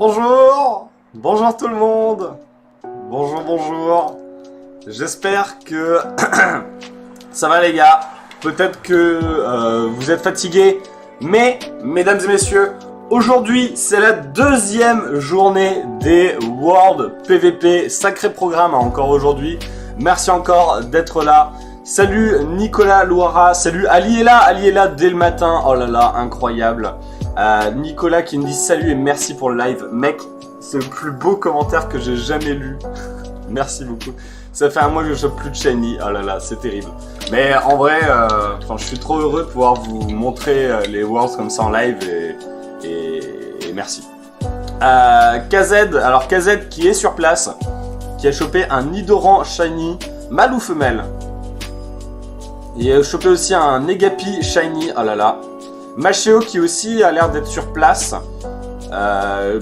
Bonjour! Bonjour tout le monde! Bonjour, bonjour! J'espère que ça va les gars. Peut-être que vous êtes fatigués, mais mesdames et messieurs, aujourd'hui c'est la deuxième journée des World PVP. Sacré programme encore aujourd'hui. Merci encore d'être là. Salut Nicolas Loira, salut Ali est là dès le matin. Oh là là, incroyable. Nicolas qui me dit salut et merci pour le live. Mec, c'est le plus beau commentaire que j'ai jamais lu. Merci beaucoup. Ça fait un mois que je chope plus de shiny. Oh là là, c'est terrible. Mais en vrai, je suis trop heureux de pouvoir vous montrer les Worlds comme ça en live et merci. KZ, alors KZ qui est sur place, qui a chopé un Nidoran shiny, mâle ou femelle. Il a chopé aussi un Negapi shiny, oh là là. Machéo qui aussi a l'air d'être sur place.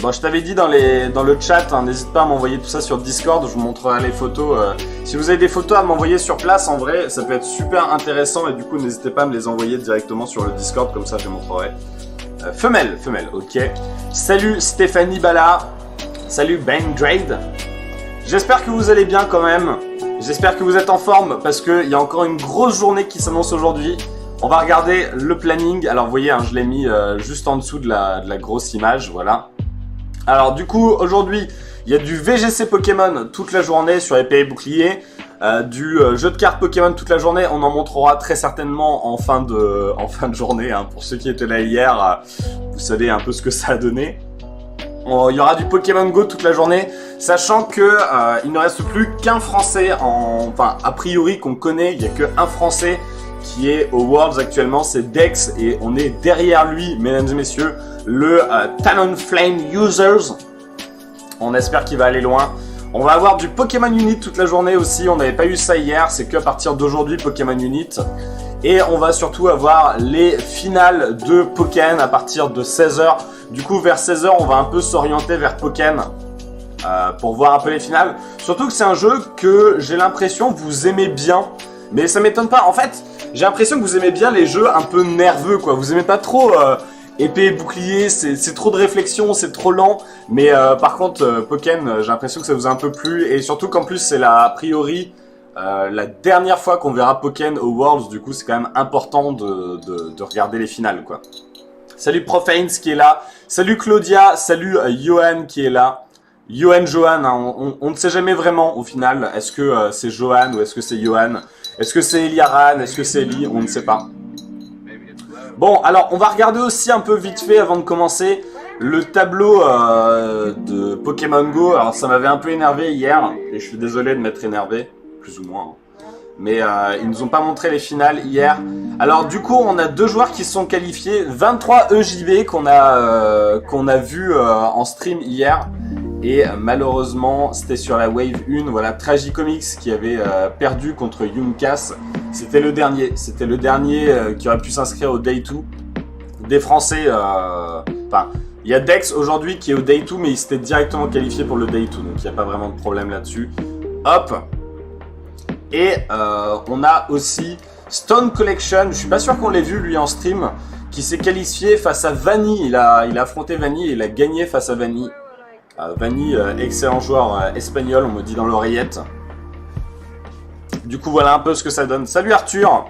Bon, je t'avais dit dans le chat, hein, n'hésite pas à m'envoyer tout ça sur Discord, je vous montrerai les photos. Si vous avez des photos à m'envoyer sur place, en vrai, ça peut être super intéressant et du coup, n'hésitez pas à me les envoyer directement sur le Discord, comme ça je les montrerai. Femelle, ok. Salut Stéphanie Bala, salut Ben Drade. J'espère que vous allez bien quand même. J'espère que vous êtes en forme parce qu'il y a encore une grosse journée qui s'annonce aujourd'hui. On va regarder le planning. Alors vous voyez, hein, je l'ai mis juste en dessous de la grosse image, voilà. Alors du coup, aujourd'hui, il y a du VGC Pokémon toute la journée sur épée et bouclier. Du jeu de cartes Pokémon toute la journée. On en montrera très certainement en fin de journée. Hein. Pour ceux qui étaient là hier, vous savez un peu ce que ça a donné. Il y aura du Pokémon Go toute la journée, sachant que il ne reste plus qu'un Français, enfin a priori qu'on connaît, il n'y a qu'un Français qui est aux Worlds actuellement, c'est Dex, et on est derrière lui, mesdames et messieurs, le Talonflame Users. On espère qu'il va aller loin. On va avoir du Pokémon Unit toute la journée aussi, on n'avait pas eu ça hier, c'est qu'à partir d'aujourd'hui Pokémon Unit. Et on va surtout avoir les finales de Pokémon à partir de 16h. Du coup, vers 16h, on va un peu s'orienter vers Pokémon pour voir un peu les finales. Surtout que c'est un jeu que j'ai l'impression que vous aimez bien. Mais ça m'étonne pas. En fait, j'ai l'impression que vous aimez bien les jeux un peu nerveux, quoi. Vous aimez pas trop épée et bouclier, c'est trop de réflexion, c'est trop lent. Mais par contre, Pokémon, j'ai l'impression que ça vous a un peu plu. Et surtout qu'en plus, c'est a priori... la dernière fois qu'on verra Pokémon au Worlds, du coup c'est quand même important de regarder les finales quoi. Salut Profanes qui est là, salut Claudia, salut Johan qui est là. Johan, hein, on ne sait jamais vraiment au final, est-ce que c'est Johan ou est-ce que c'est Johan? Est-ce que c'est Eliaran, est-ce que c'est Eli? On ne sait pas. Bon alors on va regarder aussi un peu vite fait avant de commencer le tableau de Pokémon Go. Alors ça m'avait un peu énervé hier, et je suis désolé de m'être énervé. Plus ou moins. Mais ils nous ont pas montré les finales hier. Alors du coup, on a deux joueurs qui se sont qualifiés. 23 EJB qu'on a vu en stream hier. Et malheureusement, c'était sur la Wave 1. Voilà, Tragicomics qui avait perdu contre Yunkas. C'était le dernier. C'était le dernier qui aurait pu s'inscrire au Day 2. Des Français... Enfin, il y a Dex aujourd'hui qui est au Day 2, mais il s'était directement qualifié pour le Day 2. Donc il n'y a pas vraiment de problème là-dessus. Hop. Et on a aussi Stone Collection, je suis pas sûr qu'on l'ait vu lui en stream, qui s'est qualifié face à Vanny. Il a affronté Vanny et il a gagné face à Vanny. Vanny, excellent joueur espagnol, on me dit dans l'oreillette. Du coup voilà un peu ce que ça donne. Salut Arthur.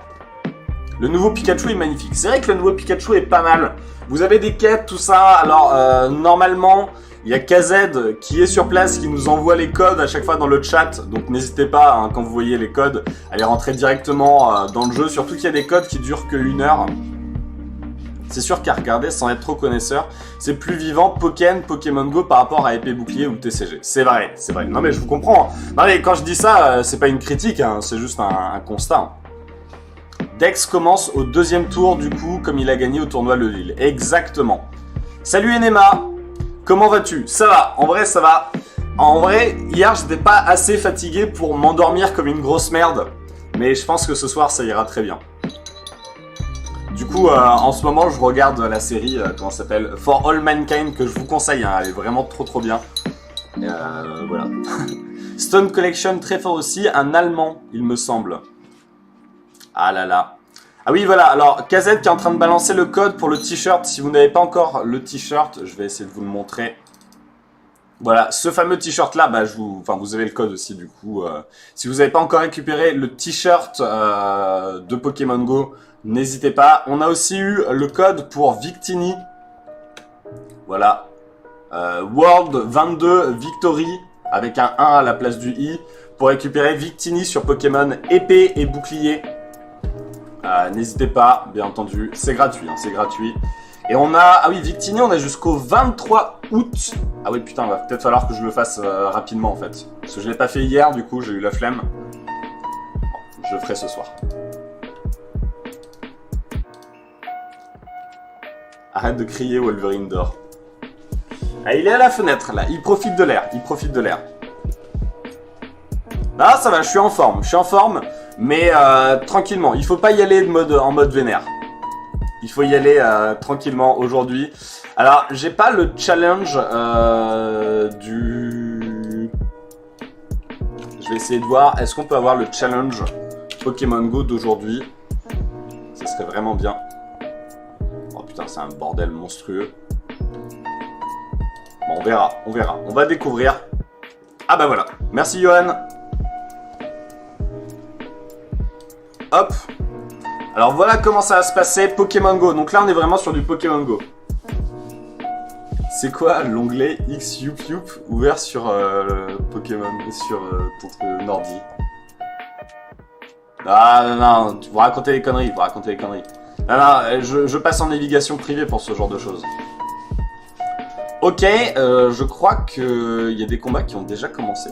Le nouveau Pikachu est magnifique. C'est vrai que le nouveau Pikachu est pas mal. Vous avez des quêtes, tout ça. Alors normalement... Il y a KZ qui est sur place, qui nous envoie les codes à chaque fois dans le chat. Donc n'hésitez pas, hein, quand vous voyez les codes, à les rentrer directement dans le jeu. Surtout qu'il y a des codes qui durent que 1 heure. C'est sûr qu'à regarder sans être trop connaisseur, c'est plus vivant Pokémon Go par rapport à épée bouclier ou TCG. C'est vrai, c'est vrai. Non mais je vous comprends. Non mais quand je dis ça, c'est pas une critique, hein, c'est juste un constat. Dex commence au 2e tour du coup, comme il a gagné au tournoi Le Lille. Exactement. Salut Enema. Comment vas-tu? Ça va, en vrai ça va. En vrai, hier j'étais pas assez fatigué pour m'endormir comme une grosse merde. Mais je pense que ce soir ça ira très bien. Du coup, en ce moment je regarde la série, comment ça s'appelle? For All Mankind, que je vous conseille, hein, elle est vraiment trop bien. Voilà. Stone Collection très fort aussi, un Allemand il me semble. Ah là là. Ah oui, voilà, alors KZ qui est en train de balancer le code pour le t-shirt. Si vous n'avez pas encore le t-shirt, je vais essayer de vous le montrer. Voilà, ce fameux t-shirt là, bah, vous avez le code aussi du coup. Si vous n'avez pas encore récupéré le t-shirt de Pokémon Go, n'hésitez pas. On a aussi eu le code pour Victini. Voilà. World 22 Victory avec un 1 à la place du I pour récupérer Victini sur Pokémon épée et bouclier. N'hésitez pas, bien entendu, c'est gratuit, hein, c'est gratuit. Et on a, ah oui, Victini, on a jusqu'au 23 août. Ah oui, putain, il va peut-être falloir que je le fasse rapidement en fait. Parce que je l'ai pas fait hier, du coup, j'ai eu la flemme. Bon, je le ferai ce soir. Arrête de crier, Wolverine dort. Ah, il est à la fenêtre là, il profite de l'air, il profite de l'air. Ah, ça va, je suis en forme, mais tranquillement. Il faut pas y aller en mode vénère. Il faut y aller tranquillement aujourd'hui. Alors, j'ai pas le challenge du... Je vais essayer de voir, est-ce qu'on peut avoir le challenge Pokémon Go d'aujourd'hui? Ça serait vraiment bien. Oh putain, c'est un bordel monstrueux. Bon, on verra, on verra. On va découvrir. Ah bah voilà. Merci, Johan. Hop. Alors voilà comment ça va se passer, Pokémon Go. Donc là on est vraiment sur du Pokémon Go. C'est quoi l'onglet XYup ouvert sur Pokémon, sur ton ordi? Ah non, non, vous racontez des conneries, vous racontez des conneries. Non, non, je passe en navigation privée pour ce genre de choses. Ok, je crois qu'il y a des combats qui ont déjà commencé.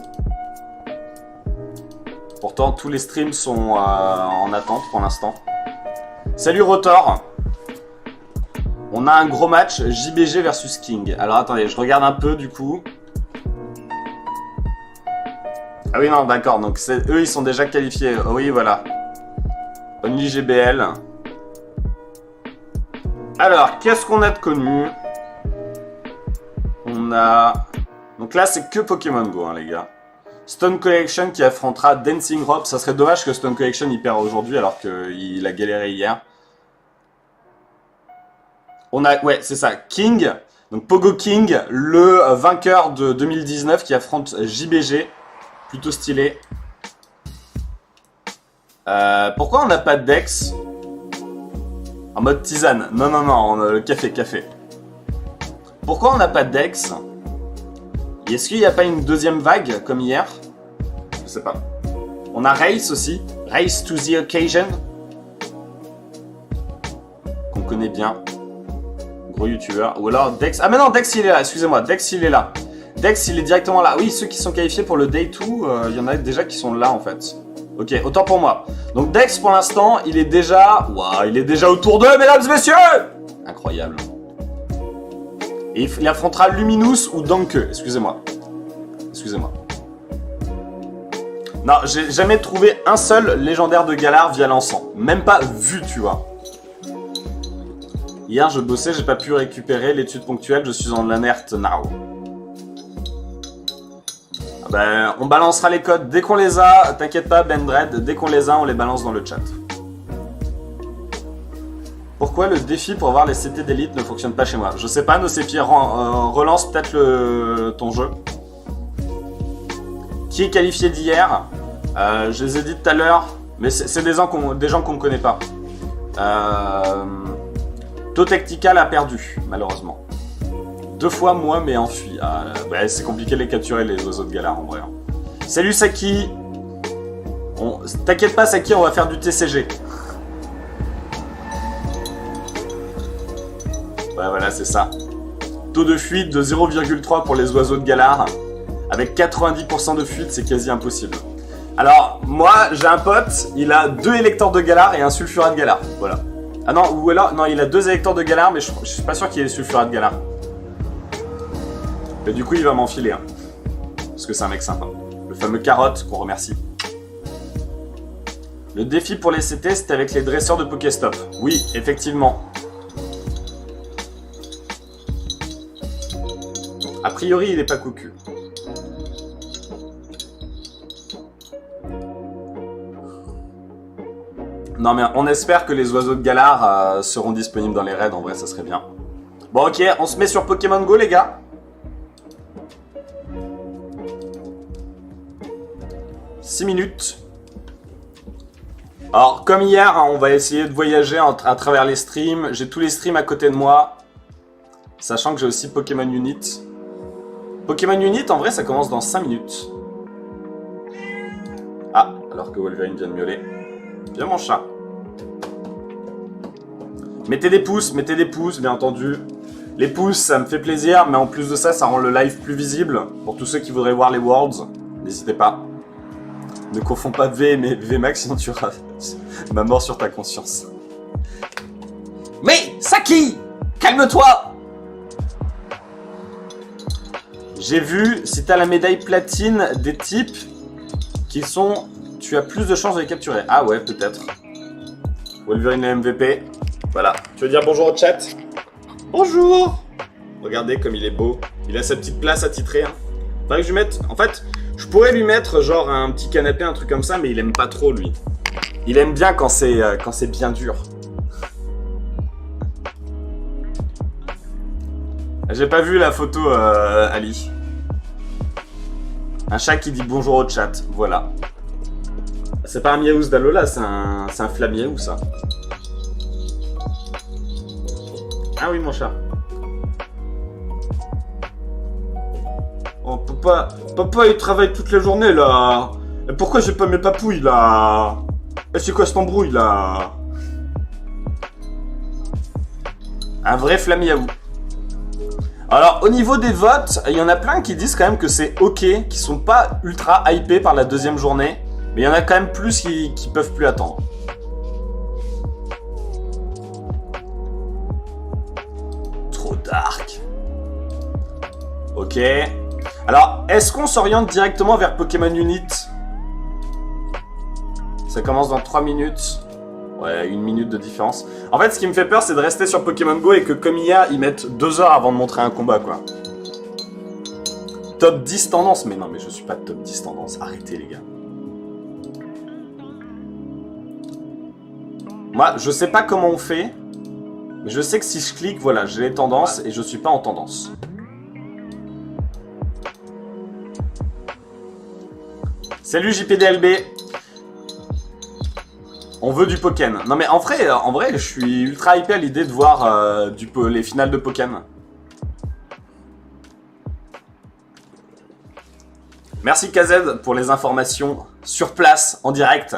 Pourtant tous les streams sont en attente pour l'instant. Salut Rotor. On a un gros match JBG versus King. Alors attendez, je regarde un peu du coup. Ah oui non d'accord, donc eux ils sont déjà qualifiés. Oh, oui voilà. Only GBL. Alors, qu'est-ce qu'on a de connu? On a... Donc là c'est que Pokémon Go hein, les gars. Stone Collection qui affrontera Dancing Rob. Ça serait dommage que Stone Collection il perd aujourd'hui alors qu'il a galéré hier. On a, ouais, c'est ça, King. Donc Pogo King, le vainqueur de 2019 qui affronte JBG. Plutôt stylé. Pourquoi on n'a pas de Dex? En mode tisane. Non, non, non, le café. Pourquoi on n'a pas de Dex? Est-ce qu'il n'y a pas une deuxième vague comme hier? Je sais pas. On a Race aussi. Race to the Occasion. Qu'on connaît bien. Gros youtubeur. Ou alors Dex. Ah mais non, Dex il est là, excusez-moi. Dex il est là. Dex il est directement là. Oui, ceux qui sont qualifiés pour le Day 2, il y en a déjà qui sont là en fait. Ok, autant pour moi. Donc Dex pour l'instant, il est déjà... Waouh, il est déjà autour d'eux, mesdames et messieurs. Incroyable. Et il affrontera Luminous ou Danke. Excusez-moi. Excusez-moi. Non, j'ai jamais trouvé un seul légendaire de Galar via l'encens. Même pas vu, tu vois. Hier, je bossais, j'ai pas pu récupérer l'étude ponctuelle, je suis en alerte now. Ah ben, on balancera les codes dès qu'on les a, t'inquiète pas, Bendred, dès qu'on les a, on les balance dans le chat. Pourquoi le défi pour voir les CT d'élite ne fonctionne pas chez moi? Je sais pas, Nocépi, relance peut-être ton jeu. Qui est qualifié d'hier? Je les ai dit tout à l'heure, mais c'est des gens qu'on ne connaît pas. Totactical a perdu, malheureusement. 2 fois moi, mais enfui. Ouais, c'est compliqué de les capturer, les oiseaux de Galar, en vrai. Salut Saki. T'inquiète pas, Saki, on va faire du TCG. Ouais, voilà, c'est ça. Taux de fuite de 0,3 pour les oiseaux de Galar. Avec 90% de fuite, c'est quasi impossible. Alors, moi, j'ai un pote, il a 2 électeurs de Galar et un sulfurat de Galar. Voilà. Ah non, ou alors, non, il a 2 électeurs de Galar, mais je suis pas sûr qu'il ait le sulfurat de Galar. Et du coup, il va m'enfiler. Hein. Parce que c'est un mec sympa. Le fameux carotte qu'on remercie. Le défi pour les CT, c'était avec les dresseurs de Pokéstop. Oui, effectivement. A priori, il est pas cocu. Non mais on espère que les oiseaux de Galar seront disponibles dans les raids, en vrai ça serait bien. Bon ok, on se met sur Pokémon Go les gars. 6 minutes. Alors, comme hier, hein, on va essayer de voyager à travers les streams. J'ai tous les streams à côté de moi. Sachant que j'ai aussi Pokémon Unit. Pokémon Unit, en vrai, ça commence dans 5 minutes. Ah, alors que Wolverine vient de miauler. Viens, mon chat. Mettez des pouces, bien entendu. Les pouces, ça me fait plaisir, mais en plus de ça, ça rend le live plus visible. Pour tous ceux qui voudraient voir les Worlds, n'hésitez pas. Ne confonds pas V et VMAX, sinon tu auras ma mort sur ta conscience. Mais, Saki, calme-toi! J'ai vu, si t'as la médaille platine, des types qui sont... Tu as plus de chances de les capturer. Ah ouais, peut-être. Wolverine est MVP. Voilà. Tu veux dire bonjour au chat? Bonjour! Regardez comme il est beau. Il a sa petite place attitrée. Hein. Faudrait que je lui mette... En fait, je pourrais lui mettre genre un petit canapé, un truc comme ça, mais il aime pas trop, lui. Il aime bien quand c'est bien dur. J'ai pas vu la photo, Ali. Un chat qui dit bonjour au chat, voilà. C'est pas un miaous d'Alola, c'est un flamiaou, ça. Ah oui, mon chat. Oh, papa, il travaille toute la journée, là. Et pourquoi j'ai pas mes papouilles, là? Et c'est quoi cette embrouille, là? Un vrai flamiaou. Alors, au niveau des votes, il y en a plein qui disent quand même que c'est ok, qui sont pas ultra hypés par la deuxième journée, mais il y en a quand même plus qui peuvent plus attendre. Trop dark. Ok. Alors, est-ce qu'on s'oriente directement vers Pokémon Unit? Ça commence dans 3 minutes. Ouais, 1 minute de différence. En fait, ce qui me fait peur, c'est de rester sur Pokémon Go et que, comme IA, ils mettent 2 heures avant de montrer un combat, quoi. Top 10 tendance. Mais non, mais je suis pas top 10 tendance. Arrêtez, les gars. Moi, je sais pas comment on fait. Mais je sais que si je clique, voilà, j'ai les tendances et je suis pas en tendance. Salut JPDLB. On veut du Pokémon. Non mais en vrai, je suis ultra hypé à l'idée de voir les finales de Pokémon. Merci KZ pour les informations sur place, en direct.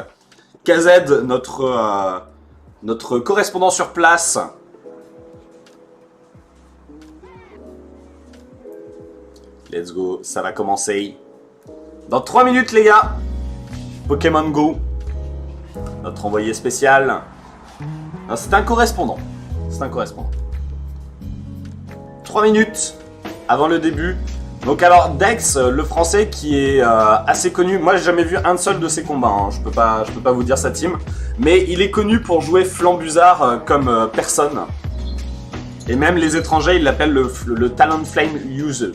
KZ, notre correspondant sur place. Let's go, ça va commencer. Dans 3 minutes les gars. Pokémon Go. Notre envoyé spécial. C'est un correspondant. C'est un correspondant. 3 minutes avant le début. Donc alors Dex, le français qui est assez connu. Moi j'ai jamais vu un seul de ses combats. Hein. Je peux pas vous dire sa team. Mais il est connu pour jouer Flambuzard comme personne. Et même les étrangers ils l'appellent le Talonflame User.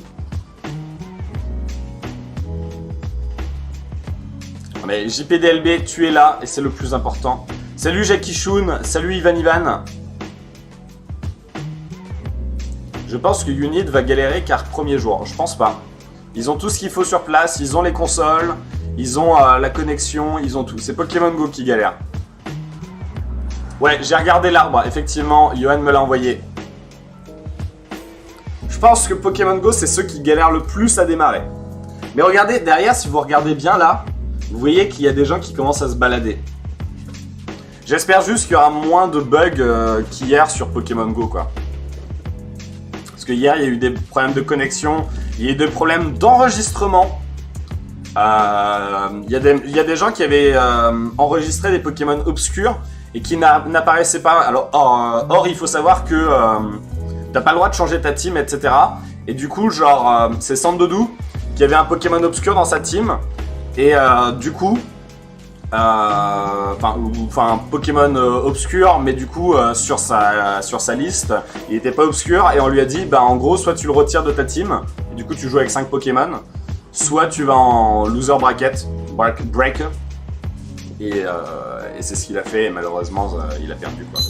Mais JPDLB, tu es là et c'est le plus important. Salut Jackie Shun, salut Ivan. Je pense que Unit va galérer car premier jour. Je pense pas. Ils ont tout ce qu'il faut sur place, ils ont les consoles, ils ont la connexion, ils ont tout. C'est Pokémon Go qui galère. Ouais, j'ai regardé l'arbre, effectivement, Johan me l'a envoyé. Je pense que Pokémon Go, c'est ceux qui galèrent le plus à démarrer. Mais regardez, derrière, si vous regardez bien là, vous voyez qu'il y a des gens qui commencent à se balader. J'espère juste qu'il y aura moins de bugs qu'hier sur Pokémon Go, quoi. Parce que hier, il y a eu des problèmes de connexion, il y a eu des problèmes d'enregistrement. Il y a des gens qui avaient enregistré des Pokémon obscurs et qui n'apparaissaient pas. Alors, or, il faut savoir que t'as pas le droit de changer ta team, etc. Et du coup, genre, c'est Sandodou qui avait un Pokémon obscur dans sa team. Et du coup, un Pokémon obscur, mais du coup sur sa liste, il était pas obscur et on lui a dit, bah en gros, soit tu le retires de ta team, et du coup tu joues avec 5 Pokémon, soit tu vas en loser bracket, breaker, et c'est ce qu'il a fait et malheureusement il a perdu quoi.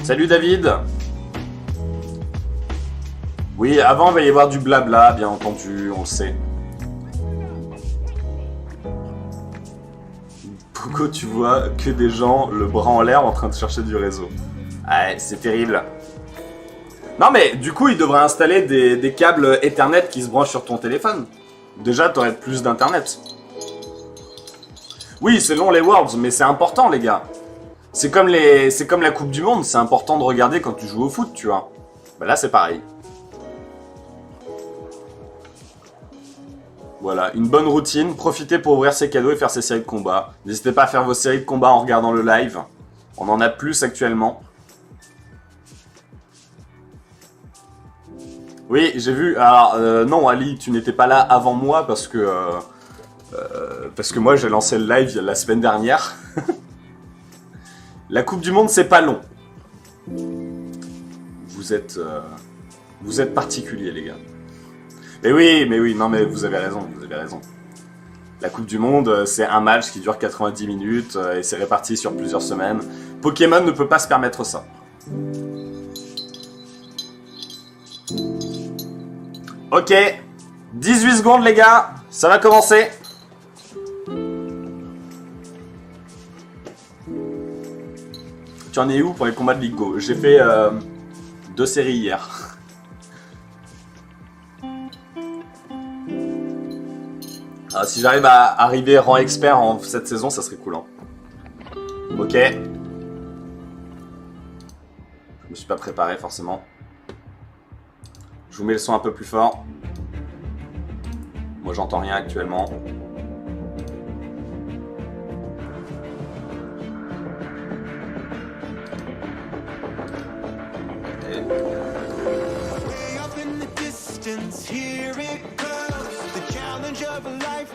Salut David. Oui, avant, il va y avoir du blabla, bien entendu, on le sait. Poco, tu vois que des gens le bras en l'air en train de chercher du réseau. Ouais, c'est terrible. Non mais du coup, il devrait installer des câbles Ethernet qui se branchent sur ton téléphone. Déjà, t'aurais plus d'internet. Oui, c'est long les Worlds, mais c'est important les gars. C'est comme la Coupe du Monde, c'est important de regarder quand tu joues au foot, tu vois. Bah là, c'est pareil. Voilà, une bonne routine. Profitez pour ouvrir ses cadeaux et faire ses séries de combats. N'hésitez pas à faire vos séries de combats en regardant le live. On en a plus actuellement. Oui, j'ai vu. Alors, non, Ali, tu n'étais pas là avant moi parce que moi, j'ai lancé le live la semaine dernière. La Coupe du Monde, c'est pas long. Vous êtes particuliers, les gars. Mais oui, non mais vous avez raison. La Coupe du Monde, c'est un match qui dure 90 minutes et c'est réparti sur plusieurs semaines. Pokémon ne peut pas se permettre ça. Ok, 18 secondes les gars, ça va commencer. Tu en es où pour les combats de Ligue Go? J'ai fait 2 séries hier. Ah, si j'arrive à arriver rang expert en cette saison, ça serait cool. Hein. Ok. Je me suis pas préparé forcément. Je vous mets le son un peu plus fort. Moi j'entends rien actuellement.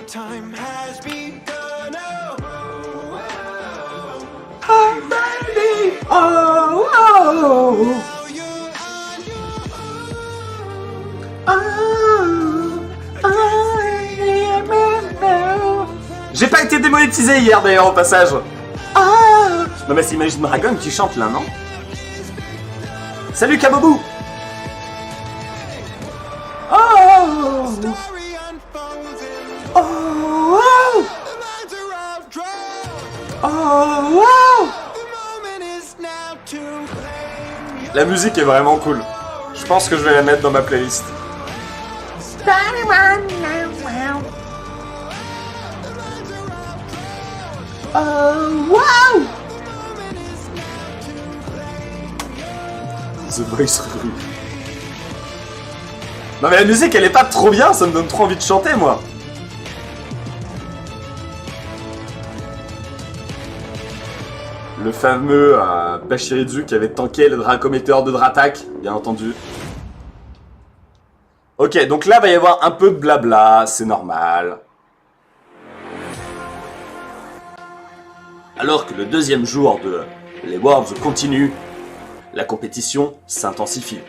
Time has begun. I'm ready. Oh, oh. J'ai pas été démonétisé hier d'ailleurs au passage. Non mais c'est Imagine Dragon qui chante là, non? Salut Kabobou. La musique est vraiment cool. Je pense que je vais la mettre dans ma playlist. The Voice Rue. Non mais la musique elle est pas trop bien, ça me donne trop envie de chanter moi. Le fameux Bachiridu qui avait tanké le dracometteur de Dratak, bien entendu. Ok, donc là, va y avoir un peu de blabla, c'est normal. Alors que le deuxième jour de les Worlds continue, la compétition s'intensifie.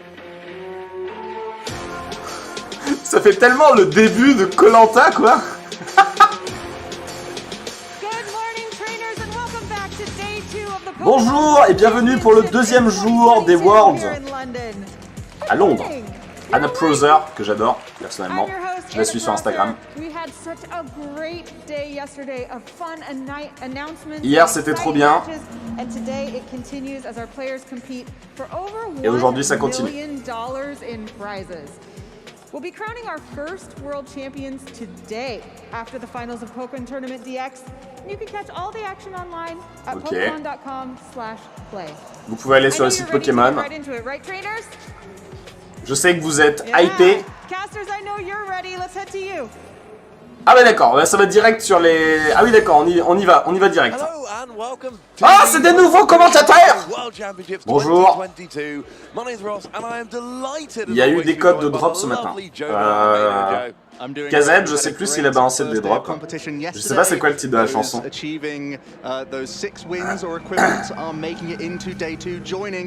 Ça fait tellement le début de Koh-Lanta, quoi. Bonjour et bienvenue pour le deuxième jour des Worlds à Londres. Anna Proser, que j'adore personnellement, je la suis sur Instagram. Hier c'était trop bien. Et aujourd'hui ça continue. We'll be crowning our first world champions today after the finals of Pokémon Tournament DX. And you can catch all the action online at Pokémon.com/play. Vous pouvez aller sur le site Pokémon. Je sais que vous êtes hypés. Casters, I know you're ready. Let's head to you. Ah bah d'accord, ça va direct sur les... Ah oui d'accord, on y va direct. Ah, c'est des nouveaux commentateurs. Bonjour. Il y a eu des codes de drop ce matin. KZ, je sais plus s'il a balancé des drops. Je sais pas c'est quoi le titre de la chanson.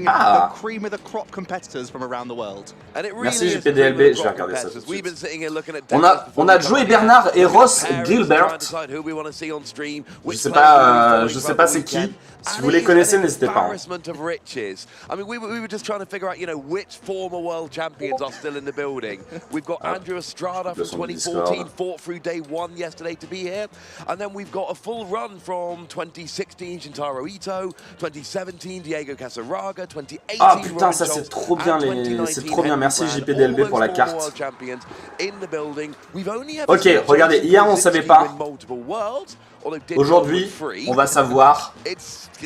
Ah. Merci JPDLB, je vais regarder ça tout de suite. On a Joe et Bernard et Ross Gilbert. Je sais pas c'est qui. Si vous les connaissez, n'hésitez pas. Le son sur le Discord. 2014 fought through day one yesterday to be here, and then we've got a full run from 2016 Shintaro Ito, 2017 Diego Casaraga, 2018 Ah putain, ça c'est trop bien, c'est trop bien. Merci JPDLB pour la carte. Ok, regardez, hier on savait pas. Aujourd'hui, on va savoir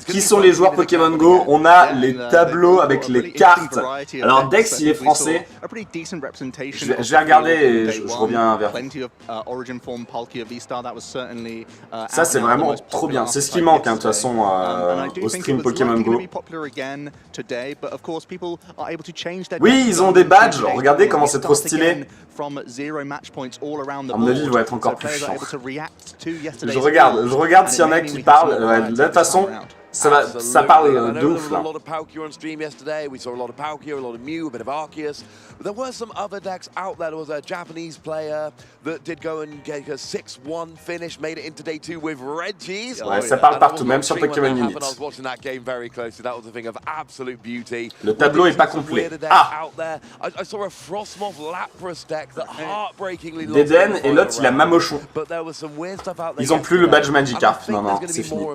qui sont les joueurs Pokémon Go. On a les tableaux avec les cartes. Alors Dex, il est français. Je vais regarder et je reviens vers vous. Ça, c'est vraiment trop bien. C'est ce qui manque, hein, de toute façon, au stream Pokémon Go. Oui, ils ont des badges. Regardez comment c'est trop stylé. À mon avis, ils vont être encore plus chiants. Je regarde s'il y en a qui parlent. De toute façon, ça parle de ouf là. There were some other decks out there. There was a Japanese player that did go and get a 6-1 finish, made it into day 2 with Rejoignez. Ouais, ça parle partout, même sur Pokémon Unit. Le tableau est pas complet. Ah! Deden et l'autre il a Mamochon. Ils ont plus le badge Magikarp. Non, c'est fini.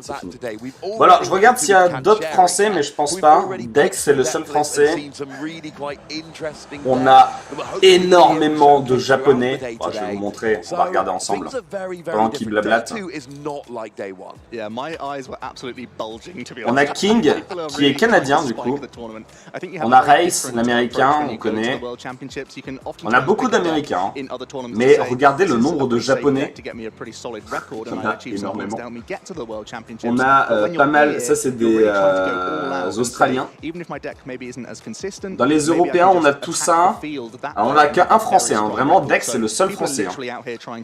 Voilà, je regarde s'il y a d'autres français, mais je pense pas. Dex c'est le seul français. On a énormément de japonais. Oh, je vais vous montrer, on va regarder ensemble pendant qu'ils blablatent. On a King qui est canadien du coup. On a Race, l'américain, on connaît. On a beaucoup d'américains, mais regardez le nombre de japonais. On a énormément. On a pas mal, ça c'est des Australiens. Dans les Européens, on a tout ça. Alors, on n'a qu'un français, hein. Vraiment Dex c'est le seul français. Hein.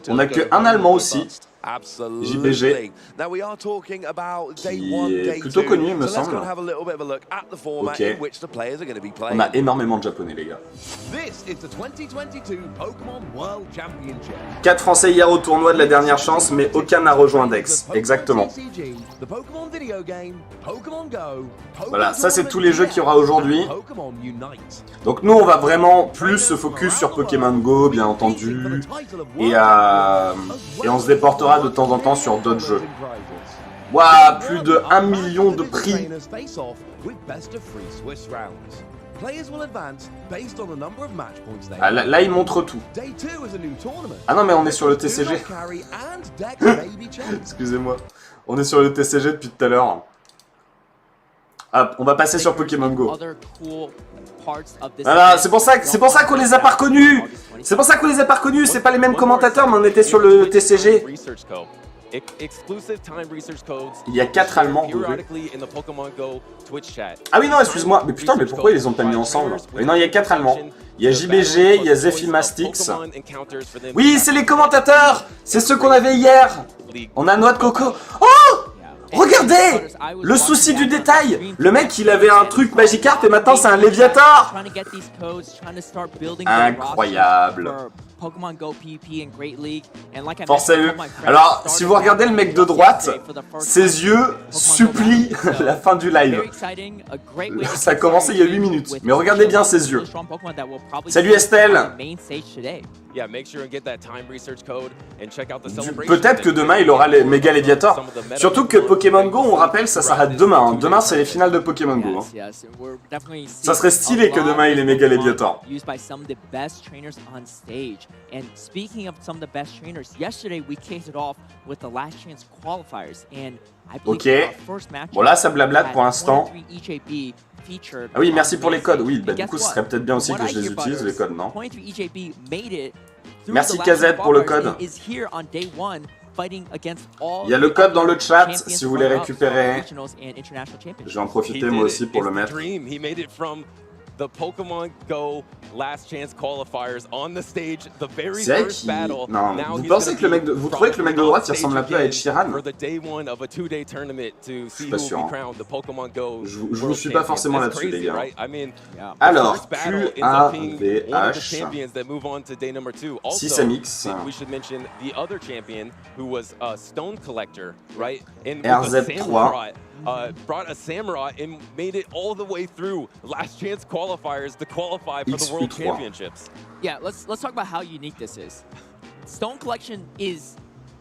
On n'a qu'un allemand aussi. JPG, qui est plutôt connu, il me semble. Ok. On a énormément de japonais, les gars. 4 français hier au tournoi de la dernière chance, mais aucun n'a rejoint Dex. Exactement. Voilà, ça c'est tous les jeux qu'il y aura aujourd'hui. Donc nous, on va vraiment plus se focus sur Pokémon Go, bien entendu. Et on se déportera de temps en temps sur d'autres jeux. Waouh, plus de 1 million de prix. Ah, là, il montre tout. Ah non, mais on est sur le TCG. Excusez-moi. On est sur le TCG depuis tout à l'heure. Ah, on va passer sur Pokémon Go. Voilà, c'est pour ça qu'on les a pas reconnus. C'est pour ça qu'on les a pas reconnus. C'est pas les mêmes commentateurs, mais on était sur le TCG. Il y a 4 Allemands. Ah oui, non, excuse-moi. Mais putain, mais pourquoi ils les ont pas mis ensemble? Oui, non, il y a 4 Allemands. Il y a JBG, il y a Zephimastix. Oui, c'est les commentateurs. C'est ceux qu'on avait hier. On a Noix de Coco. Oh! Regardez! Le souci du détail! Le mec, il avait un truc Magikarp et maintenant c'est un Léviator! Incroyable! Force à eux. Alors, si vous regardez le mec de droite, ses yeux supplient la fin du live. Ça a commencé il y a 8 minutes. Mais regardez bien ses yeux. Salut Estelle! Peut-être que demain il aura les méga Léviator. Surtout que Pokémon Go, on rappelle, ça s'arrête demain. Hein. Demain c'est les finales de Pokémon Go. Hein. Ça serait stylé que demain il ait méga Léviator. Ok. Bon là ça blablate pour l'instant. Ah oui, merci pour les codes. Oui, bah du coup ce serait peut-être bien aussi que je les utilise, les codes, non? Merci KZ pour le code. Il y a le code dans le chat si vous voulez récupérer. Je vais en profiter moi aussi pour le mettre. The Pokémon Go Last Chance Qualifiers on the stage, the very first battle. Non, vous pensez que le mec vous trouvez que le mec de droite il ressemble un peu à Ed Sheeran? Je suis pas sûr. Hein. Je vous suis pas forcément là-dessus les gars. Alors, QAVH 6MX RZ3 brought a samurai and made it all the way through last chance qualifiers to qualify for the World Championships. Yeah, let's talk about how unique this is. Stone Collection is,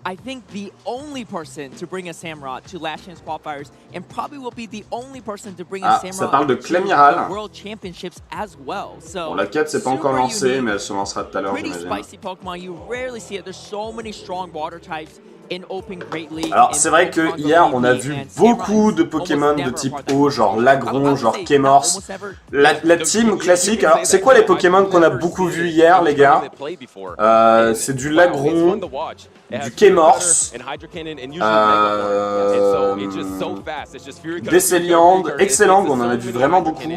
I think, the only person to bring a Samurott to Last Chance qualifiers, and probably will be the only person to bring a ça parle de Samurott Clémiral. to World Championships as well. So, Bon, la quête c'est pas encore lancée, mais elle se lancera tout à l'heure, pretty j'imagine. spicy Pokemon. You rarely see it. There's so many strong water types in Open Great League. Alors c'est vrai que hier on a vu beaucoup de Pokémon de type eau, genre Lagron, genre Kémors. La team classique, alors c'est quoi les Pokémon qu'on a beaucoup vu hier les gars? C'est du Lagron, du Kémors, Desceliand, Excellent, on en a vu vraiment beaucoup.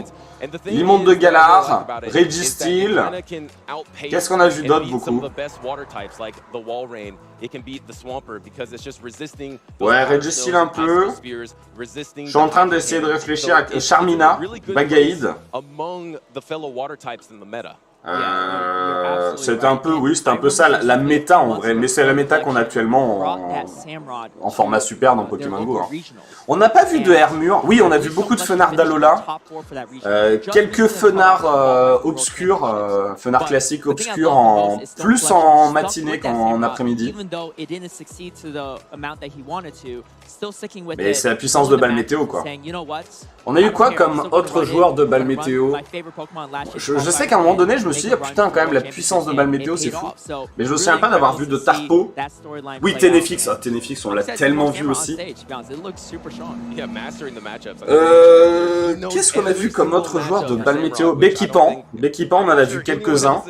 Limonde de Galar, Registeel. Qu'est-ce qu'on a vu d'autre beaucoup? Ouais, Registeel un peu. Je suis en train d'essayer de réfléchir à Charmina, Bagaïd. C'était un peu, oui, c'était un peu ça, la méta en vrai, mais c'est la méta qu'on a actuellement en format super dans Pokémon Go. Hein. On n'a pas vu de Hermure, oui, on a vu beaucoup de fenards d'Alola, quelques fenards obscurs, fenards classiques obscurs, plus en matinée qu'en après-midi. Mais c'est la puissance de balle météo, quoi. On a eu quoi comme autre joueur de balle météo? Je sais qu'à un moment donné, je me suis dit, ah, putain, quand même, la puissance de balle météo, c'est fou. Mais je me souviens pas d'avoir vu de Tarpo. Oui, Ténéfix. Ah, Ténéfix, on l'a tellement vu aussi. Qu'est-ce qu'on a vu comme autre joueur de balle météo? Béquipan. Béquipan, on en a vu quelques-uns.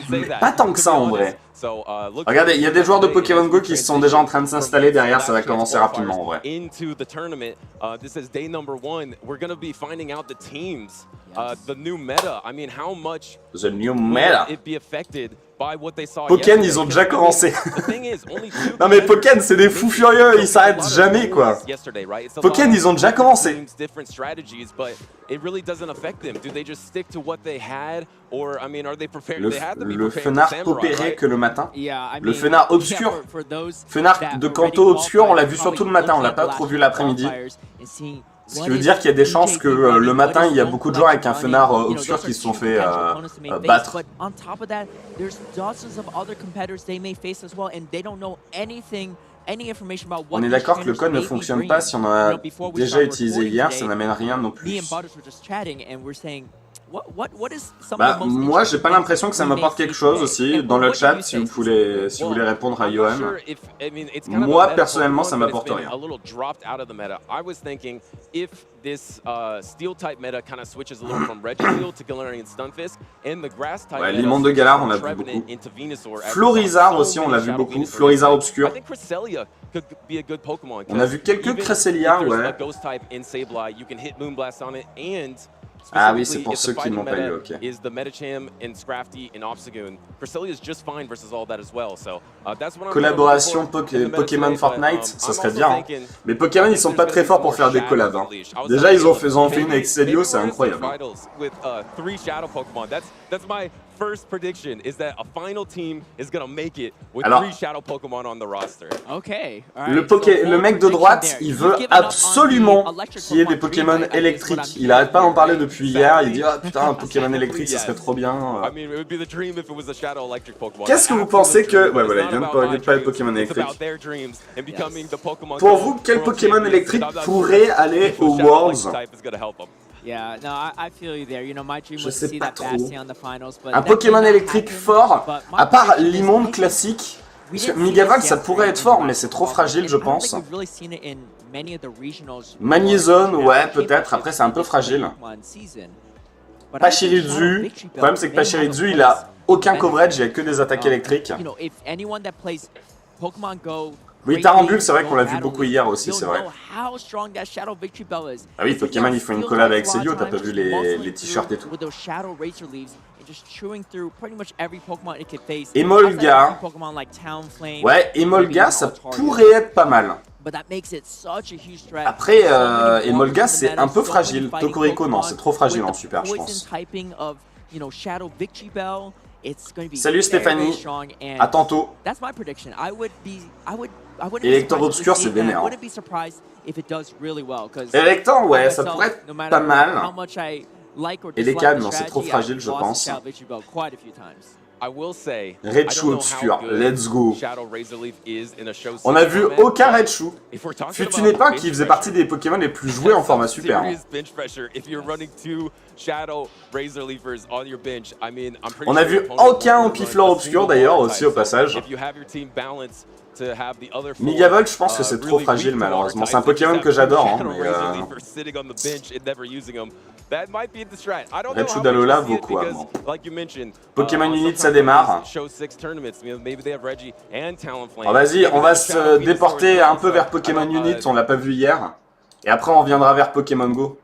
Mais pas tant que ça, en vrai. Regardez, il y a des joueurs de Pokémon Go qui sont déjà en train de s'installer derrière, ça va commencer rapidement en vrai. The new meta. Pokémon, ils ont déjà commencé. Non mais Pokémon, c'est des fous furieux, ils s'arrêtent jamais quoi. Pokémon, ils ont déjà commencé. Le fenard popéré que le matin. Le fenard obscur. Fenard de Kanto obscur, on l'a vu surtout le matin, on l'a pas trop vu l'après-midi. Ce qui veut dire qu'il y a des chances que le matin, il y a beaucoup de joueurs avec un fenard obscur qui se sont fait battre. On est d'accord que le code ne fonctionne pas si on en a déjà utilisé hier, ça n'amène rien non plus. Bah, moi, j'ai pas l'impression que ça m'apporte quelque chose aussi. Dans le chat, si vous voulez répondre à Johan. Moi, personnellement, ça m'apporte rien. Ouais, Limonde de Galar, on l'a vu beaucoup. Florizarre aussi, on l'a vu beaucoup. Florizarre obscur. On a vu quelques Cresselia, ouais. Ah oui, c'est pour ceux qui n'ont pas eu, ok. Collaboration Pokémon Fortnite, ça serait bien. Hein. Mais Pokémon, ils sont pas très forts pour faire des collabs. Hein. Déjà, ils ont fait une avec Célio, c'est incroyable. First prediction is that a final team is gonna make it with 3 Shadow Pokémon on the roster. Okay. Le mec de droite, il veut absolument qu'il y ait des Pokémon électriques. Il arrête pas d'en parler depuis hier. Il dit ah putain un Pokémon électrique, ça serait trop bien. Qu'est-ce que vous pensez que ouais voilà, il vient de parler de Pokémon électriques. Pour vous, quel Pokémon électrique pourrait aller aux Worlds? Je sais pas trop. Un Pokémon électrique fort, à part Limonde classique. Megavolt, ça pourrait être fort, mais c'est trop fragile, je pense. Magnézone, ouais, peut-être. Après, c'est un peu fragile. Pachirisu. Le problème, c'est que Pachirisu, il a aucun coverage, il n'y a que des attaques électriques. Oui, Tarambule, c'est vrai qu'on l'a vu beaucoup hier aussi, c'est vrai. Ah oui, Pokémon, il faut une collab avec Célio, t'as pas vu les t-shirts et tout. Emolga. Ouais, Emolga, ça pourrait être pas mal. Après, Emolga, c'est un peu fragile. Tokoriko, non, c'est trop fragile en super, je pense. Salut Stéphanie, à tantôt. Élector obscur, c'est vénère. Élector, ouais, ça pourrait être pas mal. Et les câbles, non, c'est trop fragile, je pense. I will say, Raichu obscur, let's go. Shadow Razorleaf is in a show On a vu aucun Raichu. Fut une époque qui faisait partie des des Pokémon les plus joués en format super. Hein. On a vu aucun Ampiflore obscur d'ailleurs aussi au passage. Megavolt, je pense que c'est trop fragile malheureusement. C'est un Pokémon que j'adore, hein, mais Raichu d'Alola vaut quoi, bon. Pokémon Unit, ça démarre. Oh, vas-y, on va se déporter un peu vers Pokémon Unit, on l'a pas vu hier. Et après on reviendra vers Pokémon Go.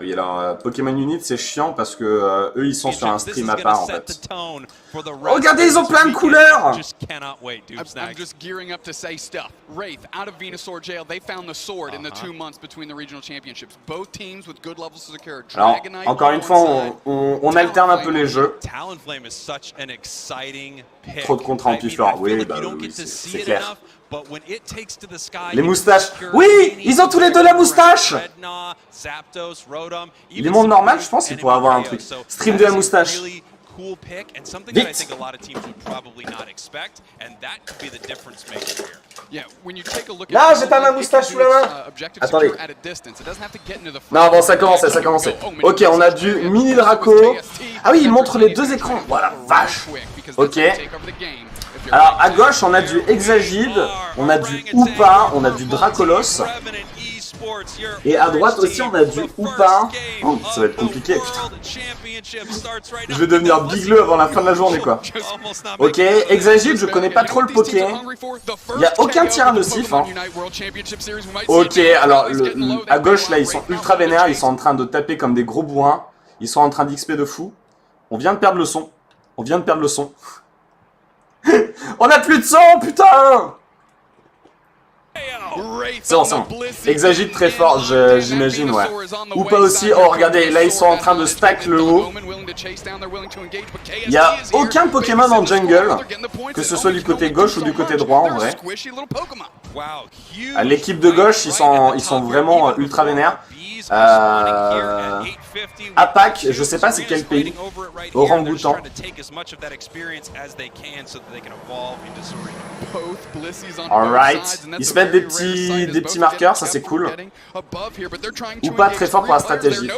Oui, alors Pokémon Unit c'est chiant parce que eux ils sont sur un stream à part en fait. Oh, regardez, ils ont plein de couleurs. I'm just gearing up to say stuff. Wraith out of Venusaur jail. They found the sword in the 2 months between the regional championships. Both teams with good levels of secure. Alors, encore une fois, on alterne un peu les jeux. Trop de contre Ampiflore, oui, bah oui, c'est clair. Les moustaches. Oui, ils ont tous les deux la moustache. Les mondes normal, je pense qu'il pourrait avoir un truc. Stream de la moustache. Vite. Là, j'ai pas ma moustache sous la main. Attendez. Non, bon, ça commençait, ça commençait. Ok, on a du mini Draco. Ah oui, il montre les deux écrans. Voilà, vache. Ok. Alors, à gauche, on a du Exagide, on a du Hoopa, on a du Dracolos. Et à droite aussi, on a du Hoopa. Oh, ça va être compliqué, putain. Je vais devenir bigleux avant la fin de la journée, quoi. Ok, Exagide, je connais pas trop le Poké. Il n'y a aucun Tyrannosif, hein. Ok, alors, à gauche, là, ils sont ultra vénères, ils sont en train de taper comme des gros bourrins. Ils sont en train d'XP de fou. On vient de perdre le son. On vient de perdre le son. On a plus de sang, putain! C'est bon, c'est bon. Exagite très fort, j'imagine, ouais. Ou pas aussi. Oh, regardez, là, ils sont en train de stack le haut. Il n'y a aucun Pokémon en jungle, que ce soit du côté gauche ou du côté droit, en vrai. L'équipe de gauche, ils sont vraiment ultra vénères. APAC, je sais pas c'est quel pays. Orang-Outan. Alright. Ils se mettent des petits marqueurs, ça c'est cool. Hoopa très fort pour la stratégie.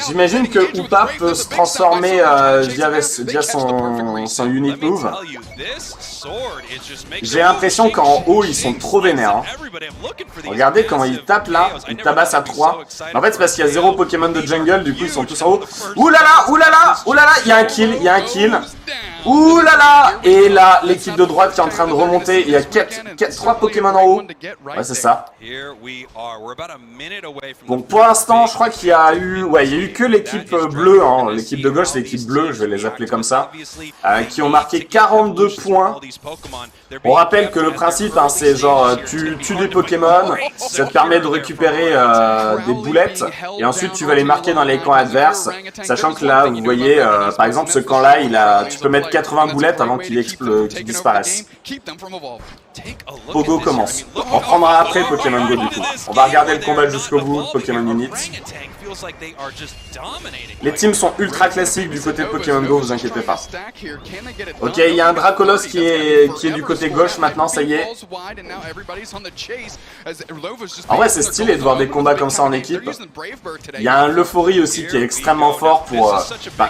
J'imagine que Hoopa peut se transformer via son unit move. J'ai l'impression qu'en haut ils sont trop vénères. Hein. Regardez comment ils tapent là, ils tabassent à 3. En fait c'est parce qu'il y a 0 Pokémon de jungle, du coup ils sont tous en haut. Oulala, oulala, oulala, il y a un kill, il y a un kill. Oulala. Et là, l'équipe de droite qui est en train de remonter, il y a 3 Pokémon en haut. Ouais, c'est ça. Bon, pour l'instant, je crois qu'il y a eu... Ouais, il y a eu que l'équipe bleue, hein. L'équipe de gauche, c'est l'équipe bleue, je vais les appeler comme ça. Qui ont marqué 42 points. On rappelle que le principe, hein, c'est genre, tu tues des Pokémon, ça te permet de récupérer des boulettes, et ensuite tu vas les marquer dans les camps adverses, sachant que là, vous voyez, par exemple, ce camp-là, tu peux mettre 80 boulettes avant qu'il disparaisse. Pogo commence. On reprendra après Pokémon Go du coup. On va regarder le combat jusqu'au bout, Pokémon Unit. Les teams sont ultra classiques du côté de Pokémon Go, vous inquiétez pas. Ok, il y a un Dracolos qui est du côté gauche maintenant, ça y est. En vrai, c'est stylé de voir des combats comme ça en équipe. Il y a un Euphorie aussi qui est extrêmement fort pour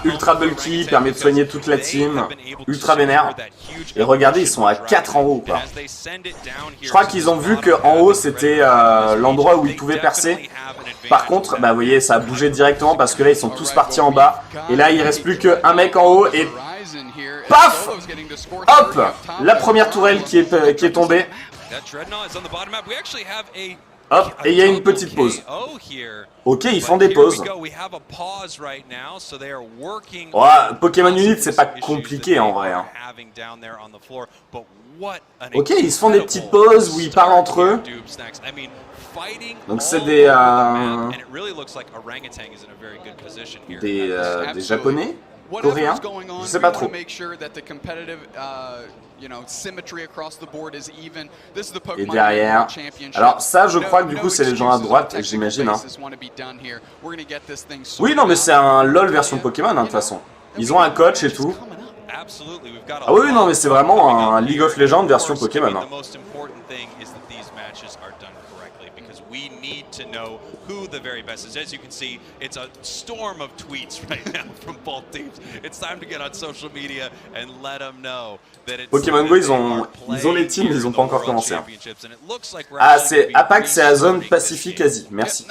ultra bulky, permet de soigner toute la team, ultra vénère. Et regardez, ils sont à 4 en haut, quoi. Je crois qu'ils ont vu qu'en haut, c'était l'endroit où ils pouvaient percer. Par contre, bah vous voyez, ça a bougé directement parce que là, ils sont tous partis en bas. Et là, il reste plus qu'un mec en haut et... Paf! Hop! La première tourelle qui est tombée. Hop, et il y a une petite pause. Ok, ils font des pauses. Ouais, Pokémon Unit, c'est pas compliqué en vrai. Hein. Ok, ils se font des petites pauses où ils parlent entre eux. Donc c'est des Japonais. Coréen, je sais pas trop. Et derrière, alors ça je crois que du coup c'est les gens à droite, j'imagine. Hein. Oui non mais c'est un LOL version Pokémon de toute façon. Ils ont un coach et tout. Ah oui non mais c'est vraiment un League of Legends version Pokémon. Hein. We need to know who the very best is. As you can see, it's a storm of tweets right now from both teams. It's time to get on social media and let them know that it's Pokémon Go, ils ont les teams, ils ont pas encore commencé. Hein. Ah, c'est Apac, c'est la zone Pacifique Asie. Merci.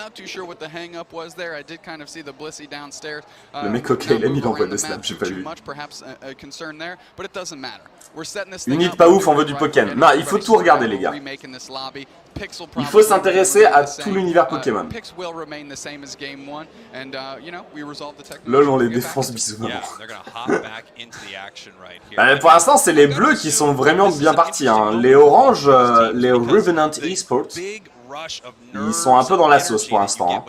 Le mec ok, il a mis l'envoi de snap, j'ai pas vu. Unit pas ouf, on veut du Pokémon. Non, il faut tout regarder les gars. Il faut s'intéresser à tout l'univers Pokémon. Lol, on les défonce bisous. Pour l'instant, c'est les bleus qui sont vraiment bien partis. Hein. Les oranges, les Revenant Esports, ils sont un peu dans la sauce pour l'instant. Hein.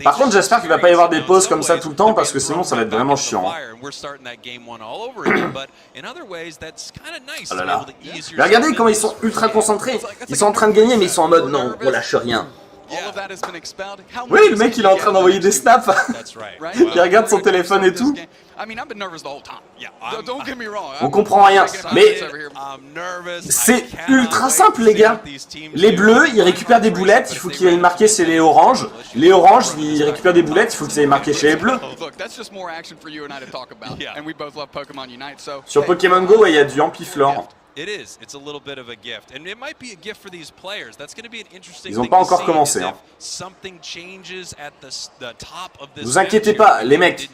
Par contre, j'espère qu'il va pas y avoir des pauses comme ça tout le temps parce que sinon ça va être vraiment chiant. Hein. Oh là là. Mais regardez comment ils sont ultra concentrés. Ils sont en train de gagner mais ils sont en mode non, on lâche rien. Oui, le mec il est en train d'envoyer des snaps. Il regarde son téléphone et tout. On comprend rien. Mais c'est ultra simple les gars. Les bleus ils récupèrent des boulettes, il faut qu'ils aillent marquer chez les oranges. Les oranges ils récupèrent des boulettes, il faut qu'ils aillent marquer chez les bleus. Sur Pokémon Go, il y a du ampiflore. Ils n'ont pas encore commencé. Hein. Vous inquiétez pas, les mecs.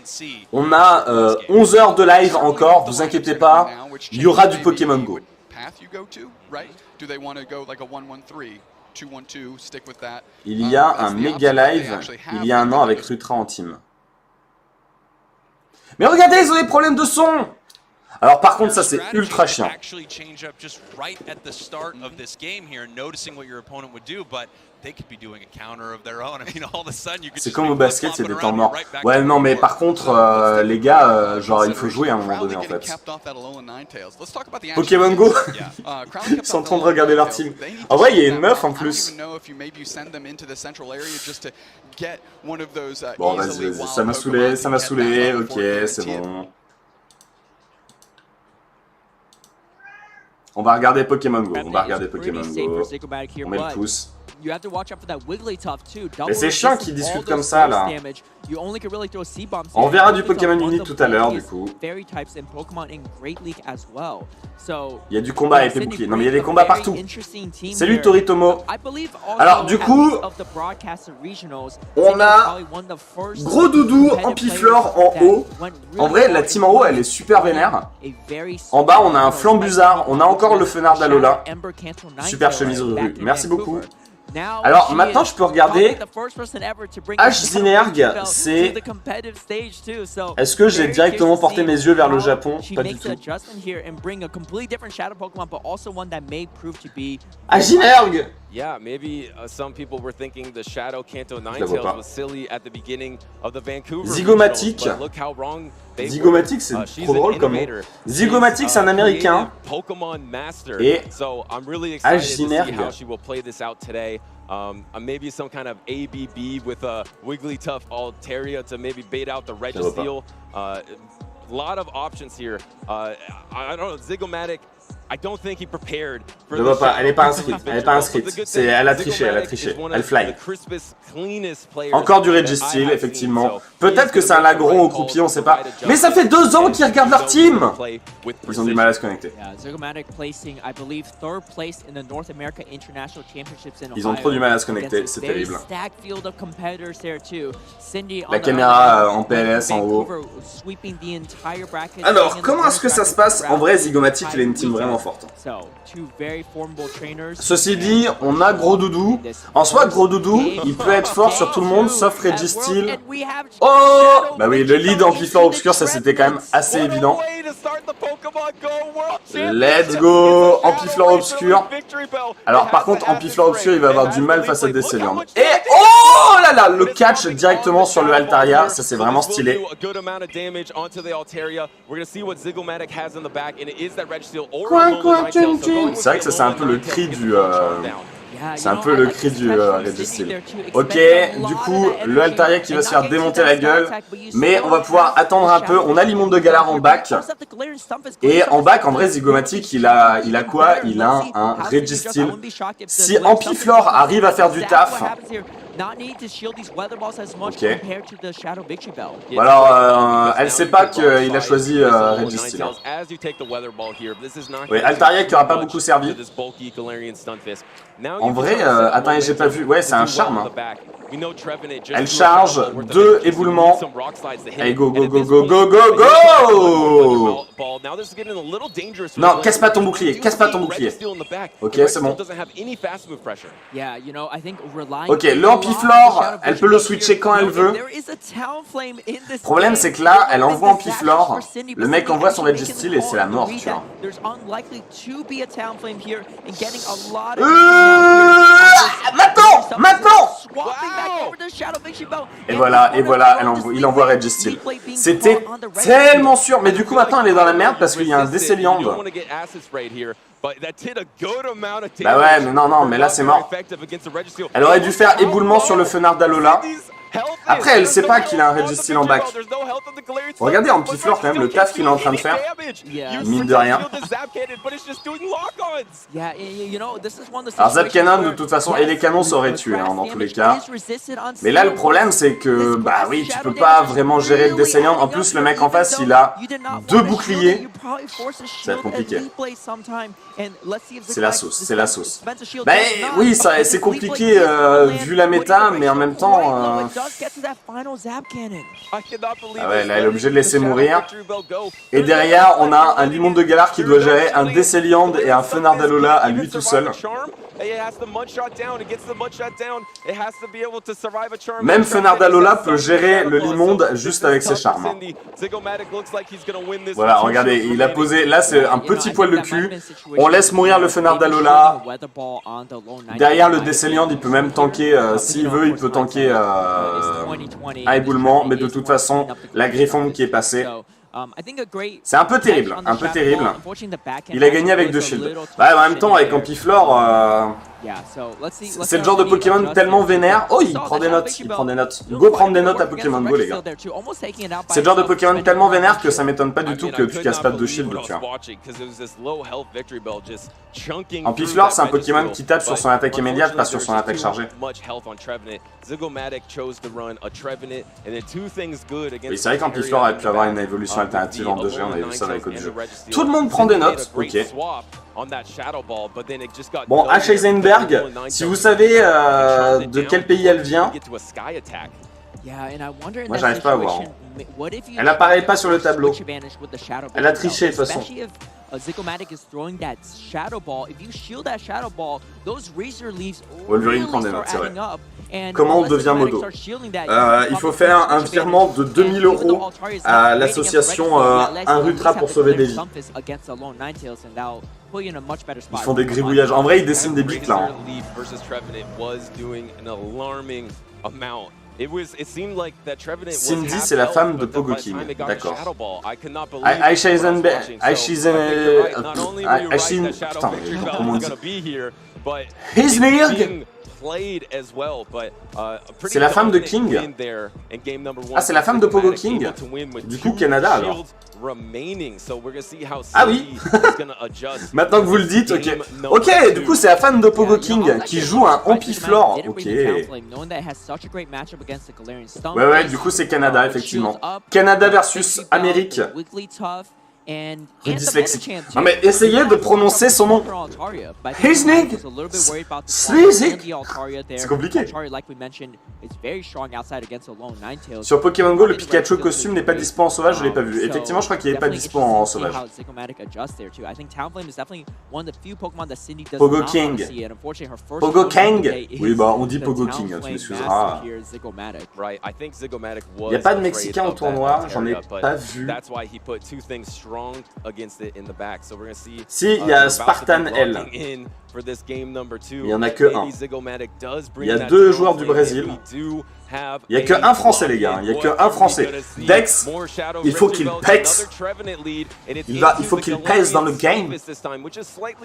On a 11 heures de live encore. Vous inquiétez pas. Il y aura du Pokémon Go. Il y a un méga live il y a un an avec Rutra en team. Mais regardez, ils ont des problèmes de son. Alors par contre ça c'est ultra chiant. C'est comme au basket, il y a des temps morts. Ouais non mais par contre les gars, genre il faut jouer à un moment donné en fait. Pokémon Go, ils sont en train de regarder leur team. En vrai il y a une meuf en plus. Bon vas-y, ça m'a saoulé, ok c'est bon. On va regarder Pokémon Go, on met le pouce. Mais c'est chiant qu'ils discutent comme ça là. On verra du Pokémon Unit tout à l'heure du coup. Il y a du combat à épée bouclier. Non mais il y a des combats partout. Salut Toritomo. Alors du coup, on a Gros Doudou, Ampiflore en haut. En vrai la team en haut elle est super vénère. En bas on a un Flambuzard, on a encore le Fenard d'Alola. Super chemise rue. Merci beaucoup. Alors maintenant je peux regarder H-Zinerg, c'est... Est-ce que j'ai directement porté mes yeux vers le Japon? Pas du tout. H-Zinerg! Yeah, maybe some people were thinking the Shadow Kanto Ninetales was silly at the beginning of the Vancouver. Zygomatic. Zygomatic, c'est trop drôle comme nom. Zygomatic, c'est un Américain. Et H-Zinerg. Maybe some kind of ABB with a Wigglytuff Altaria to maybe bait out the Registeel. Lot of options here. I don't know, Zygomatic. I don't think he prepared for je vois pas, elle est pas inscrite, elle a triché, elle fly. Encore du Registeel, effectivement. Peut-être que c'est un Lagron au croupier, on sait pas. Mais ça fait 2 ans qu'ils regardent leur team. Ils ont du mal à se connecter. Ils ont trop du mal à se connecter, c'est terrible. La caméra en PLS en haut. Alors, comment est-ce que ça se passe? En vrai, Zygomatic, il a une team vraiment forte. Ceci dit, on a Gros Doudou. En soi, Gros Doudou, il peut être fort sur tout le monde, sauf Registeel. Oh! Bah oui, le lead Ampiflore Obscur, ça c'était quand même assez évident. Let's go. Ampiflore obscur. Alors par contre, Ampiflore obscur, il va avoir du mal face à Décéliande. Et oh là là, le catch directement sur le Altaria, ça c'est vraiment stylé. C'est vrai que ça c'est un peu le cri du... C'est un peu le cri du Registeel. Ok, du coup, le Altaria qui va se faire démonter la gueule. Mais on va pouvoir attendre un peu. On a l'immonde de Galar en back. Et en back, en vrai, Zygomatic, il a quoi? Il a un Registeel. Si Ampiflore arrive à faire du taf... Ok. Bon alors, elle sait pas qu'il a choisi Registeel. Oui, Altaria qui aura pas beaucoup servi. En vrai, attendez, j'ai pas vu. Ouais, c'est un charme. Hein. Elle charge 2 éboulements. Allez, go, go, go, go, go, go, go! Non, casse pas ton bouclier, casse pas ton bouclier. Ok, c'est bon. Ok, le Ampiflore, elle peut le switcher quand elle veut. Le problème, c'est que là, elle envoie Ampiflore. Le mec envoie son Registeel et c'est la mort, tu vois. Maintenant! Et voilà, il envoie Registeel. C'était tellement sûr, mais du coup maintenant elle est dans la merde parce qu'il y a un Décéliande. Bah ouais, mais non, mais là c'est mort. Elle aurait dû faire éboulement sur le Fenard d'Alola. Après, elle sait pas qu'il a un Registeel en back. Regardez Ampiflore quand même le taf qu'il est en train de faire. Mine de rien. Alors Zap Cannon de toute façon et les canons s'auraient tué hein, dans tous les cas. Mais là le problème c'est que bah oui tu peux pas vraiment gérer le Décéliande. En plus le mec en face il a 2 boucliers. Ça va être compliqué. C'est la sauce, c'est la sauce. Bah oui c'est compliqué vu la méta mais en même temps... Ah ouais, là elle est obligée de laisser mourir. Et derrière, on a un Limon de Galar qui doit gérer un Décéliande et un Fenard d'Alola à lui tout seul. Même Fenard d'Alola peut gérer le Limonde juste avec ses charmes. Voilà, regardez, il a posé, là c'est un petit poil de cul. On laisse mourir le Fenard d'Alola. Derrière le Décéliande, il peut même tanker, s'il veut, il peut tanker un éboulement. Mais de toute façon, la Griffon qui est passée. C'est un peu terrible, un peu terrible. Il a gagné avec 2 shields. Bah, en même temps, avec Ampiflore, c'est le genre de Pokémon tellement vénère. Oh, il prend des notes, il prend des notes. Go prendre des notes à Pokémon Go, les gars. C'est le genre de Pokémon tellement vénère que ça m'étonne pas du tout que tu casses pas de 2 shields, tu vois. Ampiflore, c'est un Pokémon qui tape sur son attaque immédiate, pas sur son attaque chargée. Oui, c'est vrai qu'Ampiflore aurait pu avoir une évolution alternative en 2G, on avait vu ça dans les codes du jeu. Tout le monde prend des notes, ok. Bon, H. Heisenberg, si vous savez de quel pays elle vient, moi j'arrive pas à voir. Elle apparaît pas sur le tableau. Elle a triché de toute façon. Wolverine prend des notes, c'est vrai. Comment on devient modo? Il faut faire un virement de 2000 € à l'association Un Rutra pour sauver des vies. Ils font des gribouillages. En vrai, ils dessinent des bics là. Cindy, c'est la femme de Pogo King. D'accord. Putain, comment on dit? C'est la femme de King. Ah, c'est la femme de Pogo King. Du coup, Canada alors. Ah oui. Maintenant que vous le dites, ok. Ok, du coup, c'est la femme de Pogo King qui joue un Ampiflore. Ok. Ouais, du coup, c'est Canada, effectivement. Canada versus Amérique. Dyslexique. Non mais essayez de prononcer son nom. Hisnig. C'est compliqué. Sur Pokémon Go, le Pikachu costume n'est pas dispo en sauvage, je l'ai pas vu. Effectivement, je crois qu'il n'est pas dispo en sauvage. Pogo King. Pogo King. Oui, bah on dit Pogo King, tu m'excuseras. Il n'y a pas de Mexicain au tournoi, j'en ai pas vu. Si, il y a Spartan L. Il n'y en a que un. Il y a 2 joueurs du Brésil. Il n'y a que un Français, les gars. Il n'y a que un Français. Dex, il faut qu'il pèse. Il faut qu'il pèse dans le game.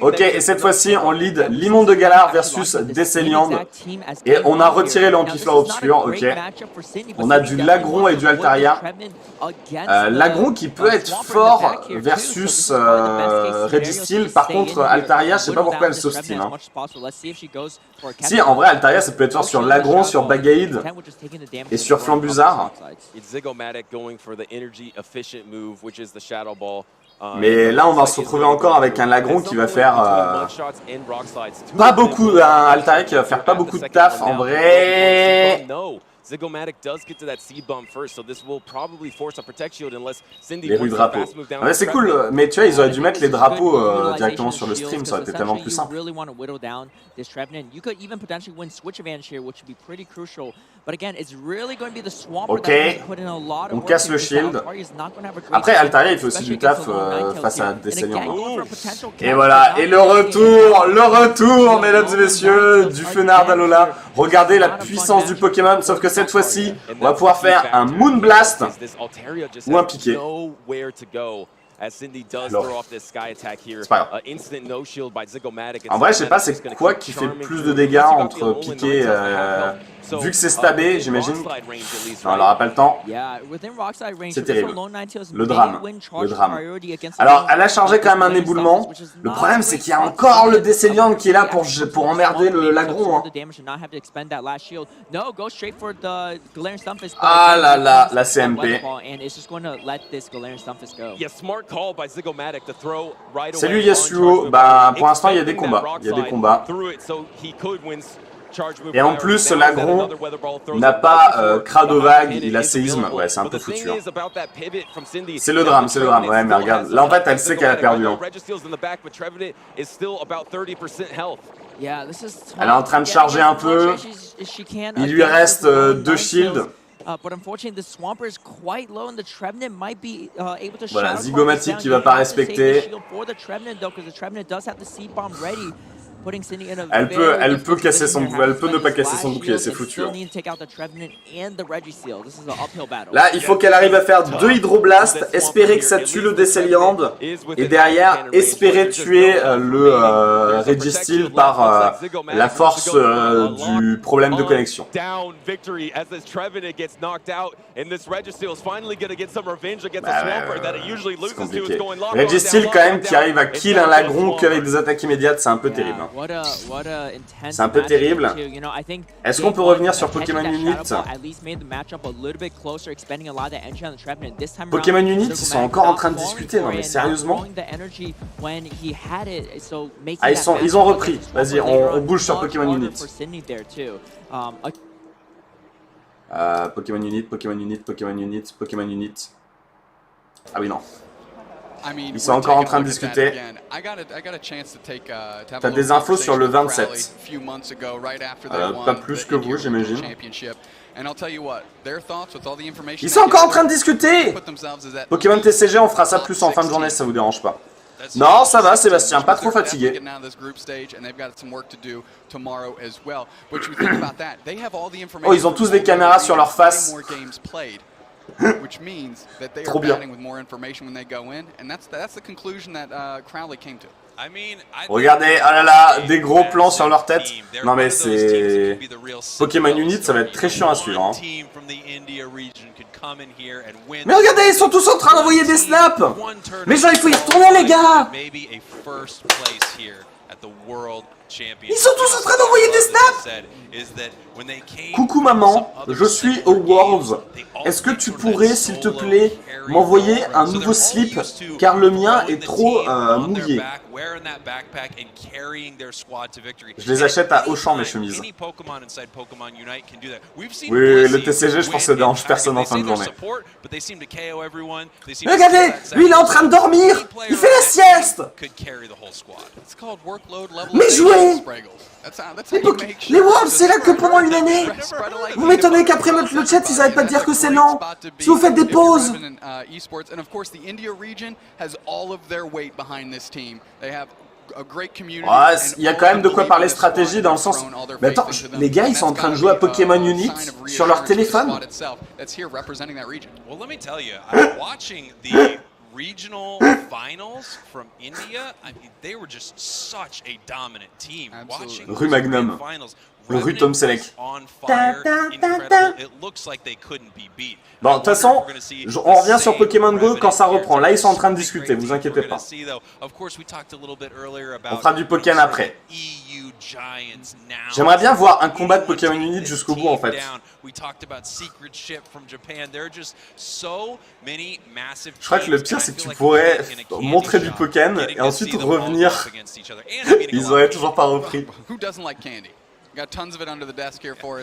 Ok, et cette fois-ci, on lead Limon de Galar versus Décéliande. Et on a retiré l'Ampiflore Obscur. Ok. On a du Lagron et du Altaria. Lagron qui peut être fort versus Registeel. Par contre, Altaria, je sais pas pourquoi elle s'obstine. Hein. Si, en vrai, Altaria, ça peut être fort sur Lagron, sur Bagaïd. Et sur Flambuzard. Mais là, on va se retrouver encore avec un Lagron qui va faire pas beaucoup, un Altaria qui va faire pas beaucoup de taf en vrai. Les rues drapeaux. Ouais, c'est cool, mais tu vois, ils auraient dû mettre les drapeaux directement sur le stream, ça aurait été tellement plus simple. Ok, on casse le shield. Après, Altaria, il fait aussi du taf face à Décéliande. Et voilà, et le retour, mesdames et messieurs, du Fenard d'Alola. Regardez la puissance du Pokémon, sauf que cette fois-ci, on va pouvoir faire un Moonblast ou un piqué. Alors, c'est pas grave. En vrai, je sais pas c'est quoi qui fait plus de dégâts entre piqué, vu que c'est stabé, j'imagine. Non, on n'aura pas le temps. C'est terrible. Le drame. Alors, elle a chargé quand même un éboulement. Le problème, c'est qu'il y a encore le Décéliande qui est là pour emmerder le Lagron. Hein. Ah là là, la CMP. Salut Yasuo, bah pour l'instant il y a des combats, Et en plus Lagron n'a pas Cradovague, il a séisme, ouais c'est un peu foutu. Hein. C'est le drame, ouais mais regarde, là en fait elle sait qu'elle a perdu. Hein. Elle est en train de charger un peu, il lui reste 2 shields. Voilà, Zygomatic qui va pas respecter. Elle peut casser son, elle peut ne pas casser son bouclier, c'est foutu. Hein. Là, il faut qu'elle arrive à faire 2 hydroblasts, espérer que ça tue le Décéliande, et derrière, espérer tuer le Registeel par la force du problème de connexion. C'est compliqué. Registeel quand même qui arrive à kill un Lagron qu'avec des attaques immédiates, c'est un peu terrible. C'est un peu terrible. Est-ce qu'on peut revenir sur Pokémon Unit? Pokémon Unit, ils sont encore en train de discuter, non mais sérieusement? Ah, ils ont repris. Vas-y, on bouge sur Pokémon Unit. Pokémon Unit. Ah oui, non. Ils sont encore en train de discuter. T'as des infos sur le 27. Pas plus que vous, j'imagine. Ils sont encore en train de discuter. Pokémon TCG, on fera ça plus en fin de journée, si ça vous dérange pas. Non, ça va, Sébastien, pas trop fatigué. Oh, ils ont tous des caméras sur leur face. Trop bien. Regardez, ah là là, des gros plans sur leur tête. Non mais c'est... Pokémon Unit, ça va être très chiant à suivre. Hein. Mais regardez, ils sont tous en train d'envoyer des snaps. Mais genre, il faut y retourner les gars. Ils sont tous en train d'envoyer des snaps. Coucou maman, je suis au Worlds. Est-ce que tu pourrais, s'il te plaît, m'envoyer un nouveau slip car le mien est trop mouillé. Je les achète à Auchan mes chemises. Oui, le TCG, je pense que ça dérange personne en fin de journée. Mais regardez, lui il est en train de dormir. Il fait la sieste. Mais jouez. Les Worlds, c'est là que pendant une année. Vous m'étonnez qu'après le chat, ils n'arrêtent pas de dire que c'est excellent. Si vous faites des pauses. Ouais, il y a quand même de quoi parler stratégie dans le sens... Mais attends, les gars, ils sont en train de jouer à Pokémon Unit sur leur téléphone. Well, let me tell you, watching the regional finals from India, I mean, they were just such a dominant team. Watching Rue Magnum. finals, Rue Tom Selleck. on fire, incredible. It looks like they couldn't be beat. Bon, de toute façon, on revient sur Pokémon Go quand ça reprend. Là, ils sont en train de discuter, vous inquiétez pas. On fera du Pokémon après. J'aimerais bien voir un combat de Pokémon Unit jusqu'au bout, en fait. Je crois que le pire, c'est que tu pourrais montrer du Pokémon et ensuite revenir. Ils auraient toujours pas repris.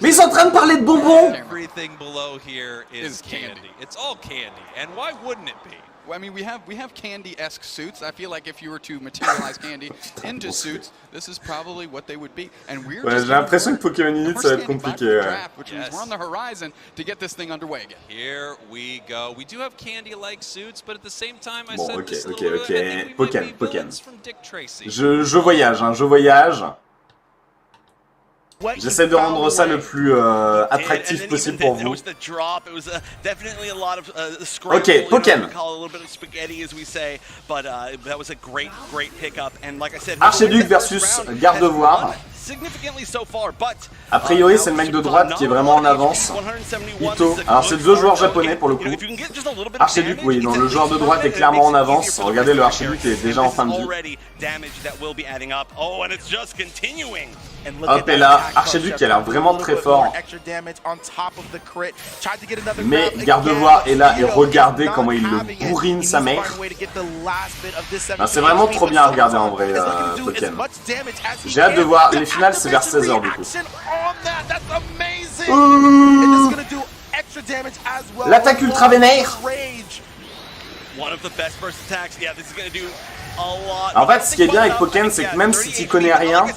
Mais ils sont en train de parler de bonbons. Everything below here is candy. It's all candy. And why wouldn't it be? I mean, we have candy-esque suits. I feel like if you were to materialize candy into suits, this is probably what they would be. And we're Ouais, j'ai l'impression que Pokémon Unit ça va être compliqué. Which means we're on the horizon to get this thing underway again. Here we go. We do have candy-like suits, but at the same time, I Bon, said ok, this ok, little bit, I think we might Pokémon, be Pokémon. villains from Dick Tracy. Je voyage, hein, je voyage. J'essaie de rendre ça le plus attractif possible pour vous. Ok, Pokémon. Archiduc versus Gardevoir. A priori, c'est le mec de droite qui est vraiment en avance. Ito. Alors, c'est deux joueurs japonais pour le coup. Archiduc, oui, non, le joueur de droite est clairement en avance. Regardez, le Archiduc est déjà en fin de vie. Hop, et là, Archiduc qui a l'air vraiment très fort. Mais Gardevoir est là et regardez comment il le bourrine sa mère. C'est vraiment trop bien à regarder en vrai, Pokémon. J'ai hâte de voir. Les finales, c'est vers 16h du coup. L'attaque ultra vénère. En fait, ce qui est bien avec Pokémon, c'est que même si tu connais rien,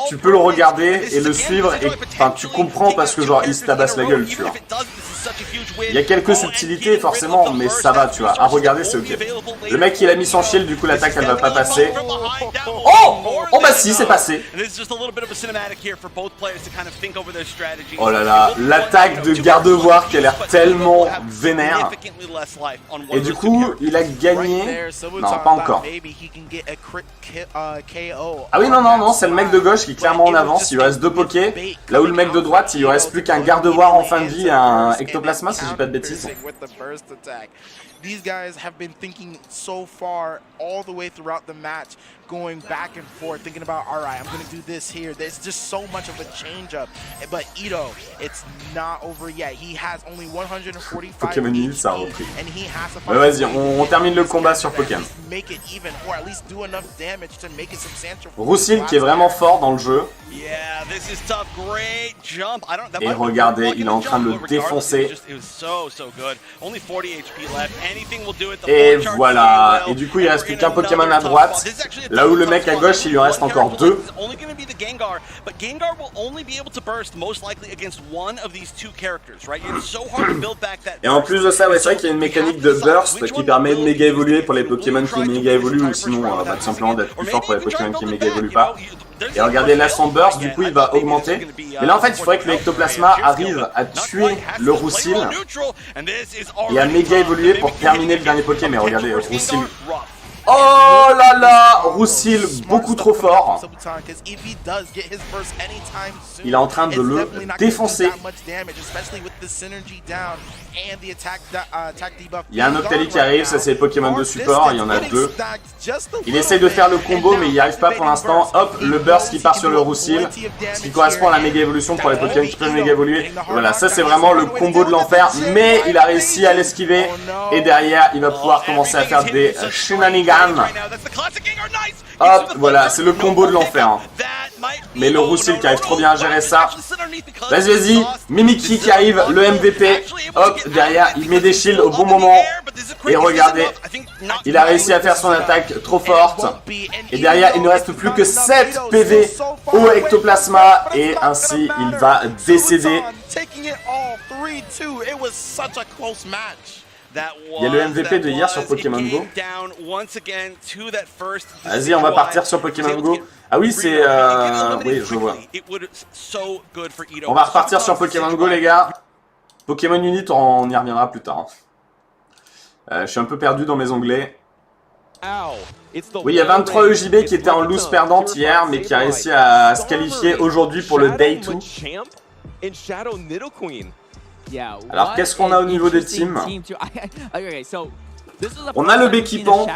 tu peux le regarder et le suivre et enfin, tu comprends parce que genre il se tabasse la gueule, tu vois. Il y a quelques subtilités forcément, mais ça va, tu vois. À regarder, c'est ok. Le mec il a mis son shield, du coup l'attaque elle va pas passer. Oh! Oh bah si, c'est passé. Oh là là, l'attaque de Gardevoir qui a l'air tellement vénère. Et du coup, il a gagné. Non, pas encore. Ah oui, non, non, non, c'est le mec de gauche qui est clairement en avance. Il lui reste deux Pokés. Là où le mec de droite, il lui reste plus qu'un Gardevoir en fin de vie et un Ectoplasma, si je dis pas de bêtises. These guys have been thinking so far all the way throughout the match, going back and forth, thinking about, all right, I'm going to do this here. There's just so much of a change-up. But Ito, it's not over yet. He has only 145 Pokémon Unit, ça a repris. and he has to Vas-y, on termine le combat sur Pokémon. make it even, or at least do enough damage to make it substantial. Roussil qui est vraiment fort dans le jeu. Yeah, this is tough. Great jump. Et regardez, il est en train de le défoncer. Et voilà. Et du coup, il reste plus qu'un Pokémon à droite. Là où le mec à gauche, il lui en reste encore deux. Et en plus de ça, ouais, c'est vrai qu'il y a une mécanique de burst qui permet de méga évoluer pour les Pokémon qui méga évoluent ou sinon bah, tout simplement d'être plus fort pour les Pokémon qui méga évoluent pas. Et regardez là son burst, du coup il va augmenter. Mais là en fait il faudrait que l'Ectoplasma arrive à tuer le Roussil et à méga évoluer pour terminer le dernier Poké. Mais regardez Roussil. Oh là là, Roussil beaucoup trop fort. Il est en train de le défoncer. Il y a un Octali qui arrive, ça c'est les Pokémon de support, il y en a deux. Il essaye de faire le combo mais il n'y arrive pas pour l'instant. Hop, le burst qui part sur le Roussil, ce qui correspond à la méga évolution pour les Pokémon qui peuvent méga évoluer. Voilà, ça c'est vraiment le combo de l'enfer, mais il a réussi à l'esquiver et derrière il va pouvoir commencer à faire des shenanigans. Hop, voilà, c'est le combo de l'enfer. Hein. Mais le Roussil qui arrive trop bien à gérer ça. Vas-y, vas-y. Mimikyu qui arrive, le MVP. Hop, derrière, il met des shields au bon moment. Et regardez, il a réussi à faire son attaque trop forte. Et derrière, il ne reste plus que 7 PV au Ectoplasma. Et ainsi, il va décéder. 3-2. It was such a close match. Il y a le MVP de hier sur Pokémon Go. Vas-y, on va partir sur Pokémon Go. Ah oui, c'est... oui, je vois. On va repartir sur Pokémon Go, les gars. Pokémon Unit, on y reviendra plus tard. Je suis un peu perdu dans mes onglets. Oui, il y a 23 EJB qui était en loose perdante hier, mais qui a réussi à se qualifier aujourd'hui pour le Day 2. Alors, qu'est-ce qu'on a au niveau des teams? On a le Béquipant.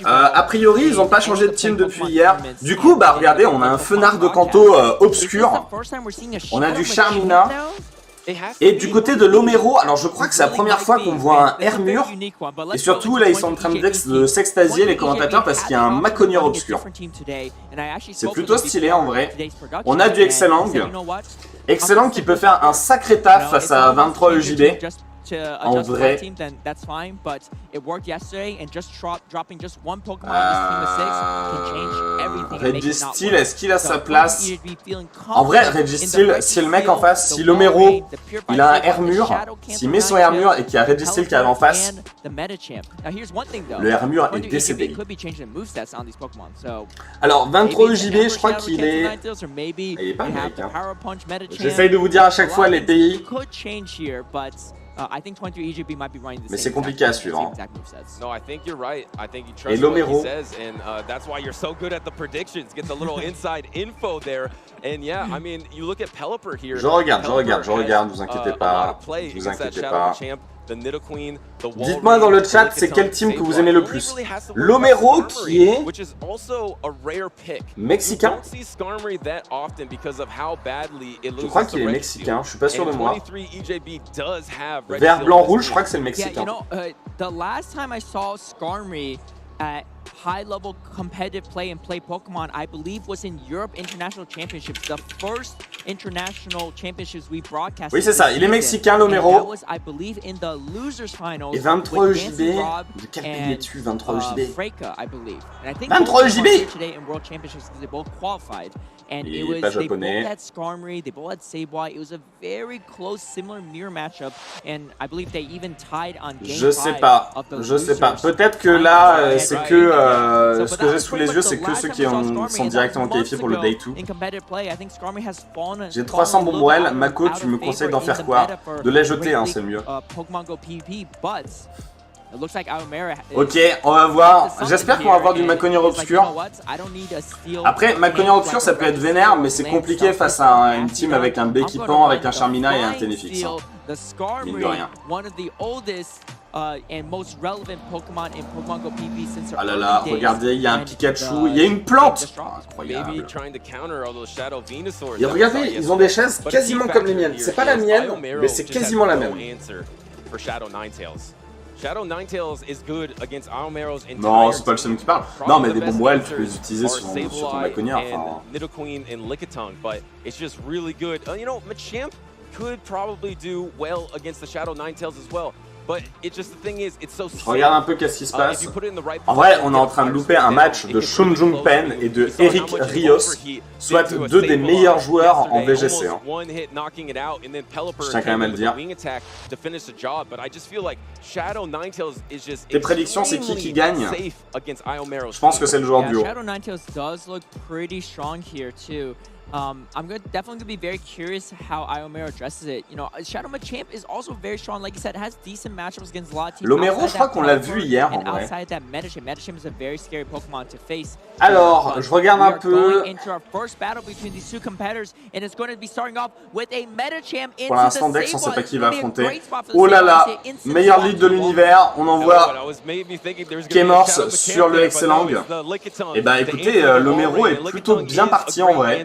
A priori, ils n'ont pas changé de team depuis hier. Du coup, bah regardez, on a un Fenard de Kanto obscur. On a du Charmina. Et du côté de l'Omero, alors je crois que c'est la première fois qu'on voit un Hermure. Et surtout, là, ils sont en train de s'extasier, les commentateurs, parce qu'il y a un Maconier obscur. C'est plutôt stylé, en vrai. On a du Excellang. Excellang qui peut faire un sacré taf face à 23 EJB. En vrai. Registeel, est-ce qu'il a sa place? En vrai, Registeel, si le mec en face, si l'Omero, il a un Hermure, s'il met son Hermure et qu'il y a Registeel qui arrive en face, le Hermure est décédé. Alors, 23 EJB, je crois qu'il est... Il est pas américain. J'essaye de vous dire à chaque fois les pays. Mais c'est compliqué à suivre. Hein. Et l'Omero. Je regarde, vous inquiétez pas. Vous inquiétez pas. Dites-moi dans le chat, c'est quel team que vous aimez le plus? L'Omero qui est mexicain. Je crois qu'il est mexicain, je suis pas sûr de moi. Vert, blanc, rouge, je crois que c'est le mexicain. High-level competitive play Pokemon, I believe, was in Europe International Championships, the first international championships we broadcast. Oui, c'est ça, il est mexicain, l'Omero. Et 23 EJB. De quel pays es-tu, 23 EJB? 23 EJB! And it was, they both had Skarmory, they both had Sableye. It was a very close, similar mirror matchup, and I believe they even tied on game 5. Je sais pas. Peut-être que là, c'est que ce que j'ai sous les yeux, c'est que ceux qui sont directement qualifiés pour le Day 2. J'ai 300 Bombwell. Mako, tu me conseilles d'en faire quoi? De les jeter, hein, c'est mieux. Ok, on va voir. J'espère qu'on va avoir du Maconier obscur. Après, Maconier obscur, ça peut être vénère, mais c'est compliqué face à une team avec un Béquipant, avec un Charmina et un Ténéfix. Hein. Mine de rien. Ah là là, regardez, il y a un Pikachu, il y a une plante. Oh, incroyable. Et regardez, ils ont des chaises quasiment comme les miennes. C'est pas la mienne, mais c'est quasiment la même. Non, c'est pas le seul qui parle. Non, mais des Bombwell, tu peux les utiliser sur ton Maconier. Enfin... Je regarde un peu qu'est-ce qui se passe. En vrai, on est en train de louper un match de Shun Jungpen et de Eric Rios, soit deux des meilleurs joueurs en VGC. Hein. Je tiens quand même à le dire. Tes prédictions, c'est qui gagne? Je pense que c'est le joueur du haut. I'm definitely gonna be very curious how Iomero addresses it. You know, Shadow Machamp is also very strong. Like you said, has decent matchups against a lot of teams. L'Omero, je crois qu'on l'a vu hier en vrai. Outside that Metacham is a very scary Pokemon to face. Alors, je regarde un peu. Pour l'instant, Dex, on sait pas qui va affronter. Oh là là, meilleur lead de l'univers. On envoie Kemors sur le Excellang. Et bah écoutez, l'Omero est plutôt bien parti en vrai.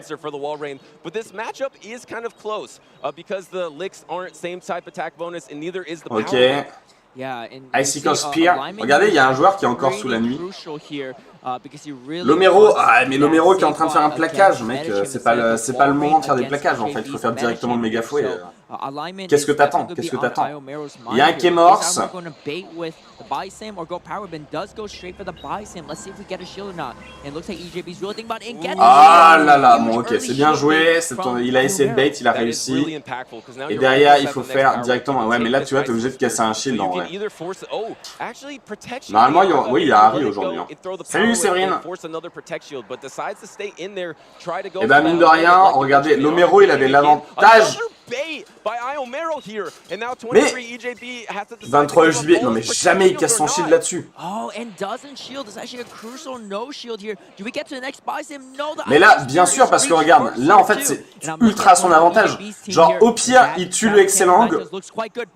Ok. Icicle Spear. Regardez, il y a un joueur qui est encore sous la nuit. L'Omero, ah, mais l'Omero qui est en train de faire un plaquage, mec, c'est pas le moment de faire des plaquages en fait, il faut faire directement le méga fouet. Qu'est-ce que t'attends? Qu'est-ce que t'attends? Il y a un qui est mort. Ah là là, bon ok, c'est bien joué, il a essayé de bait, il a réussi. Et derrière, il faut faire directement. Ouais, mais là, tu vois, t'es obligé de casser un shield en vrai. Normalement, oui, il y a Harry aujourd'hui. Salut Séverine. Et bah mine de rien, regardez, l'Omero, il avait l'avantage. Mais 23 JB, non mais jamais il casse son shield là-dessus. Mais là, bien sûr, parce que regarde, là en fait c'est ultra à son avantage. Genre au pire, il tue le Excellang,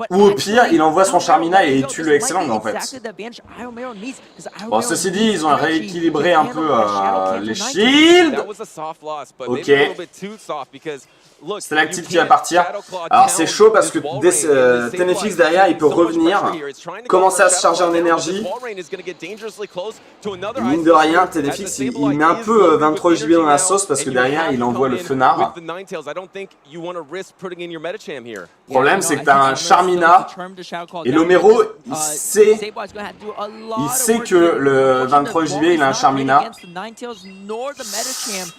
ou au pire, il envoie son Charmina et il tue le Excellang en fait. Bon, ceci dit, ils ont rééquilibré un peu les shields. Ok. C'est l'actif qui va partir. Alors c'est chaud parce que Tenefix derrière il peut revenir, commencer à se charger en énergie. Mine de rien, Tenefix il met un peu 23 JB dans la sauce parce que derrière il envoie le fenard. Le problème c'est que t'as un Charmina et l'Omero il sait que le 23 JB il a un Charmina.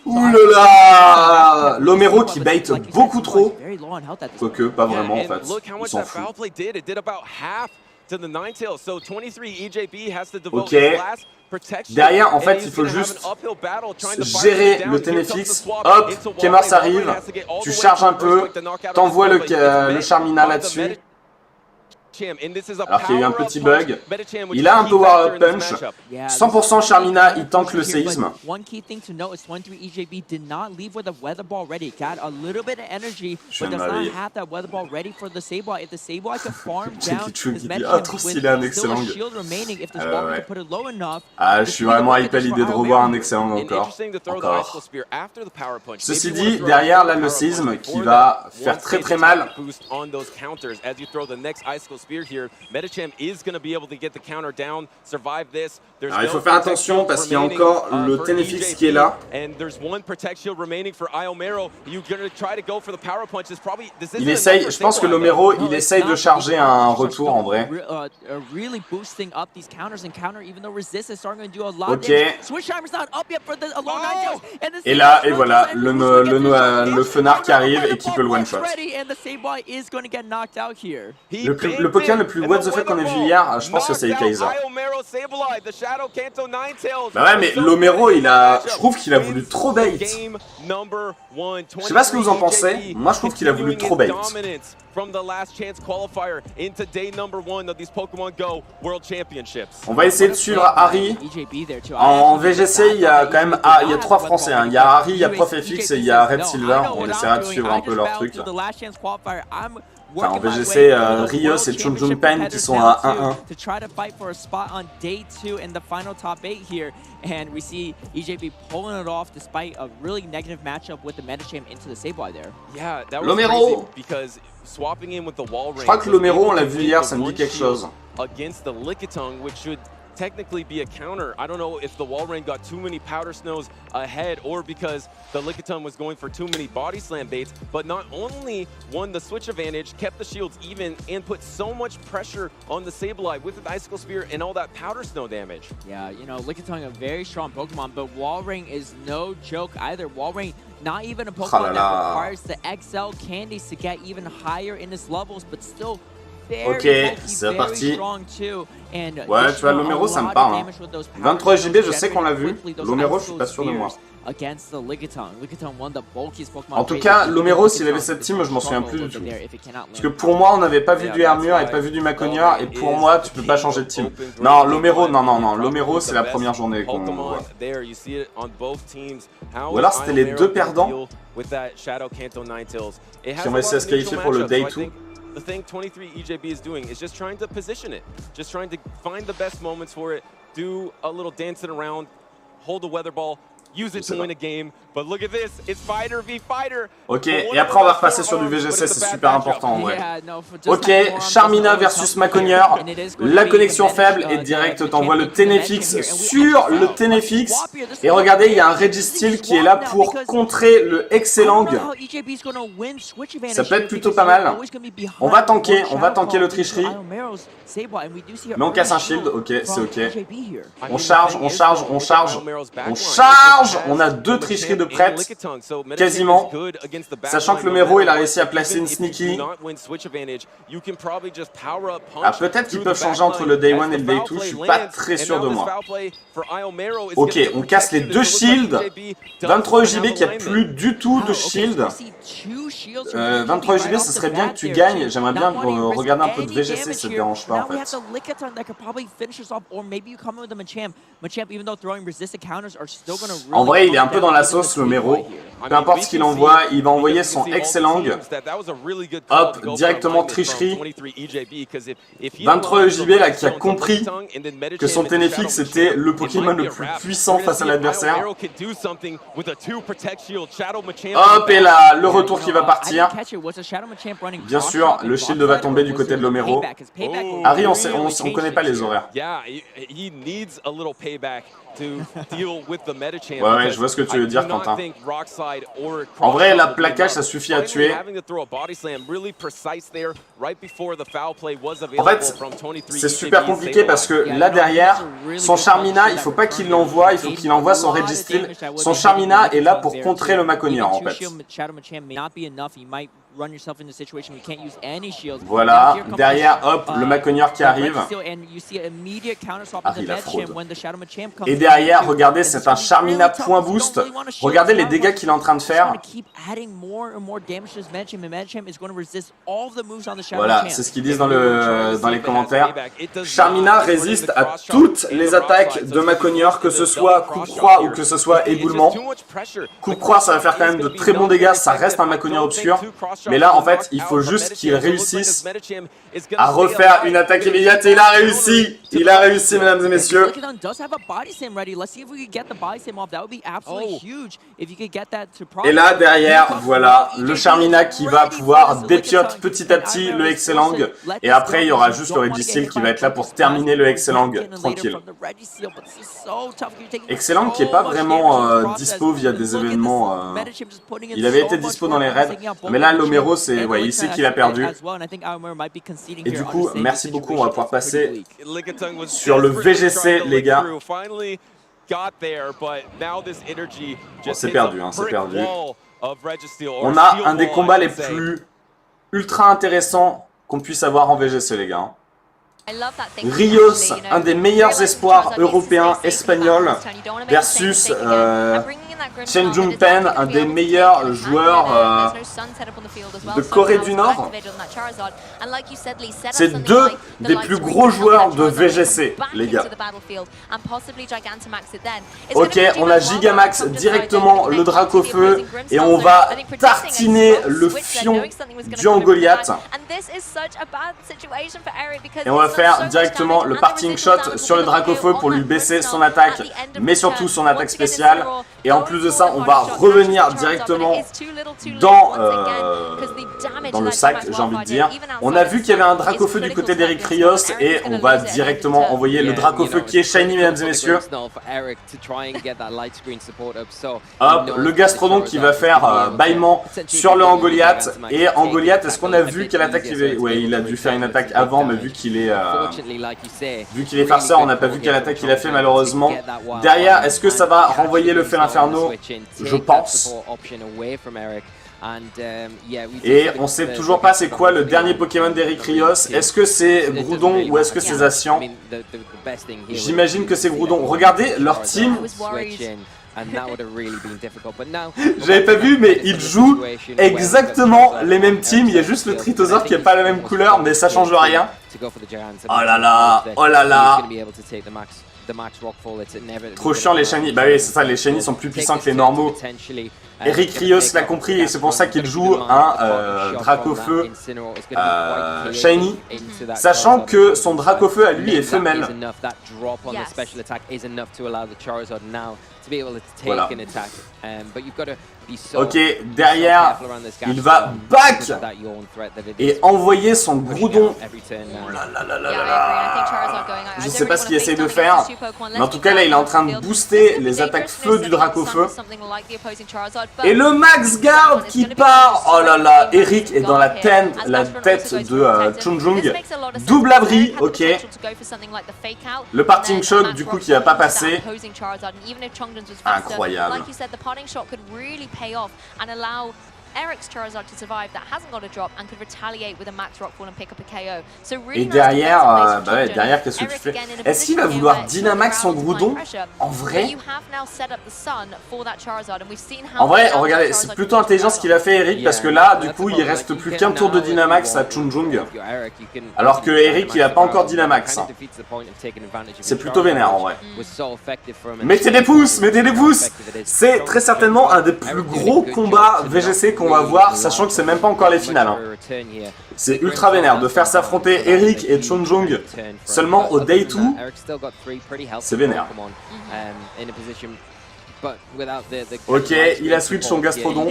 Oulala, l'Omero qui bait beaucoup trop. Quoique, pas vraiment en fait. On s'en fout. Ok. Derrière, en fait, il faut juste gérer le Tenefix. Hop, Kemars arrive. Tu charges un peu. T'envoies le Charmina là-dessus. Alors qu'il y a eu un petit bug. Il a un power punch. 100% Charmina, il tank le séisme. Je viens de m'arriver. Jackie qui dit ah trop stylé un Excellang. Ah je suis vraiment hype à l'idée de revoir un Excellang encore. Ceci dit, derrière là le séisme qui va faire très très mal. Alors il faut faire attention parce qu'il y a encore le Tenefix qui est là. Il essaye, je pense que l'Omero il essaye de charger un retour en vrai. Ok. Et là, et voilà, le fenard qui arrive et qui peut le one-shot. Le Pokémon le plus what the fuck qu'on a vu hier, je pense que c'est Kaiser. Bah ouais, mais l'Omero, je trouve qu'il a voulu trop bait. Je sais pas ce que vous en pensez, moi je trouve qu'il a voulu trop bait. On va essayer de suivre Harry. En VGC, il y a quand même il y a 3 Français. Hein. Il y a Harry, il y a Prof FX et il y a Red Silver. On essaiera de suivre un peu leur truc. Enfin, en VGC, Rios et Chun Jun Pen qui sont à 1-1. And we see EJB pulling it off despite a really negative matchup with the Metacham into the Sableye there. Yeah, that was crazy because swapping in with the wall range. Je crois que l'Omero, on l'a vu hier, ça me dit quelque chose. Against the Lickitung, which should technically be a counter. I don't know if the wall rain got too many powder snows ahead or because the Lickitung was going for too many body slam baits, but not only won the switch advantage, kept the shields even, and put so much pressure on the Sableye with the Icicle Spear and all that powder snow damage. Yeah, you know, Lickitung a very strong Pokemon, but wall rain is no joke either. Wall rain, not even a Pokemon that requires the XL candies to get even higher in its levels, but still ok, c'est parti. Ouais, tu vois, l'Omero, ça me parle. Hein. 23 JB, je sais qu'on l'a vu. L'Omero, je suis pas sûr de moi. En tout cas, l'Omero, s'il avait cette team, je m'en souviens plus du tout. Parce que pour moi, on n'avait pas vu du Hermure et pas vu du Maconior. Et pour moi, tu peux pas changer de team. Non, l'Omero, non. L'Omero, c'est la première journée qu'on voit. Ou alors, c'était les deux perdants qui ont réussi à se qualifier pour le Day 2. The thing 23 EJB is doing is just trying to position it, just trying to find the best moments for it, do a little dancing around, hold the weather ball, use it to win a game. But look at this, it's fighter v fighter. Ok, et après on va repasser sur du VGC, c'est super important, ouais. Ok, Charmina versus Maconieur. La connexion faible et direct t'envoie le Ténéfix sur le Ténéfix. Et regardez, il y a un Registeel qui est là pour contrer le Excellang. Ça peut être plutôt pas mal. On va tanker le tricherie. Mais on casse un shield, ok, c'est ok. On charge. On a 2 tricheries de prête, quasiment. Sachant que le Mero, il a réussi à placer une sneaky. Ah, peut-être qu'ils peuvent changer entre le Day 1 et le Day 2, je suis pas très sûr de moi. Ok, on casse les 2 shields. 23 UJB qui a plus du tout de shield. 23 UJB, ce serait bien que tu gagnes. J'aimerais bien regarder un peu de VGC, ça te dérange pas en fait. En vrai, il est un peu dans la sauce, le Mero. Peu importe ce qu'il envoie, il va envoyer son Excellang. Hop, directement tricherie. 23 UJB là qui a compris que son Ténéfix était le Pokémon le plus puissant face à l'adversaire. Hop, et là, le retour qui va partir. Bien sûr, le shield va tomber du côté de l'Omero. Harry, on connaît pas les horaires. Ouais, je vois ce que tu veux dire, Quentin. En vrai, la plaquage, ça suffit à tuer. En fait, c'est super compliqué parce que là derrière, son Charmina, il faut pas qu'il l'envoie, il faut qu'il envoie son Registeel. Son Charmina est là pour contrer le Maconieur en fait. Voilà, derrière, hop, le Maconieur qui arrive. Ah, il a fraude. Et derrière, regardez, c'est un Charmina point boost. Regardez les dégâts qu'il est en train de faire. Voilà, c'est ce qu'ils disent dans les commentaires. Charmina résiste à toutes les attaques de Maconieur, que ce soit coup-croix ou que ce soit éboulement. Coup-croix, ça va faire quand même de très bons dégâts, ça reste un Maconieur obscur. Mais là, en fait, il faut juste qu'il réussisse à refaire une attaque immédiate. Et il a réussi! Il a réussi, mesdames et messieurs. Et là, derrière, voilà, le Charmina qui va pouvoir dépiote petit à petit le Excellang. Et après, il y aura juste le Registeel qui va être là pour terminer le Excellang tranquille. Excellang qui n'est pas vraiment dispo via des événements. Il avait été dispo dans les raids. Mais là, l'Omero, c'est, ouais, il sait qu'il a perdu. Et du coup, merci beaucoup. On va pouvoir passer sur le VGC, les gars. Bon, c'est perdu, hein, c'est perdu. On a un des combats les plus ultra intéressants qu'on puisse avoir en VGC, les gars. Rios, un des meilleurs espoirs européens espagnols, versus Chen Jungpen, un des meilleurs joueurs de Corée du Nord. C'est 2 des plus gros joueurs de VGC, les gars. Ok, on a Gigamax directement le Dracofeu et on va tartiner le fion du Goliath. Et on va faire directement le parting shot sur le Dracofeu pour lui baisser son attaque, mais surtout son attaque spéciale. Et en plus de ça, on va revenir directement dans le sac, j'ai envie de dire. On a vu qu'il y avait un Dracofeu du côté d'Eric Rios et on va directement envoyer le Dracofeu qui est shiny, mesdames et messieurs. Hop, le Gastrodon qui va faire bâillement sur le Goliath. Et Goliath, est-ce qu'on a vu quelle attaque il avait? Ouais, il a dû faire une attaque avant, mais vu qu'il est farceur, on n'a pas vu quelle attaque il a fait malheureusement. Derrière, est-ce que ça va renvoyer le Fer Inferno? Je pense. Et on sait toujours pas c'est quoi le dernier Pokémon d'Eric Rios. Est-ce que c'est Groudon ou est-ce que c'est Zacian? J'imagine que c'est Groudon. Regardez leur team. J'avais pas vu, mais ils jouent exactement les mêmes teams. Il y a juste le Tritosaur qui n'a pas la même couleur, mais ça change rien. Oh là là, oh là là. Trop chiant les shiny. Bah oui, c'est ça, les shiny sont plus puissants que les normaux. Eric Rios l'a compris et c'est pour ça qu'il joue un Dracofeu shiny, sachant que son Dracofeu à lui est femelle. Voilà. Ok, derrière, il va back et envoyer son Groudon. Oh là là là là là là. Je sais pas ce qu'il essaye de faire, mais en tout cas là il est en train de booster les attaques feu du Dracofeu. Et le Max Guard qui part. Oh là là, Eric est dans la tête de Chunjung. Double abri, ok. Le parting shot du coup qui va pas passer. Incroyable. Allow Eric's Charizard to survive that hasn't got a drop and could retaliate with a max rockfall and pick up a KO. So really et derrière, derrière qu'est-ce que tu fais? Est-ce qu'il va vouloir Dynamax son Groudon? En vrai, regardez, c'est plutôt intelligent ce qu'il a fait Eric, parce que là, du coup, il reste plus qu'un tour de Dynamax à Chunjung. Alors que Eric, il a pas encore Dynamax. C'est plutôt vénère en vrai. Mettez des pouces, mettez des pouces! C'est très certainement un des plus gros combats VGC qu'on va voir, sachant que c'est même pas encore les finales. Hein. C'est ultra vénère de faire s'affronter Eric et Chunjung seulement au Day 2. C'est vénère. Ok, il a switch son Gastrodon.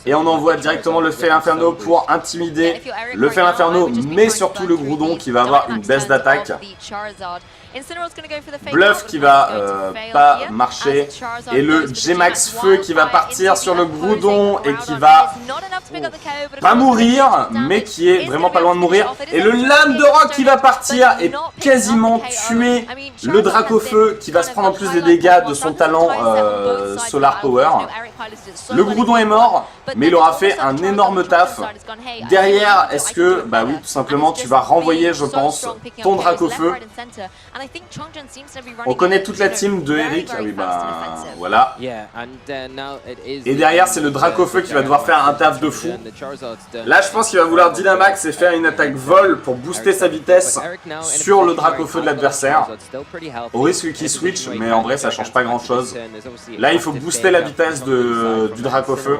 Et on envoie directement le Fel Inferno pour intimider le Fel Inferno, mais surtout le Groudon qui va avoir une baisse d'attaque. Bluff qui va pas marcher. Et le G-Max Feu qui va partir sur le Groudon et qui va pas mourir, mais qui est vraiment pas loin de mourir. Et le Lame de Rock qui va partir et quasiment tuer le Dracofeu qui va se prendre en plus des dégâts de son talent Solar Power. Le Groudon est mort, mais il aura fait un énorme taf. Derrière, est-ce que, bah oui, tout simplement, tu vas renvoyer, je pense, ton Dracofeu. On connaît toute la team de Eric. Ah oui, bah voilà. Et derrière, c'est le Dracofeu qui va devoir faire un taf de fou. Là, je pense qu'il va vouloir Dynamax et faire une attaque vol pour booster sa vitesse sur le Dracofeu de l'adversaire. Au risque qu'il switch, mais en vrai, ça change pas grand chose. Là, il faut booster la vitesse du Dracofeu.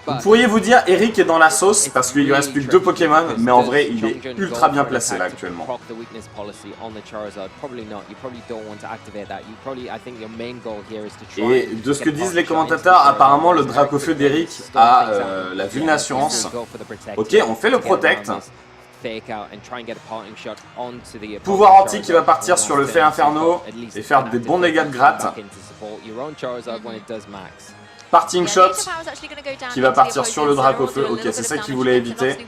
Vous pourriez vous dire Eric est dans la sauce parce qu'il lui reste plus que 2 Pokémon, mais en vrai il est ultra bien placé là actuellement. Et de ce que disent les commentateurs, apparemment le Dracofeu d'Eric a la vulne assurance. Ok, on fait le protect. Pouvoir anti qui va partir sur le Fel Inferno et faire des bons dégâts de gratte. Parting shot qui va partir sur le Dracofeu. Ok, c'est ça qu'il voulait éviter.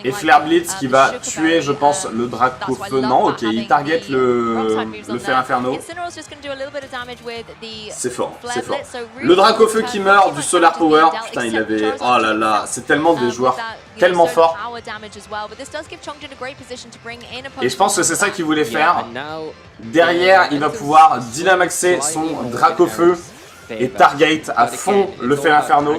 Et Flare Blitz qui va tuer, je pense, le Dracofeu. Non, ok, il target le Fel Inferno. C'est fort, c'est fort. Le Dracofeu qui meurt du Solar Power. Putain, il avait... Oh là là, c'est tellement des joueurs tellement forts. Et je pense que c'est ça qu'il voulait faire. Derrière, il va pouvoir dynamaxer son Dracofeu et target à fond le Fel Inferno.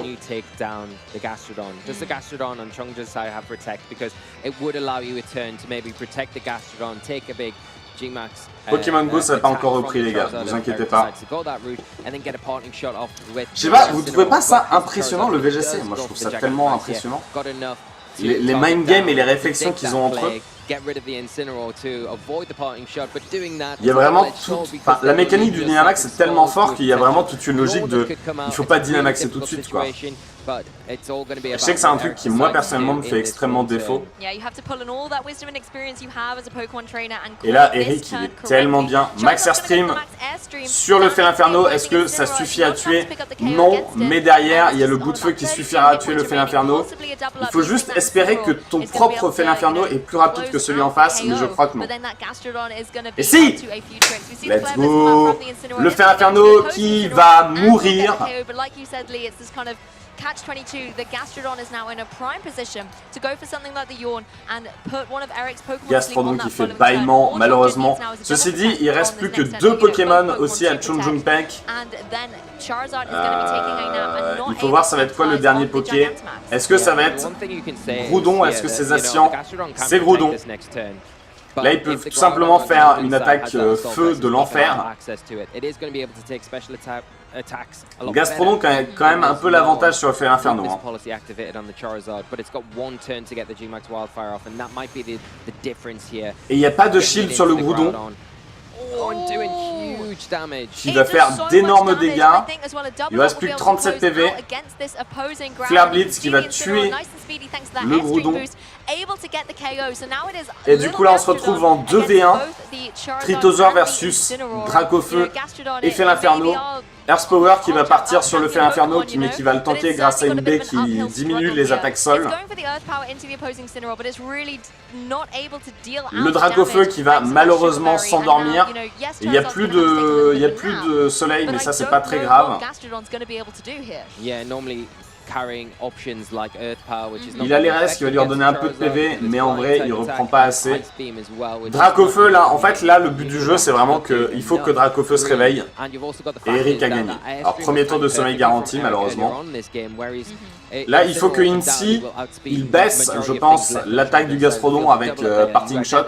Pokémon Go ça n'a pas encore repris les gars, vous inquiétez pas. Je sais pas, vous trouvez pas ça impressionnant le VGC? Moi je trouve ça tellement impressionnant. Les mind games et les réflexions qu'ils ont entre eux. Il y a vraiment tout... Enfin, la mécanique du Dynamax est tellement fort qu'il y a vraiment toute une logique de... Il faut pas Dynamaxer tout de suite quoi. Je sais que c'est un truc qui moi personnellement me fait extrêmement défaut. Et là Eric il est tellement bien. Max Airstream sur le Fel Inferno, est-ce que ça suffit à tuer? Non, mais derrière il y a le bout de feu qui suffira à tuer le Fel Inferno. Il faut juste espérer que ton propre Fel Inferno est plus rapide que celui en face, mais je crois que non. Et si! Let's go! Le Fel Inferno qui va mourir. Gastrodon qui fait bâillement malheureusement. Ceci dit, il reste plus que 2 Pokémon aussi à Chunjung Peck. Il faut voir ça va être quoi le dernier Poké. Est-ce que ça va être Groudon? Est-ce que c'est Zacian? C'est Groudon. Là, ils peuvent tout simplement faire une attaque feu de l'enfer. Gastrodon a quand même un peu l'avantage sur le Feu Inferno. Hein. Et il n'y a pas de shield sur le Groudon. Qui va faire d'énormes dégâts. Il reste plus que 37 PV. Flare Blitz qui va tuer le Groudon. Et du coup là on se retrouve en 2v1. Tritosaur versus Dracofeu et Feu Inferno. Earth Power qui va partir sur le Feu Inferno mais qui va le tanker grâce à une baie qui diminue les attaques sol. Le Dracofeu qui va malheureusement s'endormir. Il n'y a plus de soleil mais ça c'est pas très grave. Il a les restes qui va lui redonner un peu de PV, mais en vrai il reprend pas assez. Dracofeu là, en fait là le but du jeu c'est vraiment qu'il faut que Dracofeu se réveille et Eric a gagné. Alors premier tour de sommeil garanti malheureusement. Là il faut que Incy il baisse je pense l'attaque du Gastrodon avec Parting Shot.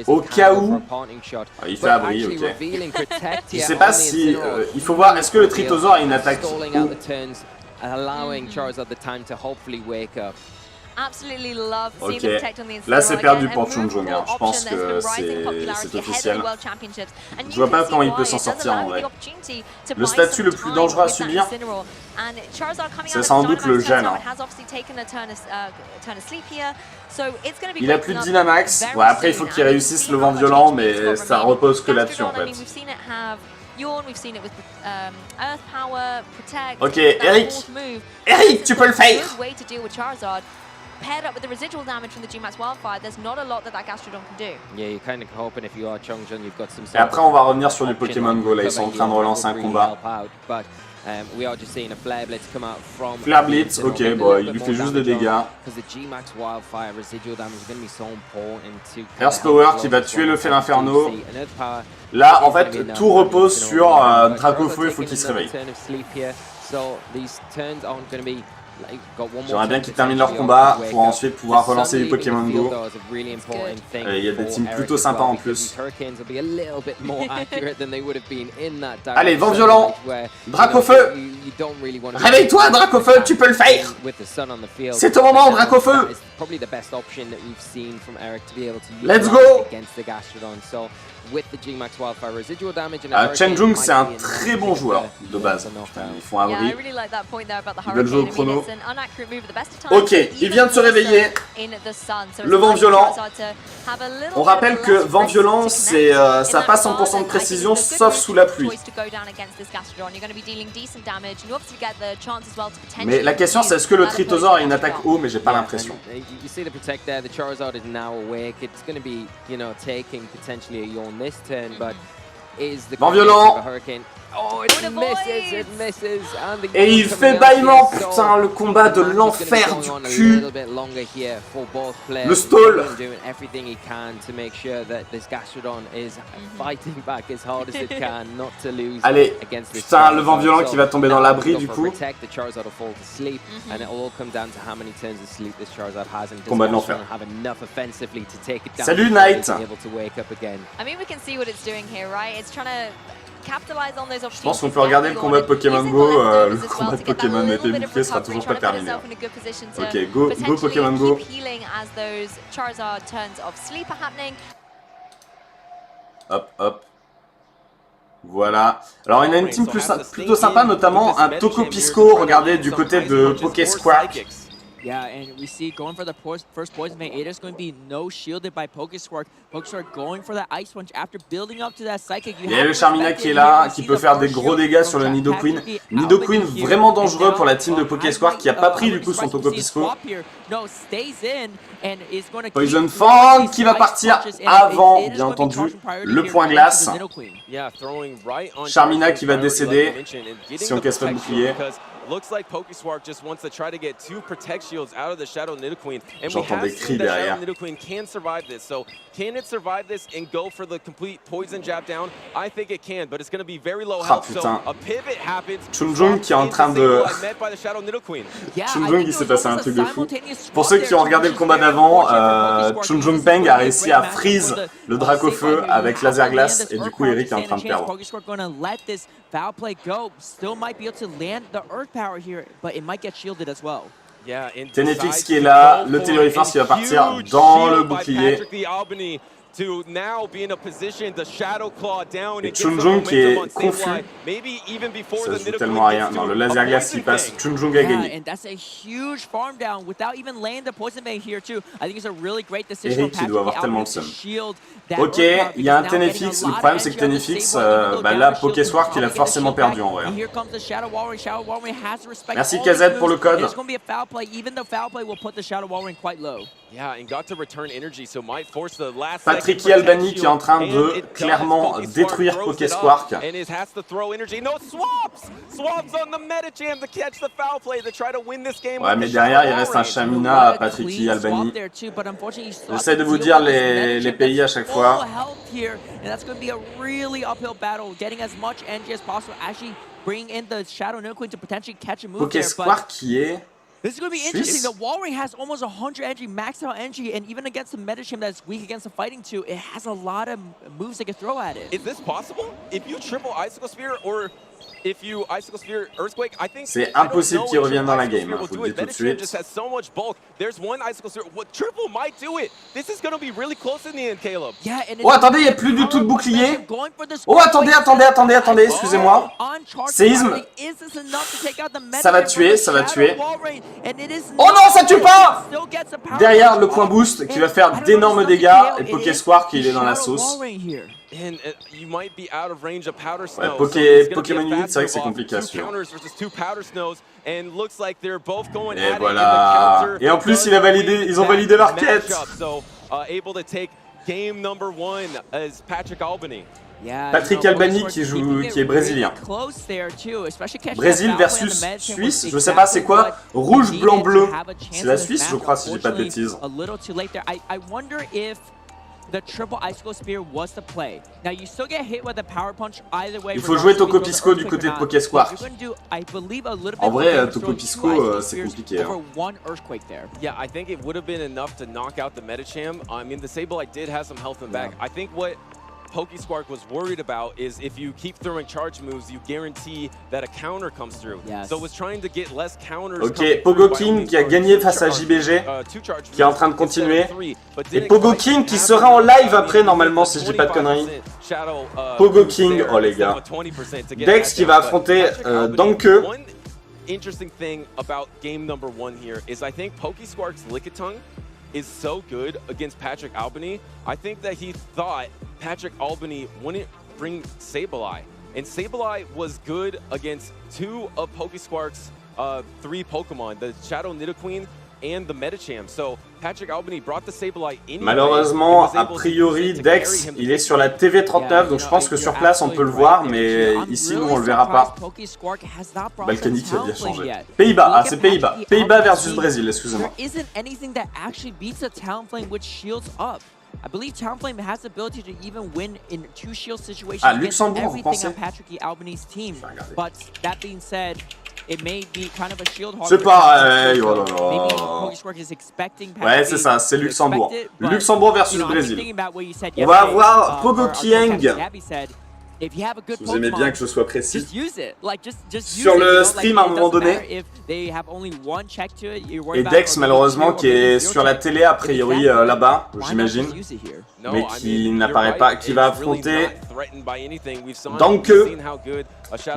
Au cas où, il fait abri, ok. Je sais pas si, il faut voir, est-ce que le Tritosaur a une attaque Ok, là c'est perdu pour Chunjong, hein. Je pense que c'est officiel. Je vois pas comment il peut s'en sortir en vrai. Le statut le plus dangereux à subir, c'est sans doute le gel. Hein. Il a plus de Dynamax, ouais, après il faut qu'il réussisse le vent violent, mais ça repose que là-dessus en fait. Ok, Eric, tu peux le faire. Paired up with the residual damage from the G-Max Wildfire, there's not a lot that Gastrodon can do. Yeah, you're kind of hoping if you are Chongjun, you've got some. Et après, on va revenir sur du Pokémon Go. Là, ils sont en train de relancer un combat. Flare Blitz, ok, bon, il lui fait juste des dégâts. Earth Power qui va tuer le Feu Inferno. Là, en fait, tout repose sur Dracofeu, il faut qu'il se réveille. J'aimerais bien qu'ils terminent leur combat pour ensuite pouvoir relancer du Pokémon Go. Il y a des teams plutôt sympas en plus. Allez, vent violent, Dracofeu. Réveille-toi, Dracofeu, tu peux le faire. C'est ton moment, Dracofeu. Let's go. Chenjung c'est un très bon joueur de base. Ils font abri. Ils veulent jouer au chrono. Ok, il vient de se réveiller. Le vent violent. On rappelle que vent violent, c'est ça passe 100% de précision sauf sous la pluie. Mais la question c'est est-ce que le Tritosaur a une attaque haut, mais j'ai pas l'impression. Vent violent. Et il fait bâillement, putain, le combat de l'enfer du cul. Le stall. Allez, putain, le vent violent qui va tomber dans l'abri du coup. Combat de l'enfer. Salut Knight. Je pense qu'on peut regarder le combat de Pokémon Go. Le combat de Pokémon épée bouclier sera toujours pas terminé. Ok, go Pokémon Go. Hop, hop. Voilà. Alors il y en a une team plutôt sympa, notamment un Toco Pisco, regardez, du côté de Pokésquark. Yeah, and we see going for the first poison vein. It is going to be no shielded by Pokésquark. Pokésquark going for that ice punch after building up to that psychic. Il y a le Charmina qui est là, qui peut faire des gros dégâts sur le Nidoqueen. Nidoqueen vraiment dangereux pour la team de Pokésquark qui a pas pris du coup son Toco Pisco. Poison Fang qui va partir avant, bien entendu, le point glace. Charmina qui va décéder si on casse pas le bouclier. looks like Pokeswark just wants to try to get 2 Protect Shields out of the Shadow Nidoqueen. And we J'entends des have cris seen that derrière. Shadow Nidoqueen can survive this. So can it survive this and go for the complete poison jab down? I think it can, but it's going to be very low health. So a pivot happens. Chunjung qui est en train de... Chunjung, il s'est passé un truc de fou. Pour ceux qui ont regardé le combat d'avant, Chunjung Peng a réussi à freeze le Dracofeu avec laser glace et du coup Eric est en train de perdre. Foul play go, still might be able to land the Earth Power here, but it might get shielded as well. Yeah, Tenefix qui est là, le Telluriforce qui va partir dans le bouclier. To now be in a position to shadow claw down et Chunjung qui est confus. Ça joue tellement à rien. Non, le laser glace qui passe, Chunjung a gagné. And that's a huge farm down without even laying the poison bait here too. I think it's a really great decision. Eric qui doit avoir tellement de seum. Ok, il y a un Tenefix. Le problème c'est que Tenefix, là, Pokeswark, il a forcément perdu en vrai. Merci KZ pour le code. Patrick Albani qui est en train de clairement détruire Pokeswark. Ouais, mais derrière il reste un Shamina à Patrick Albani. J'essaie de vous dire les pays à chaque fois. Pokeswark qui est... This is going to be interesting. The Walring has almost 100 energy, maxed out energy, and even against the Metacham that's weak against the fighting too, it has a lot of moves they can throw at it. Is this possible? If you triple Icicle Spear or if you Icicle Spear Earthquake, I think c'est impossible qu'il revienne dans la game. Faut le dire tout de suite. Just has so much bulk. There's one Icicle Spear. What triple might do it? This is going to be really close in the end, Caleb. Yeah, and oh attendez, il n'y a plus du tout de bouclier. Oh attendez, excusez-moi. Séisme. Ça va tuer, ça va tuer. Oh non, ça tue pas. Derrière le coin boost qui va faire d'énormes dégâts et Pokeswark il est dans la sauce. And you might be out of range of Powder Ouais, Snow. Pokémon Unit, c'est vrai que c'est compliqué à suivre. Et voilà. Et en plus, ils ont validé leur quête. Patrick Albani qui est brésilien. Brésil versus Suisse, je sais pas c'est quoi. Rouge, blanc, bleu. C'est la Suisse, je crois, si j'ai pas de bêtises. The triple Icicle Spear was the play. Now you still get hit with a power punch either way. Il faut jouer Tokopisco du côté de Pokeswark. En vrai, Tokopisco, c'est compliqué. Hein. Yeah, I think it would have been enough to knock out the Metacham. I mean, the Sableye did have some health and back. I think what Pokeswark was worried about is if you keep throwing charge moves, you guarantee that a counter comes through. Yes. So was trying to get less counters. Ok, Pogo King qui a gagné face à JBG, qui est en train de continuer. Et Pogo King qui sera en live après normalement si je dis pas de conneries. Pogo King, oh les gars. Dex qui va affronter Danke. Interesting thing about game number 1 here is I think Pokeswark's Lickitung is so good against Patrick Albany. I think that he thought Patrick Albany wouldn't bring Sableye. And Sableye was good against 2 of Pokeswark's 3 Pokemon, the Shadow Nidoqueen and the Metacham. So Patrick Albany brought the Sableye in. Malheureusement, a priori, Dex, il est sur la TV 39, donc je pense que sur place on peut le voir, mais ici nous on le verra pas. Balkany qui a bien changé. Pays-Bas, ah c'est Pays-Bas. Pays-Bas versus Brésil, excusez-moi. I believe Talonflame has the ability to even win in 2 shield situations against everything on Patrick Albany's team. But that being said, it may be kind of a shield hog. C'est pareil, oh là Maybe là. Pokeswark is expecting Ouais, c'est ça, c'est Luxembourg. Luxembourg versus Brésil. On va avoir Pogo King. Vous aimez bien que je sois précis. Sur le stream à un moment donné. Et Dex malheureusement qui est sur la télé a priori là-bas, j'imagine. Mais qui n'apparaît pas, qui va affronter Danke.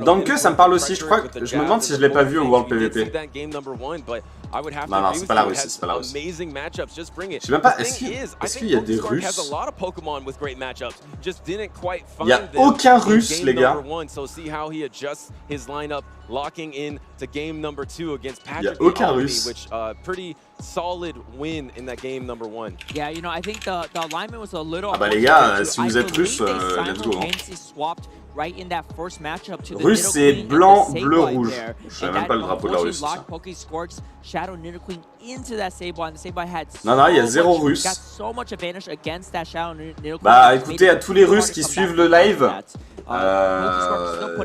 Danke ça me parle aussi, je crois. Je me demande si je l'ai pas vu au World PvP. Non, non, c'est pas la Russie, c'est pas la Russie. Je sais même pas, est-ce qu'il y a des Russes? Il y a aucun Russe, les gars. Il y a aucun Russe. solid win in that game number 1. Yeah, you know, I think the alignment was a little. Ah bah les gars, si vous êtes russes, let's go. Right in that first matchup to the Russe c'est blanc, bleu, rouge. Je savais même pas le drapeau de la Russie. Shadow Nido Queen into that Sableye, and the Sableye had Non, il y a 0 russe. got so much advantage against that Shadow Nido Queen. Bah écoutez, à tous les Russes qui suivent le live,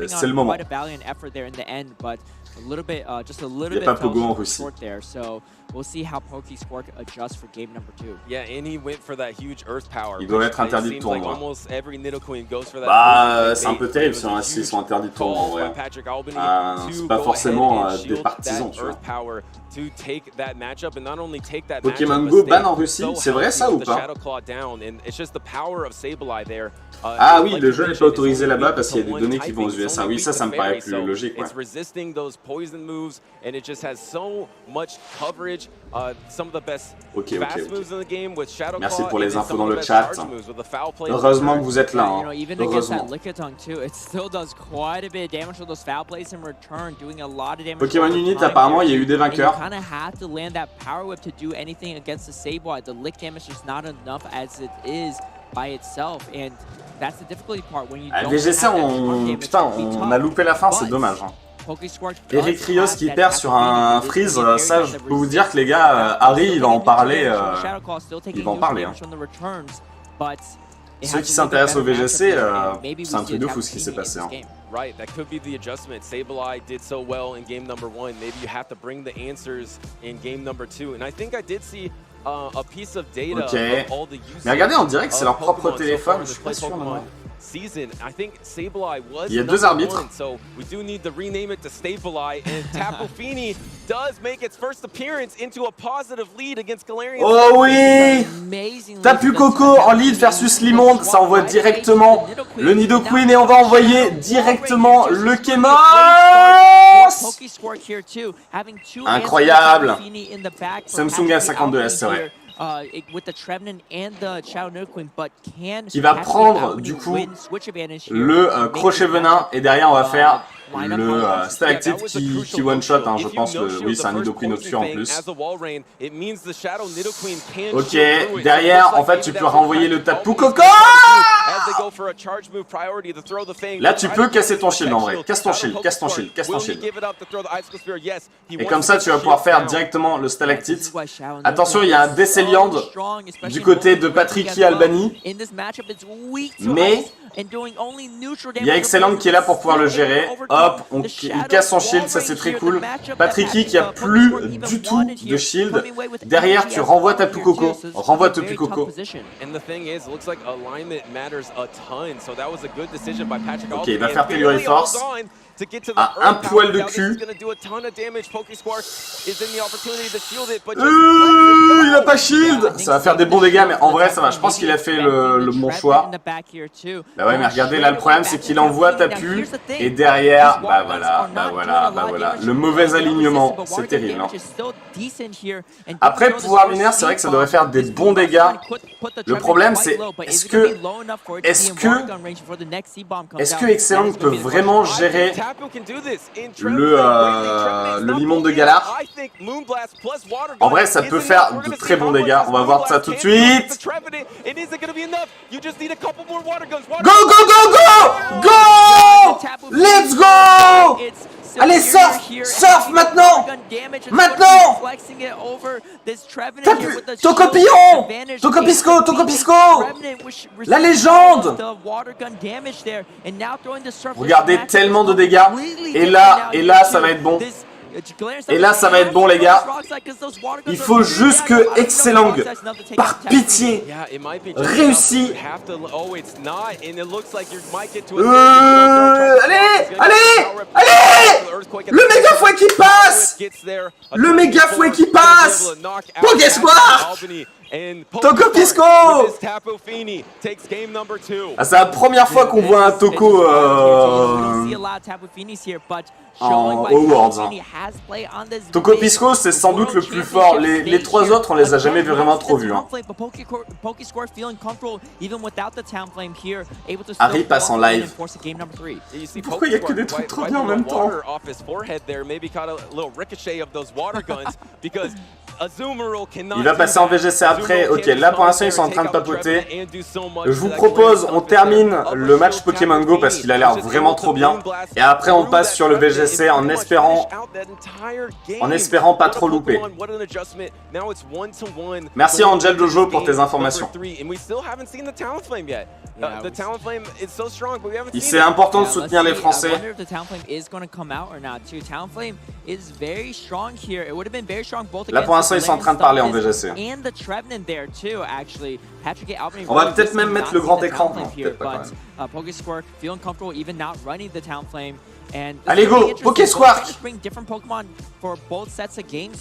c'est le moment. Quite a valiant effort there in the end, but a little bit, just a little bit short there. So we'll see how PokéSquark adjusts for game number 2. Yeah, and he went for that huge Earth Power. Il doit être interdit de tournoi. Like almost every Nido Queen goes for that. Bah, c'est un peu terrible s'ils sont interdits de tournoi en vrai. C'est pas forcément des partisans, tu vois. Pokémon Go ban en Russie, c'est vrai ça ou pas? Ah oui, le jeu n'est pas autorisé là-bas parce qu'il y a des données qui vont aux US. Ah oui, ça me paraît plus logique. Ouais. Ok. Merci pour les infos dans le chat. Heureusement que vous êtes là. Hein. Heureusement. Pokémon Unit, apparemment, il y a eu des vainqueurs. VGC, on a loupé la fin, c'est dommage. Hein. Eric Rios qui perd sur un freeze, ça je peux vous dire que les gars, Harry il va en parler. Hein. Ceux qui s'intéressent au VGC, c'est un truc de fou ce qui s'est passé. Hein. Right, that could be the adjustment. Sableye did so well in game number 1. Maybe you have to bring the answers in game number 2. And I think I did see a piece of data of all the users. Mais regardez, on dirait que c'est leur propre téléphone. Je suis pas sûr. Season. I think Sableye was Il y a 2 arbitres. So we do need to rename it to Sableye, and Tapu Fini does make its first appearance into a positive lead against Galarian. Oh oui! Tapu Coco en lead versus Limonde, ça envoie directement le Nido Queen et on va envoyer directement le Kémos! Incroyable! Samsung A52S, c'est vrai. Qui va prendre du coup le crochet venin et derrière on va faire le stalactite qui one shot, hein, je pense que oui c'est un Nido Queen au-dessus en plus. Ok, derrière en fait tu peux renvoyer le Tapu Coco. Là tu peux casser ton shield en vrai, casse ton shield. Et comme ça tu vas pouvoir faire directement le stalactite. Attention, il y a un Desceliand du côté de Patricky Albany, mais il y a Excellent qui est là pour pouvoir le gérer. Hop, il casse son shield, ça c'est très cool. Patricky qui a plus du tout de shield. Derrière, tu renvoies Tapu Coco. Renvoie Tapu Coco. Ok, il va faire Telluride Force. À un poil de cul. Il a pas shield. Ça va faire des bons dégâts, mais en vrai ça va. Je pense qu'il a fait le bon choix. Bah ouais, mais regardez là, le problème c'est qu'il envoie Tapu et derrière, bah voilà. Le mauvais alignement, c'est terrible. Hein. Après, pouvoir lunaire, c'est vrai que ça devrait faire des bons dégâts. Le problème c'est est-ce que Excellent peut vraiment gérer le Limonde de Galar? En vrai, ça peut faire de très bons dégâts. On va voir ça tout de suite. Go! Let's go! Allez, surf maintenant! Tocopillon! Tocopisco! La légende! Regardez, tellement de dégâts. Et là, ça va être bon. Et là, ça va être bon, les gars. Il faut juste que Excellent, par pitié, réussit. Allez! Le méga fouet qui passe! PokéSquark! Tocopisco! Ah, c'est la première fois qu'on voit un Toco en Awards. Hein. Tocopisco, c'est sans doute le plus fort. Les 3 autres, on les a jamais vraiment trop vus. Hein. Harry passe en live. Pourquoi il n'y a que des trucs trop bien en même temps? Il va passer en VGC après. Ok, là pour l'instant ils sont en train de papoter. Je vous propose, on termine le match Pokémon Go parce qu'il a l'air vraiment trop bien. Et après on passe sur le VGC en espérant pas trop louper. Merci Angel Jojo pour tes informations. C'est important de soutenir les Français. Là pour l'instant ils sont en train de parler en VGC. On va peut-être même mettre le grand écran. Non, peut-être pas quand même. Allez go, Pokésquark!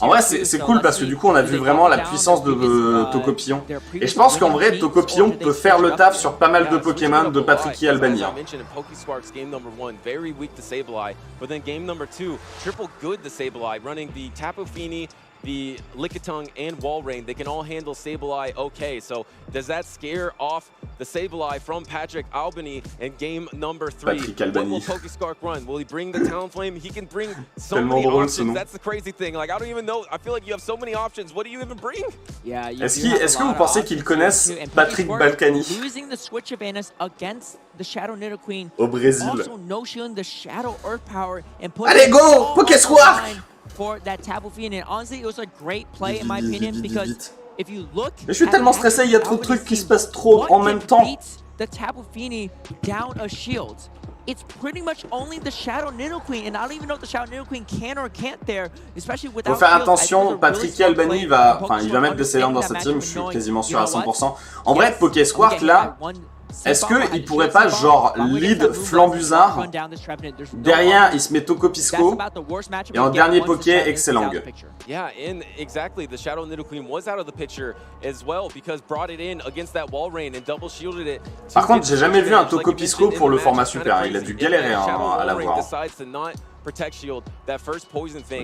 En vrai c'est cool parce que du coup on a vu vraiment la puissance de Tokopillon. Et je pense qu'en vrai Tokopillon peut faire le taf sur pas mal de Pokémon de Patrick et Albany. The Lickitung and Walrein, they can all handle Sableye okay. So does that scare off the Sableye from Patrick Albany in game number 3? What will Pokésquark run? Will he bring the Talonflame? He can bring so many options. That's the crazy thing. Like I don't even know. I feel like you have so many options. What do you even bring? Yeah. Est-ce que vous pensez qu'ils connaissent Patrick Balkany? Using the switch of Anus against the Shadow Nidoqueen. Au Brésil. Also no-shielding the Shadow Earth Power and allez go, Pokésquark! For that Tapu Fini, and honestly, it was a great play in my opinion because if you look. Mais je suis tellement stressé, il y a trop de trucs qui se passent trop en même temps. The Tapu Fini down a shield. It's pretty much only the Shadow Nidoqueen, and I don't even know if the Shadow Nidoqueen can or can't there, especially without. Faut faire attention, Patrick Albany il va mettre des Saiyans dans sa team, je suis quasiment sûr à 100%. En vrai, Pokésquark là. Est-ce qu'il pourrait pas genre lead Flambuzard, derrière il se met Tokopisco et en dernier Poké Excellang. Yeah, and exactly, the Shadow Nidoqueen was out of the picture as well because brought it in against that Walrein and double shielded it. Par contre, j'ai jamais vu un Tokopisco pour le format super, il a dû galérer à l'avoir. Ok,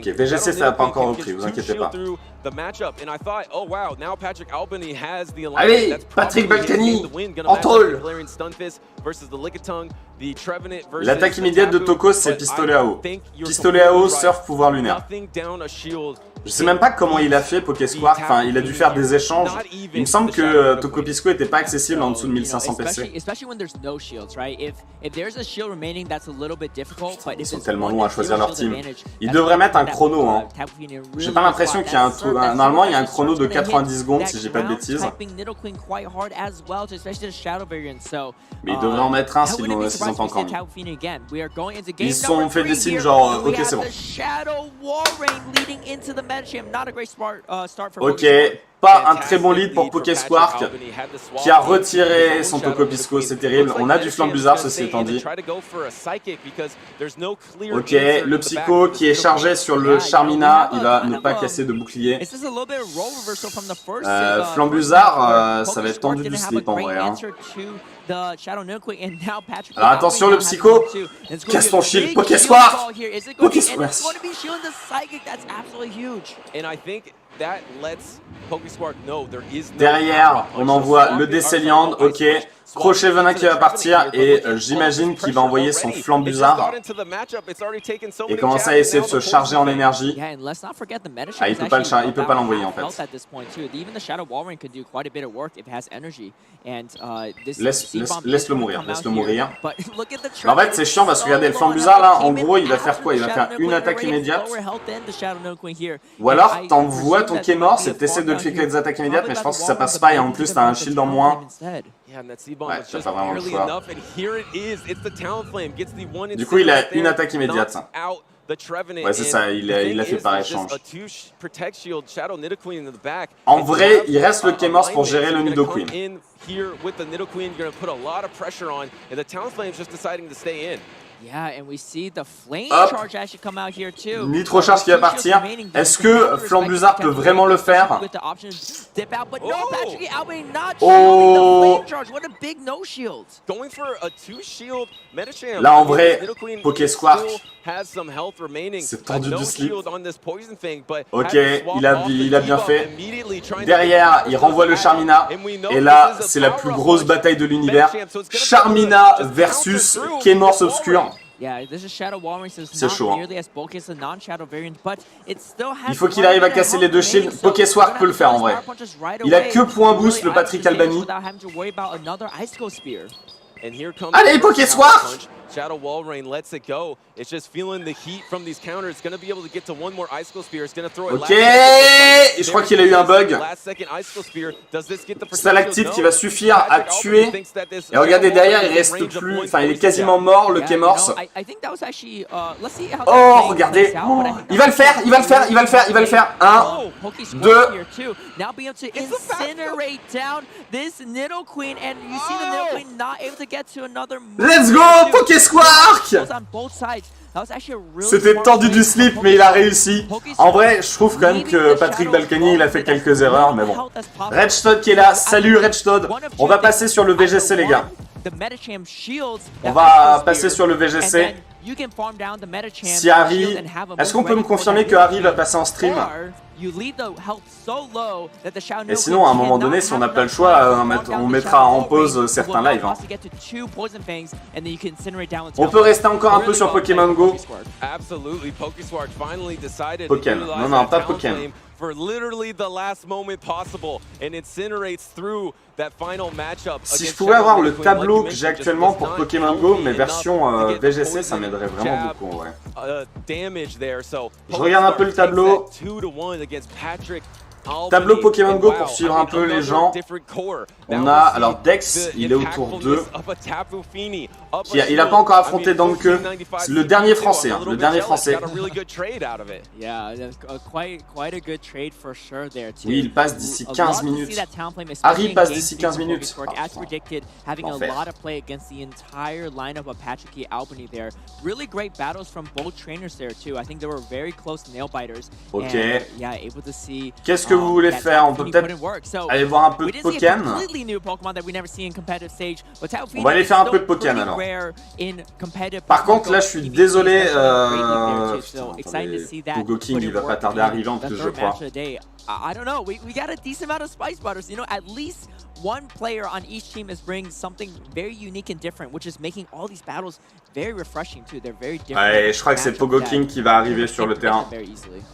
VGC ça n'a pas encore repris, vous inquiétez pas. Allez, Patrick Balkany, en troll. L'attaque immédiate de Tokos c'est pistolet à eau. Pistolet à eau, surf, pouvoir lunaire. Je sais même pas comment il a fait Pokésquark, enfin il a dû faire des échanges. Il me semble que Tokopisco était pas accessible en dessous de 1500 PC. Ils sont tellement longs à choisir leur team. Ils devraient mettre un chrono, hein. J'ai pas l'impression qu'il y a un trou. Normalement il y a un chrono de 90 secondes si j'ai pas de bêtises. Mais ils devraient en mettre un s'ils n'ont pas encore mis. Ils se sont fait des signes genre ok c'est bon. Ok, pas un très bon lead pour Pokésquark qui a retiré son Tokopisco, c'est terrible. On a du Flambuzard ceci étant dit. Ok, le Psycho qui est chargé sur le Charmina, il va ne pas casser de bouclier. Flambuzard, ça va être tendu du slip en vrai. Hein. Alors attention le Psycho, casse ton shield, Pokésquark. Pokésquark, merci. Derrière, on envoie le Décéliande, ok. Crochet Venin qui va partir et j'imagine qu'il va envoyer son Flambuzard et commencer à essayer de se charger en énergie. Ah, il peut pas l'envoyer en fait. Laisse-le mourir, laisse-le mourir. Mais en fait c'est chiant parce que regardez le Flambuzard là, en gros il va faire quoi? Il va faire une attaque immédiate. Ou alors t'envoies ton qui est mort, c'est que t'essaies de le faire avec des attaques immédiates mais je pense que ça passe pas et en plus t'as un shield en moins. Ouais, t'as pas vraiment le choix. Du coup, il a une attaque immédiate. Ouais, c'est ça, il a fait par échange. En vrai, il reste le K-Morse pour gérer le Nidoqueen. Nitro Charge qui va partir. Est-ce que Flambuzard peut vraiment le faire? Oh! Là en vrai, Pokésquark, c'est tendu du slip. Ok, il a bien fait. Derrière, il renvoie le Charmina. Et là, c'est la plus grosse bataille de l'univers. Charmina versus K-Morse Obscur. C'est chaud. Hein. Il faut qu'il arrive à casser les deux shields. Pokéswar peut le faire en vrai. Il a que point boost le Patrick Albany. Allez, Pokéswar! Shadow Wall Rain lets it go. It's just feeling the heat from these counters. It's going to be able to get to one more Icicle Spear. It's going to throw it. Ok, et je crois qu'il a eu un bug. Stalactite qui va suffire à tuer. Et regardez derrière, il reste plus. Enfin, il est quasiment mort, le K-Morse. Oh, regardez. Oh, il va le faire, il va le faire, il va le faire, il va le faire. 1, 2. Let's go, Pokéswar! C'était tendu du slip, mais il a réussi. En vrai, je trouve quand même que Patrick Balkany, il a fait quelques erreurs, mais bon. Redstone qui est là. Salut Redstone. On va passer sur le VGC, les gars. On va passer sur le VGC. Si Harry... Est-ce qu'on peut me confirmer que Harry va passer en stream? Et sinon, à un moment donné, si on n'a pas le choix, on mettra en pause certains lives. Hein. On peut rester encore un peu sur Pokémon Go. Pokémon. Non, pas Pokémon. Si je pouvais avoir le tableau que j'ai actuellement pour Pokémon Go, mais version VGC, ça m'aiderait vraiment beaucoup. Ouais. Je regarde un peu le tableau. Tableau Pokémon Go pour suivre un peu les gens. On a, alors Dex, il est autour d'eux. Il n'a pas encore affronté Danke. C'est le dernier français, hein, le dernier français. Oui, il passe d'ici 15 minutes. Harry passe d'ici 15 minutes. Ok. Qu'est-ce que vous voulez faire? On peut peut-être aller voir un peu de Pokémon. On va aller faire un peu de Pokémon alors. Par contre, là, je suis désolé. Pogo King, il va pas tarder à arriver en plus, je crois. I don't know. We got a decent amount of spice butters. You know, at least one player on each team is bringing something very unique and different, which is making all these battles very refreshing too. They're very different. Ouais, je crois que c'est Pogo King qui va arriver sur le terrain.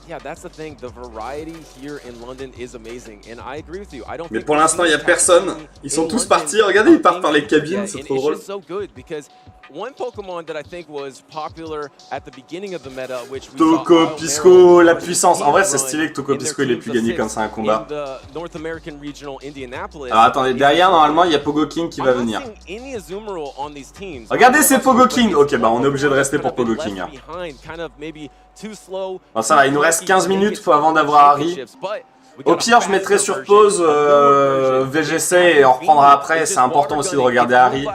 Yeah, that's the thing. The variety here in London is amazing, and I agree with you. I don't. Mais pour l'instant, il y a personne. Ils sont tous partis. Regardez, ils partent par les cabines. C'est trop drôle. One Pokemon that I think was popular at the beginning of the meta, which we Toko Pisco, la puissance. En vrai, c'est stylé que Toko Pisco il ait pu gagner comme ça un combat. Alors attendez, derrière normalement il y a Pogo King qui va venir. Regardez, c'est Pogo King. Ok, bah on est obligé de rester pour Pogo King. Hein. Bon, ça va, il nous reste 15 minutes avant d'avoir Harry. Au pire, je mettrai sur pause VGC et on reprendra après. C'est important aussi de regarder Harry.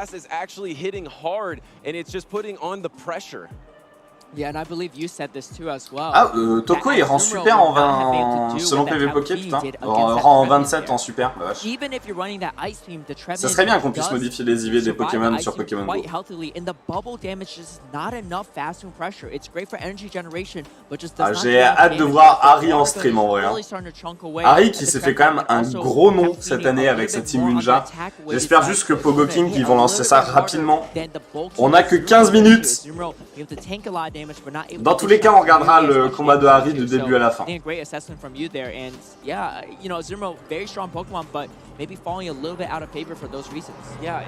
Ah, Toko il rend super en 20 selon PV Poké, putain. Rend en 27 en super, la vache. Ça serait bien qu'on puisse modifier les IV des Pokémon sur Pokémon Go. Ah, j'ai hâte de voir Harry en stream en vrai. Hein. Harry qui s'est fait quand même un gros nom cette année avec cette Team Ninja. J'espère juste que Pogo King ils vont lancer ça rapidement. On a que 15 minutes. Dans tous les cas, on regardera le combat de Harry du début à la fin.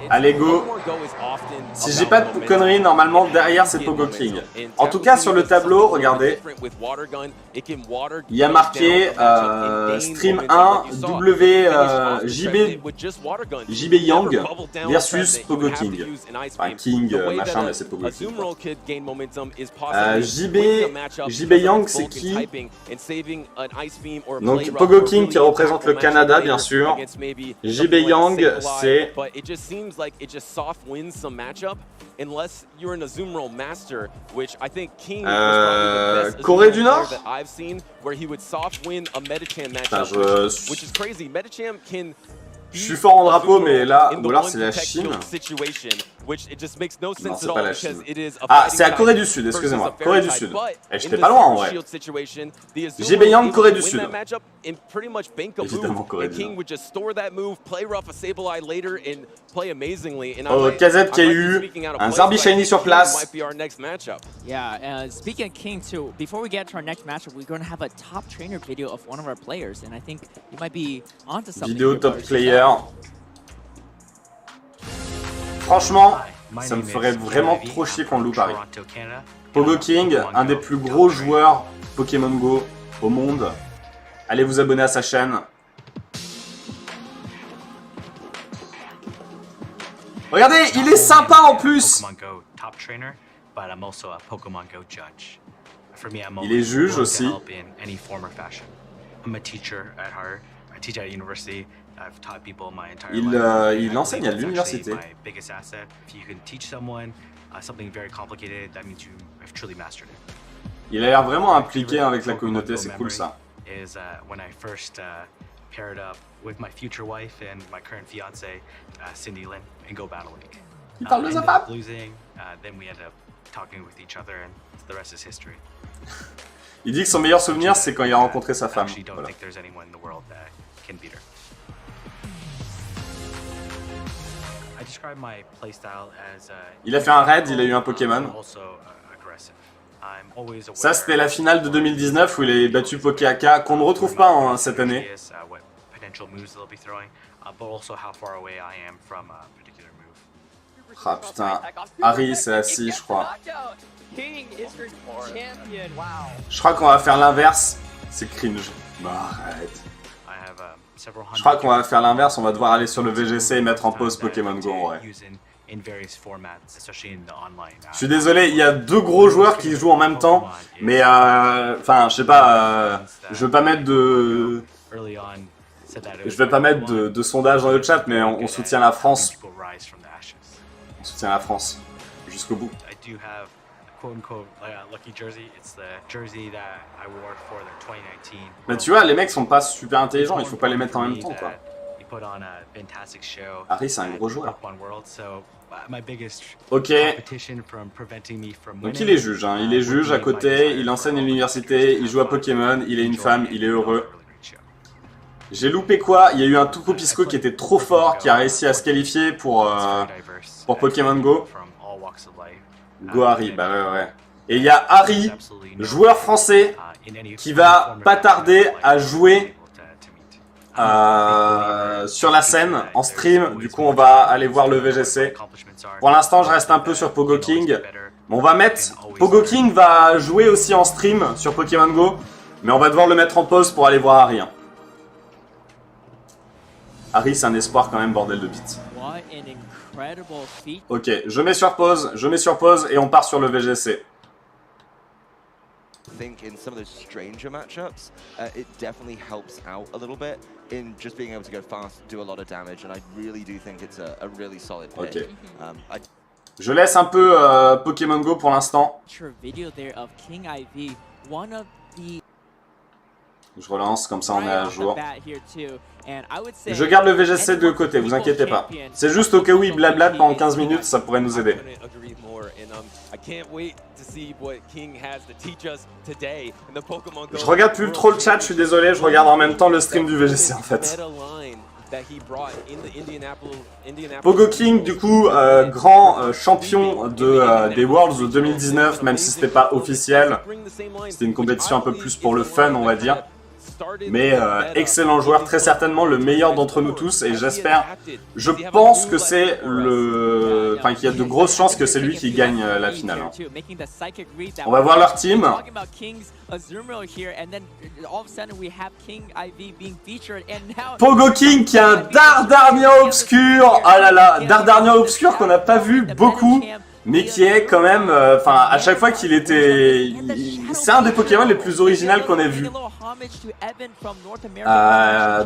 Allez, go. Si j'ai pas de conneries, normalement derrière c'est Pogo King. En tout cas, sur le tableau, regardez, il y a marqué Stream 1 JB Yang versus Pogo King. Enfin, King machin, mais c'est Pogo King. JB Yang, c'est qui? Donc Pogo King qui représente le Canada, bien sûr. JB Yang, c'est... Corée du Nord? Je suis fort en drapeau, mais là, ou alors c'est la Chine. which it just makes no sense Non, at c'est all pas la because Chine. it is a Ah, fighting c'est à type Corée du Sud, versus excusez-moi. a fairy Corée du type. Sud. But Eh, in j'étais the pas loin en super vrai. shield situation, the Azuma Jibaeyang, was Corée able du to Sud. win that matchup and pretty much bank a Évidemment, move, Corée and du King Nord. would just store that move, play rough a Sable Eye later, and play amazingly. And Oh, KZ qui a eu un Zarbi Shiny sur place. Might be our next matchup. Yeah, speaking of King too, before we get to our next matchup, we're going to have a top trainer video of one of our players, and I think you might be onto something. Vidéo top player. Franchement, ça me ferait vraiment trop chier qu'on le loupe Paris. Pogo King, un des plus gros joueurs Pokémon Go au monde. Allez vous abonner à sa chaîne. Regardez, il est sympa en plus. Il est juge aussi. Il enseigne à l'université. Il a l'air vraiment impliqué avec la communauté, c'est cool ça. Il parle de sa femme. Il dit que son meilleur souvenir, c'est quand il a rencontré sa femme. Voilà. Il a fait un raid, il a eu un Pokémon. Ça, c'était la finale de 2019 où il a battu Pokéaka, qu'on ne retrouve pas hein, cette année. Ah putain, Harry c'est assis, je crois. Je crois qu'on va faire l'inverse. C'est cringe. Bah arrête. Je crois qu'on va faire l'inverse, on va devoir aller sur le VGC et mettre en pause Pokémon Go en vrai. Je suis désolé, il y a deux gros joueurs qui jouent en même temps, mais enfin, je sais pas, je veux pas mettre de... Je vais pas mettre de sondage dans le chat, mais on soutient la France. On soutient la France jusqu'au bout. Mais tu vois, les mecs sont pas super intelligents, il faut pas les mettre en même temps quoi. Harry c'est un gros joueur. Ok. Donc il est juge, hein. Il est juge à côté, il enseigne à l'université, il joue à Pokémon, il est une femme, il est heureux. J'ai loupé quoi? Il y a eu un Tucopisco qui était trop fort, qui a réussi à se qualifier pour Pokémon Go. Go Harry, bah ouais. Et il y a Harry, joueur français, qui va pas tarder à jouer sur la scène, en stream. Du coup, on va aller voir le VGC. Pour l'instant, je reste un peu sur Pogo King. On va mettre... Pogo King va jouer aussi en stream sur Pokémon Go, mais on va devoir le mettre en pause pour aller voir Harry. Hein. Harry, c'est un espoir quand même, bordel de bits. Ok, je mets sur pause et on part sur le VGC. I think in some of those stranger matchups, it definitely helps out a little bit in just being able to go fast, do a lot of damage, and I really do think it's a really solid pick. Ok. Je laisse un peu Pokémon Go pour l'instant. Je relance, comme ça on est à jour. Je garde le VGC de côté, vous inquiétez pas. C'est juste au cas où il blablate pendant 15 minutes, ça pourrait nous aider. Je regarde plus trop le chat, je suis désolé, je regarde en même temps le stream du VGC en fait. Pogo King, du coup, grand champion des Worlds 2019, même si c'était pas officiel. C'était une compétition un peu plus pour le fun, on va dire. Mais excellent joueur, très certainement le meilleur d'entre nous tous, et j'espère, je pense que c'est le... Enfin, qu'il y a de grosses chances que c'est lui qui gagne la finale. Hein. On va voir leur team. Pogo King qui a un Dardarnia obscur. Ah là là, Dardarnia obscur qu'on n'a pas vu beaucoup, mais qui est quand même, enfin, à chaque fois qu'il était, c'est un des Pokémon les plus originaux qu'on ait vu.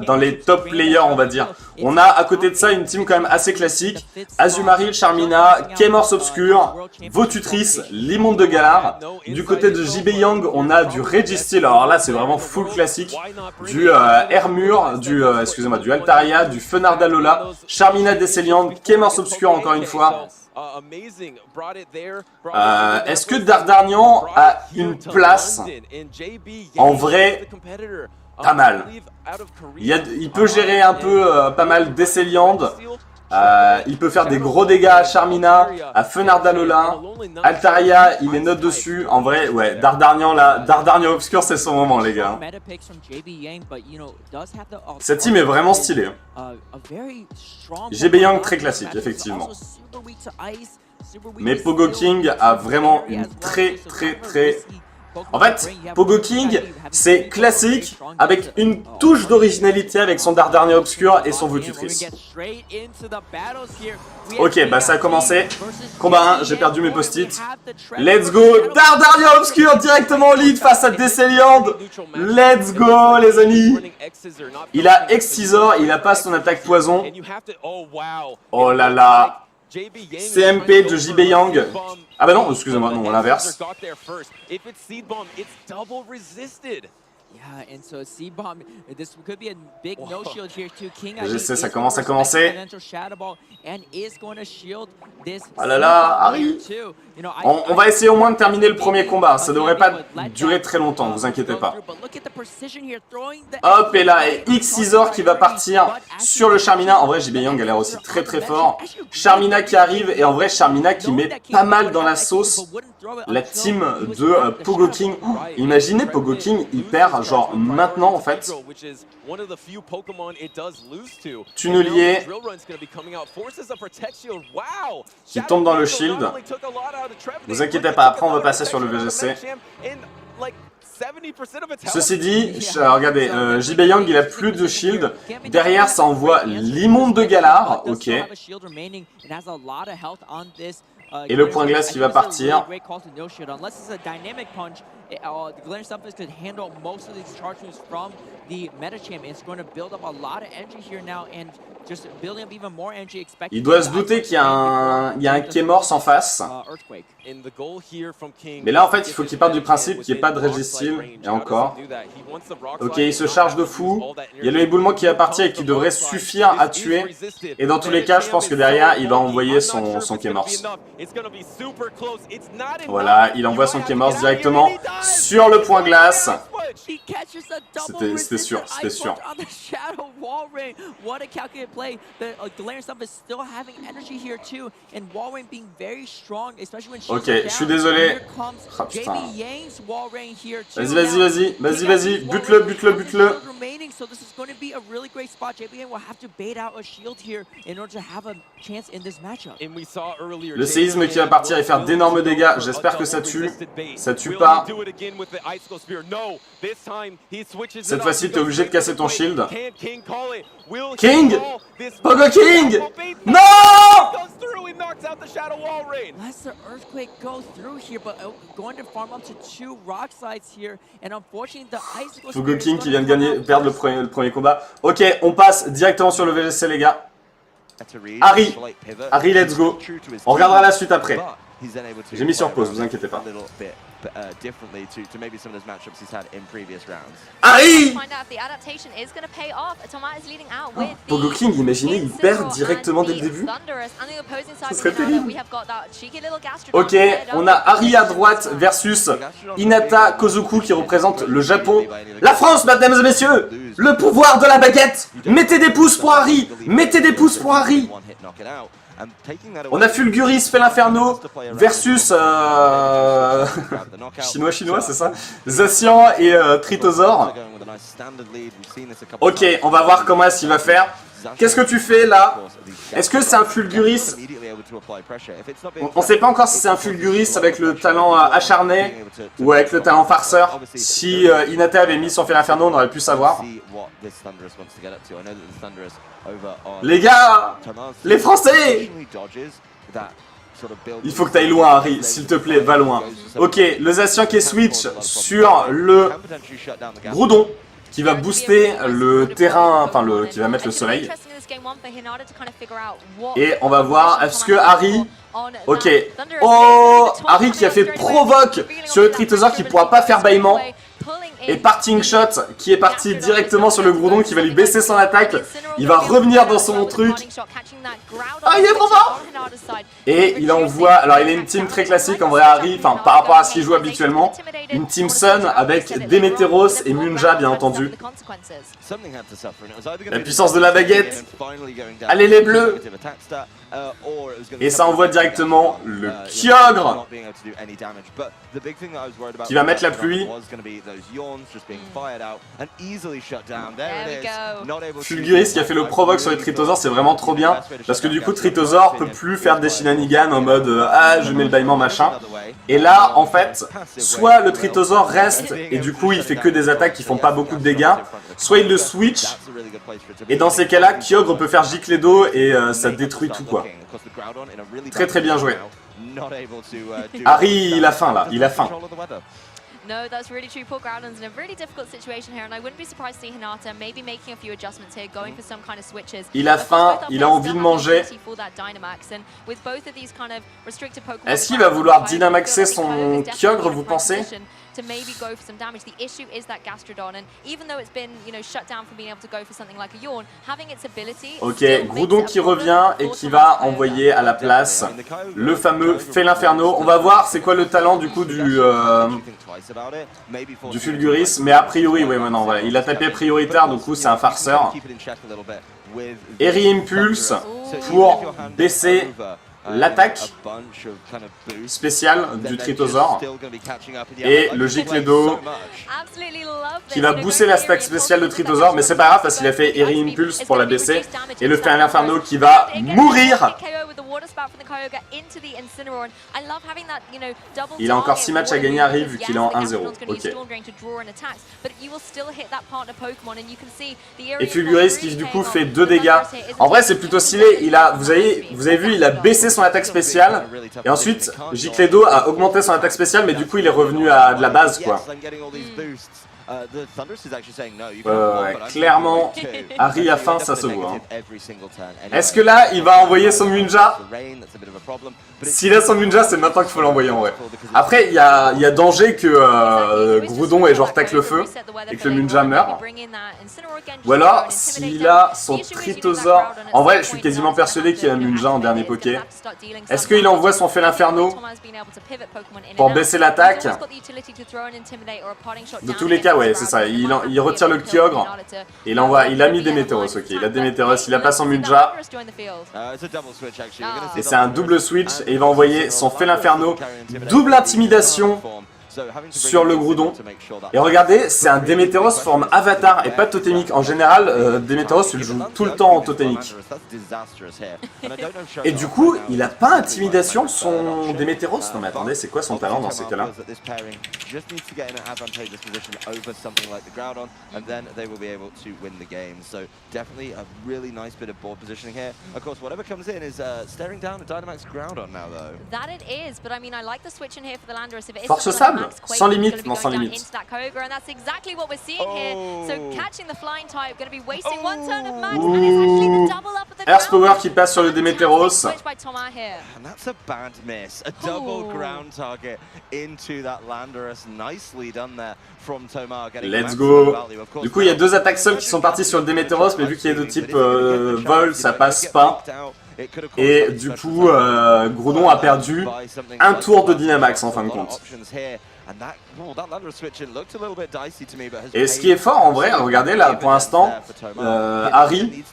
Dans les top players, on va dire. On a à côté de ça une team quand même assez classique. Azumarill, Charmina, Kemors Obscur, Votutrice, Limonde de Galar. Du côté de Jibaeyang, on a du Registil. Alors là, c'est vraiment full classique. Du Hermure, du Altaria, du Fenardalola, Charmina Desceliant, Kemors Obscur encore une fois. Est-ce que Dardarnian a une place en vrai pas mal? Il peut gérer un peu pas mal d'Esseliande. Il peut faire des gros dégâts à Charmina, à Fenardalola, Altaria, il est note dessus. En vrai, ouais, Dardarnian là, Dardarnian Obscur, c'est son moment, les gars. Cette team est vraiment stylée. GB Young très classique, effectivement. Mais Pogo King a vraiment une très. En fait, Pogo King, c'est classique avec une touche d'originalité avec son Dardarnian Obscur et son Votutrice. Ok, bah ça a commencé. Combat 1, j'ai perdu mes post-it. Let's go, Dardarnian Obscur directement au lead face à Esseliande. Let's go, les amis. Il a Excisor, il a pas son attaque poison. Oh là là. CMP de JB Young. Ah bah non, excusez-moi, non, l'inverse. Je sais, ça commence à commencer. Ah là là, Harry. On va essayer au moins de terminer le premier combat. Ça devrait pas durer très longtemps, vous inquiétez pas. Hop, et là, et Xizor qui va partir sur le Charmina. En vrai, JB Young a l'air aussi très fort. Charmina qui arrive, et en vrai, Charmina qui met pas mal dans la sauce la team de Pogo King. Oh, imaginez Pogo King, il perd genre maintenant en fait. Tunelier qui tombe dans le shield. Vous inquiétez pas, après on va passer sur le VGC. Ceci dit, regardez, JB Young il a plus de shield. Derrière ça envoie l'immonde de Galar. Ok. Et le point glace qui va partir. Il doit se douter qu'il y a un Kémorse en face. Mais là en fait il faut qu'il parte du principe qu'il n'y ait pas de Registeel. Et encore. Ok, il se charge de fou. Il y a le éboulement qui va partir et qui devrait suffire à tuer. Et dans tous les cas je pense que derrière il va envoyer son Kémorse. Voilà, il envoie son Kémorse directement sur le point glace. C'était sûr, c'était sûr. Ok, je suis désolé. Oh, putain. Vas-y, bute-le. Le séisme qui va partir et faire d'énormes dégâts. J'espère que ça tue. Ça tue pas. Cette fois-ci, t'es obligé de casser ton shield. King! Pogo King! Non! Pogo King qui vient de perdre le premier combat. Ok, on passe directement sur le VGC, les gars. Harry, let's go. On regardera la suite après. J'ai mis sur pause, vous inquiétez pas. Harry! Pogo King, imaginez, il perd directement dès le début. Ce serait terrible. Ok, on a Harry à droite versus Hinata Kozuku qui représente le Japon. La France, mesdames et messieurs! Le pouvoir de la baguette! Mettez des pouces pour Harry! Mettez des pouces pour Harry! On a Fulguris fait l'inferno versus chinois c'est ça, Zacian et Tritosaur. Ok, on va voir comment est-ce qu'il va faire. Qu'est-ce que tu fais là? Est-ce que c'est un Fulguris? On sait pas encore si c'est un Fulguris avec le talent acharné ou avec le talent farceur. Si Hinata avait mis son fait l'inferno, on aurait pu savoir. Les gars, les Français, il faut que tu ailles loin, Harry, s'il te plaît, va loin. Ok, le Zacian qui est switch sur le Groudon qui va booster le terrain, enfin qui va mettre le soleil. Et on va voir, est-ce que Harry... Ok, oh, Harry qui a fait provoque sur le Tritosaur qui pourra pas faire bâillement. Et parting shot qui est parti directement sur le Groudon qui va lui baisser son attaque. Il va revenir dans son truc. Ah, il est trop fort! Et il envoie, alors il a une team très classique en vrai Harry, enfin par rapport à ce qu'il joue habituellement. Une team Sun avec Demeteros et Munja bien entendu. La puissance de la baguette. Allez les bleus! Et ça envoie directement le Kyogre qui va mettre la pluie. Fulguris qui a fait le provoque sur les Tritosaurs, c'est vraiment trop bien parce que du coup Tritosaur peut plus faire des shenanigans en mode ah je mets le bâillement machin. Et là en fait soit le Tritosaur reste et du coup il fait que des attaques qui font pas beaucoup de dégâts, soit il le switch et dans ces cas là Kyogre peut faire gicler d'eau et ça détruit tout quoi. Très très bien joué. Harry il a faim là, il a faim. No, that's really true. Poor Groudon's in a really difficult situation here, and I wouldn't be surprised to see Hinata maybe making a few adjustments here, going for some kind of switches. Il a faim, il a envie de manger. Est-ce qu'il va vouloir Dynamaxer son Kyogre, vous pensez? To maybe go for some damage. The issue is that Gastrodon, and even though it's been, you know, shut down from being able to go for something like a Yawn, having its ability. Ok, Groudon qui revient et qui va envoyer à la place le fameux Fél'Inferno. On va voir c'est quoi le talent du coup du Fulguris, mais a priori, oui, maintenant voilà, il a tapé prioritaire, du coup c'est un farceur. Airy Impulse pour baisser l'attaque spéciale du Tritosaur et le gicle d'eau qui va booster la stack spéciale de Tritosaur, mais c'est pas grave parce qu'il a fait Airy Impulse pour la baisser et le Fél'Inferno qui va mourir. Il a encore 6 matchs à gagner à Harry vu qu'il est en 1-0. Ok. Et Fulguris qui du coup fait 2 dégâts. En vrai c'est plutôt stylé. Il a, vous avez vu, il a baissé son attaque spéciale et ensuite Gicledo a augmenté son attaque spéciale, mais du coup il est revenu à de la base quoi. Clairement, Harry a faim, ça se voit. Hein. Est-ce que là, il va envoyer son Munja? S'il a son Munja, c'est maintenant qu'il faut l'envoyer en vrai. Après, il y a danger que Groudon ait genre tacle le feu et que le Munja meure. Ou alors, s'il a son Tritosaur... En vrai, je suis quasiment persuadé qu'il a un Munja en dernier Poké. Est-ce qu'il envoie son Fél'Inferno pour baisser l'attaque? De tous les cas, ouais, c'est ça. Il retire le Kyogre et il envoie. Il a mis Demeteros, ok. Il a Demeteros, il a pas son Munja. Et c'est un double switch et il va envoyer son Fél'Inferno. Double intimidation sur le Groudon. Et regardez, c'est un Demeteros forme avatar et pas totémique. En général, Demeteros il joue tout le temps en totémique. Et du coup, il a pas intimidation son Demeteros. Non mais attendez, c'est quoi son talent dans ces cas-là? Force sable? Sans limite, non sans limite. Earth Power qui passe sur le Demeteros. Let's go. Du coup il y a 2 attaques seules qui sont parties sur le Demeteros, mais vu qu'il est de type vol, ça passe pas. Et du coup, Groudon a perdu un tour de Dynamax en fin de compte. Et ce qui est fort en vrai, regardez là pour l'instant, Harry,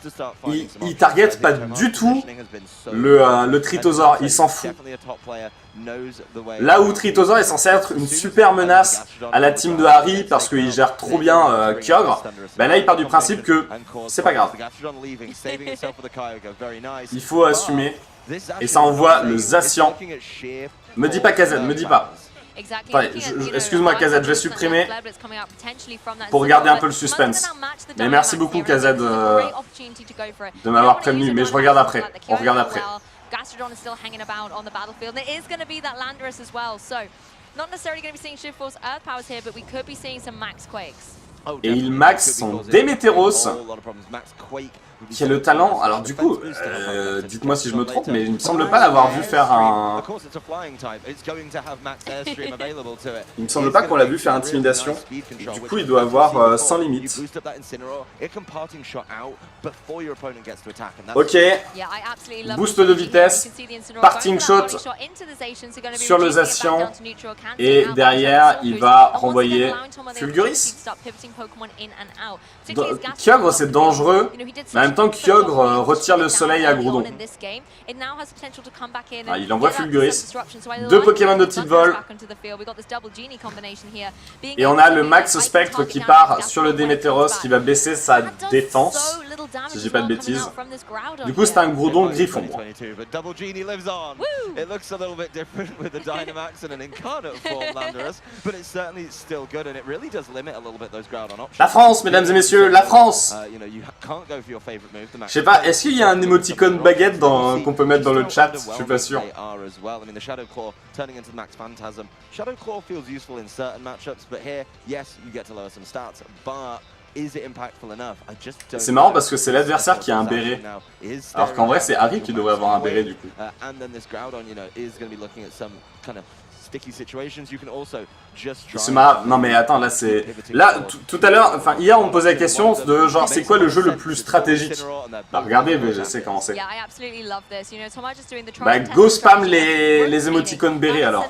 il target pas du tout le Tritosaur, il s'en fout. Là où Tritosaur est censé être une super menace à la team de Harry parce qu'il gère trop bien Kyogre, ben là il part du principe que c'est pas grave. Il faut assumer et ça envoie le Zacian. Me dis pas KZ, me dis pas. Attendez, excuse-moi KZ, je vais supprimer pour garder un peu le suspense. Mais merci beaucoup KZ de m'avoir prévenu, mais je regarde après, on regarde après. Gastrodon is still hanging about on the battlefield, and it is going to be that Landorus as well. So, not necessarily going to be seeing Shift Force Earth Powers here, but we could be seeing some Max Quakes. Et il max son Demeteros. qui a le talent. Alors du coup, dites-moi si je me trompe, mais il me semble pas l'avoir vu faire un... Il me semble pas qu'on l'a vu faire intimidation. Du coup, il doit avoir sans limite. Ok. Boost de vitesse. Parting shot sur le Zacian. Et derrière, il va renvoyer Fulguris. Kyogre, c'est dangereux. Mais en même temps, Kyogre retire le soleil à Groudon. Ah, il envoie Fulguris. 2 Pokémon de type vol. Et on a le Max Spectre qui part sur le Démétéros qui va baisser sa défense. Si j'ai pas de bêtises. Du coup, c'est un Groudon Griffon. La France, mesdames et messieurs, la France. Je sais pas, est-ce qu'il y a un émoticône baguette qu'on peut mettre dans le chat? Je suis pas sûr. C'est marrant parce que c'est l'adversaire qui a un béret. Alors qu'en vrai, c'est Harry qui devrait avoir un béret du coup. C'est marrant. Non mais attends, là c'est... Là, tout à l'heure, enfin hier on me posait la question de genre c'est quoi le jeu le plus stratégique. Bah regardez, je sais comment c'est. Bah go spam les émoticônes bérés alors.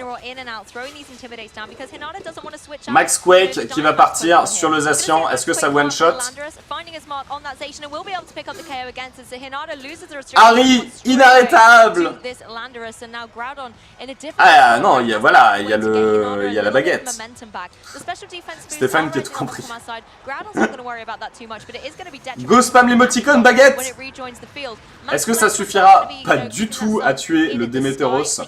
Max Quake qui va partir sur le Zacian, est-ce que ça one shot? Harry, inarrêtable. Ah non, il y a, voilà, il y a la baguette. Stéphane qui a tout compris. Go spam l'émoticône baguette. Est-ce que ça suffira pas du tout à tuer le Démétéros?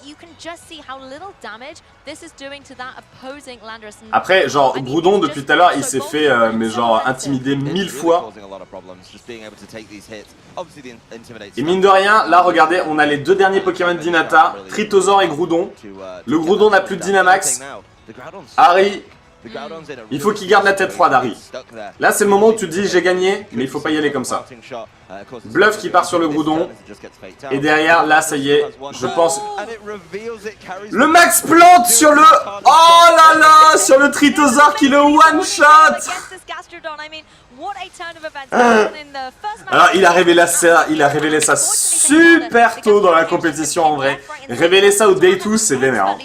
Après, genre, Groudon, depuis tout à l'heure, il s'est fait, mais genre, intimider 1000 fois. Et mine de rien, là, regardez, on a les 2 derniers Pokémon d'Inata, Tritosaur et Groudon. Le Groudon n'a plus de Dynamax. Harry, il faut qu'il garde la tête froide, Harry. Là, c'est le moment où tu te dis j'ai gagné, mais il faut pas y aller comme ça. Bluff qui part sur le Groudon. Et derrière, là, ça y est, je pense... Le Max plante sur le... Oh là là, sur le Tritosaur qui le one-shot. Alors, il a révélé ça super tôt dans la compétition en vrai. Révéler ça au Day 2, c'est vénère.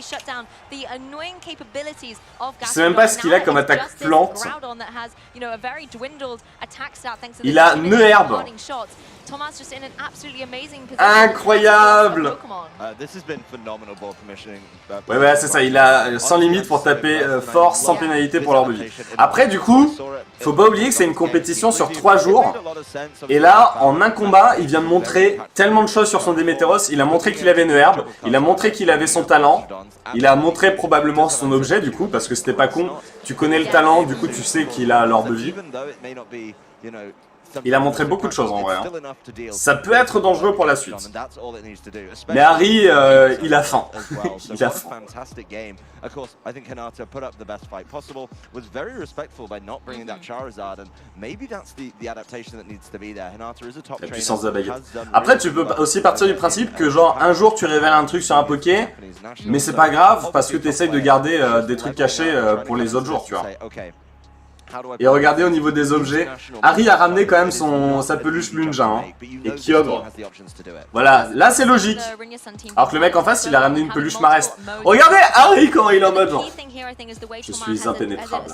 Je sais même pas ce qu'il a comme attaque plante. Il a nœud herbe. Incroyable. Ouais, ouais, c'est ça, il a sans limite pour taper fort, sans pénalité pour l'heure de vie. Après, du coup, faut pas oublier que c'est une compétition sur 3 jours. Et là, en un combat, il vient de montrer tellement de choses sur son Démétéros. Il a montré qu'il avait une herbe, il a montré qu'il avait son talent, il a montré probablement son objet, du coup, parce que c'était pas con. Tu connais le talent, du coup, tu sais qu'il a l'heure de vie. Il a montré beaucoup de choses en vrai. Hein. Ça peut être dangereux pour la suite. Mais Harry, il a faim. Il a faim. La puissance de la baguette. Après, tu peux aussi partir du principe que genre un jour tu révèles un truc sur un Poké, mais c'est pas grave parce que tu essayes de garder des trucs cachés pour les autres jours, tu vois. Et regardez au niveau des objets, Harry a ramené quand même sa peluche Lunja hein, et Kyogre. Voilà, là c'est logique. Alors que le mec en face il a ramené une peluche Marest. Regardez Harry quand il est en mode genre. Je suis impénétrable.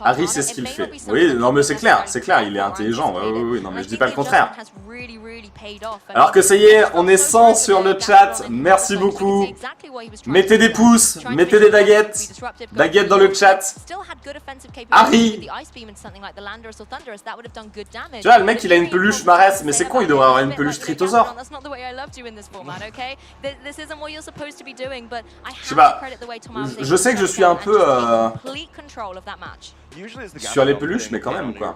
Harry c'est ce qu'il fait. Oui, non mais c'est clair, il est intelligent. Oui, non mais je dis pas le contraire. Alors que ça y est, on est 100 sur le chat, merci beaucoup. Mettez des pouces, mettez des baguettes dans le chat. Harry. Tu vois, le mec il a une peluche Marès, mais c'est con, il devrait avoir une peluche Tritosaur. Je sais pas, je sais que je suis un peu... sur les peluches, mais quand même, quoi.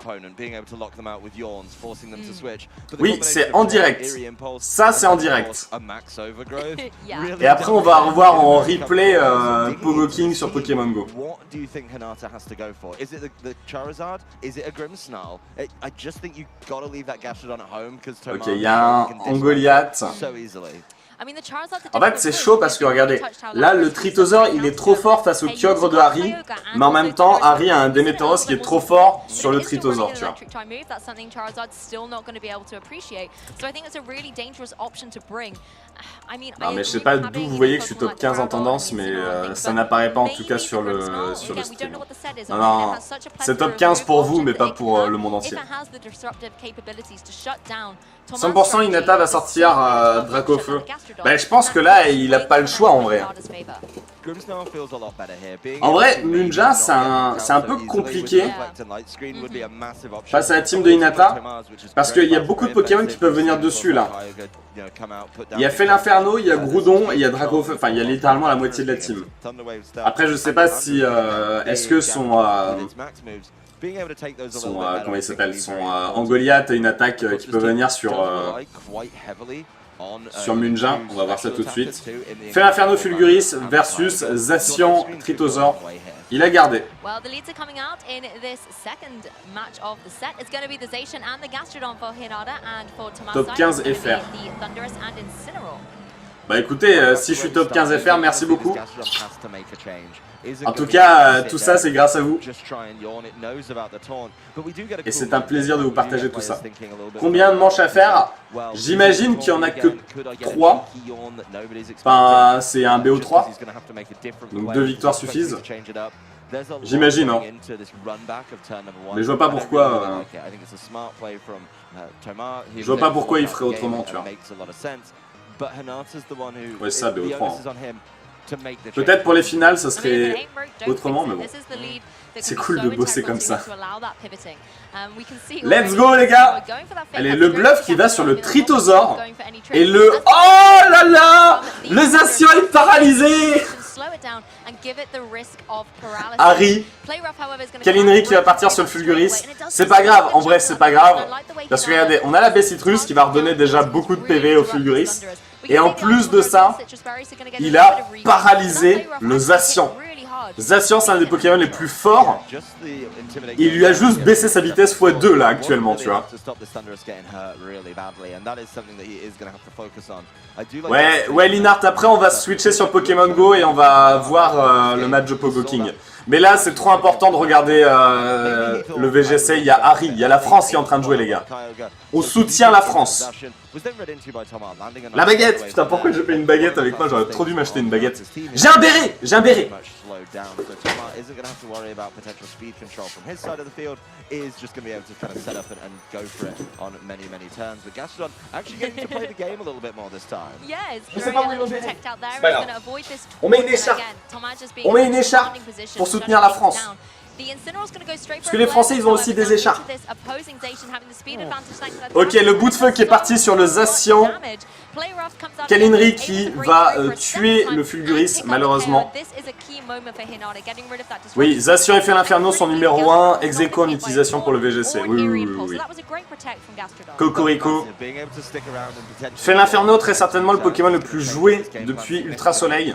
Oui, c'est en direct. Ça, c'est en direct. Et après, on va revoir en replay Pogo King sur Pokémon Go. Ok, il y a un Goliath. En fait, c'est chaud parce que regardez, là le Tritosaur il est trop fort face au Kyogre de Harry, mais en même temps, Harry a un Déméteros qui est trop fort sur le Tritosaur, tu vois. Non, mais je sais pas d'où vous voyez que je suis top 15 en tendance, mais ça n'apparaît pas en tout cas sur le stream. Non, non, c'est top 15 pour vous, mais pas pour le monde entier. 100% Hinata va sortir Dracofeu. Bah, je pense que là, il a pas le choix en vrai. En vrai, Munja, c'est un peu compliqué face à la team de Hinata, parce qu'il y a beaucoup de Pokémon qui peuvent venir dessus là. Il y a Fait l'Inferno, il y a Groudon et il y a Dracofeu, enfin il y a littéralement la moitié de la team. Après, je sais pas si est-ce que son comment il s'appelle, son Goliath a une attaque qui peut venir sur Munja, on va voir ça tout de suite. Fait l'Inferno Fulguris versus Zacian Tritosaur. Il a gardé. Top 15 FR. Bah écoutez, si je suis top 15 FR, merci beaucoup. En tout cas, tout ça c'est grâce à vous. Et c'est un plaisir de vous partager tout ça. Combien de manches à faire? J'imagine qu'il n'y en a que 3. Enfin, c'est un BO3. Donc 2 victoires suffisent. J'imagine, hein. Mais je vois pas pourquoi. Je vois pas pourquoi il ferait autrement, tu vois. Ouais, ça, BO3. Hein. Peut-être pour les finales, ça serait autrement, mais bon. C'est cool de bosser comme ça. Let's go, les gars! Allez, le bluff qui va sur le Tritosaur. Et le... Oh là là! Le Zacian est paralysé! Harry, Kalinri qui va partir sur le Fulguris. C'est pas grave, en vrai c'est pas grave. Parce que regardez, on a la baie citrus qui va redonner déjà beaucoup de PV au Fulguris. Et en plus de ça, il a paralysé le Zacian. Zacian, c'est un des Pokémon les plus forts. Il lui a juste baissé sa vitesse x2 là actuellement, tu vois. Ouais, Linhart, après on va switcher sur Pokémon Go et on va voir le match de Pogo King. Mais là, c'est trop important de regarder le VGC. Il y a Harry, il y a la France qui est en train de jouer, les gars. On soutient la France. La baguette! Putain, pourquoi j'ai pas une baguette avec moi? J'aurais trop dû m'acheter une baguette. J'ai un béret! J'ai un béret! Je sais pas où il va béret. C'est pas grave. On met une écharpe. On met une écharpe pour soutenir la France. Parce que les Français, ils ont aussi des écharpes. Ok, le bout de feu qui est parti sur le Zacian. Kalinri qui va tuer le Fulguris, malheureusement. Oui, Zacian et Fait l'Inferno sont numéro 1, ex aequo en utilisation pour le VGC. Oui. Cocorico. Fait l'Inferno, très certainement le Pokémon le plus joué depuis Ultra Soleil.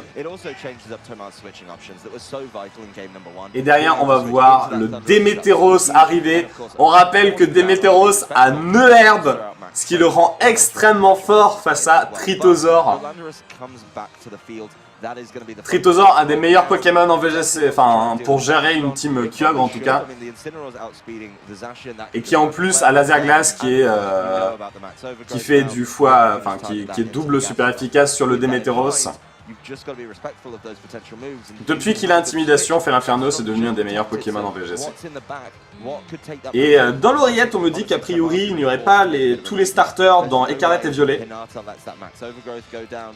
Et derrière, on va voir le Déméteros arriver. On rappelle que Déméteros a 9 herbes, ce qui le rend extrêmement fort face à Tritosaur. Tritosaur, un des meilleurs Pokémon en VGC, enfin pour gérer une team Kyogre en tout cas. Et qui en plus a Laser Glace qui fait du foie, enfin qui est double super efficace sur le Déméteros. Depuis qu'il a Intimidation, Fait l'Inferno, c'est devenu un des meilleurs Pokémon en VGC. Et dans l'oreillette, on me dit qu'a priori, il n'y aurait pas tous les starters dans Écarlate et Violet.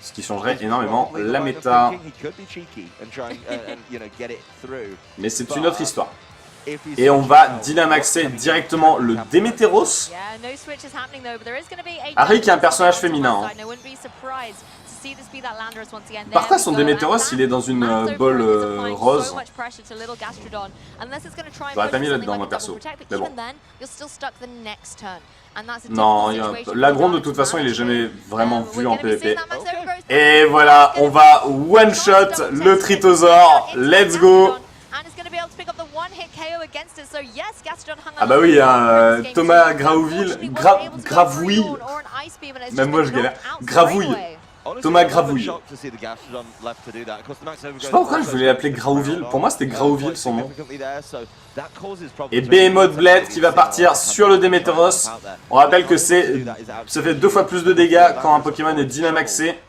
Ce qui changerait énormément la méta. Mais c'est une autre histoire. Et on va dynamaxer directement le Démétéros. Harry qui est un personnage féminin. Hein. Parfois son Démétéros il est dans une bolle rose. J'aurais pas mis là-dedans moi perso. Mais bon. Non, l'agron de toute façon il est jamais vraiment vu en PvP. Et voilà, on va one shot le Tritosaur. Let's go. Ah bah oui, Thomas Gravouille, Gravouille, même moi je galère, Gravouille, Thomas Gravouille. Je sais pas pourquoi je voulais l'appeler Graouville, pour moi c'était Graouville son nom. Et Behemoth Blade qui va partir sur le Démétéros. On rappelle que ça fait 2 fois plus de dégâts quand un Pokémon est dynamaxé.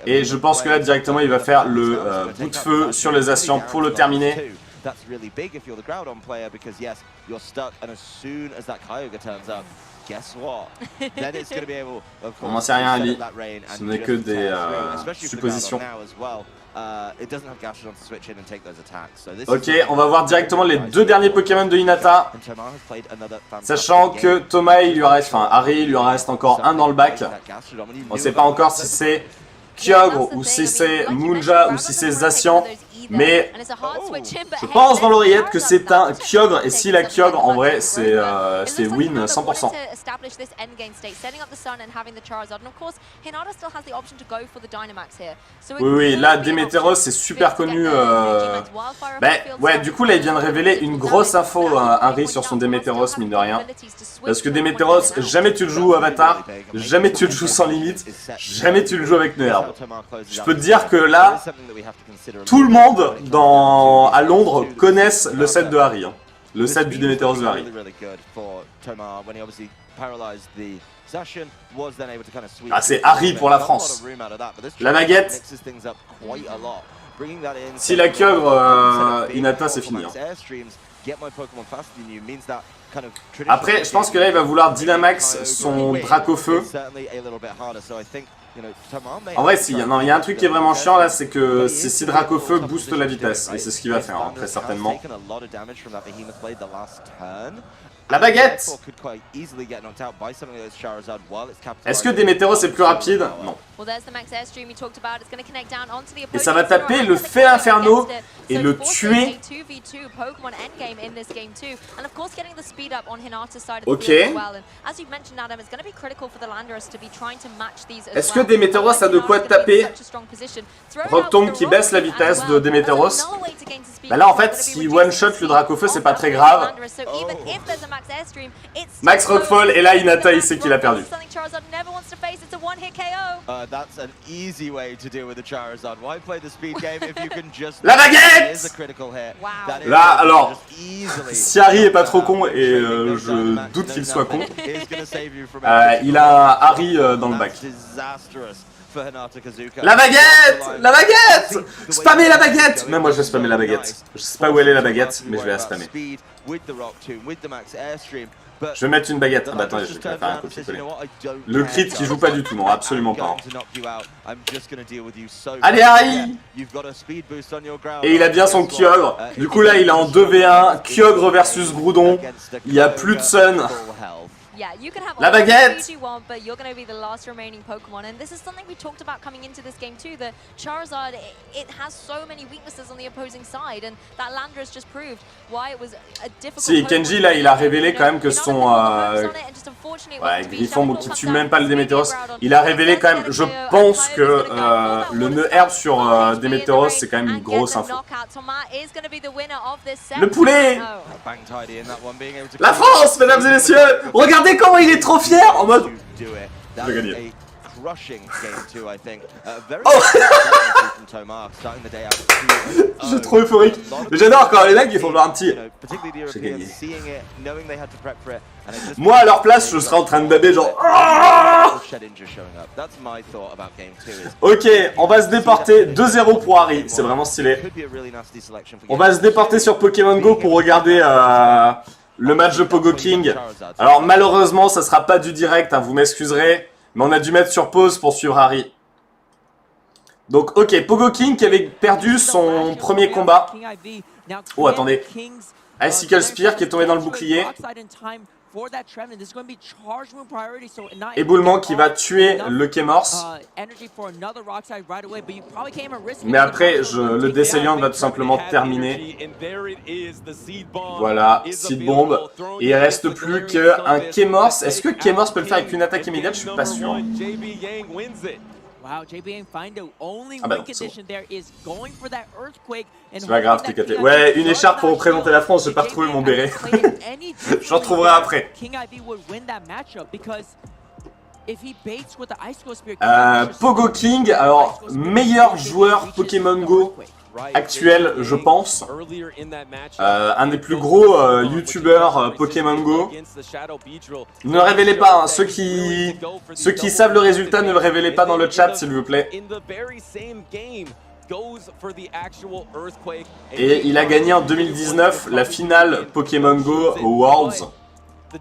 Et je pense que là directement il va faire le bout de feu sur les Ascians pour le terminer. That's really big if you're the Groudon player because yes, you're stuck and as soon as that Kyogre turns up, guess what? Then it's going to be able of course. On n'en sait rien Ali. Ce n'est que des suppositions. Ok, on va voir directement les 2 derniers Pokémon de Hinata. Sachant que Thomas il lui reste, enfin Harry il lui reste encore un dans le bac. On ne sait pas encore si c'est Kyogre ou si c'est Munja ou si c'est Zacian. Mais je pense dans l'oreillette que c'est un Kyogre. Et si la Kyogre en vrai c'est win 100%. Oui, là Démétéros c'est super connu. Ouais, du coup là il vient de révéler une grosse info Harry sur son Démétéros mine de rien. Parce que Démétéros, jamais tu le joues Avatar, jamais tu le joues sans limite, jamais tu le joues avec Nerve. Je peux te dire que là, tout le monde à Londres connaissent le set de Harry, hein. Le set du Démétéros de Harry. Ah, c'est Harry pour la France. La baguette. Si la Kyogre Hinata, c'est fini. Hein. Après, je pense que là, il va vouloir Dynamax son Dracofeu. En vrai, si, non, il y a un truc qui est vraiment chiant là, c'est que ces 6 Dracofeu boostent la vitesse. Et c'est ce qu'il va faire, hein, très certainement. La baguette! Est-ce que Démétéros est plus rapide? Non. Et ça va taper le Fée Inferno et le tuer. Ok. Est-ce que Démétéros a de quoi taper? Rocktomb qui baisse la vitesse de Démétéros. Bah là en fait, si one shot le Dracofeu, c'est pas très grave. Max Rockfall, et là Hinata il sait qu'il a perdu. La baguette! Là alors, si Harry est pas trop con, et je doute qu'il soit con, il a un Harry dans le bac. La baguette! La baguette! Spammez la baguette! Même moi je vais spammer la baguette. Je sais pas où elle est la baguette, mais je vais la spammer. Je vais mettre une baguette. Ah bah attendez, je vais faire un copier-coller. Le crit qui joue pas du tout, non, absolument pas. Allez Harry! Et il a bien son Kyogre. Du coup là il est en 2v1, Kyogre versus Groudon. Il y a plus de Sun. La baguette! Si, Kenji là il a révélé quand même que son Griffon qui tue même pas le Démétéros, il a révélé quand même, je pense que le nœud herbe sur Démétéros c'est quand même une grosse info. Le poulet! La France, mesdames et messieurs! Regardez comment il est trop fier en mode j'ai gagné. Oh je suis trop euphorique. Mais j'adore quand les mecs ils font genre un petit j'ai gagné. Moi à leur place je serais en train de baber genre ok, on va se déporter 2-0 pour Harry, c'est vraiment stylé. On va se déporter sur Pokémon Go pour regarder le match de Pogo King. Alors malheureusement ça sera pas du direct, hein, vous m'excuserez, mais on a dû mettre sur pause pour suivre Harry. Donc ok, Pogo King qui avait perdu son premier combat. Oh attendez, Icicle Spear qui est tombé dans le bouclier. Éboulement qui va tuer le Kémorse. Mais après, le Décéliant va tout simplement terminer. Voilà, Seed Bomb. Et il reste plus qu'un Kémorse. Est-ce que Kémorse peut le faire avec une attaque immédiate? Je suis pas sûr. Ah bah non, c'est bon. C'est pas grave, t'es caté. Ouais, une écharpe pour représenter la France, j'ai pas retrouvé mon béret. Je le retrouverai après. Pogo King, alors meilleur joueur Pokémon Go actuel, je pense. Un des plus gros youtubeurs Pokémon Go. Ne révélez pas, hein, ceux qui savent le résultat, ne le révélez pas dans le chat, s'il vous plaît. Et il a gagné en 2019 la finale Pokémon Go au Worlds. Ce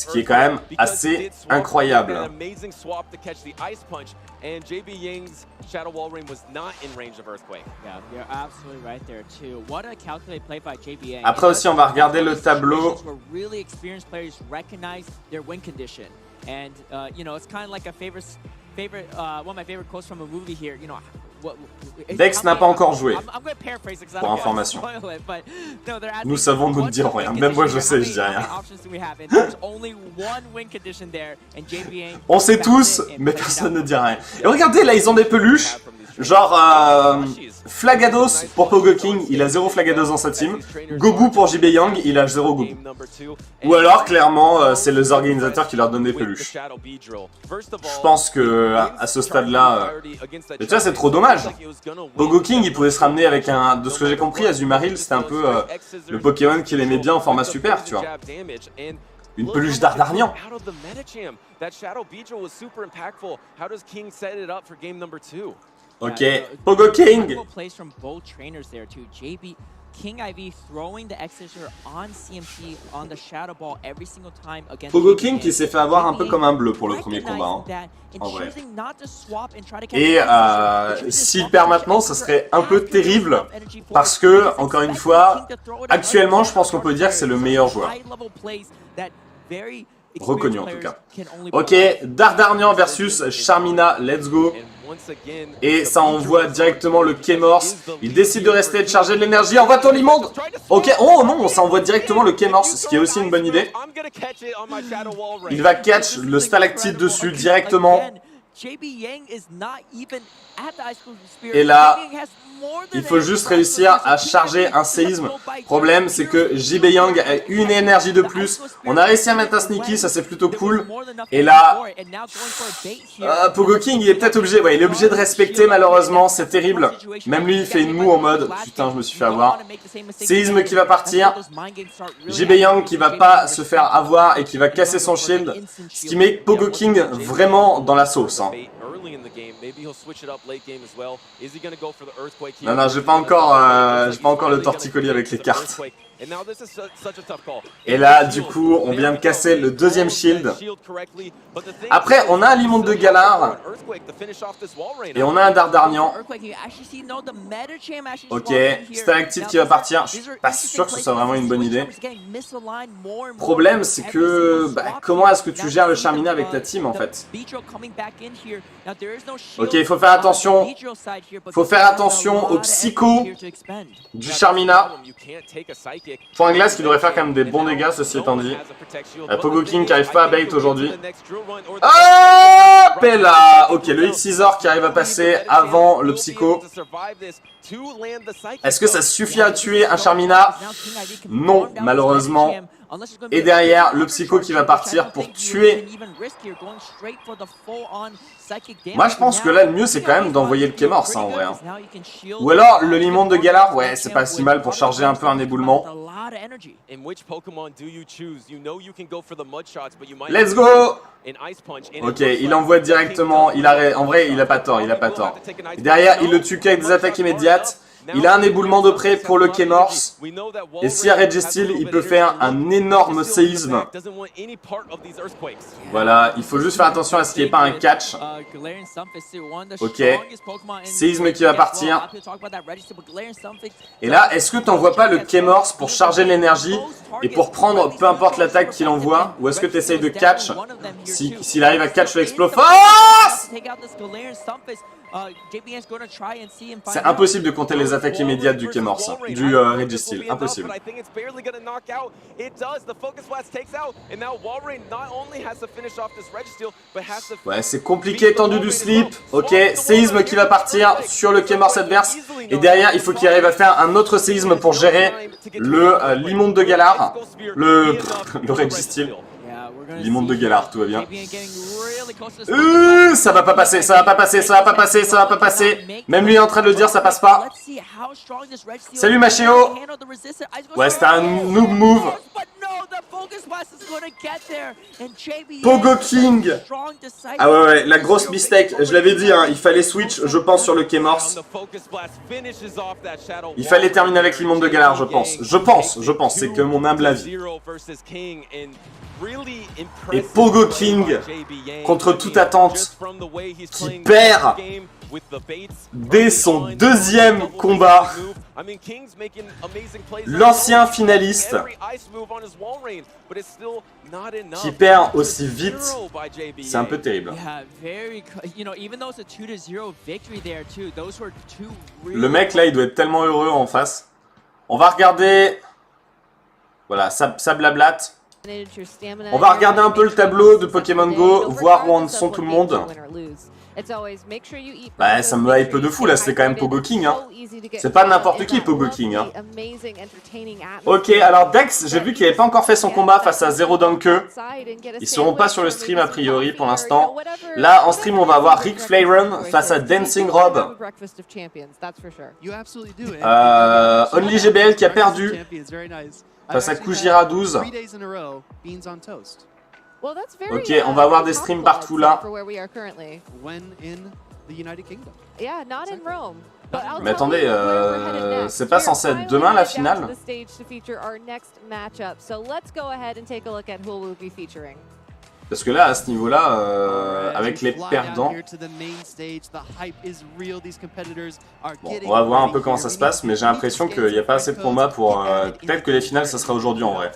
qui est quand même assez incroyable. Après aussi, on va regarder le tableau. Dex n'a pas encore joué, pour information. Nous savons, nous ne dirons rien. Même moi je sais, je dis rien. On sait tous, mais personne ne dit rien. Et regardez, là ils ont des peluches. Genre Flagados pour Pogo King, il a 0 Flagados dans sa team. Gobu pour JB Young, il a 0 Gobu. Ou alors clairement c'est les organisateurs qui leur donnent des peluches. Je pense que à ce stade-là, tu vois, c'est trop dommage. Pogo King il pouvait se ramener avec un, de ce que j'ai compris, Azumarill c'était un peu le Pokémon qu'il aimait bien en format super, tu vois. Une peluche d'Ardarnian. Ok, Pogo King. Pogo King qui s'est fait avoir un peu comme un bleu pour le premier combat, hein, en vrai. Et s'il perd maintenant, ça serait un peu terrible parce que, encore une fois, actuellement, je pense qu'on peut dire que c'est le meilleur joueur. Reconnu en tout cas. Ok, Dardarnian versus Charmina, let's go. Et ça envoie directement le Kémorse. Il décide de rester et de charger de l'énergie. Envoie ton Limonde. Ok, oh non, ça envoie directement le Kémorse, ce qui est aussi une bonne idée. Il va catch le stalactite dessus directement. Et là, il faut juste réussir à charger un séisme. Problème, c'est que JB Young a une énergie de plus. On a réussi à mettre un sneaky, ça c'est plutôt cool. Et là, Pogo King, il est peut-être obligé. Ouais, il est obligé de respecter malheureusement, c'est terrible. Même lui, il fait une moue en mode putain, je me suis fait avoir. Séisme qui va partir. JB Young qui va pas se faire avoir et qui va casser son shield. Ce qui met Pogo King vraiment dans la sauce. Hein. Non, non, j'ai pas encore le torticolis avec les cartes. Et là, du coup, on vient de casser le deuxième shield. Après, on a un Limonde de Galar. Et on a un Dardarnian. Ok, Stalactite qui va partir. Je suis pas sûr que ce soit vraiment une bonne idée. Problème, c'est que... Bah, comment est-ce que tu gères le Charmina avec ta team, en fait? Ok, il faut faire attention. Faut faire attention au psycho du Charmina. Point glace qui devrait faire quand même des bons dégâts, ceci étant dit. Pogo King qui arrive pas à bait aujourd'hui. Hop là. Ok, le X-Scissor qui arrive à passer avant le psycho. Est-ce que ça suffit à tuer un Charmina? Non, malheureusement. Et derrière, le psycho qui va partir pour tuer. Moi, je pense que là, le mieux, c'est quand même d'envoyer le Kémorse, en vrai. Hein. Ou alors, le Limonde de Galar, ouais, c'est pas si mal pour charger un peu un éboulement. Let's go! Ok, il envoie directement. En vrai, il a pas tort, il a pas tort. Et derrière, il le tue qu'avec des attaques immédiates. Il a un éboulement de près pour le Kémorse. Et s'il y a Registeel, il peut faire un énorme séisme. Voilà, il faut juste faire attention à ce qu'il n'y ait pas un catch. Ok, séisme qui va partir. Et là, est-ce que tu n'envoies pas le Kémorse pour charger l'énergie et pour prendre peu importe l'attaque qu'il envoie? Ou est-ce que tu essayes de catch s'il arrive à catch l'Exploforce? C'est impossible de compter les attaques immédiates du Kémorse, du Registeel, impossible. Ouais, c'est compliqué, tendu du slip. Ok, séisme qui va partir sur le Kémorse adverse. Et derrière, il faut qu'il arrive à faire un autre séisme pour gérer le l'immonde de Galar. Le Registeel. L'immonde de Galar, tout va bien. Ça va pas passer, ça va pas passer, ça va pas passer, ça va pas passer. Même lui est en train de le dire, ça passe pas. Salut Machéo. Ouais, c'était un noob move. Pogo King. Ah ouais, la grosse mistake. Je l'avais dit, hein, il fallait switch, je pense, sur le Kémorse. Il fallait terminer avec l'immonde de Galar, je pense. Je pense, c'est que mon humble avis. Et Pogo King, contre toute attente, qui perd dès son deuxième combat. L'ancien finaliste qui perd aussi vite, c'est un peu terrible. Le mec là, il doit être tellement heureux en face. On va regarder. Voilà, ça blablate. On va regarder un peu le tableau de Pokémon Go, voir où en sont tout le monde. Bah, ça me hype de fou là, c'est quand même Pogo King, hein. C'est pas n'importe qui Pogo King, hein. Ok, alors Dex, j'ai vu qu'il avait pas encore fait son combat face à Zero Danke. Ils seront pas sur le stream a priori pour l'instant. Là, en stream, on va avoir Rick Flaron face à Dancing Rob. Only GBL qui a perdu face à Kujira 12. Ok, on va avoir des streams partout là. Mais attendez, c'est pas censé être demain la finale? Parce que là, à ce niveau-là, avec les perdants... Bon, on va voir un peu comment ça se passe, mais j'ai l'impression qu'il n'y a pas assez de combats pour... Peut-être que les finales, ça sera aujourd'hui en vrai.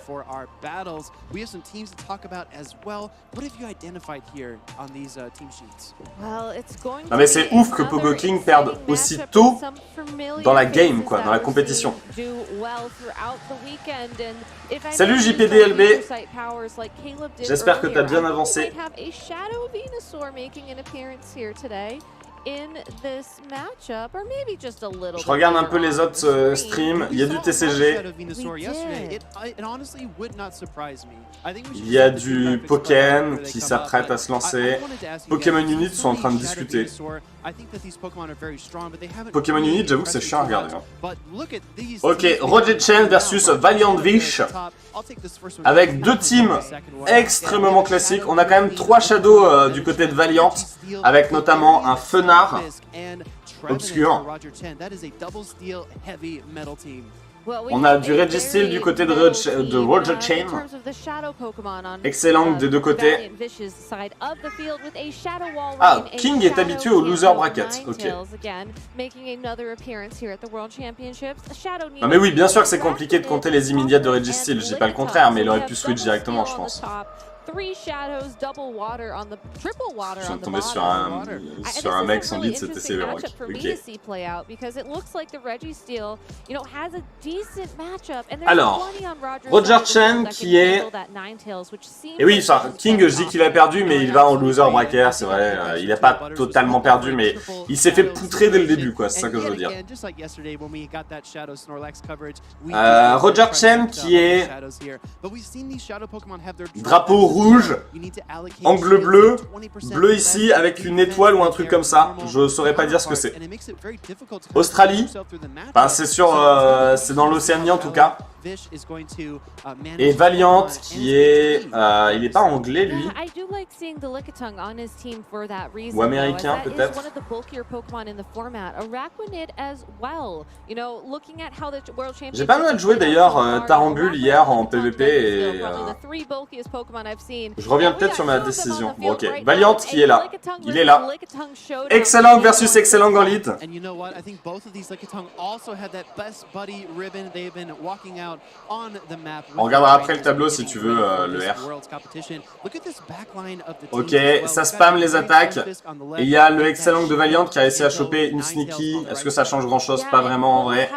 Non mais c'est ouf que Pogo King perde aussi tôt dans la game, quoi, dans la compétition. Salut JPDLB, j'espère que t'as bien avancé. Je regarde un peu les autres streams, il y a du TCG, il y a du Pokémon qui s'apprête à se lancer, Pokémon Unit sont en train de discuter. Pokémon Unit, j'avoue que c'est chiant à regarder. Hein. Ok, Roger Chen versus Valiant Vish, avec deux teams extrêmement classiques. On a quand même 3 Shadows du côté de Valiant, avec notamment un Fenard obscur. On a du Registeel du côté de Roger Chen. Excellent des deux côtés. Ah, King est habitué au loser bracket. Ok. Non mais oui, bien sûr que c'est compliqué de compter les immédiates de Registeel. Je dis pas le contraire, mais il aurait pu switch directement, je pense. Je viens de tomber sur un mec sans lead, c'était sévère. Ok. Alors, Roger Chen qui est... Et oui, King, je dis qu'il a perdu, mais il va en loser bracket, c'est vrai. Il n'a pas totalement perdu, mais il s'est fait poutrer dès le début, quoi. C'est ça que je veux dire. Roger Chen qui est... Drapeau rouge, angle bleu, bleu ici avec une étoile ou un truc comme ça. Je saurais pas dire ce que c'est. Australie, ben c'est sur, c'est dans l'Océanie en tout cas. Et Valiant qui est, il est pas anglais lui. Ou américain peut-être. J'ai pas mal joué d'ailleurs Tarambule hier en PvP et je reviens peut-être sur ma décision. Bon ok, Valiant qui est là, il est là. Excellent versus excellent en lead. On regardera après le tableau si tu veux le R. Ok, ça spam les attaques. Et il y a le excellent de Valiant qui a réussi à choper une sneaky. Est-ce que ça change grand chose? Pas vraiment en vrai.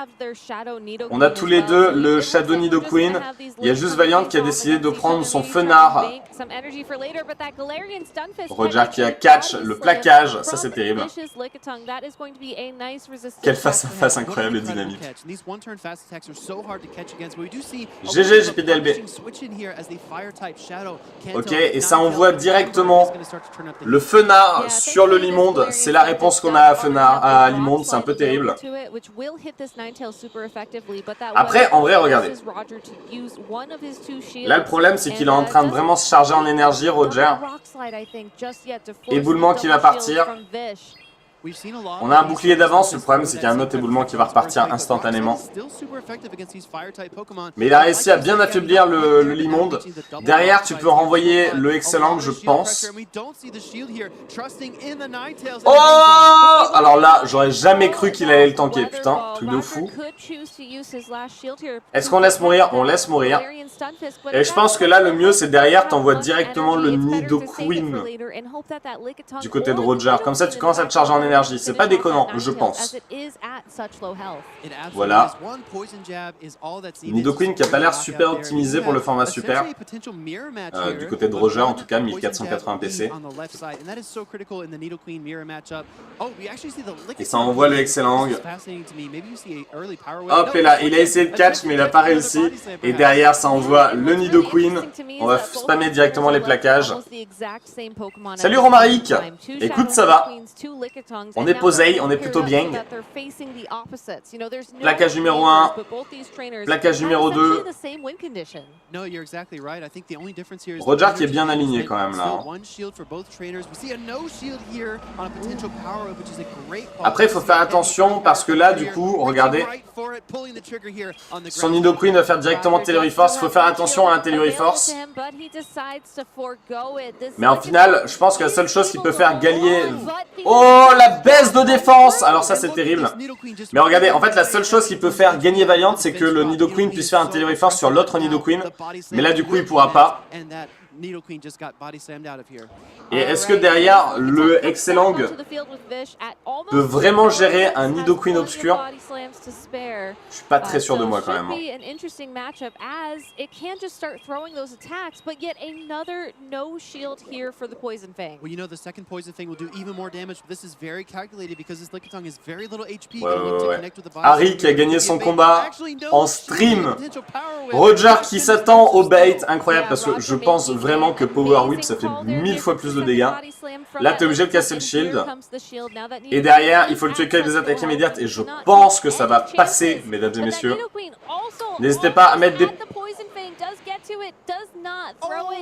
On a tous les deux le Shadow Nidoqueen. Il y a juste Valiant qui a décidé de prendre son fenard. Roger qui a catch le plaquage. Ça c'est terrible. Quelle face à face incroyable et dynamique. GG JPDLB. Ok, et ça envoie directement le Fenard sur le Limonde. C'est la réponse qu'on a à Fenard, à Limonde, c'est un peu terrible. Après, en vrai, regardez. Là, le problème, c'est qu'il est en train de vraiment se charger en énergie, Roger. Éboulement qui va partir. On a un bouclier d'avance, le problème c'est qu'il y a un autre éboulement qui va repartir instantanément. Mais il a réussi à bien affaiblir le Limonde. Derrière tu peux renvoyer le excellent je pense. Oh! Alors là, j'aurais jamais cru qu'il allait le tanker, putain, truc de fou. Est-ce qu'on laisse mourir? On laisse mourir. Et je pense que là le mieux c'est derrière t'envoies directement le Nidoqueen du côté de Roger. Comme ça tu commences à te charger en énergie. C'est pas déconnant, je pense. Voilà. Nidoqueen qui a pas l'air super optimisé pour le format super. Du côté de Roger en tout cas, 1480 PC. Et ça envoie le excellent. Hop, et là, il a essayé de catch mais il a pas réussi. Et derrière ça envoie le Nidoqueen. On va spammer directement les plaquages. Salut Romaric. Écoute, ça va. On est posé, on est plutôt bien. Plaquage numéro 1, plaquage numéro 2. Roger qui est bien aligné quand même là. Après il faut faire attention parce que là du coup, regardez. Son Nidoqueen va faire directement Telluriforce. Il faut faire attention à un Telluriforce. Mais en final, je pense que la seule chose qui peut faire gagner... Oh, la baisse de défense! Alors ça c'est terrible. Mais regardez, en fait la seule chose qui peut faire gagner Valiant, c'est que le Nidoqueen puisse faire un Telluriforce sur l'autre Nidoqueen. Mais là du coup il pourra pas. Et est-ce que derrière le excellent peut vraiment gérer un Nidoqueen obscur? Je suis pas très sûr de moi quand même. Harry qui a gagné son combat en stream. Roger qui s'attend au bait, incroyable parce que je pense vraiment que Power Whip ça fait 1000 fois plus de dégâts. Là t'es obligé de casser le shield. Et derrière il faut le tuer avec des attaques immédiates. Et je pense que ça va passer mesdames et messieurs. N'hésitez pas à mettre des...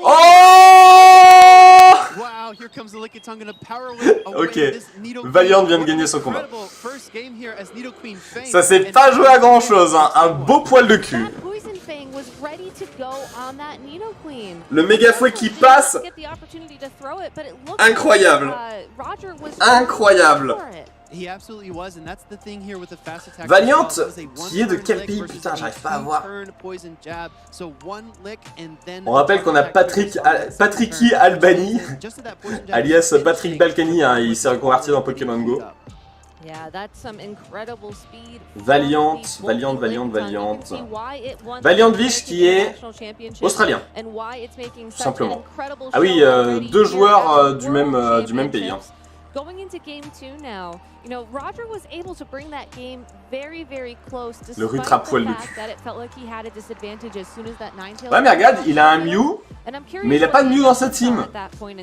Oh! Ok, Valiant vient de gagner son combat. Ça s'est pas joué à grand chose, hein. Un beau poil de cul. Le méga fouet qui passe. Incroyable. Incroyable. Valiant, qui est de quel pays? Putain, j'arrive pas à voir. On rappelle qu'on a Patricky Albani, alias Patrick Balkany, hein, il s'est reconverti dans Pokémon Go. Valiant. Valiant Vish qui est australien, tout simplement. Ah oui, deux joueurs du même pays. Hein. Going into game 2 now, you know, Roger was able to bring that game very, very close. Le rutre à poil de cul. Ouais, mais regarde, il a un Mew, mais il n'a pas de Mew dans sa team.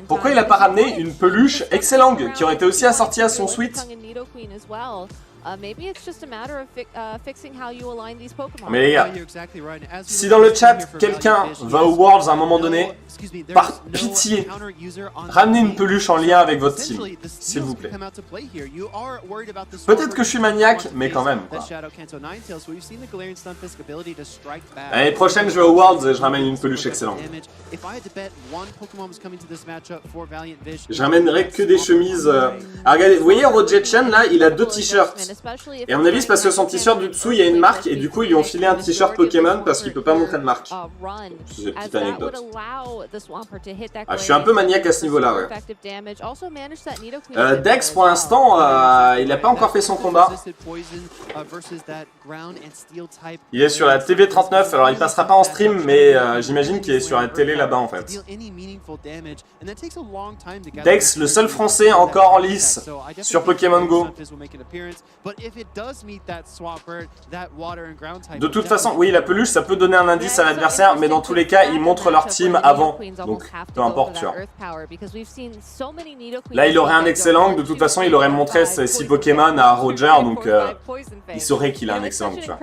Pourquoi il n'a pas ramené une peluche Excellang qui aurait été aussi assortie à son suite? Mais les gars, si dans le chat, quelqu'un va aux Worlds à un moment donné, par pitié, ramenez une peluche en lien avec votre team, s'il vous plaît. Peut-être que je suis maniaque, mais quand même, quoi. L'année prochaine, je vais aux Worlds et je ramène une peluche excellente. Je ramènerai que des chemises... Ah, regardez, vous voyez, Rojetchen, là, il a 2 t-shirts. Et à mon avis, c'est parce que son t-shirt du dessous, il y a une marque, et du coup, ils lui ont filé un t-shirt Pokémon parce qu'il peut pas montrer de marque. C'est une petite anecdote. Ah, je suis un peu maniaque à ce niveau-là, ouais. Dex, pour l'instant, il n'a pas encore fait son combat. Il est sur la TV39, alors il passera pas en stream, mais j'imagine qu'il est sur la télé là-bas, en fait. Dex, le seul français encore en lice sur Pokémon Go. De toute façon, oui, la peluche, ça peut donner un indice à l'adversaire, mais dans tous les cas, ils montrent leur team avant. Donc, peu importe, tu vois. Là, il aurait un Excellang, de toute façon, il aurait montré ses 6 Pokémon à Roger, donc il saurait qu'il a un Excellang, tu vois.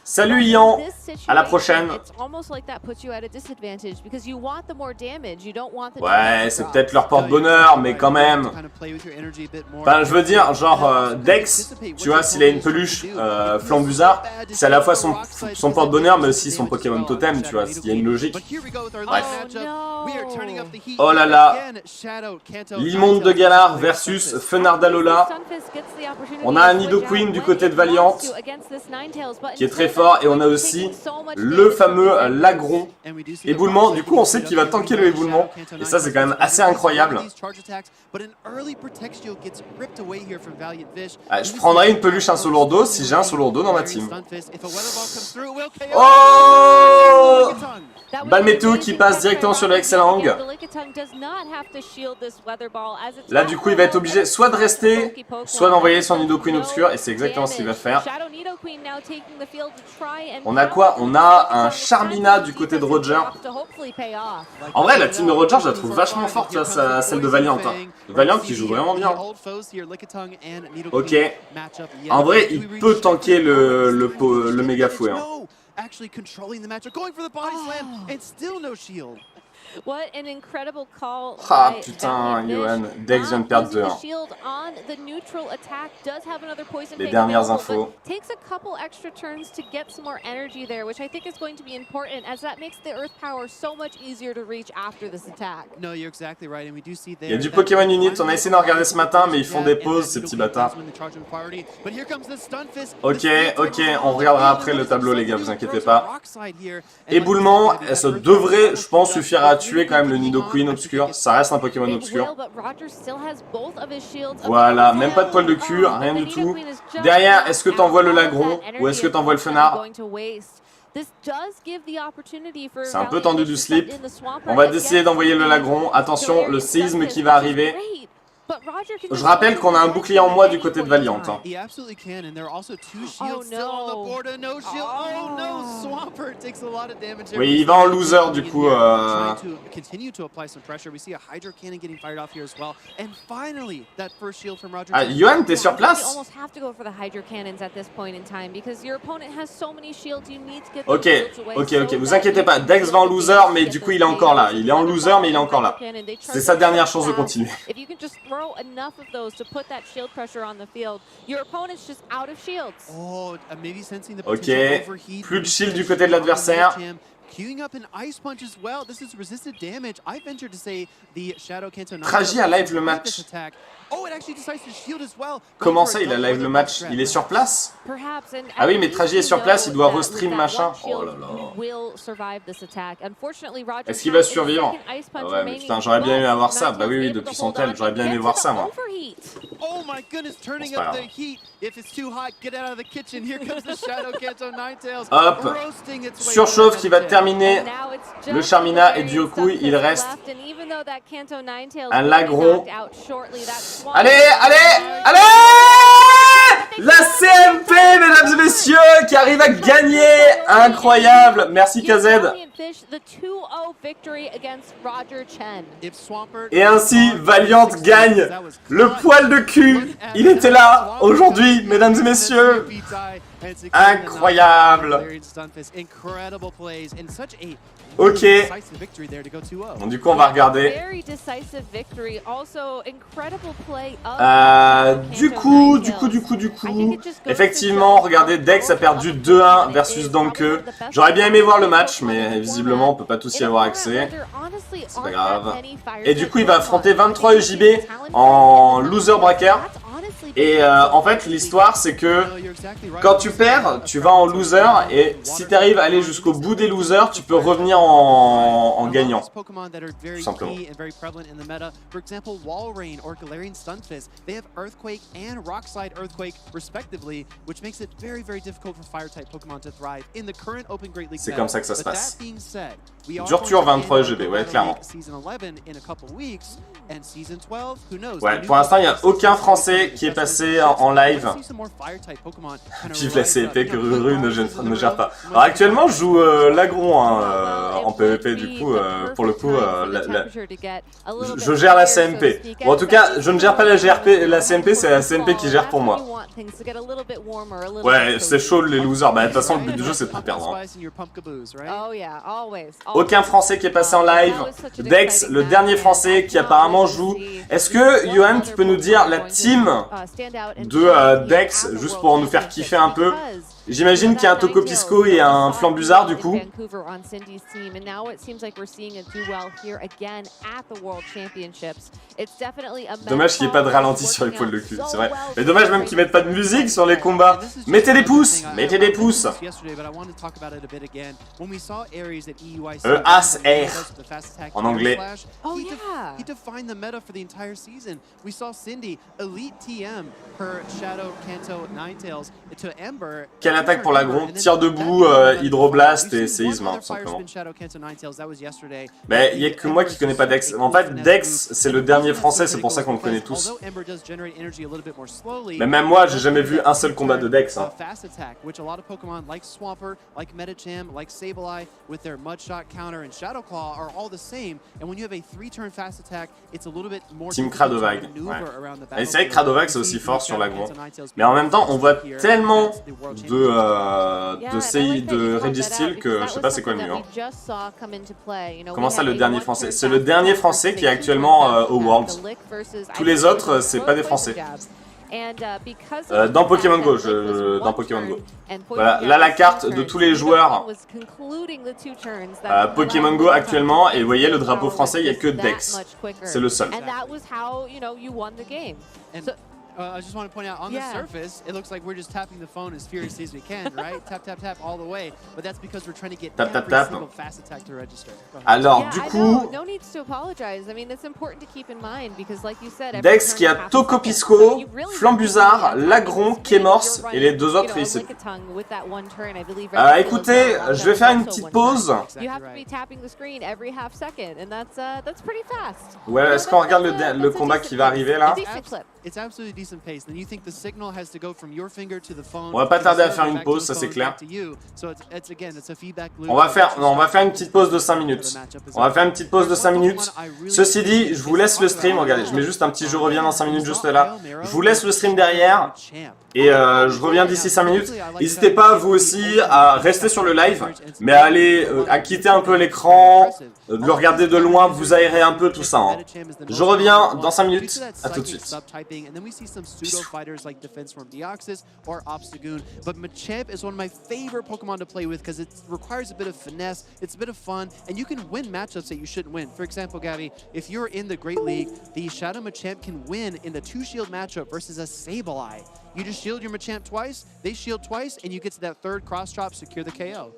Salut Ian, à la prochaine. Ouais, c'est peut-être leur porte-bonheur, mais quand même. Enfin, je veux dire, genre, Dex, tu vois, s'il a une peluche Flambuzard, c'est à la fois son porte-bonheur, mais aussi son Pokémon Totem, tu vois, il y a une logique. Bref. Oh là là. L'immonde de Galar versus Fenardalola. On a un Nidoqueen du côté de Valiant, qui est très fort, et on a aussi le fameux Lagron. Éboulement, du coup on sait qu'il va tanker le éboulement, et ça c'est quand même assez incroyable. Je prendrai une peluche un Solourdo si j'ai un Solourdo dans ma team. Oh! Balle météo qui passe directement sur le Excellang. Là du coup il va être obligé soit de rester, soit d'envoyer son Nidoqueen obscur, et c'est exactement ce qu'il va faire. On a quoi? On a un Charmina du côté de Roger. En vrai la team de Roger je la trouve vachement forte face à celle de Valiant. Valiant qui joue vraiment bien. Ok. En vrai il peut tanker le méga fouet. Actually controlling the matchup, going for the body slam, and still no shield. What an incredible call. Ah putain, Johan, Dex vient de perdre 2. Les dernières infos. Takes a couple extra turns to get some more energy there, which I think is going to be important as that makes the earth power so much easier to reach after this attack. No, you're exactly right, and we do see there. Il y a du Pokémon Unit, on a essayé d'en regarder ce matin, mais ils font des pauses, ces petits bâtards. Ok, on regardera après le tableau, les gars, vous inquiétez pas. Éboulement, ça devrait, je pense, suffire à tuer quand même le Nidoqueen obscur. Ça reste un Pokémon obscur. Voilà, même pas de poil de cul, rien du tout. Derrière, est-ce que t'envoies le Lagron ou est-ce que t'envoies le Fenard? C'est un peu tendu du slip. On va décider d'envoyer le Lagron. Attention, le séisme qui va arriver. Je rappelle qu'on a un bouclier en moi du côté de Valiant. Oui, il va en loser du coup. Ah, Johan, t'es sur place? Ok, vous inquiétez pas. Dex va en loser, mais du coup il est encore là. Il est en loser, mais il est encore là. C'est sa dernière chance de continuer. Enough of those to put that shield pressure on the field. Your opponent's just out of shields. Ok, plus de shield du côté de l'adversaire. Traji a live le match. Comment ça, il a live le match? Il est sur place? Ah oui, mais Traji est sur place, il doit restream machin. Oh là là. Est-ce qu'il va survivre? Ah ouais, mais putain, j'aurais bien aimé avoir ça. Bah oui, depuis son tel, j'aurais bien aimé voir ça, moi. Hop, surchauffe qui va terminer Charminé. Le Charmina et du coup, il reste un Lagron. Allez, allez, allez! La CMP, mesdames et messieurs, qui arrive à gagner. Incroyable. Merci KZ. Et ainsi, Valiant gagne le poil de cul. Il était là aujourd'hui, mesdames et messieurs. Incroyable. Ok. Bon, du coup, on va regarder. Du coup. Effectivement, regardez, Dex a perdu 2-1 versus Danke. J'aurais bien aimé voir le match, mais visiblement, on peut pas tous y avoir accès. C'est pas grave. Et du coup, il va affronter 23 EJB en loser bracket. Et en fait, l'histoire, c'est que quand tu perds, tu vas en loser. Et si tu arrives à aller jusqu'au bout des losers, tu peux revenir en gagnant. Tout simplement. C'est comme ça que ça se passe. Jour 23 EGB, ouais, clairement. Ouais, pour l'instant, il n'y a aucun Français qui est passé en live. Vive la CEP que Ruru ne gère pas. Alors actuellement, je joue Lagron en PvP, du coup, pour le coup, je gère la CMP. Bon, en tout cas, je ne gère pas la CMP, c'est la CMP qui gère pour moi. Ouais, c'est chaud les losers. Bah, de toute façon, le but du jeu, c'est de pas perdre. Aucun Français qui est passé en live. Dex, le dernier Français qui apparemment joue. Est-ce que, Johan, tu peux nous dire la team de Dex, juste pour nous faire kiffer un peu? J'imagine qu'il y a un Tokopisco et un Flambuzard du coup. Dommage qu'il n'y ait pas de ralenti sur les poils de cul, c'est vrai. Mais dommage même qu'ils mettent pas de musique sur les combats. Mettez des pouces, mettez des pouces. As R en anglais. Quelle attaque pour Lagron? Tir debout, hydroblast et séisme, tout simplement. Mais il n'y a que moi qui connais pas Dex. En fait, Dex, c'est le dernier français, c'est pour ça qu'on le connaît tous. Mais même moi, j'ai jamais vu un seul combat de Dex. Hein. Team Cradovag. Ouais. Et c'est vrai que Cradovag, c'est aussi fort sur Lagron. Mais en même temps, on voit tellement de Registeel que je sais pas c'est quoi le mieux. Hein. Comment ça le dernier français? C'est le dernier français qui est actuellement au Worlds. Tous les autres, c'est pas des français. Dans Pokémon Go, dans Pokémon Go. Voilà, là la carte de tous les joueurs Pokémon Go actuellement, et vous voyez le drapeau français, il n'y a que Dex. C'est le seul. I just want to point out, on the surface, it looks like we're just tapping the phone as furiously as we can, right? Tap, tap, tap all the way. But that's because we're trying to get every single fast attack to register. Alors, du coup, Dex qui a Tokopisco, Flambuzard, Lagron, Kémorse et les deux autres ici. Écoutez, je vais faire une petite pause. Ouais, est-ce qu'on regarde le combat qui va arriver là? On va pas tarder à faire une pause, ça c'est clair. On va faire une petite pause de 5 minutes. On va faire une petite pause de 5 minutes. Ceci dit, je vous laisse le stream. Regardez, je mets juste un petit je reviens dans 5 minutes juste là. Je vous laisse le stream derrière. Et je reviens d'ici 5 minutes. N'hésitez pas, vous aussi, à rester sur le live, mais à aller, à quitter un peu l'écran, de le regarder de loin, vous aérer un peu, tout ça. Hein. Je reviens dans 5 minutes. À tout de suite. But Machamp is one of my favorite Pokemon to play with because it requires a bit of finesse, it's a bit of fun, and you can win matchups that you shouldn't win. For example, Gabby, if you're in the Great League, the Shadow Machamp can win in the 2-shield matchup versus a Sableye. You just shield your Machamp twice, they shield twice, and you get to that third cross drop, secure the KO.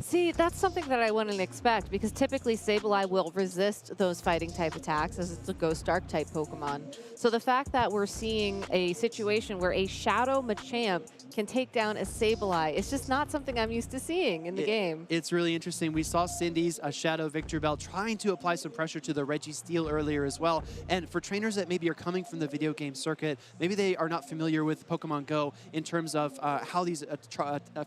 See, that's something that I wouldn't expect because typically Sableye will resist those fighting type attacks as it's a Ghost Dark type Pokemon. So the fact that we're seeing a situation where a Shadow Machamp can take down a Sableye is just not something I'm used to seeing in the game. It's really interesting. We saw Cindy's Shadow Victor Bell trying to apply some pressure to the Registeel earlier as well. And for trainers that maybe are coming from the video game circuit, maybe they are not familiar with Pokemon Go in terms of how these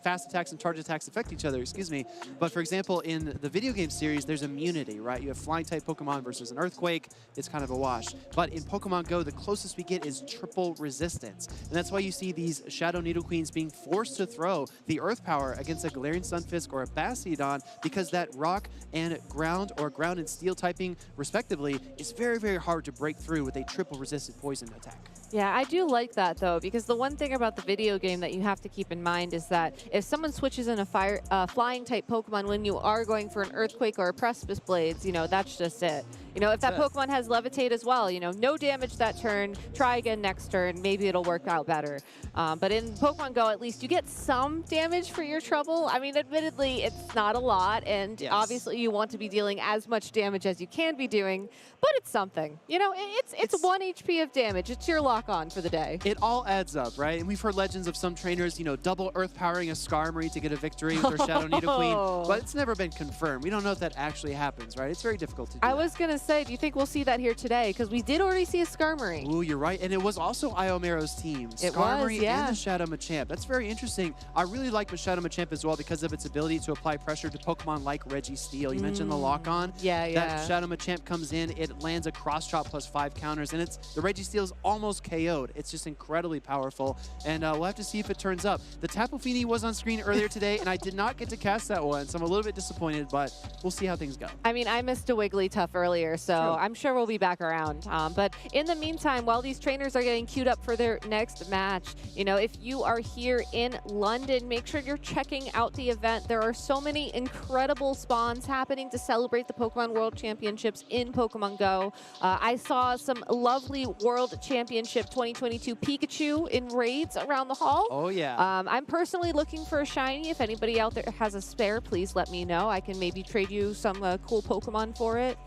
fast attacks and charge attacks affect each other, excuse me. But for example, in the video game series, there's immunity, right? You have flying type Pokemon versus an Earthquake. It's kind of a wash. But in Pokemon Go, the closest we get is triple resistance. And that's why you see these Shadow Nidoqueens being forced to throw the Earth Power against a Galarian Sunfisk or a Bastiodon because that Rock and Ground or Ground and Steel typing, respectively, is very, very hard to break through with a triple resisted poison attack. Yeah, I do like that, though, because the one thing about the video game that you have to keep in mind is that if someone switches in a flying-type Pokemon when you are going for an Earthquake or a Precipice Blades, you know, that's just it. You know, if that Pokemon has Levitate as well, you know, no damage that turn, try again next turn, maybe it'll work out better. But in Pokemon Go, at least you get some damage for your trouble. I mean, admittedly, it's not a lot, and obviously you want to be dealing as much damage as you can be doing, but it's something. You know, it's 1 HP of damage. It's your lock-on for the day. It all adds up, right? And we've heard legends of some trainers, you know, double Earth-powering a Skarmory to get a victory with their Shadow Nidoqueen, but it's never been confirmed. We don't know if that actually happens, right? It's very difficult to do. I was going to say, do you think we'll see that here today? Because we did already see a Skarmory. Ooh, you're right. And it was also Iomero's team. Skarmory and the Shadow Machamp. That's very interesting. I really like the Shadow Machamp as well because of its ability to apply pressure to Pokemon like Registeel. You mentioned the lock-on. Yeah. That Shadow Machamp comes in, it lands a cross-chop plus 5 counters, and the Registeel is almost KO'd. It's just incredibly powerful, and we'll have to see if it turns up. The Tapu Fini was on screen earlier today, and I did not get to cast that one, so I'm a little bit disappointed, but we'll see how things go. I mean, I missed a Wigglytuff earlier, so I'm sure we'll be back around. But in the meantime, while these trainers are getting queued up for their next match, you know, if you are here in London, make sure you're checking out the event. There are so many incredible spawns happening to celebrate the Pokemon World Championships in Pokemon Go. I saw some lovely World Championship 2022 Pikachu in raids around the hall. Oh, yeah. I'm personally looking for a shiny. If anybody out there has a spare, please let me know. I can maybe trade you some cool Pokemon for it.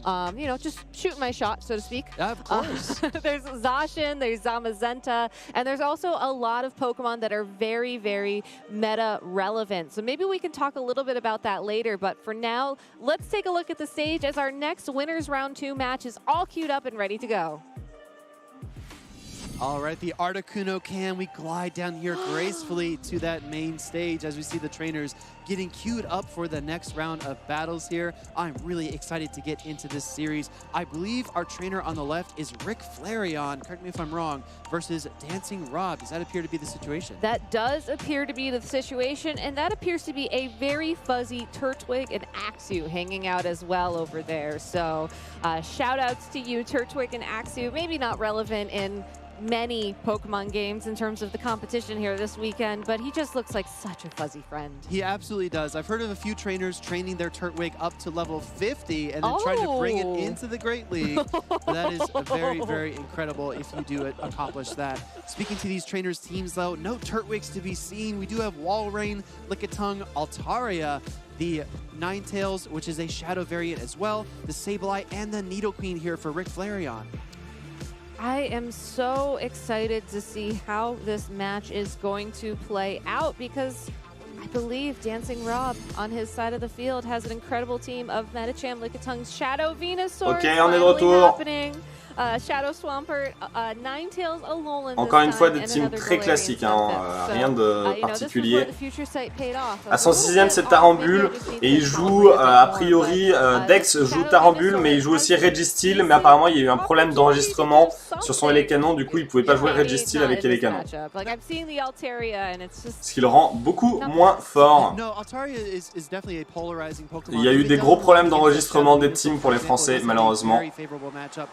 You know, just shooting my shot, so to speak. Of course. There's Zacian, there's Zamazenta, and there's also a lot of Pokemon that are very, very meta relevant. So maybe we can talk a little bit about that later, but for now, let's take a look at the stage as our next Winners Round 2 match is all queued up and ready to go. All right, the Articuno can. We glide down here gracefully to that main stage as we see the trainers getting queued up for the next round of battles here. I'm really excited to get into this series. I believe our trainer on the left is Rick Flareon, correct me if I'm wrong, versus Dancing Rob. Does that appear to be the situation? That does appear to be the situation, and that appears to be a very fuzzy Turtwig and Axew hanging out as well over there. So shout outs to you, Turtwig and Axew. Maybe not relevant in many Pokemon games in terms of the competition here this weekend, but he just looks like such a fuzzy friend. He absolutely does. I've heard of a few trainers training their Turtwig up to level 50 and then trying to bring it into the Great League. That is very, very incredible if you do accomplish that. Speaking to these trainers' teams, though, no Turtwigs to be seen. We do have Walrein, Lickitung, Altaria, the Ninetales, which is a Shadow variant as well, the Sableye, and the Nidoqueen here for Rick Flareon. I am so excited to see how this match is going to play out because I believe Dancing Rob on his side of the field has an incredible team of Medicham, Lickitung, Shadow Venusaur. Ok, on est de retour. Shadow Swampert, Ninetales, Alolan. Encore une fois, des teams très classiques, hein, rien de particulier. À son 6ème, c'est Tarambule, et il joue, a priori, Dex joue Tarambule, mais il joue aussi Registeel, mais apparemment, il y a eu un problème d'enregistrement sur son Élécanon, du coup, il ne pouvait pas jouer Registeel avec Élécanon. Ce qui le rend beaucoup moins fort. Il y a eu des gros problèmes d'enregistrement des teams pour les Français, malheureusement.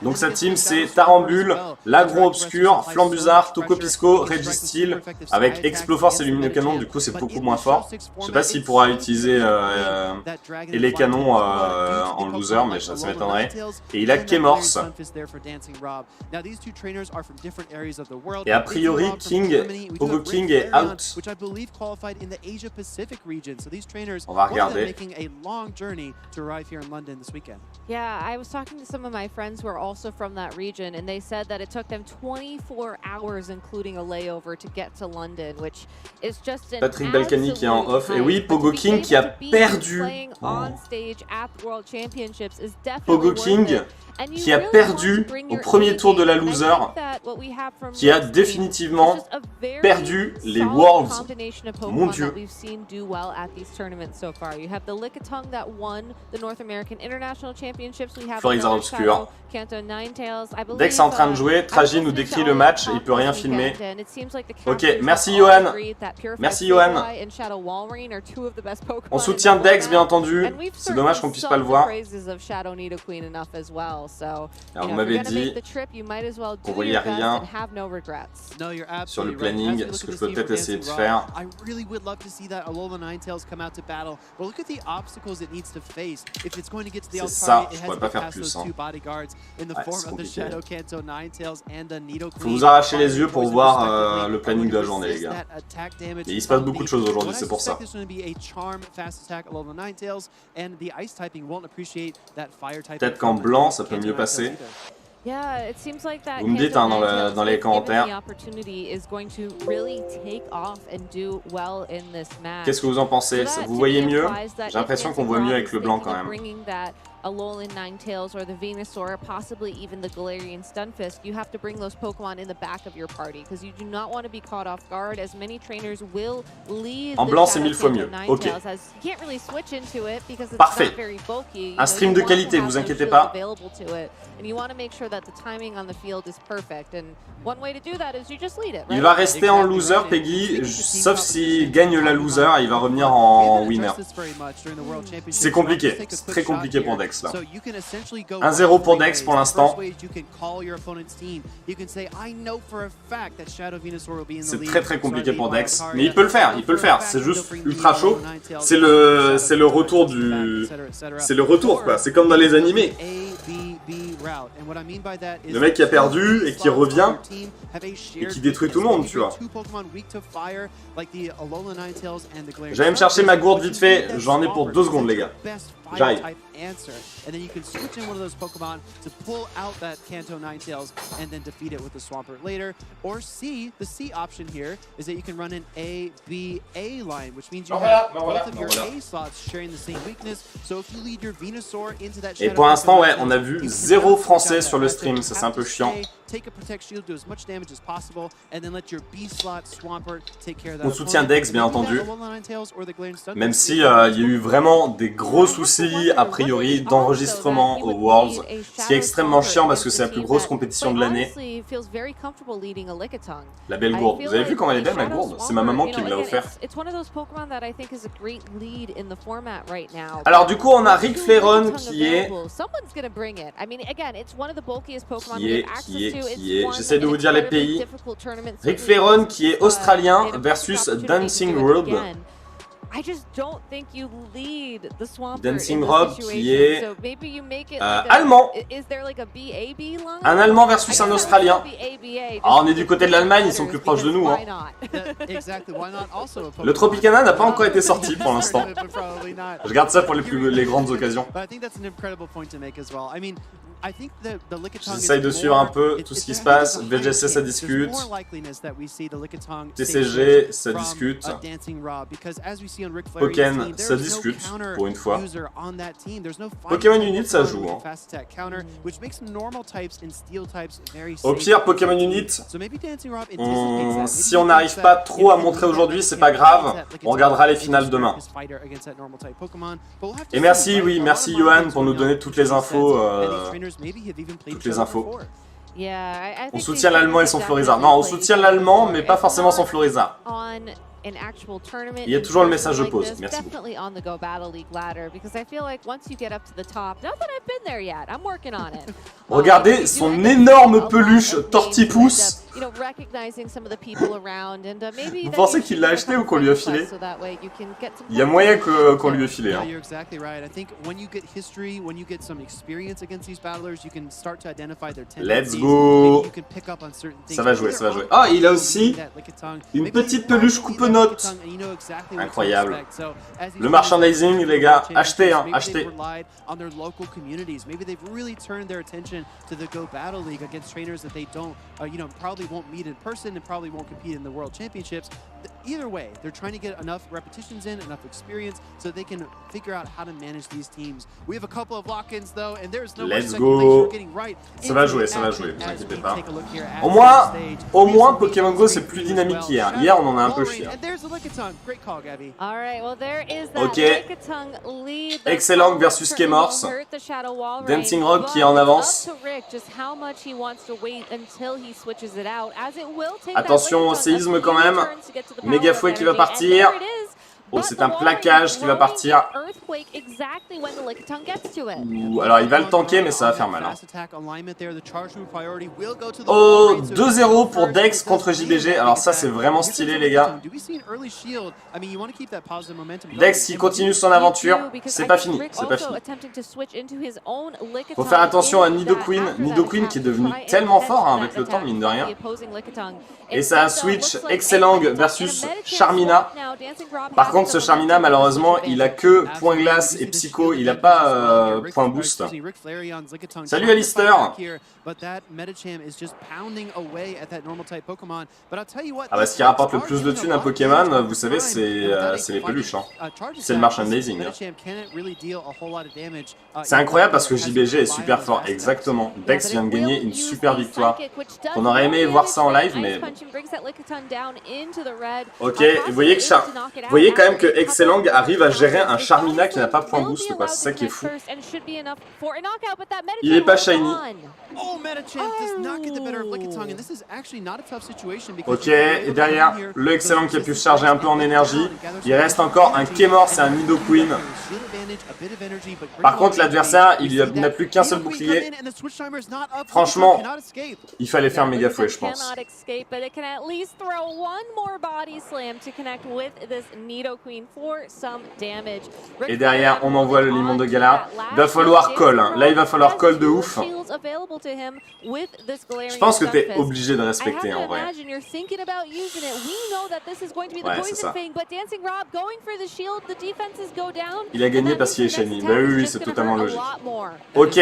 Donc cette team team, c'est Tarambule, l'Agro Obscur, Flambuzard, Tokopisco, Registeel, avec Exploforce et Luminocanon, du coup c'est beaucoup moins fort. Je sais pas s'il pourra utiliser et les canons en loser, mais ça m'étonnerait. Et il a Kemorse. Et a priori, Pogo King est out. On va regarder. Yeah, I was talking to some of my friends who are also from that region, and they said that it took them 24 hours, including a layover, to get to London, which is just an Patrick Balkany qui est en off. Et oui, Pogo King qui a perdu. Pogo King qui a perdu au premier tour de la loser, qui a définitivement perdu les Worlds. Mon Dieu. Florizard Obscur. Dex est en train de jouer, Tragy nous décrit le match et il peut rien filmer. Ok, merci Johan. Merci Johan. On soutient Dex bien entendu, c'est dommage qu'on puisse pas le voir. Alors vous m'avez dit qu'on voyait rien sur le planning, ce que je peux peut-être essayer de faire. C'est ça, je pourrais pas faire plus. Hein. Ouais, c'est compliqué. Faut vous arracher les yeux pour voir le planning de la journée les gars. Et il se passe beaucoup de choses aujourd'hui, c'est pour ça. Peut-être qu'en blanc ça peut mieux passer. Vous me dites hein, dans les commentaires. Qu'est-ce que vous en pensez? Vous voyez mieux? J'ai l'impression qu'on voit mieux avec le blanc quand même. Alolan Ninetales or the Venusaur, possibly even the Galarian Stunfisk, you have to bring those Pokemon in the back of your party because you do not want to be caught off guard as many trainers will leave. En blanc, c'est 1000 fois mieux. Ok. Parfait. Un stream de qualité, vous inquiétez pas. Il va rester en loser, Peggy, sauf s'il gagne la loser, il va revenir en winner. C'est compliqué, c'est très compliqué pour Dex là. 1-0 pour Dex pour l'instant. C'est très compliqué pour Dex, mais il peut le faire, c'est juste ultra chaud. C'est le retour du... C'est le retour quoi, c'est comme dans les animés. Le mec qui a perdu et qui revient et qui détruit tout le monde, tu vois. J'allais me chercher ma gourde vite fait, j'en ai pour 2 secondes les gars. J'arrive. And then you can switch in one of those Pokemon to pull out that Kanto Ninetales and then defeat it with the Swampert later. Or C, the C option here is that you can run an A, B, A line, which means you have both of your A slots sharing the same weakness. So if you lead your Venusaur into that Shadow. Et pour l'instant, ouais, on a vu 0 français sur le stream, ça c'est un peu chiant. On soutient Dex bien entendu, même si il y a eu vraiment des gros soucis a priori d'enregistrement aux Worlds, ce qui est extrêmement chiant parce que c'est la plus grosse compétition de l'année. La belle gourde, vous avez vu comment elle est belle ma gourde? C'est ma maman qui me l'a offert. Alors du coup on a Rick Flairon qui est... J'essaie de vous dire les pays. Rick Flairon qui est australien versus Dancing Rob. Dancing Rob qui est allemand. Un allemand versus un australien. Ah, on est du côté de l'Allemagne, ils sont plus proches de nous. Hein. Le Tropicana n'a pas encore été sorti pour l'instant. Je garde ça pour les grandes occasions. J'essaye de suivre un peu tout ce qui se passe. VGC ça discute. TCG ça discute. Pokémon ça discute pour une fois. Pokémon Unit ça joue. Hein. Au pire Pokémon Unit, si on n'arrive pas trop à montrer aujourd'hui, c'est pas grave. On regardera les finales demain. Et merci, oui, merci Johan pour nous donner toutes les infos. On soutient l'allemand et son Florizard. Non, on soutient l'allemand, mais pas forcément son Florizard. an actual tournament. Il y a toujours le message de pause. Merci beaucoup. Definitely on the Go Battle League ladder because I feel like once you get up to the top, not that I've been there yet, I'm working on it. Regardez son énorme peluche tortipousse. Vous pensez qu'il l'a acheté ou qu'on lui a filé? Il y a moyen qu'on lui ait filé. Hein. You're exactly right. I think when you get history, when you get some experience against these battlers, you can start to identify their tendencies. Let's go. You can pick up on certain things. Ça va jouer, ça va jouer. Ah, il a aussi une petite peluche coupe-notes. Incroyable. Le merchandising, les gars, achetez, hein, achetez. On their local communities. Maybe they've really turned their attention to the Go Battle League against trainers that they don't, probably won't meet in person and probably won't compete in the World Championships. Either way, they're trying to get enough repetitions in, enough experience, so they can figure out how to manage these teams. We have a couple of lock-ins though, and there's no Let's go. Ça va jouer, vous inquiétez pas. Au moins, Pokémon Go c'est plus dynamique qu'hier. Hier, on en a un peu chié. Ok. Excellent versus Kemors. Dancing Rock qui est en avance. Attention au séisme quand même. Mégafouet qui va partir. Oh, c'est un plaquage qui va partir. Ouh, alors il va le tanker, mais ça va faire mal. Hein. Oh, 2-0 pour Dex contre JBG. Alors ça, c'est vraiment stylé, les gars. Dex qui continue son aventure. C'est pas fini, c'est pas fini. Faut faire attention à Nidoqueen. Nidoqueen qui est devenu tellement fort hein, avec le temps, mine de rien. Et ça a switch Excellent versus Charmina. Par contre, ce Charmina, malheureusement, il a que point glace et psycho, il a pas point boost. Salut Alistair. Ah bah ce qui rapporte le plus de thunes à Pokémon, vous savez, c'est les peluches. Hein. C'est le merchandising. Hein. C'est incroyable parce que JBG est super fort, exactement. Dex vient de gagner une super victoire. On aurait aimé voir ça en live, mais... Ok, vous voyez quand même que Excellent arrive à gérer un Charmina qui n'a pas point boost, quoi. C'est ça qui est fou. Il est pas shiny. Ok, et derrière, le Excellent qui a pu se charger un peu en énergie. Il reste encore un Kemors et un Nidoqueen. Par contre, l'adversaire, il n'a plus qu'un seul bouclier. Franchement, il fallait faire Mégafouet, je pense. Et derrière, on envoie le limon de Gala. Il va falloir call. Hein. Là, il va falloir call de ouf. Je pense que t'es obligé de respecter en vrai. Ouais, c'est ça. Il a gagné parce qu'il est shiny. Bah oui, c'est totalement logique. Ok.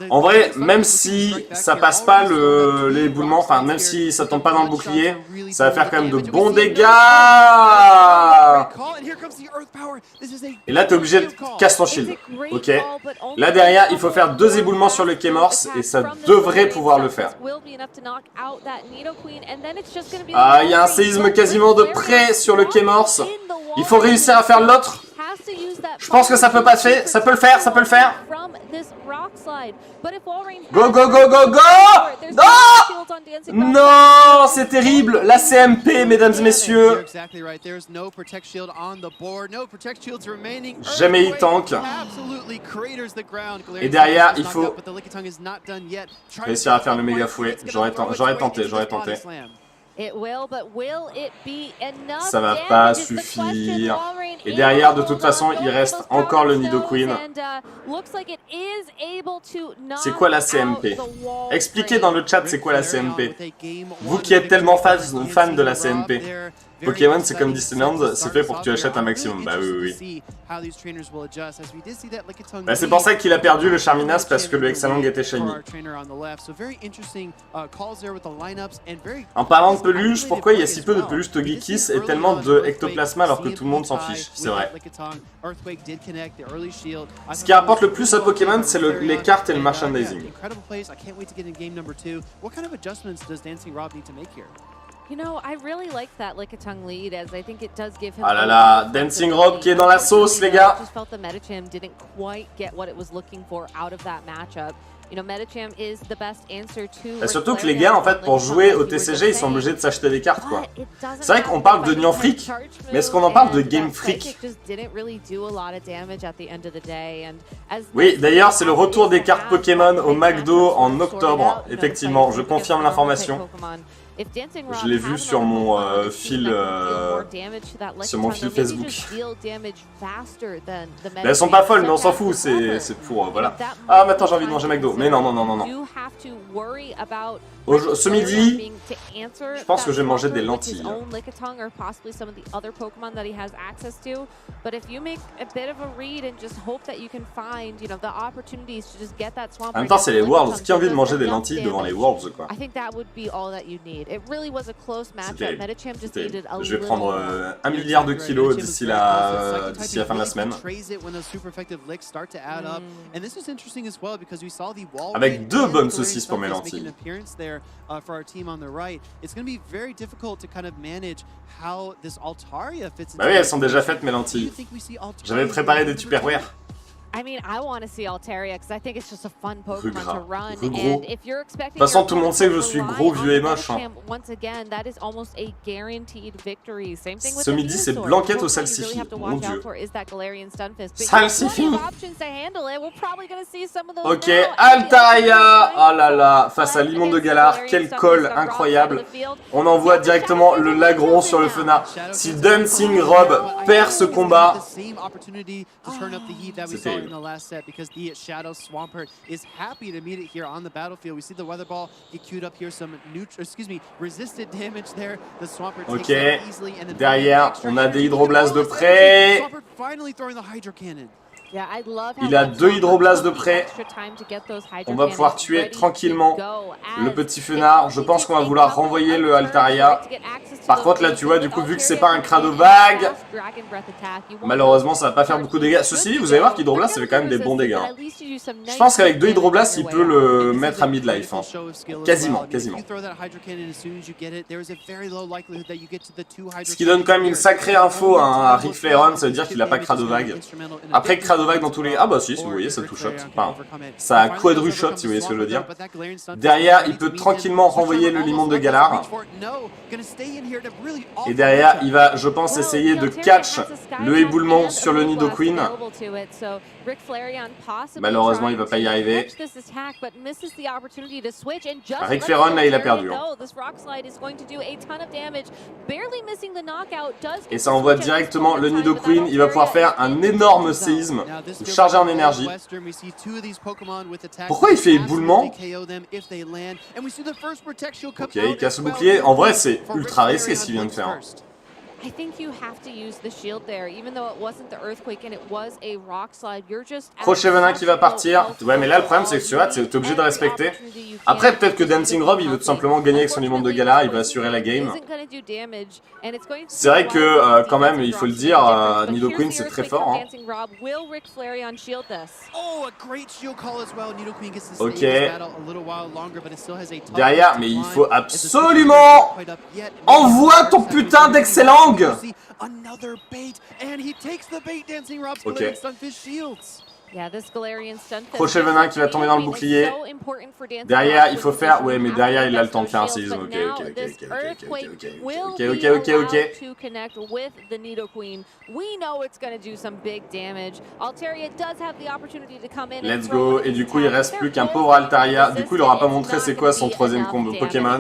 En vrai, même si ça passe pas les éboulements, enfin même si ça tombe pas dans le bouclier, ça va faire quand même de bons dégâts. Et là, t'es obligé de casser ton shield. Ok. Là derrière, il faut faire 2 éboulements sur le Kemors et ça devrait pouvoir le faire. Ah, il y a un séisme quasiment de près sur le Kemors. Il faut réussir à faire l'autre. Je pense que ça peut passer. Ça peut le faire, ça peut le faire. Go, go, go, go, go! Non! Non, c'est terrible. La CMP, mesdames et messieurs. Jamais il tank. Et derrière, il faut réussir à faire le méga fouet. J'aurais tenté. Ça va pas suffire. Et derrière, de toute façon, il reste encore le Nidoqueen. C'est quoi la CMP? Expliquez dans le chat c'est quoi la CMP. Vous qui êtes tellement fan de la CMP. Pokémon, c'est comme Disneyland, c'est fait pour que tu achètes un maximum. Bah oui. Bah, c'est pour ça qu'il a perdu le Charminas, parce que le Excellent était shiny. En parlant de peluche, pourquoi il y a si peu de peluches Togekiss et tellement de ectoplasma alors que tout le monde s'en fiche? C'est vrai. Ce qui rapporte le plus à Pokémon, c'est les cartes et le merchandising. You know, I really like that Lickitung lead as I think it does give him. Ah là là, Dancing Rob qui est dans la sauce, les gars. I just felt that Medicham didn't quite get what it was looking for out of that matchup. You know, Medicham is the best answer to. Et surtout que les gars, en fait, pour jouer au TCG, ils sont obligés de s'acheter des cartes, quoi. C'est vrai qu'on parle de Niantic, mais est-ce qu'on en parle de Gamefreak? Oui, d'ailleurs, c'est le retour des cartes Pokémon au McDo en octobre. Effectivement, je confirme l'information. Je l'ai vu sur mon fil Facebook. Mais elles sont pas folles, mais on s'en fout, c'est pour voilà. Ah, maintenant j'ai envie de manger McDo. Mais non, non, non, non, non. Ce midi, je pense que je vais manger des lentilles. En même temps, c'est les Worlds. Qui a envie de manger des lentilles devant les Worlds, quoi? C'était... Je vais prendre 1 milliard de kilos d'ici la fin de la semaine. Avec 2 bonnes saucisses pour mes lentilles. Bah oui, elles sont déjà faites, mes lentilles. J'avais préparé des Tupperware. I mean, I want to see Altaria because I think it's just a fun Pokemon to run. And if you're expecting, de toute façon, tout le monde sait que je suis gros, vieux et moche. Hein. Ce midi, c'est Blanquette au salsifis. Mon Dieu. Salsifis. Ok, Altaria. Oh là là, face à Limon de Galar, quel col incroyable. On envoie directement le Lagron sur le Fenard. Si Dancing Rob perd ce combat, c'était in the last set because the Shadow Swampert is happy to meet it here on the battlefield. We see the Weather Ball get queued up here, some resisted damage there. The Swampert takes it easily, and then derrière, on a des Hydroblasts de près. Swampert finally throwing the Hydro Cannon. Il a 2 Hydroblasts de près. On va pouvoir tuer tranquillement le petit Fenard. Je pense qu'on va vouloir renvoyer le Altaria. Par contre, là, tu vois, du coup, vu que c'est pas un Cradovag, malheureusement, ça va pas faire beaucoup de dégâts. Ceci dit, vous allez voir qu'Hydroblast, ça fait quand même des bons dégâts. Hein. Je pense qu'avec 2 Hydroblasts, il peut le mettre à midlife. Hein. Quasiment, quasiment. Ce qui donne quand même une sacrée info à Rick Flairon, ça veut dire qu'il a pas Cradovag. Après Cradovag dans tous les... Ah bah si, vous voyez, ça two-shot. Enfin, ça quadru-shot, si vous voyez ce que je veux dire. Derrière, il peut tranquillement renvoyer le Limon de Galar. Et derrière, il va, je pense, essayer de catch le éboulement sur le Nidoqueen. Malheureusement, il va pas y arriver. Rick Flairon, là, il a perdu. Hein. Et ça envoie directement le Nidoqueen. Il va pouvoir faire un énorme séisme. Chargé en énergie. Pourquoi il fait éboulement? Ok, il casse le bouclier. En vrai, c'est ultra risqué ce qu'il vient de faire. Crochevenin qui va partir. Ouais, mais là, le problème, c'est que tu vois, t'es obligé de respecter. Après, peut-être que Dancing Rob, il veut tout simplement gagner avec son Limon de Galar, il va assurer la game. C'est vrai que, quand même, il faut le dire, Nidoqueen, c'est très fort. Hein. Ok. Derrière, mais il faut absolument... Envoie ton putain d'excellent. Ok. Crochevenin qui va tomber dans le bouclier. Derrière, il faut faire... Ouais, mais derrière, il a le temps de faire un séisme. Ok. Let's go. Et du coup, il reste plus qu'un pauvre Altaria. Du coup, il aura pas montré c'est quoi son troisième combo Pokémon.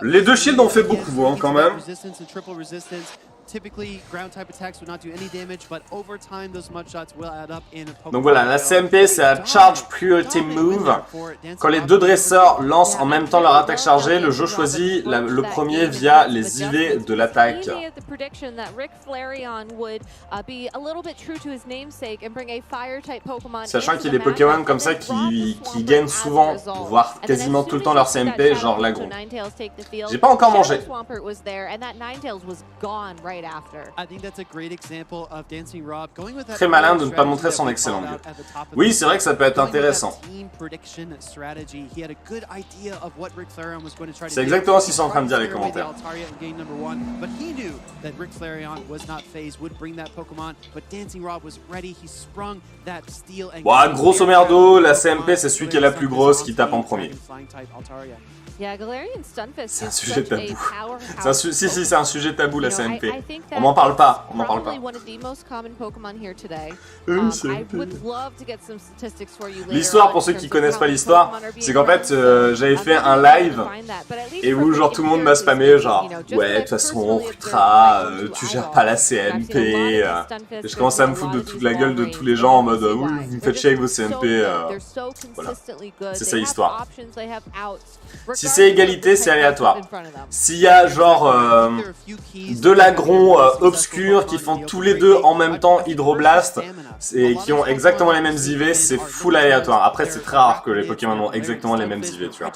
Les 2 shields ont fait beaucoup, hein, quand même. Donc voilà, la CMP c'est la Charge Priority Move. Quand les 2 dresseurs lancent en même temps leur attaque chargée, le jeu choisit le premier via les IV de l'attaque. Sachant qu'il y a des Pokémon comme ça qui gagnent souvent, voire quasiment tout le temps leur CMP, genre l'agro. J'ai pas encore mangé. right after. I think that's a great example of Dancing Rob going with that. Très malin de ne pas montrer son excellent jeu. Oui, c'est vrai que ça peut être intéressant. C'est exactement ce qu'ils sont en train de dire les commentaires. But he knew that Rick Flareon was not phased, would bring that Pokemon, but Dancing Rob was ready. He sprung that steel and Grosso merdo, la CMP c'est celui qui est la plus grosse qui tape en premier. Yeah, Galarian Stunfisk C'est un is sujet such a tabou. powerhouse. Si, c'est un sujet tabou la You know, CMP. I think On m'en parle pas, on m'en parle pas. probably one of the most common Pokemon here today. CMP. I would love to get some statistics for you later L'histoire, on pour ceux in qui terms of connaissent how pas l'histoire, Pokemon are being c'est qu'en fait ranked. j'avais fait un I'm not live able to find that, but at least et for où the genre tout le monde m'a spammé genre ouais de toute façon Ultra, tu gères pas la CMP, et je commence à me foutre de toute la gueule de tous les gens en mode oui vous me faites chier avec vos CMP, voilà. C'est ça l'histoire. Si c'est égalité c'est aléatoire. S'il y a genre deux lagrons obscurs qui font tous les deux en même temps Hydroblast et qui ont exactement les mêmes IV, c'est full aléatoire. Après c'est très rare que les Pokémon ont exactement les mêmes IV, tu vois. La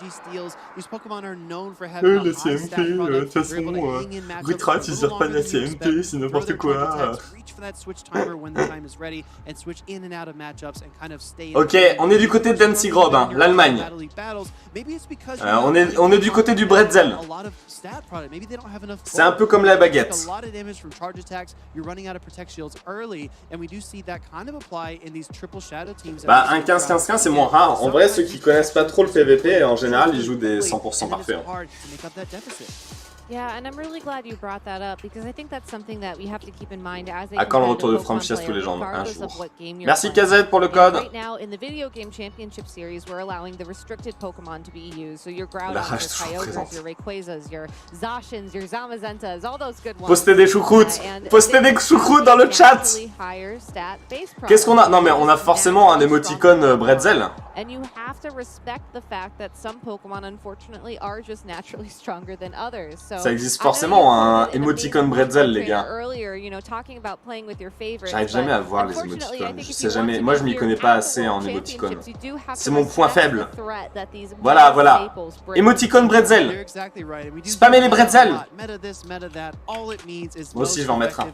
CMP, de toute façon, Rutrat il sert pas de la CMP, c'est n'importe quoi. Ok, on est du côté de Dancing Rob, hein, l'Allemagne. On est du côté du Bretzel. C'est un peu comme la baguette. Bah un 15-15-15 c'est moins rare. En vrai ceux qui connaissent pas trop le PVP en général ils jouent des 100% parfaits. Yeah, and I'm really glad you brought that up because I think that's something that we have to keep in mind as a À quand le retour de franchise tous les gens un jour. Merci KZ pour le code. Right now in the video game championship series, we're allowing the restricted Pokemon to be used. So your Groudons, your Kyogres, your Rayquazas, your Zacians, your Zamazentas, all those good ones. Postez des choucroutes. Postez des choucroutes dans le chat. Qu'est-ce qu'on a? Non mais on a forcément un émoticône Bretzel. And you have to respect the fact that some Pokemon unfortunately are just naturally stronger than others. Ça existe forcément un émoticône Bretzel les gars. J'arrive jamais à voir les émoticônes. Je sais jamais. Moi je m'y connais pas assez en émoticône. C'est mon point faible. Voilà. Émoticône Bretzel. Spammez les Bretzel. Moi aussi je vais en mettre un.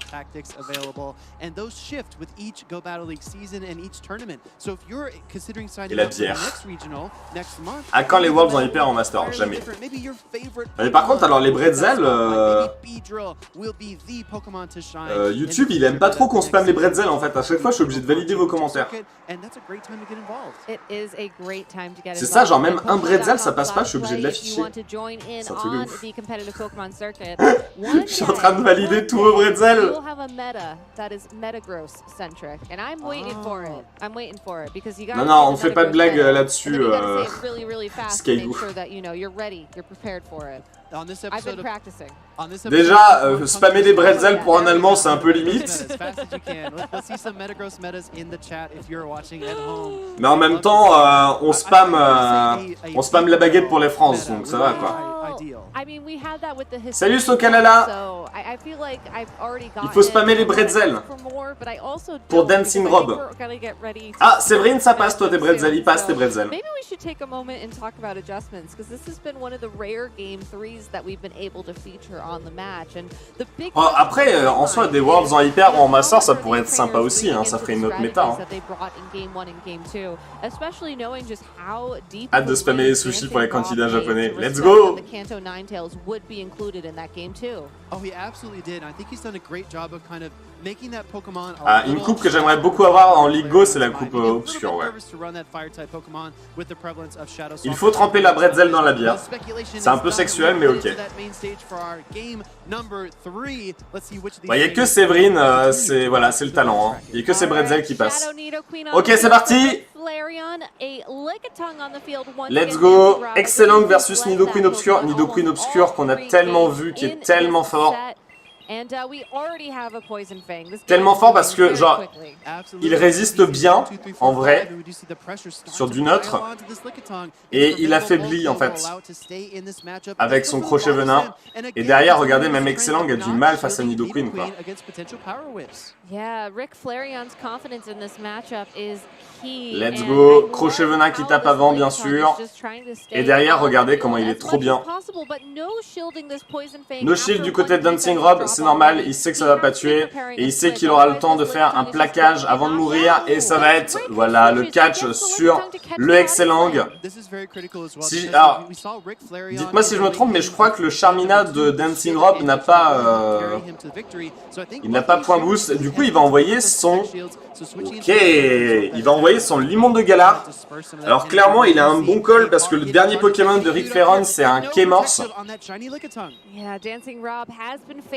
Et la bière. À quand les Worlds en hyper en master? Jamais. Mais par contre alors les Bretzel, YouTube il aime pas trop qu'on spamme les Bretzel en fait. À chaque fois je suis obligé de valider vos commentaires. C'est ça, genre même un Bretzel ça passe pas, je suis obligé de l'afficher. C'est un truc de ouf. Je suis en train de valider tous vos Bretzel. Non, on fait pas de blague là-dessus, Skywoo. Déjà, spammer des Bretzel pour un Allemand, c'est un peu limite. Mais en même temps, on spam la baguette pour les France, donc ça va quoi. Salut Sokalala. Il faut spammer les Bretzel pour Dancing Rob. Ah, Séverine, ça passe toi tes Bretzel, il passe tes Bretzel. Après, en soi, des Worlds en hyper ou en master, ça pourrait être sympa aussi, hein, ça ferait une autre méta. Hein. Hâte de spammer les sushis pour les candidats japonais. Let's go! Ah, une coupe que j'aimerais beaucoup avoir en Ligue Go, c'est la coupe obscure, ouais. Il faut tremper la Bretzel dans la bière. C'est un peu sexuel, mais ok. Il n'y a que Séverine, c'est voilà, c'est le talent. Hein. Il n'y a que ces Bretzel qui passent. Ok, c'est parti! Let's go! Excellent versus Nidoqueen Obscure. Nidoqueen Obscure qu'on a tellement vu, qui est tellement fort. Tellement fort parce que, genre, il résiste bien, en vrai, sur du neutre, et il affaiblit, en fait, avec son crochet venin. Et derrière, regardez, même Excellent a du mal face à Nidoqueen, quoi. Let's go, crochet venin qui tape avant bien sûr. Et derrière, regardez comment il est trop bien. No shield du côté de Dancing Rob, c'est normal, il sait que ça va pas tuer, et il sait qu'il aura le temps de faire un plaquage avant de mourir, et ça va être, voilà, le catch sur le excellent. Si, alors, dites-moi si je me trompe, mais je crois que le Charmina de Dancing Rob n'a pas, il n'a pas point boost, du coup il va envoyer son... Ok, il va envoyer son Limon de Galar. Alors clairement il a un bon call parce que le dernier Pokémon de Rick Flareon c'est un K-Morse.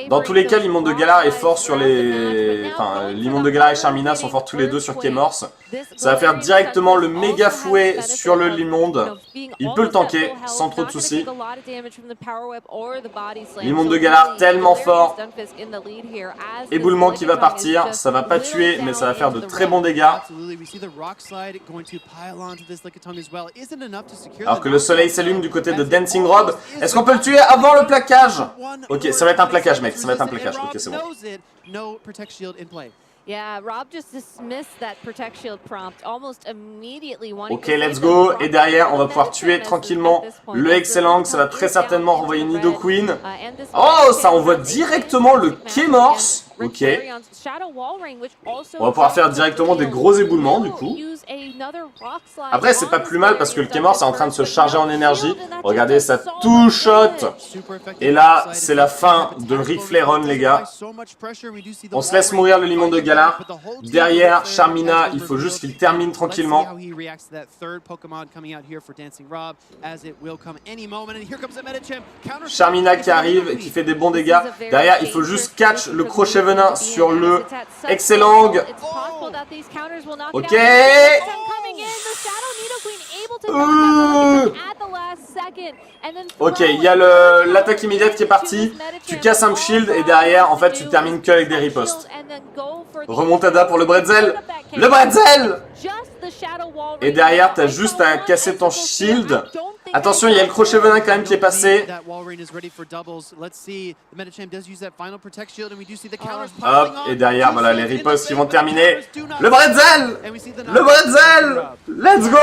Dans tous les cas, Limon de Galar est fort sur les... Enfin, Limon de Galar et Charmina sont forts tous les deux sur K-Morse. Ça va faire directement le méga fouet sur le Limonde. Il peut le tanker sans trop de soucis. Limon de Galar tellement fort. Éboulement qui va partir. Ça va pas tuer mais ça va faire de très bons dégâts. Alors que le soleil s'allume du côté de Dancing Rob. Est-ce qu'on peut le tuer avant le plaquage? Ok, ça va être un plaquage mec, ça va être un plaquage. Ok, c'est bon. Ok, let's go. Et derrière, on va pouvoir tuer tranquillement le excellent. Ça va très certainement renvoyer Nido Queen. Oh, ça envoie directement le K-Morse. Ok. On va pouvoir faire directement des gros éboulements du coup. Après, c'est pas plus mal parce que le K-Morse est en train de se charger en énergie. Regardez, ça two-shot. Et là, c'est la fin de Rick Flareon, les gars. On se laisse mourir le Limon de Galar. Derrière, Charmina, il faut juste qu'il termine tranquillement. Charmina qui arrive, qui fait des bons dégâts. Derrière, il faut juste catch le crochet venin sur le excellent. Ok. Ok, il y a l'attaque immédiate qui est partie. Tu casses un shield et derrière, en fait, tu termines que avec des ripostes. Remontada pour le bretzel. Le bretzel! Et derrière, t'as juste à casser ton shield. Attention, il y a le crochet venin quand même qui est passé. Hop, et derrière, voilà, les ripostes qui vont terminer. Le bretzel! Le bretzel! Let's go!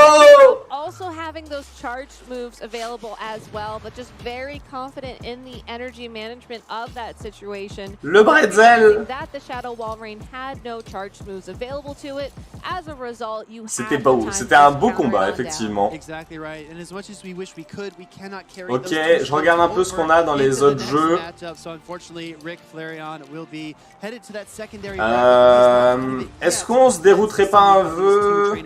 Also having those charged moves available as well, but just very confident in the energy management of that situation. Le bretzel! That the Shadow Walrein had no charged moves available to it. As a result, you C'était beau, c'était un beau combat, effectivement. Ok, je regarde un peu ce qu'on a dans les autres jeux. Est-ce qu'on se dérouterait pas un peu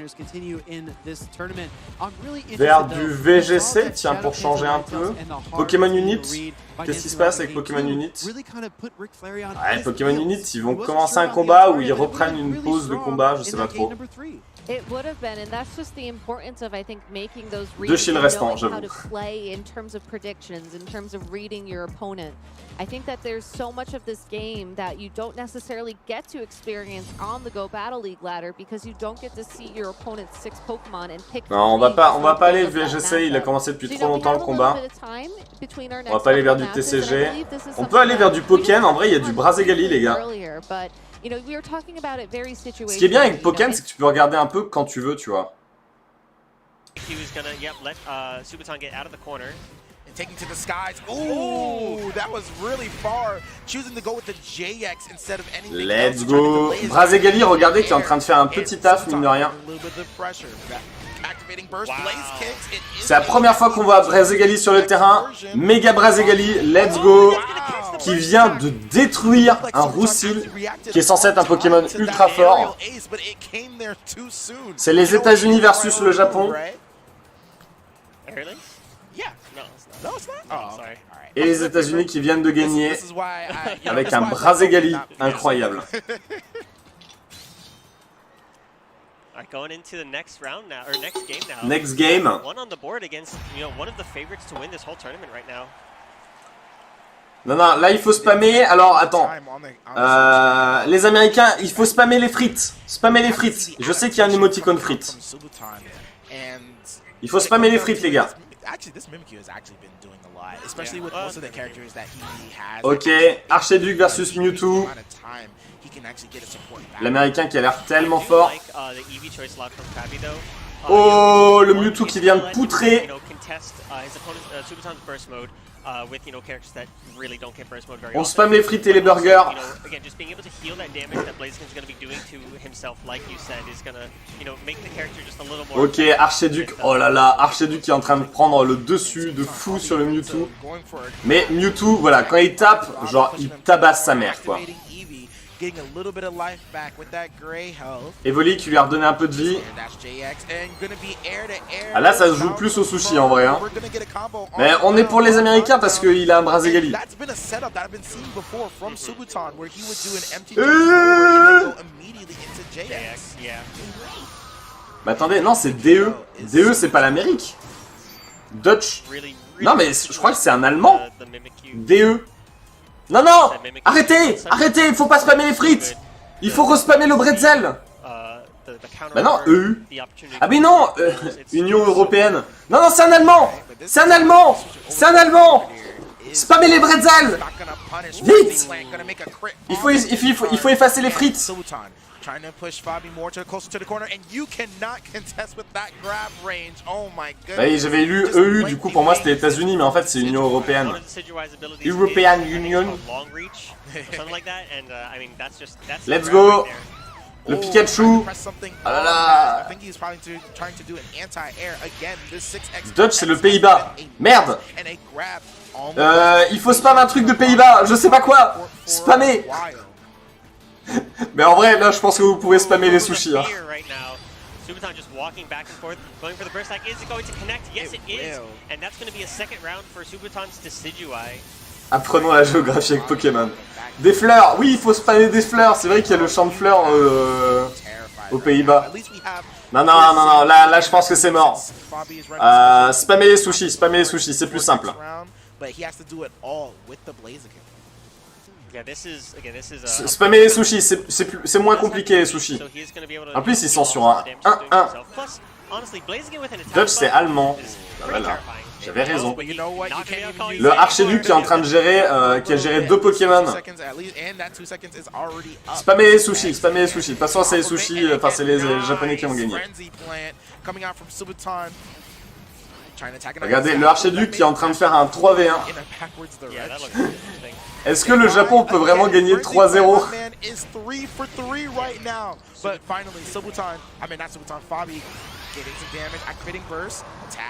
vers du VGC, tiens, pour changer un peu. Pokémon Unit, qu'est-ce qui se passe avec Pokémon Unit? Ouais, Pokémon Unit, ils vont commencer un combat ou ils reprennent une pause de combat, je sais pas trop. Deux shields restants, j'avoue. I think that there's so much of this game that you don't necessarily get to experience on the Go Battle League ladder because you don't get to see your opponent's 6 Pokémon and pick. Non, on va pas aller VGC, il a commencé depuis trop longtemps le combat. On va pas aller vers du TCG. On peut aller vers du Pokémon, en vrai il y a du Brazegali les gars. Ce qui est bien avec Pokémon, c'est que tu peux regarder un peu quand tu veux, tu vois. Taking to the skies. Ooh, that was really far. Choosing to go with the JX instead of anything. Let's go. Brazegali, regardez, qui est en train de faire un petit taf, mine de rien. C'est la première fois qu'on voit Brazegali sur le terrain. Méga Brazegali, let's go. Qui vient de détruire un Roussil, qui est censé être un Pokémon ultra fort. C'est les États-Unis versus le Japon. Et les États-Unis qui viennent de gagner avec un Brazegali incroyable. Next game. Non, non, là il faut spammer. Alors attends. Les Américains, il faut spammer les frites. Spammer les frites. Je sais qu'il y a un émoticône frites. Il faut spammer les frites, les gars. Ok, Archiduc versus Mewtwo. L'américain qui a l'air tellement fort. Oh, le Mewtwo qui vient de poutrer. On spamme les frites et les burgers. Ok, Archiduc. Oh là là, Archiduc qui est en train de prendre le dessus de fou sur le Mewtwo. Mais Mewtwo, voilà, quand il tape, genre il tabasse sa mère quoi. Evoli qui lui a redonné un peu de vie. Ah là ça se joue plus au sushi en vrai hein. Mais on est pour les Américains parce qu'il a un Brazegali. Mais attendez, non c'est DE. DE c'est pas l'Amérique. Dutch. Non mais je crois que c'est un Allemand. DE. Non, non! Arrêtez! Arrêtez! Il faut pas spammer les frites! Il faut respammer le bretzel! Bah non, EU! Ah mais non! Union Européenne! Non, non, c'est un Allemand! C'est un Allemand! C'est un Allemand! Spammez les bretzels! Vite! Il faut effacer les frites! Trying to push Fabi more closer to the corner, and you cannot contest with that grab range. Oh my goodness. Bah, j'avais lu EU, du coup pour moi c'était États-Unis, mais en fait c'est Union Européenne. European Union. Let's go. Le Pikachu. Ah là là. Dodge c'est le Pays-Bas. Merde. Il faut spam un truc de Pays-Bas, je sais pas quoi. Spammer. Mais en vrai, là, je pense que vous pouvez spammer les sushis. Hein. Apprenons la géographie avec Pokémon. Des fleurs, oui, il faut spammer des fleurs. C'est vrai qu'il y a le champ de fleurs aux Pays-Bas. Non, non, non, non, là, je pense que c'est mort. Spammer les sushis, c'est plus simple. Spammer les sushis, c'est moins compliqué les sushis. En plus ils sont sur un 1-1. Dodge c'est allemand. Voilà, j'avais raison. Le Archiduc qui est en train de gérer, qui a géré 2 Pokémon. Spammer les sushis, De toute façon c'est les sushis, enfin c'est les Japonais qui ont gagné. Regardez, le Archiduc qui est en train de faire un 3v1. Est-ce que le Japon peut vraiment gagner 3-0?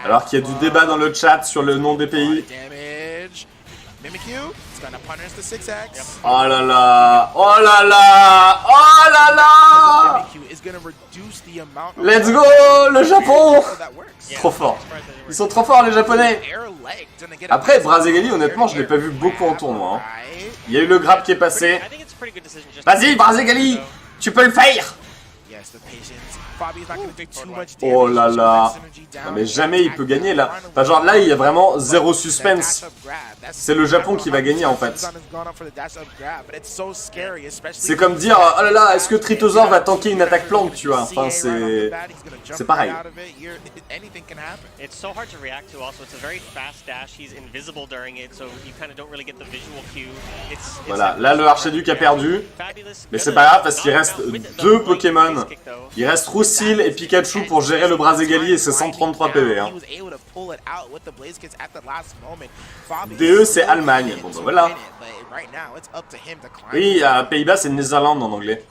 Alors qu'il y a du débat dans le chat sur le nom des pays. Oh là là! Oh là là! Oh là là! Let's go! Le Japon! Trop fort. Ils sont trop forts les Japonais. Après, Brazegali, honnêtement, je l'ai pas vu beaucoup en tournoi. Hein. Il y a eu le grab qui est passé. Vas-y, Brazegali! Tu peux le faire! Oh là là. Non mais jamais il peut gagner là. Enfin genre là il y a vraiment zéro suspense. C'est le Japon qui va gagner en fait. C'est comme dire oh là là est-ce que Tritosaur va tanker une attaque plante tu vois. Enfin c'est pareil. Voilà là le Archiduc a perdu. Mais c'est pas grave parce qu'il reste 2 Pokémon. Il reste Roussil et Pikachu pour gérer le Brazegali et ses 133 PV. Hein. DE c'est Allemagne. Bon bah voilà. Oui, Pays-Bas c'est Netherlands en anglais.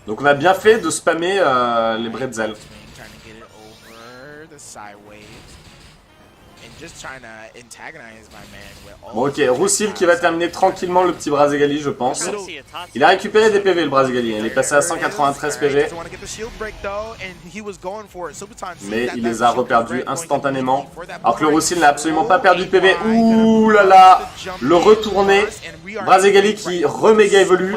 Donc on a bien fait de spammer les bretzels. Bon ok, Roussil qui va terminer tranquillement le petit Brazegali je pense. Il a récupéré des PV le Brazegali, il est passé à 193 PV. Mais il les a reperdus instantanément. Alors que le Roussil n'a absolument pas perdu de PV. Ouh là là. Le retourné. Brazegali qui reméga évolue.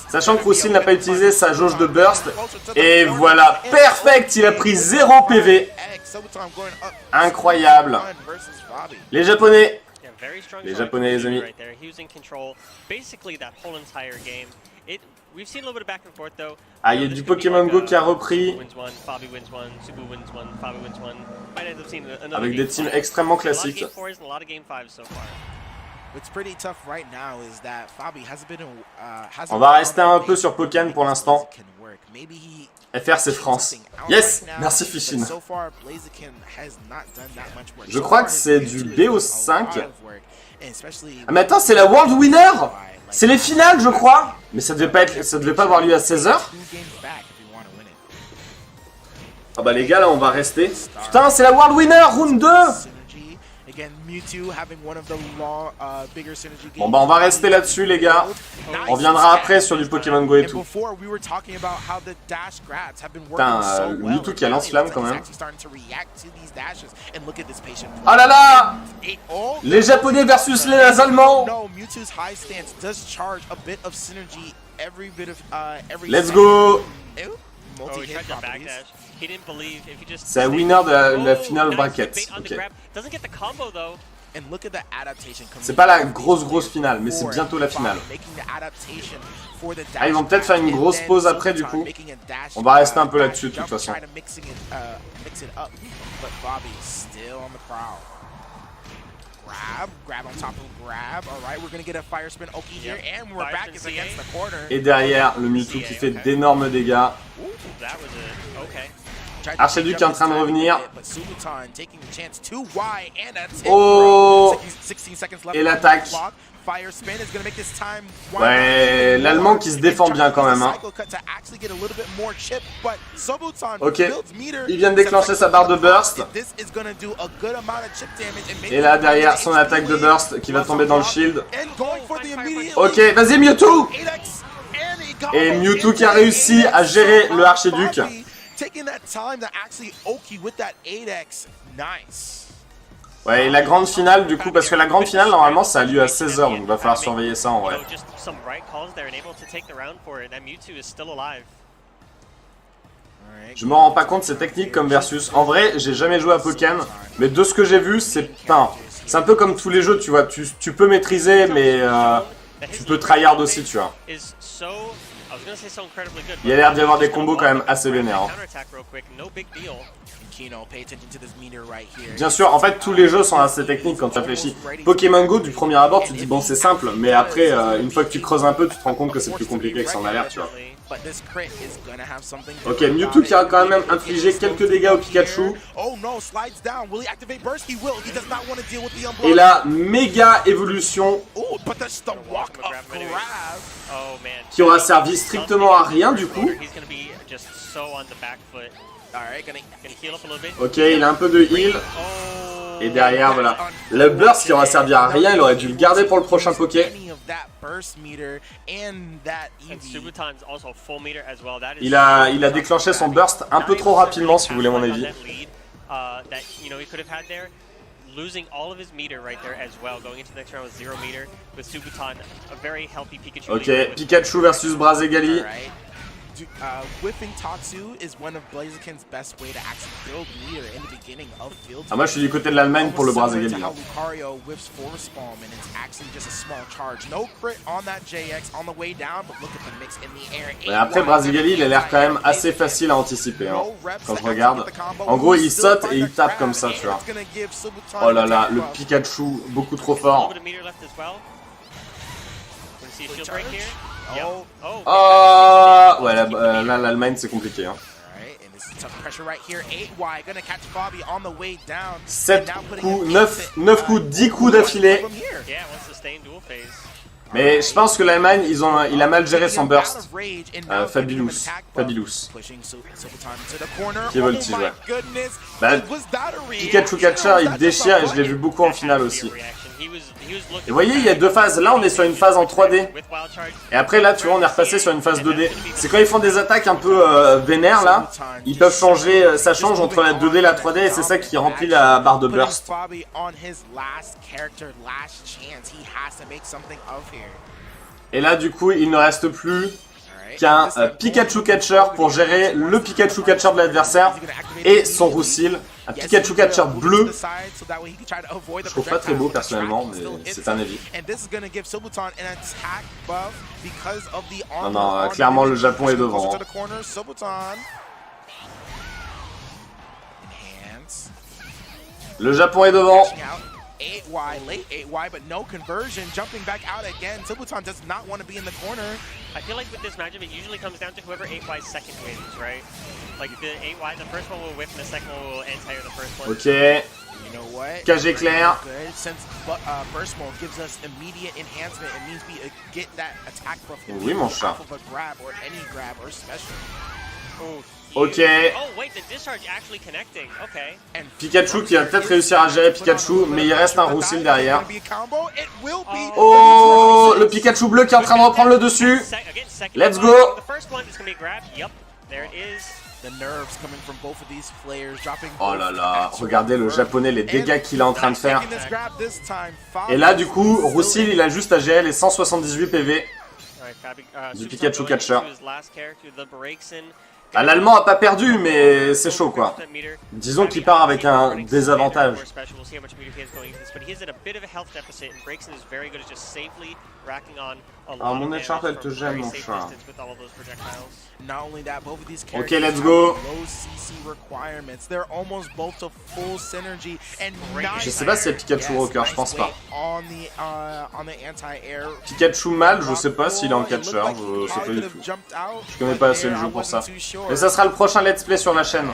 Sachant que Roussil n'a pas utilisé sa jauge de burst. Et voilà, perfect. Il a pris 0 PV. Incroyable. Les Japonais. Les Japonais les amis. Ah il y a du Pokémon Go qui a repris. Avec des teams extrêmement classiques. On va rester un peu sur Pokémon pour l'instant. FR c'est France. Yes! Merci Fichine. Je crois que c'est du BO5. Ah mais attends, c'est la World Winner! C'est les finales je crois! Mais ça devait pas avoir lieu à 16h? Ah bah les gars là on va rester. Putain c'est la World Winner! Round 2! Bon bah on va rester là-dessus les gars. On reviendra après sur du Pokémon Go et tout. Putain, Mewtwo qui a lance-flamme quand même. Oh là là! Les Japonais versus les Allemands! Let's go! C'est un winner de la finale bracket. Ok. C'est pas la grosse finale, mais c'est bientôt la finale. Ah, ils vont peut-être faire une grosse pause après du coup. On va rester un peu là-dessus de toute façon. Et derrière, le Mewtwo qui fait d'énormes dégâts. Archiduc qui est en train de revenir. Oh! Et l'attaque. Ouais, l'Allemand qui se défend bien quand même. Hein. Ok, il vient de déclencher sa barre de burst. Et là derrière son attaque de burst qui va tomber dans le shield. Ok, vas-y Mewtwo! Et Mewtwo qui a réussi à gérer le Archiduc. Ouais, et la grande finale du coup, parce que la grande finale normalement ça a lieu à 16h, donc il va falloir surveiller ça en vrai. Je m'en rends pas compte, c'est technique comme versus. En vrai, j'ai jamais joué à Pokémon, mais de ce que j'ai vu, c'est un peu comme tous les jeux, tu vois, tu peux maîtriser, mais tu peux tryhard aussi, tu vois. Il y a l'air d'y avoir des combos quand même assez vénères. Hein. Bien sûr, en fait, tous les jeux sont assez techniques quand tu réfléchis. Pokémon Go, du premier abord, tu te dis bon, c'est simple, mais après, une fois que tu creuses un peu, tu te rends compte que c'est plus compliqué que ça en a l'air, tu vois. Ok, Mewtwo qui a quand même infligé quelques dégâts au Pikachu. Et la méga évolution qui aura servi strictement à rien du coup. Ok, il a un peu de heal. Et derrière, voilà. Le burst qui aura servi à rien, il aurait dû le garder pour le prochain Poké. Il a déclenché son burst un peu trop rapidement, si vous voulez mon avis. Ok, Pikachu versus Brazegali. Ah, moi je suis du côté de l'Allemagne pour le Brazegali. Hein. Mais après Brazegali il a l'air quand même assez facile à anticiper hein, quand je regarde. En gros il saute et il tape comme ça tu vois. Oh là là, le Pikachu beaucoup trop fort. Oh ouais là l'Allemagne c'est compliqué hein. 7 coups, 9 coups, 10 coups d'affilée. Mais je pense que l'Allemagne, il a mal géré son burst. Fabulous. Qui voltige, ouais. Bah, Pikachu Catcher, il déchire et je l'ai vu beaucoup en finale aussi. Et vous voyez, il y a deux phases. Là, on est sur une phase en 3D. Et après, là, tu vois, on est repassé sur une phase 2D. C'est quand ils font des attaques un peu vénères, là. Ils peuvent changer, ça change entre la 2D et la 3D. Et c'est ça qui remplit la barre de burst. Et là, du coup, il ne reste plus qu'un Pikachu Catcher pour gérer le Pikachu Catcher de l'adversaire et son Roussil. Un Pikachu Catcher bleu. Je trouve pas très beau personnellement, mais c'est un avis. Non, non, clairement le Japon est devant. Le Japon est devant. 8Y, late 8Y, but no conversion. Jumping back out again. Subutan does not want to be in the corner. I feel like with this matchup, it usually comes down to whoever 8Y's second wins, right? Like the 8Y, the first one will whip and the second one will anti-air the first one. Ok. You know what? KG clair. Good. Since burst mode gives us immediate enhancement, it means we get that attack buff Oui, mon chat. off of a grab or any grab or special. Oh, Ok. Oh wait, the discharge actually connecting. Okay. Pikachu qui va peut-être réussir à gérer Pikachu, mais il reste un Roussil derrière. Oh, le Pikachu bleu qui est en train de reprendre le dessus. Let's go. Oh là là, regardez le japonais, les dégâts qu'il est en train de faire. Et là du coup, Roussil il a juste à gérer les 178 PV du Pikachu catcher. Ah, l'allemand a pas perdu, mais c'est chaud quoi. Disons qu'il part avec un désavantage. Ah, mon écharpe elle te gêne mon chat. Ok, let's go. Je sais pas si c'est Pikachu Rocker, je pense pas. Pikachu mâle, je sais pas s'il est en catcher, je sais pas du tout. Je connais pas assez le jeu pour ça. Mais ça sera le prochain let's play sur la chaîne.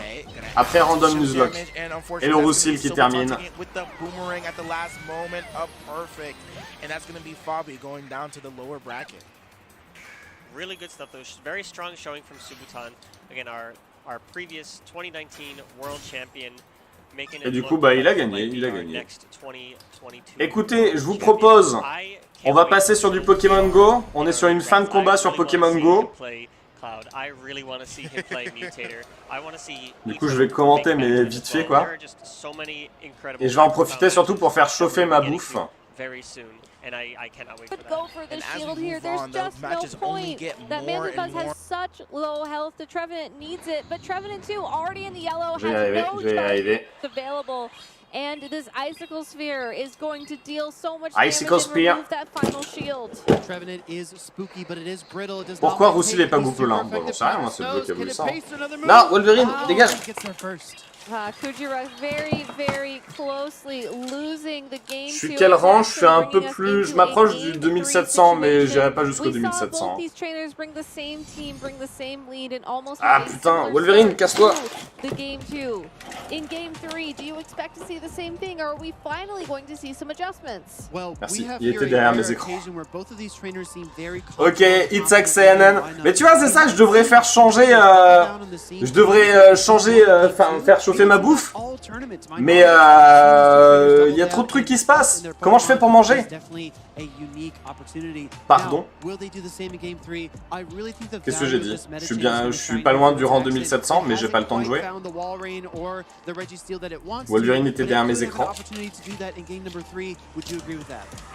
Après Random Nuzlocke. Et le Roussil qui termine. Really good stuff though. Very strong showing from Subutan. Again, our previous 2019 world champion. Et du coup, bah, il a gagné, Écoutez, je vous propose, on va passer sur du Pokémon Go. On est sur une fin de combat sur Pokémon Go. Du coup, je vais commenter, mais vite fait, quoi. Et je vais en profiter surtout pour faire chauffer ma bouffe. And I cannot wait for that. Go for the shield here. There's just no point. That Mandibuzz has such low health. The Trevenant needs it, but Trevenant too already in the yellow has no charge available. And this Icicle Sphere is going to deal so much damage and remove that final shield. Trevenant is spooky, but it is brittle. It does Pourquoi Roussil est pas goupelin? Bon, j'en sais rien, moi c'est le jeu qui a voulu ça. Non, Wolverine, dégage. Kujira very, very closely losing the game. Je suis quel rang? Je suis un peu plus... Je m'approche du 2700, mais j'irai pas jusqu'au 2700. Ah putain, Wolverine, casse-toi. In game 3, do you expect to see the same thing, or are we finally going to see some adjustments? Merci, il était derrière mes écrans. Ok, it's CNN. Mais tu vois, c'est ça, je devrais faire changer... Je devrais changer... Enfin, faire chauffer ma bouffe. Mais il y a trop de trucs qui se passent. Comment je fais pour manger? Pardon. Qu'est-ce que j'ai dit? Je suis pas loin du rang 2700, mais j'ai pas le temps de jouer. Wolverine était derrière mes écrans.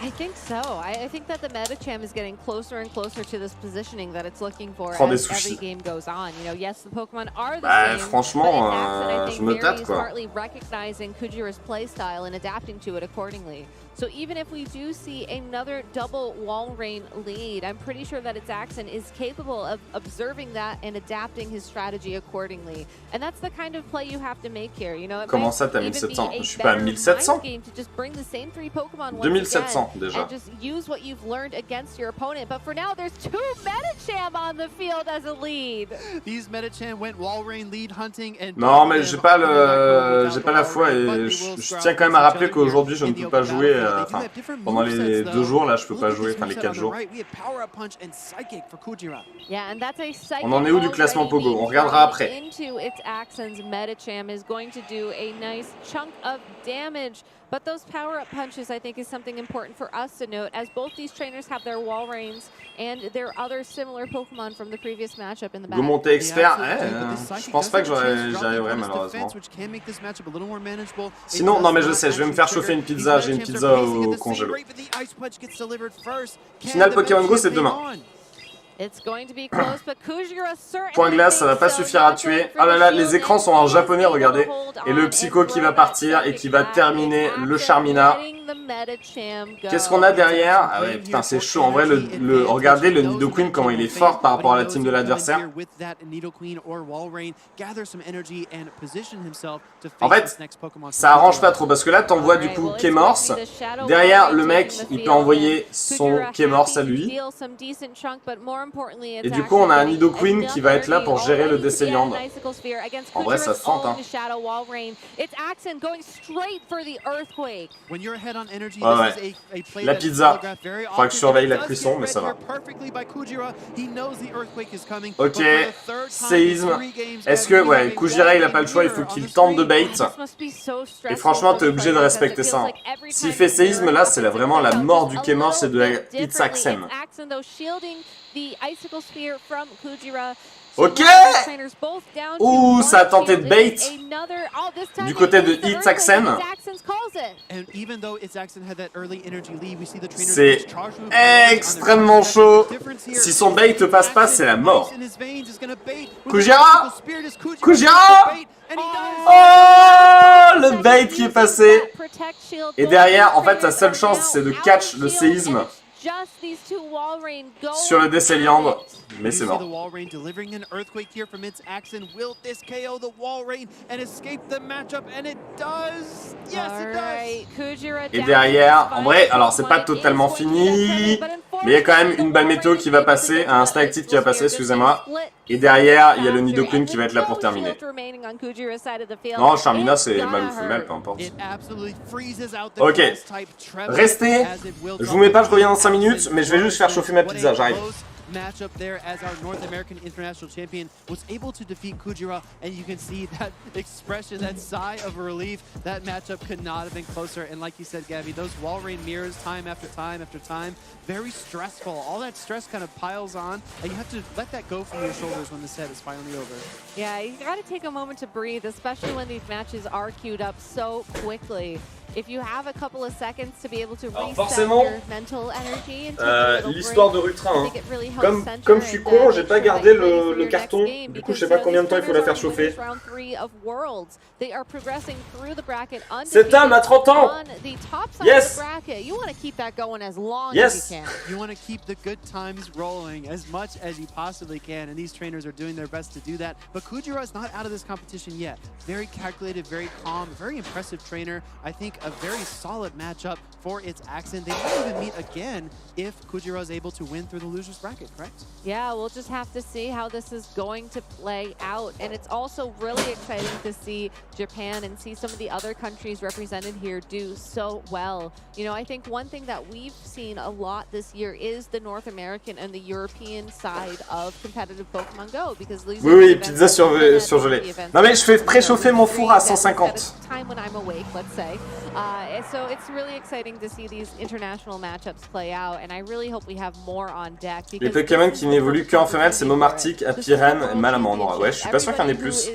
I think so. I think that the Medicham is getting closer and closer to this positioning that it's looking for as every game goes on. You know, yes, the Pokemon are the same, franchement, je me tâte quoi. Smartly recognizing Kujira's playstyle and adapting to it accordingly. So even if we do see another double Walrein lead, I'm pretty sure that its Axon is capable of observing that and adapting his strategy accordingly. And that's the kind of play you have to make here. You know, comment ça t'as 1700? Je suis pas à 1700? 2700 déjà. And just use what you've learned against your opponent. But for now, there's two Medicham on the field as a lead. These Medicham went Walrein lead hunting and non, mais j'ai pas la foi et je tiens quand même à rappeler qu'aujourd'hui je ne peux pas jouer. Enfin, pendant les 2 jours là, je peux pas jouer. Enfin, les 4 jours. On en est où du classement Pogo? On regardera après. Medicham is going to do a nice chunk of damage, but those power-up punches I think is something important for us to note, as both these trainers have their Walreins and their other similar Pokemon from the previous matchup in the back. Go monter expert, je pense pas que j'y arriverai malheureusement. Sinon, non mais je sais, je vais me faire chauffer une pizza, j'ai une pizza au congélo. Final Pokémon Go, c'est demain. Point glace, ça va pas suffire à tuer. Ah là là, les écrans sont en japonais, regardez. Et le Psycho qui va partir et qui va terminer le Charmina. Qu'est-ce qu'on a derrière? Ah ouais, putain, c'est chaud. En vrai, regardez le Nidoqueen, comment il est fort par rapport à la team de l'adversaire. En fait, ça arrange pas trop parce que là, t'envoies du coup K-Morse. Derrière, le mec, il peut envoyer son K-Morse à lui. Et du coup, on a un Nidoqueen qui va être là pour gérer le Décéliande. En vrai, ça se tente, hein. Ouais. La pizza. Faudra que je surveille la cuisson, mais ça va. Ok, séisme. Est-ce que, ouais, Kujira, il a pas le choix, il faut qu'il tente de bait. Et franchement, t'es obligé de respecter ça. Hein. S'il fait séisme, là, c'est vraiment la mort du K-Morse et de la Hitsaxen. Ok. Ouh, ça a tenté de bait du côté de Hitsaxen. C'est extrêmement chaud. Si son bait ne passe pas, c'est la mort. Kujira. Kujira. Oh, le bait qui est passé. Et derrière, en fait, sa seule chance, c'est de catch le séisme sur le Décéliande, mais c'est mort. Et derrière, en vrai, alors c'est pas totalement fini, mais il y a quand même une balle météo qui va passer, un stalactite qui va passer, excusez-moi. Et derrière, il y a le Nidoqueen qui va être là pour terminer. Non, Charmina, c'est mal ou femelle, peu importe. Ok, restez. Je vous mets pas, je reviens dans 5 minutes, mais je vais juste faire chauffer ma pizza, j'arrive. Matchup there as our North American International Champion was able to defeat Kujira, and you can see that expression, that sigh of relief. That matchup could not have been closer, and like you said, Gabby, those wall rain mirrors time after time after time, very stressful. All that stress kind of piles on, and you have to let that go from your shoulders when the set is finally over. Yeah, you gotta take a moment to breathe, especially when these matches are queued up so quickly. If you have a couple of seconds to be able to reset your mental energy and take a little l'histoire de Rutra, hein. Comme je suis con, j'ai pas gardé le carton. Du coup, je sais pas combien de temps il faut la faire chauffer. Cette dame a 30 ans. Yes. Yes. You want to keep the good times rolling as much as you possibly can, and these trainers are doing their best to do that. But Kujira is not out of this competition yet. Very calculated, very calm, very impressive trainer. I think a very solid matchup for its accent. They might even meet again if Kujira is able to win through the loser's bracket, correct? Yeah, we'll just have to see how this is going to play out. And it's also really exciting to see Japan and see some of the other countries represented here do so well. You know, I think one thing that we've seen a lot this year is the North American and the European side of competitive Pokémon Go, because these oui, pizza surgelée. Non mais je fais préchauffer mon four à 150. Time when I'm awake, let's say. So it's really exciting to see these international matchups play out, and I really hope we have more on deck. Les Pokémon qui n'évoluent qu'en femelle, c'est Momartic, Apirène et Malamandre. Ouais, je suis pas sûr qu'il y en ait plus.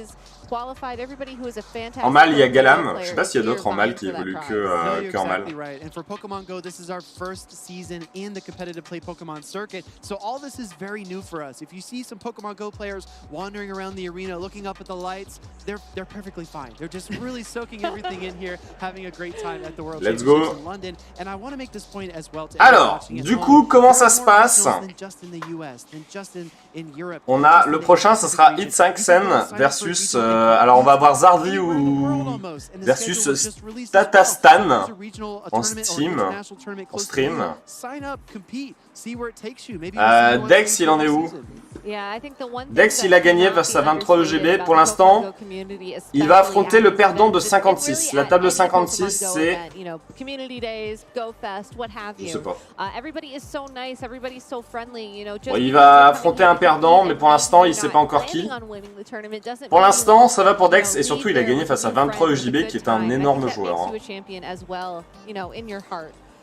En mâle, il y a Galam. Je sais pas s'il y a d'autres en mâle qui évoluent que en mâle. And for Pokemon Go, this is our first season in the competitive play Pokemon circuit. So all this is very new for us. If you see some Pokemon Go players wandering around the arena, looking up at the lights, they're perfectly fine. They're just really soaking everything in here, having a great time at the World Championships in London. And I want to make this point as well to alors, du coup, comment ça se passe? On a le prochain, ce sera Hitsaxen versus alors on va avoir Zardi ou versus Tatastan en Steam, en stream. Dex, il en est où? Dex, il a gagné vers à 23 EGB. Pour l'instant, il va affronter le perdant de 56. La table de 56, c'est... Je sais pas. Bon, il va affronter un perdant, mais pour l'instant, il ne sait pas encore qui. Pour l'instant, ça va pour Dex, et surtout, il a gagné face à 23 EGB, qui est un énorme joueur. Hein.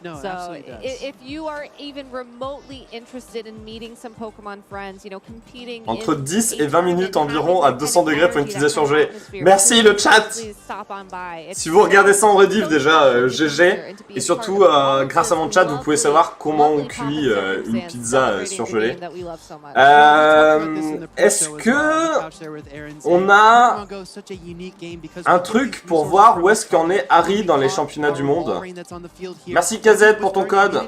No, so absolutely does. if you are even remotely interested in meeting some Pokemon friends, you know, competing Entre 10 et 20 minutes environ à 200 degrés pour une utilisation gelée. Merci le chat. Si vous regardez ça en rediff déjà, GG. Et surtout, grâce à mon chat, vous pouvez savoir comment on cuit une pizza surgelée. Est-ce que on a un truc pour voir où est-ce qu'en est Harry dans les championnats du monde? Merci KZ pour ton code.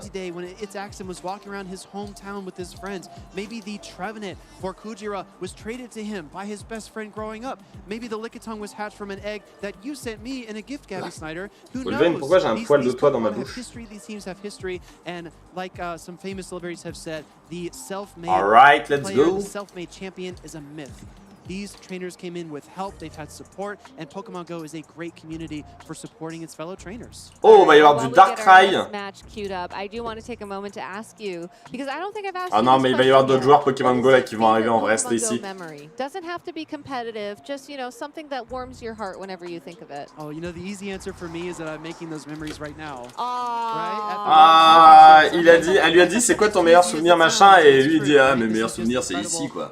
Maybe the Trevenant for Kujira was traded to him by his best friend growing up. Maybe the Lickitung was hatched from an egg that you sent me in a gift, Gabby Snyder. Who knows? Pourquoi j'ai un poil de toit dans ma bouche? These teams have history, and like some famous celebrities have said, the self-made go. The self-made champion is a myth. These trainers came in with help, they've had support, and Pokemon Go is a great community for supporting its fellow trainers. Oh, il va y avoir du Darkrai. Ah non, mais il va y avoir d'autres joueurs Pokémon Go là qui vont arriver, on va rester ici. Doesn't have to be competitive, just, you know, something that warms your heart whenever you think of it. Oh, you know, the easy answer for me is that I'm making those memories right now. Ah, il a dit, elle lui a dit c'est quoi ton meilleur souvenir machin et lui il dit ah mes meilleurs souvenirs c'est ici quoi.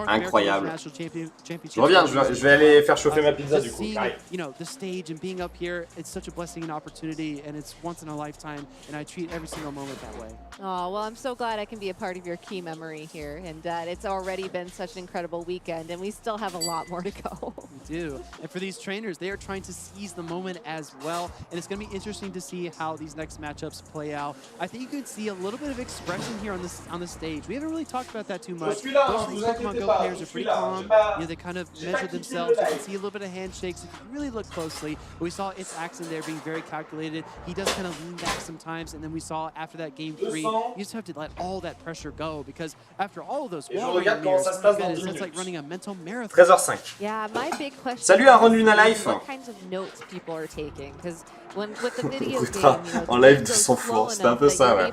Incroyable. Je reviens, je vais aller faire chauffer ma pizza du coup. You know, the stage and being up here, it's such a blessing and opportunity, and it's once in a lifetime, and I treat every single moment that way. Oh, well, I'm so glad I can be a part of your key memory here, and it's already been such an incredible weekend, and we still have a lot more to go. We do, and for these trainers, they are trying to seize the moment as well, and it's going to be interesting to see how these next matchups play out. I think you can see a little bit of expression here on the stage. We haven't really talked about that too much. Most of these Pokemon Go players are pretty calm. You know, they kind of measure themselves. You can see a little bit of handshakes if you really look closely. But we saw its accent there being very calculated. He does kind of lean back sometimes, and then we saw after that game 3, you just have to let all that pressure go because after all of those that's like running a mental marathon. 13h05. Yeah, my big question. Salut Aaron Luna Life. What kinds of notes people are taking because with the video game, en live de son four, c'était un peu ça, ouais.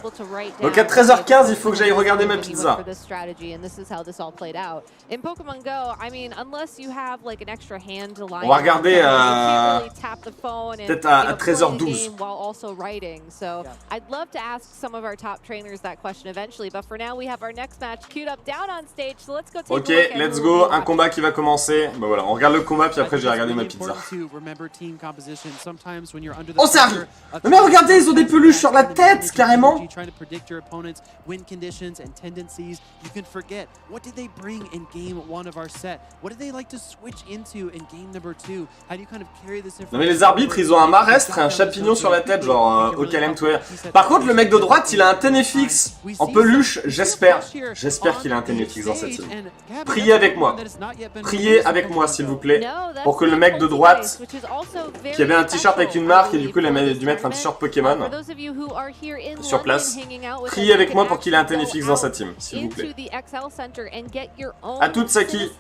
Donc à 13h15, il faut que j'aille regarder ma pizza. On va regarder peut-être à 13h12. Ok, let's go, un combat qui va commencer. Bah voilà, on regarde le combat puis après je vais regarder ma pizza. Oh, c'est Harry! Mais regardez, ils ont des peluches sur la tête, carrément! Non mais les arbitres, ils ont un marestre et un champignon sur la tête, genre au calme to air. Par contre, le mec de droite, il a un Ténéfix en peluche, j'espère. J'espère qu'il a un Ténéfix dans cette team. Priez avec moi. Priez avec moi, s'il vous plaît, pour que le mec de droite, qui avait un t-shirt avec une marque, et du coup il a dû mettre un t-shirt Pokémon sur place. Priez avec moi pour qu'il ait un Ténéfix dans sa team, s'il vous plaît. À toute Saki.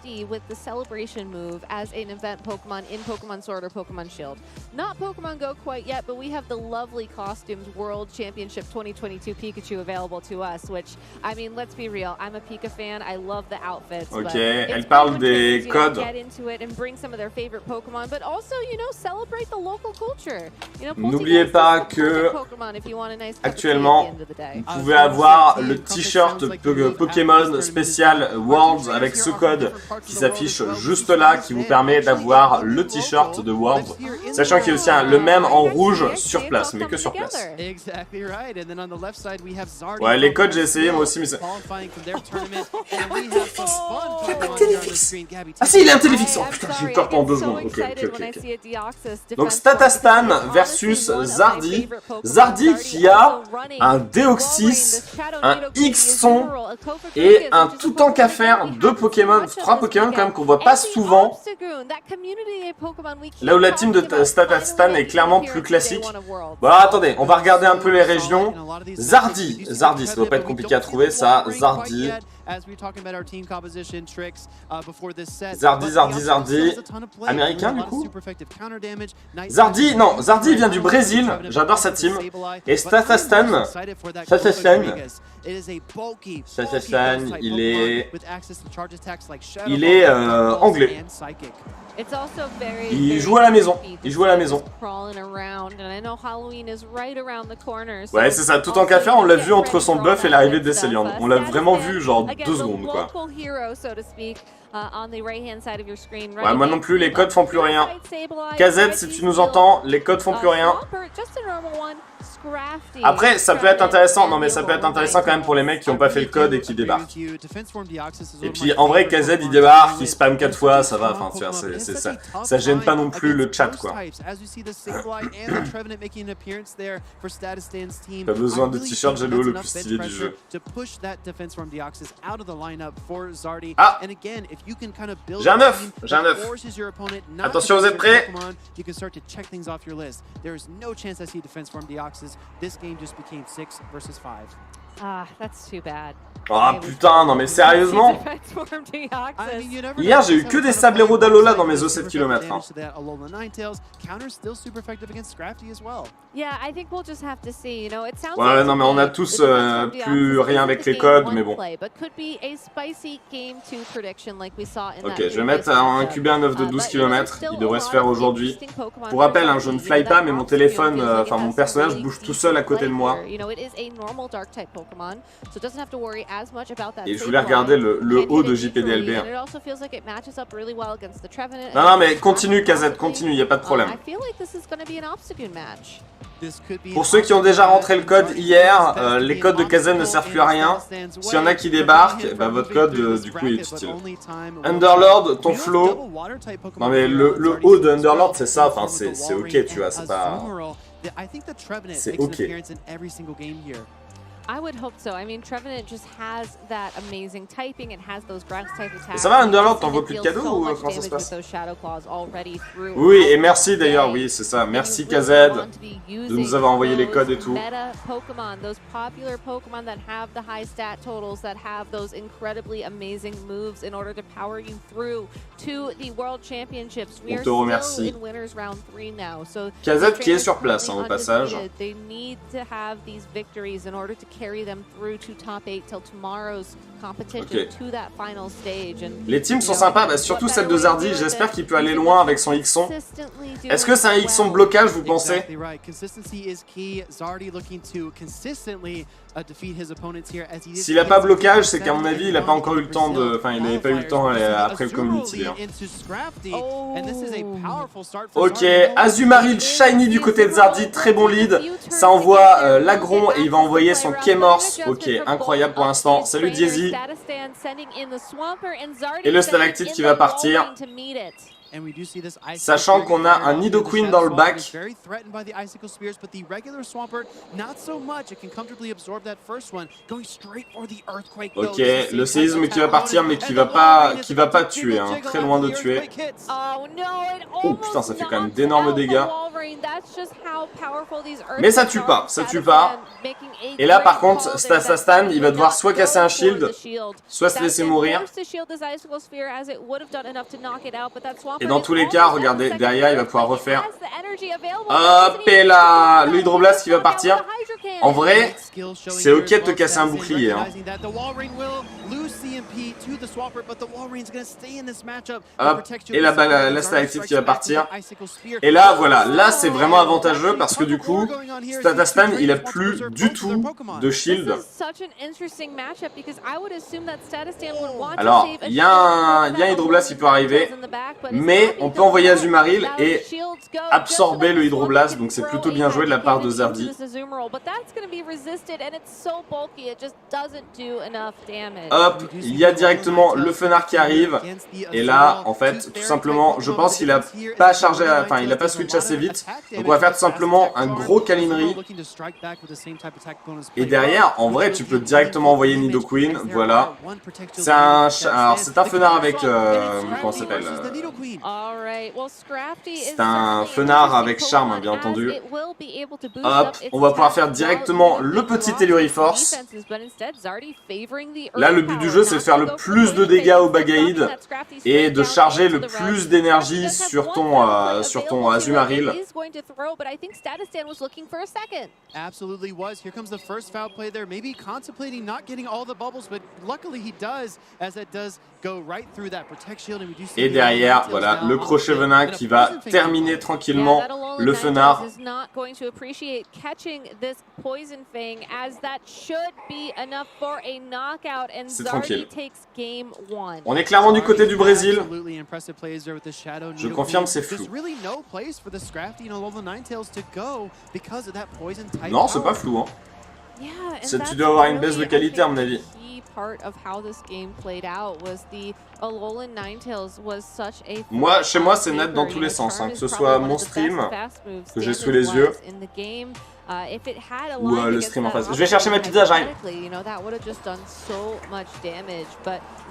Not Pokemon Go quite yet, but we have the lovely costumed World Championship 2022 Pikachu available to us, which, I mean, let's be real, I'm a Pika fan, I love the outfits. Ok, elle parle des codes. Get into it and bring some of their favorite Pokemon, but also, you know, celebrate the local culture. N'oubliez pas que actuellement, vous pouvez avoir le t-shirt Pokémon spécial Worlds avec ce code qui s'affiche juste là, qui vous permet d'avoir le t-shirt de Worlds, sachant qu'il y a aussi le même en rouge sur place, mais que sur place. Ouais, les codes j'ai essayé moi aussi, mais c'est... Il a pas de Téléfix. Ah si, il a un Téléfix. Oh putain, j'ai eu peur pendant 2 secondes. Ok. Donc Statastan versus Zardy. Zardy qui a un Deoxys, un X-Son et un tout en qu'à faire 2 Pokémon, 3 Pokémon quand même qu'on voit pas souvent. Là où la team de Statastan est clairement plus classique. Bon alors, attendez, on va regarder un peu les régions. Zardy, ça doit pas être compliqué à trouver ça. Zardy, as we were talking about our team composition tricks before this set. Zardi, américain du coup. Zardi, non, Zardi vient du Brésil, j'adore sa team. Et Stathastan, il est anglais. Il joue à la maison. Ouais, c'est ça. Tout en café, on l'a vu entre son buff et l'arrivée des Céliandes. On l'a vraiment vu genre 2 secondes, quoi. Ouais, moi non plus, les codes font plus rien. KZ, si tu nous entends, les codes font plus rien. Après, ça peut être intéressant, non mais ça peut être intéressant quand même pour les mecs qui n'ont pas fait le code et qui débarquent. Et puis en vrai, KZ il débarque, il spam 4 fois, ça va, enfin tu vois, c'est ça. Ça gêne pas non plus le chat quoi. Pas besoin de t-shirt Jello le plus stylé du jeu. Ah, j'ai un 9, Attention, vous êtes prêts? This game just became 6 versus 5. Ah, that's too bad. Ah putain, non mais sérieusement? Hier j'ai eu que des sableros d'Alola dans mes O7 km. Hein. Ouais, non mais on a tous plus rien avec les codes, mais bon. Ok, je vais mettre un QB un 9 de 12 km, il devrait se faire aujourd'hui. Pour rappel, hein, je ne fly pas, mais mon téléphone, enfin mon personnage bouge tout seul à côté de moi. Et je voulais regarder le haut de JPDLB. Hein. Non, mais continue, KZ, continue, y a pas de problème. Pour ceux qui ont déjà rentré le code hier, les codes de KZ ne servent plus à rien. S'il y en a qui débarquent, bah, votre code, du coup, il est utile. Underlord, ton flow. Non, mais le haut de Underlord, c'est ça, enfin, c'est ok, tu vois, c'est pas... C'est ok. I would hope so. I mean, Trevenant just has that amazing typing. It has those grass type attacks. Et ça va, Underlord, t'envoies plus de cadeaux ou comment ça se passe? Oui, et merci d'ailleurs, oui, c'est ça. Merci KZ de nous avoir envoyé les codes et tout. Pokémon, those popular Pokémon that have the high stat totals, that have those incredibly amazing moves in order to power you through to the World Championships. We are still in winners round 3 now. So KZ qui est sur place, hein, au passage. They need to have these victories in order to carry them through to top 8 till tomorrow's competition to that final stage. And les teams sont sympas, bah, surtout celle de Zardi, j'espère qu'il peut aller loin avec son Xon. Est-ce que c'est un Xon blocage, vous pensez? S'il n'a pas blocage, c'est qu'à mon avis, il n'a pas encore eu le temps de... Enfin, il n'avait pas eu le temps après le community. Hein. Ok, Azumarill Shiny du côté de Zardi, très bon lead. Ça envoie l'Agron et il va envoyer son K-Morse. Ok, incroyable pour l'instant. Salut Diezi. Et le Stalactite qui va partir. Sachant qu'on a un Nidoqueen dans le bac. Ok, le séisme qui va partir mais qui va pas tuer, hein, très loin de tuer. Oh putain, ça fait quand même d'énormes dégâts. Mais ça tue pas, Et là par contre, Stastan, il va devoir soit casser un shield, soit se laisser mourir. Et dans tous les cas, regardez, derrière, il va pouvoir refaire. Hop, et là, le Hydroblast qui va partir. En vrai, c'est ok de te casser un bouclier. Hein. Hop, et là, la Stalactite qui va partir. Et là, voilà, là c'est vraiment avantageux parce que du coup, Statastan, il a plus du tout de shield. Alors, il y a un Hydroblast qui peut arriver, mais on peut envoyer Azumarill et absorber le Hydroblast, donc c'est plutôt bien joué de la part de Zardi. Hop, il y a directement le Fenard qui arrive, et là, en fait, tout simplement, je pense qu'il a pas chargé, enfin, il a pas switch assez vite, donc on va faire tout simplement un gros Kalinri. Et derrière, en vrai, tu peux directement envoyer Nidoqueen, voilà. C'est un Fenard avec, comment ça s'appelle C'est un Fenard avec charme, hein, bien entendu. Hop, on va pouvoir faire directement le petit Telluriforce. Là, le but du jeu, c'est de faire le plus de dégâts au Bagaïd et de charger le plus d'énergie sur ton Azumarill. Absolutely was. Here comes the first foul play there. Maybe contemplating not getting all the bubbles, but luckily he does, as it does go right through that protect shield. And we do see et derrière, voilà, le crochet venin qui va terminer tranquillement le fenard. C'est tranquille. On est clairement du côté du Brésil. Je confirme, c'est flou. Non, c'est pas flou, hein. Tu dois avoir une baisse de qualité à mon avis. Moi, chez moi, c'est net dans tous les sens, hein, que ce soit mon stream, que j'ai sous les yeux, ou le stream en face. Je vais chercher ma pizza, j'arrive.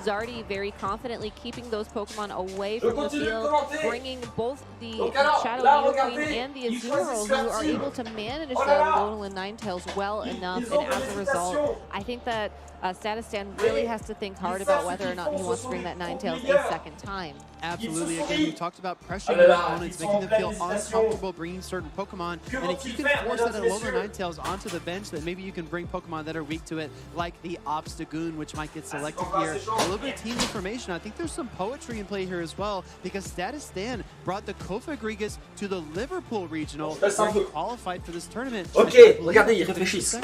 Zardy very confidently keeping those Pokemon away from the field, bringing both the Shadow Needlequeen and the Azumarill, who are able to manage their Alolan Ninetales well enough, and as a result, I think that Statistan really has to think hard about whether or not he wants to bring that Ninetales a second time. Absolutely. Again, we talked about pressuring your opponents, making them feel uncomfortable bringing certain Pokemon, and if you can force that Alolan Ninetales onto the bench, then maybe you can bring Pokemon that are weak to it, like the Obstagoon, which might get selected here. A little bit of team information. I think there's some poetry in play here as well, because Statistan brought the Kofagrigus to the Liverpool Regional, where he qualified for this tournament. Ok, regardez, ils réfléchissent.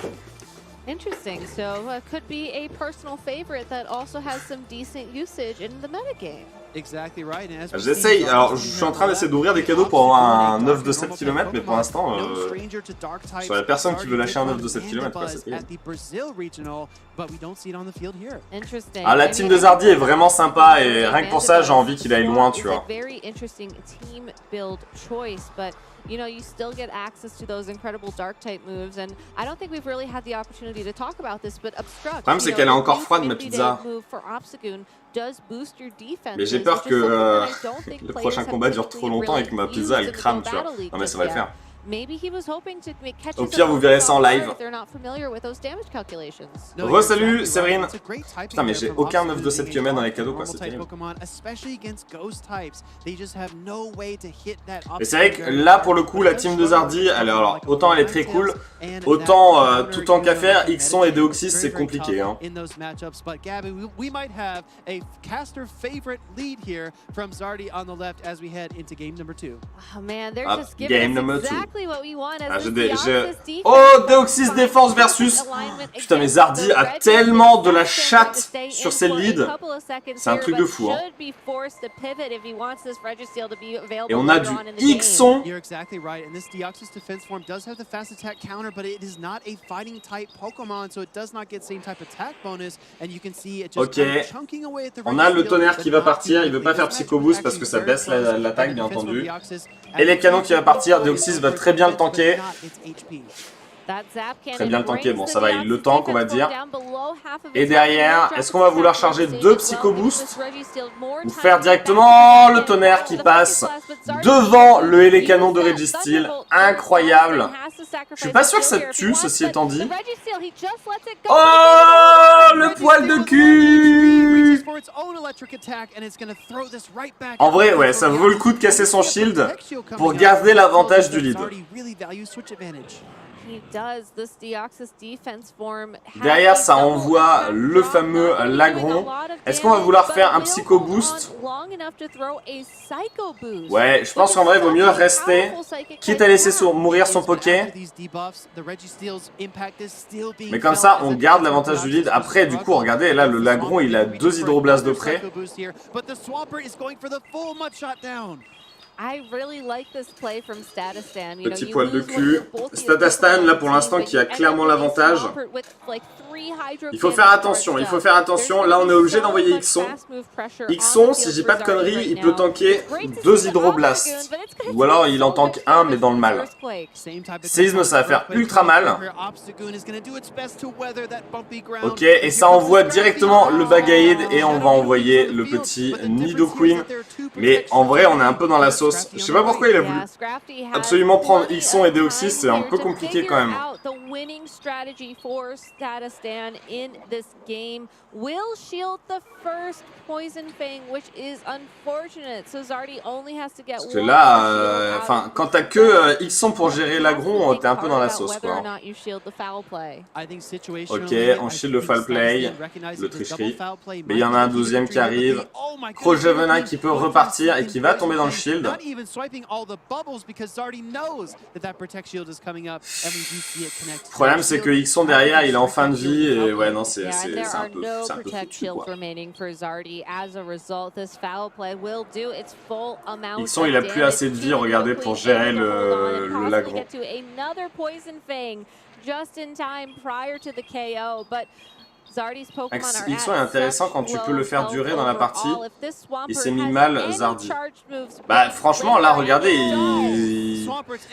Interesting. So could be a personal favorite that also has some decent usage in the metagame. Exactly right. J'essaye, alors je suis en train d'essayer d'ouvrir des cadeaux pour avoir un œuf de 7 km, mais pour l'instant, sur la personne qui veut lâcher un œuf de 7 km, quoi, c'est payé. Ah, la team de Zardy est vraiment sympa et rien que pour ça, j'ai envie qu'il aille loin, tu vois. You know, you still get access to those incredible dark type moves, and I don't think we've really had the opportunity to talk about this, but obstruct. Le problème, c'est qu'elle est encore froide, ma pizza. Mais j'ai peur que le prochain combat dure trop longtemps et que ma pizza elle crame, tu vois. Non, mais ça va le faire. Au pire, vous verrez ça en live. Re-salut, Séverine. Putain, mais j'ai aucun œuf de 7 km dans les cadeaux, quoi, c'est terrible. Et c'est vrai que là, pour le coup, la team de Zardy, alors, autant elle est très cool, autant tout en qu'à faire, Ixon et Deoxys, c'est compliqué. Hein. Game number 2. Ah, oh, Deoxys défense versus... Putain, mais Zardy a tellement de la chatte sur ses leads. C'est un truc de fou, hein. Et on a du Ixon. Ok. On a le tonnerre qui va partir. Il veut pas faire Psycho Boost parce que ça baisse l'attaque, bien entendu. Et les canons qui va partir. Deoxys va très bien le tanker. Très bien le tanker, bon ça va, il le tank on va dire. Et derrière, est-ce qu'on va vouloir charger 2 Psycho Boost ou faire directement le tonnerre qui passe devant le Hélécanon de Registeel? Incroyable. Je suis pas sûr que ça tue, ceci étant dit. Oh, le poil de cul. En vrai, ouais, ça vaut le coup de casser son shield pour garder l'avantage du lead. Derrière, ça envoie le fameux Lagron. Est-ce qu'on va vouloir faire un Psycho Boost? Ouais, je pense qu'en vrai, il vaut mieux rester, quitte à laisser mourir son Poké. Mais comme ça, on garde l'avantage du lead. Après, du coup, regardez, là, le Lagron, il a 2 hydroblasts de près. Petit poil de cul. Statistan, là pour l'instant, qui a clairement l'avantage. Il faut faire attention, il faut faire attention. Là, on est obligé d'envoyer Ixon. Ixon, si j'ai pas de conneries, il peut tanker 2 hydroblasts. Ou alors il en tank un, mais dans le mal. Séisme, ça va faire ultra mal. Ok, et ça envoie directement le Bagaïd et on va envoyer le petit Nidoqueen. Mais en vrai, on est un peu dans la sauce. Je sais pas pourquoi il a voulu absolument prendre Ixon et Deoxys, c'est un peu compliqué quand même. winning strategy for Statistan in this game will shield the first Poison Fang, which is unfortunate. So Zardy only has to get Parce que là, enfin, quand t'as que Xon pour gérer l'agron, t'es un peu dans la sauce, quoi. Ok, on shield le foul play, le tricherie. Mais il y en a un 12e qui arrive. Projevenin qui peut repartir et qui va tomber dans le shield. Le problème, c'est que Xon derrière, il est en fin de vie et ouais, non, c'est un peu foutu, quoi. Xon, il a plus assez de vie, regardez, pour gérer le lagron. Xon est intéressant quand tu peux le faire durer dans la partie. Il s'est mis mal, Zardy. Bah franchement, là, regardez,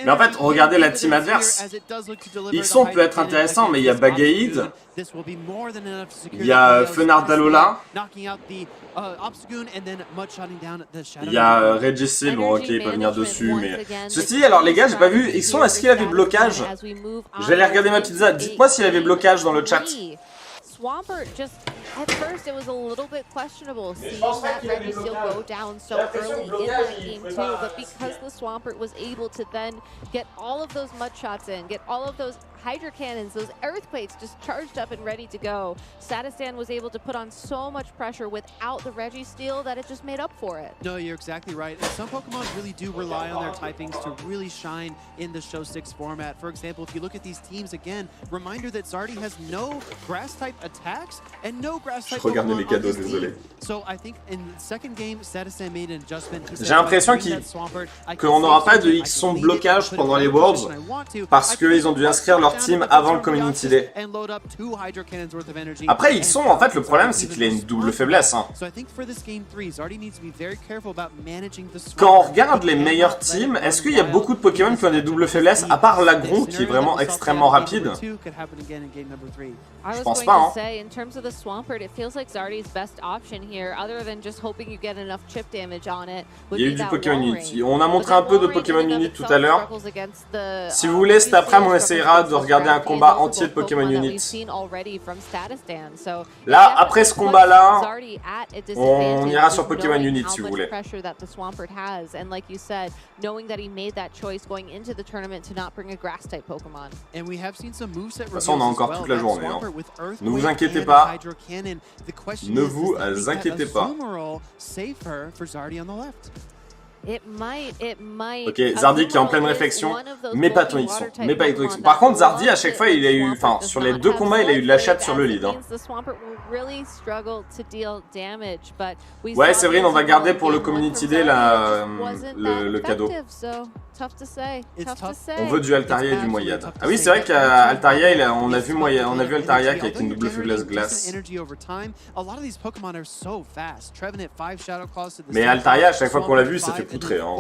mais en fait, regardez la team adverse. Xon peut être intéressant, mais il y a Bagaïd, il y a Fenardalola, il y a Regis, bon ok, il peut venir dessus, mais... Ceci dit, alors les gars, j'ai pas vu, Xon, est-ce qu'il avait blocage? Je vais aller regarder ma pizza, dites-moi s'il avait blocage dans le chat. Swampert just, at first it was a little bit questionable seeing that Registeel go down so early in that game too, but because the Swampert was able to then get all of those mud shots in, get all of those Hydra Cannons, those Earthquakes just charged up and ready to go, Statistan was able to put on so much pressure without the Registeel that it just made up for it. No, you're exactly right. And some Pokemon really do rely on their typings to really shine in the Show 6 format. For example, if you look at these teams again, reminder that Zardy has no Grass-type attacks and no Grass-type Pokemon on this team. So I think in the second game, Statistan made an adjustment. J'ai l'impression qu'on n'aura pas de Xon blocage pendant les Worlds parce qu'ils ont dû inscrire leur team avant le Community Day. Après, Xon, en fait, le problème, c'est qu'il a une double faiblesse. Hein. Quand on regarde les meilleures teams, est-ce qu'il y a beaucoup de Pokémon qui ont des doubles faiblesses, à part l'agron, qui est vraiment extrêmement rapide? Je pense pas, hein. Il y a eu du Pokémon Unit. On a montré un peu de Pokémon Unit tout à l'heure. Si vous voulez, cet après-midi, on essaiera de regarder un combat entier de Pokémon Unit. Là, après ce combat-là, on ira sur Pokémon Unit si vous voulez. De toute façon, on a encore toute la journée. Hein. Ne vous inquiétez pas. Ne vous inquiétez pas. Ok, Zardy qui est en pleine réflexion, mais pas ton Xon, mais pas ton Xon. Par contre, Zardy à chaque fois, il a eu, enfin, sur les deux combats, il a eu de la chatte sur le lead. Hein. Ouais, Séverine, on va garder pour le Community Day le cadeau. On veut du Altaria et du Moyade. Ah oui, c'est vrai qu'à Altaria, on a vu Altaria avec une double faiblesse glace. Mais Altaria, à chaque fois qu'on l'a vu, ça fait poutrer. Hein.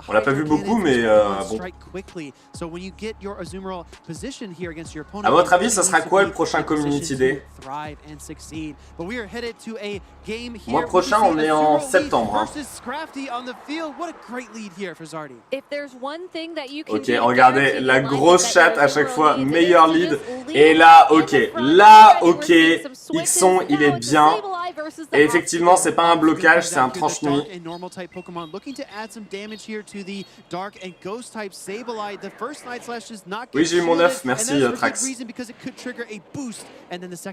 On l'a pas vu beaucoup, mais bon. À votre avis, ça sera quoi le prochain Community Day? Mois prochain, on est en septembre. Hein. Ok, regardez, la grosse chatte à chaque fois, meilleur lead. Et là, ok, Xon, il est bien. Et effectivement, c'est pas un blocage, c'est un tranche-nuit. Oui, j'ai eu mon œuf, merci Trax.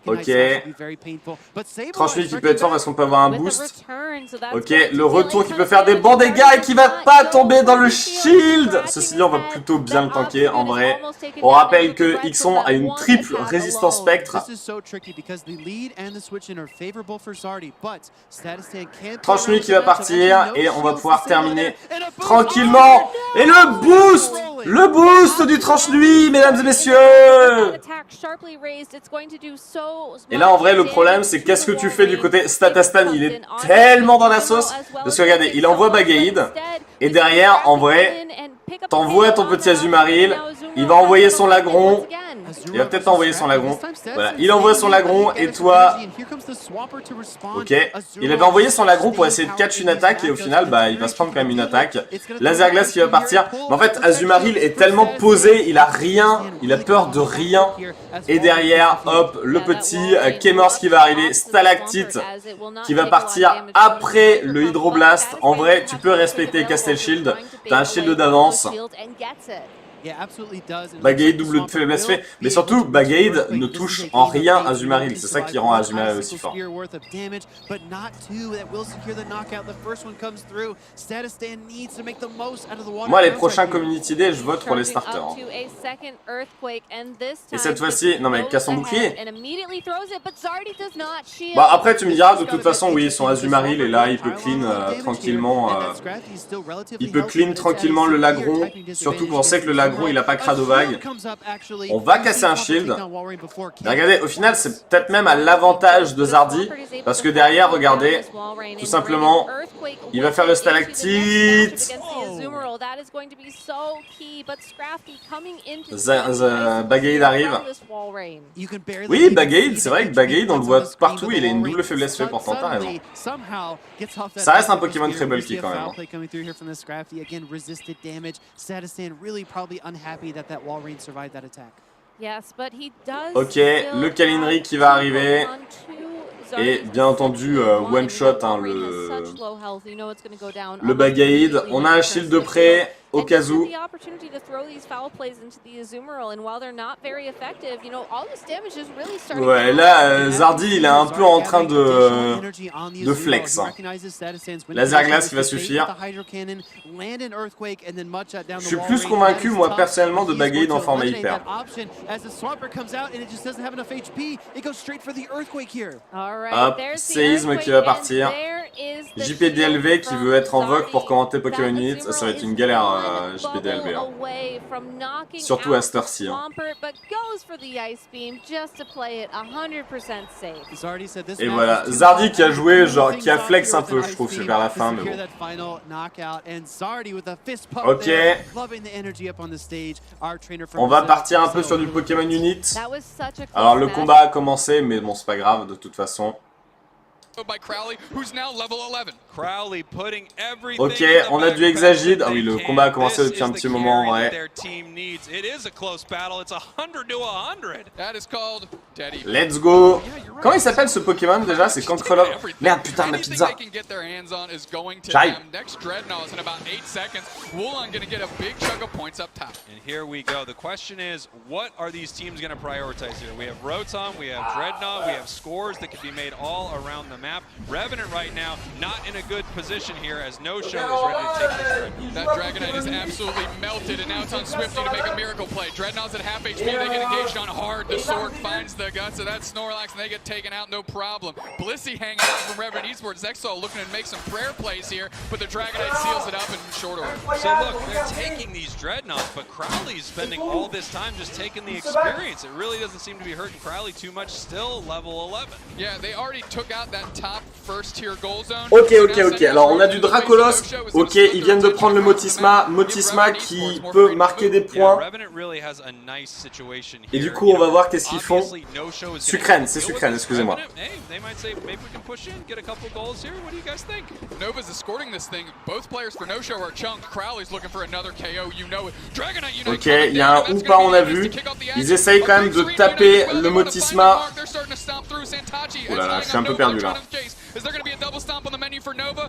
Ok. Tranche-nuit qui peut être fort parce qu'on peut avoir un boost. Ok, le retour qui peut faire des bons dégâts et qui va pas tomber dans le shield. Ceci dit, on va plutôt bien le tanker en vrai. On rappelle que Xon a une triple résistance spectre. Tranche-nuit qui va partir et on va pouvoir terminer tranquillement. Et le boost du tranche-nuit, mesdames et messieurs. Et là, en vrai, le problème, c'est qu'est-ce que tu fais du côté Statistan? Il est tellement dans la sauce. Parce que regardez, il envoie Bagaïd. Et derrière, en vrai, t'envoies ton petit Azumarill. Il va envoyer son Lagron. Il va peut-être envoyer son lagron. Voilà, il envoie son lagron et toi... Ok, il avait envoyé son lagron pour essayer de catch une attaque et au final, bah, il va se prendre quand même une attaque. Laser glace qui va partir. Mais en fait, Azumarill est tellement posé, il a rien, il a peur de rien. Et derrière, hop, le petit Kemors qui va arriver, Stalactite qui va partir après le Hydroblast. En vrai, tu peux respecter Castle Shield, t'as un shield d'avance. Bagaid double de faiblesse fait, mais surtout Bagaid ne touche en rien Azumarill, c'est ça qui rend Azumarill aussi fort. Moi les prochains Community Day je vote pour les starters. Et cette fois-ci, non mais casse son bouclier. Bah après tu me diras de toute façon oui son Azumarill est là, il peut clean tranquillement. Il peut clean tranquillement le lagron, surtout qu'on sait que le lagron il a pas crado vague. On va casser un shield. Mais regardez, au final, c'est peut-être même à l'avantage de Zardy. Parce que derrière, regardez, tout simplement, il va faire le stalactite. Bagaid arrive. Oui, Bagaid, c'est vrai que Bagaid, on le voit partout. Il a une double faiblesse fait pourtant, t'as raison. Ça reste un Pokémon très bulky quand même. Ok, le Kalinri qui va arriver. Et bien entendu, one shot hein, le Bagaid. On a un shield de près au cas où. Ouais, là, Zardy, il est un peu en train de flex. Hein. Laser glace qui va suffire. Je suis plus convaincu, moi, personnellement, de Bagaid en format hyper. Hop, séisme qui va partir. JPDLV qui veut être en vogue pour commenter Pokémon Unit. Ça va être une galère, JPDLV. Hein. Surtout à cette heure-ci. Hein. Et voilà, Zardy qui a joué, genre, qui a flex un peu, je trouve, vers la fin, mais bon. Ok. On va partir un peu sur du Pokémon Unit. Alors, le combat a commencé, mais bon, c'est pas grave, de toute façon. Ok, on a du Exagide. Ah oui, le combat a commencé depuis un petit moment, ouais. Let's go. Comment il s'appelle ce Pokémon déjà? C'est Cancrelov. Merde, putain, ma pizza. J'arrive. And here we go. The question is, what are these teams going to prioritize here? We have Rotom, we have Dreadnought, we have scores that could be made all around the map. Revenant right now, not in a good position here as No Show is ready to take this Dreadnought. That Dragonite is absolutely melted, and now it's on Swifty to make a miracle play. Dreadnought's at half HP, they get engaged on hard. The Sork finds the guts of that Snorlax, and they get taken out, no problem. Blissey hanging out from Revenant Esports. Exo looking to make some prayer plays here, but the Dragonite seals it up in short order. So look, they're taking these Dreadnoughts, but Crowley's spending all this time just taking the experience. It really doesn't seem to be hurting Crowley too much, still level 11. Yeah, they already took out that top first tier goal zone. Ok, alors on a du Dracolos. Ok, ils viennent de prendre le Motisma. Motisma qui peut marquer des points. Et du coup, on va voir qu'est-ce qu'ils font. Sucrène, c'est Sucrène, excusez-moi. Nova's escorting this thing. Both players for No Show are chunked. Crowley's looking for another KO, you know it. Dragonite Unite. Ok, il y a un Oupa, on a vu. Ils essayent quand même de taper le Motisma. Oh là là, je suis un peu perdu là.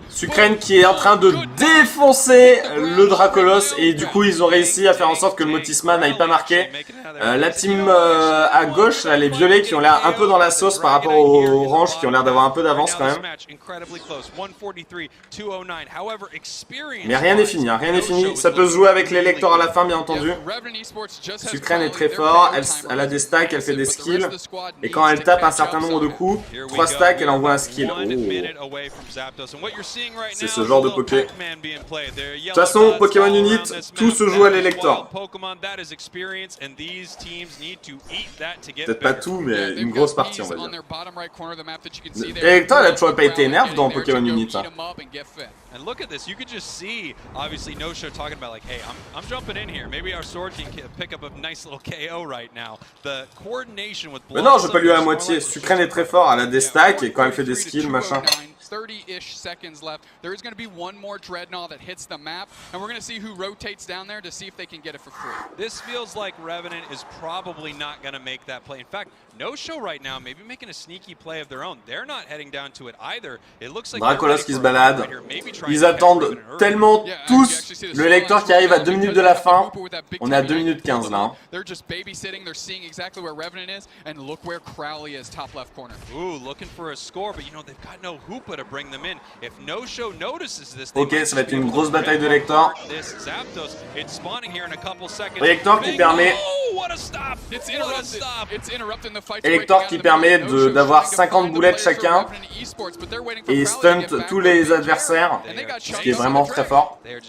Sucrène qui est en train de défoncer le Dracolos et du coup ils ont réussi à faire en sorte que le Motisma n'aille pas marquer. La team à gauche, là, les violets qui ont l'air un peu dans la sauce par rapport aux oranges qui ont l'air d'avoir un peu d'avance quand même. Mais rien n'est fini, hein, rien n'est fini. Ça peut se jouer avec l'élector à la fin bien entendu. Sucrène est très fort, elle a des stacks, elle fait des skills. Et quand elle tape un certain nombre de coups, 3 stacks, elle envoie un skill. Oh. C'est ce genre de Poké. De toute façon, Pokémon Unit, tout se joue à l'élector. Peut-être pas tout, mais une grosse partie, on va dire. L'élector, il a toujours pas été nerf dans Pokémon Unit. Hein. And look at this, you could just see, obviously, No Show talking about like, hey, I'm jumping in here. Maybe our sword can pick up a nice little KO right now. The coordination with Mais non, je vais pas lui à la moitié. Sucrène est très fort, elle a des stacks et quand elle fait des skills, machin. 30-ish seconds left. There is going to be one more Dreadnought that hits the map, and we're going to see who rotates down there to see if they can get it for free. This feels like Revenant is probably not going to make that play. In fact, No Show right now, maybe making a sneaky play of their own. They're not heading down to it either. It looks like Dracolos qui se balade. Ils attendent tellement tous le lecteur qui arrive à 2 minutes de la fin. On est à 2 minutes 15 là. Hein. They're just babysitting. They're seeing exactly where Revenant is, and look where Crowley is, top left corner. Ooh, looking for a score, but you know they've got no Hoopa to bring them in. If No Show notices this, ok, ça va être une grosse bataille de lecteur. Lecteur qui permet. Elector qui permet d'avoir 50 boulettes chacun et stunt tous les adversaires, ce qui est vraiment très fort. Et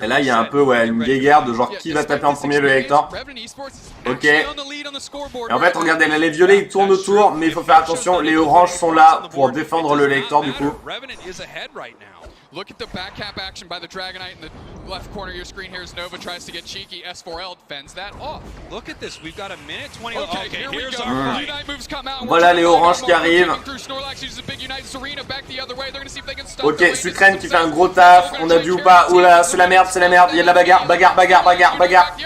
là il y a un peu une guéguerre de genre qui va taper en premier le Elector. Ok. Et en fait regardez là les violets ils tournent autour mais il faut faire attention, les oranges sont là pour défendre le Elector du coup. Look at the back cap action by the Dragonite in the left corner of your screen here as Nova tries to get cheeky. S4L fends that off. Look at this. We've got a minute 20. Okay, here we go. Unite moves come out. Voilà les oranges qui arrivent. Ok, Sucrène qui fait un gros taf. On a vu ou pas? Oula, c'est la merde, c'est la merde. Il y a de la bagarre, bagarre, bagarre, bagarre, bagarre.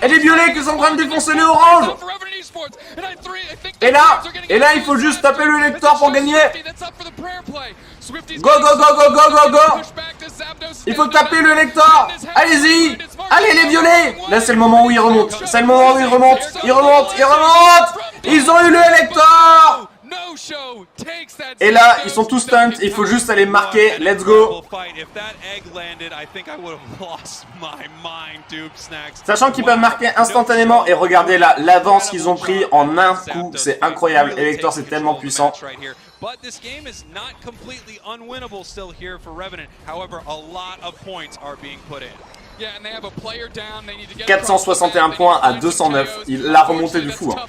Et les violets qui sont en train de défoncer les oranges. Et là, il faut juste taper le lecteur pour gagner. Go, go, go, go, go, go, go. Il faut taper le lecteur. Allez-y. Allez les violets. Là c'est le moment où ils remontent. C'est le moment où ils remontent. Ils remontent, ils remontent. Ils ont eu le lecteur. Et là, ils sont tous stunt, il faut juste aller marquer, let's go. Sachant qu'ils peuvent marquer instantanément et regardez là, l'avance qu'ils ont pris en un coup, c'est incroyable. Elector c'est tellement puissant. But this game is not completely unwinnable still here for Revenant. However, a lot of points are being put in. 461 points à 209. Il l'a remonté du fou. Hein.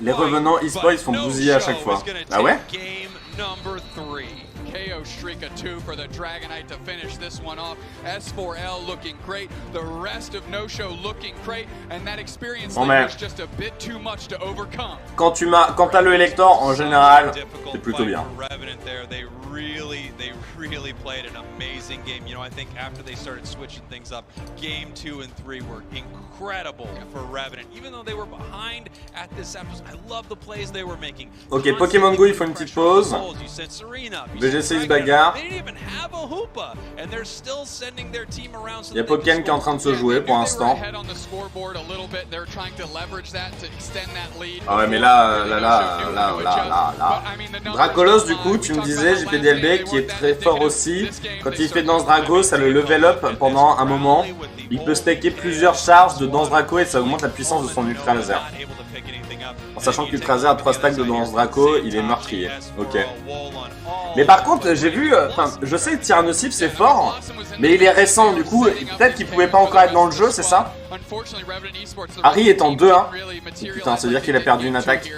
Les revenants e-sports ils se font bousiller à chaque fois. Ah ouais? KO streak of 2 for the Dragonite to finish this one off. S4L looking great. The rest of No Show looking great. And that experience was just a bit too much to overcome. Quand t'as le Elector, en général, c'est plutôt bien. They really played an amazing game. You know, I think after they started switching things up, game 2 and 3 were incredible for Revenant. Even though they were behind at this episode, I love the plays they were making. Ok, Pokémon Go, il faut une petite pause. VGC se bagarre. Il y a Pokémon qui est en train de se jouer pour l'instant. Ah ouais, mais là. Dracolos, du coup, tu me disais, JPDLB, qui est très fort aussi. Quand il fait Danse Draco, ça le level up pendant un moment. Il peut stacker plusieurs charges de Danse Draco et ça augmente la puissance de son Ultra Laser. En sachant que l'Ultra Laser a 3 stacks de Danse Draco, il est meurtrier. Ok. Mais par contre, j'ai vu, je sais que Tyrannosif c'est fort, mais il est récent, du coup, peut-être qu'il pouvait pas encore être dans le jeu, c'est ça? Harry est en 2-1. Putain, ça veut dire qu'il a perdu une attaque.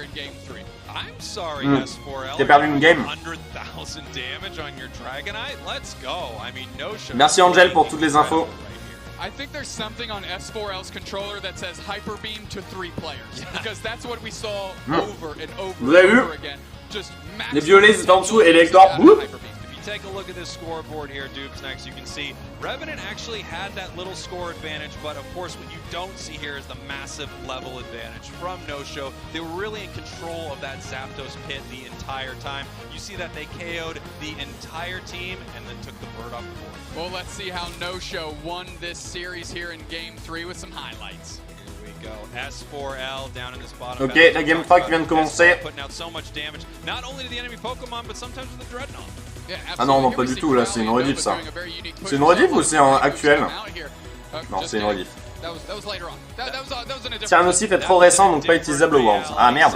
Il a perdu une game. Merci Angel pour toutes les infos. I think there's something on S4L's controller that says hyper beam to 3 players because that's what we saw over and over and over again. Just les violets sont en dessous et Elector. Take a look at this scoreboard here, Dupes. Next, you can see Revenant actually had that little score advantage, but of course, what you don't see here is the massive level advantage from No Show. They were really in control of that Zapdos pit the entire time. You see that they KO'd the entire team and then took the bird off the board. Well, let's see how No Show won this series here in Game 3 with some highlights. Ok, la Gamefreak vient de commencer. Ah non, non, pas du tout, là, c'est une rediff, ça. C'est une rediff ou c'est un actuel? Non, c'est une rediff. Tiens, nocif est trop récent, donc pas utilisable au Worlds. Ah merde.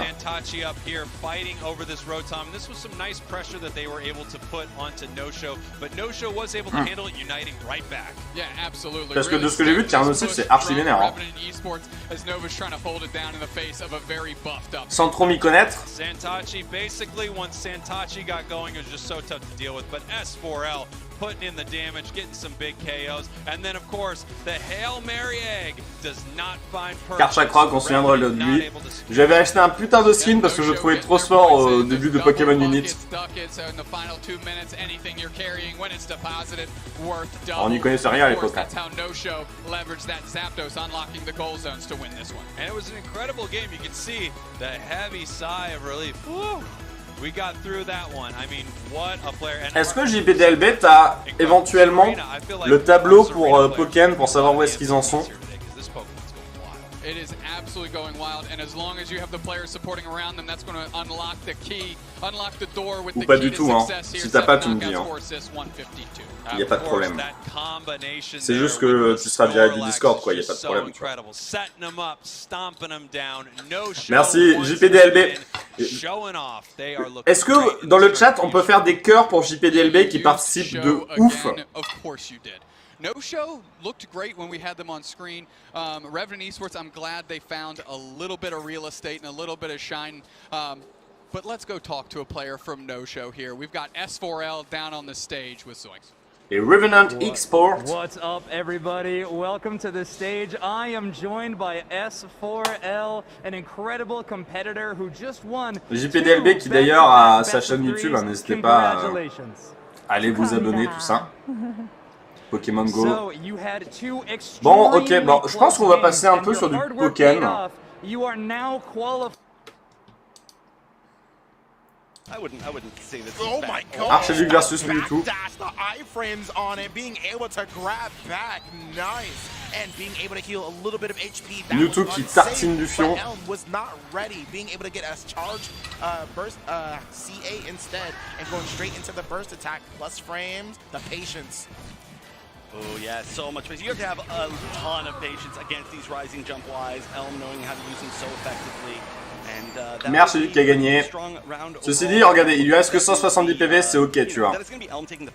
Parce que de ce que j'ai vu, tiens, nocif c'est archi vénère. Hein. Sans trop m'y connaître. Putting in the damage, getting some big KOs, and then of course the Hail Mary egg does not find Carte Chakra, on se souviendra de lui. J'avais acheté un putain de skin parce que je le trouvais trop fort au début de Pokémon Unit. On n'y connaissait rien à l'époque. And it was an incredible game. You can see the heavy sigh of relief. Woo! We got through that one. I mean, what a player. Est-ce que JPDLB t'as éventuellement le tableau pour Pokémon pour savoir où est-ce qu'ils en sont? It is absolutely going wild, and as long as you have the players supporting around them, that's going to unlock the key, unlock the door with the key to success here. Si t'as pas, tu me dis. Hein. Il n'y a pas de problème. C'est juste que tu seras viré du Discord, quoi. Il n'y a pas de problème. Merci, JPDLB. Est-ce que dans le chat, on peut faire des cœurs pour JPDLB qui participe de ouf? No Show looked great when we had them on screen. Revenant Esports, I'm glad they found a little bit of real estate and a little bit of shine. But let's go talk to a player from No Show here. We've got S4L down on the stage with Zoinks. Et Revenant Esports. What's up, everybody? Welcome to the stage. I am joined by S4L, an incredible competitor who just won. JPDLB qui d'ailleurs a sa chaîne YouTube, hein, n'hésitez pas à aller vous abonner, tout ça. Pokémon Go. Bon, ok, bon, je pense qu'on va passer un peu sur du Pokémon. Oh my god! Archduc versus Mewtwo. The iframes on it, being able to grab back, nice, and being able to heal a little bit of HP. Mewtwo qui tartine du fion. Elm was not ready, being able to get a charge burst CA instead, and going straight into the burst attack. Plus frames, the patience. Oh yeah, so much patience. You have to have a ton of patience against these rising jump Ys. Elm knowing how to use them so effectively. Mais Archduc qui a gagné. Ceci dit, regardez, il lui reste que 170 PV, c'est ok, tu vois.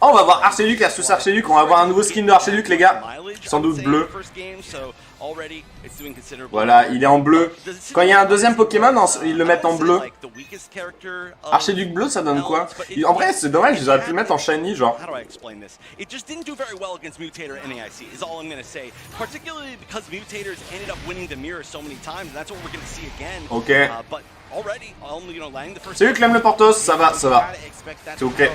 Oh, on va voir Archduc versus Archduc, on va voir un nouveau skin de Archduc, les gars. Sans doute bleu. Voilà, il est en bleu. Quand il y a un deuxième Pokémon, ils le mettent en bleu. Archduc bleu, ça donne quoi? En vrai, c'est dommage, ils auraient pu le mettre en shiny, genre. Ok. C'est lui qui aime le Portos, ça va, ça va. C'est ok.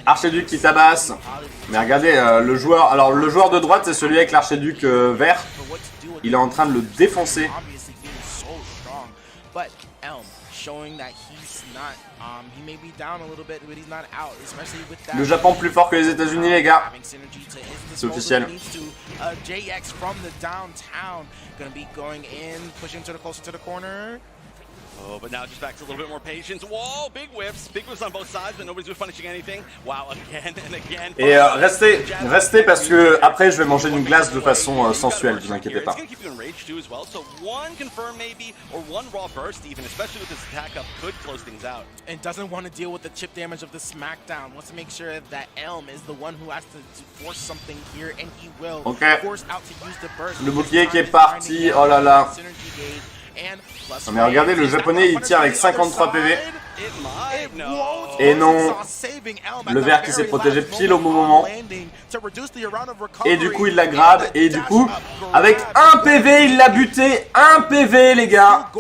Archiduc qui tabasse. Mais regardez, le joueur. Alors, le joueur de droite, c'est celui avec l'archiduc vert. Il est en train de le défoncer. Le Japon plus fort que les États-Unis, les gars. C'est officiel. Oh, but now just back to a little bit more patience. Whoa, big whiffs on both sides, but nobody's finishing anything. Wow, again and again. Et restez parce que après je vais manger une glace de façon sensuelle, ne vous inquiétez pas. And doesn't want to deal with the chip damage of the smackdown. Wants to make sure that Elm is the one who has to force something here, and he will force out to use the burst. Le bouclier qui est parti, oh là là. Non mais regardez, le japonais il tire avec 53 PV. Et non, le vert qui s'est protégé pile au bon moment. Et du coup il la grabe. Et du coup, avec 1 PV, il l'a buté. 1 PV les gars.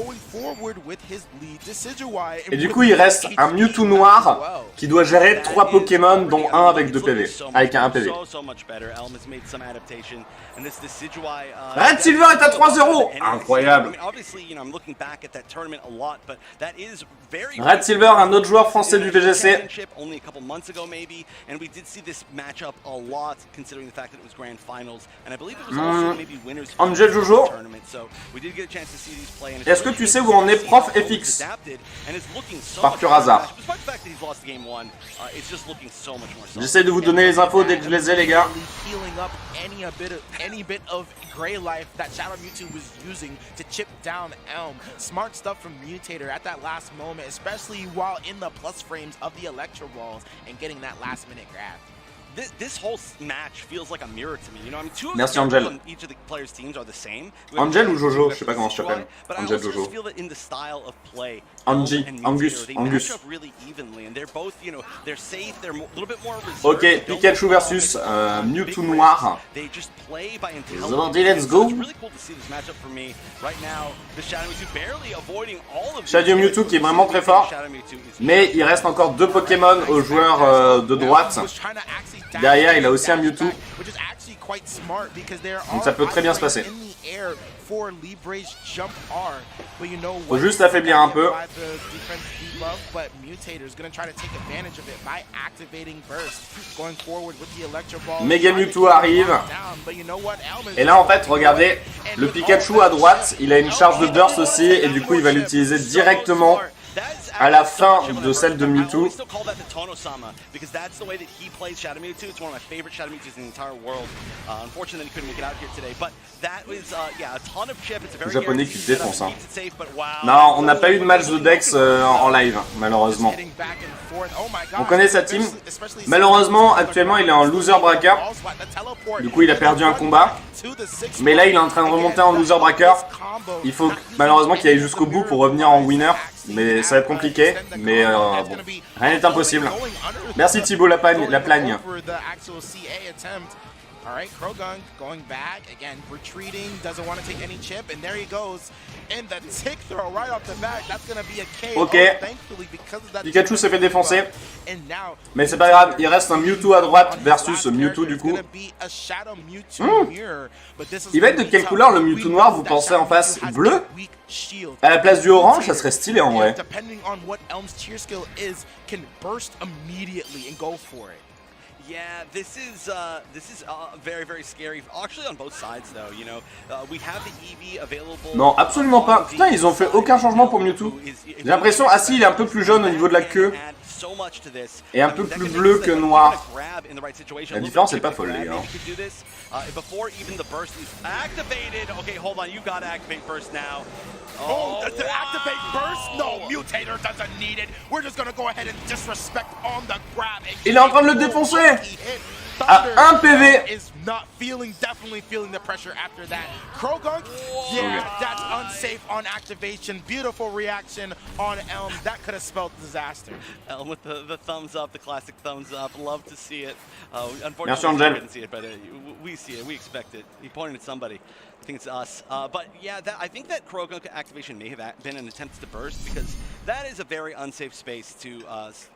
Et du coup il reste un Mewtwo noir qui doit gérer 3 Pokémon dont un avec 2 PV. Avec un 1 PV. Red Silver est à 3-0. Incroyable. Red Matt Silver, un autre joueur français du VGC. Only a couple months ago, maybe, and we did see this matchup a lot, considering the fact that it was grand finals, and I believe it was also maybe winners Angel Jour. tournament. So we did get a chance to see these play. Est-ce que tu sais où en est Prof FX? Par pur hasard. J'essaie de vous donner les infos dès que je les ai, les gars. Any bit of gray life that Shadow Mewtwo was using to chip down Elm. Smart stuff from Mutator at that last moment, especially while in the plus frames of the Electro Balls and getting that last minute grab. This whole match feels like a mirror to me. You know, I mean, two of Merci, the Angel. on each of the players' teams are the same. Angel ou Jojo, je sais pas comment je t'appelle. But Angel I also Jojo. just feel that in the style of play, Angie, Elm and Angus, Mutator, they Angus. match up really evenly, and they're both, you know, they're safe, they're a little bit more reserved. Ok, Pikachu versus Mewtwo noir. They just play by C'est parti, let's go. It's really cool to see this matchup for me. Right now, the Shadow Mewtwo barely avoiding all of Shadow Mewtwo qui est vraiment très fort. Mais il reste encore 2 Pokémon aux joueurs de droite. Derrière, il a aussi un Mewtwo. Donc ça peut très bien se passer. Faut juste affaiblir un peu. Mega Mewtwo arrive. Et là en fait, regardez, le Pikachu à droite, il a une charge de burst aussi. Et du coup, il va l'utiliser directement à la fin de celle de Mewtwo. Le japonais qui défonce. Hein. Non, on n'a pas eu de match de Dex en live, malheureusement. On connaît sa team. Malheureusement, actuellement, il est en loser bracket. Du coup, il a perdu un combat. Mais là, il est en train de remonter en loser bracket. Il faut malheureusement qu'il aille jusqu'au bout pour revenir en winner. Mais ça va être compliqué. Mais bon, rien n'est impossible. Merci Thibaut Laplagne. Alright, Krogunk going back, again, retreating, doesn't want to take any chip, and there he goes. And the tick throw right off the bat, that's going to be a KO, ok, thankfully, because of that. Pikachu s'est fait défoncer. Mais c'est pas grave, il reste un Mewtwo à droite versus Mewtwo du coup. Il va être de quelle couleur le Mewtwo noir, vous pensez en face? Bleu? À la place du orange, ça serait stylé en vrai. Depending on what Elm's tier skill is, can burst immediately and go for it. Yeah, this is very, very scary. Actually, on both sides, though. You know, we have the EV available. Non, absolument pas. Putain, ils ont fait aucun changement pour Mewtwo. J'ai l'impression, ah si, il est un peu plus jaune au niveau de la queue. Et un peu plus bleu que noir. La différence est pas folle, les gars. Before even the burst is activated. Okay, hold on, you gotta activate burst now. Oh, does it activate burst? No, Mutator doesn't need it. We're just gonna go ahead and disrespect on the grab. Il est en train de le défoncer. À 1 PV. Is not definitely feeling the pressure after that. Krogunk, yeah, that's unsafe on activation. Beautiful reaction on Elm. That could have spelled disaster. Elm with the thumbs up, the classic thumbs up. Love to see it. Merci, Unfortunately, Angel. we didn't see it, but we see it. We expect it. He pointed at somebody. I think it's us. But yeah, I think that Krogunk activation may have been an attempt to burst, because that is a very unsafe space to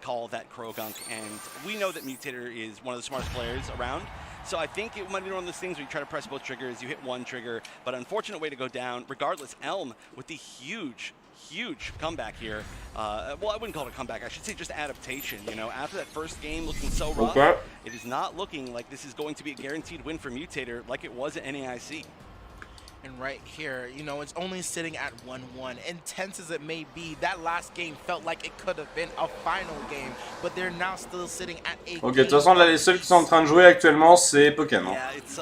call that Krogunk. And we know that Mutator is one of the smartest players around. So I think it might be one of those things where you try to press both triggers, you hit one trigger, but unfortunate way to go down. Regardless, Elm with the huge comeback here. Well, I wouldn't call it a comeback. I should say just adaptation. You know, after that first game looking so rough, it is not looking like this is going to be a guaranteed win for Mutator like it was at NAIC. And right here, you know, it's only sitting at 1-1. Intense as it may be, that last game felt like it could have been a final game, but they're now still sitting at a Ok, de toute façon, là, les seuls qui sont en train de jouer actuellement, c'est Pokémon. Yeah, it's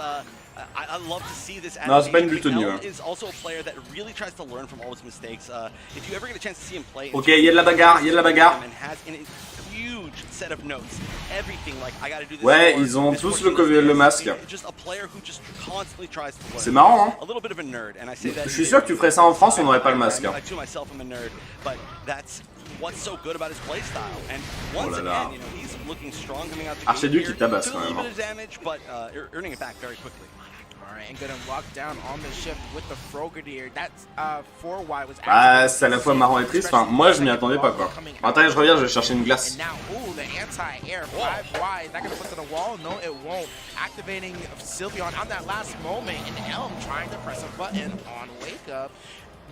I love to see this. Non, c'est pas une butonie. Elm is also a player that really tries to learn from all his mistakes. If you ever get a chance to see him play, Ok, il y a de la bagarre, il y a de la bagarre. Huge set of notes. Everything like I gotta do this. Ouais, ils ont tous le masque. C'est marrant, hein. Je suis sûr que tu ferais ça en France, on n'aurait pas le masque. Hein. What's so good about his playstyle, and Oh once là là. again, you know, he's looking strong coming out the Archéduc gate qui tabasse here. quand Took a même. little bit of damage, but earning it back very quickly. Alright, and gonna lock down on the shift with the Frogadier. That's 4Y was Bah, c'est à la fois marrant et triste. Enfin, moi, je m'y attendais pas, quoi. Attends, je reviens, je vais chercher une glace. And now, ooh, the anti-air 5Y. Is that gonna put to the wall? No, it won't. Activating Sylveon on that last moment, and Elm trying to press a button on Wake Up.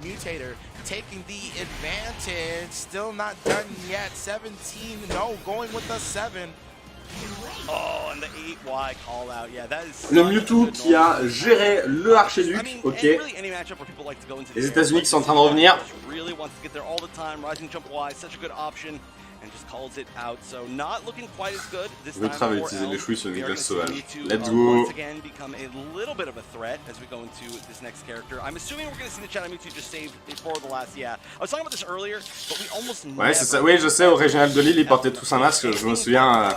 Mutator taking the advantage. Still not done yet. 17, no, going with the 7. Oh, and the 8Y call out. Yeah, that is le Mewtwo qui a géré le Archiduc, ok. Les États-Unis qui sont en train de revenir. Votre va utiliser les chouilles sur une glace sauvage. Let's go. Ouais, c'est ça. Oui, je sais, au régional de Lille, ils portaient tous un masque. Je me souviens.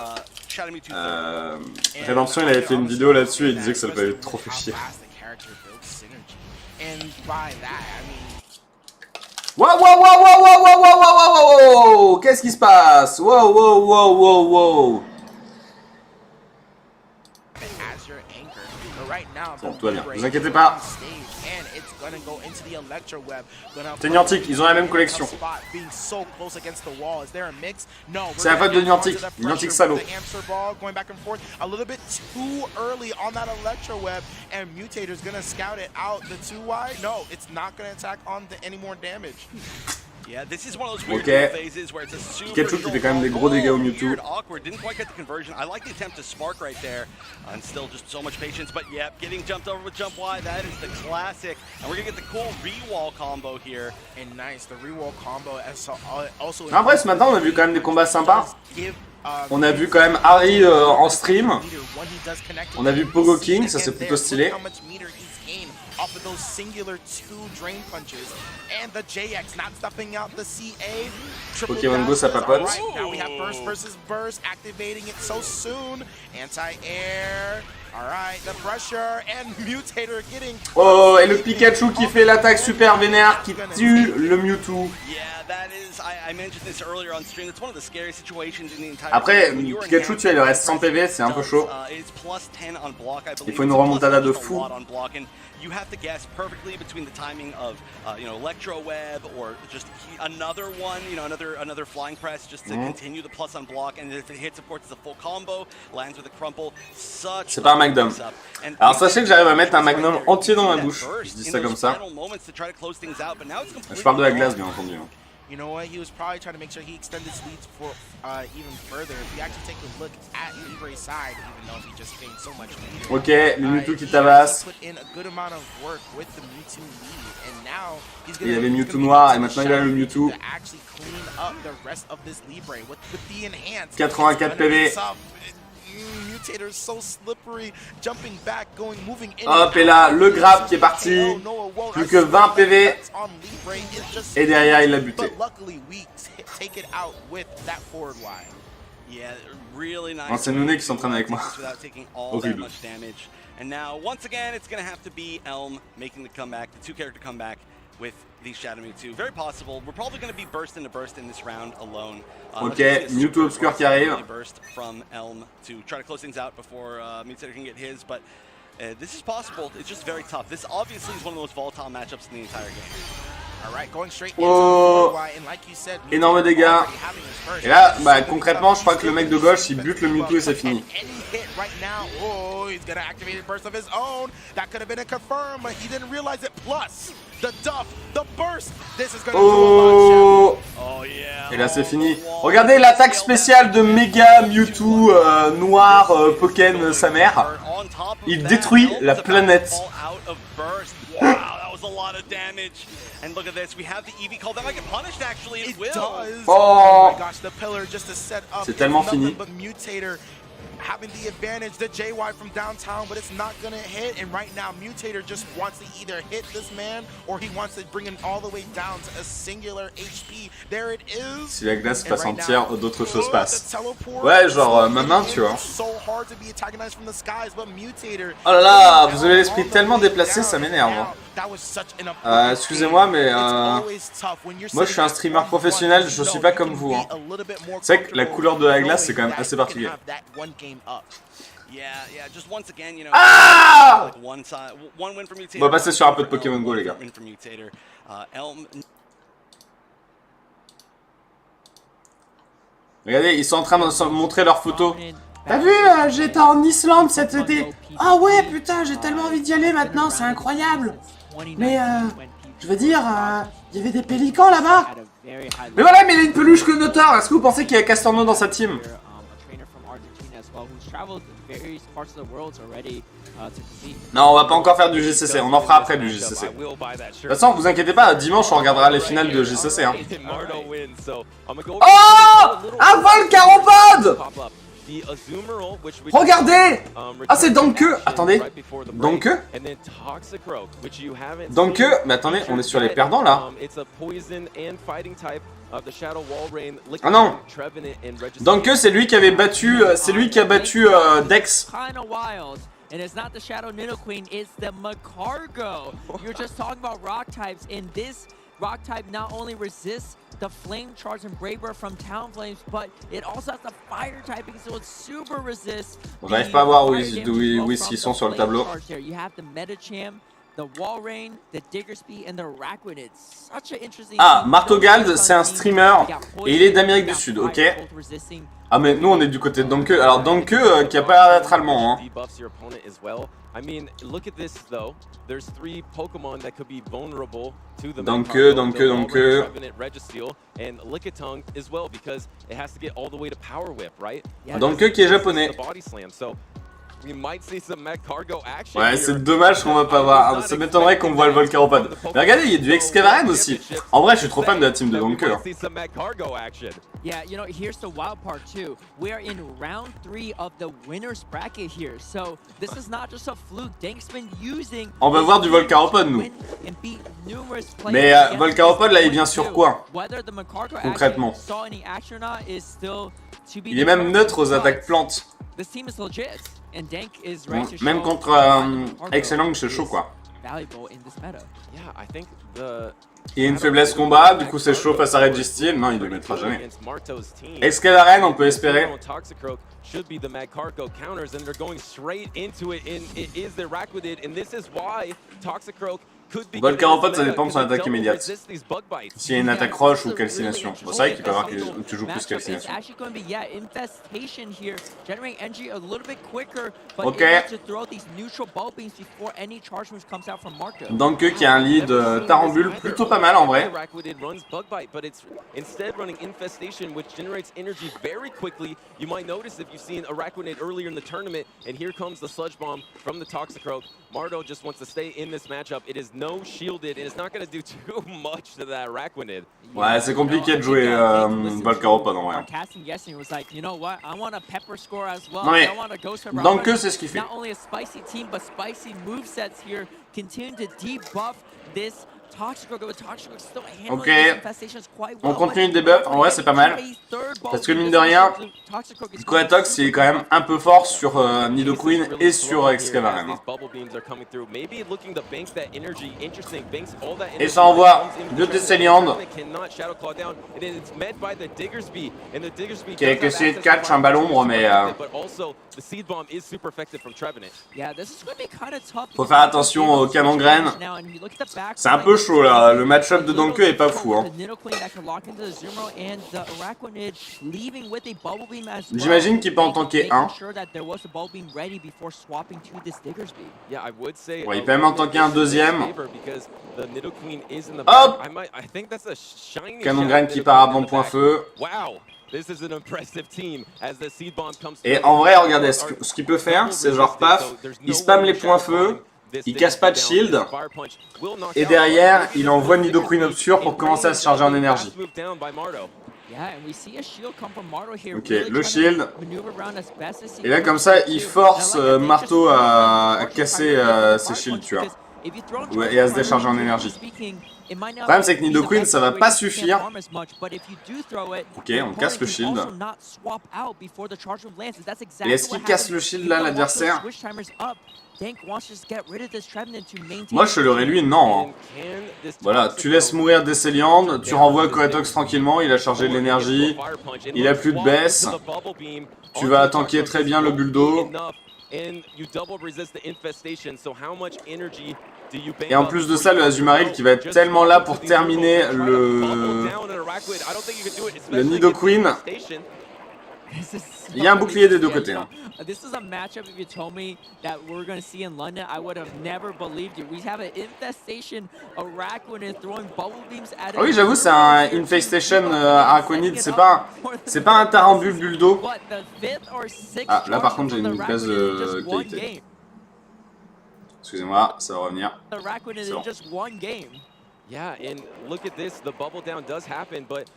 Redemption, il avait fait une vidéo là-dessus et il disait que ça le avait trop fait chier. Wow, wow, wow, wow, wow, wow, wow, wow, wow, wow. Qu'est-ce qui se passe? Wow, wow, wow, wow, wow. Bon, tout va bien, ne vous inquiétez pas. C'est Niantic, ils ont la même collection. C'est la faute de Niantic, Niantic salaud. Ok, Pikachu qui fait quand même des gros dégâts au Mewtwo. Après ce matin on a vu quand même des combats sympas. On a vu quand même Harry en stream. On a vu Pogo King, ça c'est plutôt stylé. Off of those singular 2 drain punches, and the JX not stuffing out the CA. Pokémon Go ça papote. Now we have burst versus burst, activating it so soon. Anti-air. Alright, the pressure and Mutator getting. Oh, et le Pikachu qui fait l'attaque super vénère qui tue le Mewtwo. Après, Pikachu, tu vois, il lui reste 100 PV, c'est un peu chaud. Il faut une remontada de fou. You have to guess perfectly between the timing of, Electro Web or just another one, another flying press just to continue the plus on block. And if it hits, of course, it's a full combo, lands with a crumple. C'est pas un Magnum. Alors sachez que j'arrive à mettre un Magnum entier dans ma bouche. Je dis ça comme ça. Je parle de la glace, bien entendu. You know what? He was probably trying to make sure he extended his leads for even further. If you actually take a look at Libre's side, even though he just gained so much lead. Ok, le Mewtwo qui tabasse. Il y avait Mewtwo noir et maintenant il a le Mewtwo. 84 PV. Hop, et là, le grab qui est parti. Plus que 20 PV. Et derrière, il l'a buté. C'est Nouné qui s'entraîne avec moi. Horrible. And now, once again, it's going to have to be Elm making the comeback, the 2-character comeback with these Shadow Mewtwo. Very possible. We're probably going to be burst into burst in this round alone. Ok, Mewtwo Obscure qui arrive. Burst from Elm to try to close things out before Mewtwo can get his, but this is possible. It's just very tough. This obviously is one of the most volatile matchups in the entire game. Oh, énorme dégâts. Et là, bah, concrètement, je crois que le mec de gauche, il bute le Mewtwo et c'est fini. Oh, et là c'est fini. Regardez l'attaque spéciale de Mega Mewtwo noir Pokémon sa mère. Il détruit la planète. A lot of damage, and look at this. We have the EV call that might get punished. Actually, it will. Oh, my gosh, the pillar just to set up. C'est tellement fini. But Mutator having the advantage, the JY from downtown, but it's not gonna hit. And right now, Mutator just wants to either hit this man or he wants to bring him all the way down to a singular HP. There it is. Si la glace passe entière, d'autres choses passent. Ouais, genre ma main, tu vois. Oh là là, vous avez l'esprit tellement déplacé, ça m'énerve. Excusez-moi, mais moi je suis un streamer professionnel, je suis pas comme vous. Hein. C'est vrai que la couleur de la glace, c'est quand même assez particulier. Ah! On va passer sur un peu de Pokémon Go, les gars. Regardez, ils sont en train de se montrer leurs photos. T'as vu, j'étais en Islande cet été. Ah ouais, putain, j'ai tellement envie d'y aller maintenant, c'est incroyable. Mais Je veux dire, il y avait des pélicans là-bas. Mais voilà, mais il a une peluche que notre. Est-ce que vous pensez qu'il y a Castorno dans sa team? Non, on va pas encore faire du JCC, on en fera après du JCC. De toute façon, vous inquiétez pas, dimanche on regardera les finales de JCC. Hein. Oh, un vol caropode. Regardez! Ah, c'est Danke! Attendez, Danke? Danke? Mais attendez, on est sur les perdants là. Ah non! Danke, c'est lui qui avait battu. C'est lui qui a battu Dex. And it's not the Shadow Nidoqueen, it's the Macargo. You're just talking about rock types, and this rock type not only resists the flame charge and Brave Bird from Town Flames, but it also has the fire typing, so it super resists. On n'arrive pas à voir où ils sont sur le tableau. You have the Metacham, the Walrein, the Diggersby, and the Araquanid. Such an interesting. Ah, Martogald, c'est un streamer et il est d'Amérique du Sud, ok? Ah, mais nous on est du côté de Danke. Alors Danke qui a pas l'air d'être allemand, hein. Danke. Danke qui est japonais. Ouais, c'est dommage qu'on va pas voir. Ça m'étonnerait qu'on voit le Volcaropod. Mais regardez, il y a du Excavaren aussi. En vrai, je suis trop fan de la team de Danke. Yeah, you know, here's the wild part too. We are in round 3 of the winner's bracket here. So this is not just a fluke. Dank's been using. On va voir du Volcaropod nous. Mais Volcaropod là, il vient sur quoi? Concrètement. Il est même neutre aux attaques plantes. Même contre Excellent, c'est chaud quoi. Il y a une faiblesse combat, du coup c'est chaud face à Registeel. Non, il ne le mettra jamais. Excavaren, on peut espérer. Volcaropod, ça dépend de son attaque immédiate. S'il y a une attaque roche ou calcination. Bon, c'est vrai qu'il peut y avoir que tu joues plus calcination. Ok. Danke qui a un lead Tarambule plutôt pas mal en vrai. Mardo just wants to stay in this matchup. It is no shielded, and it's not going to do too much to that Araquanid. Ouais, c'est compliqué de jouer Volcaropod en vrai. Non mais, Danke c'est ce qu'il fait. Not only a spicy team, but spicy movesets here continue to debuff this. Ok, on continue le debuff, en vrai c'est pas mal. Parce que mine de rien, Coatox il est quand même un peu fort sur Nidoqueen et sur Excavaren. Et ça envoie deux Tesseliand qui a essayé de catch un ballon, mais faut faire attention au canon graine. C'est un peu chaud là, le match-up de Danke est pas fou. Hein. J'imagine qu'il peut en tanker un. Ouais, il peut même en tanker un deuxième. Hop! Canon graine qui part à bon point feu. Et en vrai, regardez, ce qu'il peut faire, c'est genre paf, il spam les points feu. Il casse pas de shield, et derrière, il envoie Nidoqueen Obscure pour commencer à se charger en énergie. Ok, le shield. Et là, comme ça, il force Marteau à casser ses shields, tu vois. Ouais, et à se décharger en énergie. Le problème, c'est que Nidoqueen, ça va pas suffire. Ok, on casse le shield. Et est-ce qu'il casse le shield là, l'adversaire? Moi je l'aurais lui, non. Voilà, tu laisses mourir Tesseliand, tu renvoies Coatox tranquillement, il a chargé de l'énergie, il a plus de baisse. Tu vas tanker très bien le bulldo. Et en plus de ça, le Azumarill qui va être tellement là pour terminer le Nidoqueen. Il y a un bouclier des deux côtés. Hein. This is a matchup. If you told me that we're going to see in London, I would have never believed you. We have an infestation of Araquanid throwing bubble beams at. Ah oui, j'avoue, c'est un infestation Araquanid. C'est pas un tarambule buldo. Ah, là par contre, j'ai une baisse de qualité. Excusez-moi, ça va revenir. C'est bon. Yeah, and look at this. The bubble down does happen, but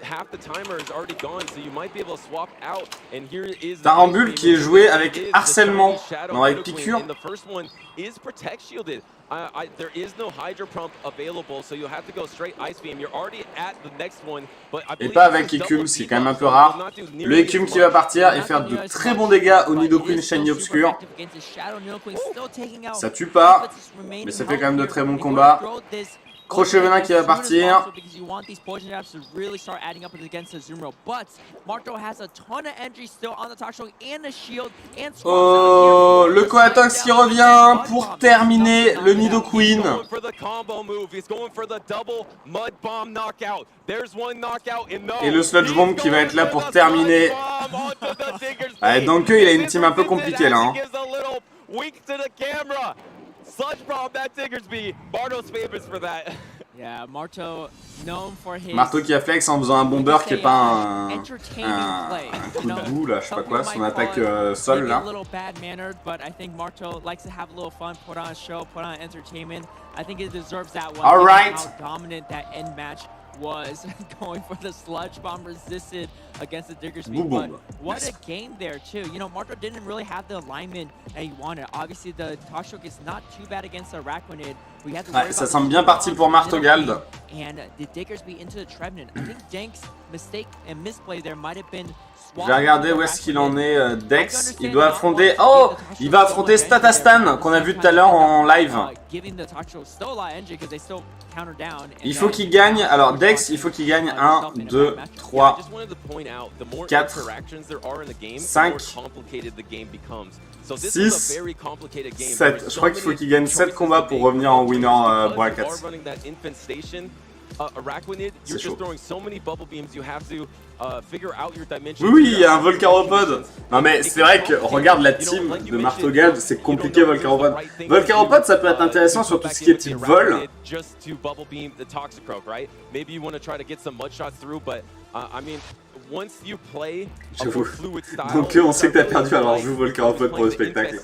half the timer is already gone, so you might be able to swap out. And here is Tarambule qui est joué avec harcèlement, non avec piqûre. And the first one is protect shielded. There is no Hydro Pump available, so you'll have to go straight Ice Beam. You're already at the next one, but et pas avec écume, c'est quand même un peu rare. Le écume qui va partir et faire de très bons dégâts au Nidoqueen Shiny Obscure. Ça tue pas, mais ça fait quand même de très bons combats. Crochet venin qui va partir. Oh, le Coatox qui revient pour terminer le Nidoqueen. Et le Sludge Bomb qui va être là pour terminer. Ouais, donc il a une team un peu compliquée là. Hein. Sludge bomb that Diggersby. Marto's famous for that. Yeah, Marto known for his. Marto qui a flex en faisant un bomber qui est pas un coup de boue là, je sais pas quoi, son attaque sol là. A little bad mannered, but I think Marto likes to have a little fun, put on a show, put on entertainment. I think it deserves that one. All right. How dominant that end match was, going for the sludge bomb resisted against the Diggersby. But what a game there too. You know, Marto didn't really have the alignment that he wanted. Obviously, the Toshok is not too bad against the Araquanid. Ouais, ça semble bien parti pour Martogald. And the Diggersby into the Trevenant. I think Dank's mistake and misplay there might have been. Je vais regarder où est-ce qu'il en est, Dex. Il doit affronter... Oh, il va affronter Statastan, qu'on a vu tout à l'heure en live. Il faut qu'il gagne... Alors, Dex, il faut qu'il gagne 1, 2, 3, 4, 5, 6, 7. Je crois qu'il faut qu'il gagne 7 combats pour revenir en winner bracket. C'est chaud. Oui, il y a un Volcaropod. Non mais c'est vrai que regarde la team de Martogald, c'est compliqué Volcaropod. Volcaropod ça peut être intéressant sur tout ce qui est type vol. J'avoue. Donc on sait que t'as perdu alors joue Volcaropod pour le spectacle.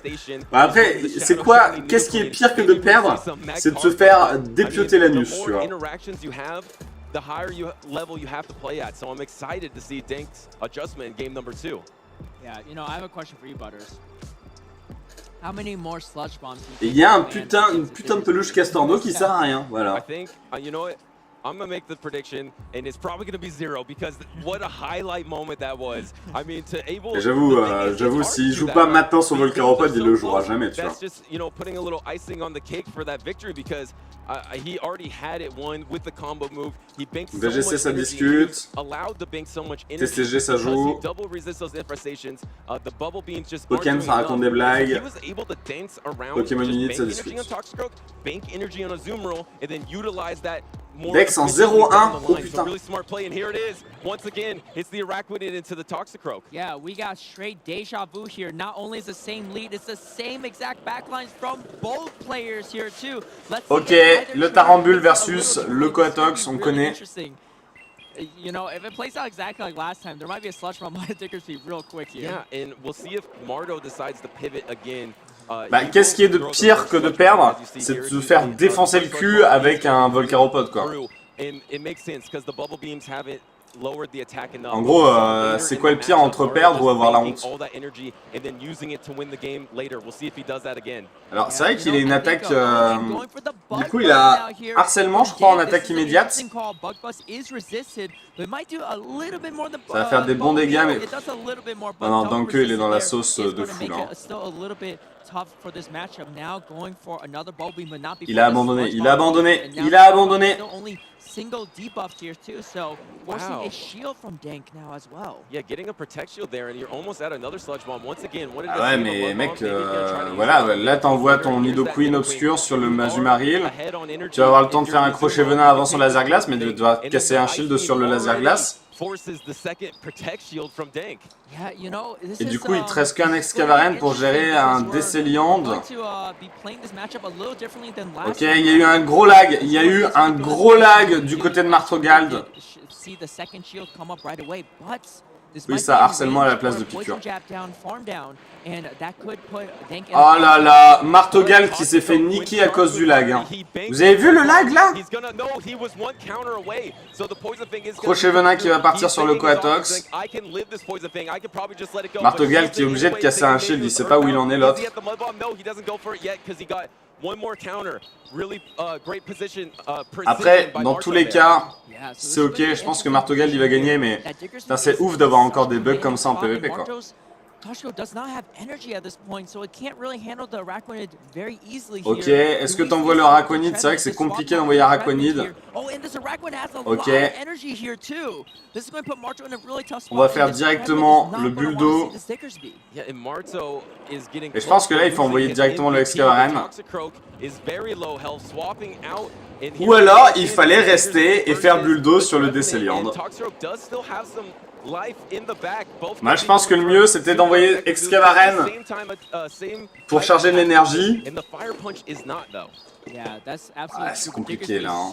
Bah après, c'est quoi? Qu'est-ce qui est pire que de perdre? C'est de se faire dépioter l'anus, tu vois. The higher level you have to play at, so I'm excited to see Dank's adjustment in game number 2. Yeah, you know, I have a question for you, Butters. How many more sludge bombs? Il y a une putain de peluche Castorno qui sert à rien, voilà. I think, you know what? I'm gonna make the prediction, and it's probably gonna be 0 because what a highlight moment that was. I mean, to able. J'avoue, s'il joue pas maintenant sur Volcaropod, il le jouera jamais, tu vois. That's just, you know, putting a little icing on the cake for that victory because he already had it won with the combo move. He banked so VGC much ça energy, discute. allowed to bank so much energy. TCG ça joue. Double resist those infestations. The bubble beams just. Pokémon ça raconte des blagues. He was able to dance around. Pokémon just Unit ça bank discute. energy on Toxicroak, bank energy on a zoom roll, and then utilize that. Dex en 0-1, oh putain. Really smart play, and here it is. Once again, it's the Araquanid into the Toxicroak. Yeah, we got straight deja vu here. Not only is the same lead, it's the same exact backlines from both players here too. Ok, le Tarambule versus le Coatox, on connaît. You know, if it plays out exactly like last time, there might be a sludge bomb on Diggersby real quick here. Yeah, and we'll see if Marto decides to pivot again. Bah, qu'est-ce qui est de pire que de perdre? C'est de se faire défoncer le cul avec un Volcaropod, quoi. En gros, c'est quoi le pire entre perdre ou avoir la honte? Alors, c'est vrai qu'il a une attaque... Du coup, il a harcèlement, je crois, en attaque immédiate. Ça va faire des bons dégâts, mais... Non, non, Danke, il est dans la sauce de fou, là. Il a abandonné, il a abandonné, il a abandonné. Single debuff here too, so forcing a shield from Dank now as well. Yeah, getting a protect shield there, and you're almost at another sludge bomb once again. Ah ouais, mais mec, voilà, là t'envoies ton Nidoqueen obscur sur le Mazumaril. Tu vas avoir le temps de faire un crochet venin avant son laser glace, mais tu dois casser un shield sur le laser glace. forces the second protect shield from Dank. Yeah, you know, Et du coup, il te reste qu'un Excavaren pour gérer un Décéliande. Ok, il y a eu un gros lag. Il y a eu un gros lag du côté de Martogald. Oui, ça harcèlement à la place de piqûre. Oh là là, Martogald qui s'est fait niquer à cause du lag. Hein. Vous avez vu le lag là? Crochet Venin qui va partir sur le Coatox. Martogald qui est obligé de casser un shield, il sait pas où il en est l'autre. Après, dans tous les cas, c'est ok, je pense que Martogald il va gagner, mais c'est ouf d'avoir encore des bugs comme ça en PvP quoi. Ok, est-ce que t'envoies le Araquanid? C'est vrai que c'est compliqué d'envoyer Araquanid. Ok. On va faire directement le bulldo. Et je pense que là il faut envoyer directement le Excavaren. Ou alors il fallait rester et faire bulldo sur le Décéliande. Moi je pense que le mieux c'était d'envoyer Excavaren pour charger de l'énergie. Ah, c'est compliqué là. Hein.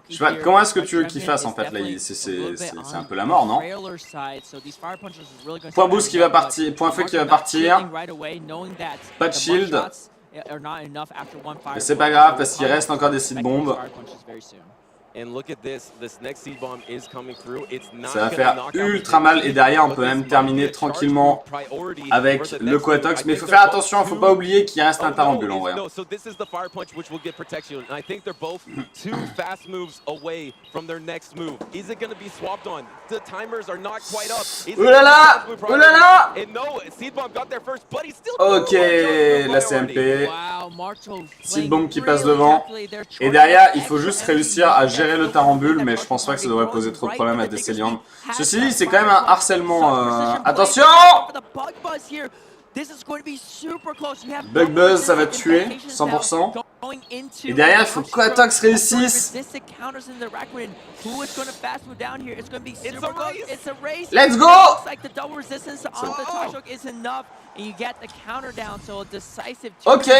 Je sais pas, comment est-ce que tu veux qu'il fasse en fait là? C'est un peu la mort, non? Point boost qui va partir, point feu qui va partir. Pas de shield. Mais c'est pas grave parce qu'il reste encore des seed bombes. Ça va faire ultra mal et derrière on peut même terminer tranquillement avec le Coatox. Mais il faut faire attention, il ne faut pas oublier qu'il reste un Tarambule en vrai. Oulala! Oulala! Ok, la CMP. Seed bomb qui passe devant. Et derrière, il faut juste réussir à gérer le Tarambule, mais je pense pas que ça devrait poser trop de problèmes à Décéliande. Ceci dit, c'est quand même un harcèlement. Attention! Bug Buzz, ça va tuer, 100%. Et derrière, il faut que Coatox réussisse. Let's go! Ok.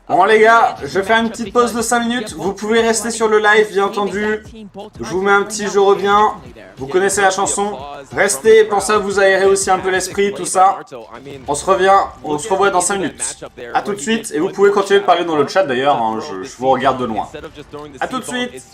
Bon les gars, je vais faire une petite pause de 5 minutes. Vous pouvez rester sur le live, bien entendu. Je vous mets un petit je reviens. Vous connaissez la chanson. Restez, pensez à vous aérer aussi un peu l'esprit, tout ça. On se revoit dans 5 minutes. A tout de suite, et vous pouvez continuer de parler dans le chat d'ailleurs, hein, je vous regarde de loin. A tout de suite.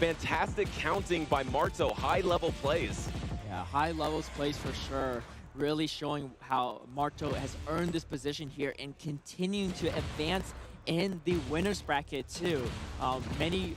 Fantastic counting by Marto. High-level plays. Yeah, high-level plays for sure. Really showing how Marto has earned this position here and continuing to advance in the winner's bracket too. Many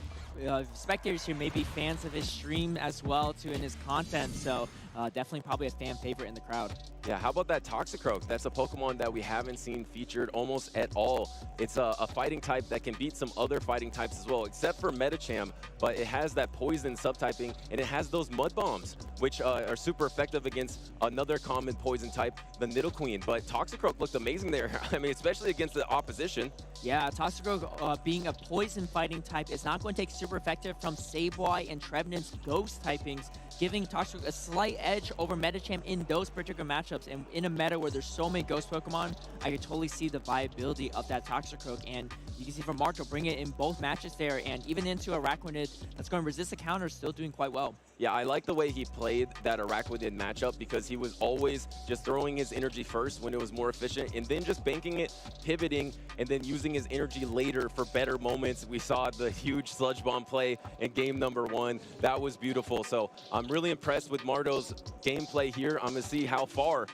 spectators here may be fans of his stream as well too in his content, so definitely probably a fan favorite in the crowd. Yeah, how about that Toxicroak? That's a Pokemon that we haven't seen featured almost at all. It's a fighting type that can beat some other fighting types as well, except for Medicham, but it has that poison subtyping, and it has those Mud Bombs, which are super effective against another common poison type, the Nidoqueen. But Toxicroak looked amazing there, I mean, especially against the opposition. Yeah, Toxicroak being a poison fighting type is not going to take super effective from Sableye and Trevenant's ghost typings, giving Toxicroak a slight edge over Medicham in those particular matchups. And in a meta where there's so many ghost Pokemon, I can totally see the viability of that Toxicroak. And you can see from Marto bring it in both matches there, and even into Araquanid that's going to resist the counter, still doing quite well. Yeah, I like the way he played that Araquanid matchup because he was always just throwing his energy first when it was more efficient, and then just banking it, pivoting, and then using his energy later for better moments. We saw the huge Sludge Bomb play in game number 1. That was beautiful. So I'm really impressed with Marto's gameplay here. I'm going to see how far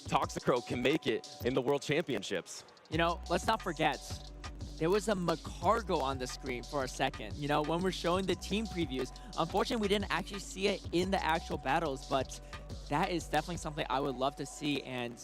Toxicroak can make it in the World Championships. You know, let's not forget, there was a Macargo on the screen for a second. You know, when we're showing the team previews, unfortunately, we didn't actually see it in the actual battles, but that is definitely something I would love to see, and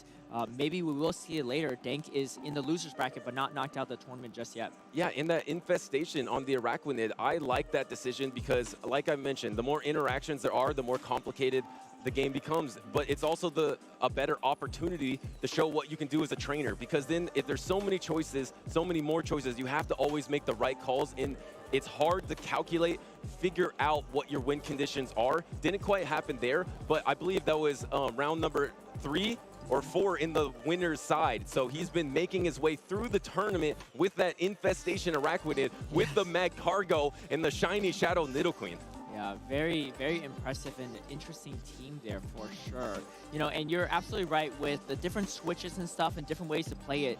maybe we will see it later. Dank is in the loser's bracket, but not knocked out the tournament just yet. Yeah, in that infestation on the Araquanid, I like that decision because, like I mentioned, the more interactions there are, the more complicated the game becomes. But it's also a better opportunity to show what you can do as a trainer, because then if there's so many choices, so many more choices, you have to always make the right calls, and it's hard to calculate, figure out what your win conditions are. Didn't quite happen there, but I believe that was round number 3 or 4 in the winner's side. So he's been making his way through the tournament with that infestation Araquanid, with the Mag Cargo and the shiny Shadow Nidoqueen. Yeah, very, very impressive and interesting team there for sure. You know, and you're absolutely right with the different switches and stuff and different ways to play it.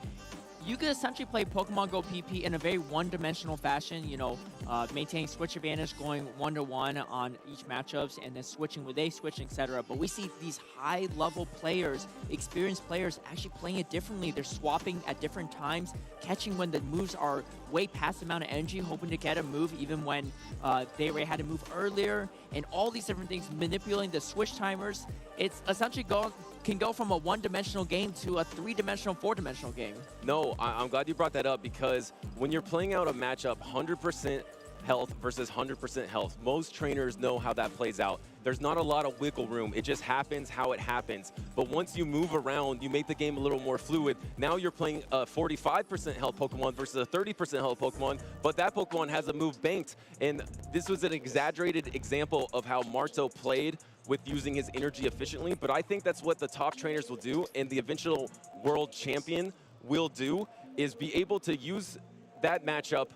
You could essentially play Pokemon Go PP in a very one-dimensional fashion, you know, maintaining switch advantage, going 1-to-1 on each matchups, and then switching with a switch, etc. But we see these high-level players, experienced players, actually playing it differently. They're swapping at different times, catching when the moves are way past the amount of energy, hoping to get a move even when they already had to move earlier, and all these different things, manipulating the switch timers. It's essentially can go from a one-dimensional game to a 3-dimensional, 4-dimensional game. No, I'm glad you brought that up, because when you're playing out a matchup 100% health versus 100% health, most trainers know how that plays out. There's not a lot of wiggle room. It just happens how it happens. But once you move around, you make the game a little more fluid. Now you're playing a 45% health Pokemon versus a 30% health Pokemon, but that Pokemon has a move banked. And this was an exaggerated example of how Marto played with using his energy efficiently, but I think that's what the top trainers will do, and the eventual world champion will do, is be able to use that matchup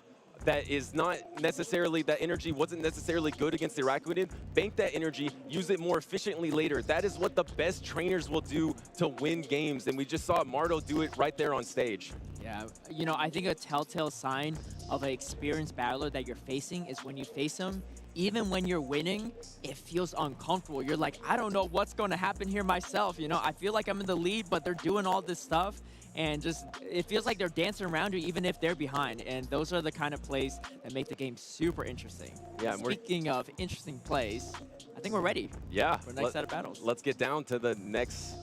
that is not necessarily, that energy wasn't necessarily good against the Araquanid, bank that energy, use it more efficiently later. That is what the best trainers will do to win games, and we just saw Marto do it right there on stage. Yeah, you know, I think a telltale sign of an experienced battler that you're facing is when you face him, even when you're winning, it feels uncomfortable. You're like, I don't know what's going to happen here myself. You know, I feel like I'm in the lead, but they're doing all this stuff. And just, it feels like they're dancing around you even if they're behind. And those are the kind of plays that make the game super interesting. Yeah, Speaking of interesting plays, I think we're ready. Yeah. For the next set of battles. Let's get down to the next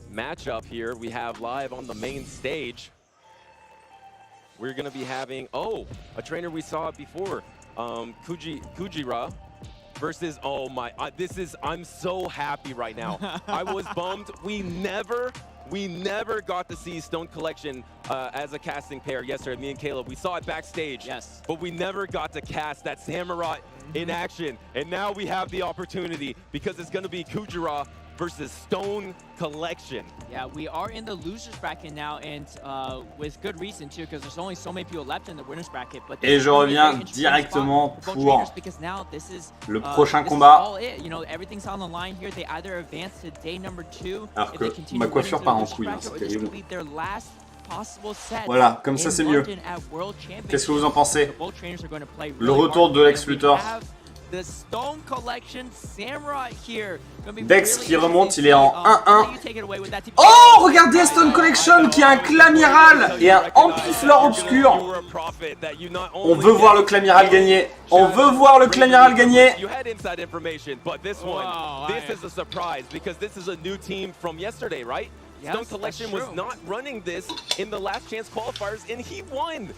matchup here. We have live on the main stage. We're going to be having, a trainer we saw before. Kujira versus, I'm so happy right now. I was bummed. We never got to see Stone Collection as a casting pair yesterday, me and Caleb. We saw it backstage, yes, but we never got to cast that Samurai in action. And now we have the opportunity, because it's going to be Kujira versus Stone Collection. Yeah, we are in the losers bracket now, and with good reason too, because there's only so many people left in the winners bracket. But et je reviens directement pour le prochain combat. You know, everything's on the line here. They either advance to day number 2. Alors que ma coiffure part en couille, c'est terrible. Voilà, comme ça c'est mieux. Qu'est-ce que vous en pensez? Le retour de Lex Luthor. The Stone Collection Samurai here. Dex qui remonte, il est en 1-1. Oh, regardez Stone Collection qui a un Clamiral et un Ampiflore Obscur. On veut voir le Clamiral gagner. On veut voir le Clamiral gagner. You had inside information, but this one, this is a surprise, because this is a new team from yesterday, right? Yes, Stone Collection was not running this in the last chance qualifiers, and he won.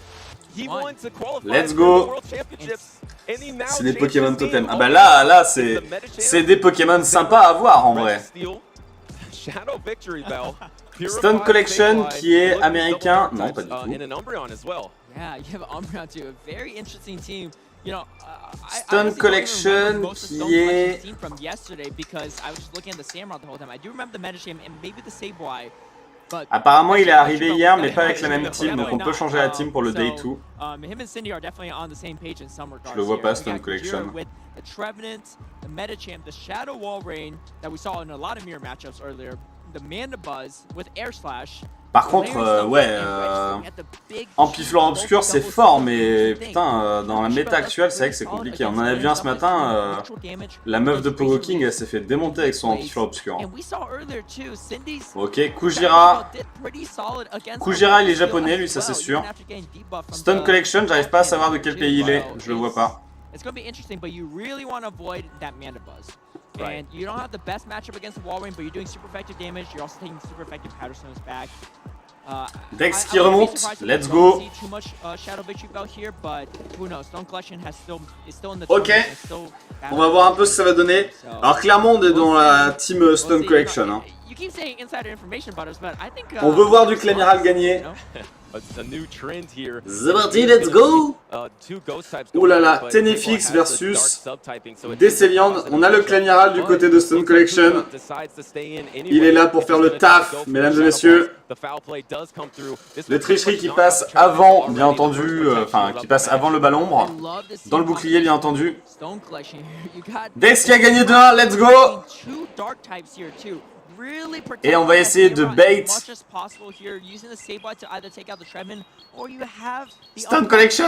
He won to qualify Let's for go. the World Championships. C'est des Pokémon totem. Ah bah là c'est des Pokémon sympas à voir en vrai. Stone Collection qui est américain. Non, pas du tout. Yeah, you have Umbreon too. A very interesting team. You know, Stone Collection qui est from yesterday, because I was just looking at the Samurai the whole time. I do remember the Metasham and maybe the Sableye. Apparemment il est arrivé hier mais pas avec la même team, donc on peut changer la team pour le Day 2. Him and Cindy are definitely on the same page in some regards. Je le vois pas Stone Collection. With the Trevenant, the Metachamp, the Shadow Walrein that we saw in a lot of mirror matchups earlier, the Mandibuzz with Air Slash. Par contre, Ampiflore Obscur c'est fort, mais putain, dans la méta actuelle, c'est vrai que c'est compliqué. On en a vu un ce matin, la meuf de Pogo King, elle s'est fait démonter avec son Ampiflore Obscur. Ok, Kujira. Kujira, il est japonais, lui, ça c'est sûr. Stone Collection, j'arrive pas à savoir de quel pays il est, je le vois pas. It's going to be interesting, but you really want to avoid that Mandibuzz. And you don't have the best matchup against the Walrein, but you're doing super effective damage. You're also taking super effective Powder Stones back. Dex qui remonte, let's go. Ok, on va voir un peu ce que ça va donner. Alors clairement on est dans la team Stone Collection. Hein. On veut voir du Clamiral gagner. C'est parti, let's go. Oh là là, Tenefix versus Deceliand. On a le Clamiral du côté de Stone Collection. Il est là pour faire le taf, mesdames et messieurs. Les tricheries qui passent avant, bien entendu, qui passent avant le ballon, dans le bouclier, bien entendu. Dex qui a gagné 2-1, let's go. Et on va essayer de bait Stone Collection.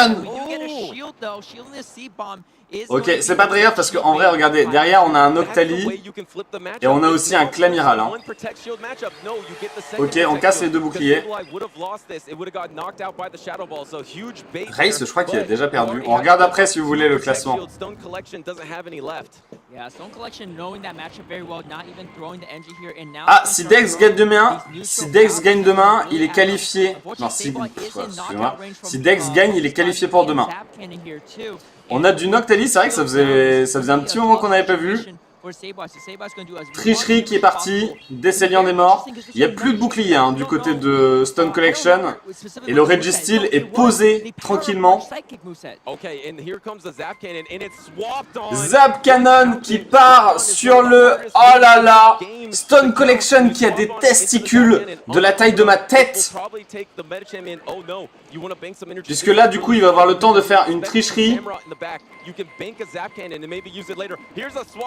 Ok, c'est pas très grave parce qu'en vrai, regardez, derrière on a un Octali et on a aussi un Clamiral. Hein. Ok, on casse les deux boucliers. Race, je crois qu'il a déjà perdu. On regarde après si vous voulez le classement. Ah, si Dex gagne demain, il est qualifié. Non, excusez-moi. Si Dex gagne, il est qualifié pour demain. On a du Noctali, c'est vrai que ça faisait un petit moment qu'on n'avait pas vu. Tricherie qui est parti, Deceliand est mort. Il n'y a plus de bouclier hein, du côté de Stone Collection. Et le Registeel est posé tranquillement. Zap Cannon qui part sur le... Oh là là, Stone Collection qui a des testicules de la taille de ma tête. Puisque là, du coup, il va avoir le temps de faire une tricherie.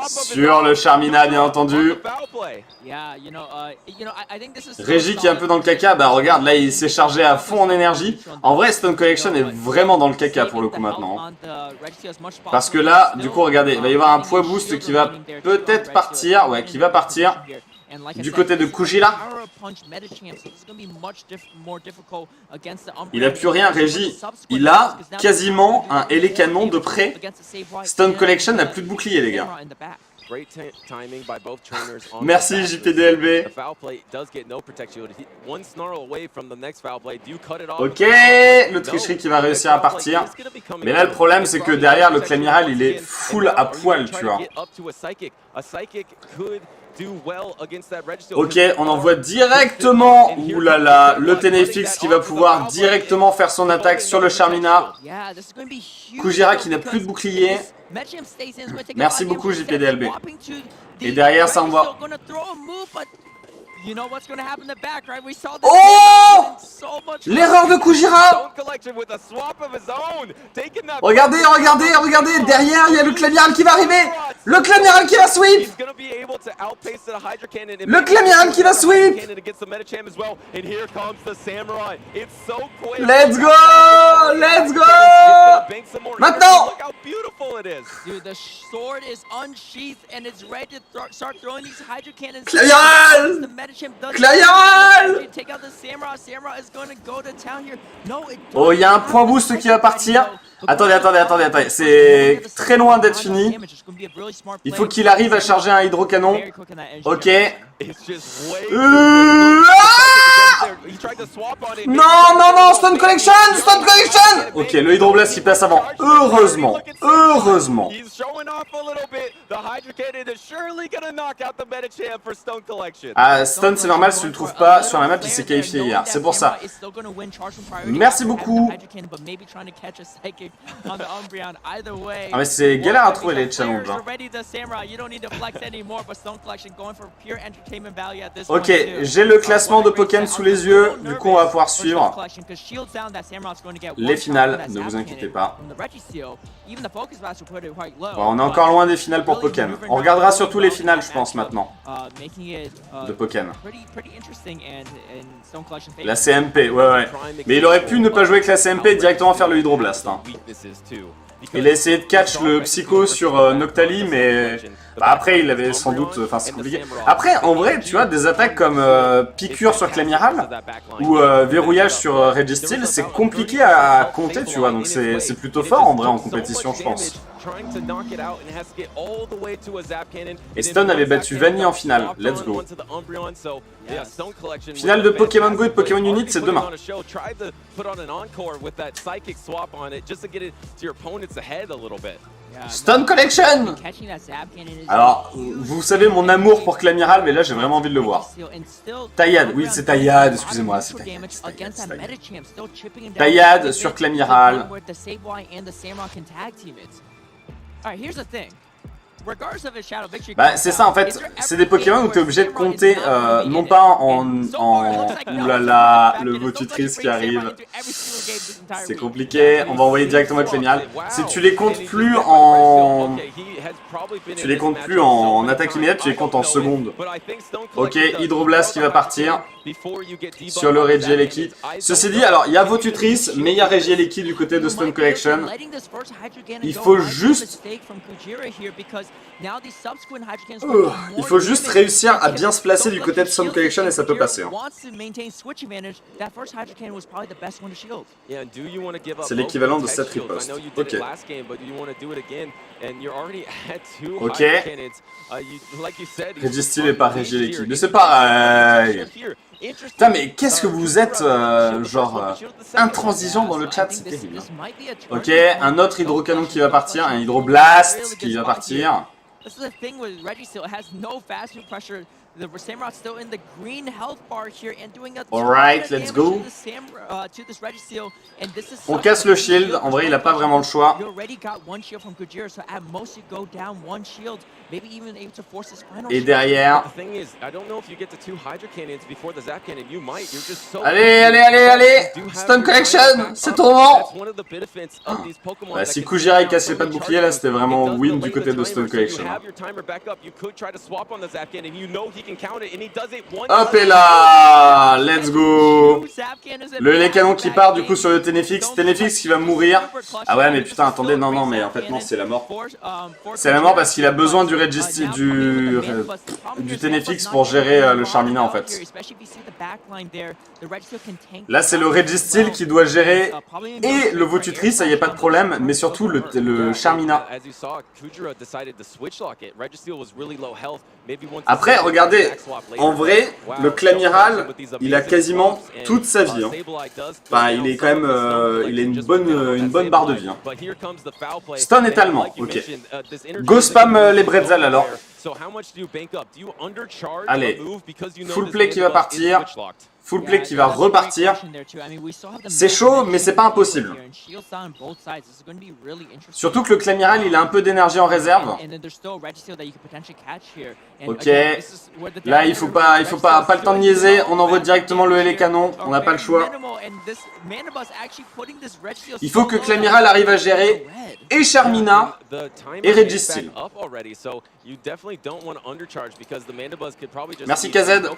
Sur le Charmina, bien entendu. Régie qui est un peu dans le caca. Bah regarde, là, il s'est chargé à fond en énergie. En vrai, Stone Collection est vraiment dans le caca pour le coup maintenant. Parce que là, du coup, regardez, il va y avoir un poids boost qui va peut-être partir. Ouais, qui va partir. Du côté de Kujira. Il a plus rien, Régie. Il a quasiment un LA canon de près. Stone Collection n'a plus de bouclier, les gars. Merci JPDLB. Ok, le tricherie qui va réussir à partir. Mais là le problème c'est que derrière le Clamiral il est full à poil, tu vois. Ok, on envoie directement, oulala, le Tenefix qui va pouvoir directement faire son attaque sur le Charmina. Kujira qui n'a plus de bouclier. Merci beaucoup JPDLB. Et derrière ça envoie... Oh! L'erreur de Kujira! Regardez, regardez, regardez! Derrière, il y a le Clamiral qui va arriver! Le Clamiral qui va sweep! Le Clamiral qui va sweep! Let's go! Let's go! Maintenant! Clamiral! Clamiral! Oh, il y a un point boost qui va partir. Attendez, attendez, attendez, attendez. C'est très loin d'être fini. Il faut qu'il arrive à charger un hydrocanon. Ok. Non, non, non, Stone Collection! Stone Collection! Ok, le Hydroblast qui passe avant. Heureusement. Heureusement. Ah, Stone, c'est normal si tu le trouves pas sur la map, il s'est qualifié hier. C'est pour ça. Merci beaucoup. Ah, mais c'est galère à trouver les challenges. Hein. Ok, j'ai le classement de Pokémon sous les yeux. Du coup, on va pouvoir suivre les finales. Ne vous inquiétez pas. Bon, on est encore loin des finales pour Pokémon. On regardera surtout les finales, je pense, maintenant. De Pokémon. La CMP, ouais, ouais. Mais il aurait pu ne pas jouer avec la CMP et directement faire le Hydroblast. Hein. Il a essayé de catch le Psycho sur Noctali, mais Bah après, il avait sans doute... Enfin, c'est compliqué. Après, en vrai, tu vois, des attaques comme piqûre sur Clamiral ou verrouillage sur Registeel, c'est compliqué à compter, tu vois. Donc c'est plutôt fort, en vrai, en compétition, je pense. Et Stone avait battu Vanny en finale. Let's go. Finale de Pokémon Go et de Pokémon Unit, c'est demain. Stone Collection! Alors, vous savez mon amour pour Clamiral, mais là j'ai vraiment envie de le voir. Taillade, oui c'est Taillade, excusez-moi, c'est Taillade. Taillade sur Clamiral. Bah c'est ça en fait, c'est des Pokémon où tu es obligé de compter, non pas en oulala, le votutrice qui arrive, c'est compliqué, on va envoyer directement avec Clamiral. Si tu les comptes plus en... attaque immédiate, tu les comptes en secondes. Ok, Hydroblast qui va partir sur le Regieleki. Ceci dit, alors il y a votutrice, mais il y a Regieleki du côté de Stone Collection. Il faut juste... il faut juste réussir à bien se placer du côté de Stone Collection et ça peut passer. Hein. C'est l'équivalent de cette riposte. Ok. Ok. Registeel et pas Regieleki. Mais c'est pareil. Putain, mais qu'est-ce que vous êtes, intransigeant dans le chat, c'est terrible. Ok, un autre hydrocanon qui va partir, un hydroblast qui va partir. Alright, let's go. On casse le shield, en vrai il a pas vraiment le choix. Et derrière... Allez Stone Collection, c'est ton moment. Bah, si Kujira il cassait pas de bouclier là, c'était vraiment win du côté de Stone Collection. Hop et là, let's go. Le canon qui part du coup sur le Ténéfix. Ténéfix qui va mourir. Ah ouais mais putain attendez, non mais en fait non, c'est la mort. C'est la mort parce qu'il a besoin du Ténéfix pour gérer le Charmina en fait. Là c'est le Registeel qui doit gérer et le Votutrice, ça y est pas de problème, mais surtout le Charmina. Après regardez, en vrai, le Clamiral, il a quasiment toute sa vie. Hein. Enfin, il est quand même, il a une bonne barre de vie. Hein. Stun est allemand, ok. Go spam les bretzels alors. Allez, full play qui va partir. Full play qui va repartir. C'est chaud, mais c'est pas impossible. Surtout que le Clamiral, il a un peu d'énergie en réserve. Ok. Là, il faut pas le temps de niaiser. On envoie directement le Hélicanon. On n'a pas le choix. Il faut que Clamiral arrive à gérer et Charmina et Registeel. Merci KZ.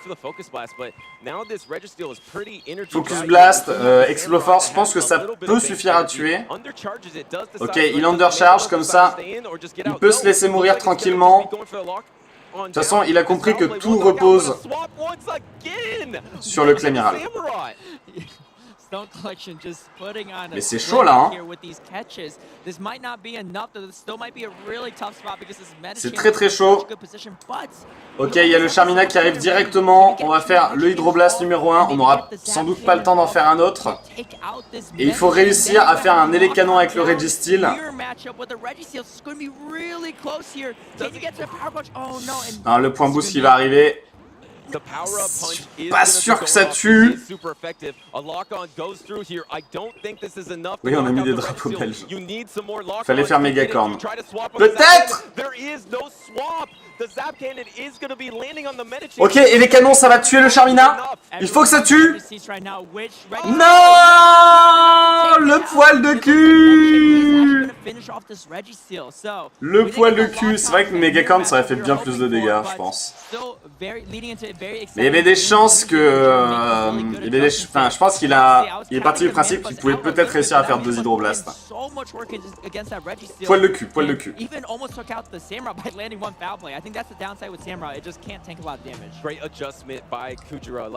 Focus Blast, Exploforce, je pense que ça peut suffire à tuer. Ok, il undercharge comme ça. Il peut se laisser mourir tranquillement. De toute façon, il a compris que tout repose sur le Clamiral. Mais c'est chaud là, hein. C'est très chaud. Ok, il y a le Charmina qui arrive directement. On va faire le Hydroblast numéro 1. On n'aura sans doute pas le temps d'en faire un autre. Et il faut réussir à faire un Hélicanon avec le Registeel. Non, le point boost qui va arriver. Je suis pas sûr que ça tue. Oui, on a mis des drapeaux belges. Fallait faire Mégacorn. Peut-être. Ok, et les canons, ça va tuer le Charmina. Il faut que ça tue. Non, le poil de cul. Le poil de cul, c'est vrai que Megacorn ça aurait fait bien plus de dégâts, je pense. Mais il y avait des chances que... Enfin, je pense qu'il est parti du principe qu'il pouvait peut-être réussir à faire 2 hydroblasts. Poil de cul, poil de cul.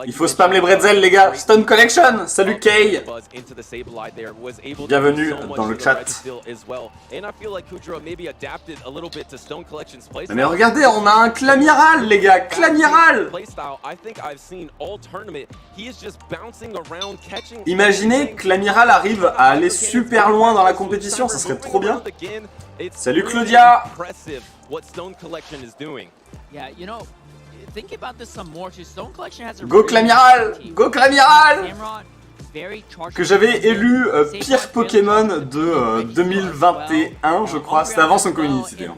Il faut spam les bretzels, les gars. Stun Collection. Salut Kay. Bienvenue dans le chat. Mais regardez, on a un Clamiral, les gars. Clamiral. Imaginez que Clamiral arrive à aller super loin dans la compétition, ça serait trop bien. Salut Claudia. Go Clamiral! Go Clamiral! Que j'avais élu pire Pokémon de 2021, je crois. C'était avant son community d'ailleurs.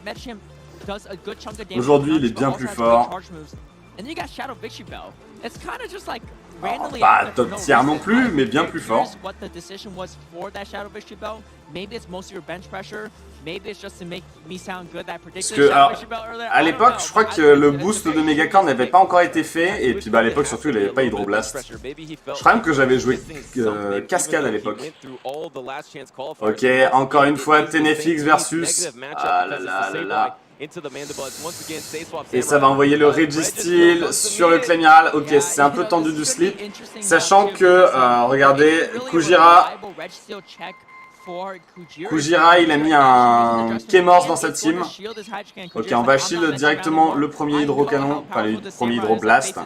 Aujourd'hui, il est bien plus fort. Alors, pas top tier non plus, mais bien plus fort. Parce que, alors, à l'époque, je crois que le boost de Megacorn n'avait pas encore été fait, et puis bah, à l'époque, surtout, il n'avait pas Hydroblast. Je crois même que j'avais joué Cascade à l'époque. Ok, encore une fois, Tenefix versus... Ah là là là là. Et ça va envoyer le Registeel sur le Clamiral. Ok, c'est un peu tendu du slip. Sachant que, regardez, Kujira, il a mis un K-Morse dans sa team. Ok, on va shield directement le premier hydrocanon, enfin le premier hydroblast.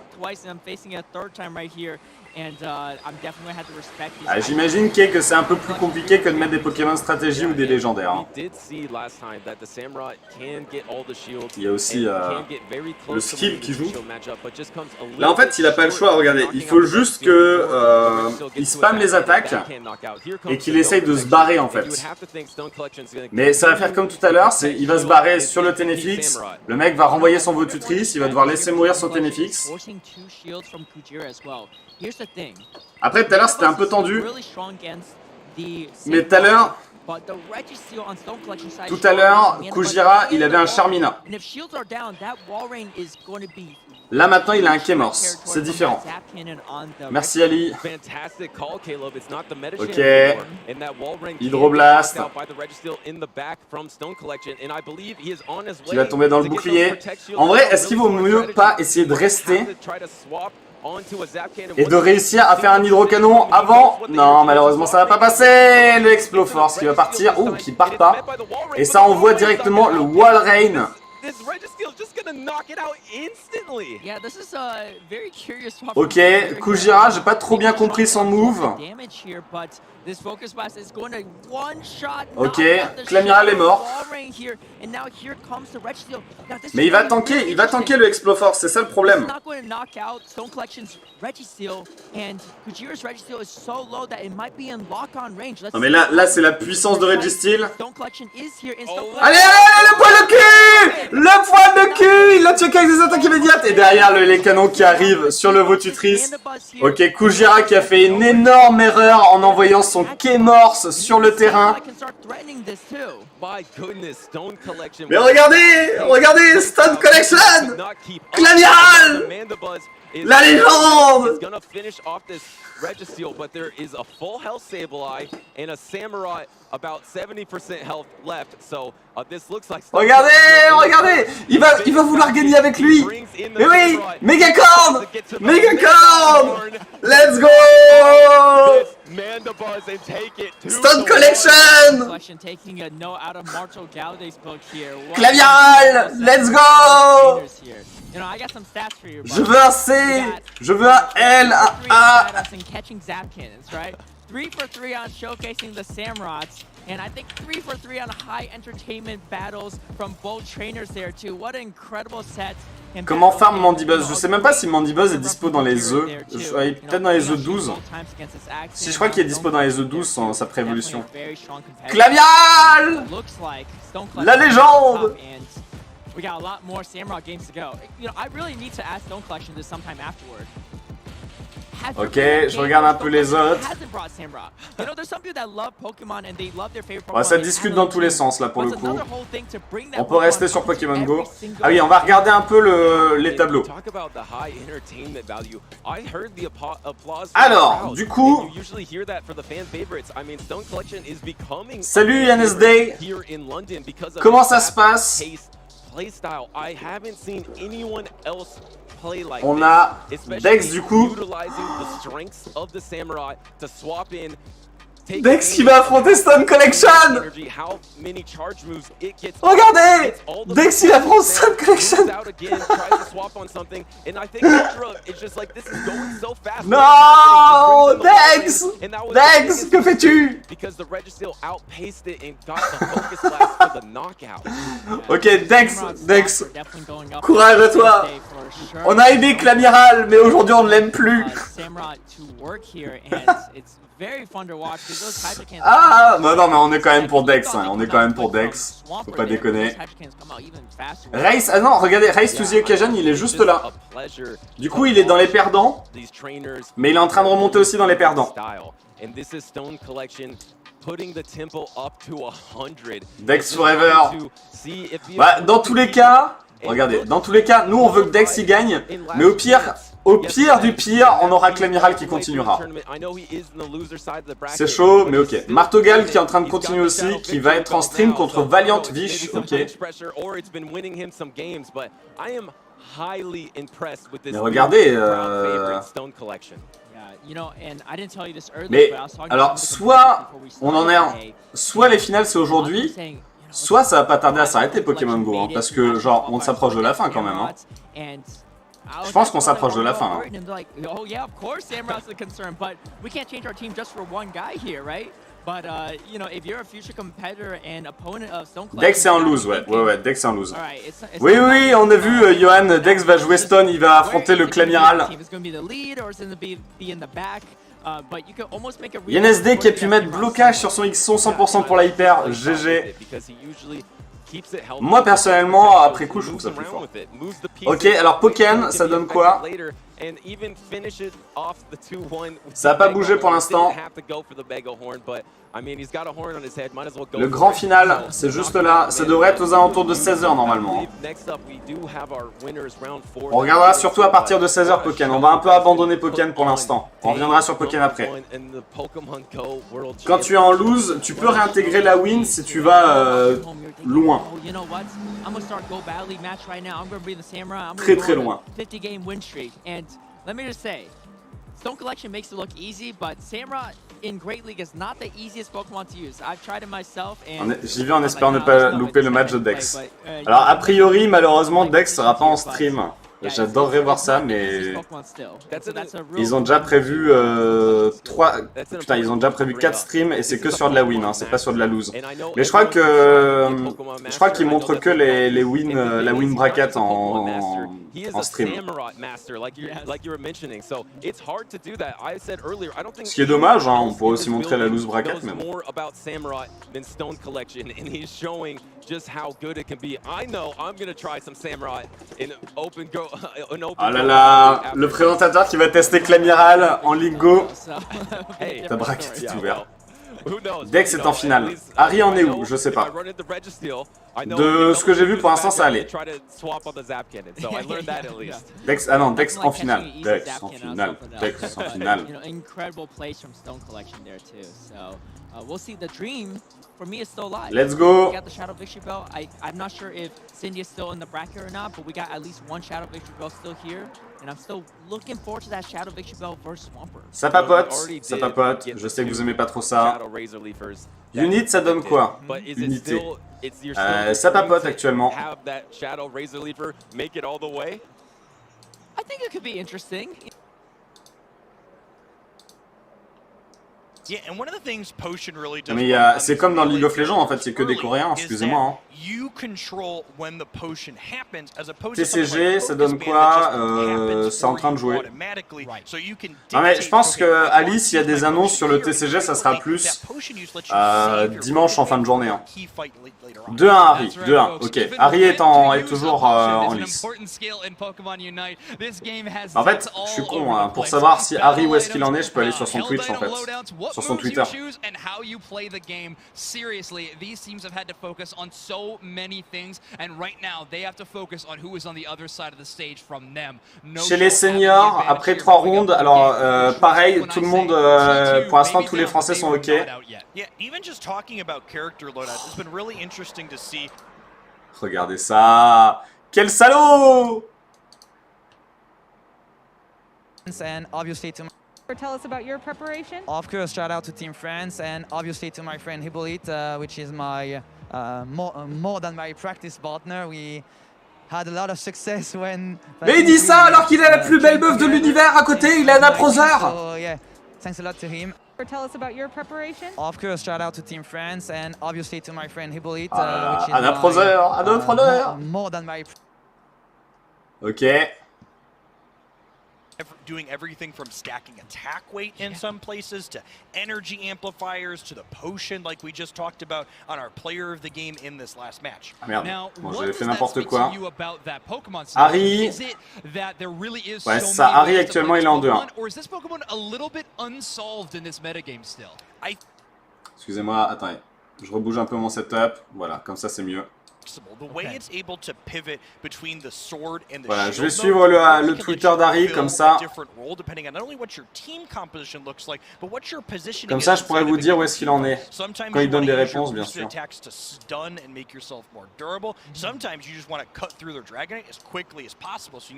Ah, j'imagine que c'est un peu plus compliqué que de mettre des Pokémon stratégie ou des légendaires. Hein. Il y a aussi le skill qui joue. Là en fait il n'a pas le choix, regardez, il faut juste que il spamme les attaques et qu'il essaye de se barrer en fait. Mais ça va faire comme tout à l'heure, il va se barrer sur le Tenefix, le mec va renvoyer son Votutrice, il va devoir laisser mourir son Tenefix. Après tout à l'heure c'était un peu tendu, mais tout à l'heure, Kujira il avait un Charmina. Là maintenant il a un K-Morse, c'est différent. Merci Ali. Ok, Hydroblast qui va tomber dans le bouclier. En vrai, est-ce qu'il vaut mieux pas essayer de rester et de réussir à faire un hydrocanon avant? Non, malheureusement ça va pas passer. Le Exploforce qui va partir, ou qui part pas. Et ça envoie directement le Wall Rain. Ok, Kujira, j'ai pas trop bien compris son move. Ok, Clamiral est mort. Mais il va tanker le Exploforce, c'est ça le problème. Non mais là c'est la puissance de Registeel. Allez, le poil de cul! Le poil de cul! Il l'a tué avec des attaques immédiates. Et derrière les canons qui arrivent sur le Votutrice. Ok, Kujira qui a fait une énorme erreur en envoyant son K-Morse sur le terrain. Mais regardez, Stun Collection! Clamiral! La légende! Regardez! Il va vouloir gagner avec lui! Mais oui! Megacorn! Let's go! Stun Collection! Clavial! Let's go! Je veux un C! Je veux un L! Un A! 3 for 3 on showcasing the Samrots, and I think 3 for 3 on high entertainment battles from both trainers there too. What an incredible set. Comment farm Mandibuzz? Je sais même pas si Mandibuzz est dispo dans les œufs. Peut-être dans les œufs 12. Si, je crois qu'il est dispo dans les œufs 12 sans sa préévolution. Clavial! La légende! We got a lot more Samrot games to go. You know, I really need to ask Stone Collection this sometime afterward. Ok, je regarde un peu les autres. Ouais, ça discute dans tous les sens là pour le coup. On peut rester sur Pokémon Go. Ah oui, on va regarder un peu les tableaux. Alors, du coup... Salut NSD. Comment ça se passe? On a Dex du coup. Dex qui va affronter Stone Collection. Regardez, Dex il affronte Stone Collection. Non, Dex, Dex, que fais-tu? Ok, Dex, courage à toi. On a aimé Clamiral, mais aujourd'hui on ne l'aime plus. Ah, bah non, mais on est quand même pour Dex, hein. On est quand même pour Dex. Faut pas déconner. Race, ah non, regardez, Race to the Occasion, il est juste là. Du coup, il est dans les perdants, mais il est en train de remonter aussi dans les perdants. Dex Forever. Bah, dans tous les cas, regardez, dans tous les cas, nous on veut que Dex y gagne, mais au pire du pire, on aura Clamiral qui continuera. C'est chaud, mais ok. Martogal qui est en train de continuer aussi, qui va être en stream contre Valiant Vish, ok. Mais regardez, mais alors, soit on en est soit les finales c'est aujourd'hui, soit ça va pas tarder à s'arrêter Pokémon Go, hein, parce que genre on s'approche de la fin quand même. Hein. Je pense qu'on s'approche de la fin. Hein. Dex est en lose, ouais, Dex est en lose. Oui, on a vu, Johan, Dex va jouer Stone, il va affronter le Clamiral. YNSD qui a pu mettre blocage sur son X100 100% pour la hyper, GG. Moi personnellement, après coup, je trouve ça plus fort. Ok, alors Pokémon, ça donne quoi? Ça a pas bougé pour l'instant. Le grand final, c'est juste là. Ça devrait être aux alentours de 16 h normalement. On regardera surtout à partir de 16 h Pokémon. On va un peu abandonner Pokémon pour l'instant. On reviendra sur Pokémon après. Quand tu es en lose, tu peux réintégrer la win si tu vas loin. Très très loin. Let me just say, Stone Collection makes it look easy, but Samurott in Great League is not the easiest Pokemon to use. I've tried it myself and j'y vais en espérant ne pas louper le match de Dex. Alors a priori, malheureusement, Dex sera pas en stream. J'adorerais voir ça, mais ils ont déjà prévu 4 streams et c'est que sur de la win, hein, c'est pas sur de la lose. Mais je crois qu'ils montrent que les win, la win bracket en stream. Ce qui est dommage, hein, on pourrait aussi montrer la lose bracket, mais bon. Ah là là, le présentateur qui va tester Clamiral en Ligue Go. Ta bracket est ouverte. Dex est en finale. Harry en est où? Je sais pas. De ce que j'ai vu pour l'instant ça allait. Dex, ah non, Dex en finale. Dex en finale. Dex en finale. Let's go. We got the Shadow Victory Belt. I'm not sure if Cindy is still in the bracket or not, but we got at least one Shadow Victory Belt still here. And I'm still looking forward to that Shadow Victory Belt versus Swampert. Ça papote, ça papote. Je sais que vous aimez pas trop ça. Unit, ça donne quoi? Unité. Ça papote actuellement. I think it could be interesting. Mais c'est comme dans League of Legends en fait, c'est que des Coréens, excusez-moi. Hein. TCG, ça donne quoi? C'est en train de jouer. Non mais je pense que Alice, il y a des annonces sur le TCG, ça sera plus dimanche en fin de journée. Hein. 2-1 Harry, 2-1, ok. Harry est toujours en lice. En fait, je suis con, hein. Pour savoir si Harry où est-ce qu'il en est, je peux aller sur son Twitch en fait. Sur son Twitter. Chez les seniors, après 3 rondes, alors pareil, tout le monde, pour l'instant tous les Français sont ok. Regardez ça. Quel salaud! And obviously to Tell us about your preparation. of course, shout out to Team France and obviously to my friend Hippolyte, which is my more than my practice partner. We had a lot of success when. Mais il dit ça alors qu'il a la plus belle meuf de l'univers à côté, il a un approseur. So yeah, thanks a lot to him. Tell us about your preparation. Of course, shout out to Team France and obviously to my friend Hippolyte, un which is approseur, un approseur. More than my. Ok. Doing everything from stacking attack weight in some places to energy amplifiers to the potion like we just talked about on our player of the game in this last match. Ah merde, bon, j'avais fait n'importe quoi. Harry. Ouais, ça, Harry actuellement il est en 2-1. Excusez-moi, attendez. Je rebouge un peu mon setup. Voilà, comme ça c'est mieux. Voilà, je vais suivre le Twitter d'Harry comme ça. Comme ça, je pourrais vous dire où est-ce qu'il en est. Quand il donne des réponses, bien sûr.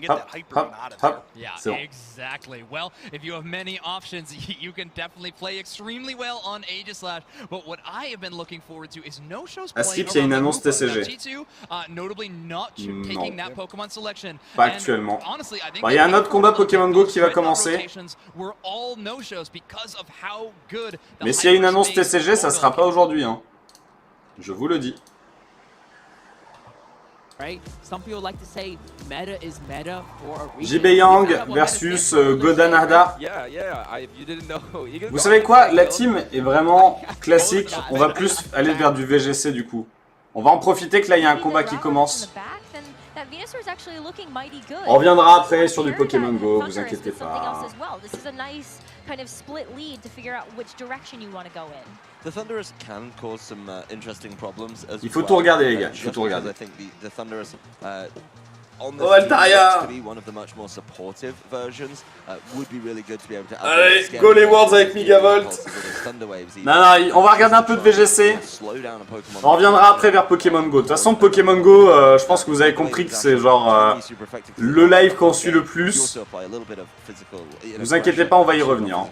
Hop, hop, hop. C'est bon. Exactly. Well, if you have many options, you can definitely play extremely well on Aegislash. But what I have been looking forward to is no shows playing. Il y a une annonce TCG. Non, pas actuellement. Bon, il y a un autre combat Pokémon Go qui va commencer. Mais s'il y a une annonce TCG, ça sera pas aujourd'hui. Hein. Je vous le dis. JB Yang versus Godanada. Vous savez quoi? La team est vraiment classique. On va plus aller vers du VGC du coup. On va en profiter que là il y a un combat qui commence. On reviendra après sur du Pokémon Go, vous inquiétez pas. Il faut tout regarder les gars, il faut tout regarder. Oh Altaria! Allez, go les Worlds avec Megavolt! Non, non, on va regarder un peu de VGC. On reviendra après vers Pokémon Go. De toute façon, Pokémon Go, je pense que vous avez compris que c'est genre le live qu'on suit le plus. Vous inquiétez pas, on va y revenir.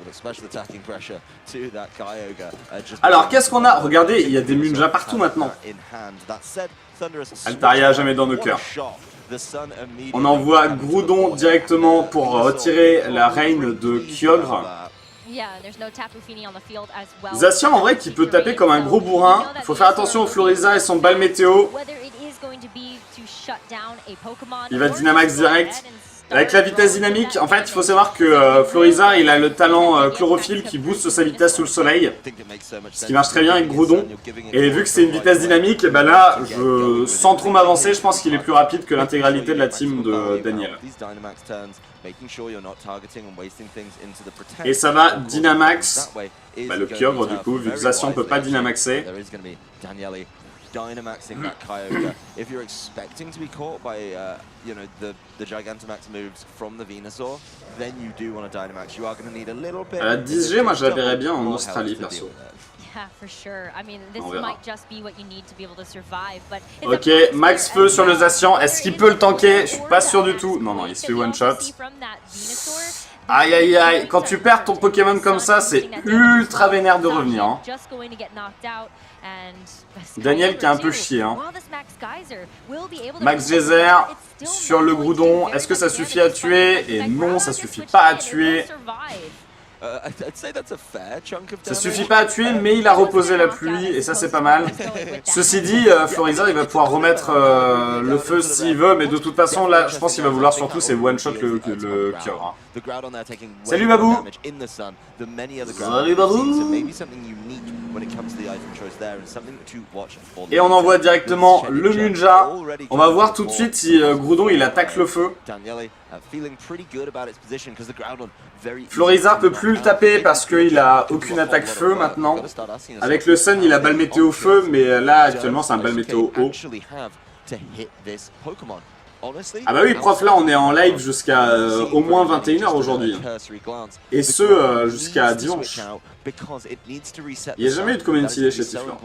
Alors, qu'est-ce qu'on a? Regardez, il y a des Munja partout maintenant. Altaria jamais dans nos cœurs. On envoie Groudon directement pour retirer la reine de Kyogre. Zacian en vrai qui peut taper comme un gros bourrin. Faut faire attention au Floriza et son bal météo. Il va Dynamax direct. Avec la vitesse dynamique, en fait il faut savoir que Floriza il a le talent chlorophylle qui booste sa vitesse sous le soleil. Ce qui marche très bien avec Groudon. Et vu que c'est une vitesse dynamique, et ben là, sans trop m'avancer, je pense qu'il est plus rapide que l'intégralité de la team de Daniel. Et ça va Dynamax, bah, le Kyogre du coup, vu que Zacian peut pas Dynamaxer. Dynamaxing that Kyogre. If you're expecting to be caught by, you know, the Gigantamax moves from the Venusaur, then you do want to Dynamax. You are going to need a little bit. La 10G, moi je la verrais bien en Australie perso. Ok, max feu sur le Zacian. Est-ce qu'il peut le tanker? Je suis pas sûr du tout. Non, non, il se fait one shot. Aïe aïe aïe, quand tu perds ton Pokémon comme ça, c'est ultra vénère de revenir. Hein. Daniel qui a un peu chié. Hein. Max Geyser sur le Groudon. Est-ce que ça suffit à tuer? Et non, ça suffit pas à tuer. Ça suffit pas à tuer, mais il a reposé la pluie, et ça c'est pas mal. Ceci dit, Florizard il va pouvoir remettre le feu s'il veut, mais de toute façon là je pense qu'il va vouloir surtout c'est one shot le Kyogre. Salut Babou. Salut Babou. Et on envoie directement le Ninja. On va voir tout de suite si Groudon il attaque le feu. Florizard peut plus le taper parce qu'il a aucune attaque feu maintenant. Avec le Sun il a balle météo feu, mais là actuellement c'est un balle météo eau. Ah bah oui prof, là on est en live jusqu'à au moins 21 h aujourd'hui. Et ce jusqu'à dimanche. Il n'y a jamais eu de community day chez Tiflan.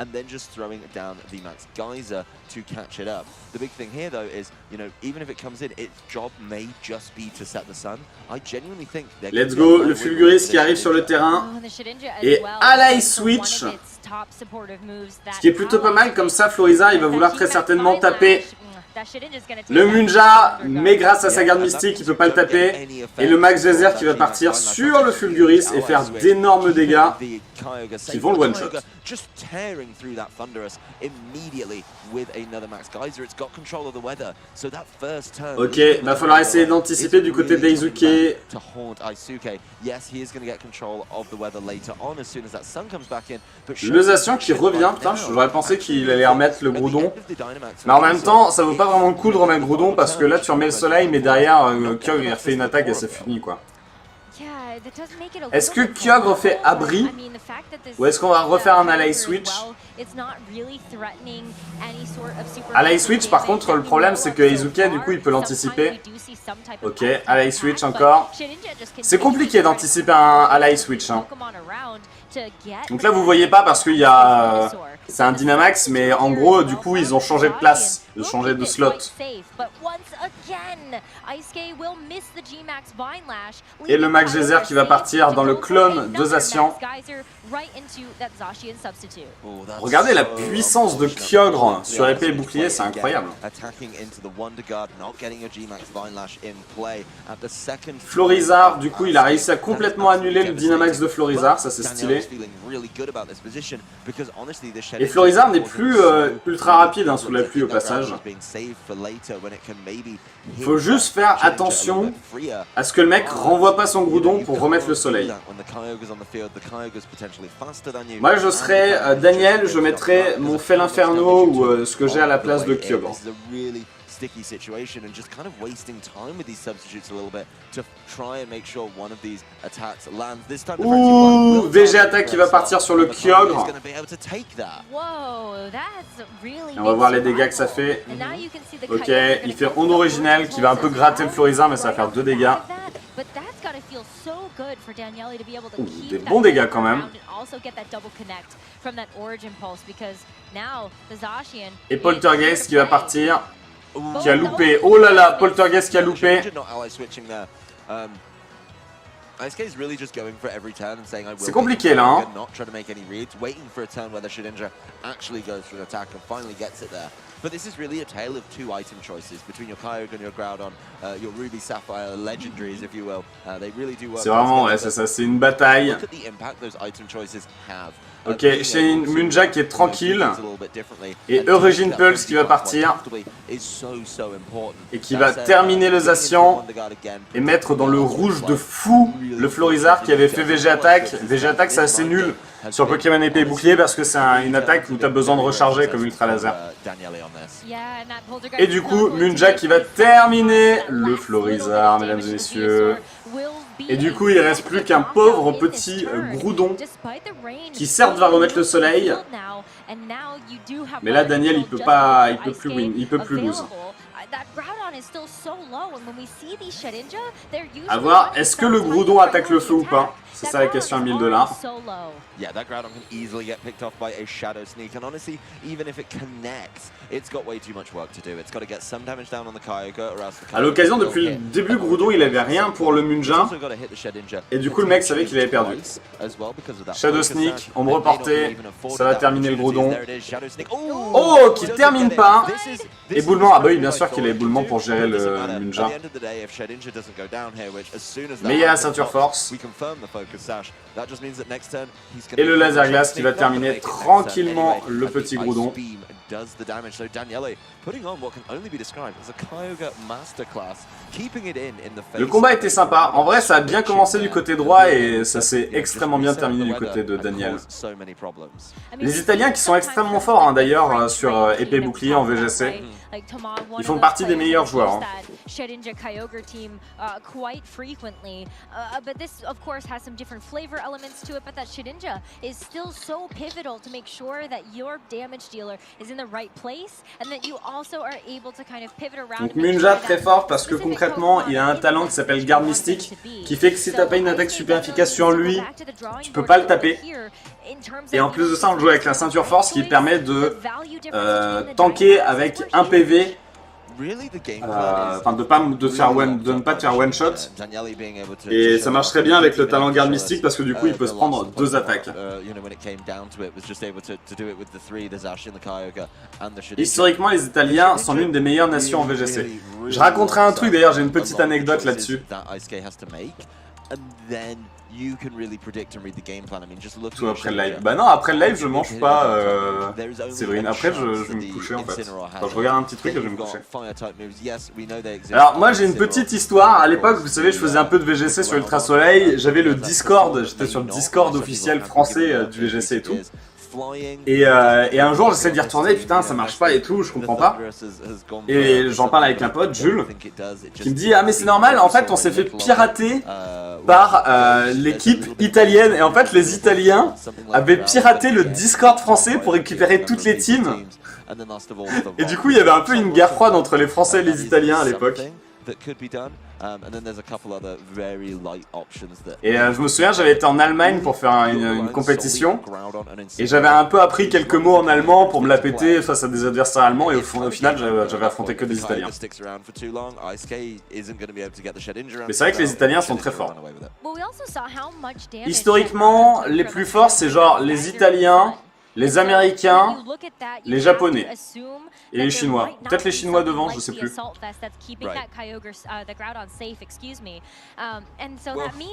And then just throwing down the Max Geyser to catch it up. The big thing here, though, is, you know, even if it comes in, its job may just be to set the sun. I genuinely think... Let's go, le Fulguris qui arrive sur le terrain. Et Ally Switch. Ce qui est plutôt pas mal, comme ça, Florizard, il va vouloir très certainement taper le Munja, mais grâce à sa garde mystique, il peut pas le taper. Et le Max Geyser qui va partir sur le Fulguris et faire d'énormes dégâts qui vont le one-shot. Ok, va falloir essayer d'anticiper du côté d'Eizuke. Le Zacian qui revient, putain, j'aurais pensé qu'il allait remettre le Groudon. Mais en même temps, ça vaut pas vraiment le coup de remettre Groudon parce que là tu remets le soleil, mais derrière Kyogre il refait une attaque et c'est fini quoi. Est-ce que Kyogre fait abri ou est-ce qu'on va refaire un Ally Switch? Ally Switch par contre le problème c'est que Eizuke du coup il peut l'anticiper. Ok, Ally Switch encore. C'est compliqué d'anticiper un Ally Switch hein. Donc là vous voyez pas parce qu'il y a... c'est un Dynamax mais en gros du coup ils ont changé de place, ils ont changé de slot. Et le Max Geyser qui va partir dans le clone de Zacian. Regardez la puissance de Kyogre sur épée et bouclier, c'est incroyable. Florizard, du coup il a réussi à complètement annuler le Dynamax de Florizard, ça c'est stylé. Et Florizard n'est plus ultra rapide hein, sous la pluie au passage. Faut juste faire attention à ce que le mec renvoie pas son Groudon pour remettre le soleil. Moi je serais Daniel, je mettrais mon Fel Inferno ou ce que j'ai à la place de Kyogre. Sticky situation and just kind of wasting time with these substitutes a little bit to try and make sure one of these attacks lands. This time ouh, VG attaque qui va partir sur le Kyogre. On va voir les dégâts que ça fait. Ok, il fait onde originelle qui va un peu gratter le Florizard mais ça va faire 2 dégâts. Ouh, des bons dégâts quand même. Et Poltergeist qui va partir. Qui a loupé. Oh là là, Poltergeist qui a loupé. C'est compliqué là hein. But this is really a tale of 2 item choices between your Kyogre and your Groudon, your Ruby Sapphire legendaries, if you will. They really do work. C'est vraiment, ouais, c'est ça, c'est une bataille. Look at the impact those item choices have. Ok, j'ai une Munja qui est tranquille. Et Origin Pulse qui va partir. Et qui va terminer le Zacian. Et mettre dans le rouge de fou le Florizard qui avait fait VG Attack. VG Attack c'est assez nul sur Pokémon épée et bouclier parce que c'est une attaque où tu as besoin de recharger comme Ultra Laser. Et du coup, Munja qui va terminer le Florizard, mesdames et messieurs. Et du coup, il reste plus qu'un pauvre petit Groudon qui certes va remettre le soleil. Mais là, Daniel, il peut pas, il peut plus win, il peut plus lose. A voir, est-ce que le Groudon attaque le feu ou pas? C'est ça la question à 1000 $. Yeah, that Groudon can easily get picked off by a Shadow Sneak, and honestly, even if it connects, it's got way too much work to do. It's got to get some damage down on the Kyogre, or else the Kyogre. À l'occasion, depuis le début, Groudon, il avait rien pour le Munja. Et du coup, le mec savait qu'il avait perdu. Shadow Sneak, ombre reportée, ça va terminer le Groudon. Oh, qui termine pas. Éboulement, ah bah oui, bien sûr qu'il a éboulement pour gérer le Munja. Mais il y a la ceinture force. Et le laser glace qui va terminer tranquillement le petit Groudon. Le combat était sympa. En vrai, ça a bien commencé du côté droit et ça s'est extrêmement bien terminé du côté de Daniel. Les Italiens qui sont extrêmement forts hein, d'ailleurs sur épée bouclier en VGC. Ils font partie des meilleurs joueurs. Hein. Donc Munja très fort parce que concrètement il a un talent qui s'appelle garde mystique qui fait que si t'as pas une attaque super efficace sur lui, tu peux pas le taper. Et en plus de ça on joue avec la ceinture force qui permet de tanker avec un PV. Enfin de ne pas te faire one shot et ça marche très bien avec le talent garde mystique parce que du coup il peut se prendre 2 attaques. Historiquement les Italiens sont l'une des meilleures nations en VGC. Je raconterai un truc d'ailleurs, j'ai une petite anecdote là-dessus. Tout après le live. Bah non, après le live, je mange pas, Séverine. Après, je vais me coucher en fait. Enfin, je regarde un petit truc et je vais me coucher. Alors, moi j'ai une petite histoire. À l'époque, vous savez, je faisais un peu de VGC sur Ultra Soleil. J'avais le Discord, j'étais sur le Discord officiel français du VGC et tout. Et un jour j'essaie d'y retourner, putain ça marche pas et tout, je comprends pas. Et j'en parle avec un pote, Jules, qui me dit ah mais c'est normal, en fait on s'est fait pirater par l'équipe italienne. Et en fait les Italiens avaient piraté le Discord français pour récupérer toutes les teams. Et du coup il y avait un peu une guerre froide entre les Français et les Italiens à l'époque. Et je me souviens, j'avais été en Allemagne pour faire une compétition et j'avais un peu appris quelques mots en allemand pour me la péter face à des adversaires allemands et au final j'avais affronté que des Italiens. Mais c'est vrai que les Italiens sont très forts. Historiquement, les plus forts c'est genre les Italiens, les Américains, les Japonais et les Chinois. Peut-être les Chinois devant, je sais plus.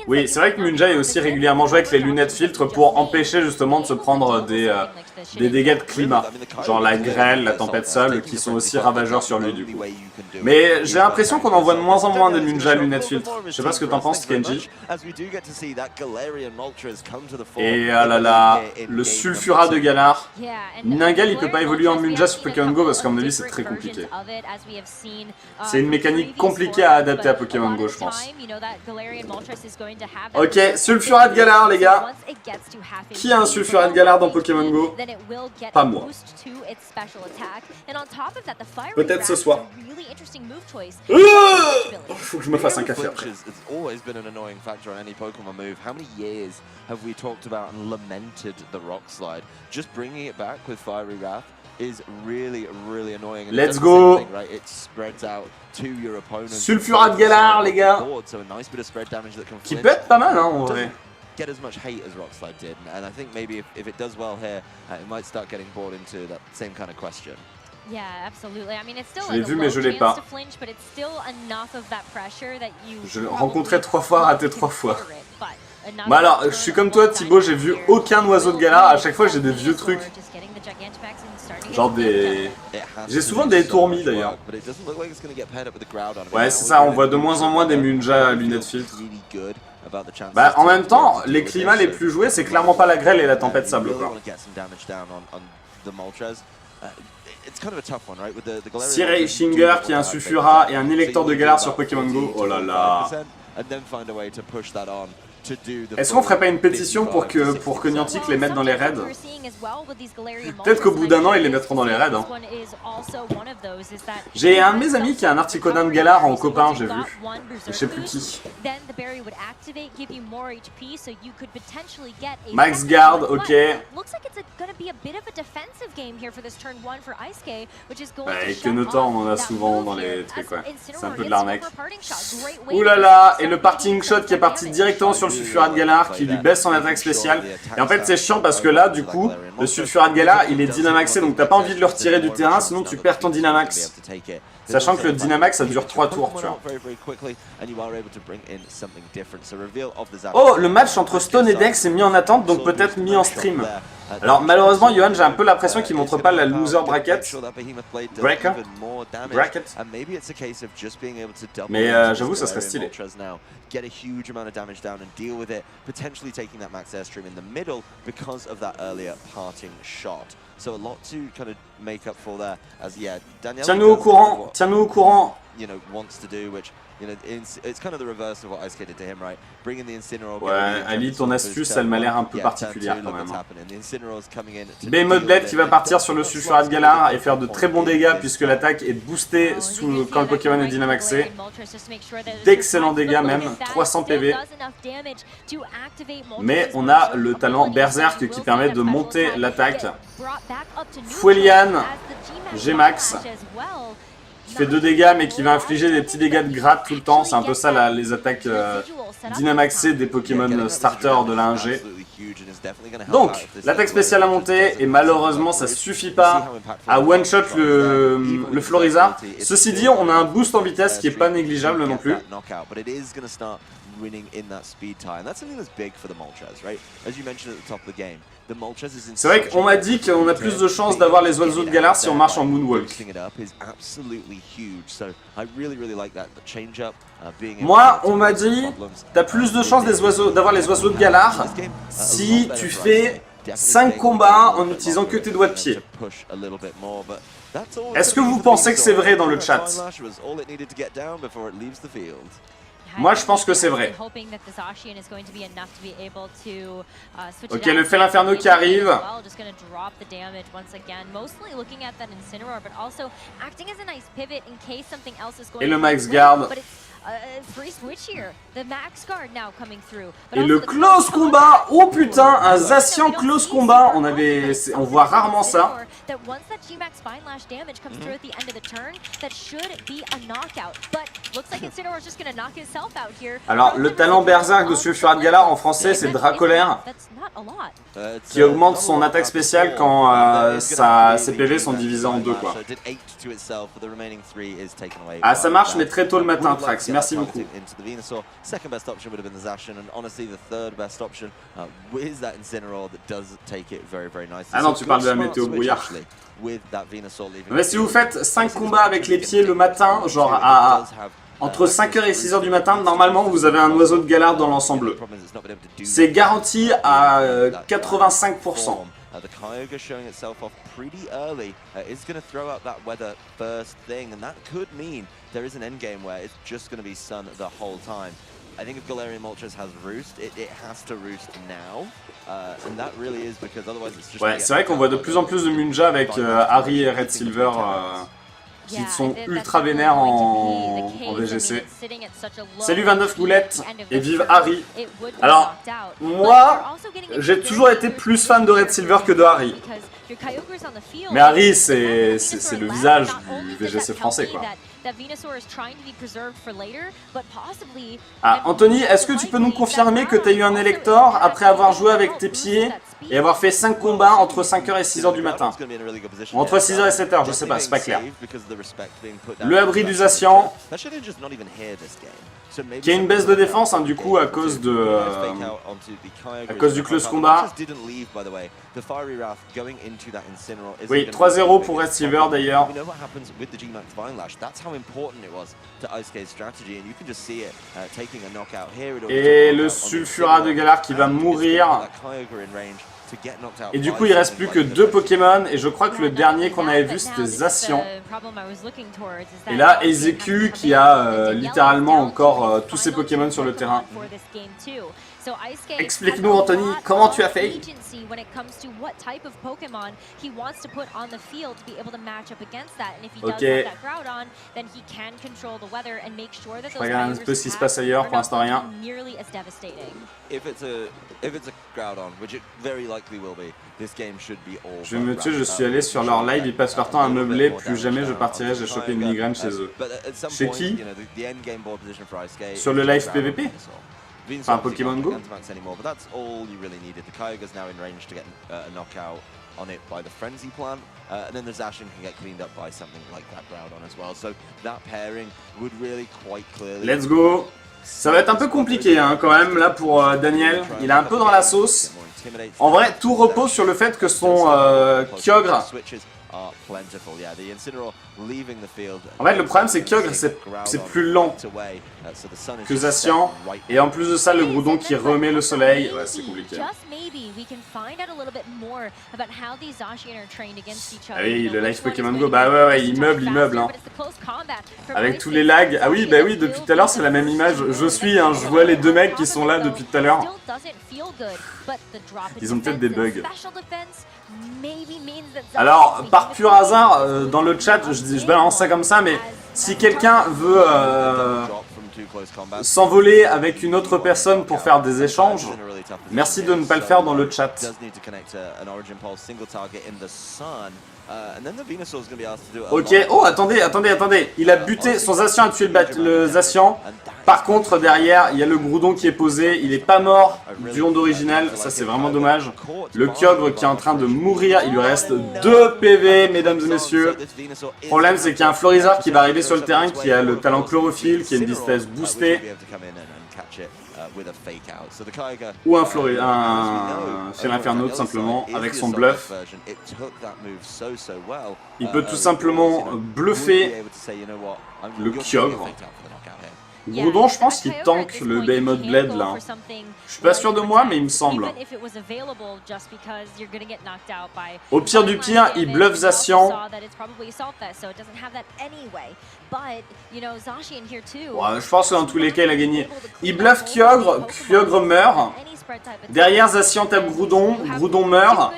Oui, c'est vrai que Munja est aussi régulièrement joué avec les lunettes filtres pour empêcher justement de se prendre des dégâts de climat. Genre la grêle, la tempête sable, qui sont aussi ravageurs sur lui du coup. Mais j'ai l'impression qu'on en voit de moins en moins des Munja à lunettes filtres. Je sais pas ce que t'en penses, Kenji. Et ah là là, le sulfurat de Galar. Ningal il peut pas évoluer en Munja sur Pokémon Go parce qu'à mon avis c'est très compliqué. C'est une mécanique compliquée à adapter à Pokémon Go je pense. Ok, sulfurat de Galar les gars. Qui a un sulfurat de Galar dans Pokémon Go? Pas moi. Peut-être ce soir. Faut que je me fasse un café après. Just bringing it back with Fiery Wrath is really annoying. Let's go. Right, it spreads out to your opponent. Sulfurat de Galar les gars. Qui peut être pas mal hein en vrai. Get as much hate as Rockslide did, and I think maybe if it does well here, it might start getting bored into that same kind of question. Yeah, absolutely. I mean, it's still Je l'ai vu mais je l'ai pas. Je l'ai rencontré 3 fois, raté 3 fois. Bah alors, je suis comme toi Thibaut, j'ai vu aucun oiseau de Galar, à chaque fois j'ai des vieux trucs. Genre des... J'ai souvent des tourmis d'ailleurs. Ouais c'est ça, on voit de moins en moins des Munja à lunettes filtres. Bah en même temps, les climats les plus joués c'est clairement pas la grêle et la tempête sable quoi. Sirei Shinger qui a un sulfurat et un électeur de Galar sur Pokémon Go, oh là là. Est-ce qu'on ferait pas une pétition pour que Niantic les mette dans les raids? Peut-être qu'au bout d'un an, ils les mettront dans les raids. Hein. J'ai un de mes amis qui a un Articonin de Galar en copain, j'ai vu. Je sais plus qui. Max Guard, ok. Et que notre, on en a souvent dans les trucs, ouais. C'est un peu de l'arnaque. Ouh là là, et le parting shot qui est parti directement sur le Sulfurat de Galar qui lui baisse son attaque spéciale. Et en fait, c'est chiant parce que là, du coup, le Sulfurat de Galar, il est dynamaxé, donc t'as pas envie de le retirer du terrain, sinon tu perds ton dynamax. Sachant que le dynamax, ça dure 3 tours, tu vois. Oh, le match entre Stone et Dex est mis en attente, donc peut-être mis en stream. Alors malheureusement, Johan, j'ai un peu l'impression qu'il montre pas la loser bracket. Bracket. Mais j'avoue, ça serait stylé. Get a huge amount of damage down and deal with it, potentially taking that max airstream in the middle because of that earlier parting shot. So a lot to kind of make up for there. As yeah, Daniel. Tiens-nous au courant. Tiens-nous au courant. You know, wants to do, which you know, it's kind of the reverse of what Ice did to him, right? Bringing the Incineroar. Ouais, Ali, ton astuce, elle m'a l'air un peu particulière quand même. Behemoth Blade qui va partir sur le Sulfurat de Galar et faire de très bons dégâts puisque l'attaque est boostée quand le Pokémon est dynamaxé. D'excellents dégâts même, 300 PV. Mais on a le talent Berserk qui permet de monter l'attaque. Fouelian, G-Max. Qui fait 2 dégâts mais qui va infliger des petits dégâts de gratte tout le temps. C'est un peu ça là, les attaques dynamaxées des Pokémon starters de la 1G. Donc, l'attaque spéciale a monté et malheureusement ça suffit pas à one-shot le Florizard. Ceci dit, on a un boost en vitesse qui est pas négligeable non plus. C'est vrai qu'on m'a dit qu'on a plus de chances d'avoir les oiseaux de Galar si on marche en moonwalk. Moi, on m'a dit, t'as plus de chances d'avoir les oiseaux de Galar si tu fais 5 combats en n'utilisant que tes doigts de pied. Est-ce que vous pensez que c'est vrai dans le chat? Moi, je pense que c'est vrai. Ok, le Fel Inferno qui arrive. Et le Max Guard. Et le close combat. Oh putain, un Zacian close combat. On voit rarement ça. Alors, le talent Berserk de Sulfurat de Galar en français, c'est Dracolaire, qui augmente son attaque spéciale quand ses PV sont divisés en 2, quoi. Ah, ça marche, mais très tôt le matin, Trax. Merci beaucoup. Ah non, tu parles de la météo brouillard. Mais si vous faites 5 combats avec les pieds le matin, genre entre 5h et 6h du matin, normalement vous avez un oiseau de Galar dans l'ensemble. C'est garanti à 85%. The Kyogre showing itself off pretty early is going to throw out that weather first thing, and that could mean there is an end game where it's just going to be sun the whole time. I think if Galarian Moltres has Roost, it has to Roost now, and that really is because otherwise it's just... Ouais, c'est vrai qu'on voit de plus en plus de Munja avec Harry et Red Silver qui sont ultra vénères en VGC. Salut 29 boulettes et vive Harry. Alors, moi, j'ai toujours été plus fan de Red Silver que de Harry. Mais Harry, c'est le visage du VGC français, quoi. Ah, Anthony, est-ce que tu peux nous confirmer que tu as eu un Elector après avoir joué avec tes pieds et avoir fait 5 combats entre 5h et 6h du matin? Ou entre 6h et 7h, je sais pas, c'est pas clair. Le abri du Zacian, qui a une baisse de défense, hein, du coup, à cause du close combat. Oui, 3-0 pour Red Silver d'ailleurs. Et le Sulfurat de Galar qui va mourir. Et du coup il reste plus que 2 Pokémon et je crois que le dernier qu'on avait vu c'était Zacian. Et là EZQ qui a littéralement encore tous ses Pokémon sur le terrain. Explique-nous, Anthony, comment tu as fait? When it comes to what type of Pokemon he wants to put on the field to be able to match up against that, and if he does have that Groudon, then he can control the weather and make sure that those regarde un peu ce qui se passe ailleurs, pour l'instant rien. nearly as devastating. If it's a Groudon, which it very likely will be, this game should be all. Je me tue, je suis allé sur leur live, ils passent leur temps à meubler, plus jamais je partirai, j'ai chopé une migraine chez eux. Chez qui? Sur le live PVP? Enfin, Pokémon Go? Anymore, but that's all you really needed. The Kyogre's now in range to get a knockout on it by the Frenzy plant, and then the Zacian can get cleaned up by something like that Groudon as well. So that pairing would really quite clearly. Let's go! Ça va être un peu compliqué hein, quand même là pour Daniel. Il est un peu dans la sauce. En vrai, tout repose sur le fait que son Kyogre. En fait, le problème c'est que Kyogre c'est plus lent que Zacian, et en plus de ça, le Groudon qui remet le soleil, ouais, c'est compliqué. Ah oui, le live Pokémon Go, bah ouais, il meuble, hein. Avec tous les lags. Ah oui, bah oui, depuis tout à l'heure c'est la même image. Je vois les deux mecs qui sont là depuis tout à l'heure. Ils ont peut-être des bugs. Alors, par pur hasard, dans le chat, je balance ça comme ça, mais si quelqu'un veut s'envoler avec une autre personne pour faire des échanges, merci de ne pas le faire dans le chat. Ok, oh attendez, il a buté, son Zacian a tué le Zacian. Par contre derrière, il y a le Groudon qui est posé, il est pas mort du onde original, ça c'est vraiment dommage. Le Kyogre qui est en train de mourir, il lui reste 2 PV mesdames et messieurs. Le problème c'est qu'il y a un Florizard qui va arriver sur le terrain, qui a le talent chlorophylle, qui a une vitesse boostée. Ou un Fielinferno tout simplement, avec son bluff. Il peut tout simplement bluffer le Kyogre. Groudon, je pense qu'il tank le Behemoth Blade là. Je suis pas sûr de moi, mais il me semble. Au pire du pire, il bluffe Zacian. Ouais, je pense que dans tous les cas, il a gagné. Il bluffe Kyogre, Kyogre meurt. Derrière, Zacian tape Groudon, Groudon meurt.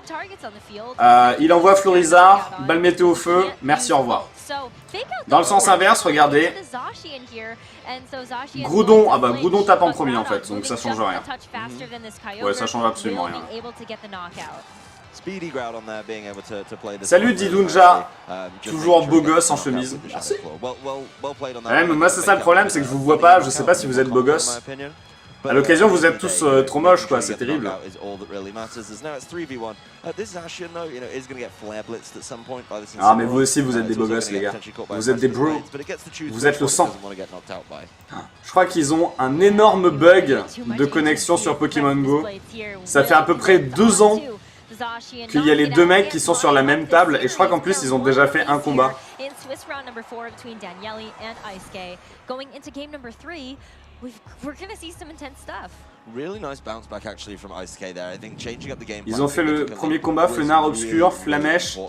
Il envoie Florizard, balle météo feu, merci, au revoir. Dans le sens inverse, regardez. Groudon, ah bah Groudon tape en premier en fait, donc ça change rien. Ouais, ça change absolument rien. Salut Didunja, toujours beau gosse en chemise. Merci. Ouais, mais moi c'est ça le problème, c'est que je vous vois pas, je sais pas si vous êtes beau gosse. À l'occasion, vous êtes tous trop moches, quoi, c'est terrible. Ah, mais vous aussi, vous êtes des beaux gosses, les gars. Vous êtes des bros. Vous êtes le sang. Je crois qu'ils ont un énorme bug de connexion sur Pokémon Go. Ça fait à peu près 2 ans qu'il y a les deux mecs qui sont sur la même table, et je crois qu'en plus, ils ont déjà fait un combat. Ils ont fait le premier combat, Fenard obscur, Flamèche.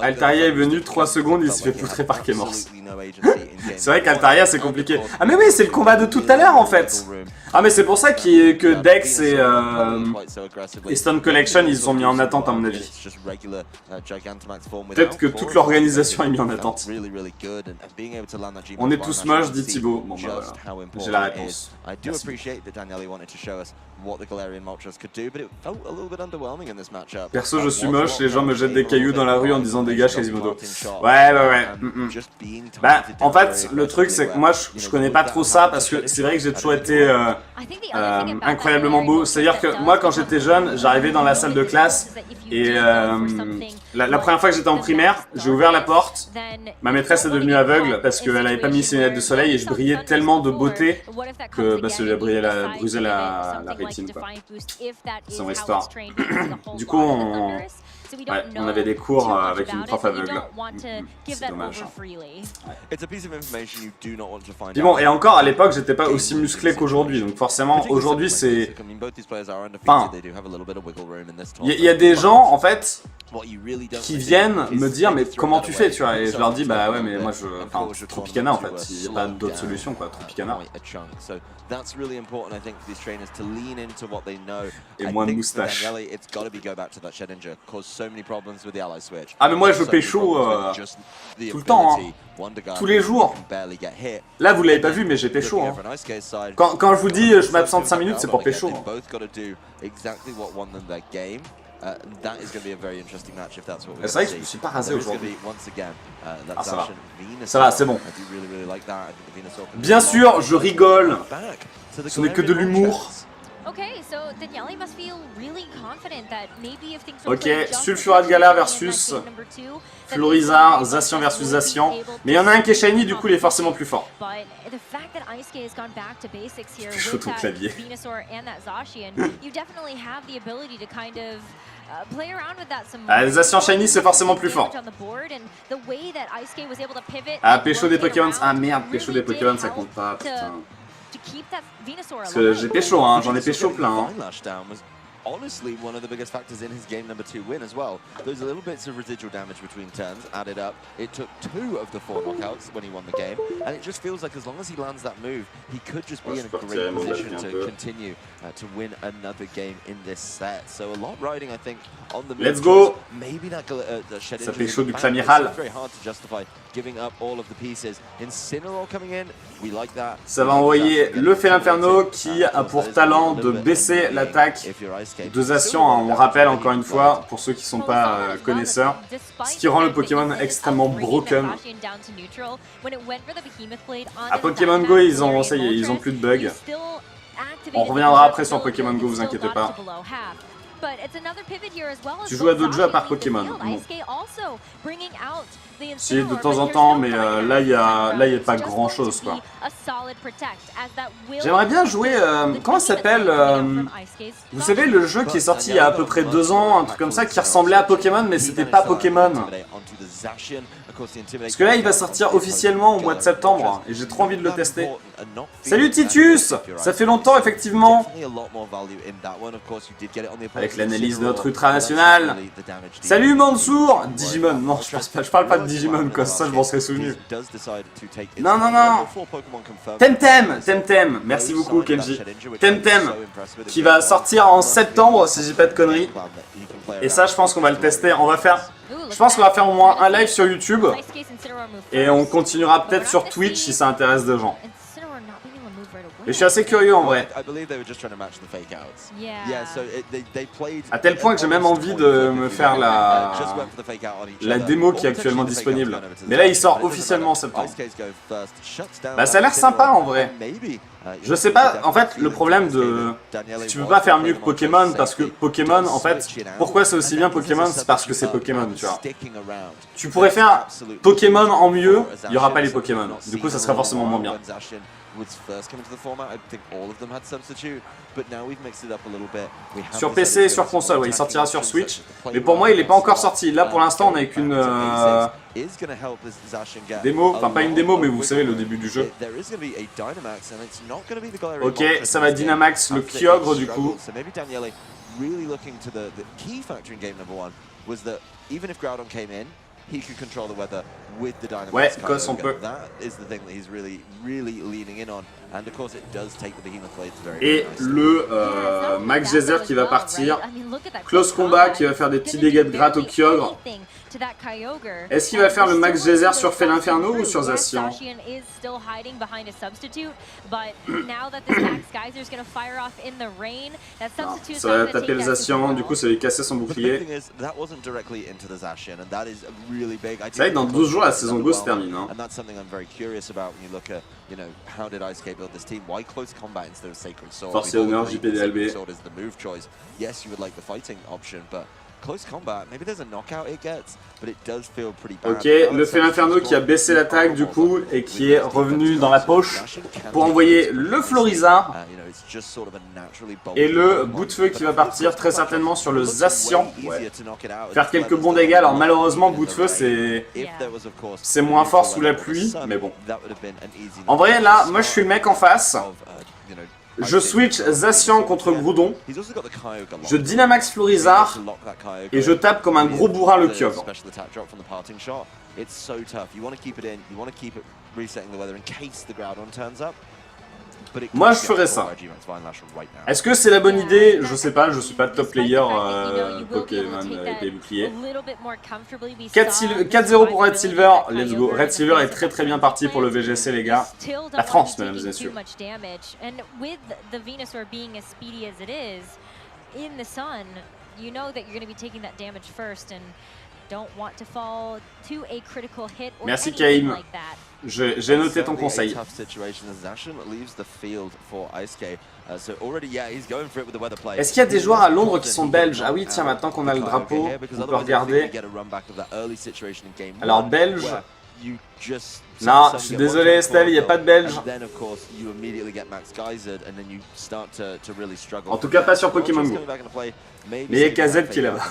Altaria est venu, 3 secondes, il s'est fait poutrer par Kémors. C'est vrai qu'Altaria c'est compliqué. Ah mais oui, c'est le combat de tout à l'heure en fait. Ah mais c'est pour ça que Dex et Stone Collection ils se sont mis en attente à mon avis. Peut-être que toute l'organisation est mise en attente. On est tous moches, dit Thibaut. Bon bah voilà, j'ai la réponse. Perso je suis moche, les gens me jettent des cailloux dans la rue en disant dégage Quasimodo. Ouais. Bah en fait le truc c'est que moi je connais pas trop ça parce que c'est vrai que j'ai toujours été incroyablement beau. C'est à dire que moi quand j'étais jeune j'arrivais dans la salle de classe et la première fois que j'étais en primaire j'ai ouvert la porte, ma maîtresse est devenue aveugle parce qu'elle avait pas mis ses lunettes de soleil et je brillais tellement de beauté que bah, ça lui a brusé la rétine quoi. C'est son histoire. Du coup on avait des cours avec about it, but you don't want to give that dommage, over hein. freely. It's a piece of information you do not want to find Puis bon, out. et encore, à l'époque, j'étais pas aussi musclé qu'aujourd'hui, donc forcément, aujourd'hui, c'est... Enfin, il y a des gens, en fait, qui viennent me dire, mais comment tu fais, tu vois, et je leur dis, bah ouais, mais moi, enfin, Tropicana, en fait, il n'y a pas d'autre solution, quoi, Tropicana. Et moins de moustache. Ah, mais moi, je pécho tout le temps, hein. Tous les jours. Là, vous l'avez pas vu, mais j'ai pécho. Hein. Quand je vous dis je m'absente 5 minutes, c'est pour pécho. Hein. C'est vrai que je me suis pas rasé aujourd'hui. Ah, ça va. Ça va, c'est bon. Bien sûr, je rigole. Ce n'est que de l'humour. Ok, Sulfurat Gala versus Florizard, Zacian versus Zacian. Mais il y en a un qui est shiny, du coup il est forcément plus fort. Je saute au clavier. Ah, Zacian shiny c'est forcément plus fort. Ah, pécho des Pokémon. Ah merde, pécho des Pokémon ça compte pas, putain. Parce que j'ai pécho, hein, j'en ai pécho plein. Hein. Honestly, one of the biggest factors in his game number 2 win as well. Those little bits of residual damage between turns added up. It took 2 of the 4 knockouts when he won the game, and it just feels like as long as he lands that move, he could just be in a great position to continue to win another game in this set. So a lot riding, I think, on the move. Let's go. Maybe that ça pécho du Clamiral. Very hard to justify giving up all of the pieces. Incineroar coming in, we like that. Ça va envoyer le Félinferno qui a pour talent de baisser l'attaque de Zacian, hein, on rappelle encore une fois, pour ceux qui ne sont pas connaisseurs, ce qui rend le Pokémon extrêmement broken. À Pokémon Go, ça y est, ils ont plus de bugs. On reviendra après sur Pokémon Go, vous inquiétez pas. Tu joues à d'autres jeux à part Pokémon? Non. Si, de temps en temps, mais là, il y a pas grand chose, quoi. J'aimerais bien jouer, comment ça s'appelle vous savez, le jeu qui est sorti il y a à peu près 2 ans, un truc comme ça, qui ressemblait à Pokémon, mais c'était pas Pokémon. Parce que là, il va sortir officiellement au mois de septembre, et j'ai trop envie de le tester. Salut Titus! Ça fait longtemps, effectivement. Avec l'analyse de notre ultra national. Salut Mansour! Digimon, non, je parle pas de Digimon, quoi, ça je m'en serais souvenu. Non, non, non! Temtem! Merci beaucoup Kenji. Temtem, qui va sortir en septembre, si j'ai pas de conneries. Et ça, je pense qu'on va le tester. Je pense qu'on va faire au moins un live sur YouTube. Et on continuera peut-être sur Twitch si ça intéresse des gens. Et je suis assez curieux en vrai. À tel point que j'ai même envie de me faire la démo qui est actuellement disponible. Mais là il sort officiellement en septembre. Bah ça a l'air sympa en vrai. Je sais pas, en fait le problème de... Tu peux pas faire mieux que Pokémon parce que Pokémon en fait... Pourquoi c'est aussi bien Pokémon? C'est parce que c'est Pokémon, tu vois. Tu pourrais faire Pokémon en mieux, il y aura pas les Pokémon. Du coup ça sera forcément moins bien. Sur PC et sur console, ouais, il sortira sur Switch. Mais pour moi, il n'est pas encore sorti. Là, pour l'instant, on n'a qu'une démo. Enfin, pas une démo, mais vous savez, le début du jeu. Ok, ça va Dynamax, le Kyogre, du coup. Ouais, Cos on peut. Et le Max Geyser qui va partir. Close Combat qui va faire des petits dégâts de gratte au Kyogre. Est-ce qu'il va faire le Max Geyser sur Félinferno ou sur Zacian? Non, ça va taper le Zacian, du coup ça va lui casser son bouclier. C'est vrai que dans 12 jours la saison Go se termine. Hein. Force et honneur, JPDLB. Ok, le fait l'inferno qui a baissé l'attaque du coup et qui est revenu dans la poche pour envoyer le Florizard. Et le bout de feu qui va partir très certainement sur le Zacian. Ouais. Faire quelques bons dégâts. Alors malheureusement, bout de feu c'est moins fort sous la pluie, mais bon. En vrai là, moi je suis le mec en face. Je switch Zacian contre Groudon, je Dynamax Florizard et je tape comme un gros bourrin le Kyogre. Moi je ferais ça. Est-ce que c'est la bonne idée? Je sais pas, je suis pas top player Pokémon avec les boucliers. 4-0 pour Red Silver, let's go. Red Silver est très bien parti pour le VGC les gars. La France mesdames et messieurs. Merci Kaïm. J'ai noté ton conseil. Est-ce qu'il y a des joueurs à Londres qui sont belges? Ah oui, tiens, maintenant qu'on a le drapeau, on peut regarder. Alors, belge. Non, je suis désolé Estelle, il n'y a pas de belge. En tout cas, pas sur Pokémon Go. Mais il y a KZ qui est là-bas.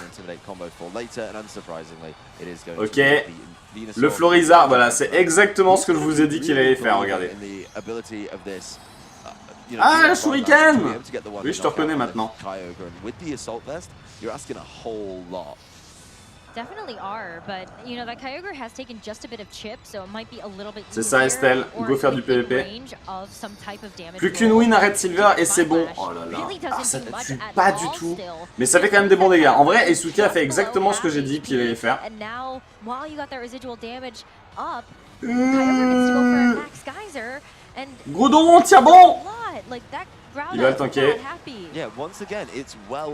Ok. Le Florizard, voilà, c'est exactement ce que je vous ai dit qu'il allait faire, regardez. Ah, Shuriken! Oui, je te reconnais maintenant. C'est ça Estelle, go faire du PVP. Plus qu'une win à Red Silver et c'est bon. Oh là là, ah, ça ne tue pas du tout. Mais ça fait quand même des bons dégâts. En vrai, Eisuke a fait exactement ce que j'ai dit qu'il allait faire. Groudon, tiens bon! Il va le tanker.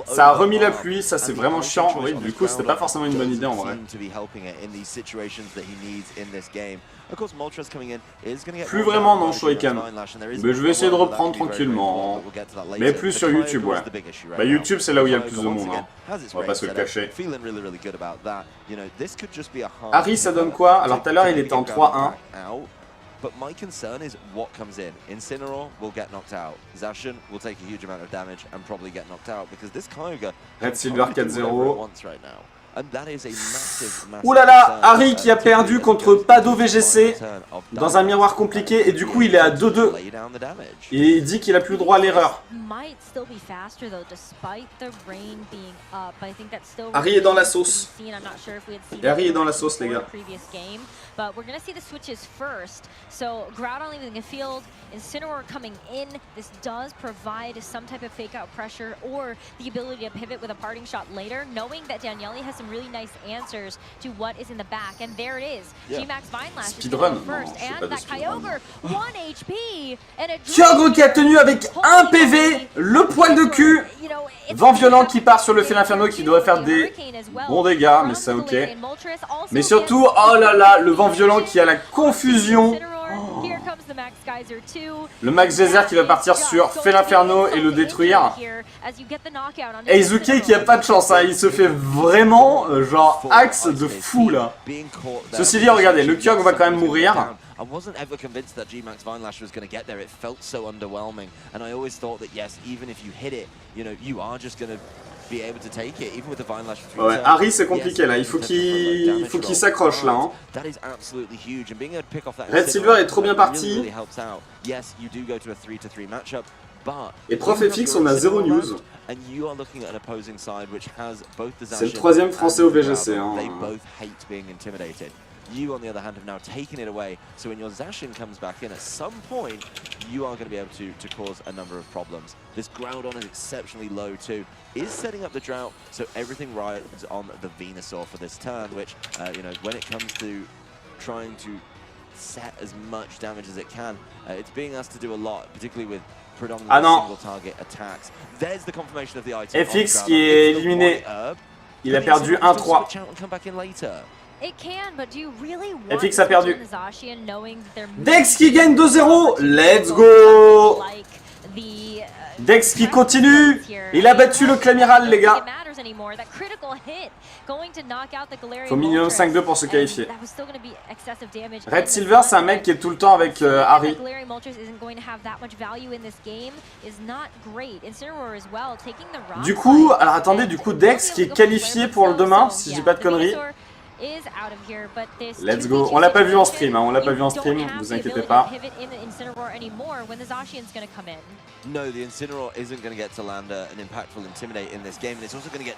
Ça a remis la pluie, ça c'est vraiment chiant. Oui, du coup c'était pas forcément une bonne idée en vrai. Plus vraiment non Shuriken. Mais je vais essayer de reprendre tranquillement. Mais plus sur YouTube, ouais. Bah YouTube c'est là où il y a le plus de monde, hein. On va pas se le cacher. Harry ça donne quoi? Alors tout à l'heure il était en 3-1. But my concern is what comes in. Incineroar will get knocked out. Zacian will take a huge amount of damage and probably get knocked out because this Kyogre Red Silver 4-0. Right now. And that is a massive Ouh là là, Harry qui a perdu contre Pado VGC dans un miroir compliqué et du coup il est à 2-2. Et il dit qu'il a plus le droit à l'erreur. Harry est dans la sauce. Et Harry est dans la sauce les gars. But we're going to see the switches first. So Groudon leaving the field, Incineroar coming in. This does provide some type of fake out pressure or the ability to pivot with a parting shot later, knowing that Daniele has some really nice answers to what is in the back. And there it is. G-Max Vine Lash is going to go first. And that Kyogre, 1 HP. And a Kyogre qui a tenu avec 1 PV, le poil de cul. Vent violent qui part sur le fil inferno qui devrait faire des bons dégâts, mais c'est ok. Mais surtout, oh là là, le vent violent qui a la confusion. Oh. Le Max Geyser qui va partir sur Fel Inferno et le détruire. Et Izuki qui a pas de chance, hein. Il se fait vraiment genre axe de fou là. Ceci dit, regardez, le Kyogre va quand même mourir. I wasn't ever convinced that G-Max Vine Lash was going to get there. It felt so underwhelming. And I always thought that, yes, even if you hit it, you know, you are just going to be able to take it, even with the Vine Lash. Ouais, Harry, c'est compliqué là. Il faut qu'il s'accroche là. Hein. That is absolutely huge. And being able to pick off that Red Silver est trop bien parti. Really helps out. Yes, you do go to a 3-3 matchup. Et Prof FX, on a 0 news. C'est le 3e français au VGC. Hein. You, on the other hand, have now taken it away. So when your Zacian comes back in, at some point, you are going to be able to cause a number of problems. This Groudon is exceptionally low too. Is setting up the drought, so everything rides on the Venusaur for this turn, which, you know, when it comes to trying to set as much damage as it can, it's being asked to do a lot, particularly with predominantly single target attacks. There's the confirmation of the item. FX qui est éliminé. Il a perdu 1-3. FX a perdu. Dex qui gagne 2-0. Let's go. Dex qui continue. Il a battu le Clamiral, les gars. Faut minimum 5-2 pour se qualifier. Red Silver, c'est un mec qui est tout le temps avec Harry. Du coup, alors attendez, du coup Dex qui est qualifié pour le demain, si je dis pas de conneries. Let's go. On l'a pas vu en stream, hein. On l'a pas vu en stream, vous inquiétez pas.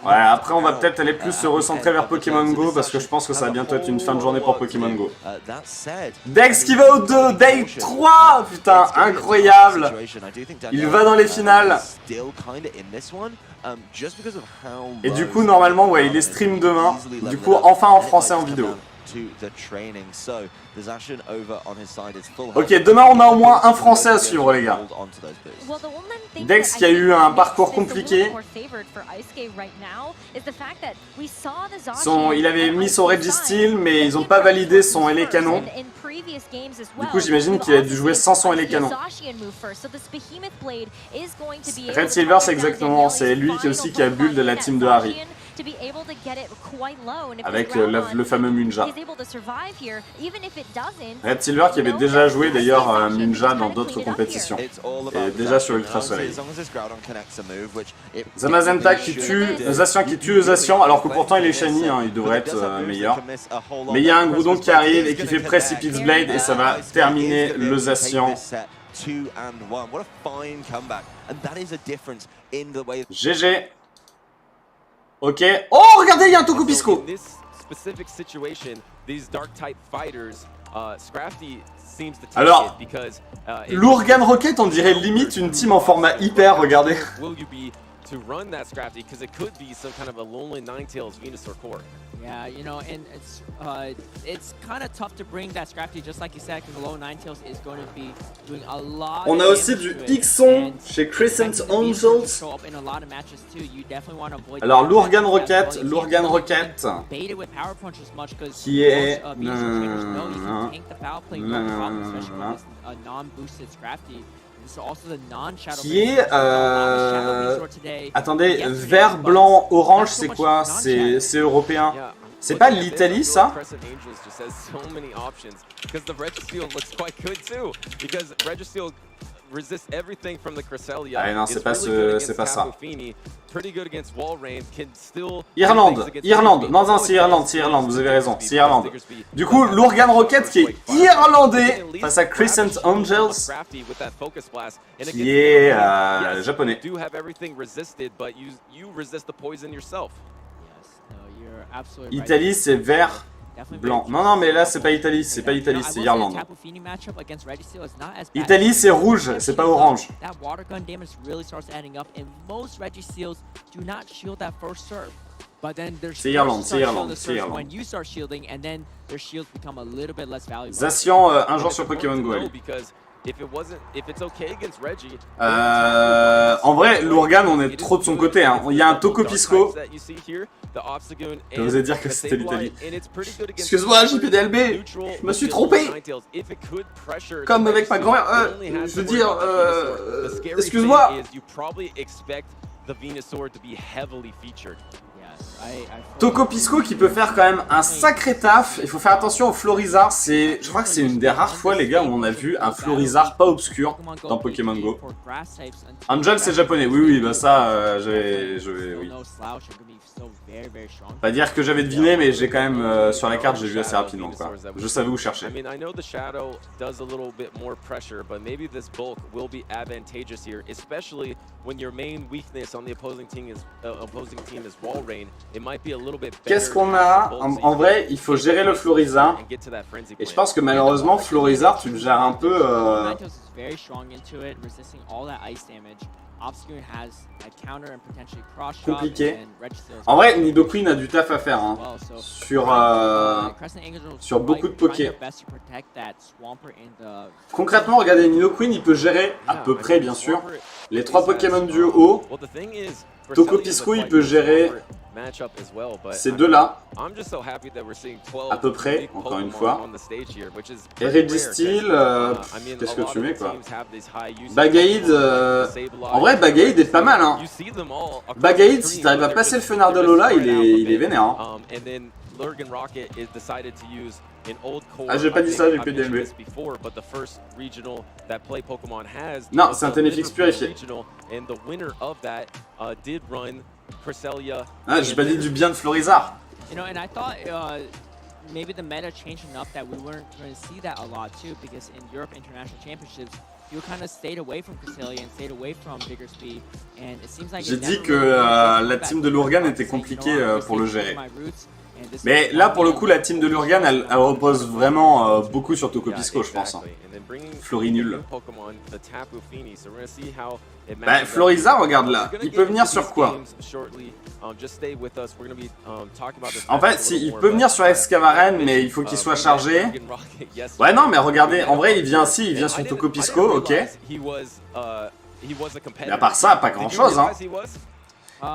Ouais, après on va peut-être aller plus se recentrer vers Pokémon Go parce que je pense que ça va bientôt être une fin de journée pour Pokémon Go. Dex qui va au 2, Day 3. Putain, incroyable. Il va dans les finales. Et du coup, normalement, ouais, il est stream demain. Du coup, enfin en français en vidéo. Ok, demain on a au moins un français à suivre, les gars. Dex qui a eu un parcours compliqué. Il avait mis son Registeel, mais ils n'ont pas validé son LA Canon. Du coup, j'imagine qu'il a dû jouer sans son LA Canon. Red Silver, c'est exactement, c'est lui aussi qui a build de la team de Harry. Avec le fameux Munja. Red Silver qui avait déjà joué d'ailleurs Munja dans d'autres compétitions. Et déjà sur Ultra Soleil. Zamazenta qui tue, Zacian qui tue Zacian, alors que pourtant il est shiny, hein, il devrait être meilleur. Mais il y a un Groudon qui arrive et qui fait Precipice Blade et ça va terminer le Zacian. GG. Ok. Oh, regardez, il y a un Tokupisco. Alors, l'Ourgan Rocket, on dirait limite une team en format hyper, regardez. Yeah, you know, and it's kind of tough to bring that Scrafty, just like you said, because the low Ninetales is going to be doing a lot. On a aussi du Ixon chez Crescent Angels. Alors l'Ourgan Rocket, qui est attendez, vert, blanc, orange, c'est quoi? C'est européen. C'est pas l'Italie, ça? Ah non, c'est pas ça. Irlande. Non, c'est Irlande, vous avez raison, c'est Irlande. Du coup, l'Ourgan Rocket qui est irlandais face à Crescent Angels qui est japonais. Italie, c'est vert. Blanc. Non, mais là, c'est pas Italie, c'est Irlande. Italie, c'est rouge, c'est pas orange. C'est Irlande. Zacian, un jour sur Pokémon Go. En vrai, l'Ourgan, on est trop de son côté. Hein. Il y a un Tokupisco. Je vous ai dire que c'était l'Italie. Excuse-moi, JPDLB, je me suis trompé. Comme avec ma grand-mère. Je veux dire, excuse-moi. Tokupisco qui peut faire quand même un sacré taf. Il faut faire attention au Florizard. Je crois que c'est une des rares fois, les gars, où on a vu un Florizard pas obscur dans Pokémon Go. Angel, c'est japonais. Oui, bah ça, oui. Pas dire que j'avais deviné, mais j'ai quand même sur la carte, j'ai vu assez rapidement, quoi. Je savais où chercher. Qu'est-ce qu'on a? En vrai, il faut gérer le Florizard. Et je pense que malheureusement, Florizard, tu le gères un peu compliqué. En vrai, Nidoqueen a du taf à faire hein, sur beaucoup de Poké. Concrètement, regardez, Nidoqueen, il peut gérer à peu près, bien sûr, les 3 Pokémon du haut. Tokupisco, il peut gérer Ces deux-là, à peu près, encore une fois. Et Registeel, qu'est-ce que tu mets quoi? Bagaïd, en vrai Bagaïd est pas mal hein. Bagaïd, si t'arrives à passer le fenard de Lola, il est vénère hein. Ah, j'ai pas dit ça, j'ai pu DLB. Non, c'est un Ténéfix purifié. Ah, j'ai pas dit du bien de Florizard. You know, and I thought maybe the meta changed enough that we weren't going to see that a lot too, because in Europe International Championships, you kind of stayed away from Cresselia and stayed away from Bigger Speed, and it seems like. J'ai dit que la team de Lurgan était compliquée pour le gérer. Mais là, pour le coup, la team de Lurgan, elle repose vraiment beaucoup sur Tokopisco, je pense. Hein. Flori nul. Bah, Florizard, regarde là. Il peut venir sur quoi? En fait, si, il peut venir sur Excavaren, mais il faut qu'il soit chargé. Ouais, non, mais regardez, en vrai, il vient sur Tokopisco, ok. Mais à part ça, pas grand chose, hein.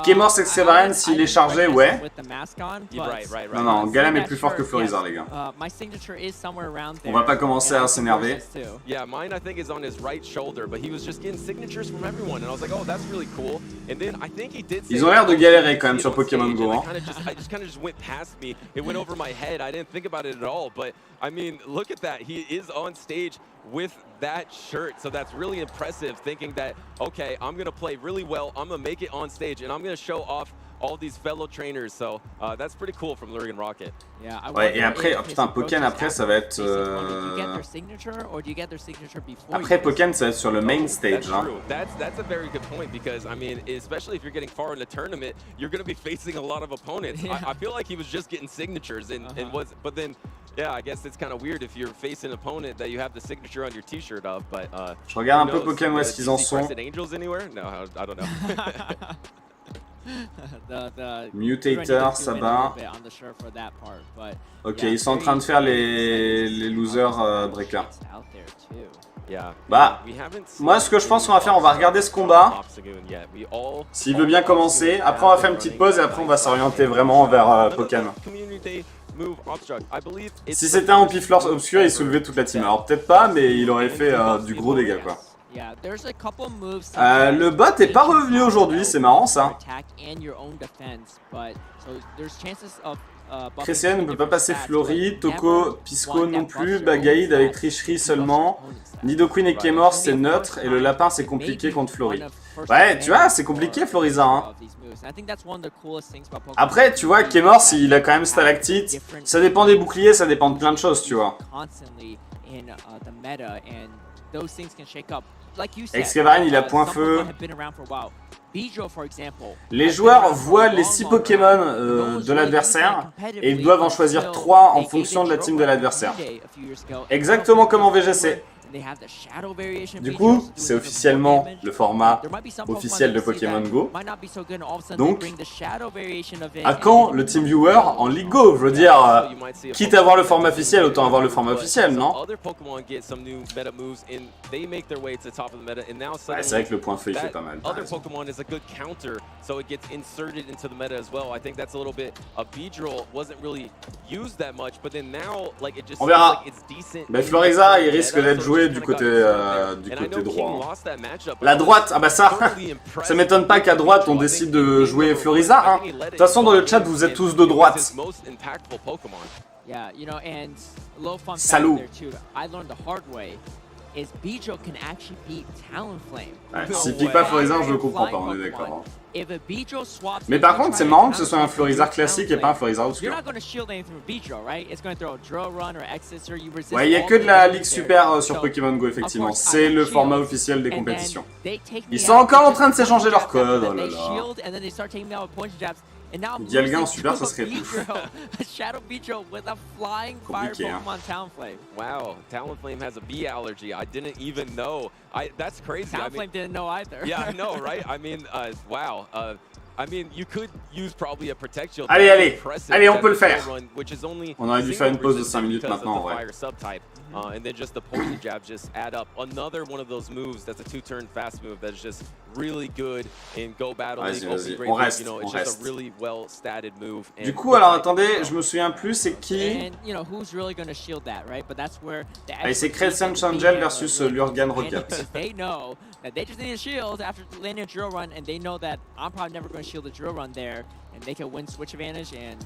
Kemors Excavaren, s'il est chargé, ouais. Non, non, Galam est plus fort que Florizard, les gars. On va pas commencer à s'énerver. Ils ont l'air de galérer quand même sur Pokémon Go. Hein. With that shirt, so that's really impressive, thinking that, okay, I'm gonna play really well, I'm gonna make it on stage, and I'm gonna show off all these fellow trainers, so that's pretty cool from Lurgan Rocket. Ouais, et après, oh putain, Pokken après ça va être... Après Pokken ça va être sur le main stage. Hein. That's a very good point, because, I mean, especially if you're getting far in the tournament, you're gonna be facing a lot of opponents. I feel like he was just getting signatures, and but then, yeah, I guess it's kind of weird if you're facing an opponent that you have the signature on your t-shirt of, but... Je regarde un peu Pokken où est-ce qu'ils en sont. Angels anywhere? No, I don't know. Mutator, ça va. Ok, ils sont en train de faire les losers breakers. Bah, moi ce que je pense qu'on va faire, on va regarder ce combat. S'il veut bien commencer. Après on va faire une petite pause et après on va s'orienter vraiment vers Pokken. Si c'était un Ampiflore obscur, il soulevait toute la team. Alors peut-être pas, mais il aurait fait du gros dégât quoi. Le bot est pas revenu aujourd'hui, c'est marrant ça. Cresselia ne peut pas passer Flori, Toko, Pisco non plus, Bagaïd avec tricherie seulement. Nidoqueen et Kemors c'est neutre et le lapin c'est compliqué contre Flori. Ouais, tu vois, c'est compliqué Florizard. Hein. Après, tu vois, Kemors il a quand même stalactite. Ça dépend des boucliers, ça dépend de plein de choses, tu vois. Excavaren il a point feu. Les joueurs voient les 6 Pokémon de l'adversaire et ils doivent en choisir 3 en fonction de la team de l'adversaire. Exactement comme en VGC. Du coup, c'est officiellement le format officiel de Pokémon Go. Donc, à quand le TeamViewer en League Go? Je veux dire, quitte à avoir le format officiel, autant avoir le format officiel, non? Ouais, c'est vrai que le point feu il fait pas mal. On verra. Mais Florizard il risque d'être joué du côté droit. La droite, ah bah ça m'étonne pas qu'à droite on décide de jouer Florizard. Hein. De toute façon dans le chat vous êtes tous de droite. Salaud. Ouais, s'il pique pas Florizard, je le comprends pas, on est d'accord. Mais par contre, c'est marrant que ce soit un Florizard classique et pas un Florizard obscur. Ouais, il y a que de la Ligue Super sur Pokémon Go, effectivement. C'est le format officiel des compétitions. Ils sont encore en train de s'échanger leur code, oh là là. Dialga en super, ça serait ouf. Compliqué, hein. Wow, Talonflame has a bee allergy. I didn't even know. That's crazy. Talonflame didn't know either. Yeah, I know, right? I mean, wow. I mean, you could use probably a protect shield. Allez, on peut le faire. On aurait dû faire une pause de 5 minutes maintenant, en vrai. and then just the poison jab just add up. Another one of those moves that's a 2-turn fast move that's just really good in Go Battle League. Vas-y, on reste, you know, on it's just reste. a really well statted move. Du coup, alors attendez, je me souviens plus, c'est qui? Allez, c'est Crescent Angel versus Lurgan Rocket. They know that they just need a shield after landing a drill run, and they know that I'm probably never going to shield a drill run there, and they can win switch advantage and.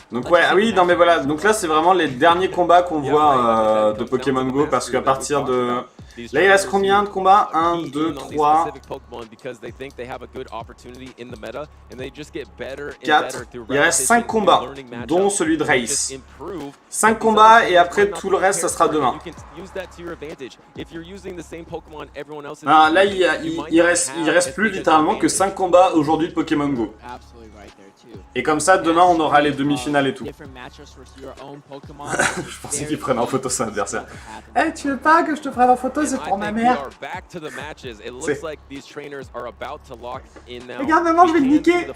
Donc ouais, ah oui, non mais voilà, donc là c'est vraiment les derniers combats qu'on voit de Pokémon Go parce qu'à partir de... Là il reste combien de combats? 1, 2, 3, 4, il reste 5 combats, dont celui de Race. 5 combats et après tout le reste ça sera demain. Ah, là il reste plus littéralement que 5 combats aujourd'hui de Pokémon Go. Et comme ça, demain, on aura les demi-finales et tout. Je pensais qu'il prenait en photo son adversaire. Eh, tu veux pas que je te prenne en photo? C'est pour ma mère. Regarde, maman, je vais le niquer.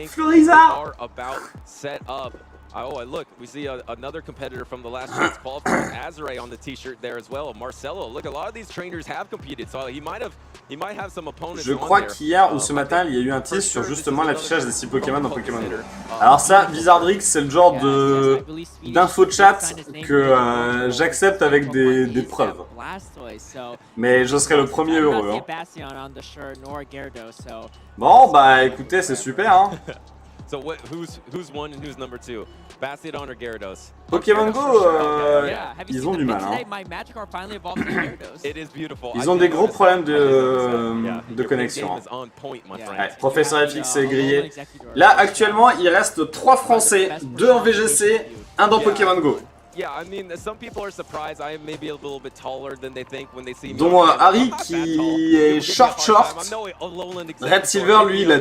Florizard. Oh, look, we see another competitor from the last chance qualifiers, Azure on the t-shirt there as well. Marcelo, look, a lot of these trainers have competed, so he might have some opponents. Je crois qu'hier ou ce matin, il y a eu un tease sur justement l'affichage des 6 Pokémon dans Pokémon Go. Alors ça, Bizardrix, c'est le genre d'info chat que j'accepte avec des preuves. Mais je serai le premier heureux. Hein. Bon, bah écoutez, c'est super. Hein. So who's one and who's number 2? Bastion or Gyarados? Pokémon Go, ils ont du mal. Hein. Ils ont des gros problèmes de connexion. Hein. Ouais, Professeur FX est grillé. Là, actuellement, il reste 3 Français, 2 en VGC, 1 dans Pokémon Go. Dont Harry qui est short. Red Silver, lui, il a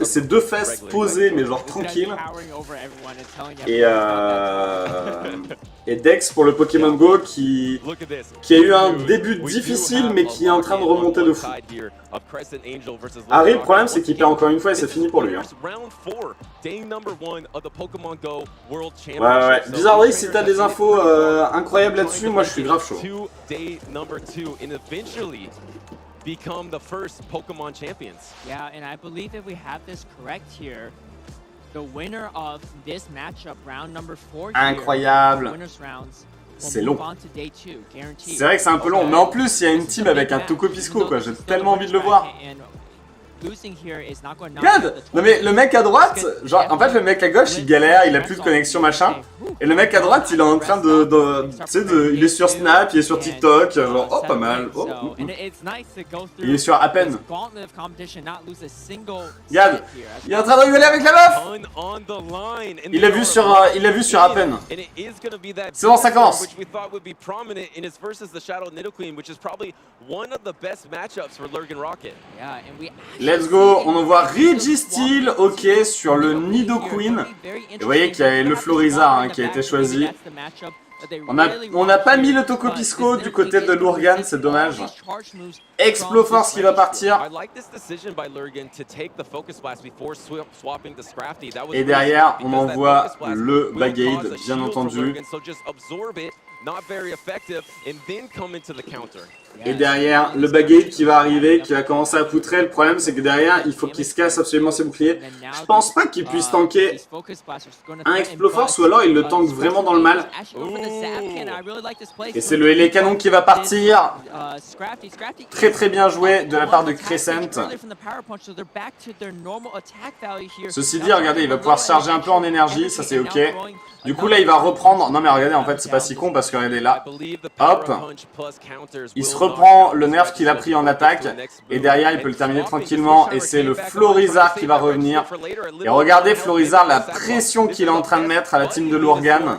ses 2 fesses posées, mais genre tranquille. Et Dex pour le Pokémon Go qui a eu un début difficile, mais qui est en train de remonter de fou. Harry, le problème, c'est qu'il perd encore une fois et c'est fini pour lui. Hein. Ouais. Bizarrerie, si t'as des infos incroyables là-dessus, moi je suis grave chaud. Become the first Pokemon champions. Yeah, and I believe if we have this correct here, the winner of this matchup, round number 4 incroyable. C'est long. C'est vrai que c'est un peu long, mais en plus il y a une team avec un Tokopisco quoi, j'ai tellement envie de le voir. Regarde! Non mais le mec à droite, genre en fait le mec à gauche il galère, il a plus de connexion machin. Et le mec à droite il est en train tu sais, il est sur Snap, il est sur TikTok, genre oh pas mal. Oh. Il est sur à peine. Regarde, il est en train de rigoler avec la meuf! Il l'a vu sur à peine. C'est bon, ça commence. Let's go, on envoie Registeel, ok, sur le Nidoqueen. Et vous voyez qu'il y a le Florizard hein, qui a été choisi. On n'a pas mis le Tokopisco du côté de Lurgan, c'est dommage. Exploforce qui va partir. Et derrière, on envoie le Bagade, bien entendu. Et derrière, le Bagade qui va arriver, qui va commencer à poutrer. Le problème, c'est que derrière, il faut qu'il se casse absolument ses boucliers. Je pense pas qu'il puisse tanker un Exploforce, ou alors il le tank vraiment dans le mal. Et c'est le Hélicanon qui va partir. Très bien joué de la part de Crescent. Ceci dit, regardez, il va pouvoir se charger un peu en énergie, ça c'est ok. Du coup là il va reprendre, non mais regardez en fait c'est pas si con parce que regardez là, hop, il se reprend le nerf qu'il a pris en attaque et derrière il peut le terminer tranquillement et c'est le Florizard qui va revenir. Et regardez Florizard, la pression qu'il est en train de mettre à la team de Lurgan.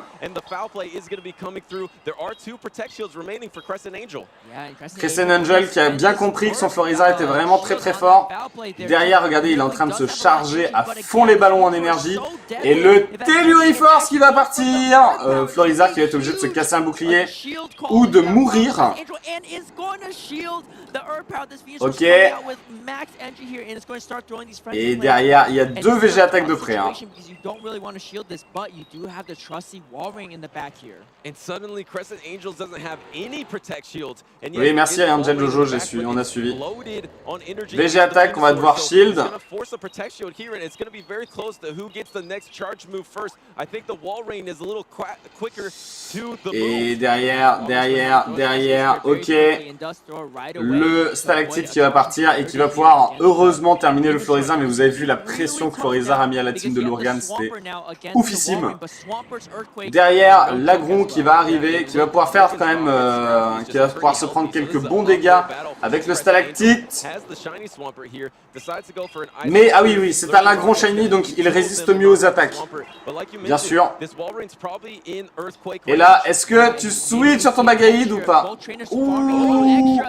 Crescent Angel qui a bien compris que son Florizard était vraiment très fort. Derrière, regardez, il est en train de se charger à fond les ballons en énergie. Et le Telluriforce qui va partir. Florizard qui va être obligé de se casser un bouclier ou de mourir. Ok. Et derrière, il y a 2 VG attaques de près. Hein. Walrein in the back here. And suddenly Crescent Angels doesn't have any protect shields. And Oui, merci Angel Jojo, on a suivi. VG attaque, on va devoir shield. Force a protect shield here, and it's going to be very close to who gets the next charge move first. I think the Walrein is a little quicker to the Et derrière, ok. Le stalactite qui va partir et qui va pouvoir heureusement terminer le Florizard. Mais vous avez vu la pression que Florizard a mis à la team de Lourgan, c'était oufissime. Derrière, l'Agron qui va arriver, qui va pouvoir faire quand même, qui va pouvoir se prendre quelques bons dégâts avec le stalactite. Mais ah oui, c'est un Agron shiny, donc il résiste mieux aux attaques. Bien sûr. Et là, est-ce que tu switches sur ton Bagaïd ou pas? Ouh.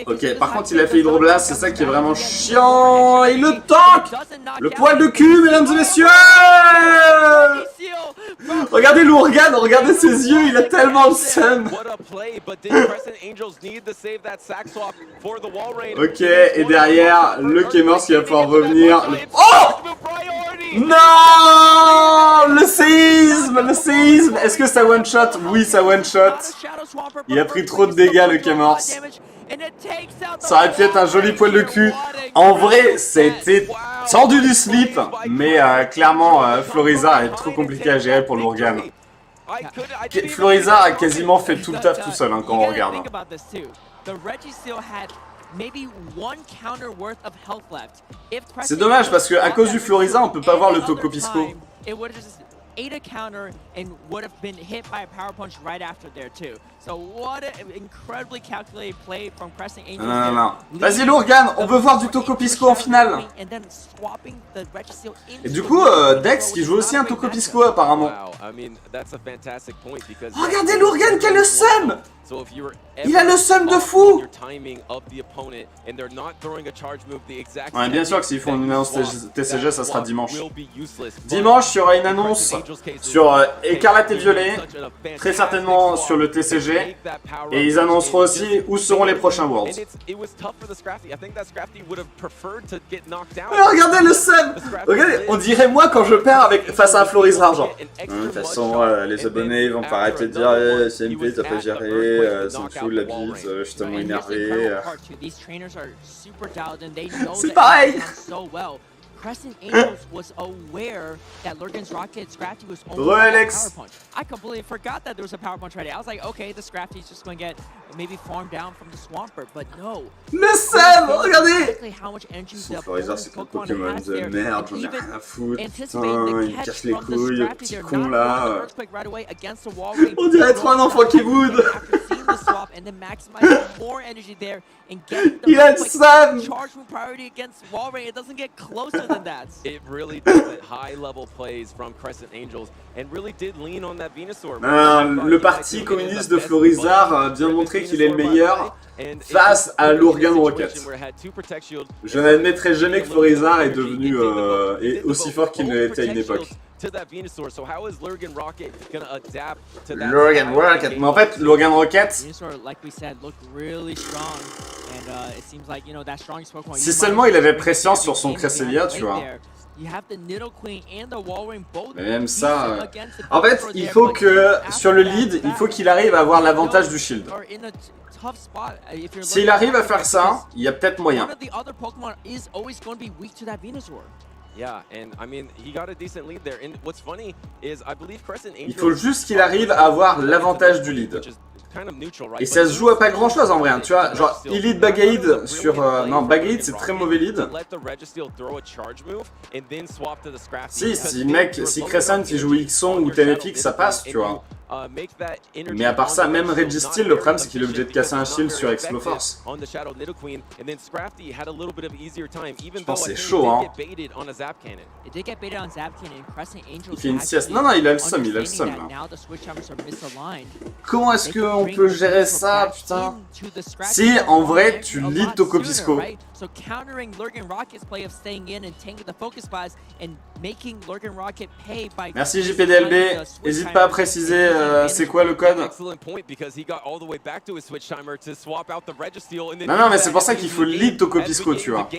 Ok, par contre il a fait Hydroblast, c'est ça qui est vraiment chiant. Et le tank, le poil de cul, mesdames et messieurs. Regardez Lourgan, regardez ses yeux, il a tellement le seum. Ok, et derrière, le Kemors qui va pouvoir revenir. Oh non, le séisme. Est-ce que ça one shot? Oui, ça one shot. Il a pris trop de dégâts, le Kemors. Ça aurait pu être un joli poil de cul. En vrai, c'était tendu du slip, mais clairement, Florizard est trop compliqué à gérer pour Lourgan. Florizard a quasiment fait tout le taf tout seul, hein, quand on regarde. C'est dommage parce que à cause du Florizard, on peut pas voir le Toco Pisco. ate a counter and would have been hit by a power punch right after there too. So what an incredibly calculated play from Crescent Angels. Non. Vas-y Lourgan, on veut voir du Toco Pisco en finale. Et du coup, Dex qui joue aussi un Toco Pisco apparemment. Regardez Lourgan qui a le seum. Il a le seum de fou. Ouais, bien sûr que s'ils font une annonce TCG, ça sera dimanche. Dimanche, il y aura une annonce sur Écarlate et Violet, très certainement sur le TCG, et ils annonceront aussi où seront les prochains Worlds. Regardez le seum. Regardez, on dirait moi quand je perds face à un Florizard, genre. De toute façon, les abonnés vont pas arrêter de dire CMP, t'as pas géré, ça me fout la bite, je suis tellement énervé. C'est pareil. Crescent Angels was aware that Lurgan's Rocket Scrafty was only a power punch. I completely forgot that there was a power punch ready. I was like, okay, the Scrafty's just going to get maybe farmed down from the Swampert, but no. Le seum, regardez. Son Florizard, c'est un Pokémon de merde, j'en ai rien à foutre. Putain, il casse les couilles, le petit con là. On dirait trop un enfant qui boude. Il a le seum. It really does high level plays from Crescent Angels and really did lean on that Venusaur. Le parti communiste de Florizard a bien montré qu'il est le meilleur face à Lourgan Rocket. Je n'admettrai jamais que Florizard est devenu aussi fort qu'il ne l'était à une époque. Lurgan Rocket, mais en fait, Lurgan Rocket, si seulement il avait pression sur son Cresselia, tu vois. Mais même ça... En fait, il faut que, sur le lead, il faut qu'il arrive à avoir l'avantage du shield. S'il arrive à faire ça, il y a peut-être moyen. Il faut juste qu'il arrive à avoir l'avantage du lead. Et ça se joue à pas grand chose en vrai, hein, tu vois, genre il lead Bagaïd sur... non, Bagaïd c'est très mauvais lead. Si Crescent il joue Xon ou TNFX ça passe, tu vois. Mais à part ça, même Registeel, le problème c'est qu'il est obligé de casser un shield sur Exploforce. Je pense que c'est chaud, hein. Il fait une sieste. Non, il a le seum, là. Comment est-ce qu'on peut gérer ça, putain? Si, en vrai, tu lead Toco Pisco. Merci JPDLB, n'hésite pas à préciser c'est quoi le code? Non, non, mais c'est pour ça qu'il faut lead Tokopisco, tu vois.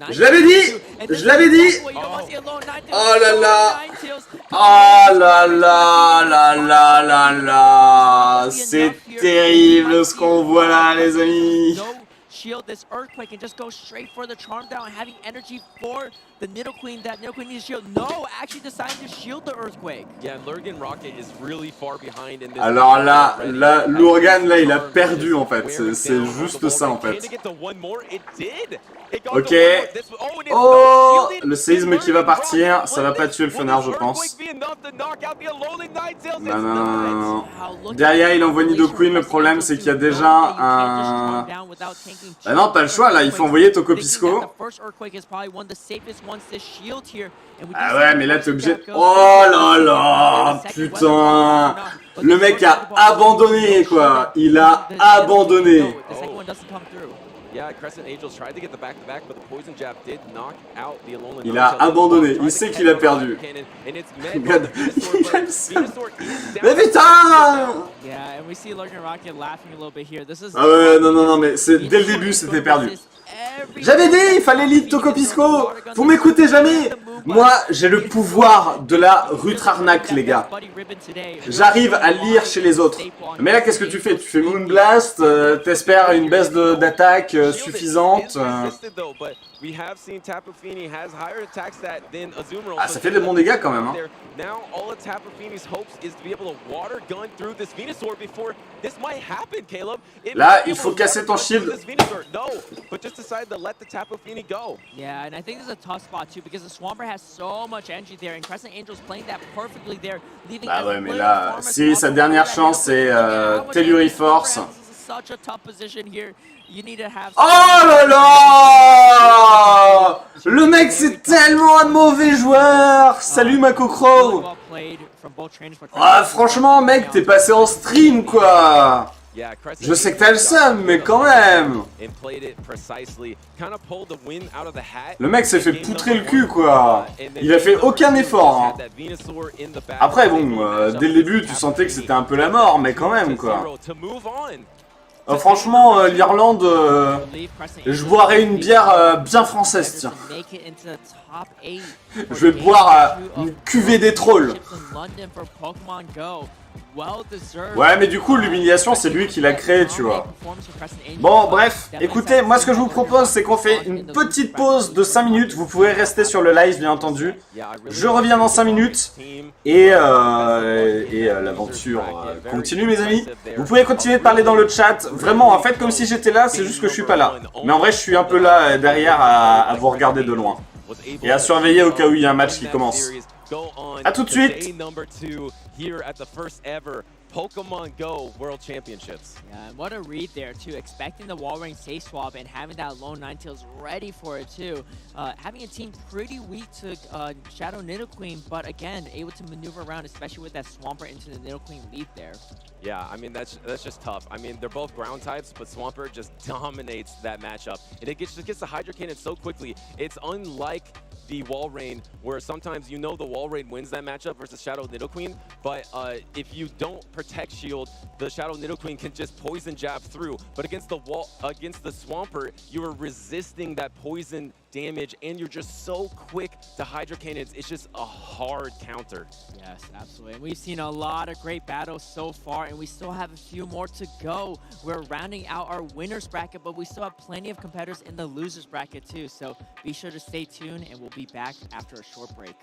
Je l'avais dit! Je l'avais dit! Oh là là! Oh là là là là là là! C'est terrible ce qu'on voit là, les amis! Shield this earthquake and just go straight for the charm down, having energy for the Nidoqueen. That Nidoqueen needs to shield. No, actually decided to shield the earthquake. Yeah, Lurgan Rocket is really far behind in this. Alors là, Lurgan là, il a perdu en fait. C'est juste ça en fait. Ok. Oh, le séisme qui va partir, ça va pas tuer le fenard, je pense. Non, non, non, non. Derrière, il envoie Nidoqueen. Le problème, c'est qu'il y a déjà un. Bah non, pas le choix là, il faut envoyer Tokopisco. Ah ouais, mais là t'es obligé de... Oh là là, putain. Le mec a abandonné quoi. Il a abandonné. Il a abandonné, il sait qu'il a perdu. Regarde, il a le seum. Mais putain! Ah ouais, non, non, non, mais dès le début c'était perdu. J'avais dit, il fallait lead Tokopisco. Vous m'écoutez jamais. Moi, j'ai le pouvoir de la rutre-arnaque, les gars. J'arrive à lire chez les autres. Mais là, qu'est-ce que tu fais? Tu fais Moonblast, t'espères une baisse d'attaque suffisante. Ah, ça fait de bons dégâts quand même, hein. Là, il faut casser ton shield. Yeah, and I think this is a tough spot too because the Swampert has so much energy there, and Crescent Angel's playing that perfectly there, leaving. Bah ouais, mais là, si sa dernière chance c'est Telluri Force. Such a tough position here. You need to have. Oh là là! Le mec c'est tellement un mauvais joueur. Salut ma Cocro. Ah franchement mec, t'es passé en stream quoi. Je sais que t'as le seum, mais quand même. Le mec s'est fait poutrer le cul quoi. Il a fait aucun effort hein. Après bon, dès le début tu sentais que c'était un peu la mort, mais quand même quoi. Franchement, l'Irlande, je boirais une bière bien française, tiens. Je vais boire une cuvée des trolls. Ouais, mais du coup, l'humiliation, c'est lui qui l'a créé, tu vois. Bon, bref, écoutez, moi, ce que je vous propose, c'est qu'on fait une petite pause de 5 minutes. Vous pouvez rester sur le live, bien entendu. Je reviens dans 5 minutes. Et l'aventure continue, mes amis. Vous pouvez continuer de parler dans le chat. Vraiment, en fait, comme si j'étais là, c'est juste que je suis pas là. Mais en vrai, je suis un peu là, derrière, à vous regarder de loin. Et à surveiller au cas où il y a un match qui commence. A tout de suite. Pokémon Go World Championships. Yeah, and what a read there too, expecting the wall ring safe swap and having that lone Ninetales ready for it too. Having a team pretty weak to Shadow Nidoqueen, but again, able to maneuver around, especially with that Swampert into the Nidoqueen lead there. Yeah, I mean, that's just tough. I mean, they're both ground types, but Swampert just dominates that matchup. And it just gets the Hydro Cannon so quickly. It's unlike the Wall Rain, where sometimes you know the Wall Rain wins that matchup versus Shadow Nidoqueen, but if you don't protect shield, the Shadow Nidoqueen can just poison jab through. But against the Swampert, you are resisting that poison damage, and you're just so quick to Hydro Cannons. It's just a hard counter. Yes, absolutely. And we've seen a lot of great battles so far, and we still have a few more to go. We're rounding out our winners bracket, but we still have plenty of competitors in the losers bracket too. So be sure to stay tuned, and we'll be back after a short break.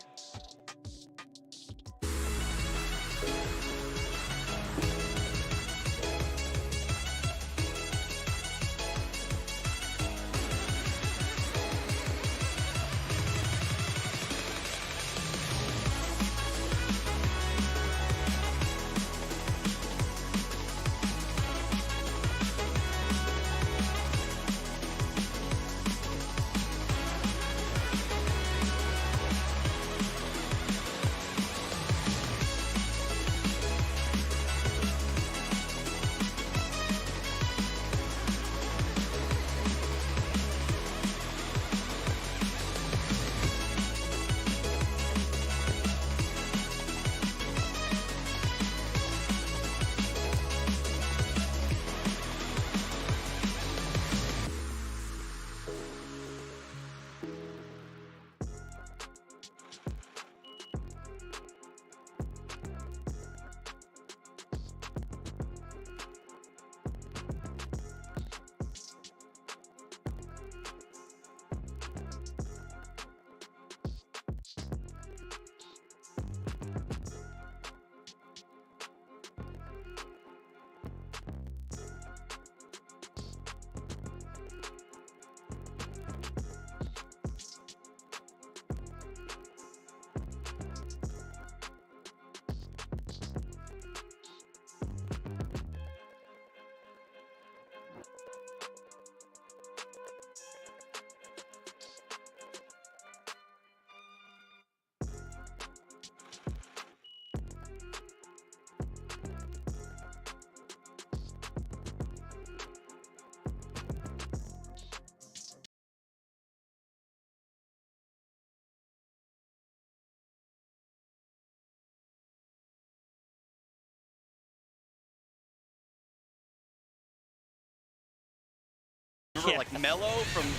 remember like Mellow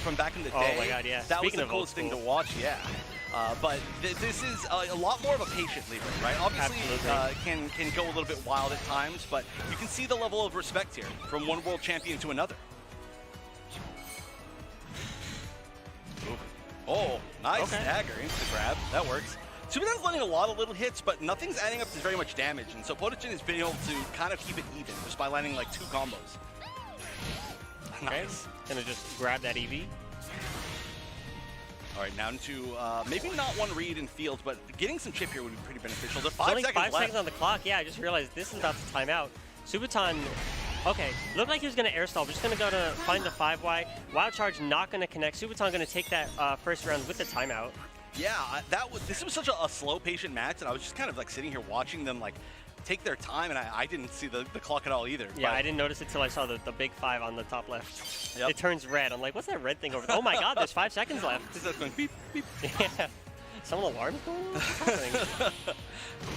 from back in the day? Oh my God, yeah. That Speaking was the coolest thing to watch, yeah. But this is a lot more of a patient leader, right? Obviously, can go a little bit wild at times, but you can see the level of respect here from one world champion to another. Oh, nice stagger, insta grab. That works. Subitan's landing a lot of little hits, but nothing's adding up to very much damage, and so Potagen has been able to kind of keep it even just by landing like 2 combos. Nice. Gonna just grab that EV. All right, now into maybe not one read in field, but getting some chip here would be pretty beneficial. There's 5 only seconds 5 left. seconds on the clock. Yeah, I just realized this is about to time out. Subitan, okay, looked like he was going to air stall. We're just going to go to find the 5Y. Wild Charge not going to connect. Subitan going to take that first round with the timeout. Yeah, this was such a slow, patient match, and I was just kind of like sitting here watching them like take their time, and I didn't see the clock at all either. Yeah, I didn't notice it till I saw the big 5 on the top left. Yep. It turns red. I'm like, what's that red thing over there? Oh my God, there's 5 seconds left. This is going beep, beep. Yeah. Some alarm going on? What's happening?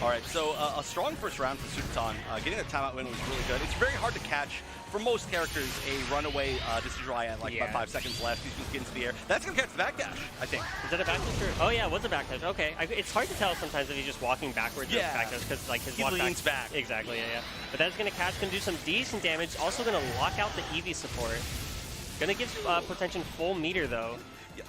All right, so a strong first round for Subitan. Getting a timeout win was really good. It's very hard to catch, for most characters, a runaway decision at like about 5 seconds left. He's just getting to the air. That's going to catch the backdash, I think. Is that a backdash? Oh yeah, it was a backdash. Okay, it's hard to tell sometimes if he's just walking backwards or backdash because like his walk leans back. Exactly, yeah. But that's going to catch, going to do some decent damage. Also going to lock out the EV support. Going to give Potagen full meter though.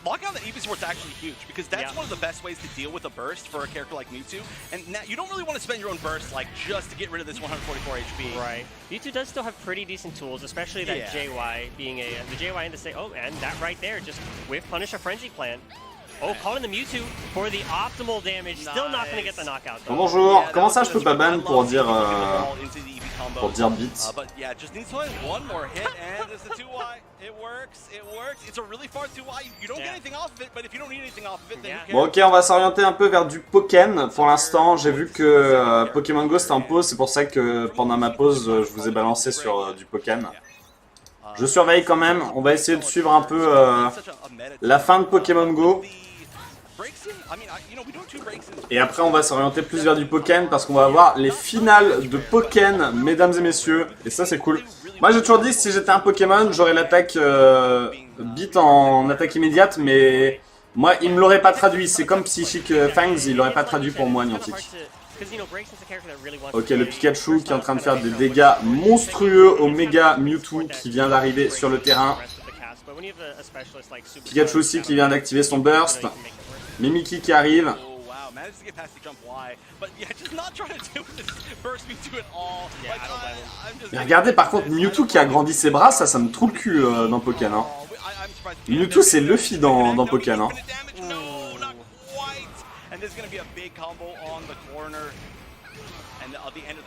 Locking on the EV support's actually huge because that's one of the best ways to deal with a burst for a character like Mewtwo. And now you don't really want to spend your own burst like just to get rid of this 144 HP. Right. Mewtwo does still have pretty decent tools, especially that JY being the JY in to say, oh, and that right there, just whiff punish a frenzy plant. Oh, calling the Mewtwo for the optimal damage. Still not going to get the knockout though. Bonjour, comment ça je peux pas ban pour dire beat? But yeah, just needs to land one more hit and there's the 2Y. It works, it works. It's a really far 2Y. You don't get anything off of it, but if you don't need anything off of it, then you Bon ok, on va s'orienter un peu vers du Pokémon pour l'instant. J'ai vu que Pokémon Go c'était en pause, c'est pour ça que pendant ma pause je vous ai balancé sur du Pokémon. Je surveille quand même, on va essayer de suivre un peu la fin de Pokémon Go. Et après on va s'orienter plus vers du Pokémon parce qu'on va avoir les finales de Pokémon, mesdames et messieurs. Et ça c'est cool. Moi j'ai toujours dit que si j'étais un Pokémon, j'aurais l'attaque beat en attaque immédiate, mais moi il me l'aurait pas traduit. C'est comme Psychic Fangs, il l'aurait pas traduit pour moi Niantic. Ok, le Pikachu qui est en train de faire des dégâts monstrueux au méga Mewtwo qui vient d'arriver sur le terrain. Pikachu aussi qui vient d'activer son burst. Mimiki qui arrive. Mais regardez par contre Mewtwo qui a grandi ses bras, ça me trouve le cul dans Pokémon. Hein. Mewtwo c'est Luffy dans Pokémon. Hein.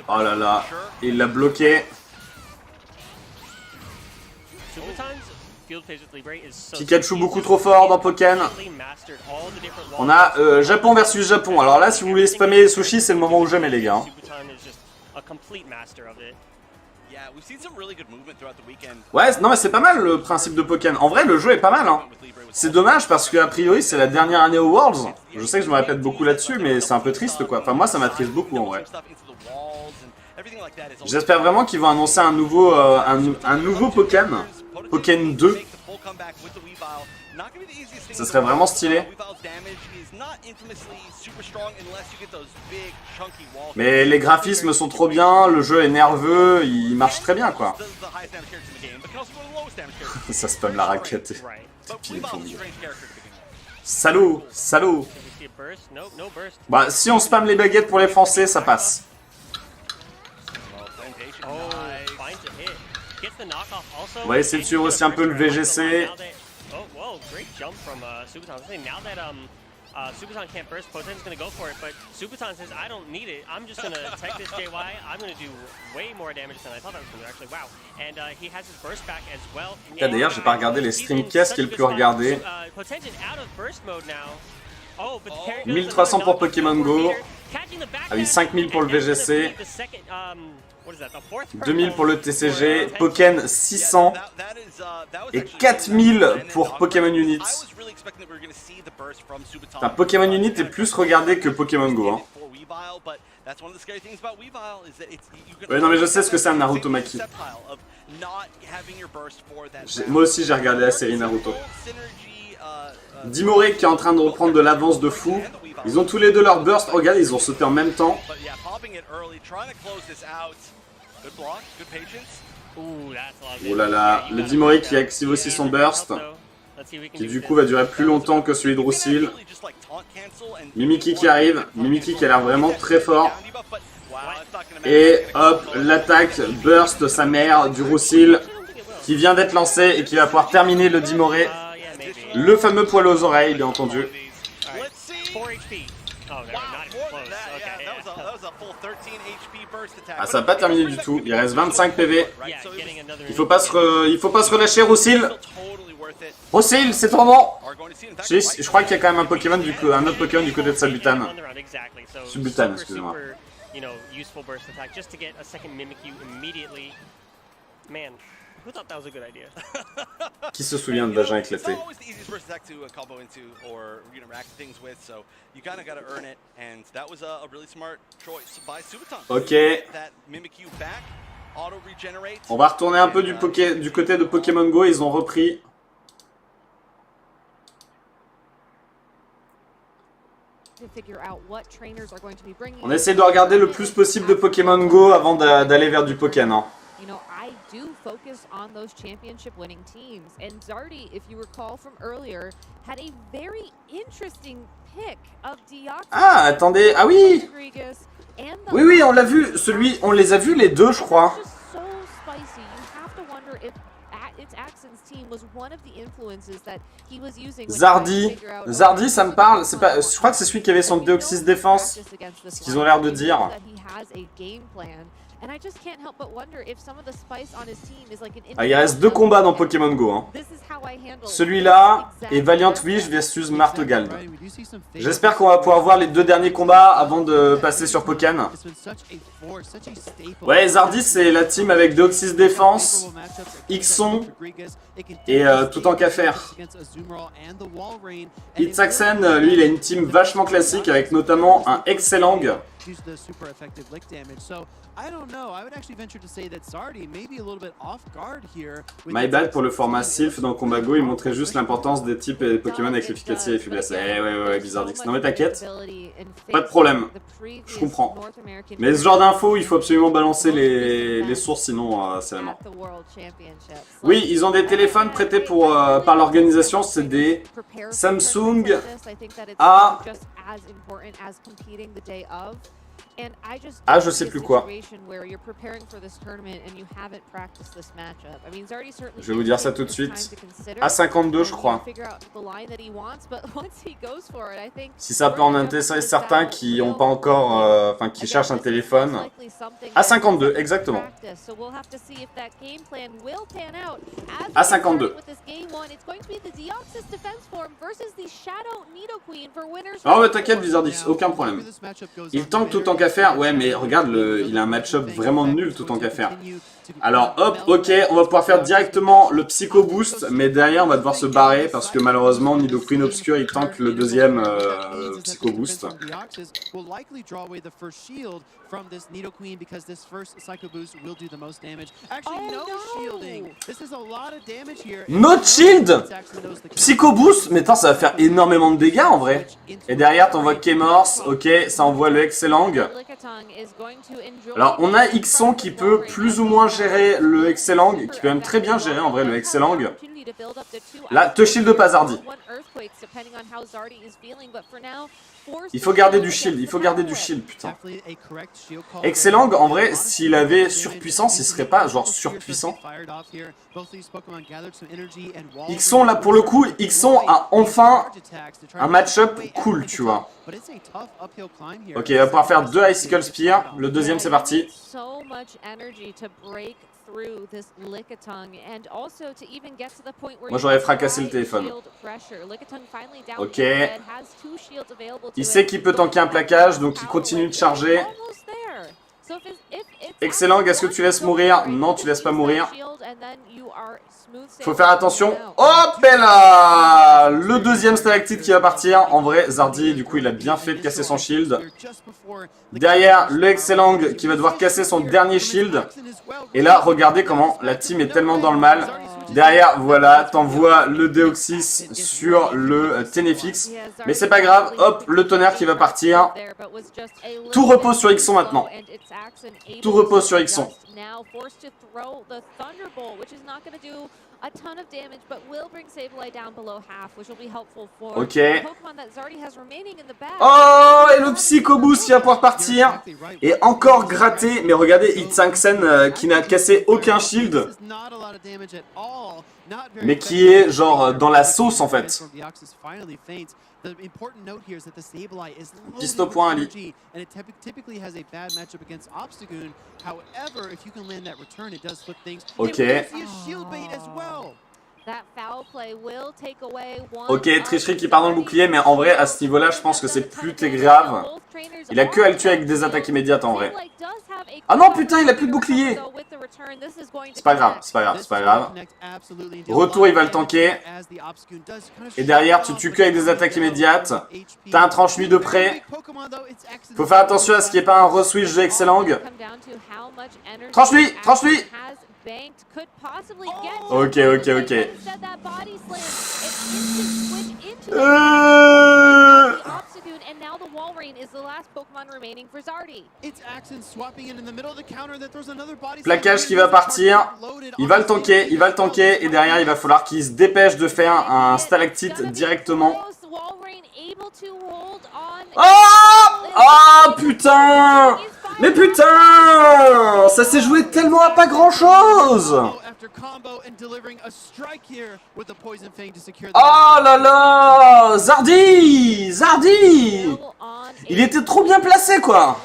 Oh là là, il l'a bloqué. Pikachu beaucoup trop fort dans Pokémon. On a Japon versus Japon. Alors là, si vous voulez spammer Sushi, c'est le moment ou jamais, les gars. Ouais, non mais c'est pas mal le principe de Pokémon. En vrai, le jeu est pas mal. Hein. C'est dommage parce que a priori, c'est la dernière année aux Worlds. Je sais que je me répète beaucoup là-dessus, mais c'est un peu triste, quoi. Enfin, moi, ça m'attriste beaucoup, en vrai. J'espère vraiment qu'ils vont annoncer un nouveau Pokémon. Pokémon 2. Ça serait vraiment stylé. Mais les graphismes sont trop bien, le jeu est nerveux, il marche très bien quoi. Ça spam la raquette. Salaud, salaud. Bah si on spam les baguettes pour les Français, ça passe. On va essayer de suivre aussi un peu le VGC. Subitan can't burst, Potagen's going to go for it, but Subitan says, I don't need it. I'm just going to take this JY. I'm going to do way more damage than I thought I was going to do, actually. Wow. And he has his burst back as well. D'ailleurs, j'ai pas regardé les streams. Qu'est-ce qui est le plus regardé? Potagen out of burst mode now. Oh, but 1300 pour Pokémon Go. Ah oui, 5000 pour le VGC. 2000 pour le TCG, Pokémon 600 et 4000 pour Pokémon Unit. Enfin, Pokémon Unit est plus regardé que Pokémon Go. Hein. Ouais, non mais je sais ce que c'est un Naruto Maki. Moi aussi j'ai regardé la série Naruto. Dimoré qui est en train de reprendre de l'avance de fou. Ils ont tous les deux leur burst. Oh, regarde, ils ont sauté en même temps. Oh là là, le Dimoré qui active aussi son burst. Qui du coup va durer plus longtemps que celui de Roussil. Mimiki qui arrive. Mimiki qui a l'air vraiment très fort. Et hop, l'attaque burst sa mère du Roussil qui vient d'être lancé et qui va pouvoir terminer le Dimoré. Le fameux poil aux oreilles, bien entendu. Ah, ça va pas terminé du tout. Il reste 25 PV. Il faut pas se relâcher, Roussil. Roussil, c'est ton nom. Je crois qu'il y a quand même un autre Pokémon du côté de Sabutane. Subutane, excusez-moi. Qui se souvient de vagin éclaté? Ok. On va retourner un peu du côté de Pokémon Go, ils ont repris. On essaie de regarder le plus possible de Pokémon Go avant d'aller vers du Pokémon. You know, I do focus on those championship winning teams. And Zardy, if you recall from earlier, had a very interesting pick of Deoxys. Ah, attendez, ah oui! Oui, oui, on l'a vu, on les a vus les deux, je crois. Zardy, ça me parle. Pas, je crois que c'est celui qui avait son Deoxys défense. Ce qu'ils ont l'air de dire. Ah, il reste 2 combats dans Pokémon Go. Hein. Celui-là et Valiant Wish versus Martegald. J'espère qu'on va pouvoir voir les 2 derniers combats avant de passer sur Pokémon. Ouais, Zardy, c'est la team avec Deoxys défense, Ixon et tout en qu'à faire. Hitsaxen, lui, il a une team vachement classique avec notamment un excellent. My bad pour le format Sylph dans Combat Go, il montrait juste l'importance des types et des Pokémon avec l'efficacité et les faiblesses. Eh ouais, Bizarrix. Non mais t'inquiète, pas de problème, je comprends. Mais ce genre d'infos, il faut absolument balancer les sources, sinon c'est la mort. Oui, ils ont des téléphones prêtés par l'organisation, c'est des Samsung A... Ah, je sais plus quoi. Je vais vous dire ça tout de suite. A52, je crois. Si ça peut en intéresser certains qui n'ont pas encore, enfin qui cherchent un téléphone. A52, exactement. A52. Oh mais t'inquiète Bizardix, aucun problème. Il tank tout en qu'à faire. Ouais mais regarde, il a un match-up vraiment nul tout en qu'à faire. Alors hop, ok, on va pouvoir faire directement le Psycho Boost, mais derrière on va devoir se barrer parce que malheureusement Nidoqueen Obscure il tank le deuxième Psycho Boost. No shield! Psycho Boost? Mais attends, ça va faire énormément de dégâts en vrai. Et derrière t'envoies K-Morse, ok, ça envoie le Excellang. Alors on a Ixon qui peut plus ou moins gérer le Excellang, qui peut même très bien gérer en vrai le Excellang. Là, te shield pas Zardy. Il faut garder du shield, putain. Excellent, en vrai, s'il avait surpuissance, il serait pas genre surpuissant. Ixon, là pour le coup, Ixon a enfin un match-up cool, tu vois. Ok, il va pouvoir faire 2 Icicle Spear, le deuxième c'est parti. Moi j'aurais fracassé le téléphone. Ok. Il sait qu'il peut tanker un plaquage, donc il continue de charger. Excellent, est-ce que tu laisses mourir? Non, tu laisses pas mourir. Faut faire attention. Hop là. Le deuxième stalactite qui va partir. En vrai, Zardi, du coup, il a bien fait de casser son shield. Derrière, le Excellang qui va devoir casser son dernier shield. Et là, regardez comment la team est tellement dans le mal. Derrière, voilà, t'envoies le Deoxys sur le Ténéfix. Mais c'est pas grave, hop, le tonnerre qui va partir. Tout repose sur Ixon maintenant. Tout repose sur Ixon. Ok. Oh, et le Psycho Boost qui va pouvoir partir. Et encore gratté. Mais regardez, Hitsanksen qui n'a cassé aucun shield. Mais qui est genre dans la sauce en fait. Piste au point, Ali. Ok. Ok, tricherie qui part dans le bouclier, mais en vrai, à ce niveau-là, je pense que c'est plus grave. Il a que à le tuer avec des attaques immédiates en vrai. Ah non, putain, il a plus de bouclier. C'est pas grave, c'est pas grave, c'est pas grave. Retour, il va le tanker. Et derrière, tu tues que avec des attaques immédiates. T'as un tranche-nuit de près. Faut faire attention à ce qu'il n'y ait pas un re-switch de Excellang. Tranche-nuit, tranche-nuit. Ok, ok, ok. Plaquage qui va partir. Il va le tanker, il va le tanker. Et derrière, il va falloir qu'il se dépêche de faire un stalactite directement. Oh! Oh putain! Mais putain! Ça s'est joué tellement à pas grand chose! Oh là là! Zardi! Zardi! Il était trop bien placé quoi!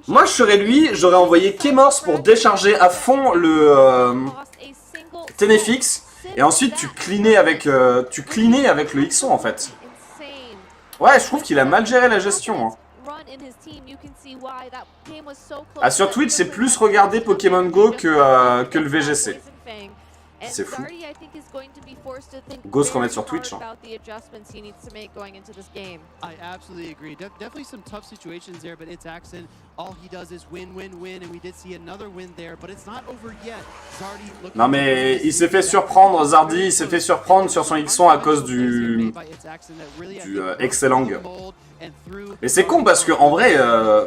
Moi je serais lui, j'aurais envoyé Kemors pour décharger à fond le Ténéfix. Et ensuite tu cleanais avec le Ixon en fait. Ouais, je trouve qu'il a mal géré la gestion. Hein. Ah, sur Twitch, c'est plus regarder Pokémon Go que le VGC. C'est fou. Go se remettre sur Twitch. Hein. Non mais il s'est fait surprendre, Zardi, il s'est fait surprendre sur son Ixon à cause du Excellang. Mais c'est con parce que en vrai,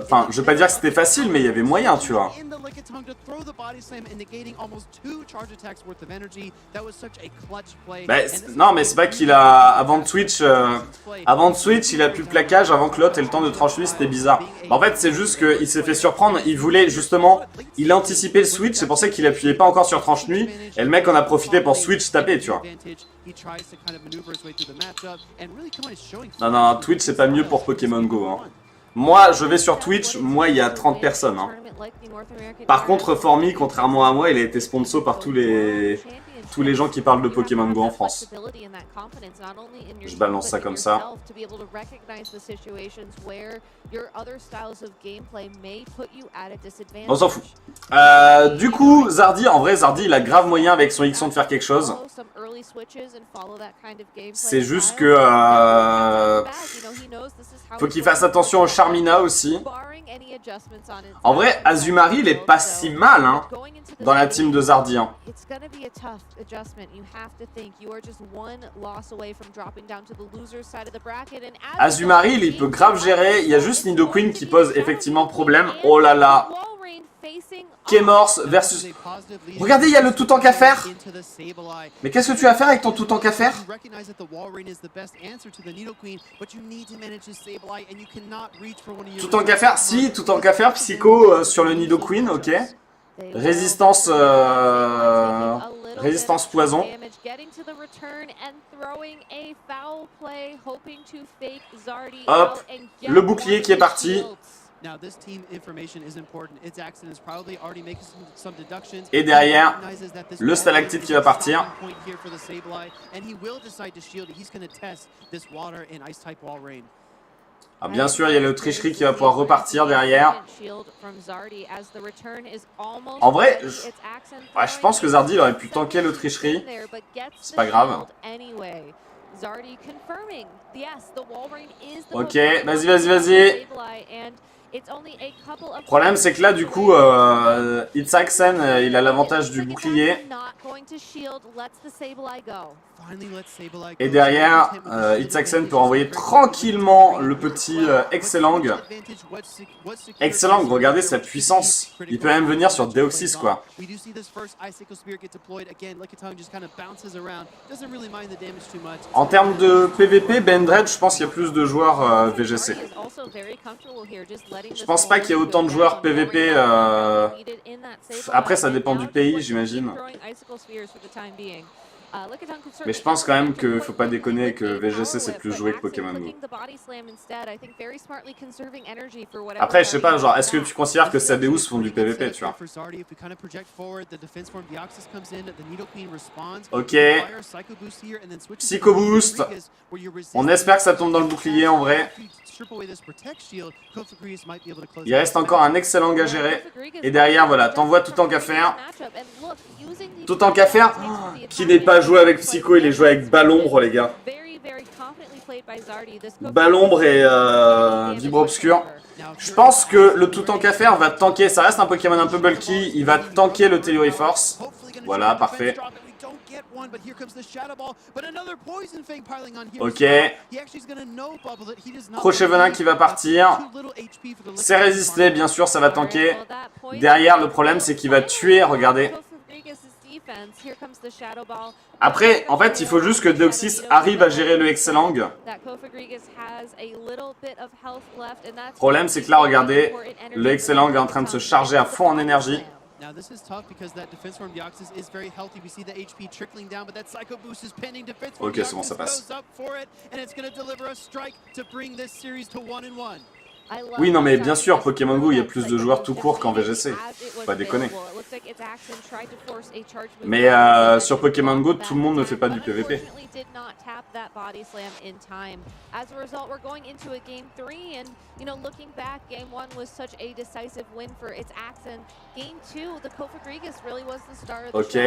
enfin, je vais pas dire que c'était facile, mais il y avait moyen, tu vois. Bah, non, mais c'est pas qu'il a avant de Twitch, il a plus de plaquage avant que l'autre ait le temps de trancher, c'était bizarre. Bah, en fait, c'est juste qu'il s'est fait surprendre. Il voulait justement, il a anticipé le switch, c'est pour ça qu'il appuyait pas encore sur tranche nuit. Et le mec en a profité pour switch taper, tu vois. Non, non, Twitch c'est pas mieux pour Pokémon Go. Hein. Moi, je vais sur Twitch, moi il y a 30 personnes. Hein. Par contre, Formi, contrairement à moi, il a été sponsor par tous les gens qui parlent de Pokémon Go en France. Je balance ça comme ça. On s'en fout. Du coup, Zardi, en vrai, Zardi, il a grave moyen avec son Ixon de faire quelque chose. C'est juste que... faut qu'il fasse attention au Charmina aussi. En vrai, Azumarill, il est pas si mal, hein, dans la team de Zardi. Hein. Azumarill, il peut grave gérer. Il y a juste Nidoqueen qui pose effectivement problème. Oh là là. Kemors versus... Regardez, il y a le tout tank à faire. Mais qu'est-ce que tu vas faire avec ton tout tank à faire? Tout tank à faire? Si, tout tank à faire. Psycho sur le Nidoqueen, ok. Résistance... Résistance poison. Hop, le bouclier qui est parti. Et derrière, le stalactite qui va partir. Ah, bien sûr, il y a le tricherie qui va pouvoir repartir derrière. En vrai, je pense que Zardy il aurait pu tanker le tricherie. C'est pas grave. Ok, vas-y, vas-y, vas-y. Le problème, c'est que là, du coup, Itzaxen, il a l'avantage du bouclier. Et derrière, Itzaxen peut envoyer tranquillement le petit Excellang. Excellang, regardez sa puissance. Il peut même venir sur Deoxys, quoi. En termes de PVP, Bendred, je pense qu'il y a plus de joueurs VGC. Je pense pas qu'il y ait autant de joueurs PVP. Après, ça dépend du pays, j'imagine. Mais je pense quand même qu'il faut pas déconner que VGC c'est plus joué que Pokémon Go. Après, je sais pas, genre, est-ce que tu considères que Sadeus font du PVP, tu vois? Ok. Psycho Boost. On espère que ça tombe dans le bouclier en vrai. Il reste encore un excellent à gérer. Et derrière, voilà, t'envoies tout en qu'à faire. Tout en qu'à faire. Qui n'est pas joué avec Psycho, il est joué avec Balombre, les gars. Balombre et Vibre Obscur. Je pense que le tout en qu'à faire va tanker. Ça reste un Pokémon un peu bulky. Il va tanker le Théorie Force. Voilà, parfait. Ok. Crochet venin qui va partir. C'est résisté, bien sûr, ça va tanker. Derrière, le problème, c'est qu'il va tuer, regardez. Après, en fait, il faut juste que Deoxys arrive à gérer le Excellang. Le problème, c'est que là, regardez, le Excellang est en train de se charger à fond en énergie. Now this is tough because that defense form Deoxys is very healthy. We see the HP trickling down, but that Psycho Boost is pending. Defense form Ok, c'est bon, ça passe. goes up for it, and it's going to deliver a strike to bring this series to 1-1. Oui, non, mais bien sûr, Pokémon Go, il y a plus de joueurs tout court qu'en VGC. Faut pas déconner. Mais sur Pokémon Go, tout le monde ne fait pas du PVP. Ok.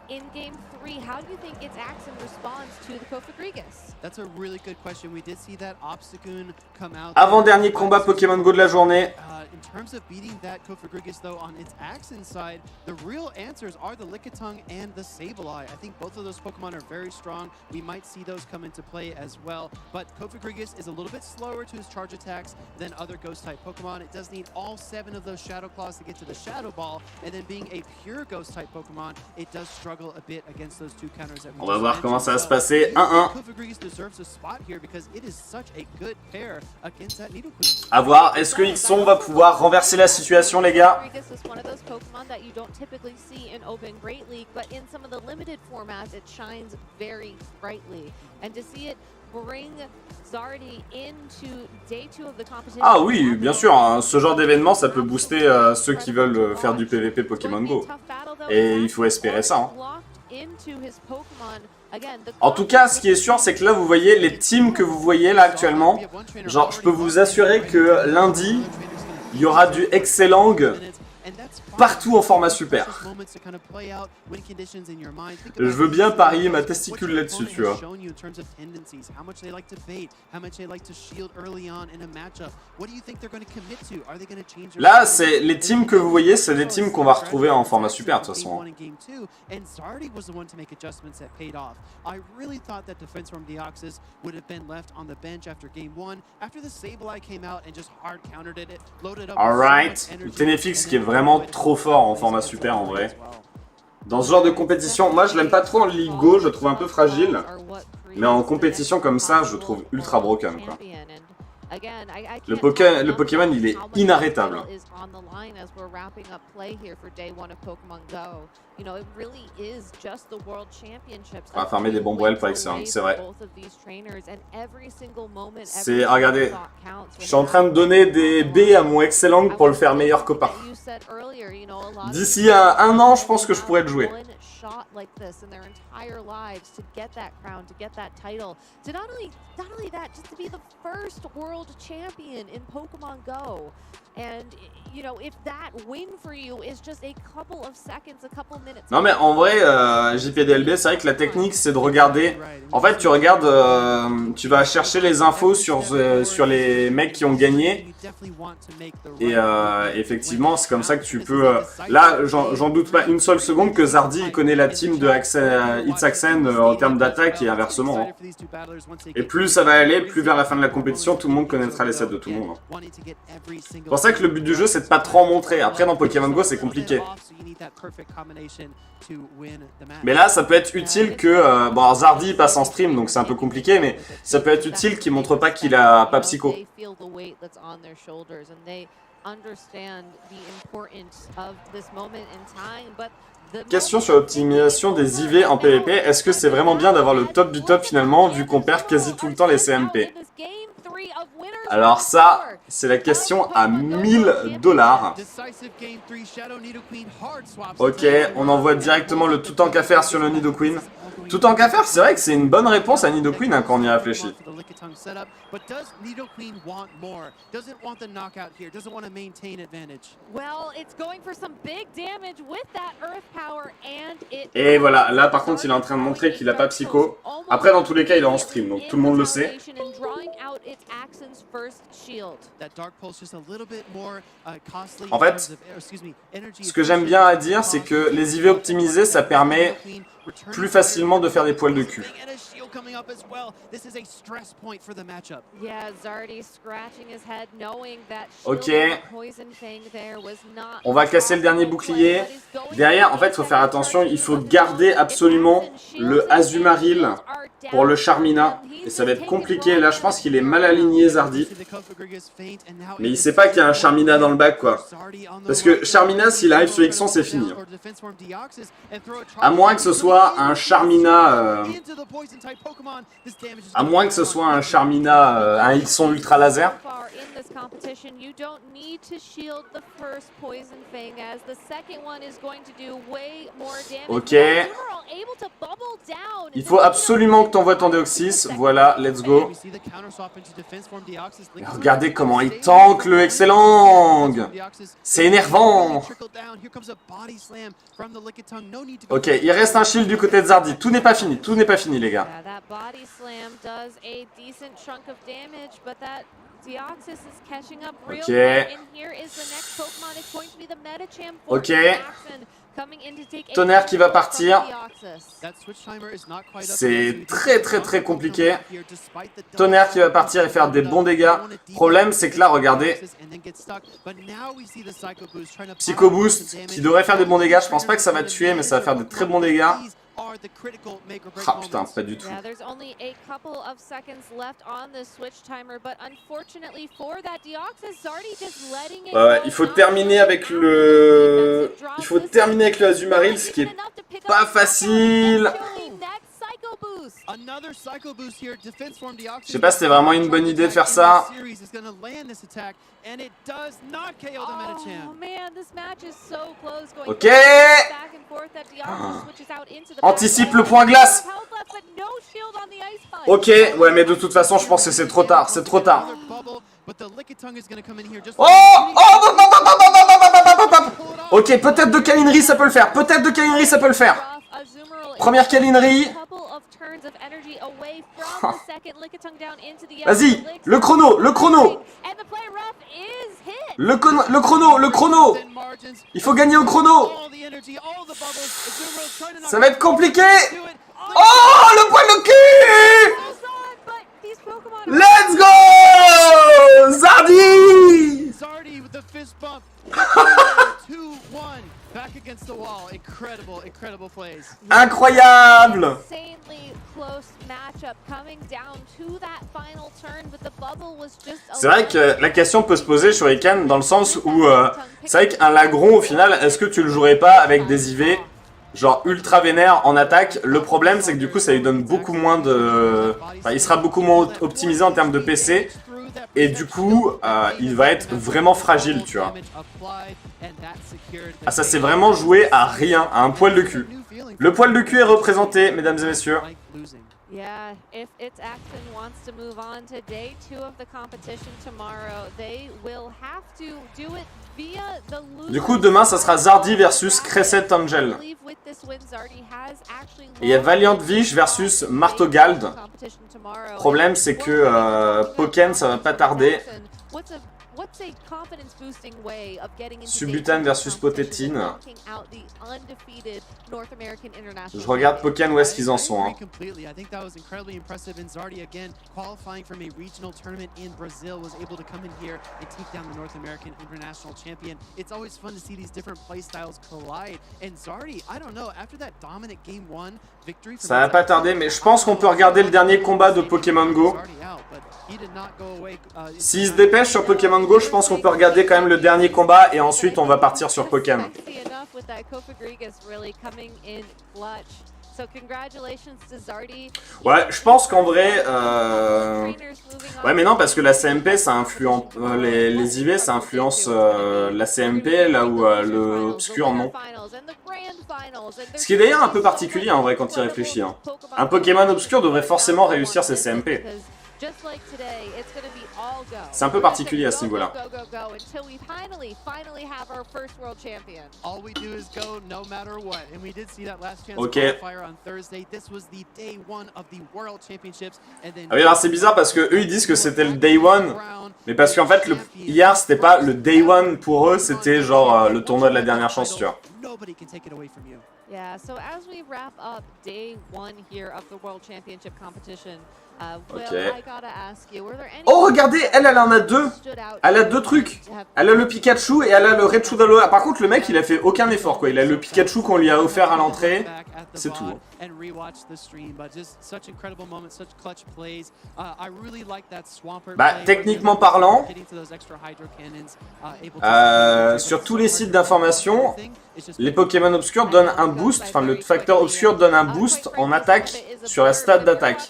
In Game 3, how do you think its Axon responds to the Kofagrigus? That's a really good question. We did see that Obstagoon come out. Avant-dernier combat Pokémon Go de la journée. In terms of beating that Kofagrigus, though, on its Axon side, the real answers are the Lickitung and the Sableye. I think both of those Pokemon are very strong. We might see those come into play as well. But Kofagrigus is a little bit slower to his charge attacks than other Ghost-type Pokemon. It does need all 7 of those Shadow Claws to get to the Shadow Ball. And then being a pure Ghost-type Pokemon, it does struggle a bit against those two counters. On va voir comment ça va se passer. 1-1. A voir, est-ce que Xon va pouvoir renverser la situation, les gars? Ah oui, bien sûr, hein, ce genre d'événement, ça peut booster ceux qui veulent faire du PVP Pokémon Go. Et il faut espérer ça. Hein. En tout cas, ce qui est sûr, c'est que là, vous voyez, les teams que vous voyez là actuellement, genre, je peux vous assurer que lundi, il y aura du Excellang partout en format super. Je veux bien parier ma testicule là-dessus, tu vois. Là, c'est les teams que vous voyez, c'est des teams qu'on va retrouver en format super de toute façon. Alright, le Ténéfix qui est vraiment trop fort en format super en vrai. Dans ce genre de compétition, moi je l'aime pas trop en Ligue Go, je le trouve un peu fragile. Mais en compétition comme ça, je le trouve ultra broken quoi. Le Pokémon il est inarrêtable. On va farmer des bombes pour Excellent, c'est vrai. C'est, regardez, je suis en train de donner des B à mon Excellang pour le faire meilleur copain. D'ici à 1 an, je pense que je pourrais le jouer. like this in their entire lives to get that crown, to get that title, to not only that, just to be the first world champion in Pokemon Go. And you know, if that win for you is just a couple of seconds, a couple minutes. Non mais en vrai, JPDLB, c'est vrai que la technique c'est de regarder. En fait, tu regardes, tu vas chercher les infos sur les mecs qui ont gagné. Et effectivement, c'est comme ça que tu peux. Là, j'en doute pas une seule seconde que Zardy il connaît la team de Hitsaxen en termes d'attaque et inversement. Hein. Et plus ça va aller, plus vers la fin de la compétition, tout le monde connaîtra les sets de tout le monde. Hein. C'est pour ça que le but du jeu c'est de pas trop en montrer. Après dans Pokémon Go c'est compliqué. Mais là ça peut être utile que... bon alors Zardy passe en stream donc c'est un peu compliqué, mais ça peut être utile qu'il montre pas qu'il a pas psycho. Question sur l'optimisation des IV en PvP. Est-ce que c'est vraiment bien d'avoir le top du top finalement, vu qu'on perd quasi tout le temps les CMP? Alors ça, c'est la question à 1000 $. Ok, on envoie directement le tout en qu'à faire sur le Nidoqueen. Tout en qu'à faire, c'est vrai que c'est une bonne réponse à Nidoqueen hein, quand on y réfléchit. Et voilà, là par contre il est en train de montrer qu'il a pas psycho. Après dans tous les cas il est en stream, donc tout le monde le sait. En fait, ce que j'aime bien à dire, c'est que les IV optimisés, ça permet plus facilement de faire des poils de cul. Ok. On va casser le dernier bouclier. Derrière, en fait, il faut faire attention. Il faut garder absolument le Azumarill pour le Charmina. Et ça va être compliqué. Là, je pense qu'il est mal aligné, Zardy. Mais il sait pas qu'il y a un Charmina dans le bac, quoi. Parce que Charmina, s'il arrive sur Ixon, c'est fini. À moins que ce soit un Charmina... à moins que ce soit un Charmina, un Ixon ultra laser. Ok. Il faut absolument que tu envoies ton Deoxys. Voilà, let's go. Et regardez comment il tank le Excellent. C'est énervant. Ok, il reste un shield du côté de Zardy. Tout n'est pas fini, les gars. Ok. Ok. Tonnerre qui va partir. C'est très compliqué. Tonnerre qui va partir et faire des bons dégâts. Problème c'est que là regardez. Psycho Boost qui devrait faire des bons dégâts. Je pense pas que ça va tuer mais ça va faire de très bons dégâts. Ah putain, pas du tout. Il faut terminer avec le... Il faut terminer avec le Azumarill, ce qui est pas facile. Je sais pas si c'était vraiment une bonne idée de faire ça. Ok. Anticipe le point glace. Ok, ouais mais de toute façon je pense que c'est trop tard, c'est trop tard. Oh, ok, peut-être de câlinerie ça peut le faire, peut-être de câlinerie ça peut le faire. Première câlinerie. Vas-y, le chrono. Le chrono. Il faut gagner au chrono. Ça va être compliqué. Oh, le poil de cul. Let's go, Zardy. Incroyable. C'est vrai que la question peut se poser sur Iken dans le sens où c'est vrai qu'un Lagron au final, est-ce que tu le jouerais pas avec des IV genre ultra vénère en attaque? Le problème c'est que du coup ça lui donne beaucoup moins de... Enfin, il sera beaucoup moins optimisé en termes de PC. Et du coup, il va être vraiment fragile, tu vois. Ah, ça s'est vraiment joué à rien, à un poil de cul. Le poil de cul est représenté, mesdames et messieurs. Yeah, if It's Action wants to move on to day 2 of the competition tomorrow, they will have to do it via the loser. Du coup, demain, ça sera Zardi versus Crescent Angel. Et il y a Valiant Vish versus Martogald. Problème, c'est que Pokken, ça va pas tarder. Subutan versus Potetine. Je regarde Pokken où est-ce qu'ils en sont. Hein. Ça va pas tarder, mais je pense qu'on peut regarder le dernier combat de Pokémon Go. S'il se dépêche sur Pokémon Go, je pense qu'on peut regarder quand même le dernier combat et ensuite on va partir sur Pokémon. Ouais, je pense qu'en vrai... Ouais, mais non, parce que la CMP, ça influence... les IV, ça influence la CMP, là où le Obscur, non. Ce qui est d'ailleurs un peu particulier, en vrai, quand il réfléchit. Hein. Un Pokémon Obscur devrait forcément réussir ses CMP. C'est un peu particulier à ce niveau-là. Ok. Ah oui, alors c'est bizarre parce que eux ils disent que c'était le Day One, mais parce qu'en fait hier c'était pas le Day One pour eux, c'était genre le tournoi de la dernière chance, tu vois. Yeah, so as we wrap up day 1 here of the World Championship competition, oh, regardez, elle en a deux. Elle a deux trucs. Elle a le Pikachu et elle a le Rechudaloa. Par contre, le mec, il a fait aucun effort, quoi. Il a le Pikachu qu'on lui a offert à l'entrée. C'est tout. Bah, techniquement parlant, sur tous les sites d'information, les Pokémon obscurs donnent un boost, enfin le facteur obscur donne un boost en attaque sur la stat d'attaque.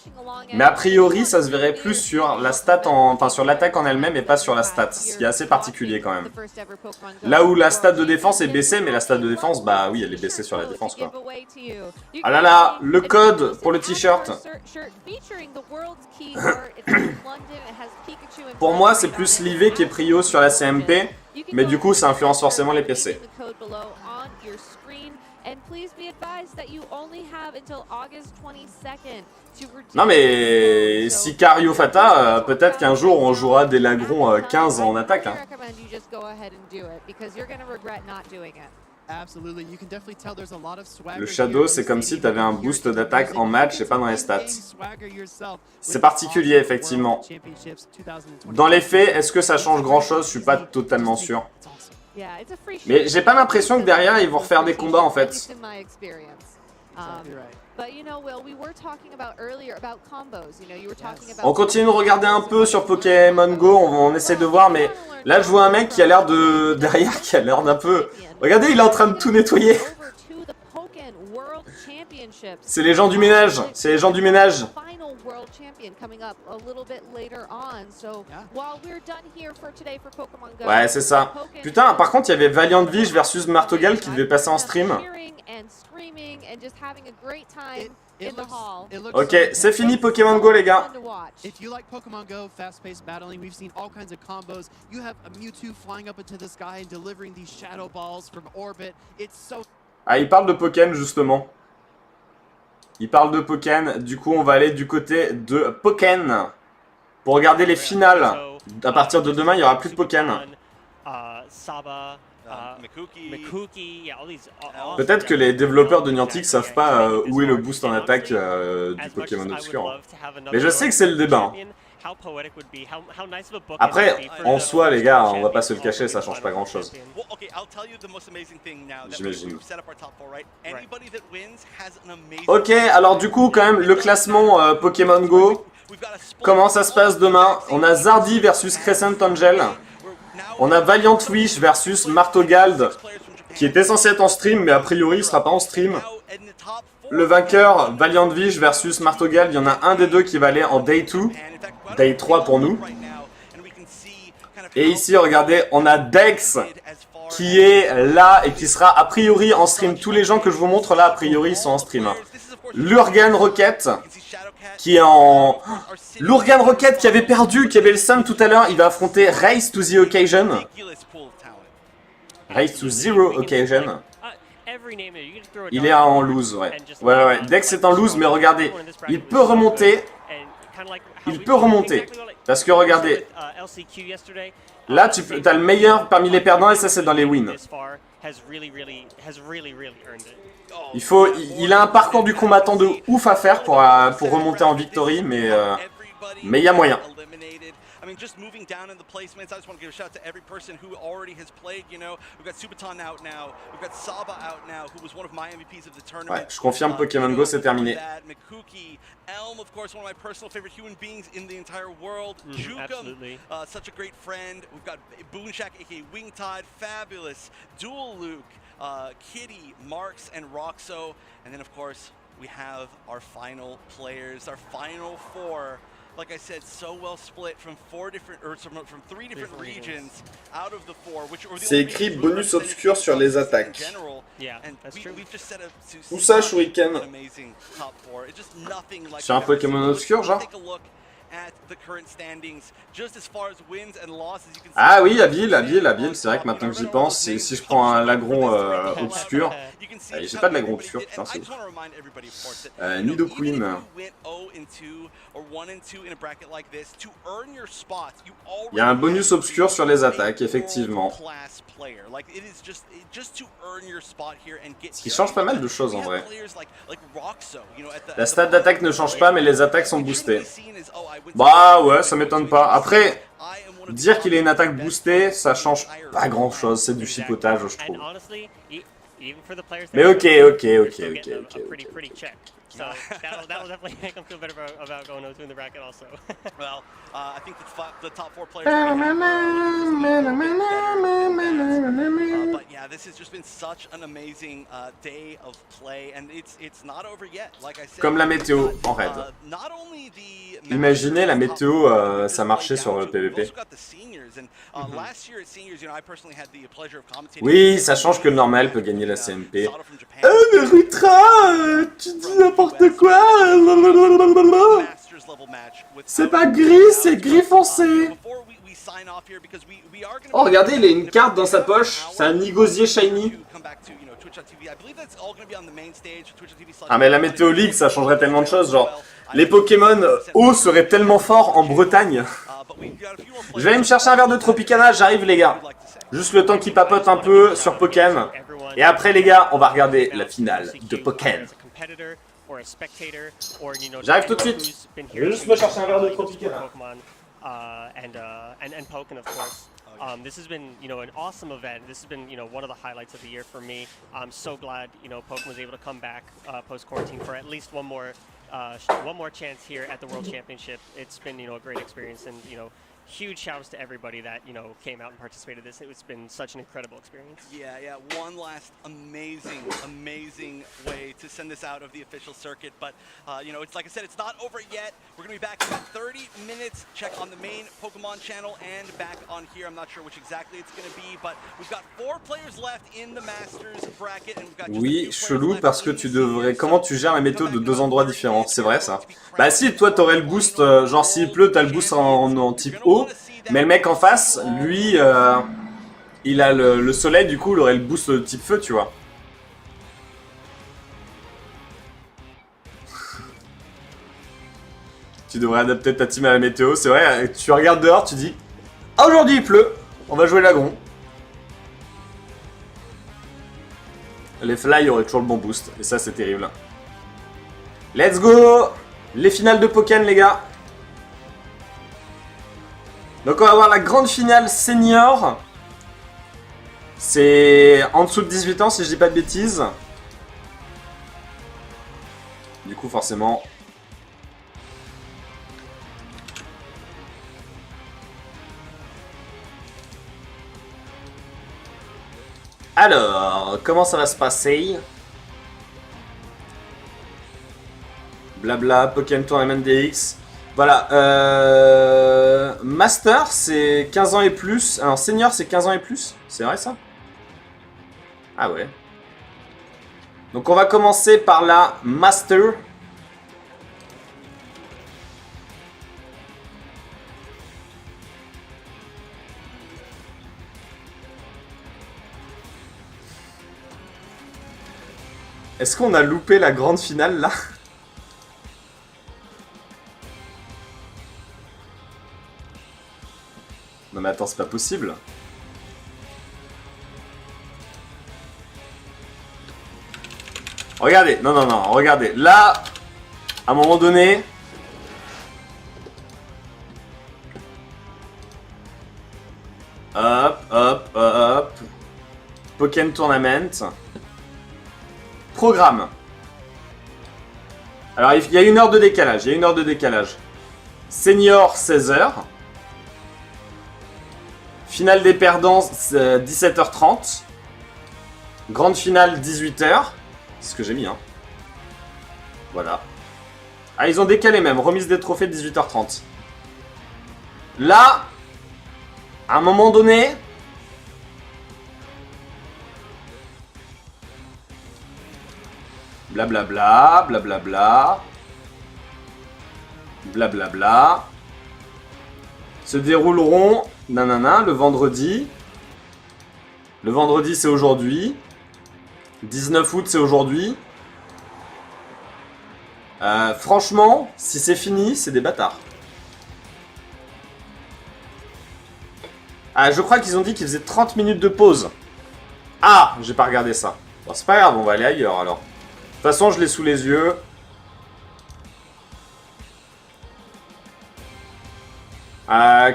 Mais a priori, ça se verrait plus sur la stat, enfin sur l'attaque en elle-même et pas sur la stat, ce qui est assez particulier quand même. Là où la stat de défense est baissée, mais la stat de défense, bah oui, elle est baissée sur la défense quoi. Ah là là, le code pour le t-shirt. Pour moi, c'est plus l'IV qui est prio sur la CMP, mais du coup, ça influence forcément les PC. Non mais si Cario Fata, peut-être qu'un jour on jouera des Lagrons 15 en attaque. Hein. Le Shadow, c'est comme si tu avais un boost d'attaque en match et pas dans les stats. C'est particulier, effectivement. Dans les faits, est-ce que ça change grand-chose? Je suis pas totalement sûr. Mais j'ai pas l'impression que derrière, ils vont refaire des combats, en fait. On continue de regarder un peu sur Pokémon Go, on essaie de voir, mais là je vois un mec qui a l'air de... derrière, qui a l'air d'un peu... Regardez, il est en train de tout nettoyer. C'est les gens du ménage, c'est les gens du ménage. Ouais, c'est ça. Putain, par contre, il y avait Valiant Vish versus Martogal qui devait passer en stream. Ok, c'est fini Pokémon Go les gars. Ah, il parle de Pokken justement. Il parle de Pokken, du coup on va aller du côté de Pokken pour regarder les finales. À partir de demain, il n'y aura plus de Pokken. Peut-être que les développeurs de Niantic savent pas où est le boost en attaque du Pokémon obscur. Mais je sais que c'est le débat. Après, en soi, les gars, on va pas se le cacher, ça change pas grand chose. J'imagine. Ok, alors du coup, quand même, le classement Pokémon Go. Comment ça se passe demain? On a Zardi versus Crescent Angel. On a Valiant Wish versus Martogald, qui était censé être en stream, mais a priori, il sera pas en stream. Le vainqueur, Valiant Wish versus Martogald, il y en a un des deux qui va aller en Day 2. Day 3 pour nous. Et ici, regardez, on a Dex qui est là et qui sera a priori en stream. Tous les gens que je vous montre là, a priori, ils sont en stream. Hein. L'Urgan Rocket qui est en... L'Urgan Rocket qui avait perdu, qui avait le seum tout à l'heure, il va affronter Race to the Occasion. Race to Zero Occasion. Il est en lose, ouais. Ouais. Dex est en lose, mais regardez, il peut remonter. Il peut remonter. Parce que regardez, là tu as le meilleur parmi les perdants et ça c'est dans les wins. Il a un parcours du combattant de ouf à faire pour remonter en victory, mais il y a moyen. I mean, just moving down in the placements, I just want to give a shout out to every person who already has played, you know. We've got Subaton out now, we've got Saba out now, who was one of my MVPs of the tournament. Ouais, je confirme, Pokémon Go, c'est terminé. Mikuki, Elm, of course, one of my personal favorite human beings in the entire world. Jukum, such a great friend. We've got Boonshak, aka Wingtide, Fabulous, Dual Luke, Kitty, Marks, and Roxo. And then, of course, we have our final players, our final four. Like I said, so well split from three different regions out of the four, which are the C'est écrit bonus obscur sur les attaques. Où ça, Shuriken? Sur un Pokémon obscur, genre? Ah oui, Abil, c'est vrai que maintenant que j'y pense, si je prends un lagron obscur, j'ai pas de lagron obscur, putain, c'est ouf. Nidoqueen. Il y a un bonus obscur sur les attaques, effectivement. Ce qui change pas mal de choses en vrai. La stat d'attaque ne change pas, mais les attaques sont boostées. Bah ouais, ça m'étonne pas. Après, dire qu'il est une attaque boostée, ça change pas grand chose, c'est du chipotage, je trouve. Mais ok. So that'll definitely make them feel better about going 0-2 in the bracket also. Well, I think the top four players. But yeah, this has just been such an amazing day of play, and it's not over yet. Like I said. Comme la météo en raid. Imaginez la météo, ça marchait sur le PVP. Oui, ça change que le normal peut gagner la CMP. Mais Rutra, tu dis n'importe quoi. C'est pas gris, c'est gris foncé. Oh, regardez, il a une carte dans sa poche. C'est un Nigosier shiny. Ah, mais la météo league, ça changerait tellement de choses. Genre, les Pokémon eau seraient tellement forts en Bretagne. Je vais aller me chercher un verre de Tropicana, j'arrive les gars. Juste le temps qu'il papote un peu sur Pokémon. Et après les gars, on va regarder la finale de Pokémon. J'arrive tout de suite. Je vais juste me chercher un verre de Tropicana. This has been, an awesome event. This has been, one of the highlights of the year for me. I'm so glad, Pokemon was able to come back post-quarantine for at least one more chance here at the World Championship. It's been, a great experience, and huge shouts to everybody that came out and participated in this. It's been such an incredible experience. Yeah. One last amazing way to send this out of the official circuit. But it's like I said, it's not over yet. We're gonna be back in about 30 minutes. Check on the main Pokemon channel and back on here. I'm not sure which exactly it's gonna be, but we've got 4 players left in the Masters bracket, and we've got. Oui, chelou parce que tu devrais. Comment tu gères la météo de 2 endroits différents? C'est vrai ça? Bah si, toi t'aurais le boost, genre s'il pleut, t'as le boost en type eau. Mais le mec en face, lui, il a le soleil, du coup, il aurait le boost type feu, tu vois. Tu devrais adapter ta team à la météo, c'est vrai, tu regardes dehors, tu dis « Ah, aujourd'hui il pleut, on va jouer l'agron ». Les fly auraient toujours le bon boost, et ça c'est terrible. Let's go! Les finales de Pokémon, les gars. Donc on va avoir la grande finale senior. C'est en dessous de 18 ans si je dis pas de bêtises. Du coup forcément. Alors, comment ça va se passer? Blabla, Pokémon Tournament DX. Voilà. Master, c'est 15 ans et plus. Alors, Senior, c'est 15 ans et plus. C'est vrai, ça? Ah ouais. Donc, on va commencer par la Master. Est-ce qu'on a loupé la grande finale, là? Non mais attends, c'est pas possible. Regardez, non, non, non, regardez. Là, à un moment donné... Hop, hop, hop. Pokémon Tournament. Programme. Alors, il y a 1 heure de décalage. Il y a 1 heure de décalage. Senior, 16h. Finale des perdants, 17h30. Grande finale, 18h. C'est ce que j'ai mis, hein. Voilà. Ah, ils ont décalé même. Remise des trophées, 18h30. Là, à un moment donné... Blablabla, blablabla. Blablabla. Se dérouleront... Nanana, le vendredi. Le vendredi, c'est aujourd'hui. 19 août, c'est aujourd'hui. Franchement, si c'est fini, c'est des bâtards. Ah, je crois qu'ils ont dit qu'ils faisaient 30 minutes de pause. Ah, j'ai pas regardé ça. Bon, c'est pas grave, on va aller ailleurs alors. De toute façon, je l'ai sous les yeux.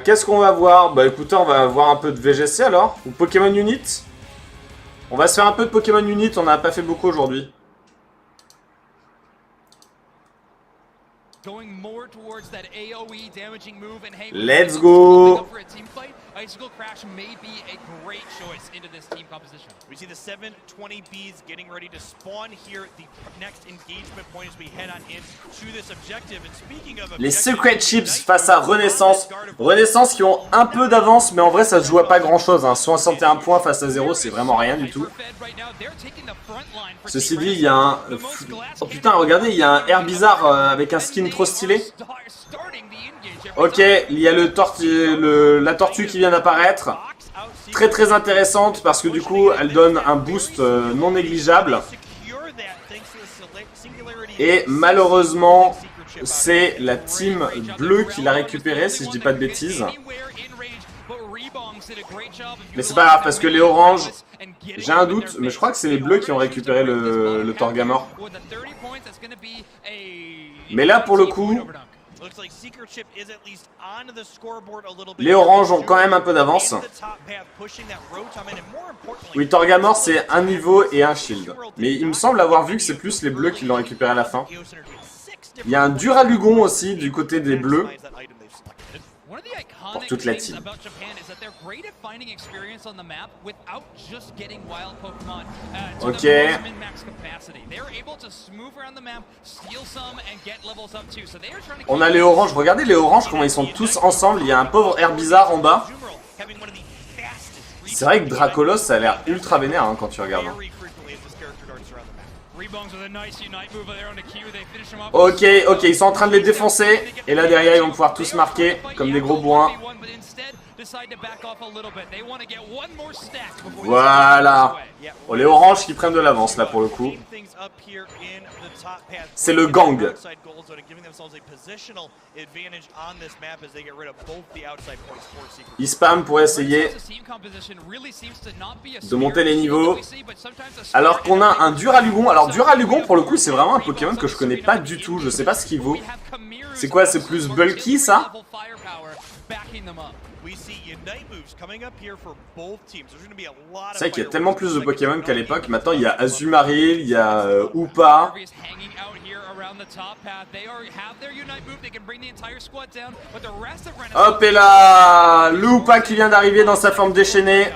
Qu'est-ce qu'on va voir? Bah écoutez, on va voir un peu de VGC alors. Ou Pokémon Unit. On va se faire un peu de Pokémon Unit, on n'a pas fait beaucoup aujourd'hui. Let's go! Icicle Crash may be a great choice into this team composition. We see the 720 bees getting ready to spawn here. The next engagement point as we head on in to this objective. And speaking of les Secret Chips face à Renaissance. Renaissance qui ont un peu d'avance, mais en vrai ça se joue à pas grand chose. Hein. 61 points face à 0, c'est vraiment rien du tout. Ceci dit, il y a un... Oh putain, regardez, il y a un air bizarre avec un skin trop stylé. Ok, il y a la tortue qui vient d'apparaître. Très très intéressante parce que du coup elle donne un boost non négligeable. Et malheureusement c'est la team bleue qui l'a récupéré si je dis pas de bêtises. Mais c'est pas grave parce que les oranges, j'ai un doute, mais je crois que c'est les bleus qui ont récupéré le Torgamor. Mais là pour le coup... Les oranges ont quand même un peu d'avance. Oui, Torgamor c'est un niveau et un shield. Mais il me semble avoir vu que c'est plus les bleus qui l'ont récupéré à la fin. Il y a un Duralugon aussi du côté des bleus. Pour toute la team. Ok. On a les oranges. Regardez les oranges comment ils sont tous ensemble. Il y a un pauvre air bizarre en bas. C'est vrai que Dracolos ça a l'air ultra vénère hein, quand tu regardes. Hein. Ok, ok, ils sont en train de les défoncer. Et là derrière ils vont pouvoir tous marquer comme des gros bourrins. Voilà. Oh, les oranges qui prennent de l'avance là pour le coup. C'est le gang. Ils spamment pour essayer de monter les niveaux. Alors qu'on a un Duralugon. Alors Duralugon pour le coup c'est vraiment un Pokémon que je connais pas du tout. Je sais pas ce qu'il vaut. C'est quoi? C'est plus bulky ça? C'est vrai qu'il y a tellement plus de Pokémon qu'à l'époque. Maintenant il y a Azumarill, il y a Hoopa. Hop et là, le Hoopa qui vient d'arriver dans sa forme déchaînée.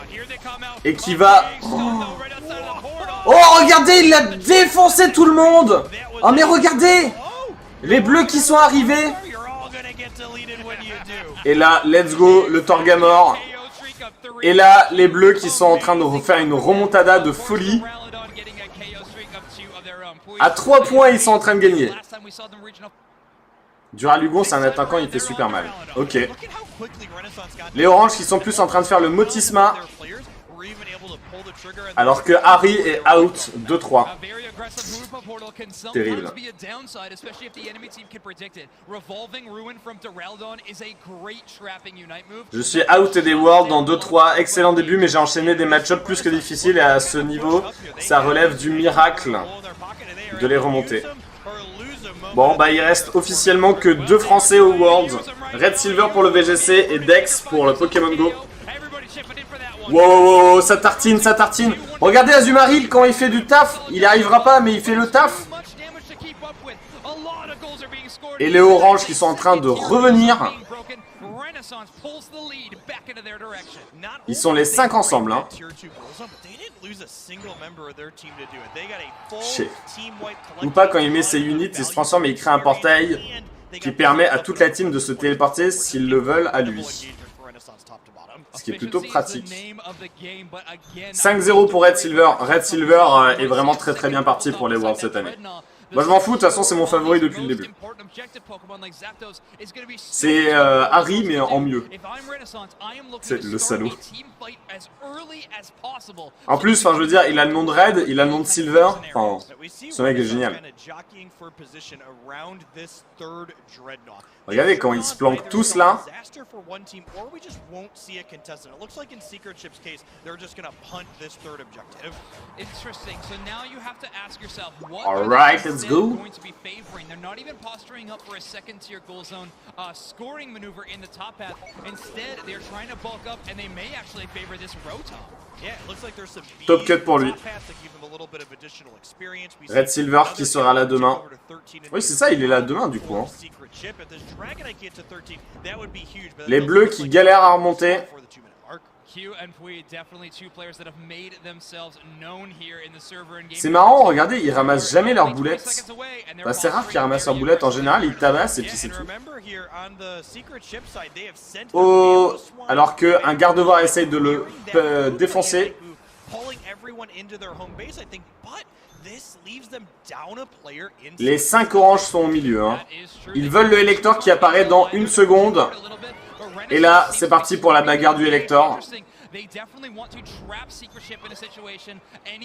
Et qui va... Oh regardez, il a défoncé tout le monde. Oh mais regardez, les bleus qui sont arrivés. Et là, let's go, le Torgamore. Et là, les bleus qui sont en train de faire une remontada de folie. À 3 points, ils sont en train de gagner. Duralugon, c'est un attaquant, il fait super mal. Ok. Les oranges qui sont plus en train de faire le Motisma. Alors que Harry est out 2-3. Terrible. Je suis out des Worlds en 2-3. Excellent début, mais j'ai enchaîné des match-ups plus que difficiles. Et à ce niveau, ça relève du miracle de les remonter. Bon, bah il reste officiellement que 2 Français au Worlds. Red Silver pour le VGC et Dex pour le Pokémon Go. Wow, ça tartine, ça tartine. Regardez Azumarill quand il fait du taf. Il n'y arrivera pas, mais il fait le taf. Et les oranges qui sont en train de revenir. Ils sont les 5 ensemble. Hein. Ou pas, quand il met ses units, il se transforme et il crée un portail qui permet à toute la team de se téléporter s'ils le veulent à lui. Ce qui est plutôt pratique. 5-0 pour Red Silver. Red Silver est vraiment très bien parti pour les Worlds cette année. Moi je m'en fous, de toute façon c'est mon favori depuis le début. C'est Harry mais en mieux. C'est le salaud. En plus, enfin je veux dire, il a le nom de Red, il a le nom de Silver. Enfin, ce mec est génial. Regardez quand ils se planquent tous là. Alright, let's go. They're not even posturing up for a second tier goal zone scoring maneuver in the top path. Instead, they're trying to bulk up and they may actually favor this rotom. Yeah, it looks like there's some top cut pour lui. Red Silver qui sera là demain. Oui, c'est ça, il est là demain du coup. Hein. Les bleus qui galèrent à remonter. C'est marrant, regardez, ils ramassent jamais leurs boulettes. Bah, c'est rare qu'ils ramassent leurs boulettes, en général ils tabassent et puis c'est tout. Oh, alors qu'un garde-voir essaye de le défoncer. Les 5 oranges sont au milieu. Hein. Ils veulent le Elector qui apparaît dans 1 seconde. Et là, c'est parti pour la bagarre du Elector.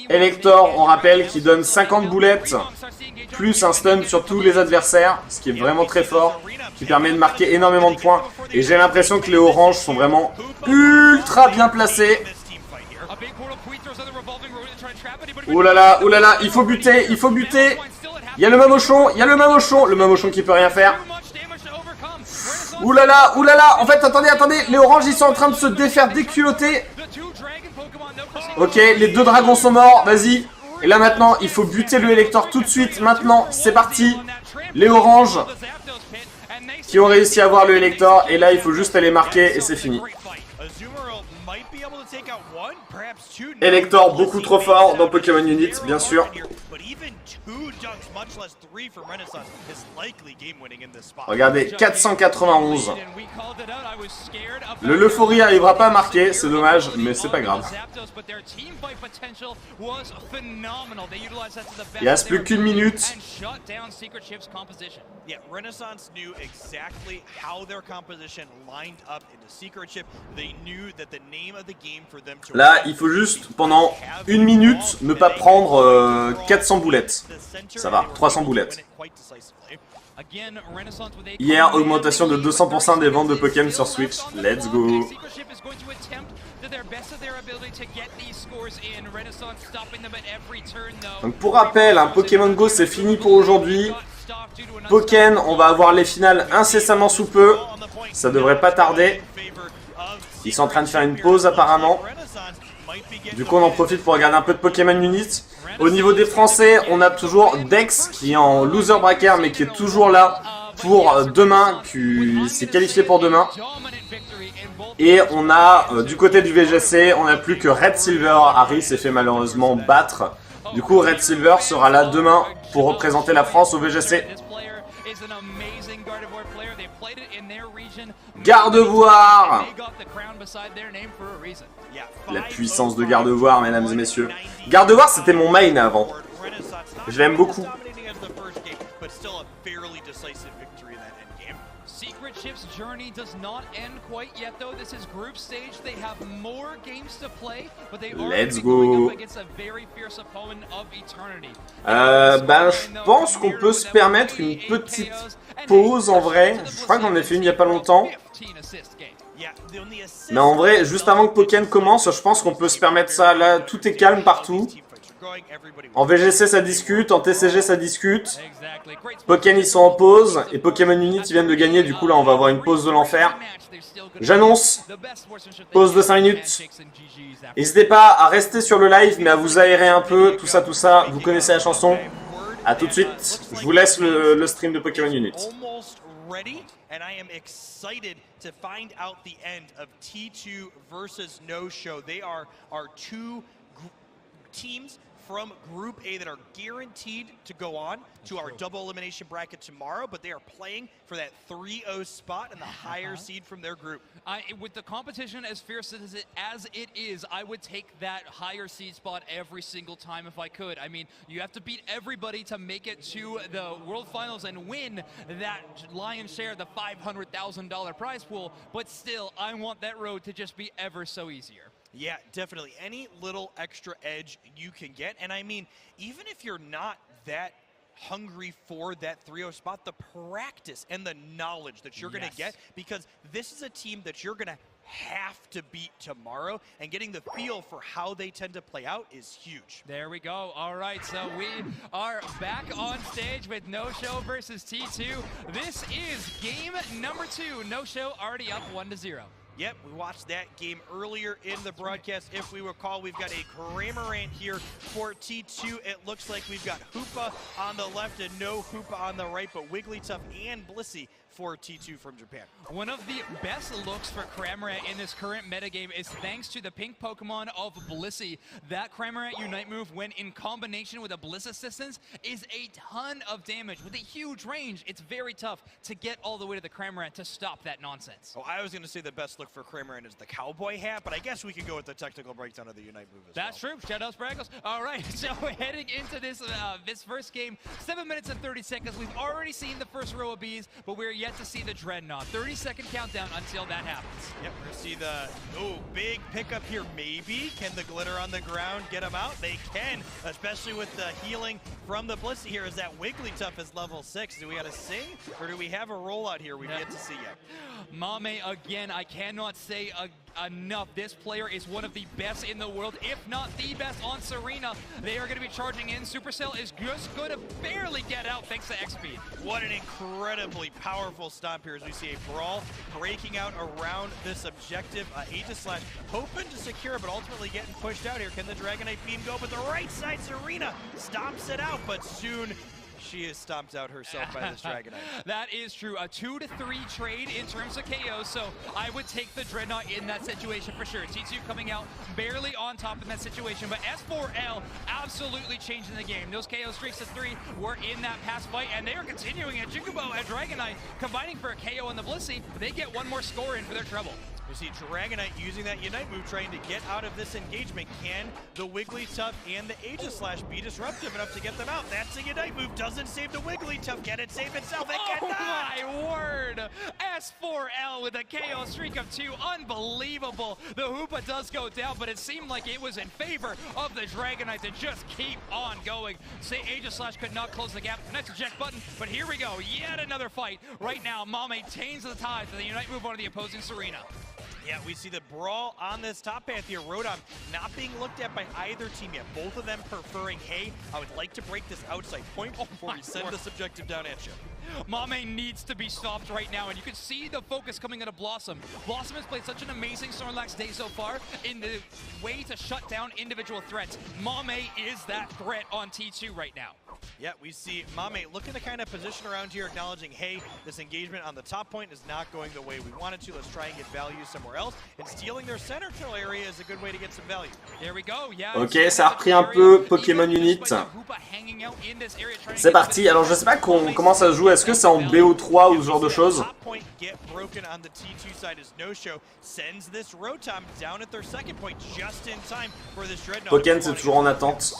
Elector, on rappelle, qui donne 50 boulettes, plus un stun sur tous les adversaires, ce qui est vraiment très fort, qui permet de marquer énormément de points. Et j'ai l'impression que les oranges sont vraiment ultra bien placés. Oh là là, il faut buter, il faut buter. Il y a le Mamochon, le Mamochon qui peut rien faire. Oulala, en fait, attendez, les oranges ils sont en train de se défaire déculoter. Ok, les 2 dragons sont morts, vas-y. Et là maintenant, il faut buter le Elector tout de suite, maintenant, c'est parti. Les oranges qui ont réussi à avoir le Elector, et là il faut juste aller marquer et c'est fini. Elector beaucoup trop fort dans Pokémon Unit, bien sûr. Regardez, 491. Le Leufori n'arrivera pas à marquer, c'est dommage, mais c'est pas grave. Il reste plus qu'1 minute. Là, il faut juste, pendant 1 minute, ne pas prendre 400 boulettes. Ça va, 300 boulettes. Hier, augmentation de 200% des ventes de Pokémon sur Switch. Let's go. Donc pour rappel, un Pokémon Go c'est fini pour aujourd'hui. Pokémon, on va avoir les finales incessamment sous peu. Ça devrait pas tarder. Ils sont en train de faire une pause apparemment. Du coup on en profite pour regarder un peu de Pokémon Unit. Au niveau des Français, on a toujours Dex qui est en loser bracket mais qui est toujours là pour demain, qui s'est qualifié pour demain. Et on a du côté du VGC, on n'a plus que Red Silver. Harry s'est fait malheureusement battre. Du coup Red Silver sera là demain pour représenter la France au VGC. Gardevoir. La puissance de Gardevoir, mesdames et messieurs. Gardevoir, c'était mon main avant. Je l'aime beaucoup. Secret Chip's journey does not end quite yet, though. This is group stage. They have more games to play, but they are Let's going go. up against a very fierce opponent of Eternity. Ben, je pense qu'on peut se permettre une petite pause en vrai. Je crois que j'en ai fait une il n'y a pas longtemps. Mais en vrai, juste avant que Pokémon commence, je pense qu'on peut se permettre ça. Là, tout est calme partout. En VGC, ça discute. En TCG, ça discute. Pokémon, ils sont en pause. Et Pokémon Unit, ils viennent de gagner. Du coup, là, on va avoir une pause de l'enfer. J'annonce. Pause de 5 minutes. N'hésitez pas à rester sur le live, mais à vous aérer un peu. Tout ça, tout ça. Vous connaissez la chanson. A tout de suite. Je vous laisse le stream de Pokémon Unit. And I am excited to find out the end of T2 versus No Show. They are our two teams from Group A that are guaranteed to go on to our double elimination bracket tomorrow, but they are playing for that 3-0 spot and the higher seed from their group. With the competition as fierce as it is, I would take that higher seed spot every single time if I could. I mean, you have to beat everybody to make it to the World Finals and win that lion's share, the $500,000 prize pool, but still, I want that road to just be ever so easier. Yeah, definitely. Any little extra edge you can get. And I mean, even if you're not that hungry for that 3-0 spot, the practice and the knowledge that you're going to get, because this is a team that you're going to have to beat tomorrow, and getting the feel for how they tend to play out is huge. There we go. All right, so we are back on stage with No Show versus T2. This is game number 2. No Show already up 1-0. Yep, we watched that game earlier in the broadcast. If we recall, we've got a Cramorant here for T2. It looks like we've got Hoopa on the left and no Hoopa on the right, but Wigglytuff and Blissey for T2 from Japan. One of the best looks for Cramorant in this current metagame is thanks to the pink Pokemon of Blissey. That Cramorant Unite move, when in combination with a Bliss Assistance, is a ton of damage. With a huge range, it's very tough to get all the way to the Cramorant to stop that nonsense. Oh, I was going to say the best look for Cramorant is the cowboy hat, but I guess we could go with the technical breakdown of the Unite move as That's true. Shout out Spraggles. All right, so heading into this this first game, 7 minutes and 30 seconds. We've already seen the first row of bees, but we're yet to see the Dreadnought. 30-second countdown until that happens. Yep, we're going to see the big pickup here. Maybe can the glitter on the ground get them out? They can, especially with the healing from the Blissey here. As that Wigglytuff is level 6. Do we got to sing, or do we have a rollout here we've yet to see yet? Mame, again, I cannot say enough. This player is one of the best in the world, if not the best on Serena. They are going to be charging in. Supercell is just going to barely get out thanks to X-Speed. What an incredibly powerful stomp here as we see a Brawl breaking out around this objective. Aegislash hoping to secure, but ultimately getting pushed out here. Can the Dragonite beam go? But the right side, Serena stomps it out, but soon she is stomped out herself by this Dragonite. That is true. A 2-3 trade in terms of KO, so I would take the Dreadnought in that situation for sure. T2 coming out barely on top in that situation, but S4L absolutely changing the game. Those KO streaks to 3 were in that past fight, and they are continuing it. Jikubo and Dragonite combining for a KO on the Blissey. They get one more score in for their trouble. We see Dragonite using that Unite move, trying to get out of this engagement. Can the Wigglytuff and the Aegislash be disruptive enough to get them out? That's a Unite move. Doesn't save the Wigglytuff. Can it save itself? It cannot! My word! S4L with a KO streak of 2. Unbelievable. The Hoopa does go down, but it seemed like it was in favor of the Dragonite to just keep on going. Say Aegislash could not close the gap. Next eject button, but here we go. Yet another fight. Right now, Ma maintains the tie to the Unite move on the opposing Serena. Yeah, we see the Brawl on this top path here. Rotom not being looked at by either team yet. Both of them preferring, hey, I would like to break this outside point before we send this objective down at you. Mame needs to be stopped right now, and you can see the focus coming out of Blossom. Blossom has played such an amazing Snorlax day so far in the way to shut down individual threats. Mame is that threat on T2 right now. Yeah, we see Mame looking to kind of position around here, acknowledging, hey, this engagement on the top point is not going the way we wanted to. Let's try and get value somewhere else. And stealing their center control area is a good way to get some value. There we go. Yeah. Ok, ça a repris un peu Pokémon Unit. C'est parti. Alors je sais pas comment ça se joue est-ce que c'est en BO3 ou ce genre de choses? Pokémon, c'est toujours en attente.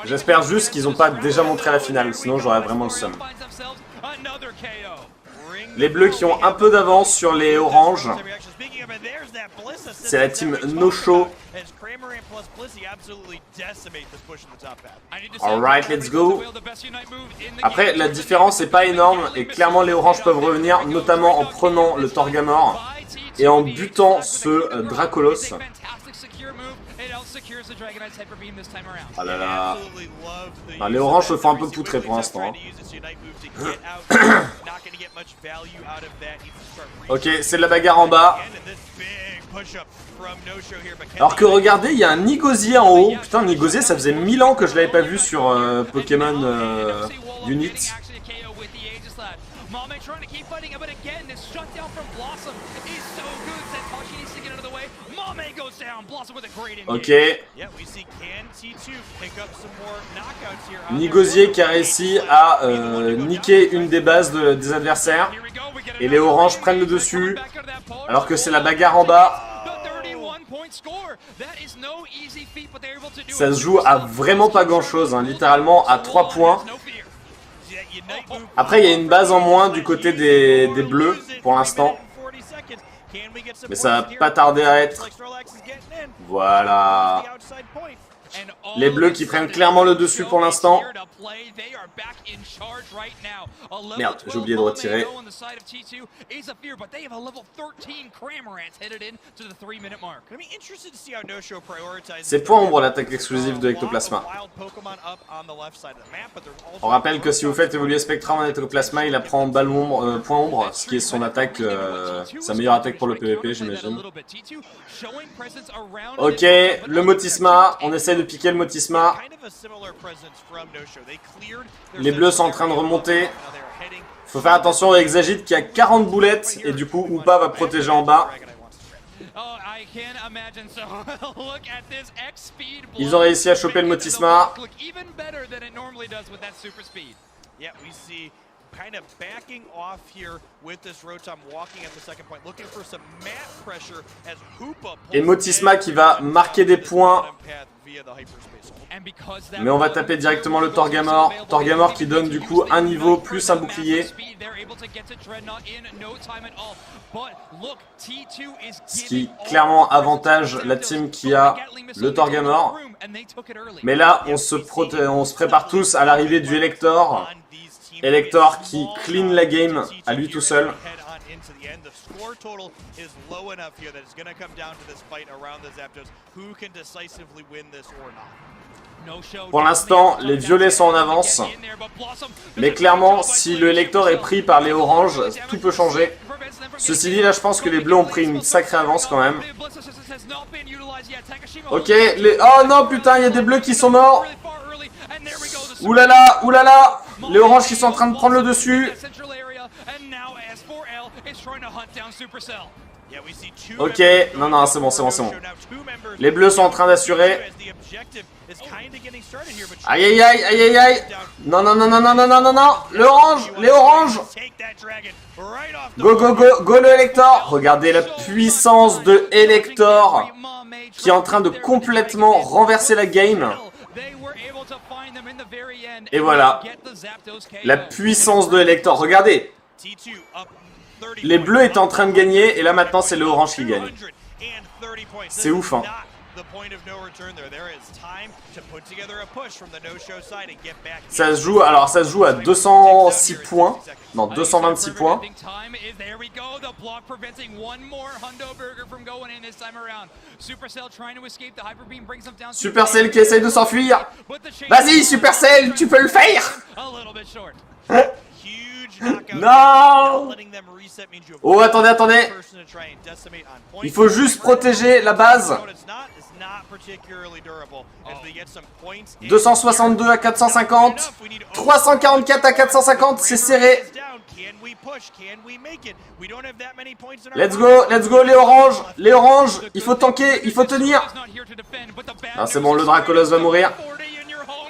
J'espère juste qu'ils n'ont pas déjà montré la finale, sinon j'aurais vraiment le seum. Les bleus qui ont un peu d'avance sur les oranges. C'est la team No Show. Alright, let's go. Après, la différence n'est pas énorme et clairement les oranges peuvent revenir, notamment en prenant le Torgamor et en butant ce Dracolos. Ah là là. Ah, les oranges se font un peu poutrer pour l'instant. Hein. Ok, c'est de la bagarre en bas. Alors que regardez, il y a un Nigosier en haut. Putain, Nigosier, ça faisait 1000 ans que je l'avais pas vu sur Pokémon Unit. Ok. Nigosier qui a réussi à niquer une des bases des adversaires. Et les oranges prennent le dessus. Alors que c'est la bagarre en bas. Ça se joue à vraiment pas grand chose, hein, littéralement à 3 points. Après il y a une base en moins du côté des bleus pour l'instant. Mais ça va pas tarder à être. Voilà. Les bleus qui prennent clairement le dessus pour l'instant. Merde, j'ai oublié de retirer. C'est point ombre l'attaque exclusive de Ectoplasma. On rappelle que si vous faites évoluer Spectra en Ectoplasma, il apprend ballon point ombre, ce qui est son attaque, sa meilleure attaque pour le PVP, j'imagine. Ok, le Motisma, on essaie de piquer le Motisma. Les bleus sont en train de remonter. Faut faire attention avec Zagit qui a 40 boulettes et du coup Upa va protéger en bas. Ils ont réussi à choper le Motisma. Et Motisma qui va marquer des points. Mais on va taper directement le Torgamor. Torgamor qui donne du coup un niveau plus un bouclier. Ce qui clairement avantage la team qui a le Torgamor. Mais là on se prépare tous à l'arrivée du Elector. Elector qui clean la game à lui tout seul. Pour l'instant, les violets sont en avance. Mais clairement, si le Elector est pris par les oranges, tout peut changer. Ceci dit, là, je pense que les bleus ont pris une sacrée avance quand même. Ok, les... Oh non, putain, il y a des bleus qui sont morts. Oulala, oulala. Les oranges qui sont en train de prendre le dessus. Ok, non, non, c'est bon, c'est bon, c'est bon. Les bleus sont en train d'assurer. Aïe, aïe, aïe, aïe, aïe, aïe. Non, non, non, non, non, non, non, non, non. L'orange, les oranges. Go, go, go, go le Elector. Regardez la puissance de Elector qui est en train de complètement renverser la game. Et voilà. La puissance de Elector. Regardez. Les bleus étaient en train de gagner et là maintenant c'est le orange qui gagne. C'est ouf hein. Ça se joue, alors ça se joue à 206 points. Non, 226 points. Supercell qui essaye de s'enfuir. Vas-y Supercell, tu peux le faire. Non. Oh attendez, attendez. Il faut juste protéger la base. 262 à 450. 344 à 450, c'est serré. Let's go les oranges. Les oranges, il faut tanker, il faut tenir. Ah c'est bon, le Dracolos va mourir.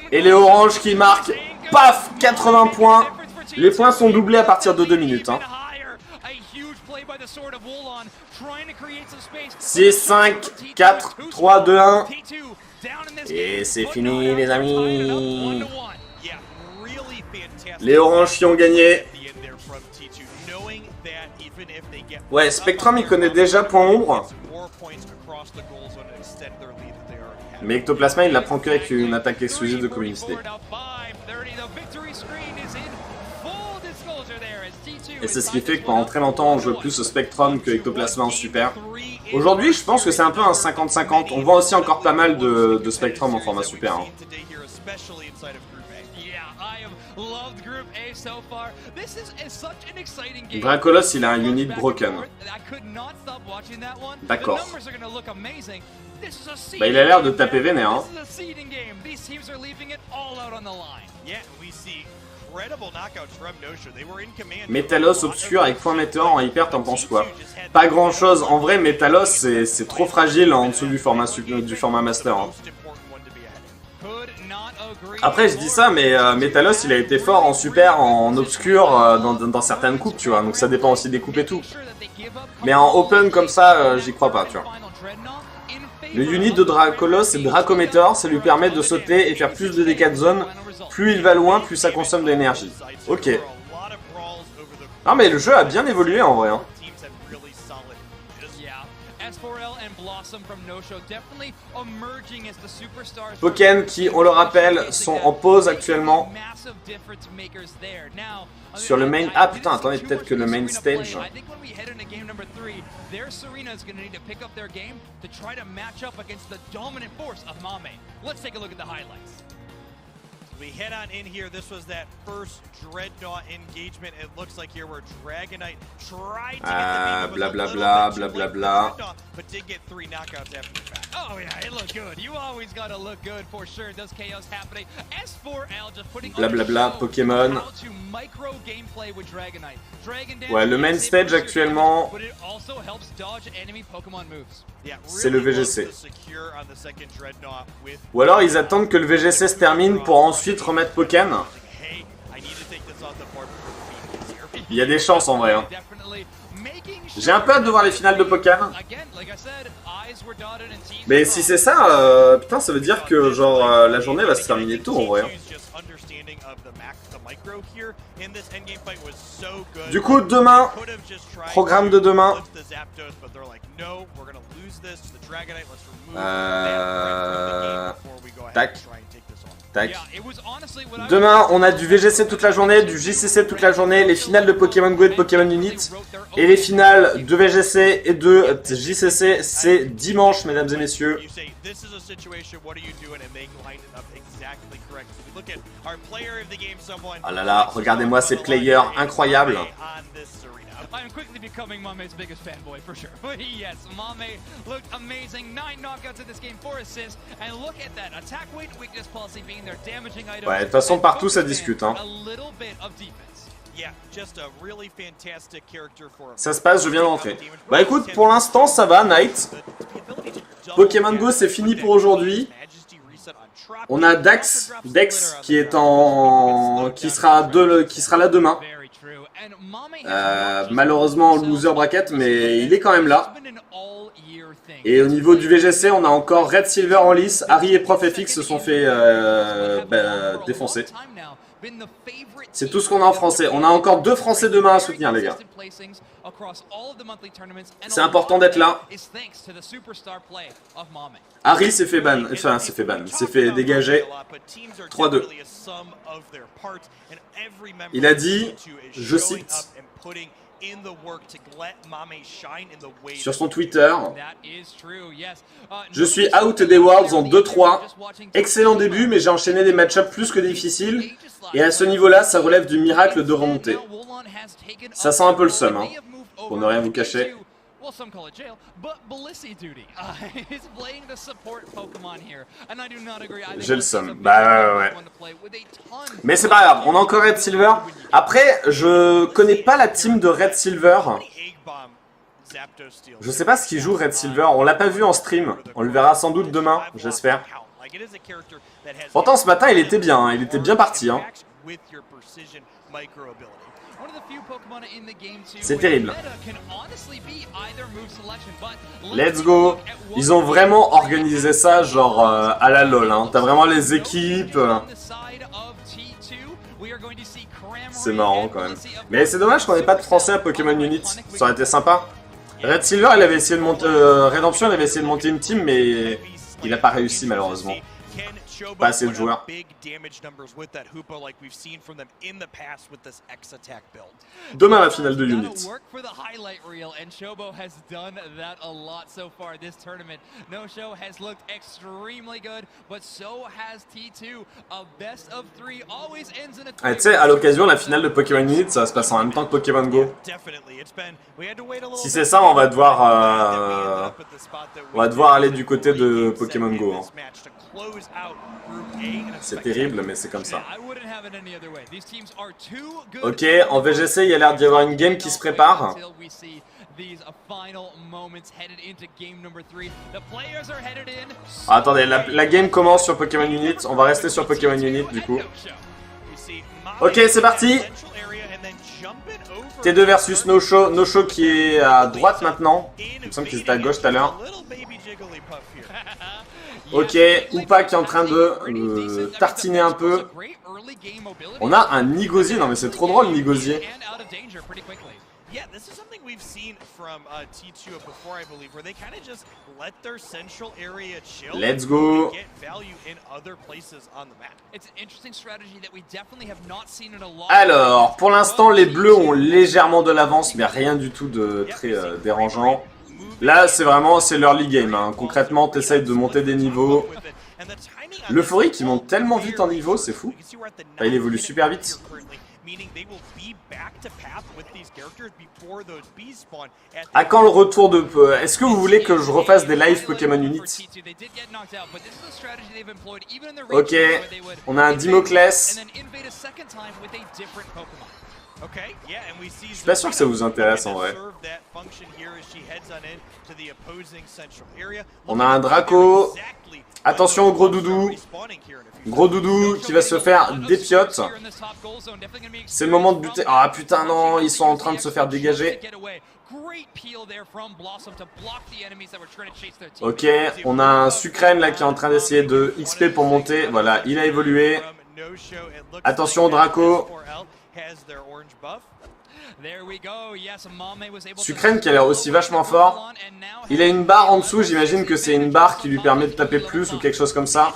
Et les oranges qui marquent, paf, 80 points. Les points sont doublés à partir de 2 minutes. Hein. 6, 5, 4, 3, 2, 1. Et c'est fini les amis. Les oranges qui ont gagné. Ouais, Spectrum il connaît déjà point ombre. Mais Ectoplasma il l'apprend qu'avec une attaque exclusive de communauté. Et c'est ce qui fait que pendant très longtemps on joue plus au Spectrum que Ectoplasma en super. Aujourd'hui je pense que c'est un peu un 50-50. On voit aussi encore pas mal de Spectrum en format super. Hein. Dracolos il a un unit broken. D'accord. Bah il a l'air de taper vénère. Hein. Métalos obscur avec point météore en hyper, t'en penses quoi? Pas grand chose. En vrai, Métalos c'est trop fragile en dessous du format master. Hein. Après, je dis ça, mais Métalos il a été fort en super, en obscur, dans certaines coupes, tu vois. Donc ça dépend aussi des coupes et tout. Mais en open comme ça, j'y crois pas, tu vois. Le unit de Dracolos c'est Dracométéore, ça lui permet de sauter et faire plus de dégâts de zone. Plus il va loin, plus ça consomme de l'énergie. Ok. Non mais le jeu a bien évolué en vrai. Hein. Pokémon qui, on le rappelle, sont en pause actuellement. Sur le main... Ah putain, attendez, peut-être que le main stage... We head on in here. This was that first Dreadnought engagement. It looks like here where Dragonite tried to get the blah blah blah blah blah blah. But did get 3 knockouts after the fact. Oh yeah, it looked good. You always gotta look good for sure. Does chaos happening? S4L just putting blah blah blah Pokémon. Micro gameplay with Dragonite. Ouais, le main stage actuellement. C'est le VGC. Ou alors ils attendent que le VGC se termine pour ensuite remettre Pokémon. Il y a des chances en vrai. Hein. J'ai un peu hâte de voir les finales de Pokémon. Mais si c'est ça, putain, ça veut dire que genre la journée va se terminer tôt en vrai. Hein. Du coup, demain, programme de demain. Tac. Tac. Demain, on a du VGC toute la journée, du JCC toute la journée, les finales de Pokémon Go et de Pokémon Unit. Et les finales de VGC et de JCC, c'est dimanche, mesdames et messieurs. Oh là là, regardez-moi ces players incroyables. I'm quickly becoming Mame's biggest fanboy for sure. Yes, Mame looked amazing. 9 knockouts in this game, 4 assists. And look at that attack weight weakness policy being their damaging item. Ouais, de toute façon, partout ça discute. Hein. Ça se passe, je viens d'entrer. Bah écoute, pour l'instant ça va, Knight. Pokémon Go c'est fini pour aujourd'hui. On a Dex qui est qui sera là demain. Malheureusement loser bracket, mais il est quand même là. Et au niveau du VGC, on a encore Red Silver en lice. Harry et Prof FX se sont fait défoncer. C'est tout ce qu'on a en français. On a encore 2 français demain à soutenir, les gars. C'est important d'être là. Harry s'est fait ban. Enfin, s'est fait ban. Il s'est fait dégager. 3-2. Il a dit, je cite, sur son Twitter, je suis out des Worlds en 2-3. Excellent début, mais j'ai enchaîné des match-ups plus que difficiles. Et à ce niveau-là, ça relève du miracle de remonter. Ça sent un peu le seum, hein, pour ne rien vous cacher. J'ai le seum. Bah ouais. Mais c'est pas grave, on a encore Red Silver. Après, je connais pas la team de Red Silver. Je sais pas ce qu'il joue Red Silver. On l'a pas vu en stream. On le verra sans doute demain, j'espère. Pourtant, ce matin, il était bien. Hein. Il était bien parti. Hein. C'est terrible. Let's go. Ils ont vraiment organisé ça genre à la LoL. Hein. T'as vraiment les équipes. C'est marrant quand même. Mais c'est dommage qu'on n'ait pas de français à Pokémon Unit. Ça aurait été sympa. Red Silver, il avait essayé de monter... Redemption, il avait essayé de monter une team, mais il n'a pas réussi malheureusement. Pas assez de joueurs. Demain, la finale de Unit. Ah, tu sais, à l'occasion, la finale de Pokémon Unit, ça va se passer en même temps que Pokémon Go. Si c'est ça, on va devoir aller du côté de Pokémon Go. Hein. C'est terrible, mais c'est comme ça. Ok, en VGC, il y a l'air d'y avoir une game qui se prépare. Ah, attendez, la game commence sur Pokémon Unit. On va rester sur Pokémon Unit, du coup. Ok, c'est parti. T2 versus No Show. No Show qui est à droite maintenant. Il me semble qu'ils étaient à gauche tout à l'heure. Ok, Upa qui est en train de tartiner un peu. On a un Nigosier, non mais c'est trop drôle Nigosier. Let's go. Alors, pour l'instant les bleus ont légèrement de l'avance, mais rien du tout de très dérangeant. Là, c'est vraiment l'early game. Hein. Concrètement, t'essayes de monter des niveaux. L'euphorie qui monte tellement vite en niveau, c'est fou. Enfin, il évolue super vite. À quand le retour de... Est-ce que vous voulez que je refasse des live Pokémon Unit? Ok, on a un Dimoclès. Je suis pas sûr que ça vous intéresse en vrai. On a un Draco. Attention au gros doudou. Gros doudou qui va se faire dépiote. C'est le moment de buter. Ah putain non, ils sont en train de se faire dégager. Ok, on a un Sucrène là qui est en train d'essayer de XP pour monter. Voilà, il a évolué. Attention au Draco. Sucrène qui a l'air aussi vachement fort. Il a une barre en dessous, j'imagine que c'est une barre qui lui permet de taper plus ou quelque chose comme ça.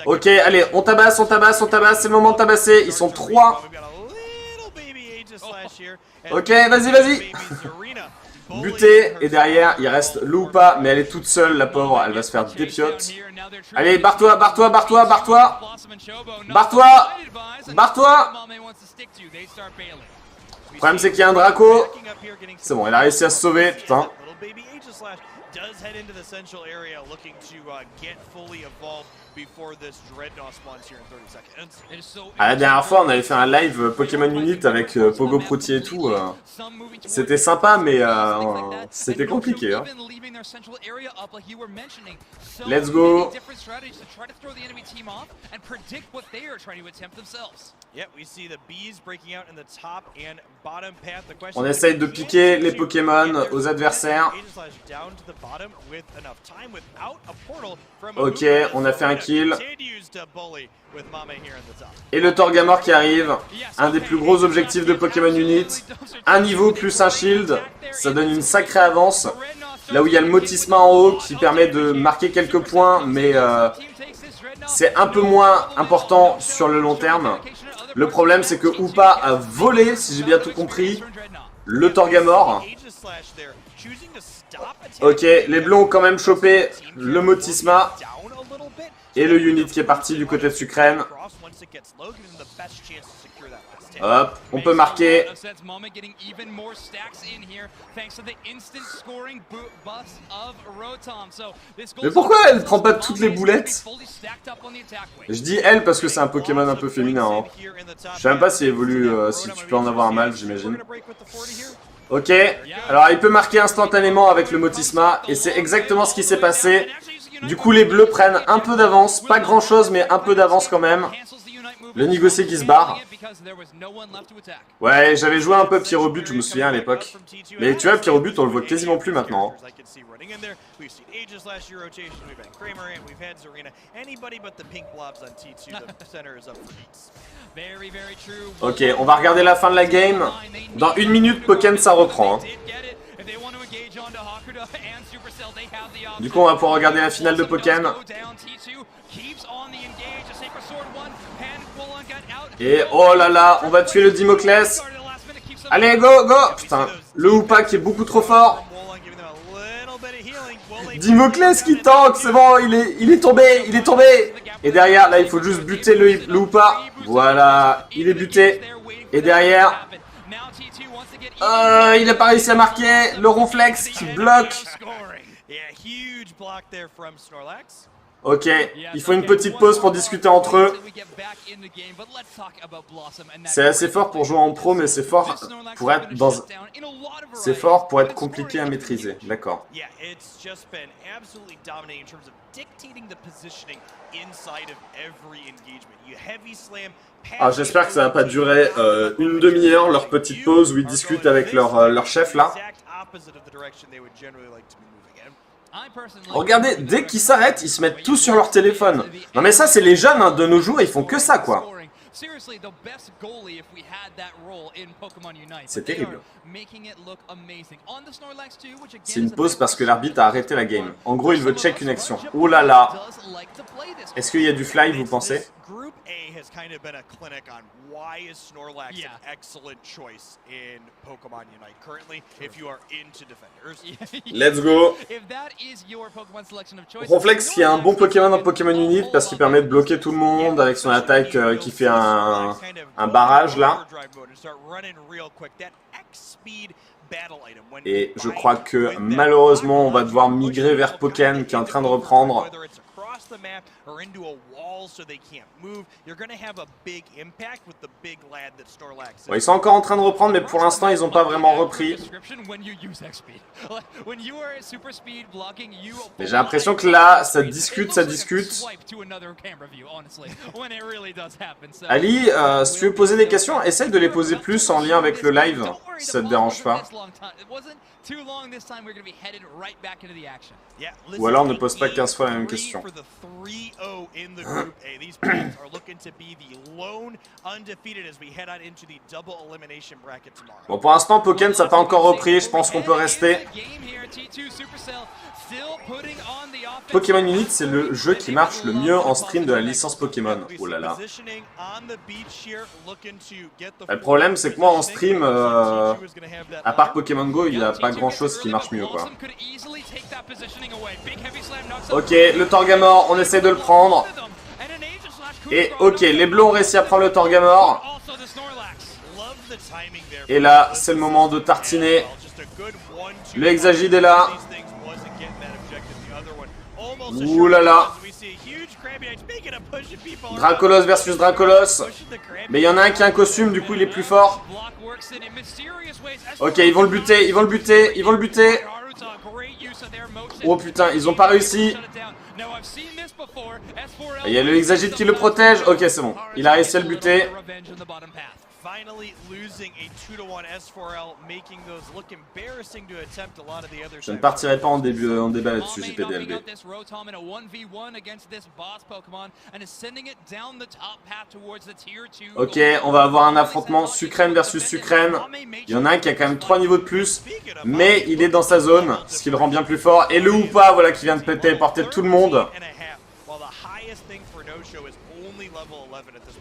Ok, allez, on tabasse, on tabasse, on tabasse, c'est le moment de tabasser. Ils sont 3. Ok, vas-y, vas-y. Buté, et derrière, il reste Loupa, mais elle est toute seule, la pauvre, elle va se faire dépiote. Allez, barre-toi, barre-toi, barre-toi, barre-toi. Barre-toi. Barre-toi. Le problème, c'est qu'il y a un Draco. C'est bon, elle a réussi à se sauver, putain. Ah, la dernière fois, on avait fait un live Pokémon Unit avec Pogo Proutier et tout. C'était sympa, mais c'était compliqué. Hein. Let's go. On essaye de piquer les Pokémon aux adversaires. Ok, on a fait un kill. Et le Torgamore qui arrive. Un des plus gros objectifs de Pokémon Unit. Un niveau plus un shield. Ça donne une sacrée avance. Là où il y a le Motisma en haut qui permet de marquer quelques points, mais c'est un peu moins important sur le long terme. Le problème, c'est que Upa a volé, si j'ai bien tout compris, le Torgamore. Ok, les bleus ont quand même chopé le Motisma. Et le unit qui est parti du côté de Sucrène. Hop, on peut marquer. Mais pourquoi elle prend pas toutes les boulettes? Je dis elle parce que c'est un Pokémon un peu féminin. Hein. Je sais même pas s'il évolue, si tu peux en avoir un mâle, j'imagine. Ok, alors il peut marquer instantanément avec le Motisma. Et c'est exactement ce qui s'est passé. Du coup les bleus prennent un peu d'avance, pas grand chose mais un peu d'avance quand même. Le négocié qui se barre. Ouais, j'avais joué un peu Pierrot-But, je me souviens à l'époque. Mais tu vois, Pierrot-But, on le voit quasiment plus maintenant. Ok, on va regarder la fin de la game. Dans 1 minute, Pokémon, ça reprend. Du coup, on va pouvoir regarder la finale de Pokémon. Et oh là là, on va tuer le Dimoclès. Allez, go, go. Putain, le Hoopa qui est beaucoup trop fort. Dimoclès qui tank, c'est bon, il est tombé, il est tombé. Et derrière, là, il faut juste buter le Hoopa. Voilà, il est buté. Et derrière, il n'a pas réussi à marquer. Le Ronflex qui bloque. Ok, il faut une petite pause pour discuter entre eux. C'est assez fort pour jouer en pro, mais c'est fort pour être dans... C'est fort pour être compliqué à maîtriser. D'accord. Ah, j'espère que ça va pas durer une demi-heure, leur petite pause où ils discutent avec leur chef là. Regardez, dès qu'ils s'arrêtent, ils se mettent tous sur leur téléphone. Non mais ça, c'est les jeunes hein, de nos jours, ils font que ça quoi. C'est terrible. C'est une pause parce que l'arbitre a arrêté la game. En gros, il veut check une action. Oh là là. Est-ce qu'il y a du fly, vous pensez? Let's go. Ronflex qui est un bon Pokémon dans Pokémon Unite parce qu'il permet de bloquer tout le monde avec son attaque qui fait un barrage là. Et je crois que malheureusement on va devoir migrer vers Pokémon qui est en train de reprendre. Ouais, ils sont encore en train de reprendre, mais pour l'instant ils n'ont pas vraiment repris. Mais j'ai l'impression que là, ça discute. Ali, si tu veux poser des questions, essaye de les poser plus en lien avec le live, si ça te dérange pas. Ou alors ne pose pas 15 fois la même question. Bon, pour l'instant, Pokémon, ça n'a pas encore repris. Je pense qu'on peut rester. Pokémon Unite, c'est le jeu qui marche le mieux en stream de la licence Pokémon. Oh là là. Le problème, c'est que moi, en stream, à part Pokémon Go, il n'y a pas grand-chose qui marche mieux, quoi. Ok, le Torgamore, on essaie de le prendre. Et ok, les bleus ont réussi à prendre le Torgamore. Et là, c'est le moment de tartiner. Le Hexagide est là. Ouh là là. Dracolos versus Dracolos. Mais il y en a un qui a un costume, du coup il est plus fort. Ok, ils vont le buter. Oh putain, ils ont pas réussi. Il y a le Hexagide qui le protège. Ok, c'est bon. Il a réussi à le buter. Je ne partirai pas en débat là-dessus, GPDLB. Ok, on va avoir un affrontement Sucrène versus Sucrène. Il y en a un qui a quand même 3 niveaux de plus, mais il est dans sa zone, ce qui le rend bien plus fort. Et le Hoopa, voilà, qui vient de téléporter tout le monde.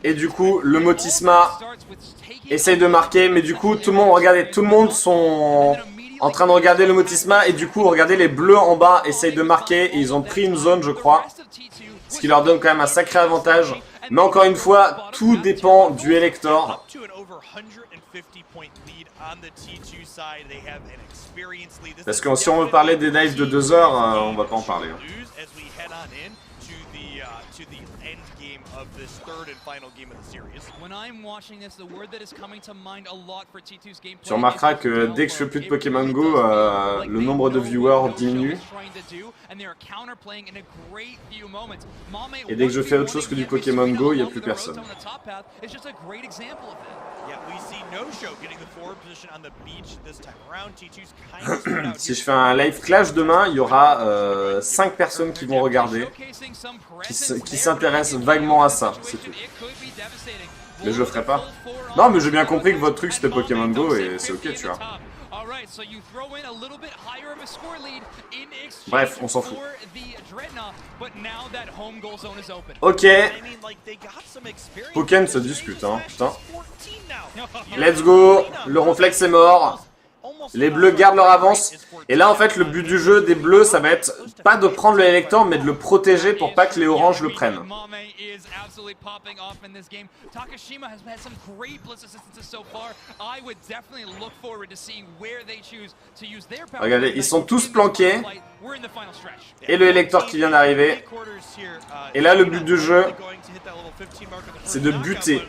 Et du coup, le Motisma essaye de marquer, mais du coup, tout le monde, regardez, tout le monde sont en train de regarder le Motisma, et du coup, regardez, les bleus en bas essayent de marquer, et ils ont pris une zone, je crois, ce qui leur donne quand même un sacré avantage. Mais encore une fois, tout dépend du Elector. Parce que si on veut parler des dives de 2 heures, on va pas en parler. to the end game of this third and final game of the series. When I'm watching this, the word that is coming to mind a lot for T2's gameplay. Tu remarqueras que dès que je fais plus de Pokémon Go, le nombre de viewers diminue. Et dès que je fais autre chose que du Pokémon Go, il n'y a plus personne. Si je fais un live clash demain, il y aura 5 personnes qui vont regarder, qui s'intéressent vaguement à ça, c'est tout. Mais je le ferai pas. Non, mais j'ai bien compris que votre truc c'était Pokémon Go et c'est ok, tu vois. Bref, on s'en fout. Ok. Pokémon se discute, hein, putain. Let's go. Le ronflex est mort. Les bleus gardent leur avance. Et là, en fait, le but du jeu des bleus, ça va être pas de prendre le élector, mais de le protéger pour pas que les oranges le prennent. Regardez, ils sont tous planqués. Et le élector qui vient d'arriver. Et là, le but du jeu, c'est de buter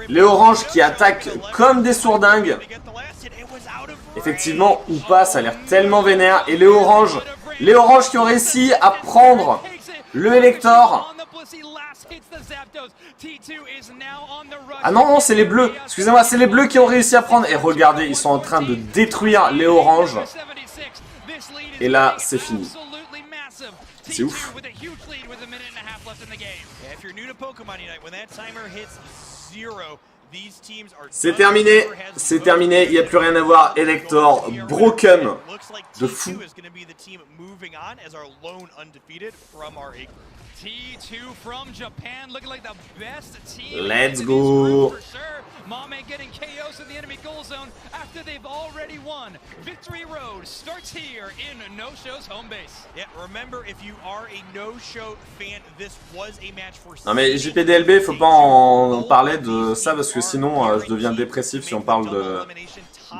les oranges qui attaquent comme des sourdingues. Effectivement, ou pas, ça a l'air tellement vénère. Et les oranges qui ont réussi à prendre le élector. Ah non, non, c'est les bleus. Excusez-moi, c'est les bleus qui ont réussi à prendre. Et regardez, ils sont en train de détruire les oranges. Et là, c'est fini. C'est ouf. C'est terminé, il n'y a plus rien à voir. Elector, broken, de fou. Let's go. Mame getting KOs in the enemy goal zone after they've already won. Victory Road starts here in No Show's home base. Yeah, remember if you are a No Show fan, this was a match for. Non mais JPDLB, faut pas en parler de ça parce que sinon je deviens dépressif si on parle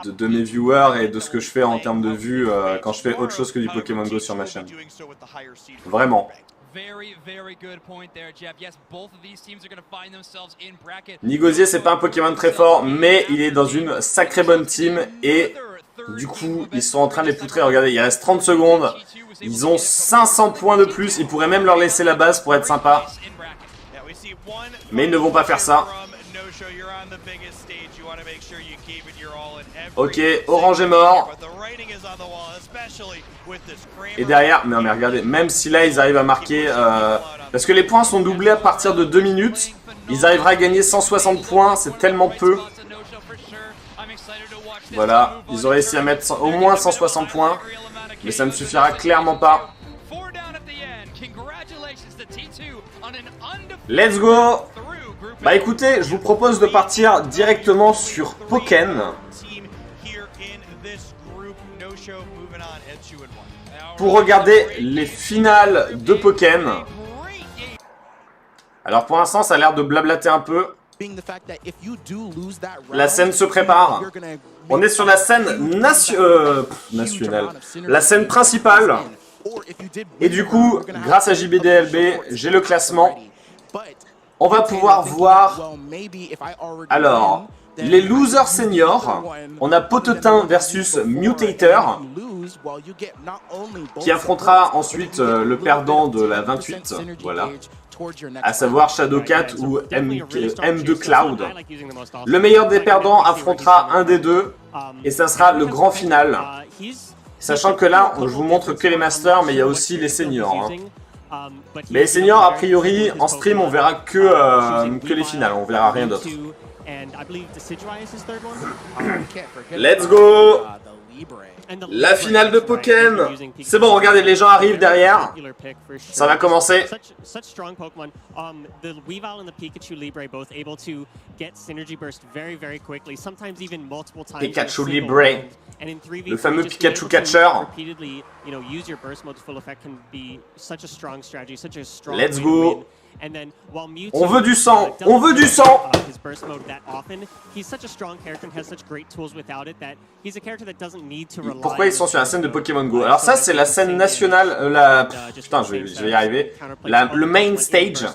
de mes viewers et de ce que je fais en termes de vues quand je fais autre chose que du Pokémon Go sur ma chaîne. Vraiment. Nigosier, c'est pas un Pokémon très fort, mais il est dans une sacrée bonne team et du coup, ils sont en train de les poutrer. Regardez, il reste 30 secondes. Ils ont 500 points de plus. Ils pourraient même leur laisser la base pour être sympa. Mais ils ne vont pas faire ça. Ok, Orange est mort. Et derrière, non mais regardez, même si là ils arrivent à marquer, parce que les points sont doublés à partir de 2 minutes, ils arriveraient à gagner 160 points, c'est tellement peu. Voilà, ils ont réussi à mettre au moins 160 points, mais ça ne suffira clairement pas. Let's go! Bah écoutez, je vous propose de partir directement sur Pokémon pour regarder les finales de Pokémon. Alors pour l'instant, ça a l'air de blablater un peu. La scène se prépare. On est sur la scène nationale. La scène principale. Et du coup, grâce à JBDLB, j'ai le classement. On va pouvoir voir. Alors, les losers seniors. On a Potetin versus Mutator, qui affrontera ensuite le perdant de la 28. Voilà. À savoir Shadowcat ou M2 Cloud. Le meilleur des perdants affrontera un des deux. Et ça sera le grand final. Sachant que là, je vous montre que les masters, mais il y a aussi les seniors. Hein. Mais les seniors, a priori, en stream, on verra que les finales, on verra rien d'autre. Let's go! La finale de Pokémon. C'est bon, regardez, les gens arrivent derrière. Ça va commencer. Pikachu Libre. Le fameux Pikachu Catcher. Let's go. On veut du sang! On veut du sang! pourquoi ils sont sur la scène de Pokémon Go. Alors ça, c'est la scène nationale, putain, je vais y arriver. Le main stage.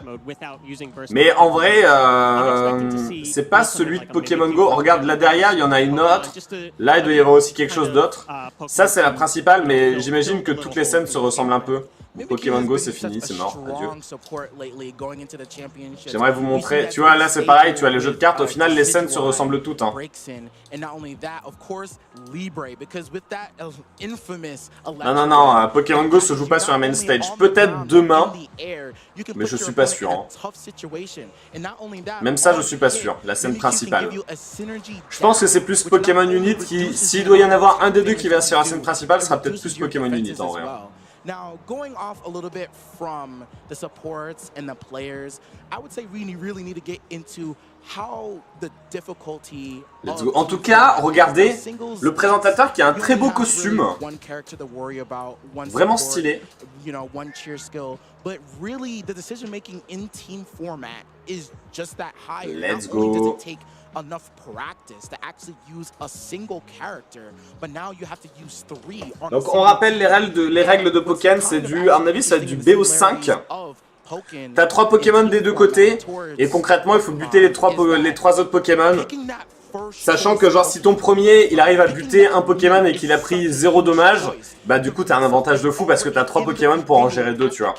Mais en vrai, c'est pas celui de Pokémon Go. Regarde, là derrière, il y en a une autre. Là, il doit y avoir aussi quelque chose d'autre. Ça, c'est la principale, mais j'imagine que toutes les scènes se ressemblent un peu. Pokémon Go, c'est fini, c'est mort, adieu. J'aimerais vous montrer, tu vois, là c'est pareil, tu as les jeux de cartes, au final les scènes se ressemblent toutes. Hein. Non, Pokémon Go se joue pas sur un main stage. Peut-être demain, mais je suis pas sûr. Hein. Même ça, je suis pas sûr, la scène principale. Je pense que c'est plus Pokémon Unit qui, s'il doit y en avoir un des deux qui va sur la scène principale, sera peut-être plus Pokémon Unit en vrai. Now, going off a little bit from the supports and the players, I would say we really need to get into how the difficulty. Let's go. En tout cas, regardez le présentateur qui a un très beau costume, vraiment stylé. You know, one cheer skill, but really the decision making in team format is just that high. Let's Not only does go. it take enough practice to actually use a single character, but now you have to use 3 on Donc on rappelle les règles de Pokémon, c'est du, à mon avis, ça va être du BO5. T'as 3 Pokémon des deux côtés, et concrètement il faut buter les 3 autres Pokémon. Sachant que genre si ton premier il arrive à buter un Pokémon et qu'il a pris 0 dommage, bah du coup t'as un avantage de fou parce que t'as 3 Pokémon pour en gérer 2, tu vois.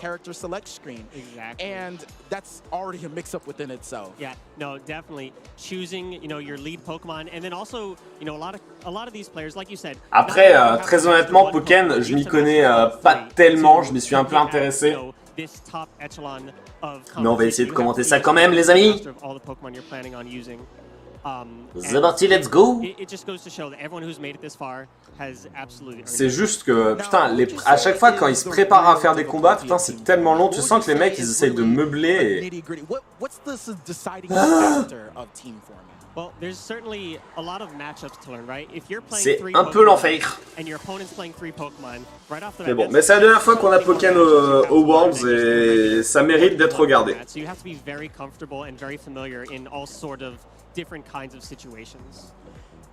And that's already a mix up within itself. Yeah, no, definitely choosing, you know, your lead Pokemon, and then also, you know, a lot of these players, like you said. Après, très honnêtement, Pokémon, je m'y connais pas tellement, je m'y suis un peu intéressé. Mais on va essayer de commenter ça quand même, les amis. C'est parti, let's go. C'est juste que, putain, à chaque fois quand ils se préparent à faire des combats, putain, c'est tellement long, tu sens que les mecs, ils essayent de meubler et... C'est un peu l'enfer. Mais bon, mais c'est la dernière fois qu'on a Pokémon au Worlds et ça mérite d'être regardé.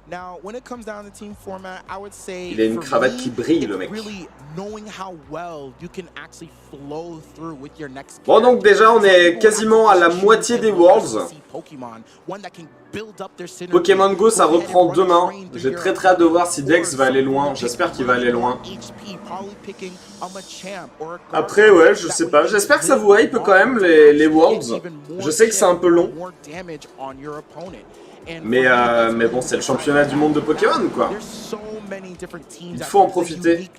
Now, when it comes down to team format, I would say il a une cravate qui brille, le mec. Really knowing how well you can actually flow through with your next. Bon, donc déjà, on est quasiment à la moitié des Worlds. Pokémon Go, ça reprend demain. J'ai très hâte de voir si Dex va aller loin. J'espère qu'il va aller loin. Après, ouais, je sais pas. J'espère que ça vous hype quand même, les Worlds. Je sais que c'est un peu long. Mais bon, c'est le championnat du monde de Pokémon, quoi. Il faut en profiter.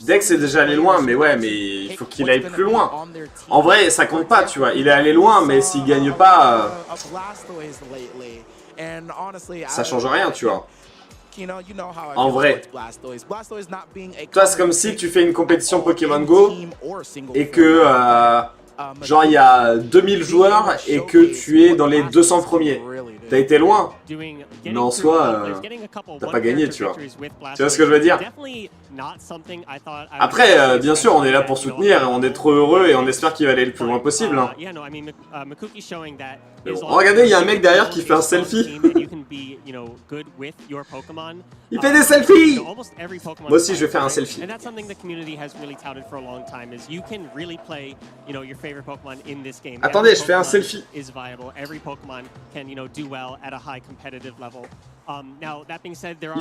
Dex est déjà allé loin, mais ouais, mais il faut qu'il aille plus loin. En vrai, ça compte pas, tu vois. Il est allé loin, mais s'il gagne pas, ça change rien, tu vois. En vrai, toi, c'est comme si tu fais une compétition Pokémon Go et que... genre il y a 2000 joueurs et que tu es dans les 200 premiers. T'as été loin, mais en soi, t'as pas gagné, tu vois. Tu vois ce que je veux dire? Après, bien sûr, on est là pour soutenir, on est trop heureux et on espère qu'il va aller le plus loin possible. Hein. Mais bon, regardez, il y a un mec derrière qui fait un selfie. Il fait des selfies! Moi aussi, je vais faire un selfie. Attendez, je fais un selfie. Il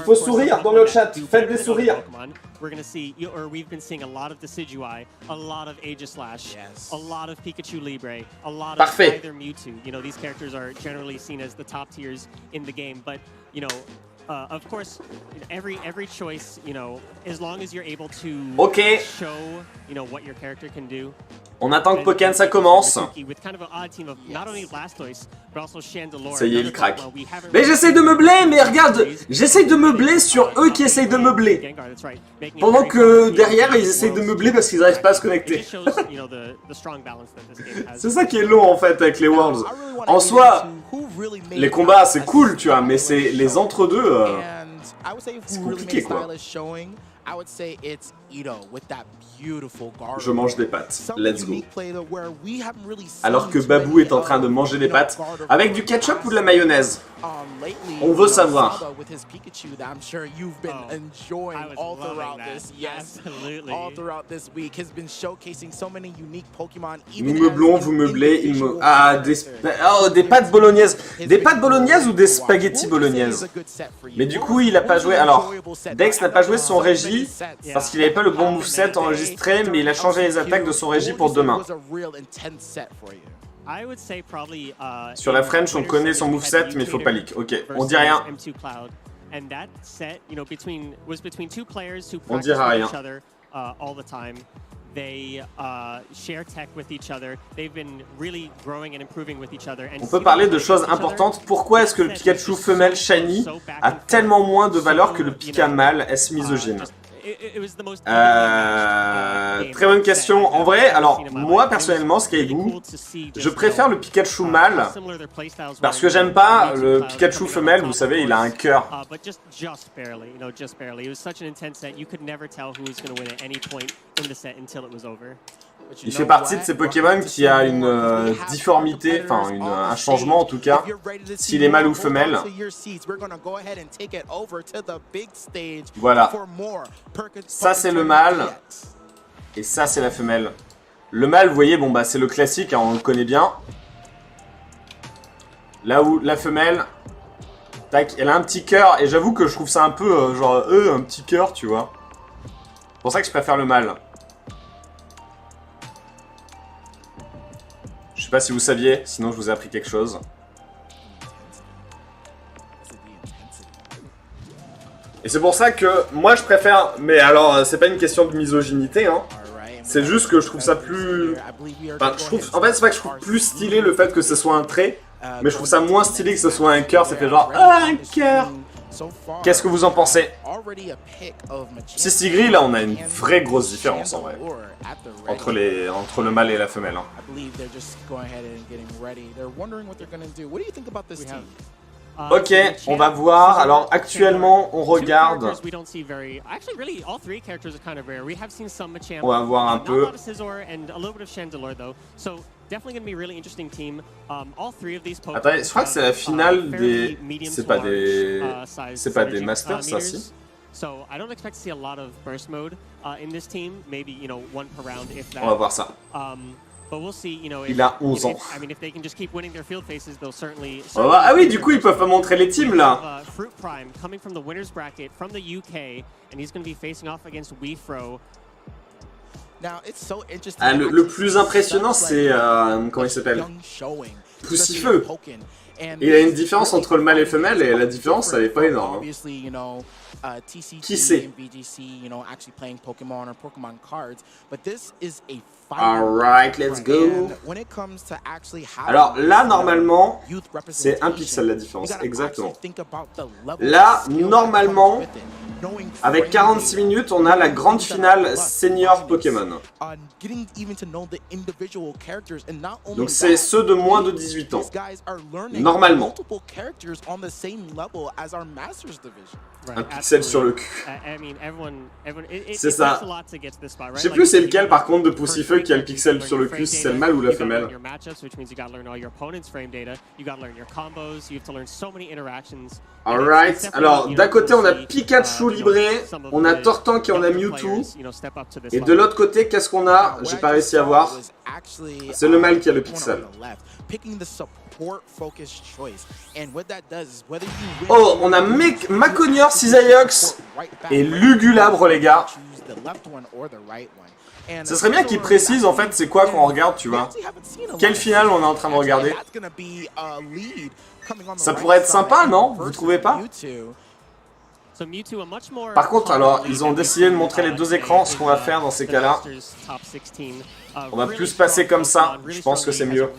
faut sourire dans le chat, faites des sourires. We're going to see, or we've been seeing a lot of Decidueye, a lot of Aegislash, a lot of Pikachu Libre, a lot of either Mewtwo. You know, these characters are generally seen as the top tiers in the game, but, you know, of course, every choice, you know, as long as you're able to show, you know, what your character can do. On attend que Pokémon ça commence. Ça y est, il craque. Mais j'essaie de meubler, mais regarde, j'essaie de meubler sur eux qui essayent de meubler. Pendant que derrière, ils essayent de meubler parce qu'ils n'arrivent pas à se connecter. C'est ça qui est long en fait avec les Worlds. En soi, les combats c'est cool, tu vois, mais c'est les entre-deux. C'est compliqué quoi. I would say it's Je mange des pâtes. Let's go. Alors que Babou est en train de manger des pâtes avec du ketchup ou de la mayonnaise. On veut savoir. Nous meublons, vous meublez, il me... Ah, des pâtes bolognaises. Des pâtes bolognaises ou des spaghettis bolognaises? Mais du coup, il a pas joué... Alors, Dex n'a pas joué son régie parce qu'il n'avait pas le bon moveset enregistré, mais il a changé les attaques de son régie pour demain. Sur la French, on connaît son moveset, mais il faut pas leak. Ok, on dit rien. On dira rien. On peut parler de choses importantes. Pourquoi est-ce que le Pikachu femelle shiny a tellement moins de valeur que le Pika mâle? Est-ce misogyne? Très bonne question. En vrai, alors moi personnellement, Skyboo, je préfère le Pikachu mâle parce que j'aime pas le Pikachu femelle. Vous savez, il a un cœur. Il fait partie de ces Pokémon qui a une difformité, enfin un changement en tout cas, s'il est mâle ou femelle. Voilà. Ça c'est le mâle, et ça c'est la femelle. Le mâle, vous voyez, bon bah c'est le classique, hein, on le connaît bien. Là où la femelle, tac, elle a un petit cœur, et j'avoue que je trouve ça un peu genre, un petit cœur, tu vois. C'est pour ça que je préfère le mâle. Je sais pas si vous saviez, sinon je vous ai appris quelque chose. Et c'est pour ça que moi je préfère, mais alors c'est pas une question de misogynité, hein. C'est juste que je trouve ça plus... Enfin, je trouve... En fait c'est pas que je trouve plus stylé le fait que ce soit un trait, mais je trouve ça moins stylé que ce soit un cœur, ça fait genre un cœur. Qu'est-ce que vous en pensez? Sistigri, là on a une vraie grosse différence en vrai. Entre le mâle et la femelle. Hein. Ok, on va voir. Alors actuellement, on regarde. On va voir un peu. Attendez, je crois que c'est la finale des... C'est pas des... C'est pas des Masters, ça, si? On va voir ça. Il a 11 ans. Ah oui, du coup, ils peuvent pas montrer les teams, là. Ah, le plus impressionnant, c'est... comment il s'appelle? Poussifeu. Il y a une différence entre le mâle et le femelle, et la différence, elle est pas énorme. Hein. Qui c'est? Alright, let's go. Alors là, normalement, c'est 1 pixel la différence, exactement. Là, normalement, avec 46 minutes, on a la grande finale senior Pokémon. Donc c'est ceux de moins de 18 ans. Normalement. Un pixel sur le cul. C'est ça. Je sais plus c'est lequel par contre de Poussifeu qui a le pixel sur le cul, si c'est le mâle ou la femelle. Alright, alors d'un côté on a Pikachu libré, on a Tortank et on a Mewtwo. Et de l'autre côté, qu'est-ce qu'on a? J'ai pas réussi à voir. C'est le mâle qui a le pixel. Oh, on a Maconior, Cisaiox et Lugulabre, les gars. Ce serait bien qu'ils précisent en fait c'est quoi qu'on regarde, tu vois. Quelle finale on est en train de regarder? Ça pourrait être sympa, non? Vous trouvez pas? Par contre, alors, ils ont décidé de montrer les deux écrans. Ce qu'on va faire dans ces cas-là, on va plus passer comme ça. Je pense que c'est mieux.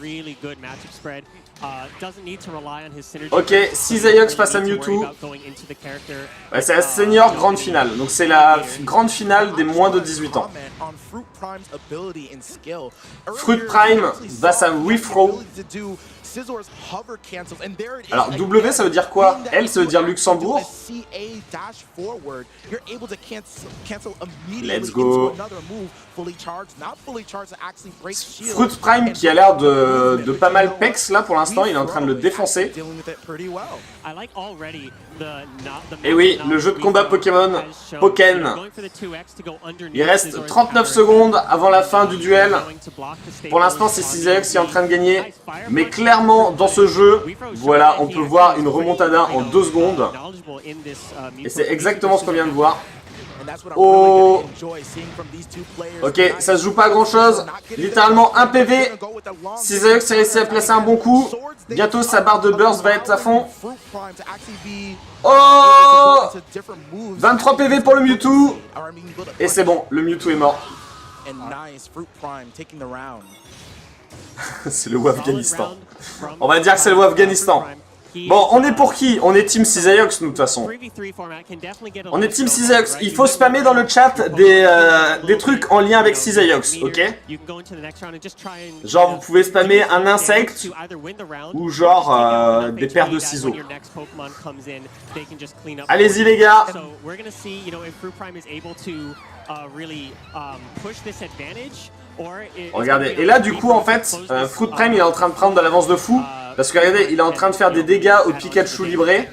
Ok, Cisaiox face à Mewtwo. Ouais, c'est la senior grande finale. Donc c'est la grande finale des moins de 18 ans. Fruit Prime face à Wifro. Alors W ça veut dire quoi? L ça veut dire Luxembourg. dash forward, you're able to cancel immediately Let's go. into another move, fully charged, not fully charged to actually break shield. Fruit Prime qui a l'air de pas mal pex là pour l'instant, il est en train de le défoncer. Et oui, le jeu de combat Pokémon, Pokken. Il reste 39 secondes avant la fin du duel. Pour l'instant, c'est Cisaiox qui est en train de gagner. Mais clairement, dans ce jeu, voilà, on peut voir une remontada en 2 secondes. Et c'est exactement ce qu'on vient de voir. Oh. Ok, ça se joue pas à grand chose. Littéralement 1 PV. Cisaiox a réussi à placer un bon coup. Bientôt sa barre de burst va être à fond. Oh, 23 PV pour le Mewtwo. Et c'est bon, le Mewtwo est mort. C'est le Afghanistan. On va dire que c'est le Afghanistan. Bon, on est pour qui? On est Team Cisaiox, nous, de toute façon. On est Team Cisaiox. Il faut spammer dans le chat des trucs en lien avec Cisaiox, ok? Genre, vous pouvez spammer un insecte ou genre des paires de ciseaux. Allez-y, les gars. Regardez, et là du coup en fait, Fruit Prime il est en train de prendre de l'avance de fou. Parce que regardez, il est en train de faire des dégâts au Pikachu libré.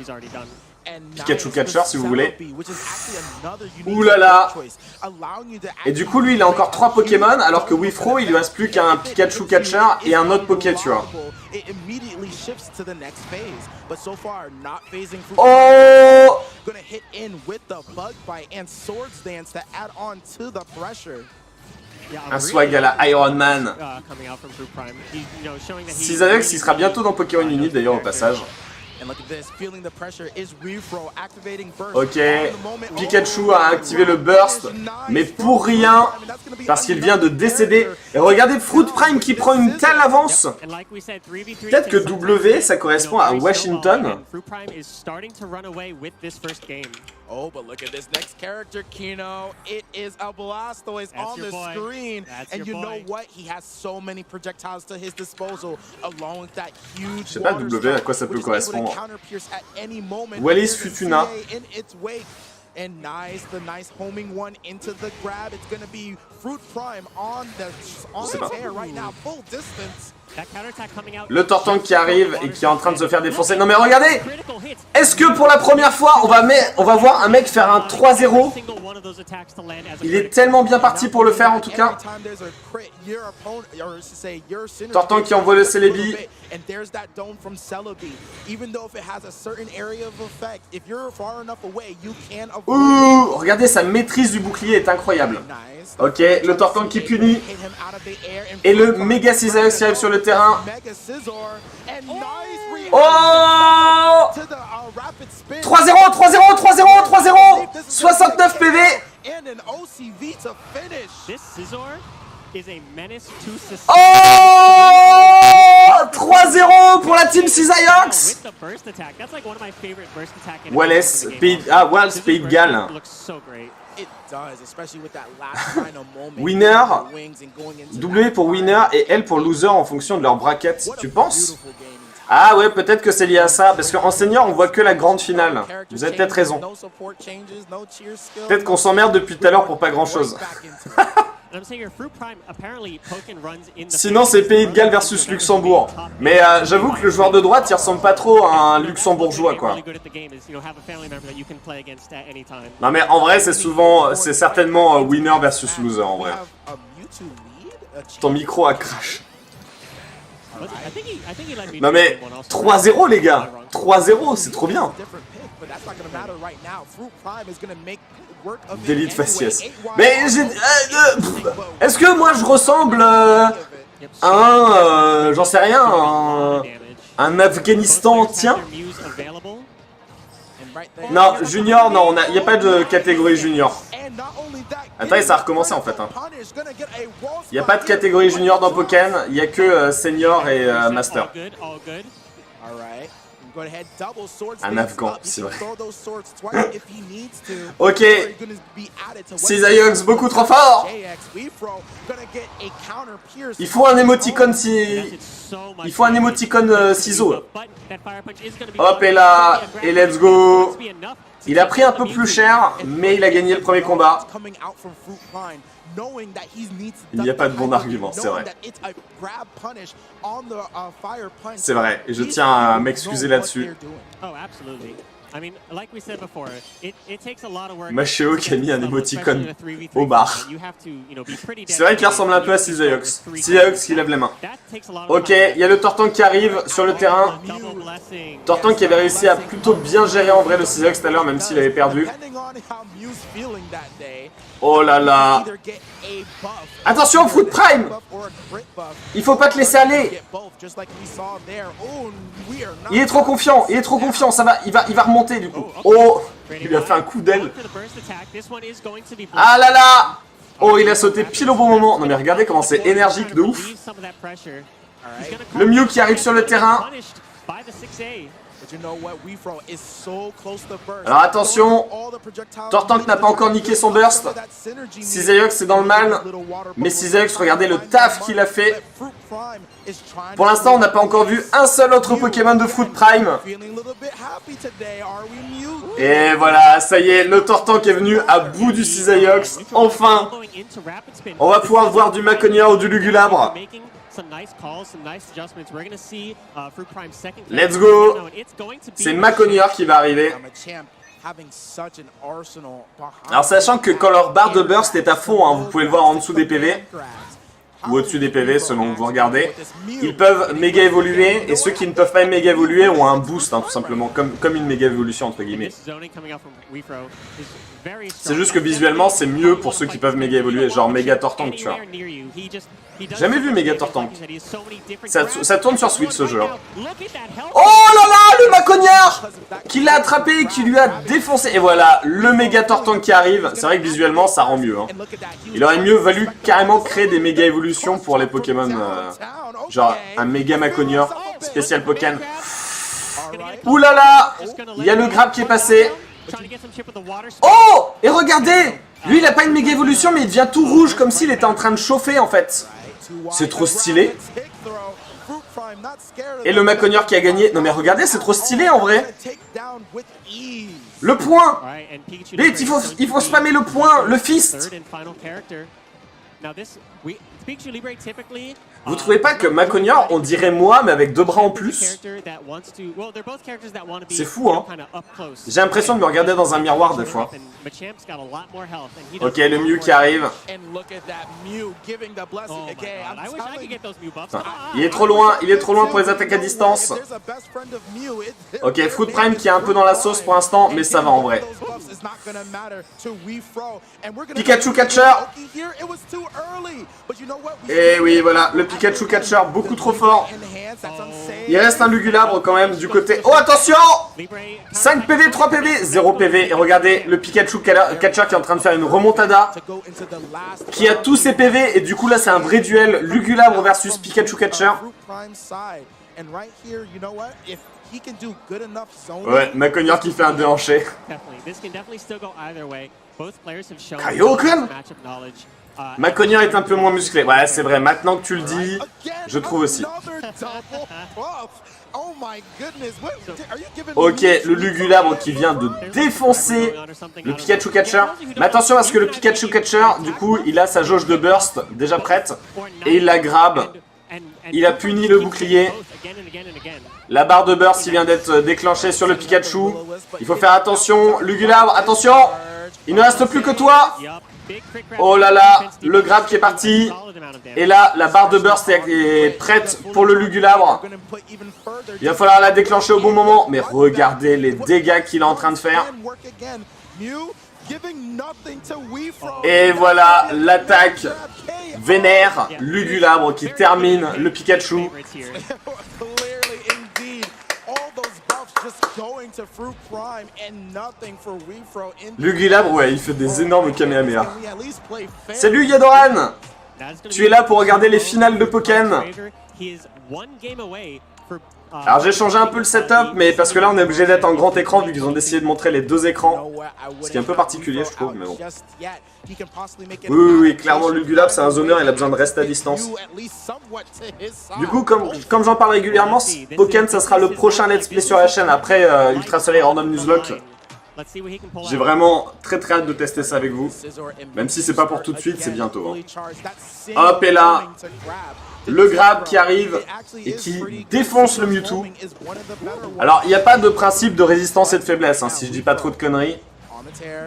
Pikachu Catcher si vous voulez. Ouh là là. Et du coup lui il a encore 3 Pokémon alors que Wifro il lui reste plus qu'un Pikachu Catcher et un autre Poké tu vois. Oh. Un swag à la Iron Man. Cisaiox il sera bientôt dans Pokémon Unite d'ailleurs au passage. Ok, Pikachu a activé le burst, mais pour rien, parce qu'il vient de décéder. Et regardez Fruit Prime qui prend une telle avance. Peut-être que W, ça correspond à Washington. Oh, but look at this next character, Kino. It is a Blastoise on the screen. And you know what? He has so many projectiles to his disposal, along with that huge. Je sais pas W à quoi ça peut correspondre. Wallis Futuna. And the nice homing one into the grab. It's gonna be Fruit Prime on the tear right now, full distance. Le Tortank qui arrive et qui est en train de se faire défoncer. Non mais regardez. Est-ce que pour la première fois on va voir un mec faire un 3-0? Il est tellement bien parti pour le faire en tout cas. Tortank qui envoie le Celebi. Ouh, regardez sa maîtrise du bouclier est incroyable. Ok, le Tortank qui punit. Et le méga Cisaiox qui arrive sur le terrain. Oh 3-0, 3-0, 3-0, 3-0 69 PV. Oh 3-0 pour la team Cisaiox. Wallace, Pays de Galles. Winner, W pour winner et L pour loser en fonction de leur bracket. Tu penses? Ah ouais, peut-être que c'est lié à ça, parce qu'en senior on voit que la grande finale. Vous avez peut-être raison. Peut-être qu'on s'emmerde depuis tout à l'heure pour pas grand chose. Sinon c'est Pays de Galles versus Luxembourg. Mais j'avoue que le joueur de droite il ressemble pas trop à un luxembourgeois quoi. Non mais en vrai c'est certainement winner versus loser en vrai. Ton micro a crash. Non mais 3-0 les gars. 3-0 c'est trop bien. Délit de faciès. Mais est-ce que moi je ressemble à un j'en sais rien, un Afghanistan tiens? Non, junior, non, il n'y a pas de catégorie junior. Attends, ça a recommencé en fait. Il n'y a pas de catégorie junior dans Pokken, il n'y a que senior et master. Un Afghan, c'est vrai. Ok. Cisaiox beaucoup trop fort. Il faut un émoticône il faut un émoticône ciseau. Hop et là, et let's go. Il a pris un peu plus cher, mais il a gagné le premier combat. Il n'y a pas de bon argument, c'est vrai. C'est vrai, et je tiens à m'excuser là-dessus. Machéo qui a mis un émoticône au bar. C'est vrai qu'il ressemble un peu à Cisaiox. Cisaiox qui lève les mains. Ok, il y a le Tortank qui arrive sur le terrain. Tortank qui avait réussi à plutôt bien gérer en vrai le Cisaiox tout à l'heure, même s'il avait perdu. Oh là là. Attention, Fruit Prime. Il faut pas te laisser aller. Il est trop confiant, ça va, il va remonter du coup. Oh, il lui a fait un coup d'aile. Ah là là. Oh, il a sauté pile au bon moment. Non mais regardez comment c'est énergique de ouf. Le Mew qui arrive sur le terrain. Alors attention, Tortank n'a pas encore niqué son burst. Cisaiox est dans le mal. Mais Cisaiox, regardez le taf qu'il a fait. Pour l'instant, on n'a pas encore vu un seul autre Pokémon de Fruit Prime. Et voilà, ça y est, le Tortank est venu à bout du Cisaiox. Enfin, on va pouvoir voir du Maconior ou du Lugulabre. Let's go. C'est Maconior qui va arriver. Alors sachant que quand leur barre de burst est à fond, hein, vous pouvez le voir en dessous des PV, ou au-dessus des PV selon que vous regardez, ils peuvent méga évoluer, et ceux qui ne peuvent pas méga évoluer ont un boost, hein, tout simplement, comme une méga évolution entre guillemets. C'est juste que visuellement c'est mieux pour ceux qui peuvent méga évoluer, genre méga Tortank, tu vois. Jamais vu méga Tortank. Ça tourne sur Switch ce jeu. Oh là là, le Maconior qui l'a attrapé, qui lui a défoncé. Et voilà, le méga Tortank qui arrive. C'est vrai que visuellement ça rend mieux. Hein. Il aurait mieux valu carrément créer des méga évolutions pour les Pokémon. Genre un méga Maconior spécial Pokémon. Ouh là là, il y a le grab qui est passé. Oh! Et regardez! Lui il a pas une méga évolution mais il devient tout rouge comme s'il était en train de chauffer en fait. C'est trop stylé. Et le Maconior qui a gagné. Non mais regardez, c'est trop stylé en vrai. Le point! Vite, il faut spammer le point, le fist. Vous trouvez pas que Maconior, on dirait moi, mais avec deux bras en plus? C'est fou, hein? J'ai l'impression de me regarder dans un miroir des fois. Ok, le Mew qui arrive. Enfin, il est trop loin pour les attaques à distance. Ok, Fruit Prime qui est un peu dans la sauce pour l'instant, mais ça va en vrai. Pikachu Catcher. Et oui, voilà, le Pikachu Catcher beaucoup trop fort. Il reste un Lugulabre quand même du côté... Oh, attention! 5 PV, 3 PV, 0 PV. Et regardez, le Pikachu Catcher qui est en train de faire une remontada. Qui a tous ses PV. Et du coup, là, c'est un vrai duel Lugulabre versus Pikachu Catcher. Ouais, Maconior qui fait un déhanché. Kaioken! Maconior est un peu moins musclé. Ouais, c'est vrai. Maintenant que tu le dis, je trouve aussi. Ok, le Lugulabre qui vient de défoncer le Pikachu Catcher. Mais attention parce que le Pikachu Catcher, du coup, il a sa jauge de burst déjà prête. Et il la grabe. Il a puni le bouclier. La barre de burst qui vient d'être déclenchée sur le Pikachu. Il faut faire attention. Lugulabre, attention! Il ne reste plus que toi. Oh là là, le grab qui est parti. Et là, la barre de burst est prête pour le Lugulabre. Il va falloir la déclencher au bon moment. Mais regardez les dégâts qu'il est en train de faire. Et voilà, l'attaque vénère Lugulabre qui termine le Pikachu. Lugulabre, ouais, il fait des énormes Kamehameha. Salut Yadoran! Tu es là pour regarder les finales de Pokémon. Alors j'ai changé un peu le setup, mais parce que là on est obligé d'être en grand écran vu qu'ils ont décidé de montrer les deux écrans. Ce qui est un peu particulier je trouve, mais bon. Oui, clairement Lugulabre c'est un zoneur, il a besoin de rester à distance. Du coup, comme j'en parle régulièrement, Pokémon ça sera le prochain let's play sur la chaîne après Ultra Soleil Random Nuzlocke. J'ai vraiment très hâte de tester ça avec vous. Même si c'est pas pour tout de suite, c'est bientôt. Hein. Hop, et là, le grab qui arrive et qui défonce le Mewtwo. Alors, il n'y a pas de principe de résistance et de faiblesse, hein, si je dis pas trop de conneries.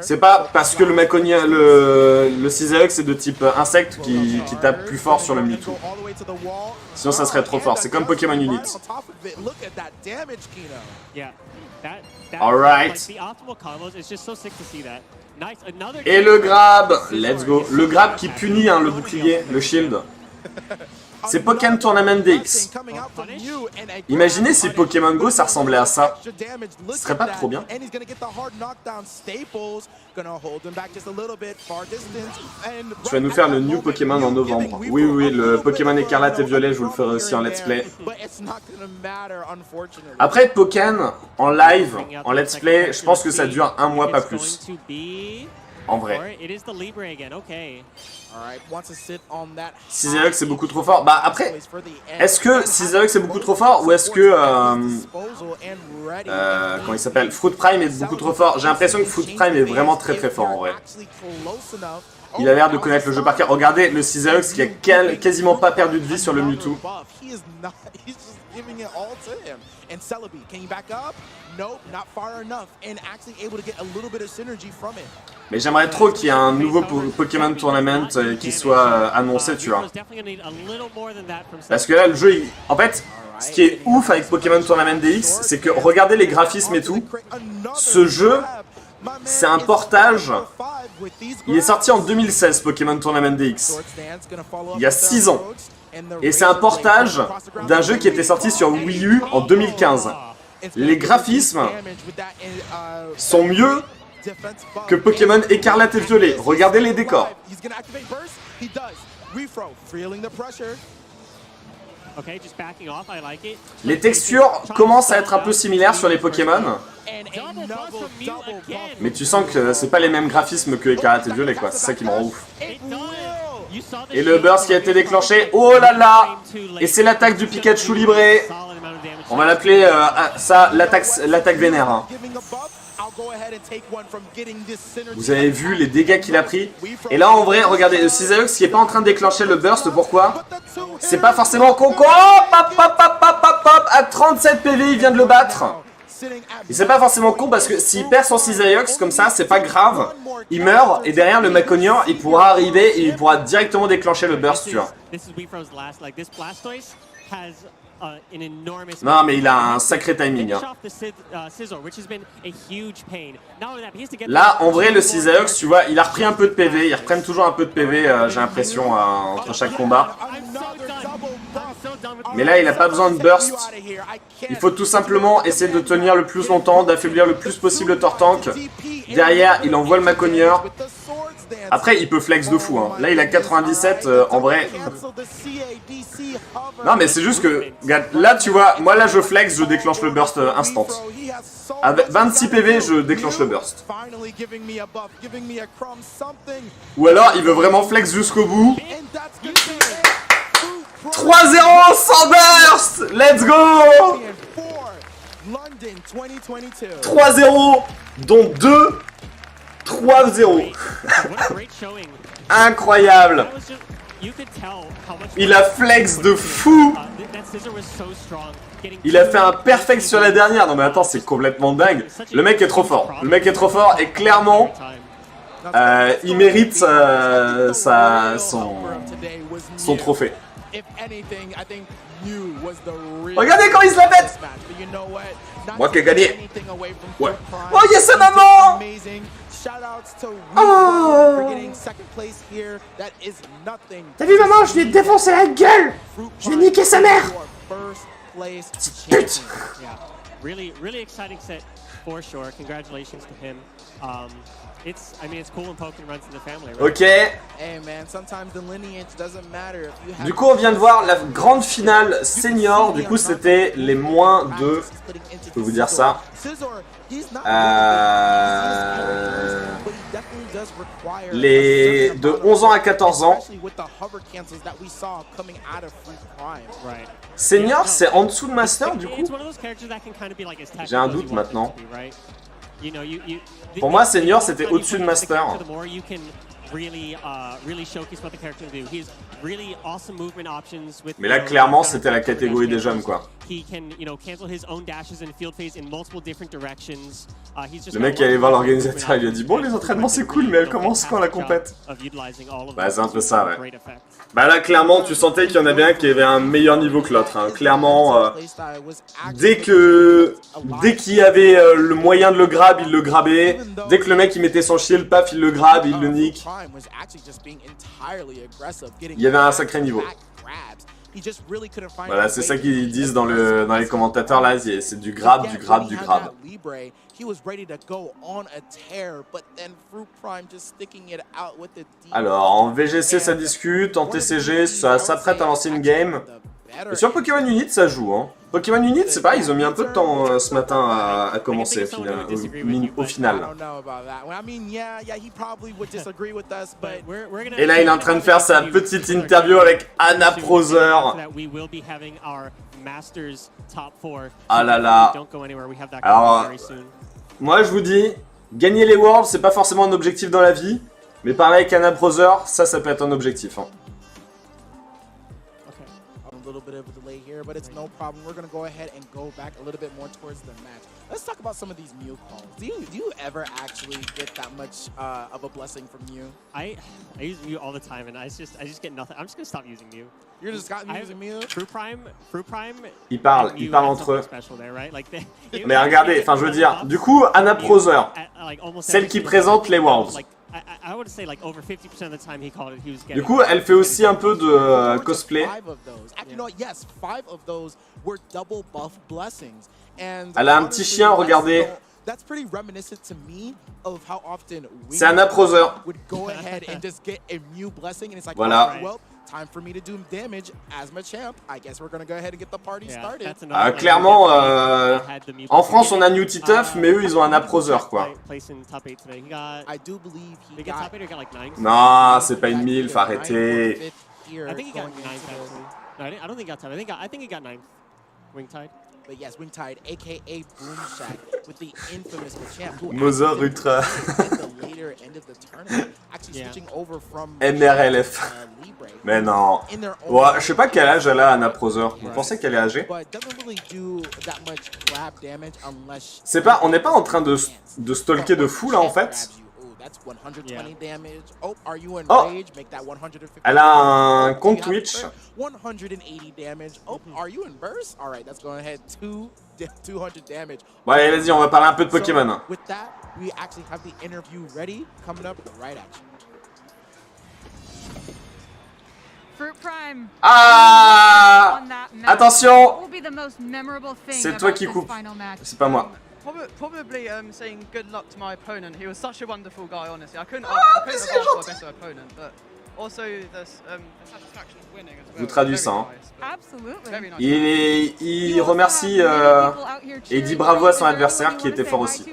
C'est pas parce que le Cisaex est de type insecte qui tape plus fort sur le Mewtwo. Sinon ça serait trop fort, c'est comme Pokémon Unit. Alright. Et le grab, let's go. Le grab qui punit hein, le bouclier, le shield. C'est Pokémon Tournament DX. Imaginez si Pokémon Go ça ressemblait à ça. Ce serait pas trop bien. Tu vas nous faire le new Pokémon en novembre. Oui, oui, le Pokémon écarlate et violet, je vous le ferai aussi en let's play. Après Pokémon en live, en let's play, je pense que ça dure un mois, pas plus. En vrai. Cisaex c'est beaucoup trop fort. Bah après, est-ce que Cisaex c'est beaucoup trop fort ou est-ce que comment il s'appelle, Fruit Prime est beaucoup trop fort? J'ai l'impression que Fruit Prime est vraiment très fort en vrai. Il a l'air de connaître le jeu par cœur. Regardez le Cisaex qui a quasiment pas perdu de vie sur le Mewtwo. Mais j'aimerais trop qu'il y ait un nouveau Pokémon Tournament qui soit annoncé, tu vois. Parce que là, le jeu, en fait, ce qui est ouf avec Pokémon Tournament DX, c'est que regardez les graphismes et tout. Ce jeu, c'est un portage. Il est sorti en 2016, Pokémon Tournament DX. Il y a 6 ans. Et c'est un portage d'un jeu qui était sorti sur Wii U en 2015. Les graphismes sont mieux que Pokémon écarlate et violet. Regardez les décors. Les textures commencent à être un peu similaires sur les Pokémon. Mais tu sens que c'est pas les mêmes graphismes que écarlate et violet, quoi. C'est ça qui me rend ouf. Et le burst qui a été déclenché. Oh là là! Et c'est l'attaque du Pikachu libré. On va l'appeler ça l'attaque vénère. Hein. Vous avez vu les dégâts qu'il a pris. Et là en vrai, regardez, le Cisaex qui est pas en train de déclencher le burst, pourquoi? C'est pas forcément con. À 37 PV, il vient de le battre. Et c'est pas forcément con parce que s'il perd son Cisaex comme ça, c'est pas grave. Il meurt et derrière le Maconior, il pourra arriver et il pourra directement déclencher le burst, tu vois. Non mais il a un sacré timing. Hein. Là en vrai le Cisaex, tu vois, il a repris un peu de PV, ils reprennent toujours un peu de PV j'ai l'impression entre chaque combat. Mais là il a pas besoin de burst. Il faut tout simplement essayer de tenir le plus longtemps, d'affaiblir le plus possible le Tortank. Derrière il envoie le Maconior. Après il peut flex de fou hein. Là il a 97 en vrai. Non mais c'est juste que là tu vois, moi là je flex, je déclenche le burst instant. Avec 26 PV je déclenche le burst. Ou alors il veut vraiment flex jusqu'au bout. 3-0 sans burst. Let's go. 3-0 dont 2 3-0. Incroyable. Il a flex de fou. Il a fait un perfect sur la dernière. Non mais attends, c'est complètement dingue. Le mec est trop fort. Le mec est trop fort et clairement il mérite son trophée. Regardez comment il se la pète. Moi qui ai gagné. Ouais. Oh yes maman. Oh. T'as vu maman, je lui ai défoncé la gueule. Je lui ai niqué sa mère. Pute. Really exciting set for sure. Congratulations to him. It's cool when Pokemon runs in the family, right? Ok. Du coup, on vient de voir la grande finale senior. Du coup, c'était les moins de. Je peux vous dire ça. Les de 11 ans à 14 ans. Senior, c'est en dessous de Master, du coup. J'ai un doute maintenant. Pour moi, senior, c'était au-dessus de master. Mais là, clairement, c'était la catégorie des jeunes, quoi. Le mec qui est allé voir l'organisateur, il lui a dit « Bon, les entraînements, c'est cool, mais elle commence quand la compète ?» Bah, c'est un peu ça, ouais. Bah là, clairement, tu sentais qu'il y en avait un qui avait un meilleur niveau que l'autre. Hein. Clairement, dès qu'il y avait le moyen de le grab, il le grabait. Dès que le mec, il mettait son shield, paf, il le grab, il le nique. Il y avait un sacré niveau. Voilà, c'est ça qu'ils disent dans les commentateurs là, c'est du grab, du grab, du grab. Alors, en VGC ça discute, en TCG ça s'apprête à lancer une game. Et sur Pokémon Unit ça joue, hein. Pokémon Unit c'est pareil, ils ont mis un peu de temps ce matin à commencer au final. Et là il est en train de faire sa petite interview avec Anna Proser. Ah là là. Alors, moi je vous dis, gagner les Worlds c'est pas forcément un objectif dans la vie, mais parler avec Anna Proser, ça peut être un objectif. Hein. Little bit of a delay here, but it's no problem. We're going to go ahead and go back a little bit more towards the match. Let's talk about some of these Mew calls. Do you ever actually get that much of a blessing from Mew? I use Mew all the time, and I just get nothing. I'm just going to stop using Mew. You're just using Mew? Fruit Prime. Ils parlent entre eux. Mais regardez, enfin je veux dire, du coup, Anna Proser, celle qui présente les Worlds. Du coup, elle fait aussi un peu de cosplay. Elle a un petit chien, regardez. C'est Anna Proser. Voilà. Clairement, en France on a New Titeuf, mais eux ils ont un Aproser quoi. Non, c'est pas une MILF, arrêtez. Mother Ultra. MRLF. Mais non. Ouais, je sais pas quel âge elle a, Anna Proser. Vous pensez qu'elle est âgée? C'est pas, on n'est pas en train de stalker de fou là en fait. Oh, elle a un compte Twitch. Ouais, vas-y, on va parler un peu de Pokémon. Ah! Attention! C'est toi qui coupes. C'est pas moi. Probably saying good luck to my opponent. He was such a wonderful guy, honestly. I couldn't have asked for a better opponent, but also the satisfaction of winning as well. Je vous traduis ça. Hein. Absolutely. Il remercie et dit bravo à son adversaire qui était fort aussi.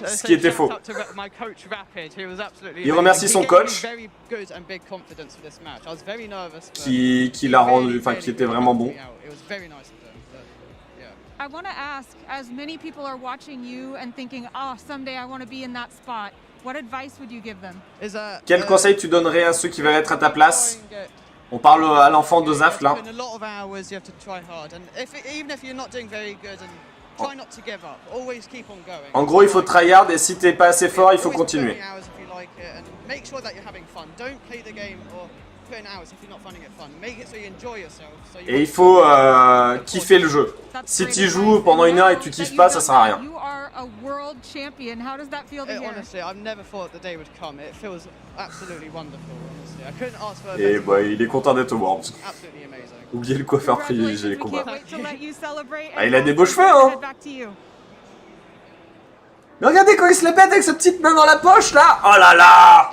Ce qui était faux. Il remercie son coach qui l'a rendu, enfin qui était vraiment bon. I want to ask, as many people are watching you and thinking, oh, someday I want to be in that spot, what advice would you give them? Quel conseil tu donnerais à ceux qui veulent être à ta place? On parle à l'enfant de Zaf là. En gros, il faut tryhard et si t'es pas assez fort, il faut continuer. Et il faut kiffer le jeu. Si tu joues pendant 1 heure et que tu kiffes pas, ça sert à rien. Et bah, il est content d'être au Worlds. Oubliez le coiffeur privilégié les combats. Ah, il a des beaux cheveux, hein. Mais regardez quand il se la pète avec sa petite main dans la poche là. Oh là là.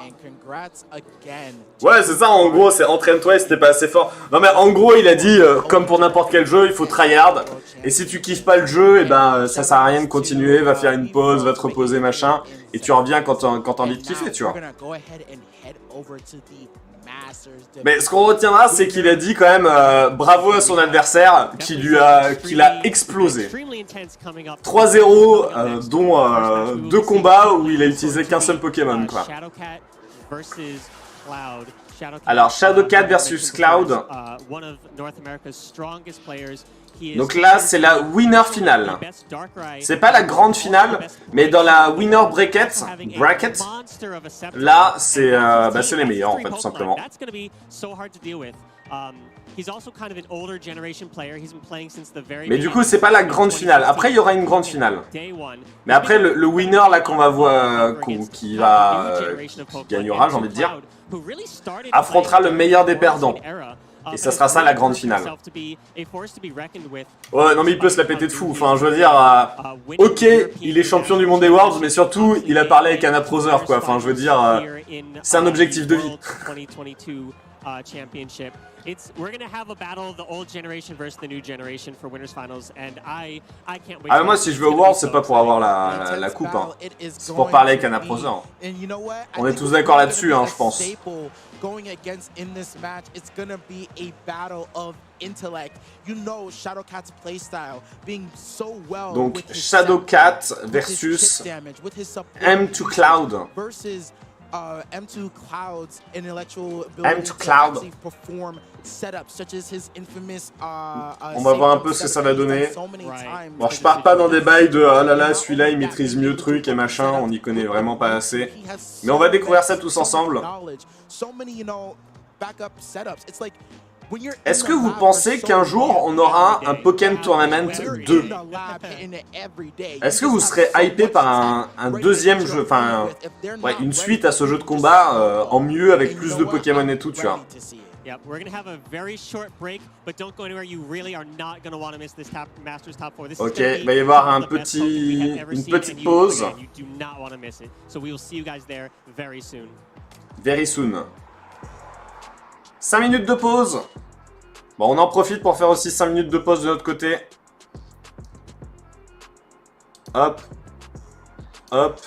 Ouais, c'est ça en gros, c'est entraîne-toi et si t'es pas assez fort. Non mais en gros il a dit, comme pour n'importe quel jeu, il faut tryhard. Et si tu kiffes pas le jeu, et ben ça sert à rien de continuer, va faire une pause, va te reposer machin. Et tu reviens quand t'as envie de kiffer, tu vois. Mais ce qu'on retiendra, c'est qu'il a dit quand même bravo à son adversaire qui l'a explosé. 3-0, dont 2 combats où il a utilisé qu'un seul Pokémon, quoi. Alors, Shadowcat versus Cloud. Donc là, c'est la winner finale. C'est pas la grande finale, mais dans la winner bracket, là, c'est les meilleurs, en fait, tout simplement. Mais du coup, c'est pas la grande finale. Après, il y aura une grande finale. Mais après, le winner, là, qu'on va voir, qui gagnera, j'ai envie de dire, affrontera le meilleur des perdants. Et ça sera ça la grande finale. Ouais, non mais il peut se la péter de fou. Enfin, je veux dire, ok, il est champion du monde des Worlds, mais surtout, il a parlé avec un approseur, quoi. Enfin, je veux dire, c'est un objectif de vie. Ah, moi, si je veux au World, c'est pas pour avoir la coupe, hein. C'est pour parler avec un approseur. On est tous d'accord là-dessus, hein, je pense. Going against in this match, it's gonna be a battle of intellect. You know Shadowcat's playstyle being so well. Donc Shadowcat versus M2 Cloud. Versus M2 Cloud's intellectual M2 ability Cloud. to perform setups such as his infamous. On va voir un peu ce que ça va donner. Bon, je pars pas dans des bails de ah là là, celui-là il maîtrise mieux le truc et machin, on n'y connaît vraiment pas assez. Mais on va découvrir ça tous ensemble. Est-ce que vous pensez qu'un jour on aura un Pokémon Tournament 2? Est-ce que vous serez hypé par un deuxième jeu, enfin une suite à ce jeu de combat en mieux avec plus de Pokémon et tout, tu vois? Yeah, we're going to have a very short break, but don't go anywhere. You really are not going to want to miss this Masters Top 4. This Ok, il va y avoir une petite pause. You do not want to miss it. So we will see you guys there very soon. Very soon. 5 minutes de pause. Bon, on en profite pour faire aussi 5 minutes de pause de notre côté. Hop. Hop.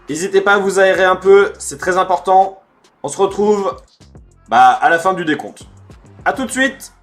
N'hésitez pas à vous aérer un peu, c'est très important. On se retrouve à la fin du décompte. A tout de suite.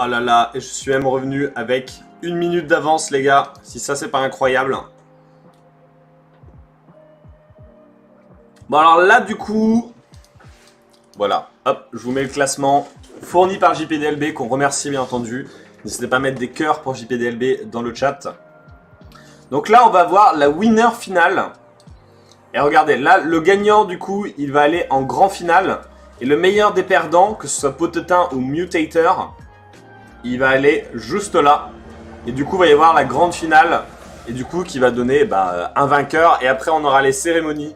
Oh là là, et je suis même revenu avec 1 minute d'avance, les gars. Si ça, c'est pas incroyable. Bon, alors là, du coup... Voilà, hop, je vous mets le classement fourni par JPDLB, qu'on remercie bien entendu. N'hésitez pas à mettre des cœurs pour JPDLB dans le chat. Donc là, on va voir la winner finale. Et regardez, là, le gagnant, du coup, il va aller en grand finale. Et le meilleur des perdants, que ce soit Potetin ou Mutator, il va aller juste là. Et du coup, il va y avoir la grande finale. Et du coup, qui va donner un vainqueur. Et après, on aura les cérémonies.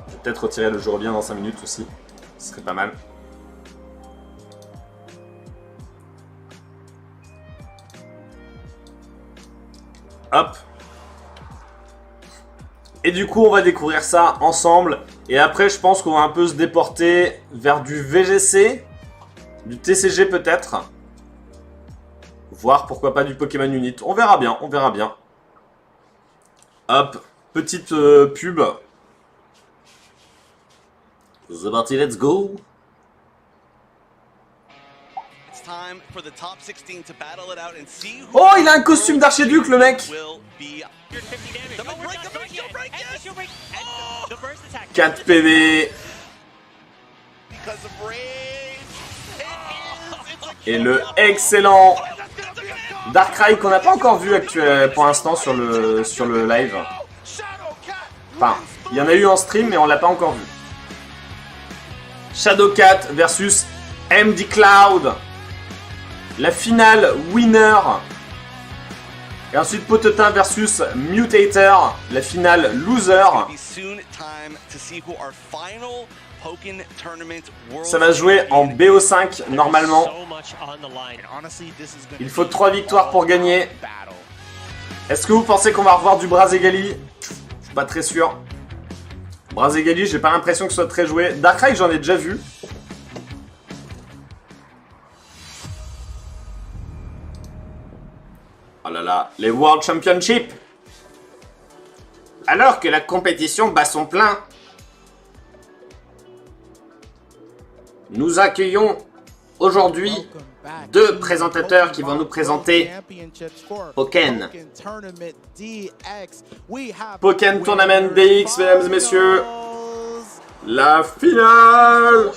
Je vais peut-être retirer le jour bien dans 5 minutes aussi. Ce serait pas mal. Hop. Et du coup, on va découvrir ça ensemble. Et après, je pense qu'on va un peu se déporter vers du VGC, du TCG peut-être. Voire pourquoi pas du Pokémon Unit. On verra bien, on verra bien. Hop, petite pub. C'est parti, let's go. Oh, il a un costume d'archiduc, le mec. 4 PV. Et le excellent Darkrai qu'on n'a pas encore vu pour l'instant sur le live. Enfin, il y en a eu en stream, mais on l'a pas encore vu. Shadowcat versus MD Cloud. La finale winner. Et ensuite Potetin versus Mutator. La finale loser. Ça va se jouer en BO5 normalement. Il faut 3 victoires pour gagner. Est-ce que vous pensez qu'on va revoir du Brazegali? Je suis pas très sûr. Brazegali, j'ai pas l'impression que ce soit très joué. Darkrai, j'en ai déjà vu. Oh là là, les World Championship. Alors que la compétition bat son plein, nous accueillons aujourd'hui 2 présentateurs qui vont nous présenter Pokémon. Pokémon Tournament DX, mesdames et messieurs. La finale.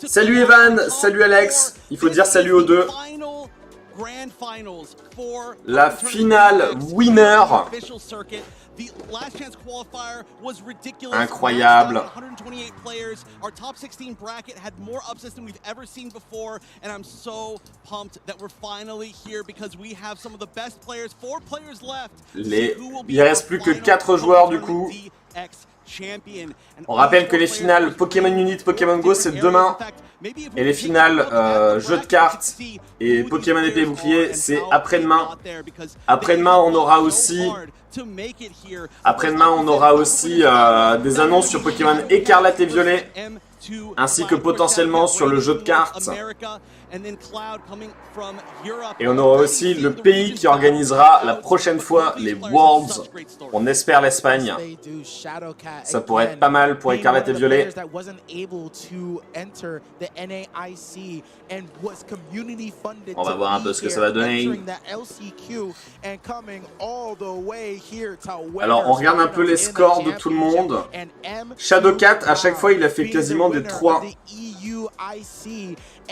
Salut Evan, salut Alex. Il faut dire salut aux deux. La finale winner. Incroyable. Il reste plus que 4 joueurs du coup. On rappelle que les finales Pokémon Unit, Pokémon Go c'est demain. Et les finales jeux de cartes et Pokémon épée et bouclier c'est après-demain. Après-demain on aura aussi des annonces sur Pokémon Écarlate et Violet, ainsi que potentiellement sur le jeu de cartes. Et on aura aussi le pays qui organisera la prochaine fois les Worlds. On espère l'Espagne. Ça pourrait être pas mal pour Écarlate et Violet. On va voir un peu ce que ça va donner. Alors on regarde un peu les scores de tout le monde. Shadowcat, à chaque fois il a fait quasiment des 3.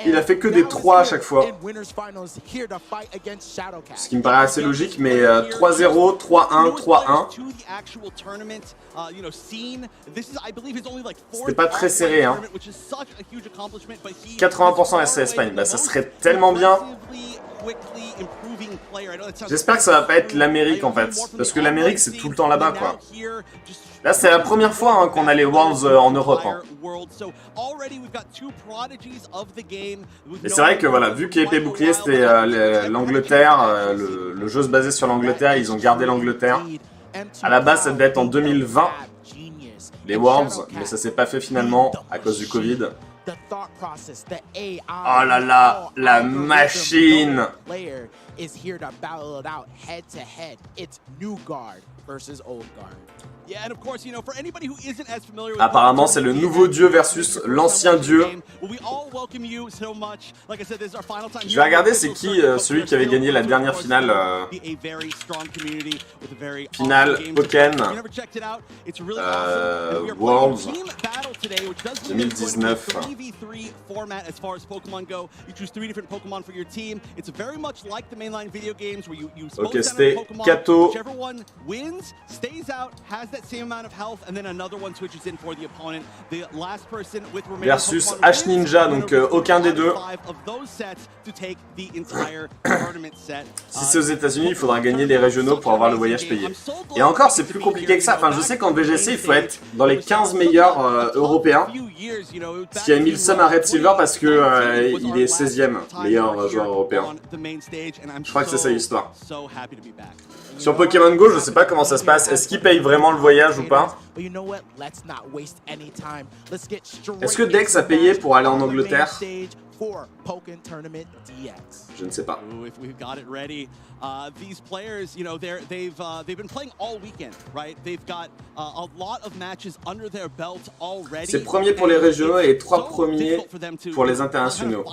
Il a fait que des 3 à chaque fois. Ce qui me paraît assez logique, mais 3-0, 3-1, 3-1. C'était pas très serré, hein. 80% SC Espagne, bah ça serait tellement bien. J'espère que ça va pas être l'Amérique en fait, parce que l'Amérique c'est tout le temps là-bas quoi. Là c'est la première fois hein, qu'on a les Worlds en Europe. Hein. Et c'est vrai que voilà, vu qu'épée bouclier c'était l'Angleterre, le jeu se basait sur l'Angleterre, ils ont gardé l'Angleterre. À la base ça devait être en 2020, les Worlds, mais ça s'est pas fait finalement à cause du Covid. Oh là là, la machine! Apparemment, c'est le nouveau dieu versus l'ancien dieu. Je vais regarder c'est qui celui qui avait gagné la dernière finale. Finale Pokémon Worlds 2019. Ok, c'était Kato. Versus H Ninja, donc aucun des deux. Si c'est aux États-Unis, il faudra gagner les régionaux pour avoir le voyage payé. Et encore, c'est plus compliqué que ça. Enfin, je sais qu'en VGC, il faut être dans les 15 meilleurs européens. Ce qui a mis le seum à Red Silver parce que il est 16e meilleur joueur européen. Je crois que c'est ça l'histoire. Sur Pokémon Go, je sais pas comment ça se passe. Est-ce qu'ils payent vraiment le voyage ou pas? Est-ce que Dex a payé pour aller en Angleterre? Je ne sais pas. These players, you know, they've been playing all weekend, right? They've got a lot of matches under their belt already. C'est premier pour les régionaux et les 3 premiers pour les internationaux.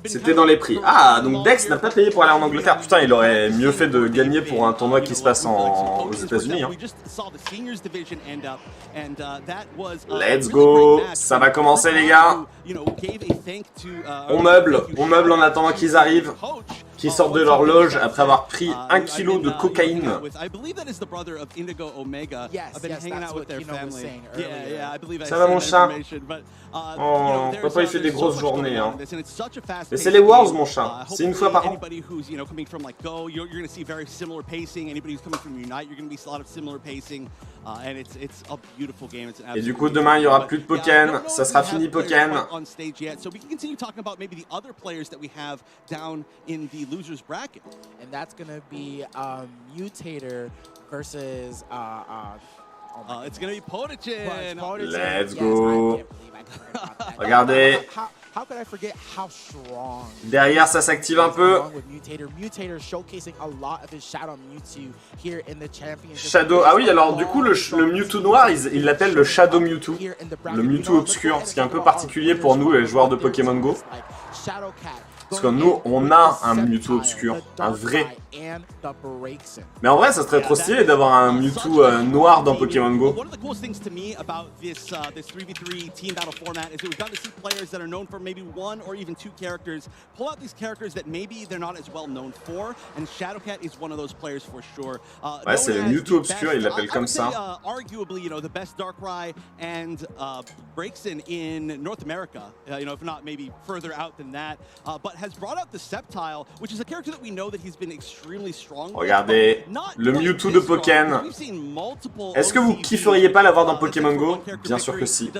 C'était dans les prix. Ah, donc Dex n'a pas payé pour aller en Angleterre. Putain, il aurait mieux fait de gagner pour un tournoi qui se passe aux États-Unis. Hein. Let's go, ça va commencer les gars. On meuble en attendant qu'ils arrivent, qu'ils sortent de leur loge après avoir pris 1 kilo de cocaïne. Ça va mon chat? Oh, papa il fait des grosses journées. Hein. Mais c'est les Worlds mon chat, c'est une fois par an. Et du coup demain il y aura plus de Pokémon, ça sera fini Pokémon. Losers bracket, and that's gonna be Mutator versus it's gonna be Potagen. Let's go. Regardez. How could I forget how strong? Derrière ça s'active un peu. Mutator showcasing a lot of his Shadow Mewtwo here in the championship. Shadow, ah oui, alors du coup le Mewtwo noir, ils l'appellent le Shadow Mewtwo. Le Mewtwo obscur, ce qui est un peu particulier pour nous les joueurs de Pokémon Go. Parce que nous, on a un Mewtwo obscur, un vrai. Mais en vrai, ça serait trop stylé d'avoir un Mewtwo noir dans Pokémon Go. One of the coolest things to me about this 3v3 team battle format is that we've gotten to see players that are known for maybe 1 or even 2 characters pull out these characters that maybe they're not as well known for, and Shadowcat is one of those players for sure. Ouais, c'est le Mewtwo obscur, il l'appelle comme ça. Arguably, you know, the best Darkrai and Breakson in North America, you know, if not maybe further out than that, but has brought out the Sceptile, which is a character that we know that he's been extremely strong. Regardez, le Mewtwo de Pokémon. Est-ce que vous kifferiez pas l'avoir dans Pokémon Go? Bien sûr que si.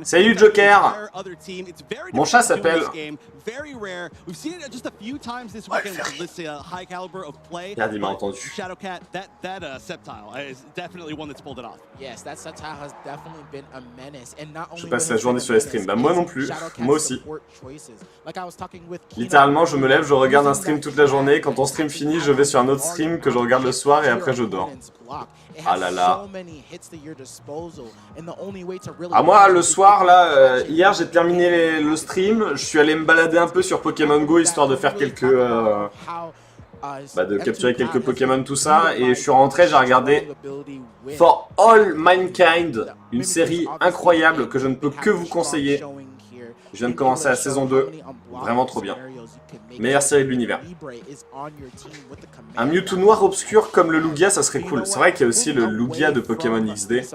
Salut Joker. Mon chat s'appelle... Regarde, il m'a entendu. Je passe la journée sur les streams. Bah moi non plus, moi aussi. Littéralement, je me lève, je regarde un stream toute la journée. Quand ton stream finit, je vais sur un autre stream que je regarde le soir et après je dors. Ah là là. Ah moi, le soir, là, hier j'ai terminé le stream. Je suis allé me balader un peu sur Pokémon Go histoire de faire quelques... de capturer quelques Pokémon, tout ça. Et je suis rentré, j'ai regardé For All Mankind, une série incroyable que je ne peux que vous conseiller. Je viens de commencer la saison 2, vraiment trop bien. Meilleure série de l'univers. Un Mewtwo noir obscur comme le Lugia, ça serait cool. C'est vrai qu'il y a aussi le Lugia de Pokémon XD.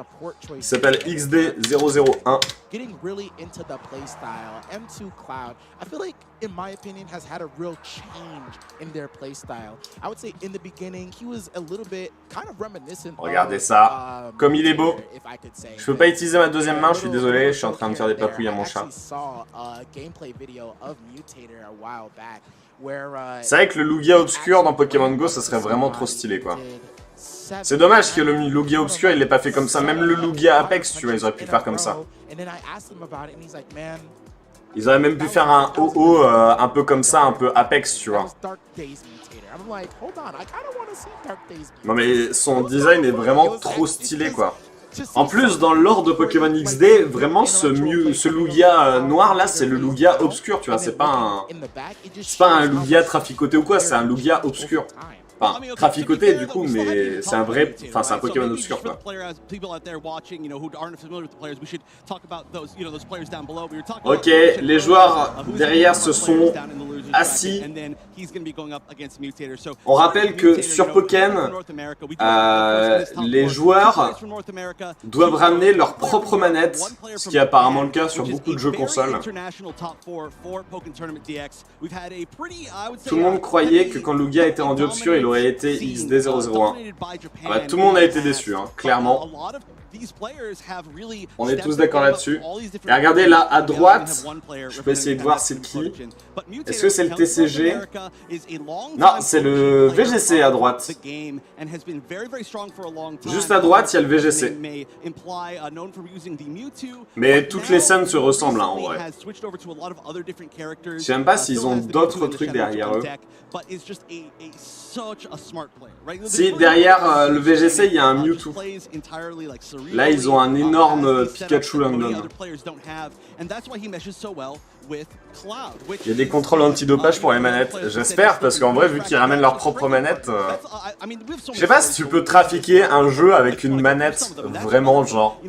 Il s'appelle XD001. Getting really into the playstyle, M2 Cloud, I feel like, in my opinion, has had a real change in their playstyle. I would say in the beginning, he was a little bit kind of reminiscent. Regardez ça, comme il est beau. Je peux pas utiliser ma deuxième main, je suis désolé, je suis en train de faire des papouilles à mon chat. C'est vrai que le Lugia obscur dans Pokémon Go, ça serait vraiment trop stylé, quoi. C'est dommage que le Lugia obscur il l'ait pas fait comme ça, même le Lugia Apex tu vois ils auraient pu le faire comme ça. Ils auraient même pu faire un OO un peu comme ça, un peu Apex, tu vois. Non mais son design est vraiment trop stylé, quoi. En plus, dans le lore de Pokémon XD, vraiment ce Lugia noir là, c'est le Lugia obscur, tu vois. C'est pas un Lugia traficoté ou quoi, c'est un Lugia obscur. Enfin, traficoté du coup, mais c'est un vrai, enfin c'est un Pokémon obscur quoi. Ok, les joueurs derrière se sont assis. On rappelle que sur Pokémon, les joueurs doivent ramener leur propre manette, ce qui est apparemment le cas sur beaucoup de jeux consoles. Tout le monde croyait que quand Lugia était rendu obscur, il aurait été XD001. Ah bah, tout le monde a été déçu, hein, clairement. On est tous d'accord là-dessus. Et regardez là, à droite, je peux essayer de voir c'est qui. Est-ce que c'est le TCG? Non, c'est le VGC à droite. Juste à droite, il y a le VGC. Mais toutes les scènes se ressemblent, hein, en vrai. Je sais même pas s'ils ont d'autres trucs derrière eux. Si, derrière le VGC, il y a un Mewtwo. Là, ils ont un énorme Pikachu London. Il y a des contrôles antidopage pour les manettes. J'espère, parce qu'en vrai, vu qu'ils ramènent leur propre manette... Je sais pas si tu peux trafiquer un jeu avec une manette vraiment genre...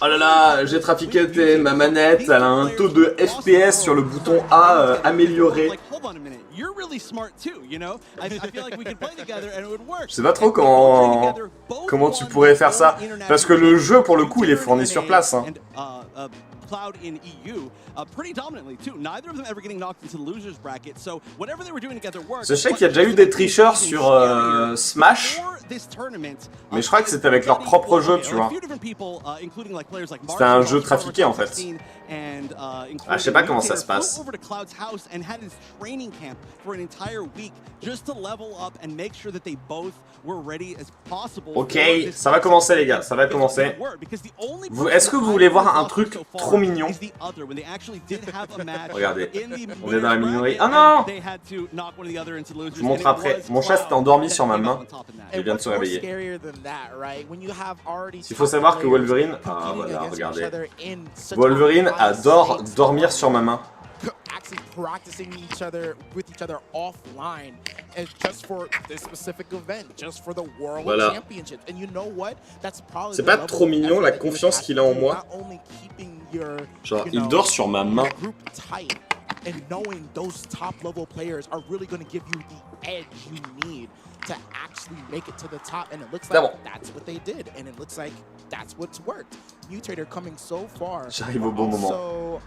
Oh là là, j'ai trafiqué ma manette, elle a un taux de FPS sur le bouton A amélioré. Je sais pas trop comment tu pourrais faire ça, parce que le jeu pour le coup il est fourni sur place. Hein. Cloud in EU predominantly too. Neither of them ever getting knocked into the losers bracket. So whatever they were doing together worked. Je sais qu'il y a déjà eu des tricheurs sur Smash, mais je crois que c'était avec leur propre jeu, tu vois. C'était un jeu trafiqué en fait. Ah, je sais pas comment ça se passe. Ok, ça va commencer les gars, ça va commencer. Est-ce que vous voulez voir un truc trop mignon? Regardez, on est dans la mignonerie. Ah non! Je vous montre après. Mon chat s'est endormi sur ma main. Il vient de se réveiller. Il faut savoir que Wolverine... Ah voilà, regardez. Wolverine adore dormir sur ma main. Actually practicing with each other offline, and just for this specific event, just for the World Championship. And you know what? That's probably. C'est pas trop mignon la confiance qu'il a en moi. Genre, il dort sur ma main. And knowing those top level players are really going to give you the edge you need to actually make it to the top, and it looks like that's what they did, and it looks like that's what's worked. Mutator coming so far. J'arrive au bon moment.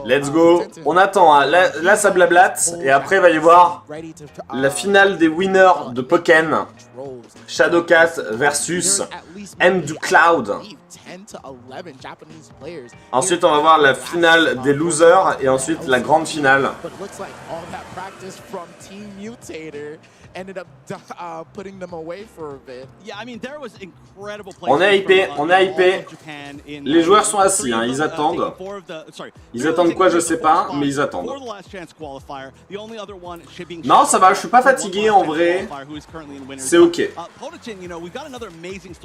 Let's go. On attend, hein. Là ça blablate, et après il va y avoir la finale des winners de Pokémon. Shadowcat versus M du Cloud. Ensuite on va voir la finale des losers, et ensuite la grande finale. On est hypé, on est hypé. Les joueurs sont assis, hein, ils attendent. Ils attendent quoi, je sais pas, mais ils attendent. Non, ça va, je suis pas fatigué en vrai. C'est ok.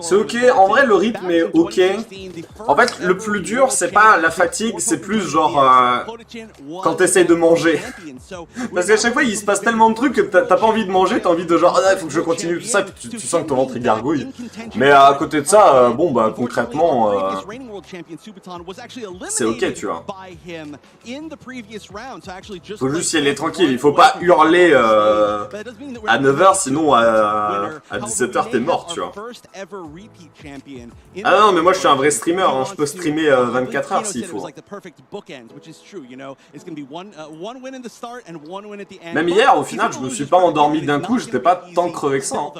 C'est ok, en vrai le rythme est ok. En fait, le plus dur, c'est pas la fatigue, c'est plus genre quand t'essayes de manger. Parce qu'à chaque fois, il se passe tellement de trucs que t'as pas envie de manger, t'as envie de genre, ah, il faut que je continue tout ça, puis tu sens que ton ventre il gargouille. Mais à côté de ça, bon bah concrètement, c'est ok, tu vois. Faut juste y aller tranquille, il faut pas hurler à 9h, sinon à 17h t'es mort, tu vois. Ah non, mais moi je suis un vrai streamer, hein. Je peux streamer 24h s'il faut. Même hier, au final, je me suis pas endormi d'un coup, j'étais pas tant crevé que ça. Hein.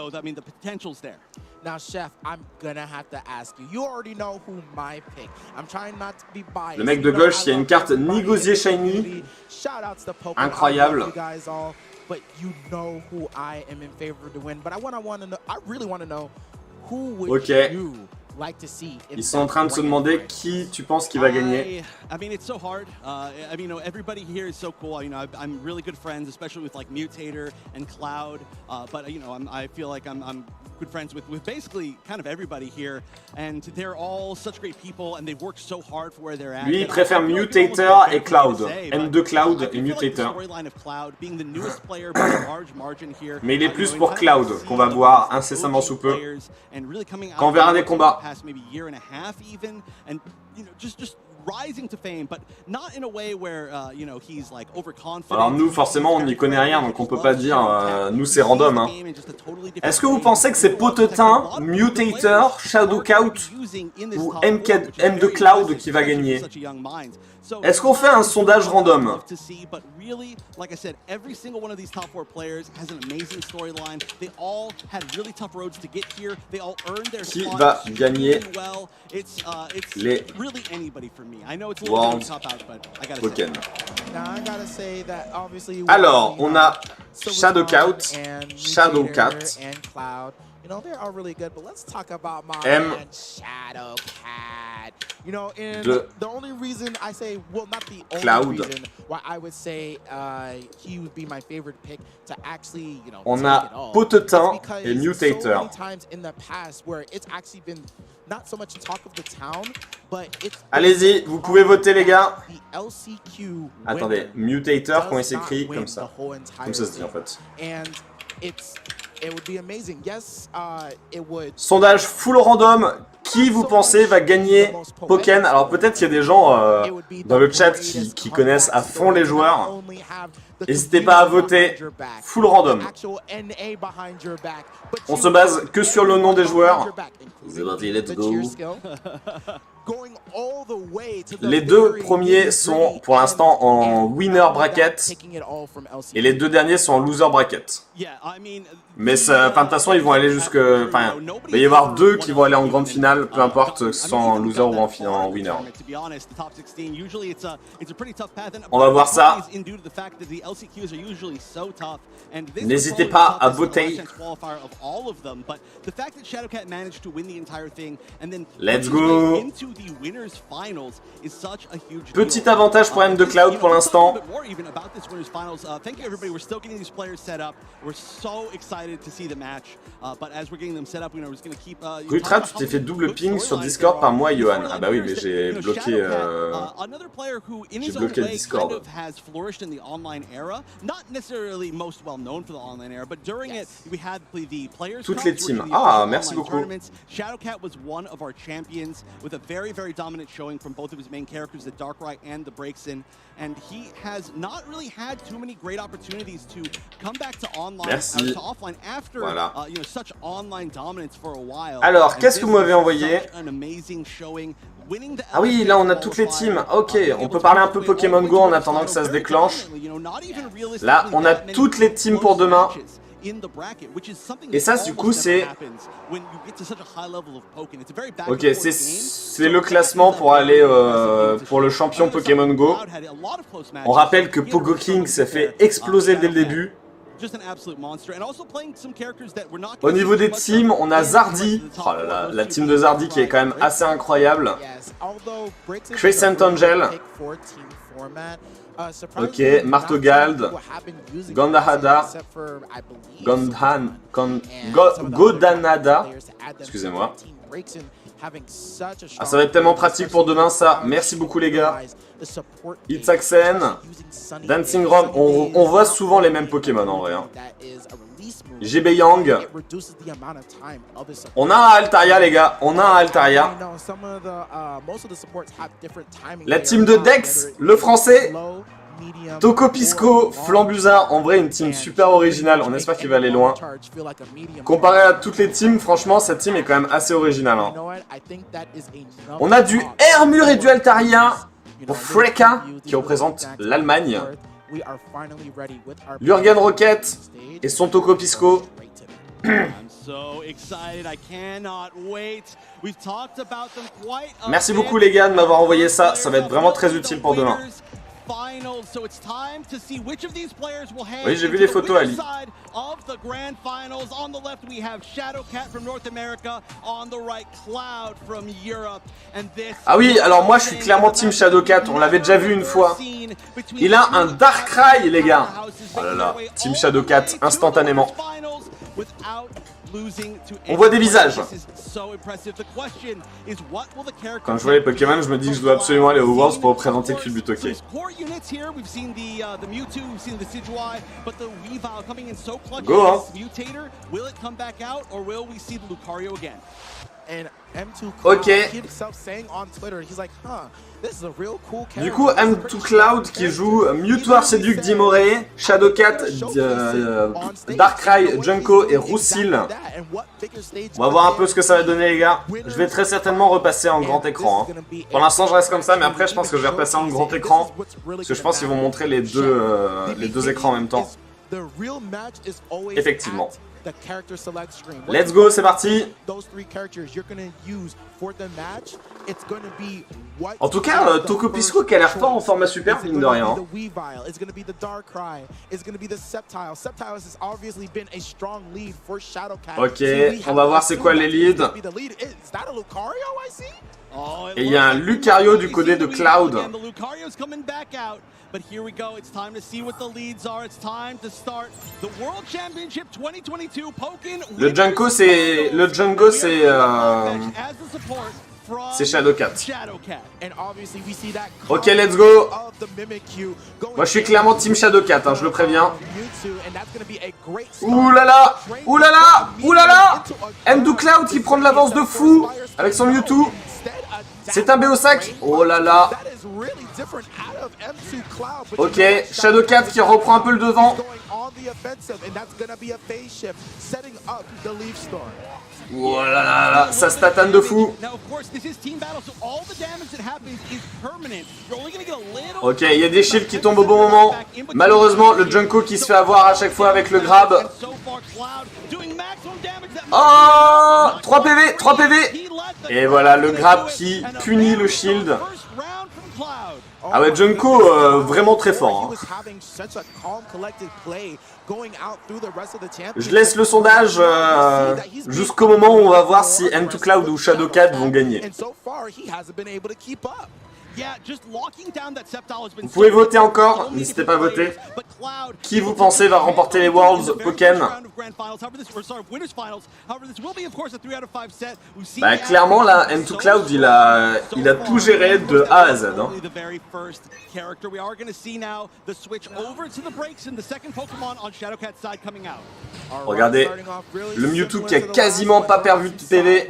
Now, Chef, I'm gonna have to ask you. You already know who my pick. I'm trying not to be biased. Le mec de gauche, il y a une carte Nigosier Shiny. Incroyable. But you know who I am in favor to win. But I really want to know who would you Ils sont en train de se demander qui tu penses qui va gagner. I mean, it's so hard. I mean, you know, everybody here is so cool. You know, I'm really good friends, especially with like Mutator and Cloud. But you know, I feel like I'm good friends with basically kind of everybody here, and they're all such great people, and they've worked so hard for where they're at. Lui, il préfère Mutator et Cloud. M2 Cloud et Mutator. Mais il est plus pour Cloud, qu'on va voir incessamment sous peu. Quand on verra des combats. Rising to fame, but not in a way where you know, he's like overconfident. Alors nous forcément on n'y connaît rien donc on peut pas dire nous c'est random hein. Est-ce que vous pensez que c'est Potetin, Mutator, Shadowcout ou M2 Cloud qui va gagner? Est-ce qu'on fait un sondage random? Like I said, every single one of these top 4 players has an amazing storyline. They all had really tough roads to get here. They all earned their Qui va gagner les really anybody for me. I know it's a World little top out, but I gotta say. Alors, on a Shadowcout, You know, they're all really good, but let's talk about my M man Shadowcat. You know, and de the only reason I say, well, not the only Cloud. reason why I would say he would be my favorite pick to actually, you know, On take a it all. Potetin It's because et Mutator. So many times in the past where it's actually been not so much talk of the town, but it's Allez-y, vous pouvez voter les gars. the LCQ Attendez, Mutator quand il s'écrit comme ça. Comme ça se dit en fait. And it would be amazing. Yes, it would. Sondage full random. Qui vous pensez va gagner Pokémon? Alors peut-être qu'il y a des gens dans le chat qui connaissent à fond les joueurs. N'hésitez pas à voter full random. On se base que sur le nom des joueurs. C'est parti, let's go. Les deux premiers sont pour l'instant en winner bracket et les deux derniers sont en loser bracket. Mais de toute façon ils vont aller jusque... Enfin, il va y avoir deux qui vont aller en grande finale, peu importe que ce soit en loser ou en winner. On va voir ça. N'hésitez pas à voter. Let's go. Petit avantage pour M2 Cloud pour l'instant. Ultra, tu t'es fait double ping sur Discord par moi, Johan. Ah bah oui, mais j'ai bloqué le Discord. Toutes les teams. Ah, merci beaucoup. Shadowcat was one of our champions with a very, very dominant showing from both of his main characters, the Darkrai and the Breaksin, and he has not really had too many great opportunities to come back to online, to offline after you know, such online dominance for a while. Alors, qu'est-ce que vous m'avez envoyé? Ah oui, là on a toutes les teams. Ok, on peut parler un peu Pokémon Go en attendant que ça se déclenche. Là, on a toutes les teams pour demain. Et ça, du coup, c'est... Ok, c'est le classement pour aller pour le champion Pokémon Go. On rappelle que Pogo King s'est fait exploser dès le début. Au niveau des teams, on a Zardy. Oh là là, la team de Zardy qui est quand même assez incroyable. Crescent Angel. Ok, Martogald, Gandahada, Godanada, excusez-moi. Ah, ça va être tellement pratique pour demain ça, merci beaucoup les gars. Itzaxen, Dancing Rom, on voit souvent les mêmes Pokémon en vrai. Hein. GB Yang. On a un Altaria les gars, on a un Altaria. La team de Dex, le français. Tokopisco, Flambuza, en vrai une team super originale, on espère qu'il va aller loin. Comparé à toutes les teams, franchement cette team est quand même assez originale. Hein. On a du Hermur et du Altaria pour Freka qui représente l'Allemagne. Lurgan Rocket et son Tokopisco. Merci beaucoup les gars de m'avoir envoyé ça, ça va être vraiment très utile pour demain. Oui, j'ai vu les photos, Ali. the grand finals. On the left, we have Shadowcat from North America. On the right, Cloud from Europe. And this Ah oui, alors moi je suis clairement Team Shadowcat, on l'avait déjà vu une fois. Il a un Darkrai, les gars. Oh là là, Team Shadowcat, instantanément. On voit des visages. Quand je vois les Pokémon, je me dis que je dois absolument aller au Worlds pour représenter Culbutoke. Go, hein. Ok. Du coup, M2 Cloud qui joue Mewtwo Arceduc Dimoré, Shadowcat, Darkrai, Junko et Roussil. On va voir un peu ce que ça va donner, les gars. Je vais très certainement repasser en grand écran. Hein. Pour l'instant, je reste comme ça, mais après, je pense que je vais repasser en grand écran. Parce que je pense qu'ils vont montrer les deux écrans en même temps. Effectivement. Let's go, c'est parti. En tout cas, Toko Pisco qui a l'air fort en format super, mine de rien. Ok, on va voir c'est quoi les leads. Et il y a un Lucario du côté de Cloud. But here we go. It's time to see what the leads are. It's time to start the World Championship 2022. Le Junko, c'est Shadowcat. Ok, let's go. Moi, je suis clairement Team Shadowcat, hein, je le préviens. Ouh là là, ouh là là, ouh là là. M2 Cloud qui prend de l'avance de fou avec son Mewtwo. C'est un BO5. Oh là là. Ok, Shadowcat qui reprend un peu le devant. Voilà, là, là, ça statane de fou. Ok, il y a des shields qui tombent au bon moment. Malheureusement, le Junko qui se fait avoir à chaque fois avec le grab. Oh, 3 PV, 3 PV. Et voilà, le grab qui punit le shield. Ah ouais, Junko, vraiment très fort. Hein. Je laisse le sondage jusqu'au moment où on va voir si M2 Cloud ou Shadowcat vont gagner. Vous pouvez voter encore, n'hésitez pas à voter. Qui vous pensez va remporter les Worlds Pokémon? Bah clairement là, M2 Cloud il a tout géré de A à Z. Hein. Regardez, le Mewtwo qui a quasiment pas perdu de PV.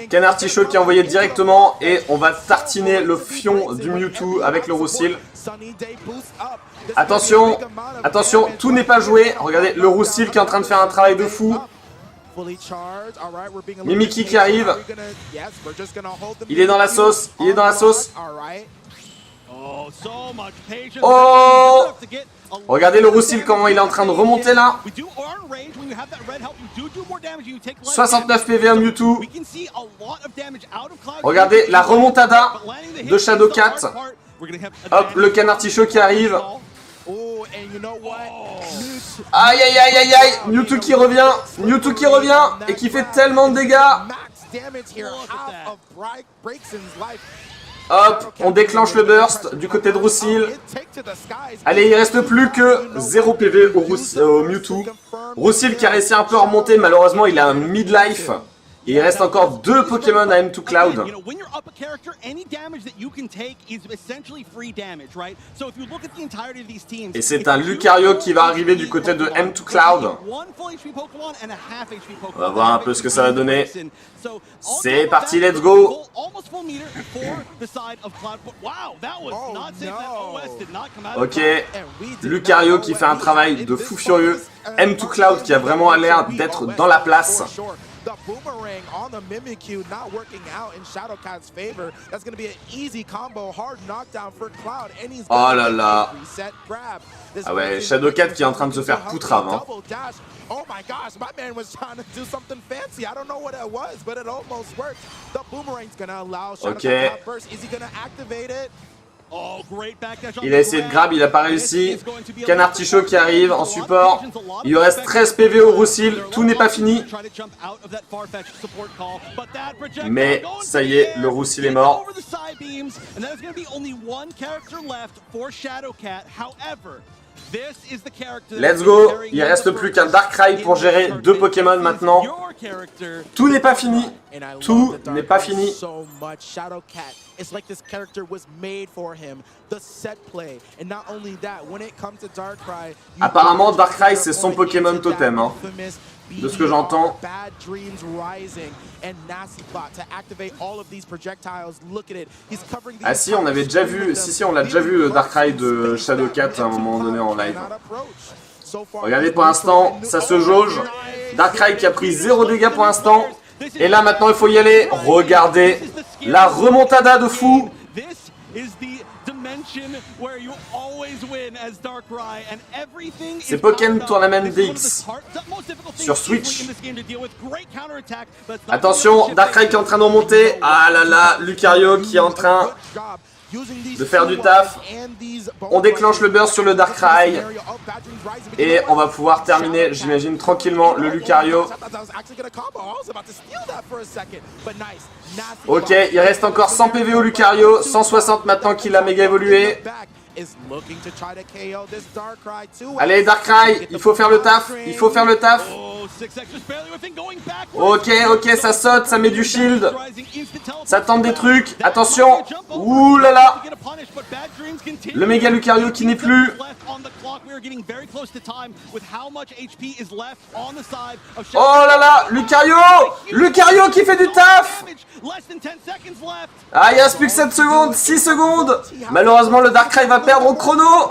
Ken Artichaut qui a envoyé directement et on va tartiner le fion du Mewtwo avec le Roussil. Attention, attention, tout n'est pas joué. Regardez, le Roussil qui est en train de faire un travail de fou. Mimiki qui arrive. Il est dans la sauce, il est dans la sauce. Oh! Regardez le Roussil comment il est en train de remonter là. 69 PV à Mewtwo. Regardez la remontada de Shadowcat. Hop, le Ken Artichaut qui arrive. Aïe aïe aïe aïe aïe. Mewtwo qui revient. Mewtwo qui revient et qui fait tellement de dégâts. Hop, on déclenche le burst du côté de Roussil. Allez, il reste plus que 0 PV au Mewtwo. Roussil qui a réussi un peu à remonter, malheureusement il a un midlife. Et il reste encore 2 Pokémon à M2 Cloud. Et c'est un Lucario qui va arriver du côté de M2 Cloud. On va voir un peu ce que ça va donner. C'est parti, let's go. Ok, Lucario qui fait un travail de fou furieux. M2 Cloud qui a vraiment l'air d'être dans la place. The boomerang on the Mimikyu not working out in Shadowcat's favor. That's going to be an easy combo, hard knockdown for Cloud. And he's oh là là. Ah ouais, Shadowcat qui est en train de se faire poutrave. Hein. Oh my gosh, my man was trying to do something fancy. I don't know what it was, but it almost worked. The boomerang's going to allow Shadowcat to burst. Is he going to activate it? Il a essayé de grab, il n'a pas réussi. Canartichaud qui arrive en support. Il lui reste 13 PV au Roussil, tout n'est pas fini. Mais ça y est, le Roussil est mort. Let's go. Il reste plus qu'un Darkrai pour gérer 2 Pokémon maintenant. Tout n'est pas fini. Tout n'est pas fini. It's like this character was made for him. The set play, and not only that, when it comes to Darkrai, apparemment Darkrai c'est son Pokémon totem, hein. De ce que j'entends. Ah si, on avait déjà vu, si on l'a déjà vu le Darkrai de Shadowcat à un moment donné en live. Regardez pour l'instant, ça se jauge. Darkrai qui a pris 0 dégâts pour l'instant. Et là maintenant il faut y aller. Regardez la remontada de fou. C'est Pokémon Tournament DX sur Switch. Attention, Darkrai qui est en train de remonter. Ah là là, Lucario qui est en train de faire du taf. On déclenche le burst sur le Darkrai. Et on va pouvoir terminer, j'imagine, tranquillement le Lucario. Ok, il reste encore 100 PV au Lucario, 160 maintenant qu'il a méga évolué. Allez Darkrai, il faut faire le taf, il faut faire le taf. Ok, ok, ça saute, ça met du shield. Ça tente des trucs, attention. Ouh là là. Le méga Lucario qui n'est plus. Oh là là, Lucario. Lucario qui fait du taf. Ah, il reste plus que 7 secondes, 6 secondes. Malheureusement, le Darkrai va perdre au chrono.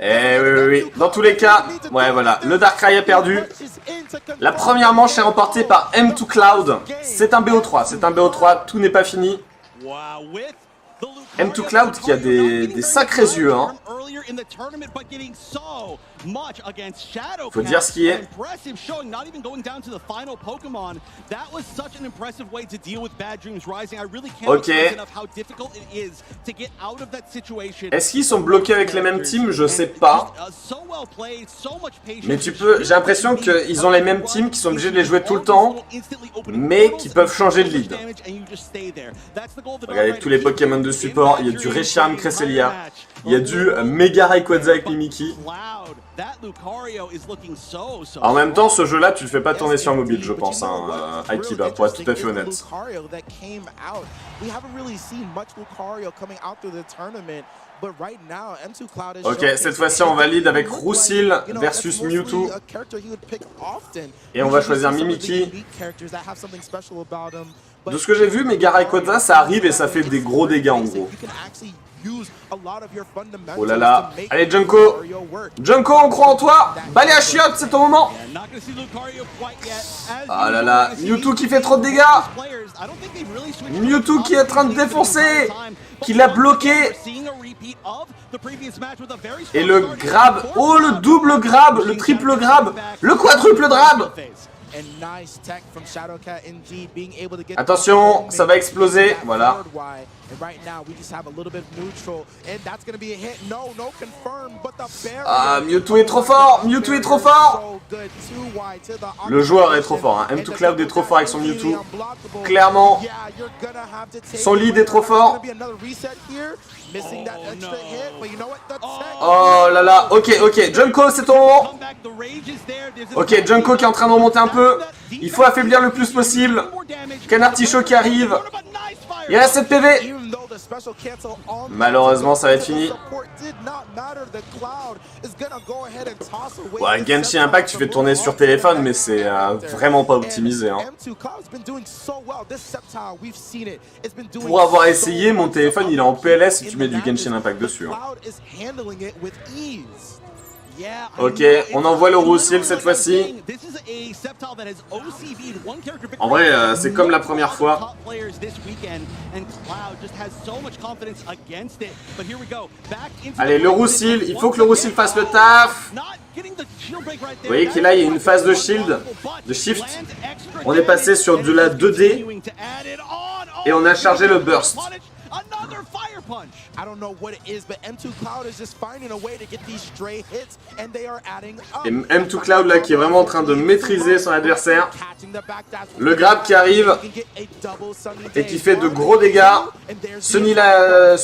Eh oui, oui, oui. Dans tous les cas, ouais, voilà. Le Darkrai a perdu. La première manche est remportée par M2 Cloud. C'est un BO3, c'est un BO3. Tout n'est pas fini. M2 Cloud qui a des sacrés yeux, hein. Faut dire ce qui est. Ok. Est-ce qu'ils sont bloqués avec les mêmes teams? Je sais pas. Mais tu peux. J'ai l'impression qu'ils ont les mêmes teams, qui sont obligés de les jouer tout le temps, mais qui peuvent changer de lead. Regardez tous les Pokémon de support. Il y a du Reshiram Cresselia. Il y a du Mega Rayquaza avec Mimikyu. En même temps, ce jeu-là, tu le fais pas tourner sur mobile, je pense, hein, Aikiba, pour être tout à fait honnête. Ok, cette fois-ci, on valide avec Roussil versus Mewtwo. Et on va choisir Mimikyu. De ce que j'ai vu, Mega Rayquaza, ça arrive et ça fait des gros dégâts, en gros. Oh là là. Allez Junko. Junko, on croit en toi. Balai à chiottes, c'est ton moment. Ah là là. Mewtwo qui fait trop de dégâts. Mewtwo qui est en train de défoncer. Qui l'a bloqué. Et le grab. Oh, le double grab. Le triple grab. Le quadruple grab. Attention, ça va exploser, voilà. Ah, Mewtwo est trop fort, Mewtwo est trop fort. Le joueur est trop fort, hein. M2 Cloud est trop fort avec son Mewtwo. Clairement, son lead est trop fort. Oh là là, ok, ok, Junko, c'est ton moment. Ok, Junko qui est en train de remonter un peu. Il faut affaiblir le plus possible. Canartichaud qui arrive. Il reste 7 PV. Malheureusement, ça va être fini. Ouais, Genshin Impact, tu fais tourner sur téléphone, mais c'est vraiment pas optimisé, hein. Pour avoir essayé, mon téléphone, il est en PLS et tu mets du Genshin Impact dessus, hein. Ok, on envoie le Roussil cette fois-ci. En vrai, c'est comme la première fois. Allez, le Roussil, il faut que le Roussil fasse le taf. Vous voyez qu'il a une phase de shield, de shift. On est passé sur de la 2D et on a chargé le burst. Et M2 Cloud là qui est vraiment en train de maîtriser son adversaire. Le grab qui arrive et qui fait de gros dégâts. Sunny là,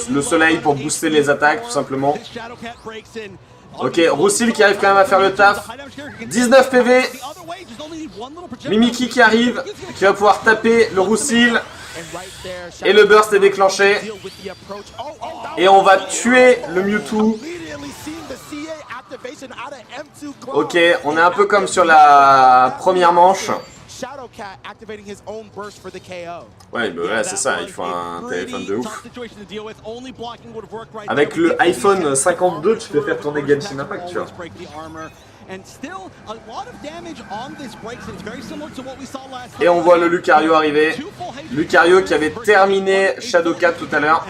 le soleil pour booster les attaques tout simplement. Ok, Roussil qui arrive quand même à faire le taf. 19 PV. Mimiki qui arrive, qui va pouvoir taper le Roussil. Et le burst est déclenché. Et on va tuer le Mewtwo. Ok, on est un peu comme sur la première manche. Ouais, bah ouais, c'est ça, il faut un téléphone de ouf. Avec le iPhone 52, tu peux faire tourner Genshin Impact, tu vois. Et on voit le Lucario arriver. Lucario qui avait terminé Shadowcat tout à l'heure.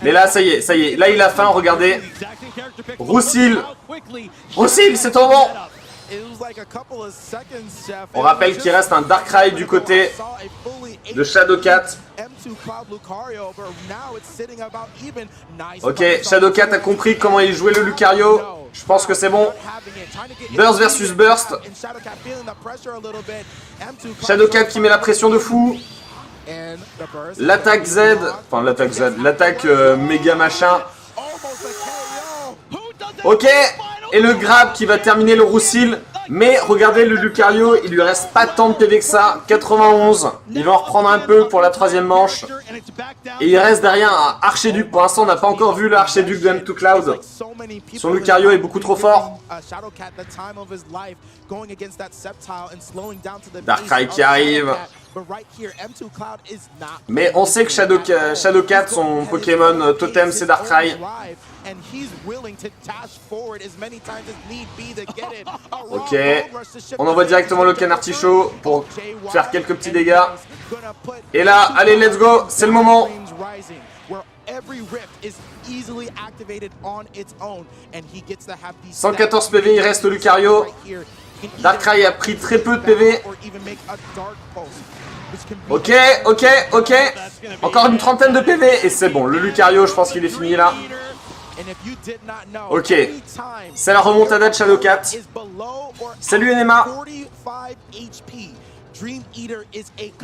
Mais là, ça y est, là il a faim, regardez. Roussil, c'est ton moment. On rappelle qu'il reste un Darkrai du côté de Shadowcat. Ok, Shadowcat a compris comment il jouait le Lucario. Je pense que c'est bon. Burst versus Burst. Shadowcat qui met la pression de fou. L'attaque Z, enfin l'attaque Z, l'attaque méga machin. Ok, et le grab qui va terminer le Roussil. Mais regardez le Lucario, il lui reste pas tant de PV que ça, 91. Il va en reprendre un peu pour la troisième manche. Et il reste derrière un Archiduc. Pour l'instant, on n'a pas encore vu le Archiduc de M2 Cloud. Son Lucario est beaucoup trop fort. Darkrai qui arrive. Mais on sait que Shadowcat, son Pokémon totem, c'est Darkrai. Ok, on envoie directement le canard artichaut pour faire quelques petits dégâts. Et là, allez, let's go, c'est le moment. 114 PV, il reste au Lucario. Darkrai a pris très peu de PV. Ok. Encore une trentaine de PV et c'est bon. Le Lucario, je pense qu'il est fini là. Ok. C'est la remontada de Shadowcat. Salut Enema.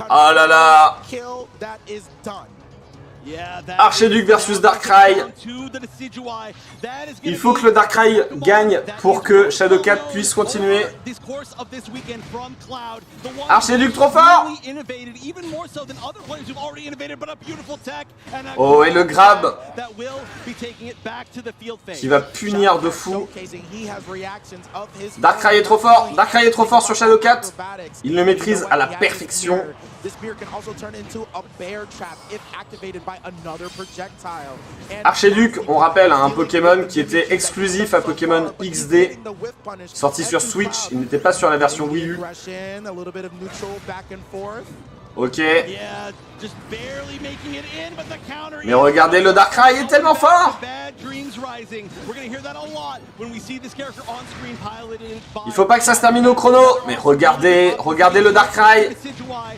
Oh là là. Archiduc versus Darkrai. Il faut que le Darkrai gagne pour que Shadowcat puisse continuer. Archiduc trop fort. Oh, et le grab qui va punir de fou. Darkrai est trop fort sur Shadowcat. Il le maîtrise à la perfection. Archiduc, on rappelle, un Pokémon qui était exclusif à Pokémon XD, sorti sur Switch, il n'était pas sur la version Wii U. Ok. Mais regardez, le Darkrai est tellement fort. Il faut pas que ça se termine au chrono. Mais regardez le Darkrai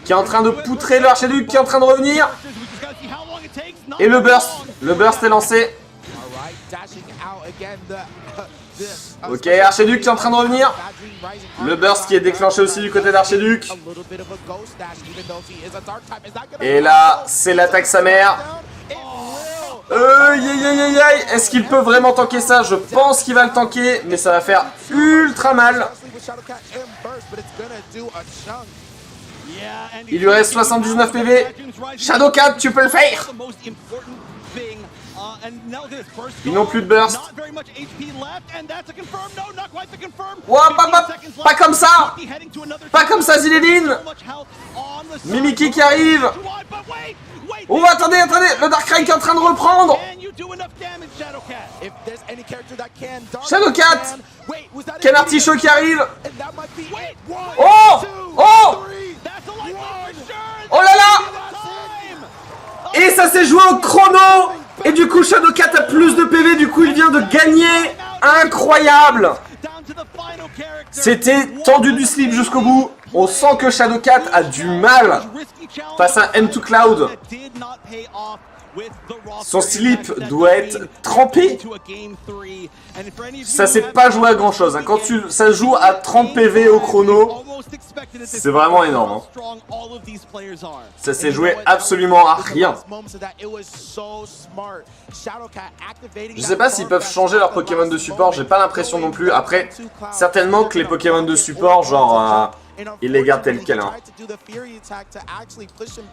qui est en train de poutrer le Archiduc qui est en train de revenir. Et le burst est lancé. Ok, Archiduc qui est en train de revenir. Le burst qui est déclenché aussi du côté d'Archiduc. Et là, c'est l'attaque sa mère. Est-ce qu'il peut vraiment tanker ça? Je pense qu'il va le tanker, mais ça va faire ultra mal. Il lui reste 79 PV. Shadowcat, tu peux le faire. Ils n'ont plus de burst. Wow, pas comme ça. Pas comme ça, Zileline. Mimiki qui arrive. Oh, attendez, le Darkrai qui est en train de reprendre. Shadowcat. Canard artichaut qui arrive. Oh là là. Et ça s'est joué au chrono. Et du coup Shadowcat a plus de PV, du coup il vient de gagner. Incroyable. C'était tendu du slip jusqu'au bout. On sent que Shadowcat a du mal face à M2 Cloud. Son slip doit être trempé. Ça s'est pas joué à grand chose. Hein. Quand ça joue à 30 PV au chrono, c'est vraiment énorme. Hein. Ça s'est joué absolument à rien. Je sais pas s'ils peuvent changer leurs Pokémon de support, j'ai pas l'impression non plus. Après, certainement que les Pokémon de support, genre... il les garde tel quel. Hein.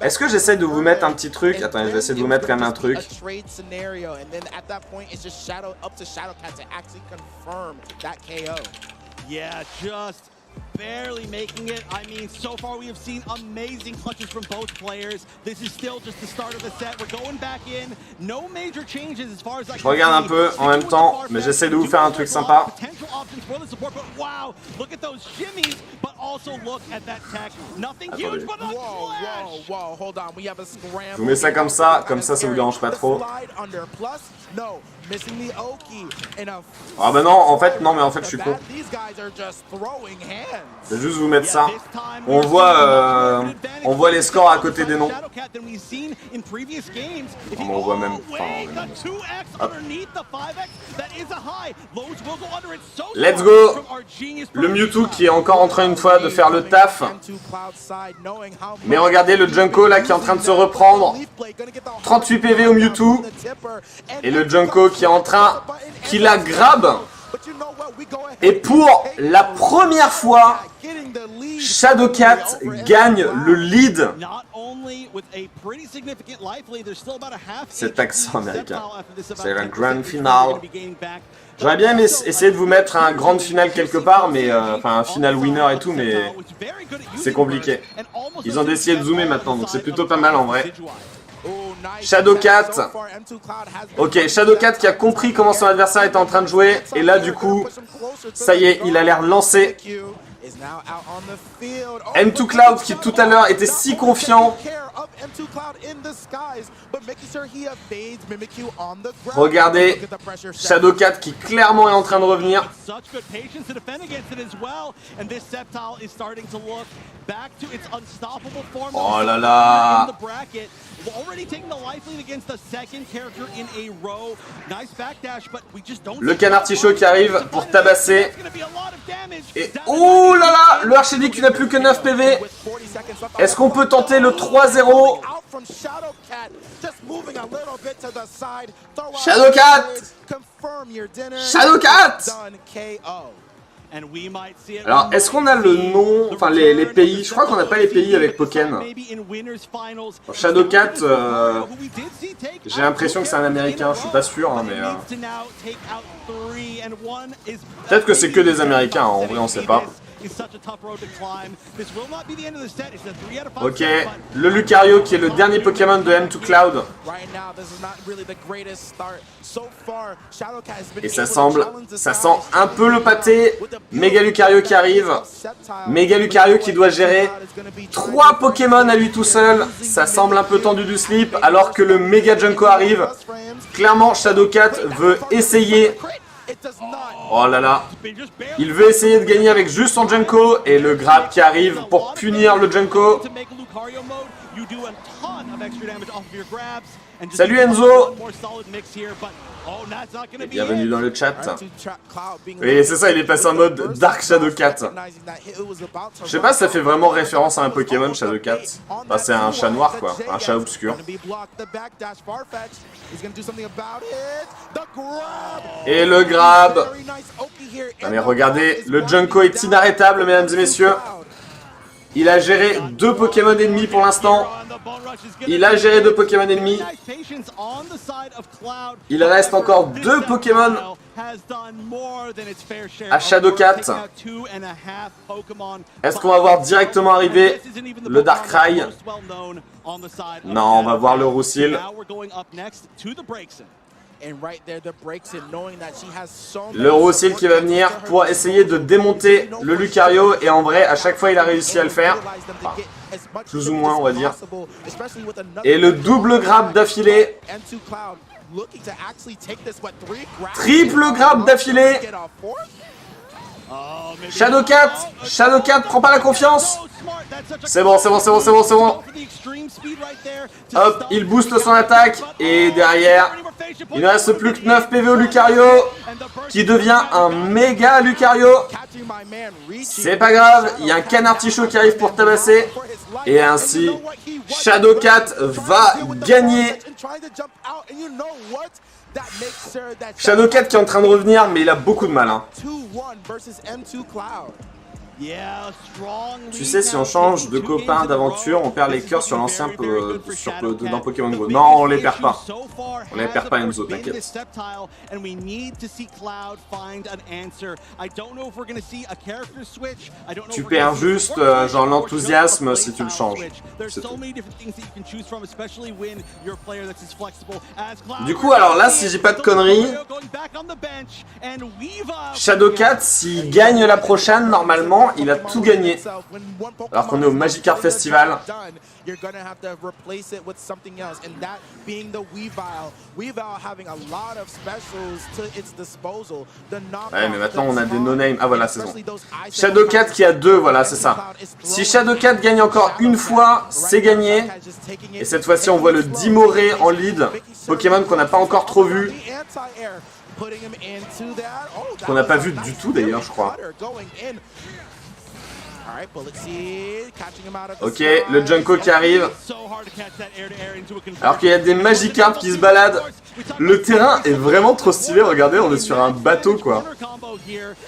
Est-ce que j'essaie de vous mettre un petit truc? Attendez, je vais essayer de vous mettre quand même un truc. Yeah, just barely making it. I mean, so far we have seen amazing clutches from both players. This is still just the start of the set. We're going back in. No major changes as far as I can see. Je regarde un peu en même temps, mais j'essaie de vous faire un truc sympa. Potential options for the support, but wow, look at those shimmies, but also look at that tech. Nothing huge, but a slash. Whoa, hold on. We have a scramble. Je vous mets ça comme ça vous dérange pas trop. Ah bah non, en fait, non, mais en fait, je suis con. Je vais juste vous mettre ça. On voit les scores à côté des noms. On voit même. Hop. Let's go. Le Mewtwo qui est encore en train une fois de faire le taf. Mais regardez le Junko là qui est en train de se reprendre. 38 PV au Mewtwo. Et le Junko qui est en train, qui la grabe. Et pour la première fois, Shadowcat gagne le lead. Cet accent américain. C'est la grande finale. J'aurais bien aimé essayer de vous mettre un grand final quelque part, mais enfin un final winner et tout, mais c'est compliqué. Ils ont décidé de zoomer maintenant, donc c'est plutôt pas mal en vrai. Shadowcat. Ok, Shadowcat qui a compris comment son adversaire était en train de jouer. Et là, du coup, ça y est, il a l'air lancé. M2 Cloud qui tout à l'heure était si confiant. Regardez Shadowcat qui clairement est en train de revenir. Oh là là. Le canard Tichot qui arrive pour tabasser. Et oh là là, le Archedi qui n'a plus que 9 PV. Est-ce qu'on peut tenter le 3-0? Shadowcat. Shadowcat. Alors, est-ce qu'on a le nom, enfin les pays? Je crois qu'on n'a pas les pays avec Pokémon. Shadowcat, j'ai l'impression que c'est un américain, je suis pas sûr, hein, mais... peut-être que c'est que des américains, hein, en vrai on sait pas. Ok, le Lucario qui est le dernier Pokémon de M2 Cloud. Et ça sent un peu le pâté. Méga Lucario qui arrive. Méga Lucario qui doit gérer 3 Pokémon à lui tout seul. Ça semble un peu tendu du slip alors que le Méga Junko arrive. Clairement Shadowcat veut essayer. Oh là là. Il veut essayer de gagner avec juste son Junko. Et le grab qui arrive pour punir le Junko. Salut Enzo. Et bienvenue dans le chat. Oui, c'est ça, il est passé en mode Dark Shadowcat. Je sais pas si ça fait vraiment référence à un Pokémon Shadowcat. Enfin, c'est un chat noir quoi, un chat obscur. Et le grab. Ah, mais regardez, le Junko est inarrêtable mesdames et messieurs. Il a géré 2 Pokémon ennemis pour l'instant. Il a géré 2 Pokémon ennemis. Il reste encore 2 Pokémon à Shadowcat. Est-ce qu'on va voir directement arriver le Darkrai? Non, on va voir le Roussil. Le Roussil qui va venir pour essayer de démonter le Lucario. Et en vrai, à chaque fois, il a réussi à le faire. Enfin, plus ou moins, on va dire. Et le double grab d'affilée. Triple grab d'affilée. Shadowcat prend pas la confiance. C'est bon, c'est bon, c'est bon, c'est bon, c'est bon. Hop, il booste son attaque. Et derrière, il ne reste plus que 9 PV au Lucario, qui devient un méga Lucario. C'est pas grave, il y a un canard tichot qui arrive pour tabasser. Et ainsi, Shadowcat va gagner. Shadowcat qui est en train de revenir, mais il a beaucoup de mal. Hein. Tu sais, si on change de copain d'aventure, on perd les cœurs sur l'ancien dans Pokémon Go. Non, on les perd pas. On les perd pas, Enzo, t'inquiète. Tu perds juste genre l'enthousiasme si tu le changes. Du coup, alors là, si j'ai pas de conneries, Shadowcat, s'il gagne la prochaine, normalement, il a tout gagné. Alors qu'on est au Magikarp Festival. Ouais, mais maintenant on a des no-name. Ah voilà, c'est bon. Shadowcat qui a 2, voilà, c'est ça. Si Shadowcat gagne encore une fois, c'est gagné. Et cette fois-ci, on voit le Dimoré en lead. Pokémon qu'on n'a pas encore trop vu. Qu'on n'a pas vu du tout d'ailleurs, je crois. Ok, le Junko qui arrive. Alors qu'il y a des Magikarp qui se baladent. Le terrain est vraiment trop stylé, regardez, on est sur un bateau quoi.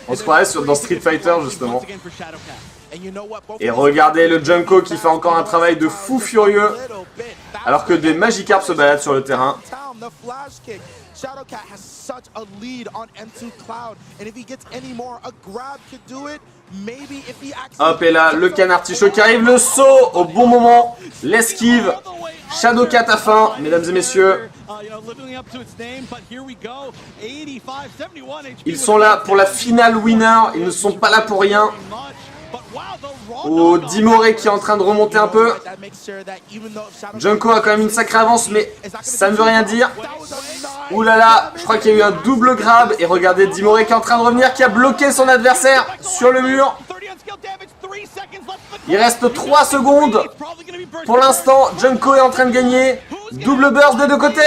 On se croirait dans Street Fighter justement. Et regardez le Junko qui fait encore un travail de fou furieux. Alors que des Magikarp se baladent sur le terrain. Shadowcat has such a lead on M2 Cloud, and if he gets any more, a grab could do it. Maybe if he hop, et là, le canard tichot qui arrive, le saut au bon moment, l'esquive. Shadowcat à fin, mesdames et messieurs. Ils sont là pour la finale winner, ils ne sont pas là pour rien. Oh, Dimoré qui est en train de remonter un peu. Junko a quand même une sacrée avance, mais ça ne veut rien dire. Ouh là là, je crois qu'il y a eu un double grab. Et regardez Dimoré qui est en train de revenir, qui a bloqué son adversaire sur le mur. Il reste 3 secondes. Pour l'instant, Junko est en train de gagner. Double burst des deux côtés.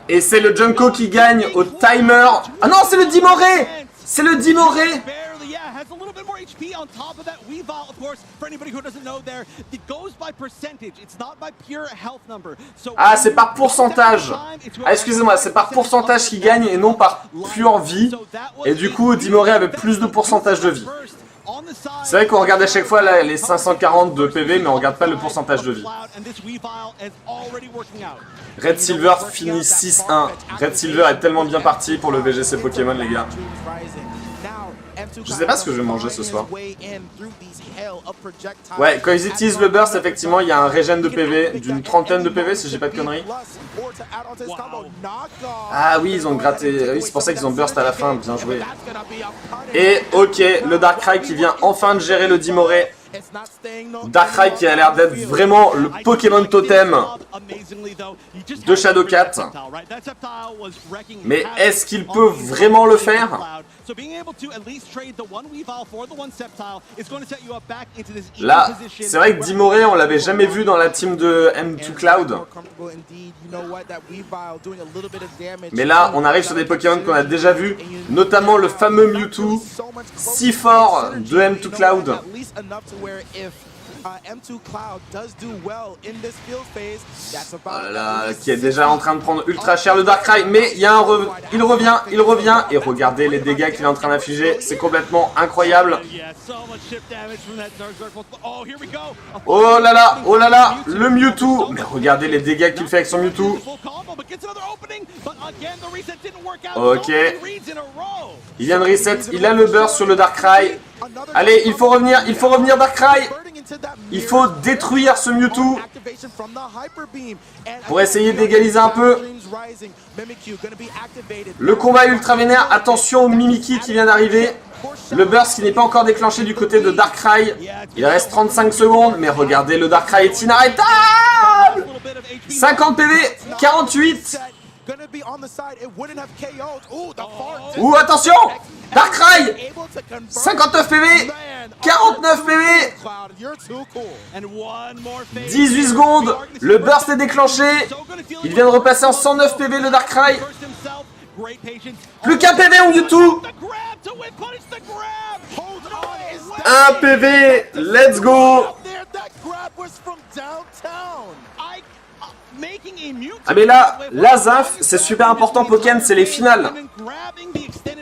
Et c'est le Junko qui gagne au timer. Ah non, c'est le Dimoré. C'est le Dimoré. Ah, c'est par pourcentage. Ah, excusez-moi, c'est par pourcentage qui gagne et non par pure vie. Et du coup, Dimoré avait plus de pourcentage de vie. C'est vrai qu'on regarde à chaque fois là, les 540 de PV, mais on regarde pas le pourcentage de vie. Red Silver finit 6-1. Red Silver est tellement bien parti pour le VGC Pokémon, les gars. Je sais pas ce que je vais manger ce soir. Ouais, quand ils utilisent le burst, effectivement, il y a un régène de PV, d'une trentaine de PV si j'ai pas de conneries. Ah oui, ils ont gratté, oui, c'est pour ça qu'ils ont burst à la fin, bien joué. Et ok, le Darkrai qui vient enfin de gérer le Dimoré. Darkrai qui a l'air d'être vraiment le Pokémon totem de Shadowcat. Mais est-ce qu'il peut vraiment le faire? Là, c'est vrai que Dimoré, on l'avait jamais vu dans la team de M2 Cloud. Mais là, on arrive sur des Pokémon qu'on a déjà vus, notamment le fameux Mewtwo, si fort de M2 Cloud. Oh là là, qui est déjà en train de prendre ultra cher le Darkrai, mais il y a un il revient, et regardez les dégâts qu'il est en train d'infliger, c'est complètement incroyable. Oh là là, le Mewtwo, mais regardez les dégâts qu'il fait avec son Mewtwo. Ok, il vient de reset, il a le burst sur le Darkrai. Allez, il faut revenir Darkrai. Il faut détruire ce Mewtwo pour essayer d'égaliser un peu. Le combat ultra vénère, attention au Mimikyu qui vient d'arriver. Le burst qui n'est pas encore déclenché du côté de Darkrai. Il reste 35 secondes, mais regardez, le Darkrai est inarrêtable. 50 PV, 48. Ouh, attention! Darkrai! 59 PV! 49 PV! 18 secondes! Le burst est déclenché! Il vient de repasser en 109 PV le Darkrai! Plus qu'un PV ou YouTube! 1 PV! Let's go! Ah mais là, la Zinf, c'est super important Pokémon, c'est les finales.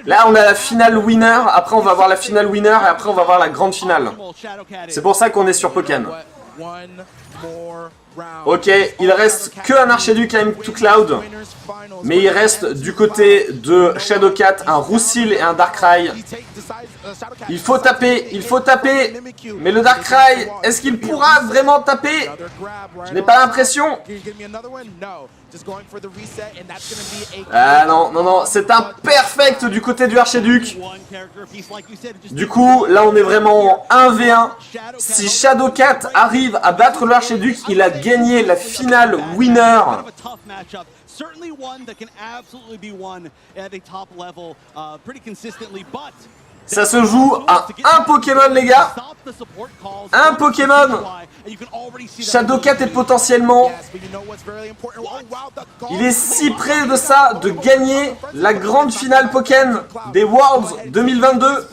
Là on a la finale winner, après on va voir la finale winner et après on va voir la grande finale. C'est pour ça qu'on est sur Pokémon. Ok, il reste qu'un Archiduc à M2Cloud. Mais il reste du côté de Shadowcat un Roussil et un Darkrai. Il faut taper, il faut taper. Mais le Darkrai, est-ce qu'il pourra vraiment taper? Je n'ai pas l'impression. Ah non, non, non, c'est un perfect du côté du Archiduc. Du coup, là on est vraiment en 1v1. Si Shadowcat arrive à battre l'Archiduc, il a gagné la finale winner. Certainly one that can absolutely be won at a top level pretty consistently, but ça se joue à un Pokémon les gars. Un Pokémon. Shadowcat est potentiellement... Il est si près de ça, de gagner la grande finale Pokémon des Worlds 2022.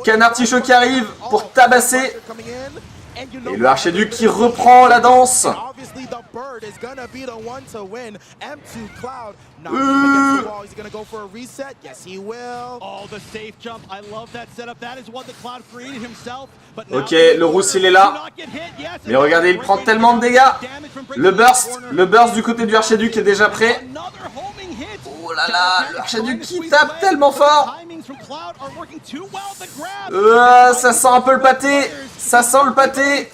Qu'un artichaut qui arrive pour tabasser. Et le Archiduc qui reprend la danse. Ok, le Roussil est là. Mais regardez, il prend tellement de dégâts. Le burst du côté du Archiduc est déjà prêt. Oh là là, l'Archiduc qui tape tellement fort. Ça sent un peu le pâté. Ça sent le pâté.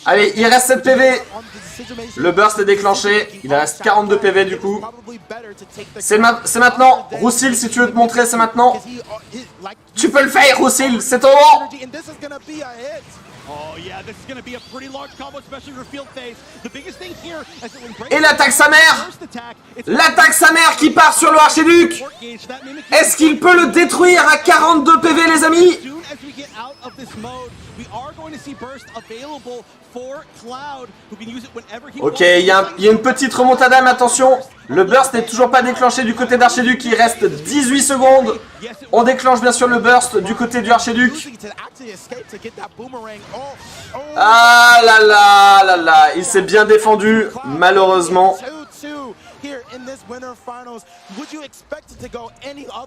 Allez, il reste 7 PV. Le burst est déclenché. Il reste 42 PV du coup. C'est maintenant. Roussil, si tu veux te montrer, c'est maintenant. Tu peux le faire, Roussil. C'est ton moment. Et l'attaque sa mère. L'attaque sa mère qui part sur le Archiduc. Est-ce qu'il peut le détruire à 42 PV les amis? Ok, il y a une petite remontada, mais attention. Le burst n'est toujours pas déclenché du côté d'Archiduc, il reste 18 secondes. On déclenche bien sûr le burst du côté du Archiduc. Ah là là là là, il s'est bien défendu, malheureusement.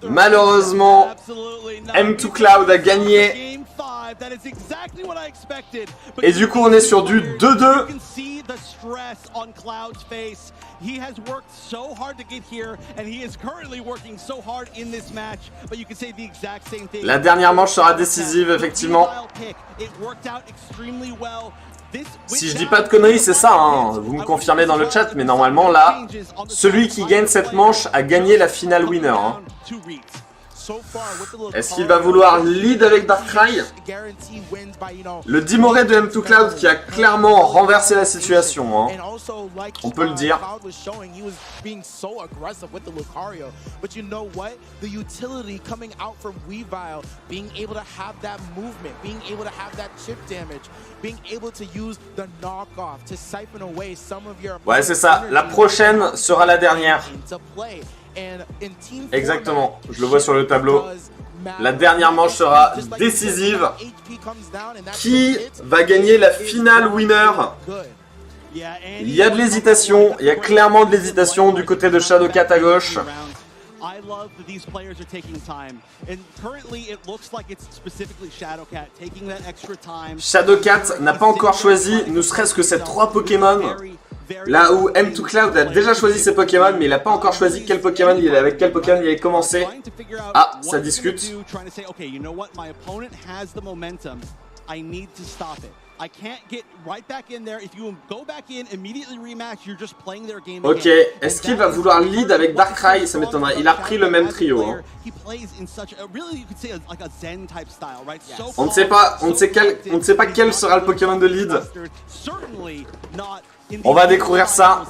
Malheureusement, M2Cloud a gagné. Et du coup, on est sur du 2-2. He has worked so hard to get here, and he is currently working so hard in this match. But you can say the exact same thing. La dernière manche sera décisive, effectivement. Si je dis pas de conneries, c'est ça, hein. Vous me confirmez dans le chat, mais normalement là, celui qui gagne cette manche a gagné la finale winner. Hein. Est-ce qu'il va vouloir lead avec Darkrai? Le Dimoré de M2Cloud qui a clairement renversé la situation, hein. On peut le dire. Ouais, c'est ça. La prochaine sera la dernière. Exactement, je le vois sur le tableau. La dernière manche sera décisive. Qui va gagner la finale winner? Il y a de l'hésitation, il y a clairement de l'hésitation du côté de Shadowcat à gauche. Shadowcat n'a pas encore choisi, ne serait-ce que ces 3 Pokémon. Là où M2Cloud a déjà choisi ses Pokémon, mais il n'a pas encore choisi quel Pokémon avec quel Pokémon il allait commencer. Ah, ça discute. Ok, est-ce qu'il va vouloir lead avec Darkrai? Ça m'étonnerait. Il a repris le même trio. Hein. On ne sait pas, on ne sait pas quel sera le Pokémon de lead. On va découvrir ça.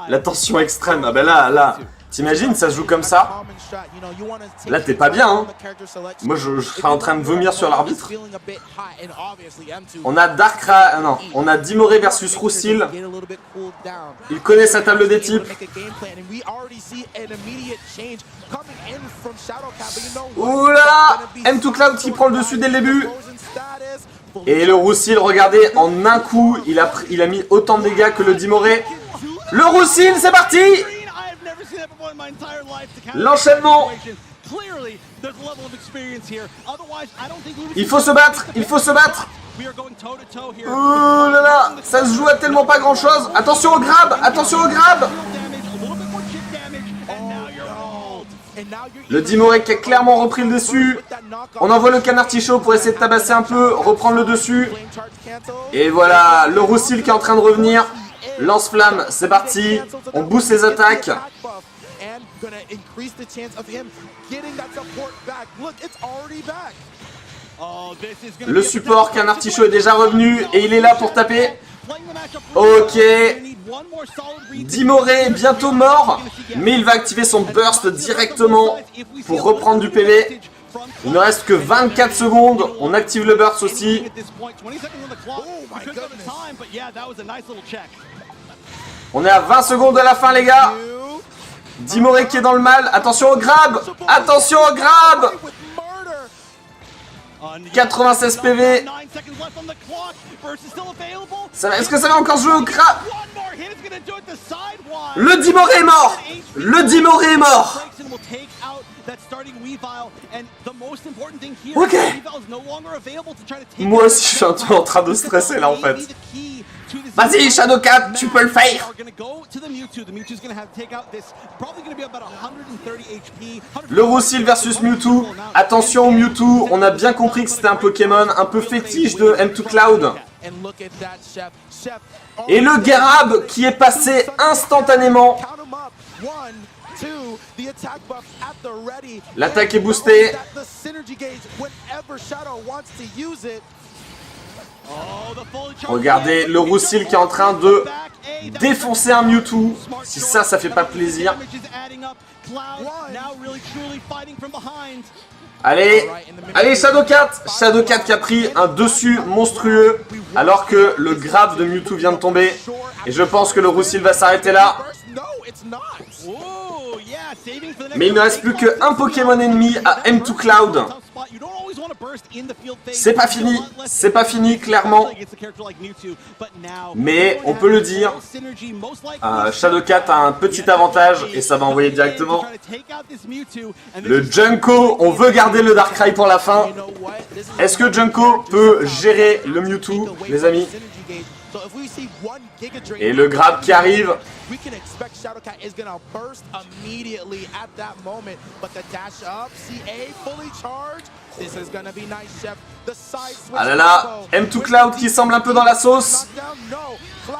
La tension extrême. Ah ben là. T'imagines, ça se joue comme ça? Là, t'es pas bien, hein? Moi, je serais en train de vomir sur l'arbitre. On a Darkrai... non, on a Dimoré versus Roussil. Il connaît sa table des types. Oula! M2Cloud qui prend le dessus dès le début. Et le Roussil, regardez, en un coup, il a mis autant de dégâts que le Dimoré. Le Roussil, c'est parti! L'enchaînement. Il faut se battre, il faut se battre. Oh là là, ça se joue à tellement pas grand chose. Attention au grab, attention au grab. Le Dimoré qui a clairement repris le dessus. On envoie le canard Tichot pour essayer de tabasser un peu, reprendre le dessus. Et voilà, le Roussil qui est en train de revenir. Lance-flamme, c'est parti. On booste les attaques. Le support Canard Tichot est déjà revenu et il est là pour taper. Ok. Dimoré bientôt mort, mais il va activer son burst directement pour reprendre du PV. Il ne reste que 24 secondes. On active le burst aussi. On est à 20 secondes de la fin, les gars. Dimoré qui est dans le mal. Attention au grab. Attention au grab. 96 PV. Est-ce que ça va encore jouer au grab? Le Dimoré est mort. Le Dimoré est mort. Ok. Moi aussi je suis un peu en train de stresser là en fait. Vas-y Shadowcat, tu peux le faire. Le Roussil versus Mewtwo. Attention Mewtwo, on a bien compris que c'était un Pokémon un peu fétiche de M2Cloud. Et le Garab qui est passé instantanément. L'attaque est boostée. Regardez le Roussil qui est en train de défoncer un Mewtwo. Si ça fait pas plaisir. Allez, allez Shadowcat. Shadowcat qui a pris un dessus monstrueux alors que le grab de Mewtwo vient de tomber. Et je pense que le Roussil va s'arrêter là. Mais il ne reste plus qu'un Pokémon ennemi à M2Cloud. C'est pas fini clairement. Mais on peut le dire, Shadowcat a un petit avantage et ça va envoyer directement. Le Junko, on veut garder le Darkrai pour la fin. Est-ce que Junko peut gérer le Mewtwo, les amis? Et le grab qui arrive. Ah là là, M2Cloud qui semble un peu dans la sauce.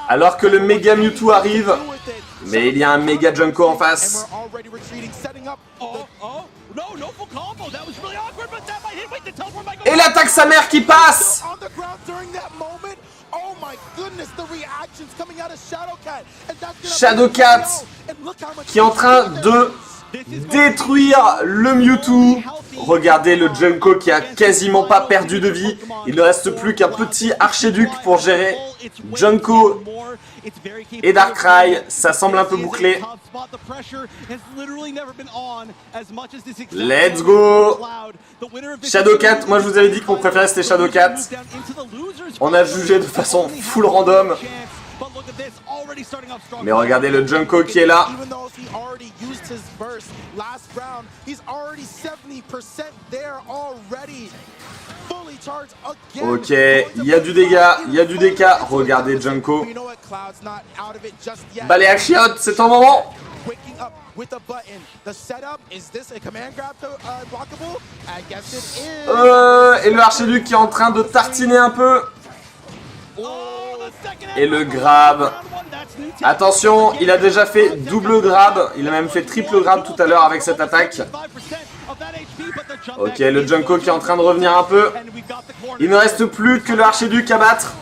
Alors que le méga Mewtwo arrive. Mais il y a un méga Junko en face. Et l'attaque sa mère qui passe. Shadowcat qui est en train de détruire le Mewtwo. Regardez le Junko qui a quasiment pas perdu de vie. Il ne reste plus qu'un petit archiduc pour gérer Junko et Darkrai. Ça semble un peu bouclé. Let's go. Shadowcat, moi je vous avais dit que mon préféré c'était Shadowcat. On a jugé de façon full random. Mais regardez le Junko qui est là. Ok, il y a du dégât, il y a du dégât. Regardez Junko. Balai à chiottes, c'est ton moment. Et le archiduc qui est en train de tartiner un peu. Et le grab. Attention, il a déjà fait double grab. Il a même fait triple grab tout à l'heure avec cette attaque. Ok, le Junko qui est en train de revenir un peu. Il ne reste plus que le archiduc à battre.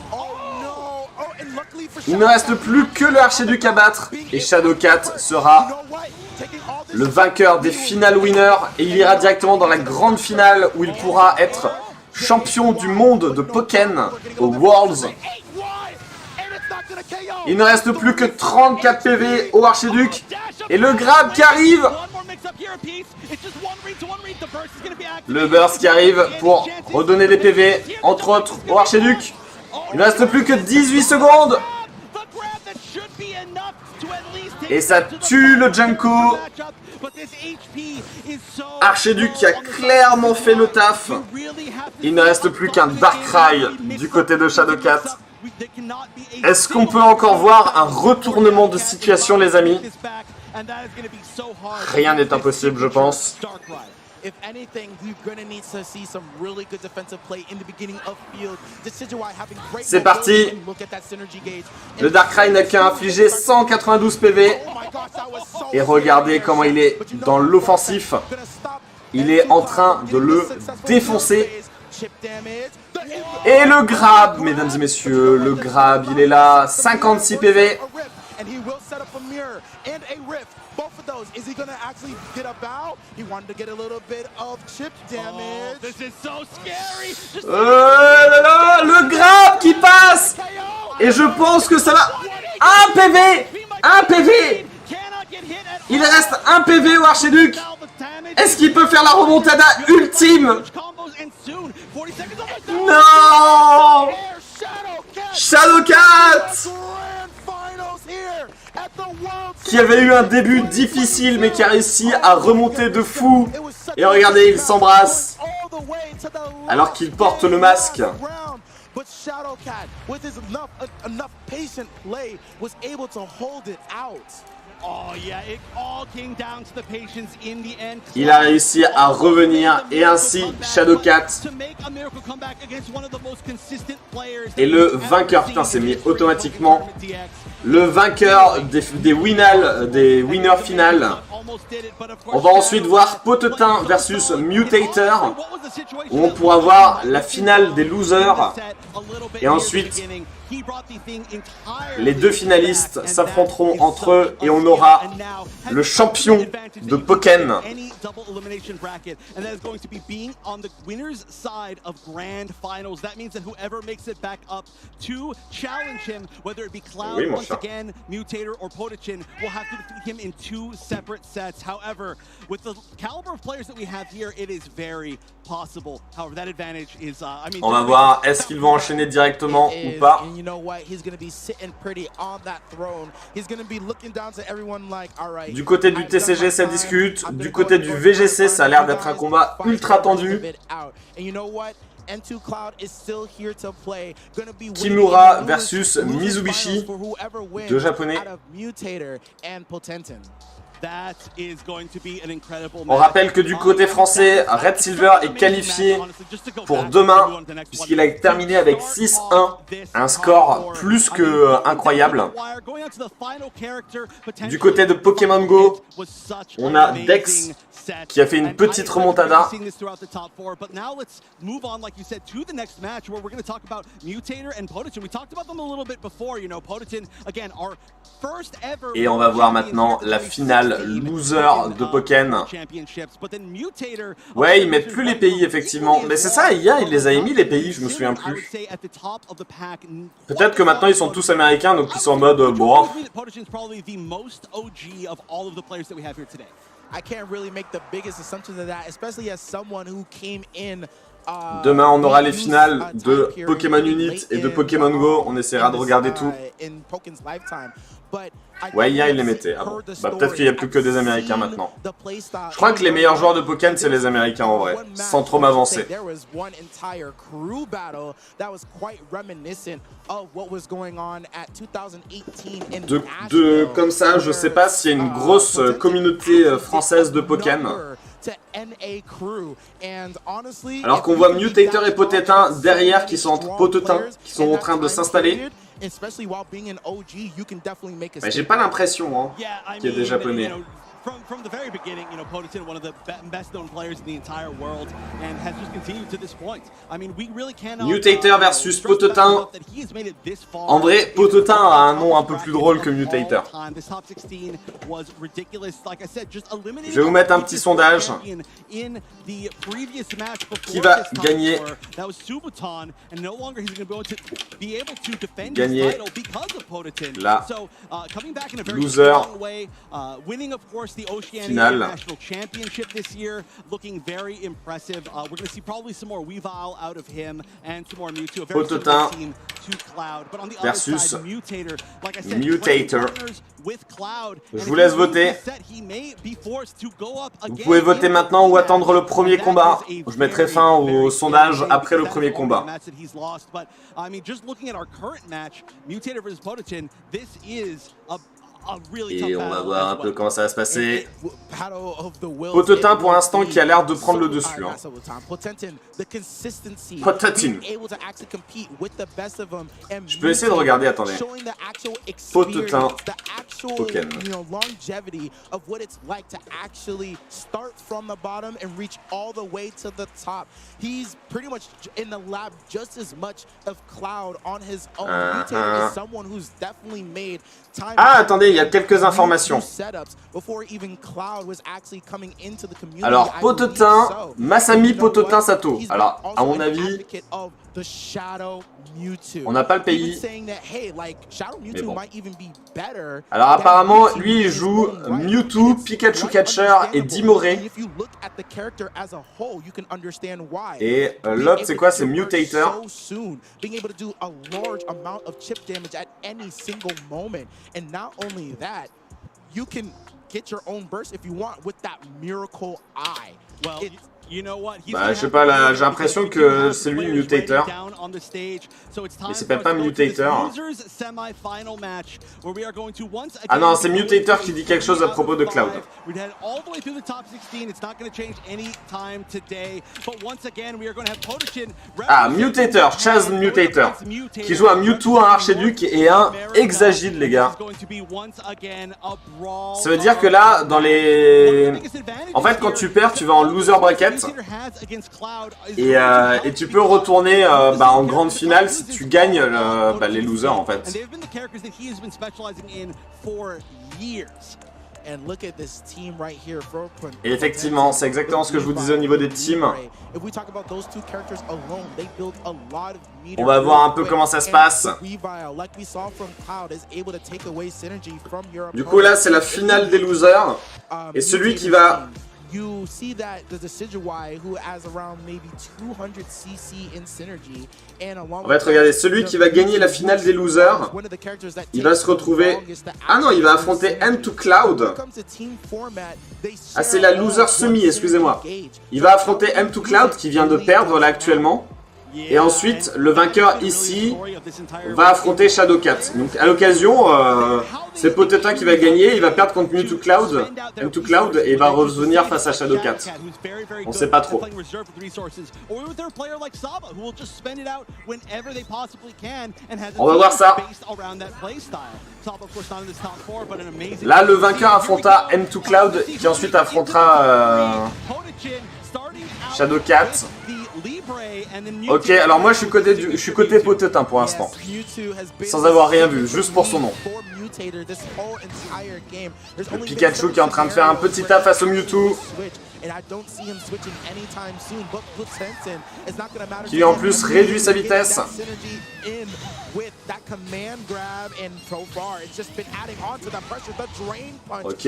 Il ne reste plus que le archiduc à battre. Et Shadowcat sera le vainqueur des final winners. Et il ira directement dans la grande finale où il pourra être champion du monde de Pokémon au Worlds. Il ne reste plus que 34 PV au archiduc. Et le grab qui arrive. Le burst qui arrive pour redonner des PV, entre autres au archiduc. Il ne reste plus que 18 secondes. Et ça tue le Junko. Archiduc qui a clairement fait le taf. Il ne reste plus qu'un Darkrai du côté de Shadowcat. Est-ce qu'on peut encore voir un retournement de situation, les amis? Rien n'est impossible, je pense. C'est parti. Le Darkrai n'a qu'à infliger 192 PV. Et regardez comment il est dans l'offensif. Il est en train de le défoncer. Et le grab, mesdames et messieurs, le grab, il est là, 56 PV. Le grab qui passe. Et je pense que ça va... Un PV. Un PV. Il reste un PV au archiduc. Est-ce qu'il peut faire la remontada ultime? Non! Shadowcat! Qui avait eu un début difficile mais qui a réussi à remonter de fou. Et regardez, ils s'embrassent alors qu'ils portent le masque. Il a réussi à revenir et ainsi Shadowcat est le vainqueur. Putain, c'est mis automatiquement. Le vainqueur des winners finales. On va ensuite voir Potetin versus Mutator, où on pourra voir la finale des losers. Et ensuite, les deux finalistes s'affronteront entre eux et on aura le champion de Pokémon. Oui, mon cher. On va voir, est-ce qu'ils vont enchaîner directement ou pas. Du côté du TCG, ça discute. Du côté du VGC, ça a l'air d'être un combat ultra tendu. Kimura versus Mizubishi, deux japonais. On rappelle que du côté français, Red Silver est qualifié pour demain, puisqu'il a terminé avec 6-1, un score plus que incroyable. Du côté de Pokémon Go, on a Dex qui a fait une petite remontada. Et on va voir maintenant la finale loser de Pokémon. Ouais, ils mettent plus les pays effectivement. Mais c'est ça, il les a émis les pays, je me souviens plus. Peut-être que maintenant ils sont tous américains, donc ils sont en mode bon. Demain, on aura les finales de Pokémon Unit et de Pokémon Go. On essaiera de regarder tout. Ouais, hier, il les mettait. Ah bon. Bah, peut-être qu'il n'y a plus que des Américains maintenant. Je crois que les meilleurs joueurs de Pokémon, c'est les Américains en vrai. Sans trop m'avancer. Comme ça, je sais pas s'il y a une grosse communauté française de Pokémon. Alors qu'on voit Mutator et Potetin derrière qui sont en train de s'installer. Mais j'ai pas l'impression qu'il y ait des Japonais. From the very beginning, you know, Potetin, one of the best known players in the entire world, and has just continued to this point. I mean, we really cannot. Mutator versus Potetin. En vrai, Potetin a un nom un peu plus drôle que Mutator. Je vais vous mettre un petit sondage. Qui va gagner? Gagner la loser finale. National Championship this year, looking very impressive. We're going to see probably some more Weavile out of him and some more Mewtwo. A very similar team to Cloud, but on the other side, Mutator, like I said, Mutator. With Cloud. Je vous laisse voter. Vous pouvez voter maintenant ou attendre le premier combat. Je mettrai fin au sondage après le premier combat. Et on va voir un peu comment ça va se passer. Potetin pour l'instant qui a l'air de prendre le dessus. Potetin. Je peux essayer de regarder, attendez. Potetin. Pokémon. Ah, attendez, il y a quelques informations. Alors, Potetin, Masami Potetin Sato. Alors, à mon avis, on n'a pas le pays. Mais bon. Alors, apparemment, lui, il joue Mewtwo, Pikachu Catcher et Dimore. Et l'autre, c'est quoi? C'est Mutator. And not only that, you can get your own burst if you want with that miracle eye. Well, bah, je sais pas, là, j'ai l'impression que c'est lui Mutator. Mais c'est pas Mutator. Ah non, c'est Mutator qui dit quelque chose à propos de Cloud. Ah, Mutator, Chaz Mutator, qui joue un Mewtwo, un Archiduc et un Hexagid, les gars. Ça veut dire que là, dans les... En fait, quand tu perds, tu vas en loser bracket. Et tu peux retourner en grande finale si tu gagnes les losers en fait. Et effectivement, c'est exactement ce que je vous disais au niveau des teams. On va voir un peu comment ça se passe. Du coup là c'est la finale des losers. Et celui qui va... You see that there's a Decidueye who has around maybe 200 CC in synergy, and along on va regarder celui qui va gagner la finale des losers. Il va se retrouver. Ah non, il va affronter M2 Cloud. Ah, c'est la loser semi, excusez-moi. Il va affronter M2 Cloud qui vient de perdre là actuellement. Et ensuite, le vainqueur ici va affronter Shadowcat. Donc à l'occasion, c'est Potetin qui va gagner, il va perdre contre M2 Cloud et il va revenir face à Shadowcat. On sait pas trop. On va voir ça. Là, le vainqueur affronta M2 Cloud qui ensuite affrontera Shadowcat. Ok, alors moi je suis côté Potetin pour l'instant. Sans avoir rien vu, juste pour son nom. Le Pikachu qui est en train de faire un petit taf face au Mewtwo. Qui en plus réduit sa vitesse. Ok.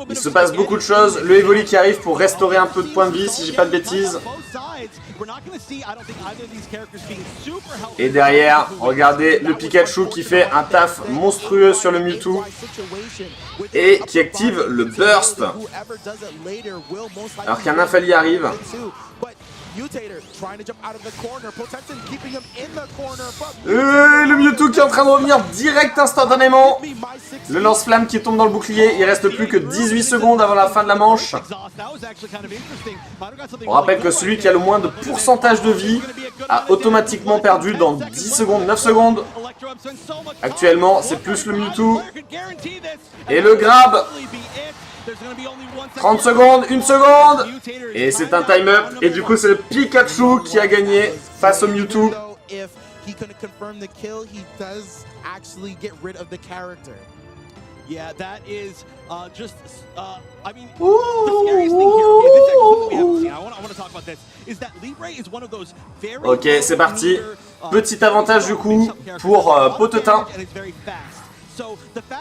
Il se passe beaucoup de choses. Le Evoli qui arrive pour restaurer un peu de points de vie, si j'ai pas de bêtises. Et derrière, regardez le Pikachu qui fait un taf monstrueux sur le Mewtwo. Et qui active le Burst. Alors qu'un Infali arrive. Et le Mewtwo qui est en train de revenir direct instantanément. Le lance-flamme qui tombe dans le bouclier. Il reste plus que 18 secondes avant la fin de la manche. On rappelle que celui qui a le moins de pourcentage de vie a automatiquement perdu dans 10 secondes, 9 secondes. Actuellement, c'est plus le Mewtwo. Et le grab. 30 secondes, 1 seconde. Et c'est un time-up. Et du coup, c'est le Pikachu qui a gagné face au Mewtwo. Yeah, that is just, I mean, the scariest thing here, okay, this is actually something we haven't seen. I want to talk about this, is that Libre is one of those very... Ok, c'est parti. Petit avantage du coup pour Potetin.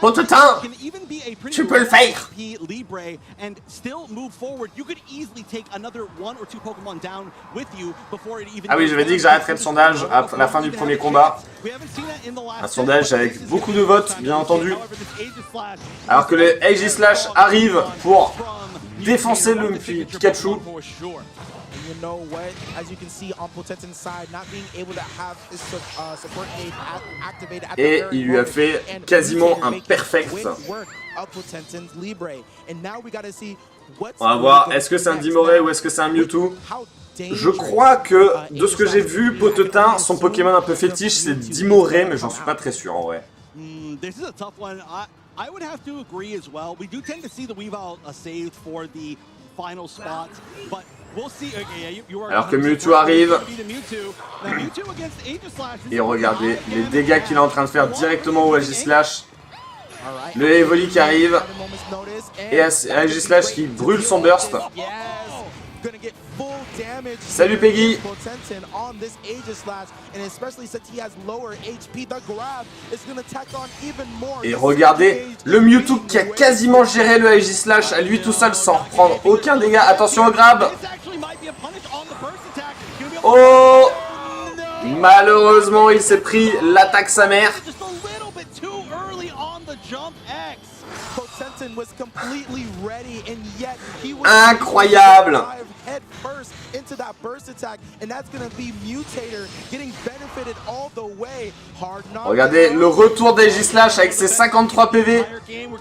Potetin, tu peux le faire. Ah oui, j'avais dit que j'arrêterais le sondage à la fin du premier combat. Un sondage avec beaucoup de votes, bien entendu. Alors que les Aegislash arrivent pour défoncer le Pikachu. You know what? As you can see on Potentin's side, not being able to have his support aid activated at Et il lui a fait quasiment un perfect. On va voir, est-ce que c'est un Dimoré ou est-ce que c'est un Mewtwo? Je crois que, de ce que j'ai vu, Potetin, son Pokémon un peu fétiche, c'est Dimoré, mais j'en suis pas très sûr en vrai. This is a tough one. I would have to agree as well. We do tend to see the Weavile saved for the final spot, but alors que Mewtwo arrive. Et regardez les dégâts qu'il est en train de faire directement au Aegislash. Le Evoli qui arrive. Et Aegislash qui brûle son burst. Salut Peggy. Et regardez le Mewtwo qui a quasiment géré le Aegislash à lui tout seul sans prendre aucun dégât. Attention au grab. Oh, malheureusement il s'est pris l'attaque sa mère. Incroyable. Regardez le retour d'Aegislash avec ses 53 PV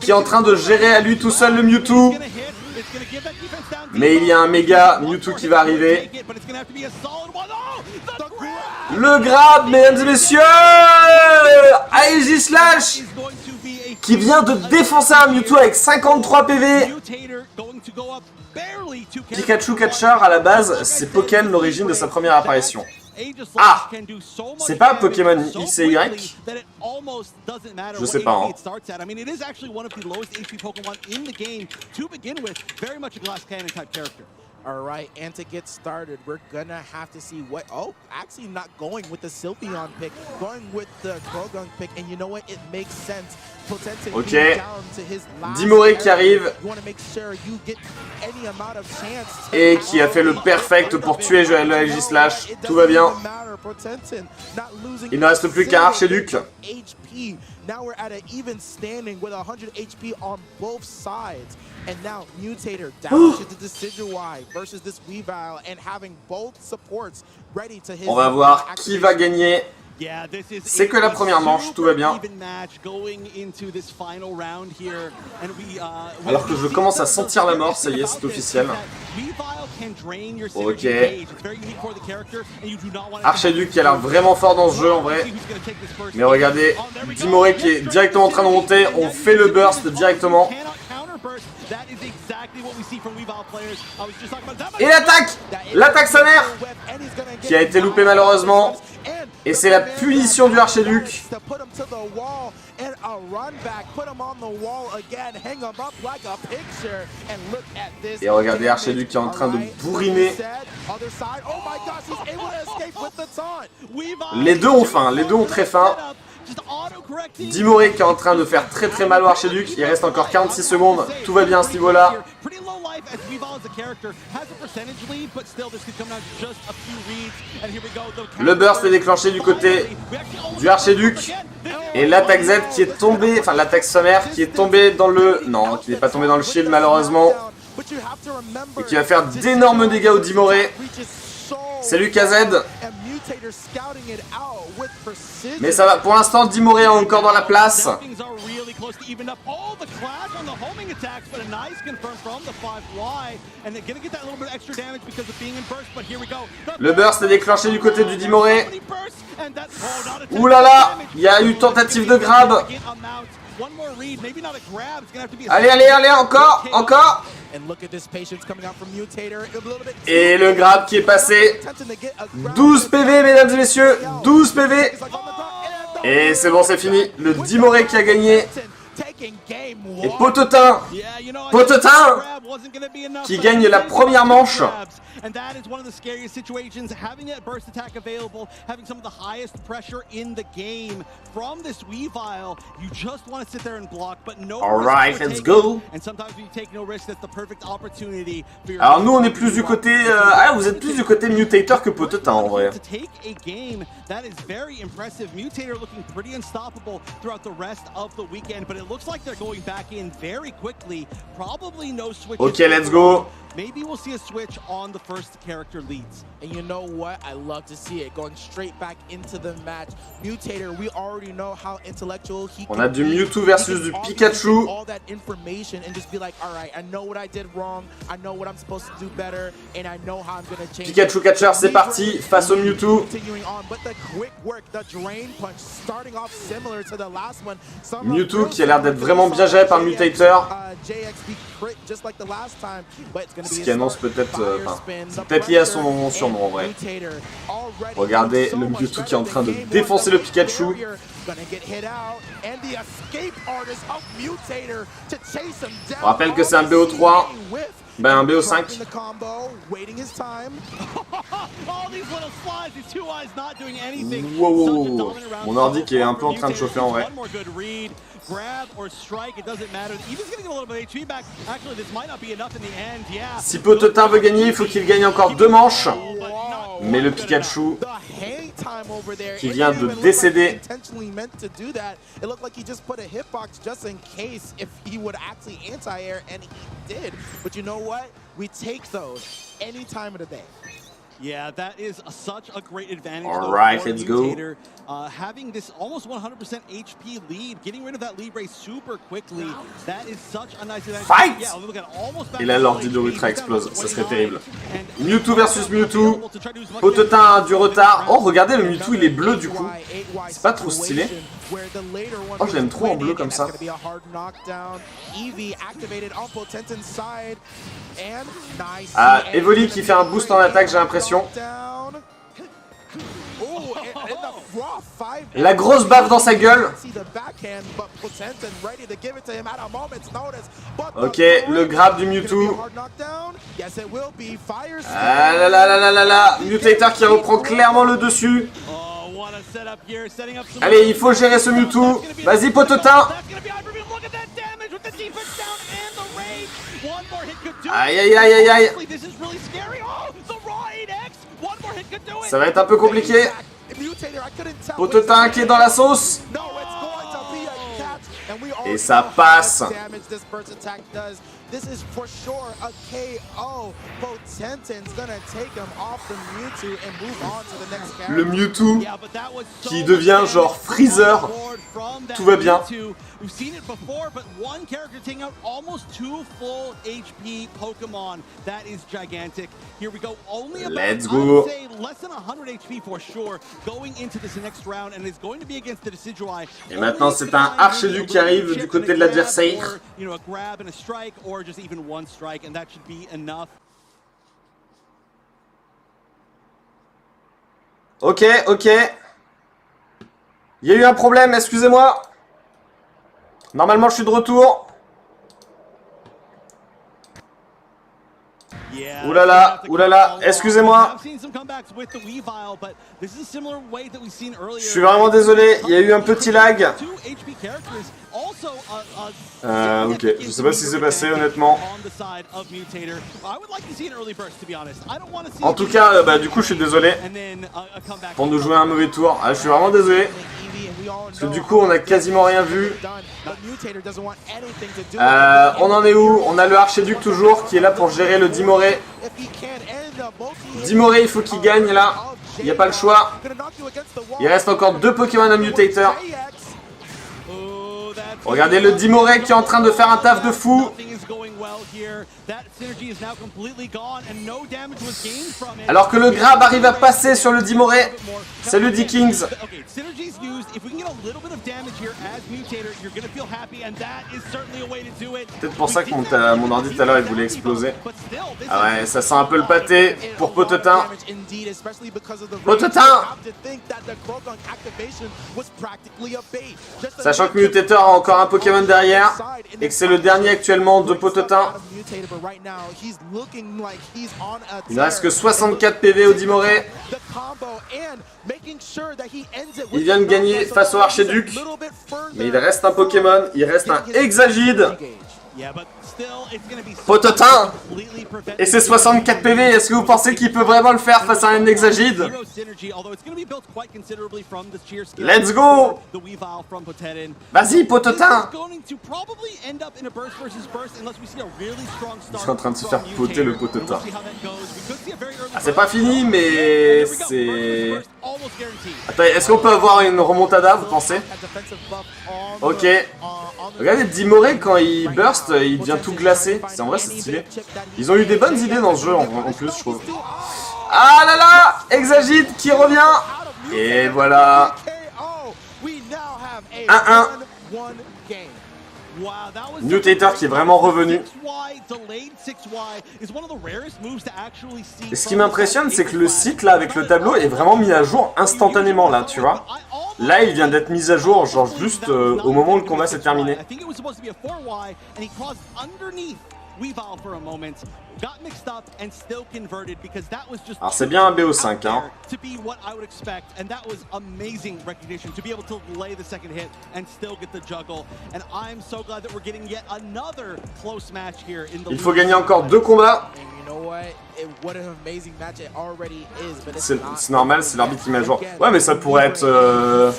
qui est en train de gérer à lui tout seul le Mewtwo. Mais il y a un méga Mewtwo qui va arriver. Le grab, mesdames et messieurs, Aegislash qui vient de défoncer un Mewtwo avec 53 PV. Pikachu Catcher à la base, c'est Pokémon l'origine de sa première apparition. Ah, c'est pas Pokémon X et Y? Je sais pas, hein. Alright, and to get started, we're gonna have to see what... Oh, actually not going with the Sylveon pick, going with the Croagunk pick, and you know what? It makes sense. Ok, Dimoré qui arrive et qui a fait le perfect pour tuer le Aegislash. Tout va bien. Il ne reste plus qu'un Archiduc. Now we're at an even standing with 100 HP on both sides. And now Mutator down to the Decidueye versus this Weavile and having both supports ready to hit. On va voir qui va gagner. C'est que la première manche, tout va bien. Alors que je commence à sentir la mort, ça y est, c'est officiel. Ok. Archiduc qui a l'air vraiment fort dans ce jeu en vrai. Mais regardez, Dimoré qui est directement en train de monter, on fait le burst directement. Et l'attaque! L'attaque sa mère! Qui a été loupée malheureusement. Et c'est la punition du Archiduc. Et regardez Archiduc qui est en train de bourriner. Les deux ont faim, les deux ont très faim. Dimoré qui est en train de faire très mal au Archiduc. Il reste encore 46 secondes. Tout va bien à ce niveau-là. Le burst est déclenché du côté du Archiduc. Et l'attaque Z qui est tombée, enfin l'attaque sommaire qui est tombée dans le... Non, qui n'est pas tombée dans le shield malheureusement. Et qui va faire d'énormes dégâts au Dimoré. Salut KZ. Mais ça va, pour l'instant, Dimoré est encore dans la place. Le burst est déclenché du côté du Dimoré. Ouh là là, il y a eu tentative de grab. Allez, allez, allez, encore, encore. Et le grab qui est passé. 12 PV, mesdames et messieurs. 12 PV. Et c'est bon, c'est fini. Le Dimoré qui a gagné. Et Potetin, Potetin qui gagne la première manche. And that is one of the scariest situations, having that burst attack available, having some of the highest pressure in the game from this Weavile. You just want to sit there and block, but no. All right, let's go. And sometimes when you take no risk, that's the perfect opportunity for your. Alors nous on est plus du côté ah vous êtes plus du côté Mutator que Potetin en vrai. To take a game that is very impressive. Mutator looking pretty unstoppable throughout the rest of the weekend, but it looks like they're going back in very quickly. Probably no switch. Okay, let's go. Maybe we'll see a switch on the first character leads. And you know what? I love to see it going straight back into the match. Mutator, we already know how intellectual he On a du Mewtwo versus du Pikachu. all that information and just be like, all right, I know what I did wrong. I know what I'm supposed to do better, and I know how I'm going to change. Pikachu catcher, c'est parti face au Mewtwo. Mewtwo qui a l'air d'être vraiment bien géré par Mutator. Ce qui annonce peut-être, c'est peut-être lié à son surnom en vrai. Regardez le Mewtwo qui est en train de défoncer le Pikachu. On rappelle que c'est un BO3, ben un BO5. Wow, mon ordi qui est un peu en train de chauffer en vrai. Si Potetin veut gagner, il faut qu'il gagne encore 2 manches. Mais le Pikachu qui vient de décéder. Yeah, that is such a great advantage. All right, let's go. Having this almost 100% HP lead, getting rid of that lead race super quickly, that is such a nice advantage. Fight! Yeah, look at almost Et là, l'ordi de Ultra explose, ça serait terrible. Mewtwo versus Mewtwo. Potetin a du retard. Oh, regardez, le Mewtwo, il est bleu du coup. C'est pas trop stylé. Oh, je l'aime trop en bleu comme ça. Ah, Evoli qui fait un boost en attaque, j'ai l'impression. La grosse baffe dans sa gueule. Ok, le grab du Mewtwo. Ah là là là là là là. Mutator qui reprend clairement le dessus. Allez, il faut gérer ce Mewtwo. Vas-y, Potetin. Aïe aïe aïe aïe aïe. Ça va être un peu compliqué. Potetin qui est dans la sauce. Et ça passe. This is for sure a KO. Potentin's gonna take him off the Mewtwo and move on to the next character. Le Mewtwo qui devient genre Freezer. Tout va bien. We've seen it before, but one character taking out almost 2 full HP Pokemon. That is gigantic. Here we go. Only about, let's go. I would say, less than 100 HP for sure going into this next round, and it's going to be against the Decidueye. Et maintenant, c'est un Archduc qui arrive du côté de l'adversaire. You know, a grab and a strike, or just even one strike, and that should be enough. Ok, ok. Il y a eu un problème, excusez-moi. Normalement, je suis de retour. Oulala, excusez-moi. Je suis vraiment désolé, il y a eu un petit lag. Ok, je sais pas ce qui s'est passé honnêtement. En tout cas, bah, du coup, je suis désolé pour nous jouer un mauvais tour. Ah, je suis vraiment désolé. Parce que du coup, on a quasiment rien vu. On en est où? On a le Archduc toujours qui est là pour gérer le Dimoré. Dimoré, il faut qu'il gagne là. Il n'y a pas le choix. Il reste encore 2 Pokémon à Mutator. Regardez le Dimoré qui est en train de faire un taf de fou. Alors que le grab arrive à passer sur le Dimoré. Salut D-Kings. Peut-être pour ça que mon ordi tout à l'heure il voulait exploser. Ah ouais, ça sent un peu le pâté pour Potetin. Potetin! Sachant que Mutator a encore un Pokémon derrière et que c'est le dernier actuellement de Potetin. Il ne reste que 64 PV au Dimoré. Il vient de gagner face au Archiduc. Mais il reste un Pokémon, il reste un Exagide. Potetin. Et c'est 64 PV, est-ce que vous pensez qu'il peut vraiment le faire face à un Exagide? Let's go. Vas-y Potetin. Ils sont en train de se faire poter le Potetin. Ah, c'est pas fini mais c'est... Attends, est-ce qu'on peut avoir une remontada, vous pensez? Ok. Regardez Dimoré quand il burst, il devient tout glacé. C'est en vrai c'est stylé. Ils ont eu des bonnes idées dans ce jeu en plus je trouve. Ah là là, Exagide qui revient. Et voilà. 1-1. Mutator qui est vraiment revenu. Et ce qui m'impressionne, c'est que le site là avec le tableau est vraiment mis à jour instantanément là, tu vois. Là, il vient d'être mis à jour, genre juste au moment où le combat s'est terminé. Alors c'est bien un BO5 hein. Il faut gagner encore 2 combats. C'est normal, c'est l'arbitre qui met à jour. Ouais mais ça pourrait être...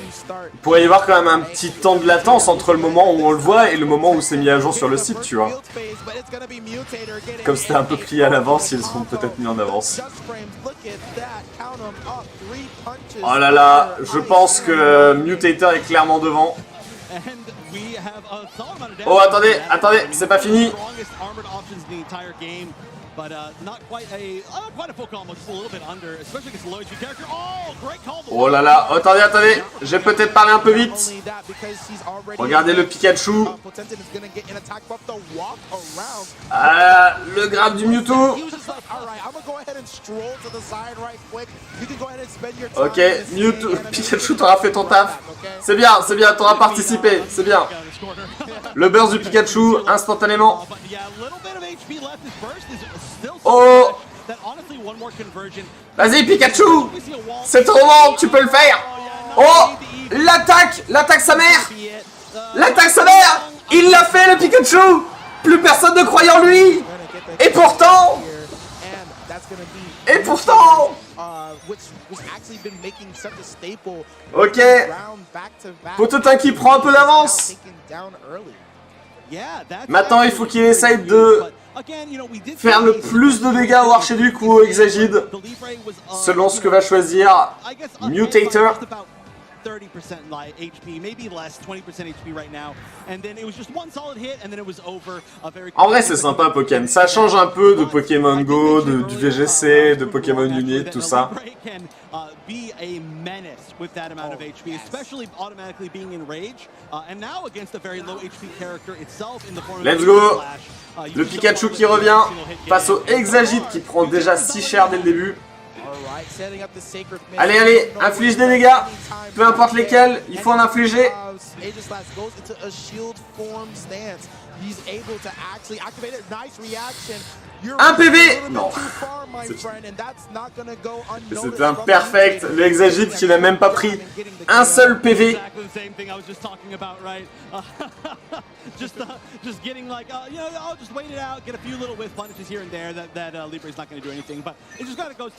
il pourrait y avoir quand même un petit temps de latence entre le moment où on le voit et le moment où c'est mis à jour sur le site, tu vois. Comme c'était un peu plié à l'avance, ils seront peut-être mis en avance. Oh là là, je pense que Mutator est clairement devant. Oh attendez, attendez, c'est pas fini. Oh là là, attendez, attendez, j'ai peut-être parlé un peu vite. Regardez le Pikachu. Ah, le grab du Mewtwo. Ok, Mewtwo, Pikachu, t'auras fait ton taf. C'est bien, t'auras participé, c'est bien. Le burst du Pikachu, instantanément. Oh! Vas-y Pikachu! C'est ton moment, tu peux le faire! Oh! L'attaque! L'attaque sa mère! L'attaque sa mère! Il l'a fait le Pikachu! Plus personne ne croyait en lui! Et pourtant! Et pourtant! Ok! Potetin qui prend un peu d'avance! Maintenant il faut qu'il essaye de faire le plus de dégâts au Archiduc ou au Exagide, selon ce que va choisir Mutator. En vrai c'est sympa Pokémon, ça change un peu de Pokémon Go, du VGC, de Pokémon Unit, tout ça. Let's go. Le Pikachu qui revient face au Exagide qui prend déjà si cher dès le début. Allez, allez, inflige des dégâts, peu importe lesquels, il faut en infliger. Un PV! Non. C'était un perfect. Le Exagide qui n'a même pas pris un seul PV.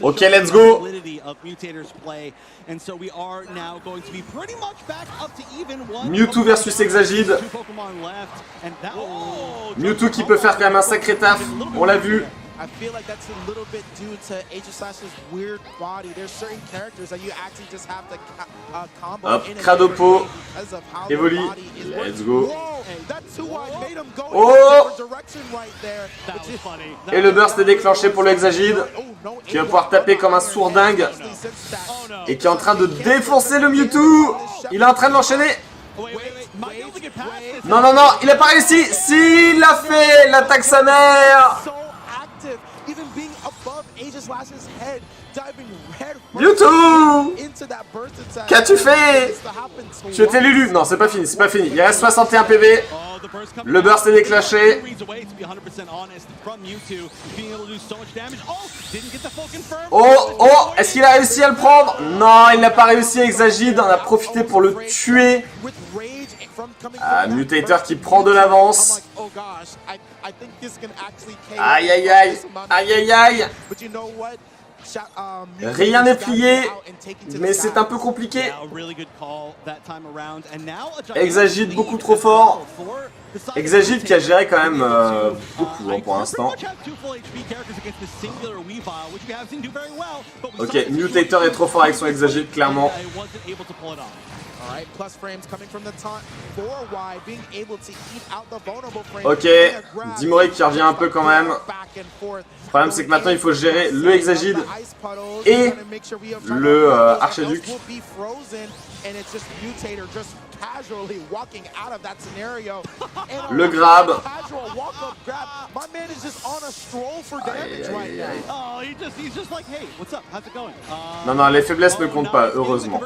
Ok, let's go. Mewtwo versus Exagide. Mewtwo qui peut faire quand même un sacré taf, on l'a vu. I feel like that's a little bit due to H/Slash's weird body. There's certain characters that you actually just have to combo. Hop, Cradopo, Evoli, let's go. Oh! Et le burst est déclenché pour le Hexagide, qui va pouvoir taper comme un sourd dingue, et qui est en train de défoncer le Mewtwo. Il est en train de l'enchaîner. Non, non, non, il a pas réussi. Si, il l'a fait, l'attaque sa mère. Mewtwo! Qu'as-tu fait? Tu étais l'élu. Non, c'est pas fini, c'est pas fini. Il reste 61 PV. Le burst est déclenché. Oh, oh, est-ce qu'il a réussi à le prendre? Non, il n'a pas réussi. Hexagide en a profité pour le tuer. Ah, Mutator qui prend de l'avance. Aïe, aïe, aïe. Aïe, aïe, aïe. Rien n'est plié, mais c'est un peu compliqué. Hexagide beaucoup trop fort. Hexagide qui a géré quand même beaucoup pour l'instant. Ok, Mutator est trop fort avec son Hexagide, clairement. Ok, Dimoré qui revient un peu quand même. Le problème c'est que maintenant il faut gérer le Hexagide et le Archiduc. Le grab. Non, non, les faiblesses ne comptent pas, heureusement.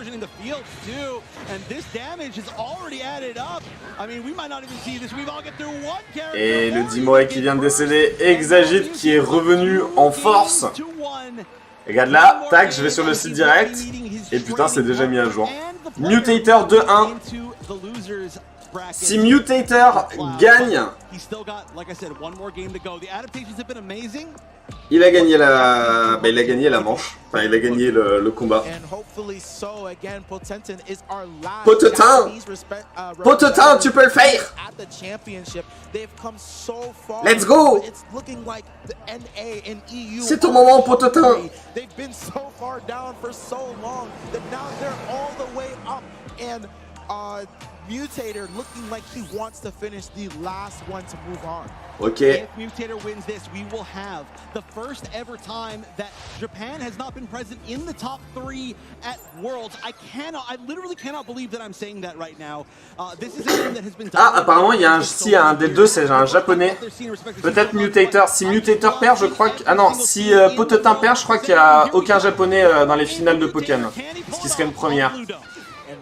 Et le Dimoré qui vient de décéder. Hexagide qui est revenu en force. Regarde là, tac, je vais sur le site direct. Et putain, c'est déjà mis à jour. Mutator 2-1. Si Mutator gagne, il a gagné la, il a gagné la manche. Enfin, il a gagné le combat. Potetin, Potetin, tu peux le faire. Let's go. C'est ton moment, Potetin. Mutator looking like he wants to finish the last one to move on. Ok. If Mutator wins this, we will have the first ever time that Japan has not been present in the top 3 at Worlds. I literally cannot believe that I'm saying that right now. This is a game that has been. Ah, apparemment il y a un des deux, c'est un japonais. Peut-être Mutator. Si Mutator perd, je crois que. Ah non, si Potetin perd, je crois qu'il n'y a aucun japonais dans les finales de Pokémon. Ce qui serait une première.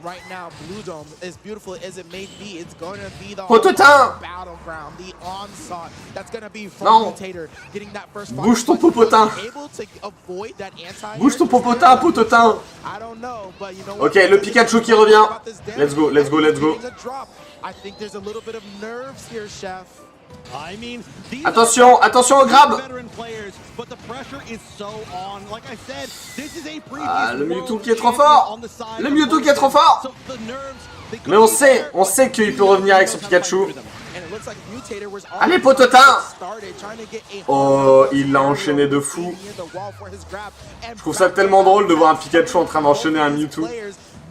Right now, Blue Dome, as beautiful as it may be, it's going to be the battleground, the onslaught. That's going to be from Mutator getting that first. Bouge ton popotin. Bouge ton popotin, Potetin. Ok, le Pikachu qui revient. Let's go, let's go, let's go. I think there's a little bit of nerves here, Chef. Attention, attention au grab. Ah, le Mewtwo qui est trop fort. Le Mewtwo qui est trop fort. Mais on sait qu'il peut revenir avec son Pikachu. Allez, Potetin. Oh, il l'a enchaîné de fou. Je trouve ça tellement drôle de voir un Pikachu en train d'enchaîner un Mewtwo.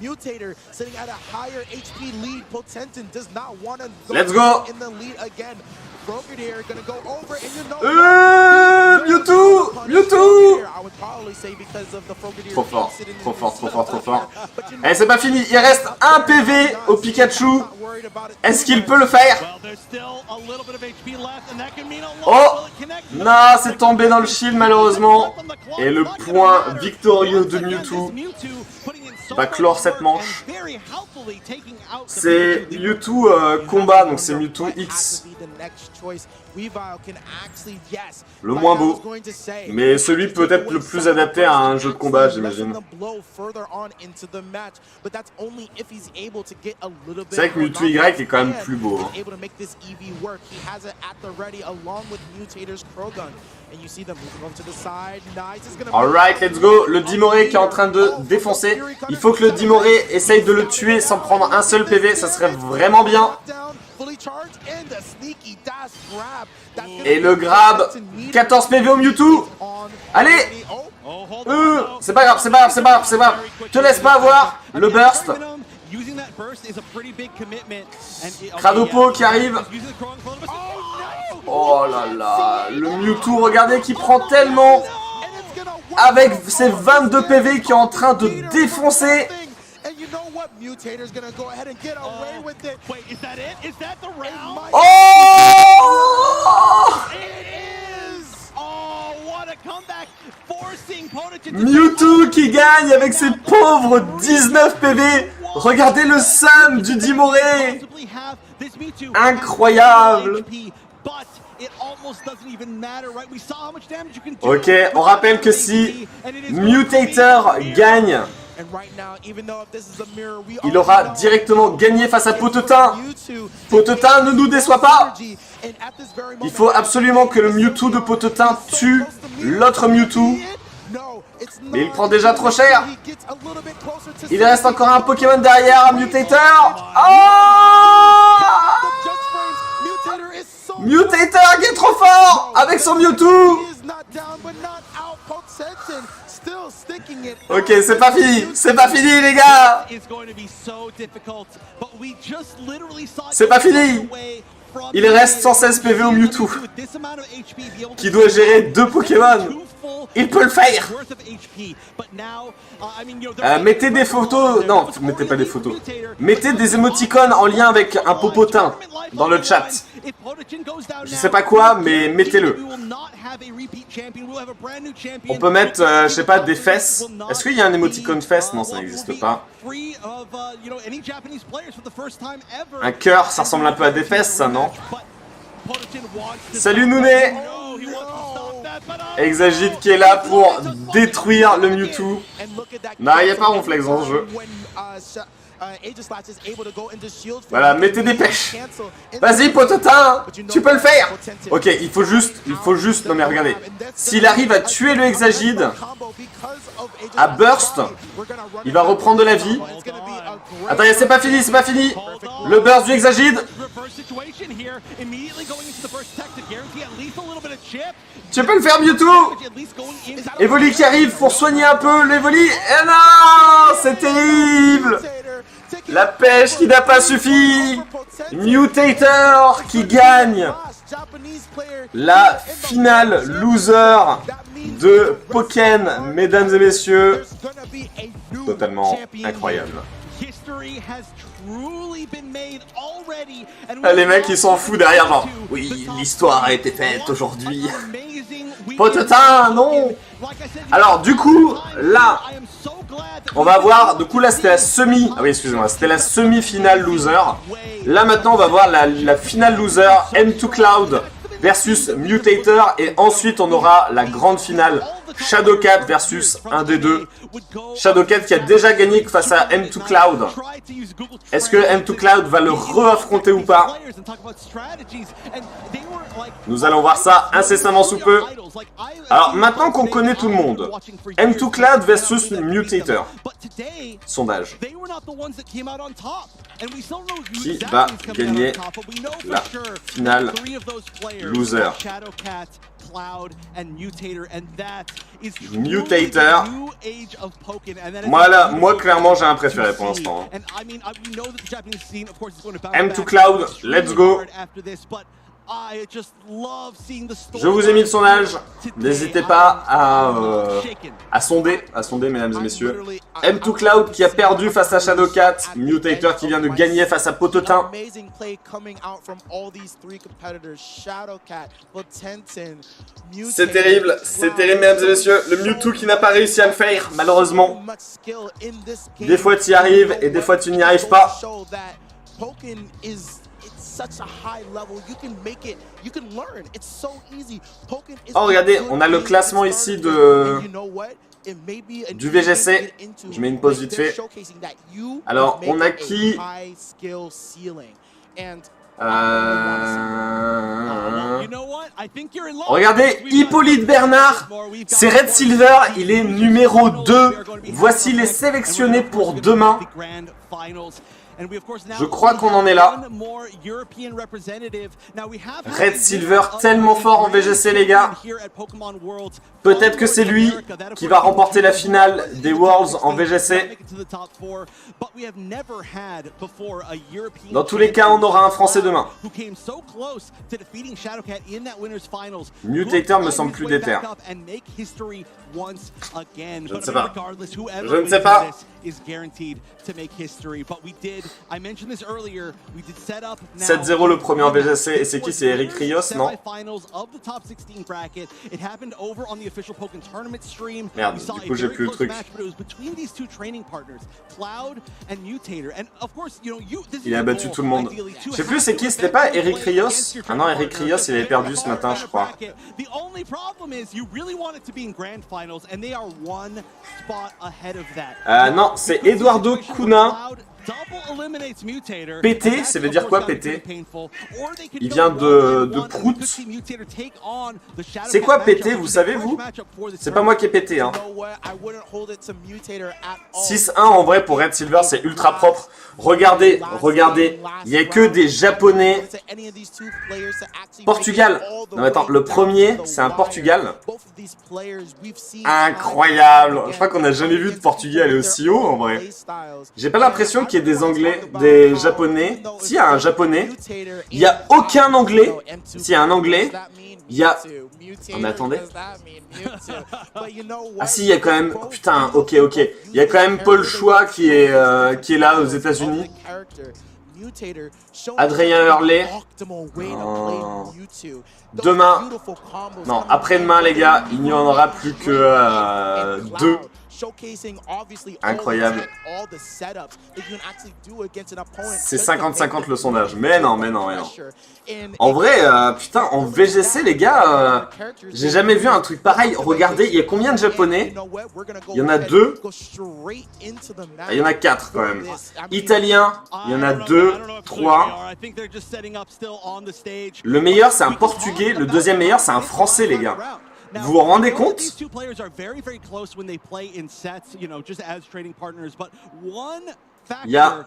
Mutator sitting at a higher HP lead. Potentin does not want to go Let's go. in the lead again. Brogadier gonna go over and you know Mewtwo! Mewtwo! I would probably say because of the Brogadier. Trop fort, trop fort, trop fort, trop fort. Eh, c'est pas fini, il reste un PV au Pikachu. Est-ce qu'il peut le faire? Oh! Non, c'est tombé dans le shield malheureusement. Et le point victorieux de Mewtwo va clore cette manche. C'est Mewtwo combat, donc c'est Mewtwo X. Le moins beau, mais celui peut-être le plus adapté à un jeu de combat, j'imagine. C'est vrai que Mewtwo Y est quand même plus beau. Hein. Alright, let's go. Le Dimoré qui est en train de défoncer. Il faut que le Dimoré essaye de le tuer sans prendre un seul PV, ça serait vraiment bien. Et le grab, 14 PV au Mewtwo. Allez. C'est pas grave, c'est pas grave, c'est pas grave, c'est pas grave. Te laisse pas avoir le burst. Cradopo qui arrive. Oh là là, le Mewtwo, regardez qui prend tellement. Avec ses 22 PV qui est en train de défoncer. Mewtwo qui gagne avec ses pauvres 19 PV. Regardez le Sam du Dimoré. Incroyable. Ok, on rappelle que si Mutator gagne, il aura directement gagné face à Potetin. Potetin, ne nous déçoit pas. Il faut absolument que le Mewtwo de Potetin tue l'autre Mewtwo. Mais il prend déjà trop cher. Il reste encore un Pokémon derrière, un Mutator. Oh, Mutator qui est trop fort avec son Mewtwo. Ok, c'est pas fini les gars. C'est pas fini. Il reste 116 PV au Mewtwo qui doit gérer 2 Pokémon. Il peut le faire. Mettez des photos. Non, mettez pas des photos. Mettez des émoticônes en lien avec un popotin dans le chat. Je sais pas quoi, mais mettez-le. On peut mettre, je sais pas, des fesses. Est-ce qu'il y a un émoticône fesses? Non, ça n'existe pas. Un cœur, ça ressemble un peu à des fesses, ça, non? Salut Nouné. Exagite qui est là pour détruire le Mewtwo. Non, il n'y a pas Ronflex dans ce jeu. Voilà, mettez des pêches. Vas-y, Potetin, tu peux le faire. Ok, il faut juste, non mais regardez. S'il arrive à tuer le Exagide à Burst, il va reprendre de la vie. Attends, c'est pas fini, c'est pas fini. Le Burst du Exagide. Tu peux le faire, Mewtwo. Evoli qui arrive pour soigner un peu l'Evoli. Eh non, c'est terrible. La pêche qui n'a pas suffi. Mutator qui gagne la finale loser de Pokémon, mesdames et messieurs. Totalement incroyable. Les mecs ils s'en foutent derrière genre oui l'histoire a été faite aujourd'hui. Potetin non. Alors du coup là on va voir, du coup là c'était la c'était la semi-finale loser. Là maintenant on va voir la finale loser M2 Cloud versus Mutator et ensuite on aura la grande finale Shadowcat versus un des deux. Shadowcat qui a déjà gagné face à M2 Cloud. Est-ce que M2 Cloud va le re-affronter ou pas? Nous allons voir ça incessamment sous peu. Alors maintenant qu'on connaît tout le monde, M2 Cloud versus Mutator. Sondage. Qui va gagner la finale loser? Mutator. Moi clairement j'ai un préféré pour l'instant. M2 Cloud, let's go. Je vous ai mis le sondage, n'hésitez pas à sonder mesdames et messieurs. M2 Cloud qui a perdu face à Shadowcat, Mutator qui vient de gagner face à Potetin. C'est terrible mesdames et messieurs, le Mewtwo qui n'a pas réussi à le faire malheureusement. Des fois tu y arrives et des fois tu n'y arrives pas. Oh regardez, on a le classement ici du VGC. Je mets une pause vite fait. Alors on a qui? Regardez, Hippolyte Bernard, c'est Red Silver, il est numéro 2. Voici les sélectionnés pour demain. Je crois qu'on en est là. Red Silver tellement fort en VGC les gars. Peut-être que c'est lui qui va remporter la finale des Worlds en VGC. Dans tous les cas, on aura un Français demain. Mutator me semble plus déter. Je ne sais pas. Je ne sais pas. 7-0 le premier en VGC. Et c'est qui? C'est Eric Rios, non? Merde, du coup j'ai plus le truc. Il a battu tout le monde. Je sais plus c'est qui, c'était pas Eric Rios? Ah non, Eric Rios il avait perdu ce matin je crois. Non, c'est Eduardo Cunha. PT, ça veut dire quoi PT? Il vient de Prout. C'est quoi PT, vous savez vous? C'est pas moi qui ai pété hein. 6-1 en vrai pour Red Silver, c'est ultra propre. Regardez, regardez, il n'y a que des Japonais. Portugal. Non mais attends, le premier c'est un Portugal. Incroyable. Je crois qu'on n'a jamais vu de Portugais aller aussi haut en vrai. J'ai pas l'impression qu'il y ait des Anglais, des Japonais. S'il y a un Japonais, il n'y a aucun Anglais. S'il y a un Anglais, il y a... Oh mais attendez. Ah si, il y a quand même... Oh, putain, ok. Il y a quand même Paul Choix qui est là aux États-Unis. Adrien Hurley. Oh. Demain, non, après-demain les gars, il n'y en aura plus que 2. Incroyable. C'est 50-50 le sondage. Mais non. En vrai, putain, en VGC les gars, j'ai jamais vu un truc pareil. Regardez, il y a combien de Japonais? Il y en a 2. Il y en a 4 quand même. Italien, il y en a 2, 3. Le meilleur c'est un Portugais, le deuxième meilleur c'est un Français les gars. Vous vous rendez compte? Il y a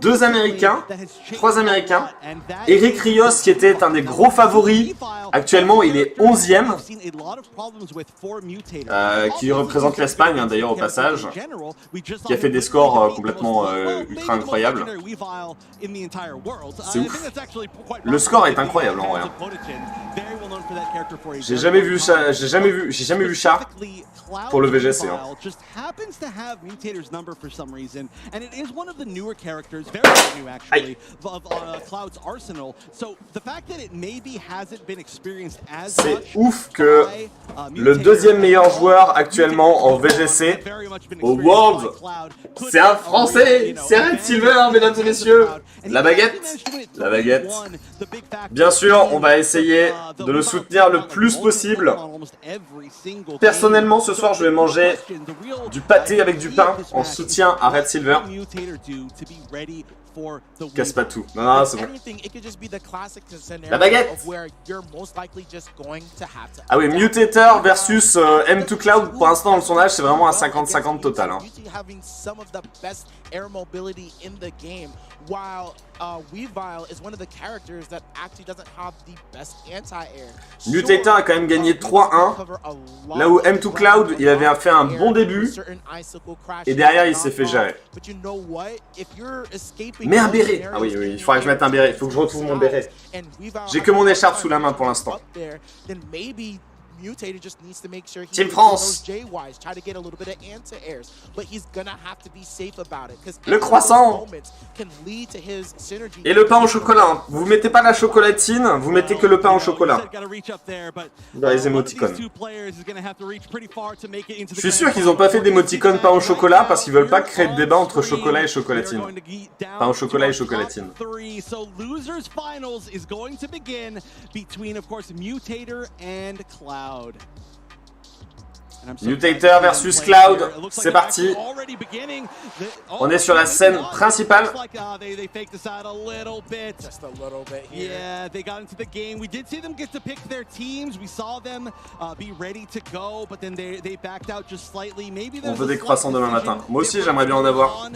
2 Américains, 3 Américains. Eric Rios qui était un des gros favoris. Actuellement il est 11e. Qui représente l'Espagne hein, d'ailleurs au passage. Qui a fait des scores complètement ultra incroyables. C'est ouf. Le score est incroyable en vrai. J'ai jamais vu ça, j'ai jamais vu ça pour le VGC. Hein. And it is one of the newer characters, very new actually, of Cloud's arsenal. So the fact that it maybe hasn't been experienced as much. C'est ouf que le deuxième meilleur joueur actuellement en VGC au World, c'est un Français, c'est Red Silver, mesdames et messieurs. La baguette. Bien sûr, on va essayer de le soutenir le plus possible. Personnellement, ce soir, je vais manger du pâté avec du pain en soutien à Red Silver. Casse pas tout. Non, c'est bon. La baguette. Ah oui, Mutator versus M2 Cloud. Pour l'instant, dans le sondage, c'est vraiment un 50-50 total. Hein. Mutator a quand même gagné 3-1. Là où M2 Cloud, il avait fait un bon début. Et derrière, il s'est fait gérer. Mais un béret. Ah oui, il faudrait que je mette un béret. Il faut que je retrouve mon béret. J'ai que mon écharpe sous la main pour l'instant. Team France. Le croissant. Et le pain au chocolat. Vous mettez pas la chocolatine, vous mettez que le pain au chocolat. Dans les émoticônes. Je suis sûr qu'ils n'ont pas fait d'émoticônes pain au chocolat parce qu'ils veulent pas créer de débat entre chocolat et chocolatine. Pain au chocolat et chocolatine. Mutator versus Cloud, c'est parti. On est sur la scène principale. Yeah, they got into the game. We did see them get to pick their teams. We saw them be ready to go, but then they backed out just slightly. Maybe on veut des croissants demain matin. Moi aussi, j'aimerais bien en avoir.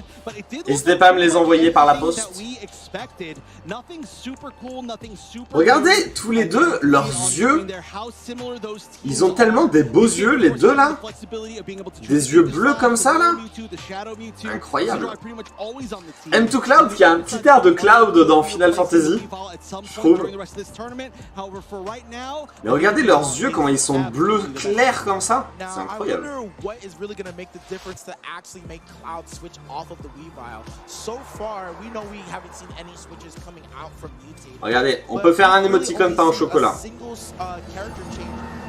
N'hésitez pas à me les envoyer par la poste. Regardez, tous les deux, leurs yeux. Ils ont tellement des beaux yeux, les deux là. Des yeux bleus comme ça là. Incroyable. M2 Cloud qui a un petit air de Cloud dans Final Fantasy, je trouve. Mais regardez leurs yeux, comment ils sont bleus clairs comme ça. C'est incroyable. Regardez, on peut faire un émoticône pain au chocolat.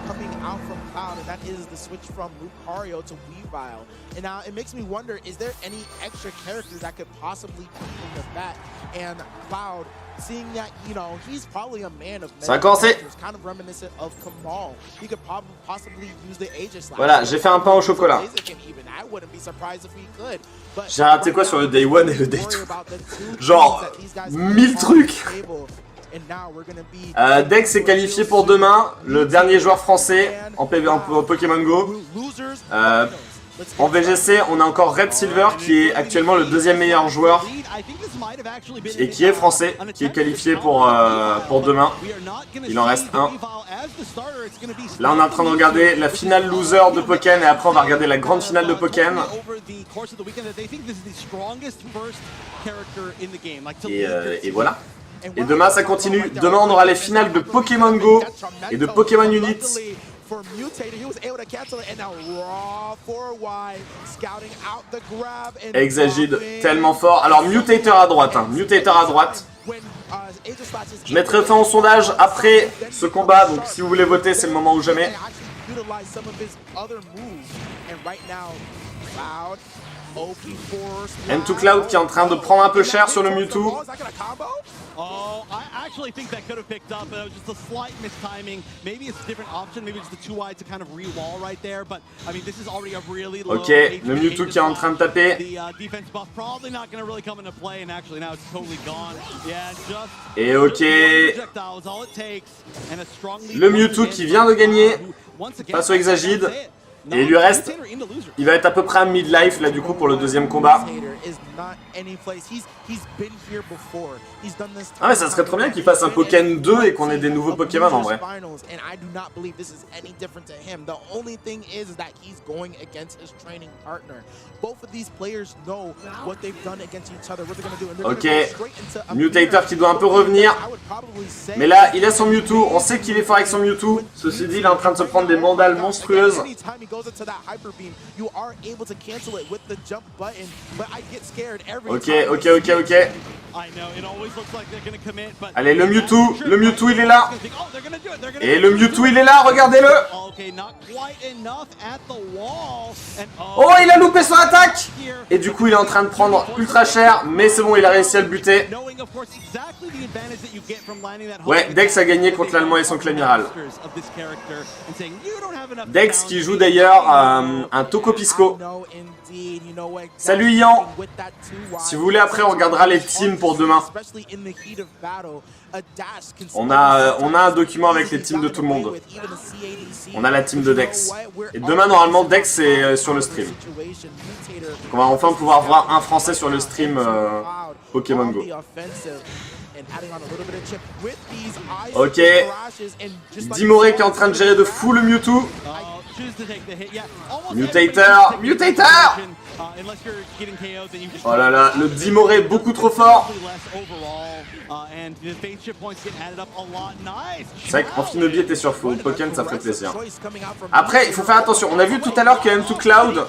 Coming out from Cloud, and that is the switch from Lucario to Weavile. And now it makes me wonder, is there any extra character that could possibly come from that? And Cloud, seeing that, you know, he's probably a man of many characters, kind of reminiscent of Kamal. He could possibly use the Aegis. Voilà, j'ai fait un pain au chocolat. J'ai raté quoi sur le Day 1 et le Day 2? Genre, 1000 trucs. Dex est qualifié pour demain, le dernier joueur français en Pokémon Go. En VGC, on a encore Red Silver qui est actuellement le deuxième meilleur joueur et qui est français, qui est qualifié pour demain. Il en reste un. Là, on est en train de regarder la finale loser de Pokémon et après on va regarder la grande finale de Pokémon. Et voilà. Et demain ça continue, demain on aura les finales de Pokémon Go et de Pokémon Units. Exagide tellement fort. Alors Mutator à droite, hein. Mutator à droite. Je mettrai fin au sondage après ce combat, donc si vous voulez voter c'est le moment ou jamais. M2 Cloud qui est en train de prendre un peu cher sur le Mewtwo. Oh, I actually think that could have picked up, but it was just a slight mistiming. Maybe it's a different option. Maybe it's the 2-wide to kind of re-wall right there. But I mean, this is already a really low. Ok, le Mewtwo qui est en train de taper. The defense buff probably not going to really come into play, and actually now it's totally gone. Yeah, just. Et ok. Le Mewtwo qui vient de gagner face au Exagide. Et il lui reste, il va être à peu près à midlife là du coup pour le deuxième combat. Ah mais ça serait trop bien qu'il fasse un Pokémon 2 et qu'on ait des nouveaux Pokémon en vrai. Ok, Mutator qui doit un peu revenir. Mais là il a son Mewtwo, on sait qu'il est fort avec son Mewtwo. Ceci dit il est en train de se prendre des mandales monstrueuses. Ok. Allez, le Mewtwo il est là. Et le Mewtwo il est là, regardez-le. Oh, il a loupé son attaque. Et du coup il est en train de prendre ultra cher, mais c'est bon, il a réussi à le buter. Ouais, Dex a gagné contre l'Allemand et son Clamiral. Dex qui joue d'ailleurs un Tokopisco. Salut Ian. Si vous voulez après on regardera les teams pour demain. On a un document avec les teams de tout le monde. On a la team de Dex. Et demain normalement Dex est sur le stream. On va enfin pouvoir voir un français sur le stream Pokémon Go. Ok. Dimoré qui est en train de gérer de fou le Mewtwo. Mutator. Oh là là, le Dimoré est beaucoup trop fort. C'est vrai qu'Amphinobi était sur full Pokémon, ça ferait plaisir. Après, il faut faire attention. On a vu tout à l'heure que M2 Cloud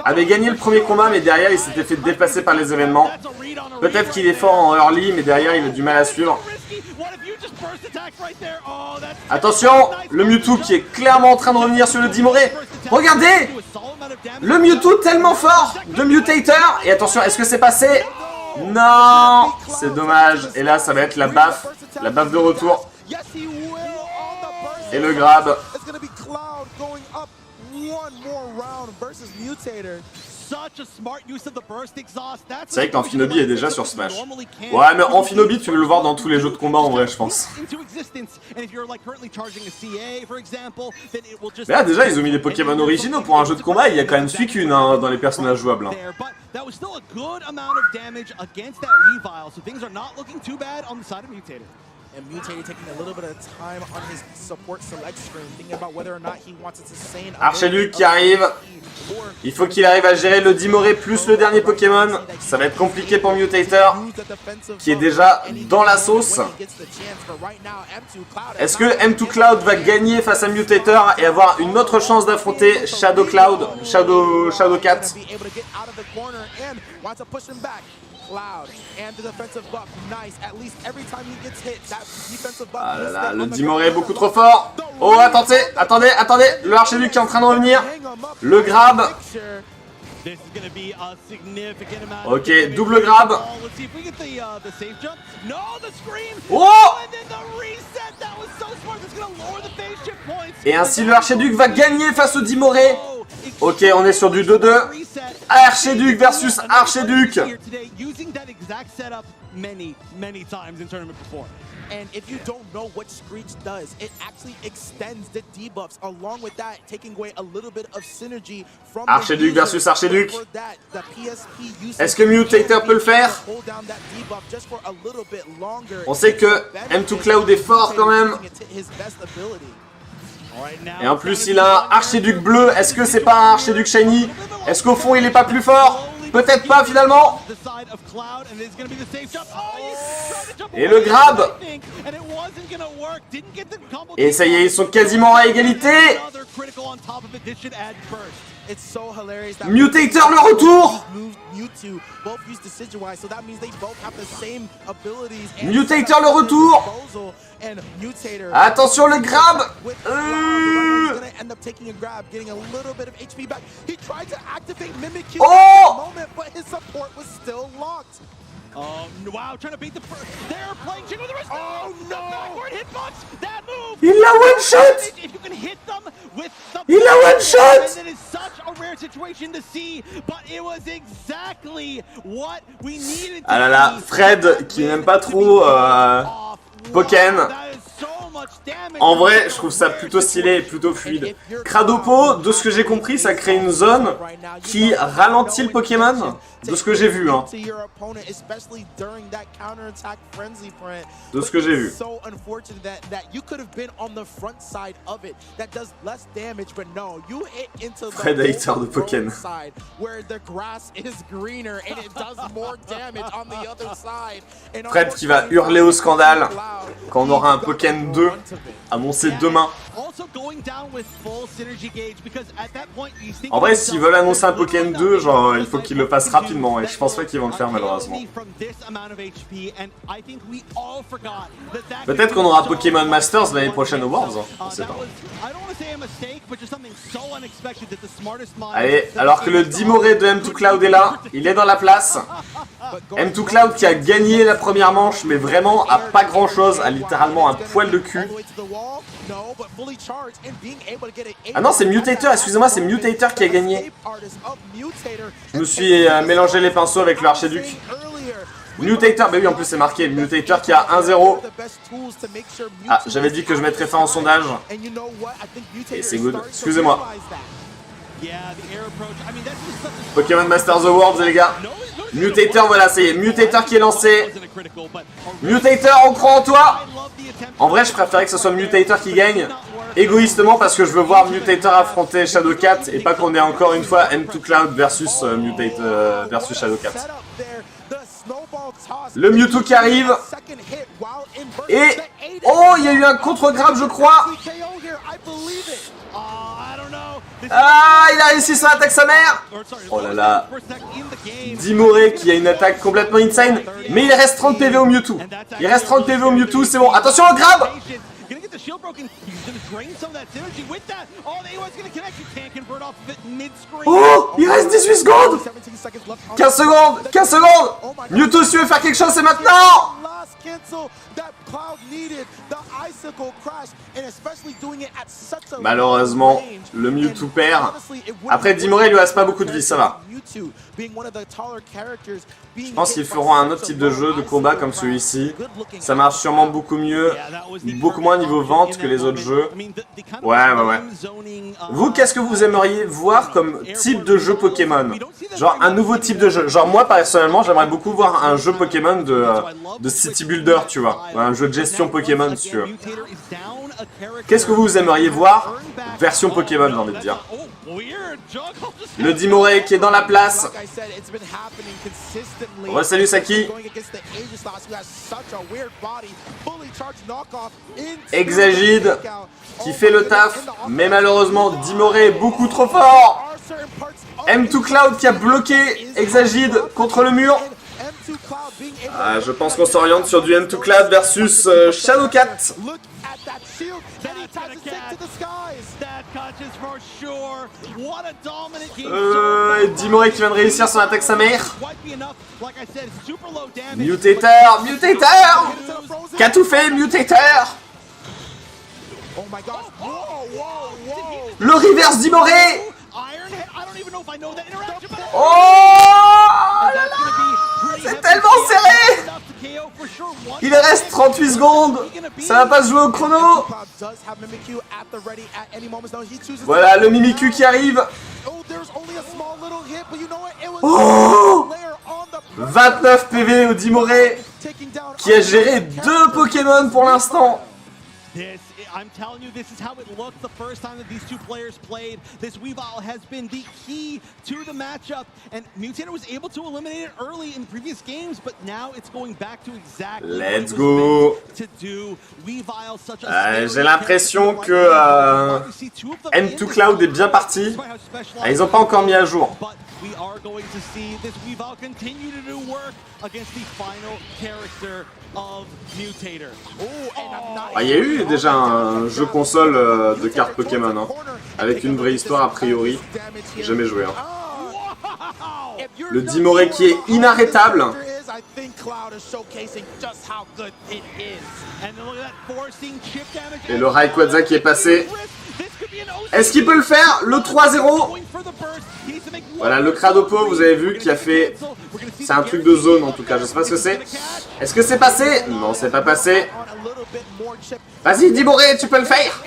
avait gagné le premier combat, mais derrière il s'était fait dépasser par les événements. Peut-être qu'il est fort en early, mais derrière il a du mal à suivre. Attention, le Mewtwo qui est clairement en train de revenir sur le Dimoré. Regardez, le Mewtwo tellement fort de Mutator. Et attention, est-ce que c'est passé? Non, c'est dommage. Et là, ça va être la baffe de retour. Et le grab. C'est vrai qu'Amphinobi est déjà sur Smash. Ouais, mais Amphinobi, tu veux le voir dans tous les jeux de combat en vrai, je pense. Mais là, déjà, ils ont mis des Pokémon originaux pour un jeu de combat. Il y a quand même Suicune hein, dans les personnages jouables. Hein. And Mutated taking a little bit of time on his support select screen, thinking about whether or not he wants to sustain. Archeduc qui arrive. Il faut qu'il arrive à gérer le Dimoré plus le dernier Pokémon. Ça va être compliqué pour Mutator, qui est déjà dans la sauce. Est-ce que M2 Cloud va gagner face à Mutator et avoir une autre chance d'affronter Shadow Cloud, Shadow Cat? Ah là là, le Dimoré est beaucoup trop fort. Oh, attendez, attendez, attendez. Le Archeduc qui est en train de revenir. Le grab. Ok, double grab. Oh! Et ainsi le Archeduc va gagner face au Dimoré. Ok, on est sur du 2-2. Archeduc versus Archeduc. And if you don't know what Screech does, it actually extends the debuffs. Along with that, taking away a little bit of synergy from Archeduc versus Archeduc. Est-ce que Mutator peut le faire? On sait que M2 Cloud est fort quand même. Et en plus, il a un Archeduc bleu. Est-ce que c'est pas un Archeduc shiny? Est-ce qu'au fond, il est pas plus fort? Peut-être pas finalement. Et le grab. Et ça y est, ils sont quasiment à égalité. Mutator le retour. Mutator le retour. Attention le grab. Oh! Il l'a one shot. Il l'a one shot. Ah là là, Fred qui n'aime pas trop Pokémon. En vrai, je trouve ça plutôt stylé et plutôt fluide. Cradopo, de ce que j'ai compris, ça crée une zone qui ralentit le Pokémon. De ce que j'ai vu, hein. De ce que j'ai vu. Fred hater de Pokémon. Fred qui va hurler au scandale quand on aura un Pokémon 2 annoncé demain. En vrai, s'ils veulent annoncer un Pokémon 2, genre, il faut qu'ils le fassent rapidement et je pense pas qu'ils vont le faire malheureusement. Peut-être qu'on aura Pokémon Masters l'année prochaine au Worlds, hein. On sait pas. Allez, alors que le Dimoré de M2 Cloud est là, il est dans la place. M2 Cloud qui a gagné la première manche, mais vraiment à pas grand chose, à littéralement un poil de cul. Ah non, c'est Mutator, excusez-moi, c'est Mutator qui a gagné. Je me suis mélangé les pinceaux avec le Archeduc. Mutator, bah oui, en plus c'est marqué, Mutator qui a 1-0. Ah, j'avais dit que je mettrais fin au sondage. Et c'est good, excusez-moi. Pokémon Masters of Worlds, les gars. Mutator, voilà, c'est Mutator qui est lancé. Mutator, on croit en toi. En vrai, je préférais que ce soit Mutator qui gagne. Égoïstement, parce que je veux voir Mutator affronter Shadow Cat et pas qu'on ait encore une fois M2 Cloud versus Mutator versus Shadow Cat. Le Mewtwo qui arrive. Et... oh, il y a eu un contre-grab, je crois. Ah, il a réussi son attaque sa mère. Oh là là. Dimoré qui a une attaque complètement insane. Mais il reste 30 PV au Mewtwo. Il reste 30 PV au Mewtwo, c'est bon. Attention au grab. Oh, il reste 18 secondes. 15 secondes, 15 secondes. Mewtwo, si tu veux faire quelque chose, c'est maintenant. Malheureusement, le Mewtwo perd. Après, Dimoré lui reste pas beaucoup de vie, ça va. Je pense qu'ils feront un autre type de jeu de combat comme celui-ci. Ça marche sûrement beaucoup mieux, beaucoup moins niveau vente que les autres jeux. Ouais. Vous, qu'est-ce que vous aimeriez voir comme type de jeu Pokémon? Genre un nouveau type de jeu. Genre moi, personnellement, j'aimerais beaucoup voir un jeu Pokémon de City Builder, tu vois. Un jeu de gestion Pokémon, si tu veux. Qu'est-ce que vous aimeriez voir version Pokémon, j'ai envie de dire. Le Dimoré qui est dans la place. Salut Saki. Exagide qui fait le taf, mais malheureusement Dimoré est beaucoup trop fort. M2 Cloud qui a bloqué Exagide contre le mur. Je pense qu'on s'oriente sur du M2 Cloud versus Shadowcat. Dimoré qui vient de réussir son attaque sa mère. Mutator. Qu'a tout fait Mutator? Le reverse Dimoré. Oh là là, c'est tellement serré. Il reste 38 secondes. Ça va pas se jouer au chrono. Voilà le Mimikyu qui arrive. Oh, 29 PV au Dimoré qui a géré 2 Pokémon pour l'instant. I'm telling you, this is how it looked the first time that these two players played. This Weavile has been the key to the matchup, and Mutator was able to eliminate it early in previous games, but now it's going back to exactly Let's go. To do. Weavile, such a j'ai l'impression que M2 Cloud est bien parti. Ils n'ont pas encore mis à jour. We are going to see this Weavile continue to do work against the final character of Mutator. Il y a eu déjà un jeu console de cartes Pokémon, hein, avec une vraie histoire a priori. J'ai jamais joué. Hein. Le Dimoré qui est inarrêtable. Et le Rayquaza qui est passé. Est-ce qu'il peut le faire? Le 3-0. Voilà, le Cradopo, vous avez vu, qui a fait... C'est un truc de zone, en tout cas. Je sais pas ce que c'est. Est-ce que c'est passé? Non, c'est pas passé. Vas-y, Dimoré, tu peux le faire.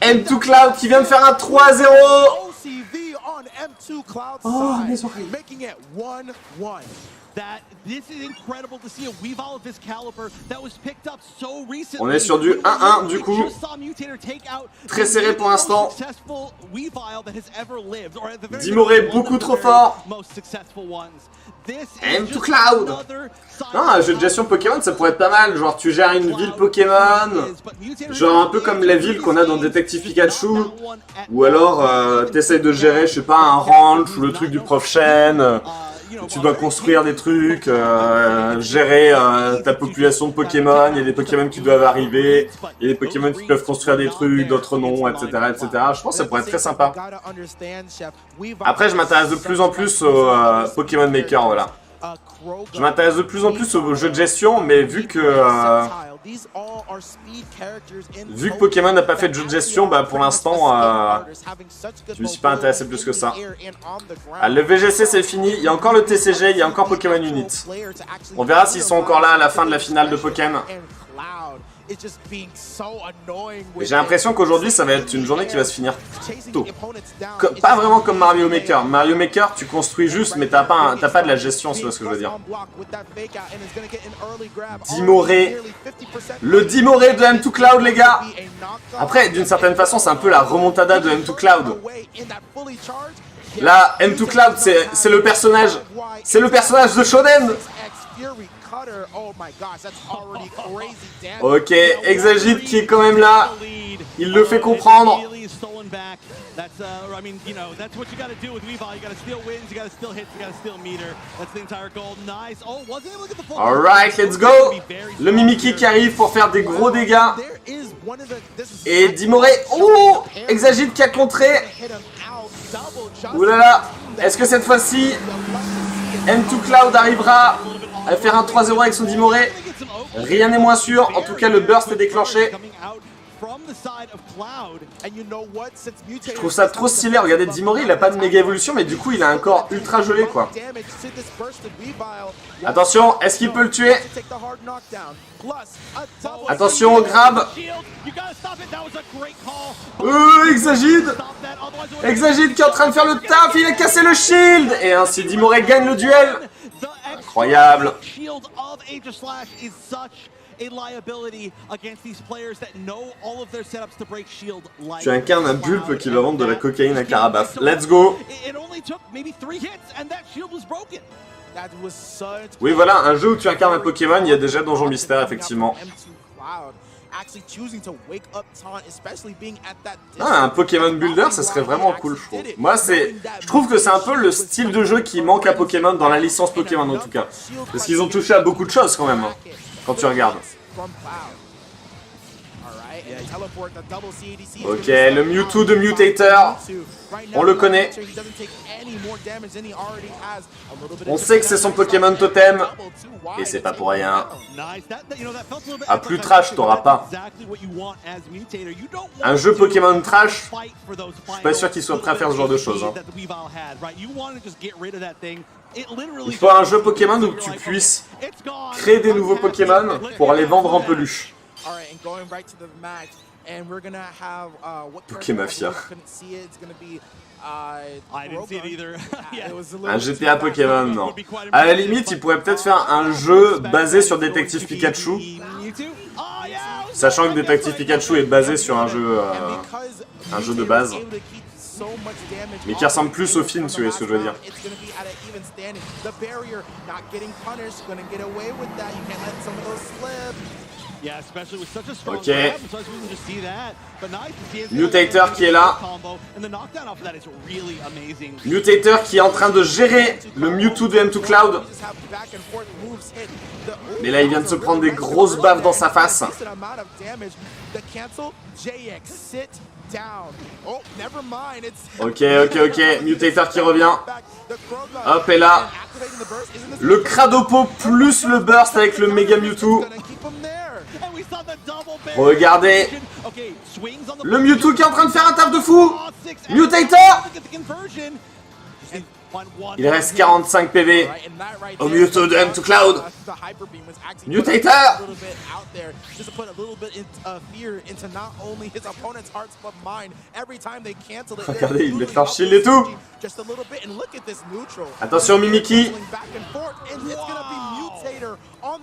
M2 Cloud qui vient de faire un 3-0. Oh, mes oreilles. On est sur du 1-1 du coup. Très serré pour l'instant. Dimoré beaucoup trop fort. M2 Cloud. Non, un jeu de gestion Pokémon ça pourrait être pas mal. Genre tu gères une ville Pokémon. Genre un peu comme la ville qu'on a dans Détective Pikachu. Ou alors t'essayes de gérer, je sais pas, un ranch ou le truc du Prof Chen. Tu dois construire des trucs, gérer ta population de Pokémon, il y a des Pokémon qui doivent arriver, il y a des Pokémon qui peuvent construire des trucs, d'autres non, etc., etc. Je pense que ça pourrait être très sympa. Après, je m'intéresse de plus en plus au Pokémon Maker, voilà. Je m'intéresse de plus en plus aux jeux de gestion, mais vu que Pokémon n'a pas fait de jeu de gestion, bah pour l'instant, je me suis pas intéressé plus que ça. Ah, le VGC c'est fini, il y a encore le TCG, il y a encore Pokémon Unit. On verra s'ils sont encore là à la fin de la finale de Pokémon. J'ai l'impression qu'aujourd'hui ça va être une journée qui va se finir tôt. Pas vraiment comme Mario Maker. Mario Maker tu construis juste mais t'as pas de la gestion, c'est ce que je veux dire. Dimoré. Le Dimoré de M2 Cloud les gars. Après d'une certaine façon c'est un peu la remontada de M2 Cloud. Là M2 Cloud c'est le personnage. C'est le personnage de Shonen. Ok, Exagite qui est quand même là. Il le fait comprendre. Alright, let's go. Le Mimikyu qui arrive pour faire des gros dégâts. Et Dimoré. Oh, Exagite qui a contré. Oulala. Est-ce que cette fois-ci M2Cloud arrivera à faire un 3-0 avec son Dimoré. Rien n'est moins sûr. En tout cas, le burst est déclenché. Je trouve ça trop stylé. Regardez, Dimoré, il a pas de méga évolution, mais du coup, il a un corps ultra gelé, quoi. Attention, est-ce qu'il peut le tuer? Attention au grab. Exagide. Exagide qui est en train de faire le taf. Il a cassé le shield. Et ainsi, Dimoré gagne le duel. Incroyable. Tu incarnes un bulpe qui va vendre de la cocaïne à Carabaf. Let's go. Oui, voilà, un jeu où tu incarnes un Pokémon, il y a déjà Donjon Mystère, effectivement. Ah, un Pokémon Builder, ça serait vraiment cool, je trouve. Moi, je trouve que c'est un peu le style de jeu qui manque à Pokémon, dans la licence Pokémon en tout cas. Parce qu'ils ont touché à beaucoup de choses quand même, hein, quand tu regardes. Ok, le Mewtwo de Mutator, on le connaît. On sait que c'est son Pokémon totem. Et c'est pas pour rien. Ah, plus trash, t'auras pas. Un jeu Pokémon trash, je suis pas sûr qu'il soit prêt à faire ce genre de choses. Hein. Il faut un jeu Pokémon où tu puisses créer des nouveaux Pokémon pour les vendre en peluche. Pokémafia. Un GTA Pokémon, non. À la limite, il pourrait peut-être faire un jeu basé sur Détective Pikachu. Sachant que Détective Pikachu est basé sur un jeu de base. Mais qui ressemble plus au film, si vous voyez ce que je veux dire. Ok. Mutator qui est là. Mutator qui est en train de gérer le Mewtwo de M2Cloud. Mais là, il vient de se prendre des grosses baffes dans sa face. Ok. Mutator qui revient. Hop, et là, le Cradopo plus le burst avec le Mega Mewtwo. Regardez. Le Mewtwo qui est en train de faire un taf de fou. Mutator. Il reste 45 PV au Mewtwo de M2Cloud. Mutator. Regardez, il met leur shield et tout. Attention Mimiki.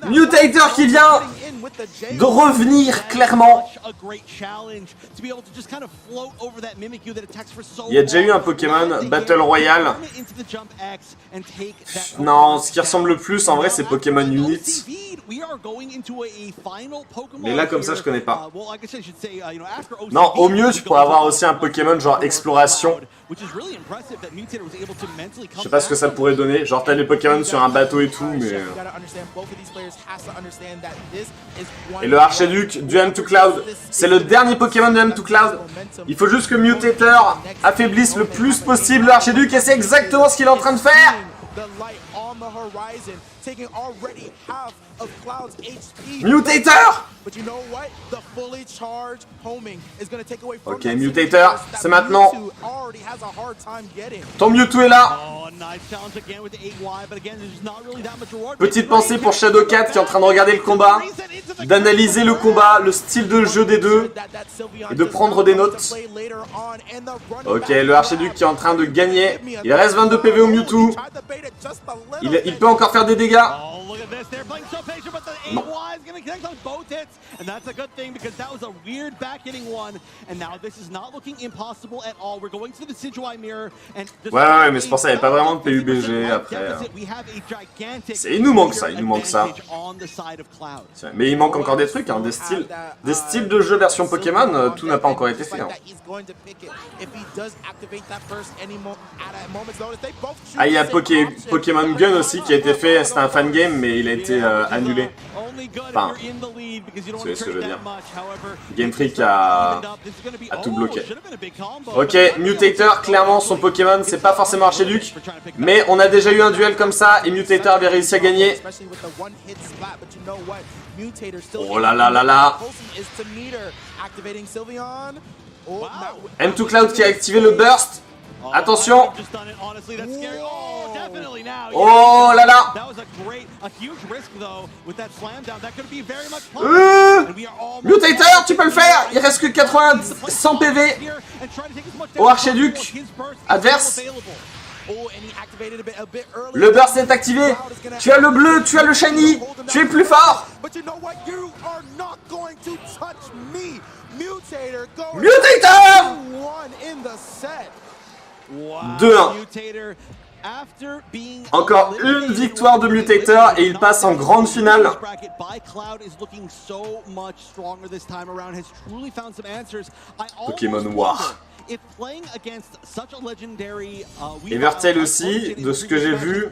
Mutator qui vient de revenir clairement. Il y a déjà eu un Pokémon Battle Royale. Non, ce qui ressemble le plus en vrai c'est Pokémon Unit. Mais là comme ça je connais pas. Non, au mieux tu pourrais avoir aussi un Pokémon genre exploration. Je sais pas ce que ça pourrait donner. Genre t'as les Pokémon sur un bateau et tout mais... Et le Archiduc du M2Cloud, c'est le dernier Pokémon de M2Cloud. Il faut juste que Mutator affaiblisse le plus possible le Archiduc et c'est exactement ce qu'il est en train de faire. Mutator. Ok, Mutator, c'est maintenant. Ton Mewtwo est là. Petite pensée pour Shadowcat qui est en train de regarder le combat, d'analyser le combat, le style de jeu des deux et de prendre des notes. Ok, le Archiduc qui est en train de gagner. Il reste 22 PV au Mewtwo. Il peut encore faire des dégâts. Non. Ouais, mais c'est pour ça, il n'y a pas vraiment de PUBG après. Il nous manque ça, Mais il manque encore des trucs, hein, des styles de jeu version Pokémon, tout n'a pas encore été fait. Hein. Ah, il y a Pokémon Gun aussi qui a été fait, c'était un fan game, mais il a été annulé. Enfin, vous savez ce que je veux dire. Gamefreak a tout bloqué. Ok, Mutator, clairement son Pokémon, c'est pas forcément Archiduc, mais on a déjà eu un duel comme ça et Mutator avait réussi à gagner. Oh là là là là. M2 Cloud qui a activé le burst. Attention. Oh là là. Mutator, tu peux le faire. Il reste que 100 PV au Archiduc adverse. Le burst est activé. Tu as le bleu, tu as le shiny. Tu es plus fort. Mutator 2-1. Encore une victoire de Mutator et il passe en grande finale. Pokémon War. Evertail aussi, de ce que j'ai vu.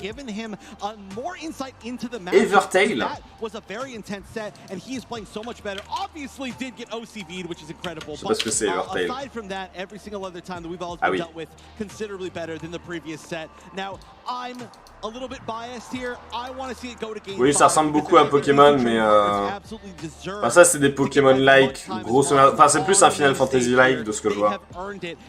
Evertail. Je sais pas ce que c'est Evertail. Ah oui. Oui, ça ressemble beaucoup à Pokémon, mais enfin, ça c'est des Pokémon-like, grosso modo. Enfin, c'est plus un Final Fantasy-like de ce que je vois.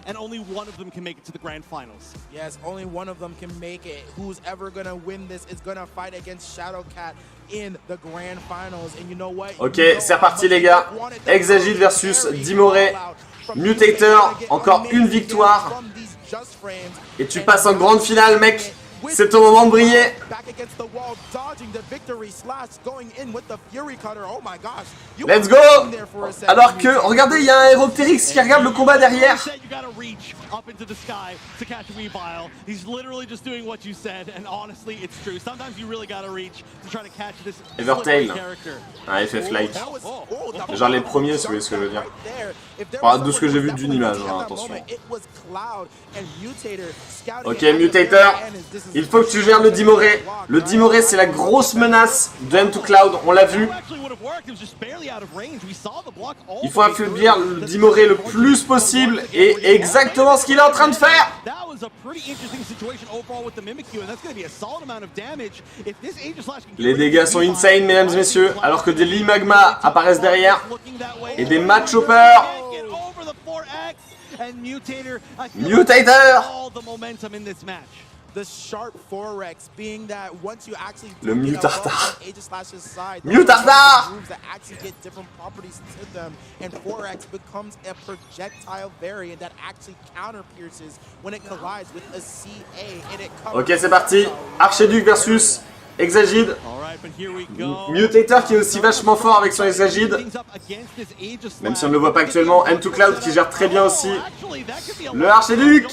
And only one of them can make it to the grand finals. Yes, only one of them can make it. Who's ever gonna win this is gonna fight against Shadowcat in the grand finals. And you know what? Ok, c'est reparti les gars. Exagite versus Dimoré. Mutator, encore une victoire. Et tu passes en grande finale, mec. C'est ton moment de briller. Let's go. Alors que, regardez, il y a un Aeropteryx qui regarde le combat derrière. Evertail. Un FF-like. Genre les premiers, si vous voyez ce que je veux dire. Enfin, de ce que j'ai vu d'une image, hein, attention. Ok, Mutator. Il faut que tu gères le Dimoré. Le Dimoré, c'est la grosse menace de M2 Cloud, on l'a vu. Il faut affaiblir le Dimoré le plus possible et exactement ce qu'il est en train de faire. Les dégâts sont insane, mesdames et messieurs, alors que des Lee Magma apparaissent derrière et des Mad Chopper. Mutator. Le Mutartar. Mutartar. Ok, c'est parti. Archiduc versus Exagide. Mutator qui est aussi vachement fort avec son Exagide. Même si on ne le voit pas actuellement. M2 Cloud qui gère très bien aussi. Le Archiduc.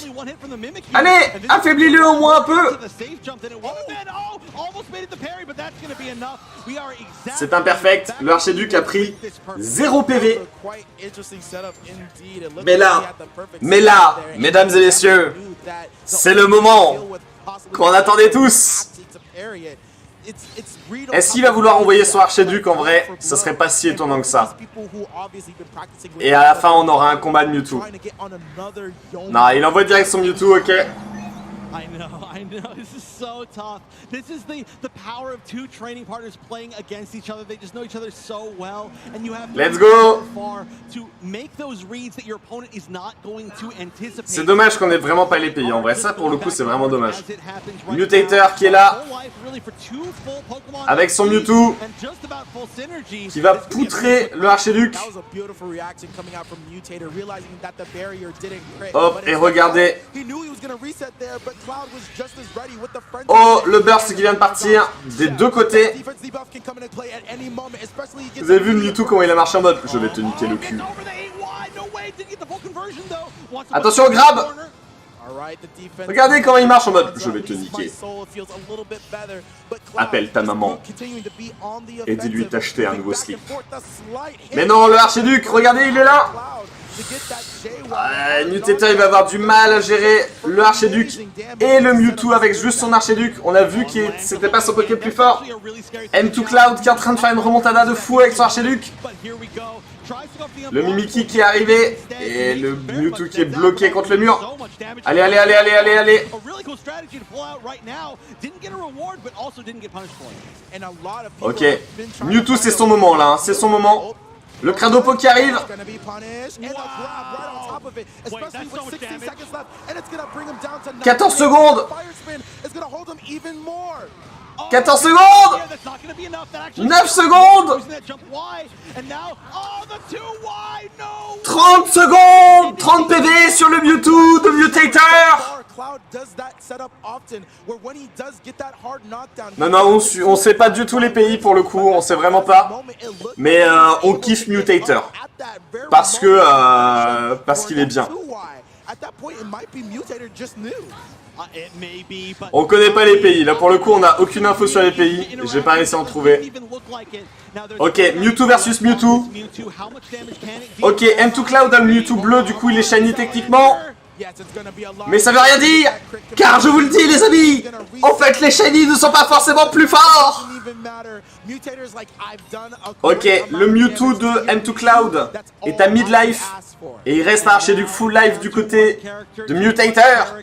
Allez, affaiblis-le au moins un peu. C'est imperfect. Le Archiduc a pris 0 PV. Mais là, mesdames et messieurs, c'est le moment qu'on attendait tous. Est-ce qu'il va vouloir envoyer son Archiduc en vrai? Ce serait pas si étonnant que ça. Et à la fin, on aura un combat de Mewtwo. Non, il envoie direct son Mewtwo, ok. I know. This is so tough. This is the power of two training partners playing against each other. They just know each other so well, and you have Let's go. To make those reads that your opponent is not going to anticipate. C'est dommage qu'on ait vraiment pas les pays. En vrai, ça pour le coup, c'est vraiment dommage. Mutator qui est là, avec son Mewtwo, qui va poutrer le Archiduc. Hop, et regardez. Oh, le burst qui vient de partir des deux côtés. Vous avez vu le Mewtwo comment il a marché en mode je vais te niquer le cul. Attention au grab. Regardez comment il marche en mode je vais te niquer. Appelle ta maman et dis-lui d'acheter un nouveau slip. Mais non, le Archiduc, regardez, il est là. Mutator il va avoir du mal à gérer le Archiduc et le Mewtwo avec juste son Archiduc. On a vu que c'était pas son Poké le plus fort. M2 Cloud qui est en train de faire une remontada de fou avec son Archiduc. Le Mimikyu qui est arrivé et le Mewtwo qui est bloqué contre le mur. Allez, allez, allez, allez, allez, allez. Ok, Mewtwo c'est son moment là, hein. C'est son moment. Le Cradopo qui arrive. 14 secondes. 14 secondes. 9 secondes. 30 secondes. 30 PV sur le Mewtwo de Mutator. Non, non, on sait pas du tout les pays pour le coup, on sait vraiment pas. Mais on kiffe Mutator. Parce qu'il est bien. On connaît pas les pays, là pour le coup on a aucune info sur les pays, j'ai pas réussi à en trouver. Ok, Mewtwo versus Mewtwo. Ok, M2 Cloud a le Mewtwo bleu, du coup il est shiny techniquement. Mais ça veut rien dire, car je vous le dis les amis, en fait les shiny ne sont pas forcément plus forts. Ok, le Mewtwo de M2 Cloud est à mid-life et il reste un Archiduc full life du côté de Mutator.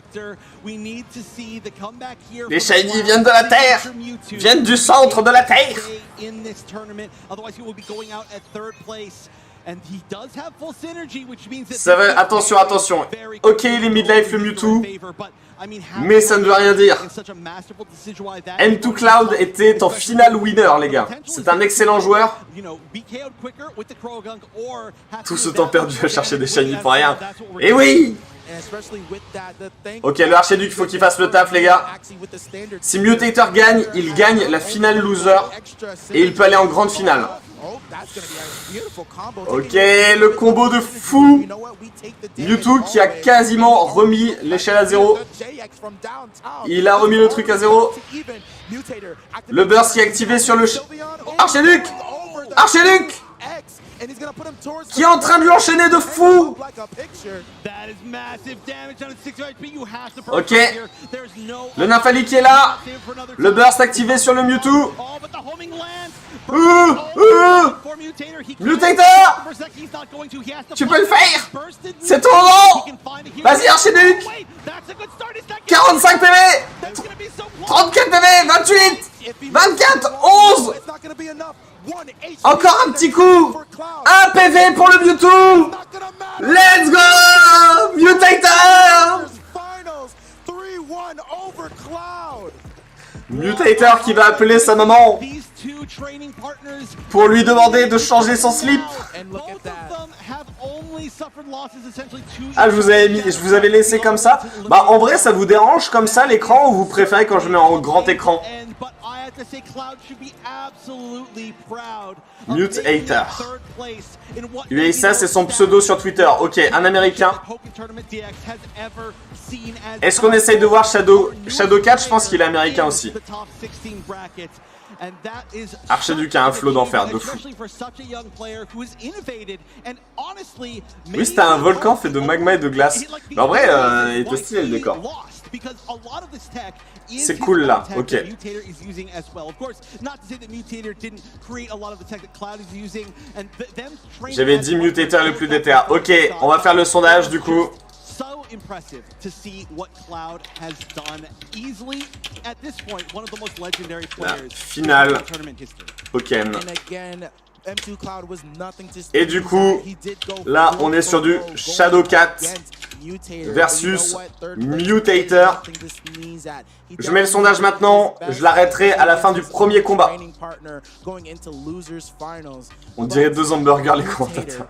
Les shiny viennent de la terre, viennent du centre de la terre. Ça va, attention, attention. Ok, il est mid-life le Mewtwo, mais ça ne veut rien dire. M2 Cloud était en finale winner, les gars. C'est un excellent joueur. Tout ce temps perdu à chercher des shiny pour rien. Et oui! Ok, le Archiduc, il faut qu'il fasse le taf, les gars. Si Mutator gagne, il gagne la finale loser. Et il peut aller en grande finale. Ok, le combo de fou. Mewtwo qui a quasiment remis l'échelle à 0. Il a remis le truc à 0. Le burst qui est activé sur le... Archiduc! Archiduc! Qui est en train de l'enchaîner de fou. Ok, le Nymphali qui est là. Le burst activé sur le Mewtwo. Mutator, tu peux le faire. C'est ton moment. Vas-y Archiduc. 45 PV, 34 PV, 28, 24, 11. Encore un petit coup. Un PV pour le Mewtwo. Let's go Mutator. Mutator qui va appeler sa maman pour lui demander de changer son slip. Ah, je vous avais laissé comme ça. Bah en vrai ça vous dérange comme ça l'écran ou vous préférez quand je mets en grand écran? Mutator. Lui, ça c'est son pseudo sur Twitter. Ok, un américain. Est-ce qu'on essaye de voir Shadowcat? Je pense qu'il est américain aussi. Archiduc a un flot d'enfer de fou. Oui, c'était un volcan fait de magma et de glace. Mais en vrai, il était stylé le décor. C'est cool là, ok. J'avais dit Mutator le plus déter. Ok, on va faire le sondage du coup. So impressive to see what Cloud has done easily at this point, one of the most legendary players finale Pokémon. Et du coup, là on est sur du Shadowcat versus Mutator. Je mets le sondage maintenant, je l'arrêterai à la fin du premier combat. On dirait 2 hamburgers les commentateurs.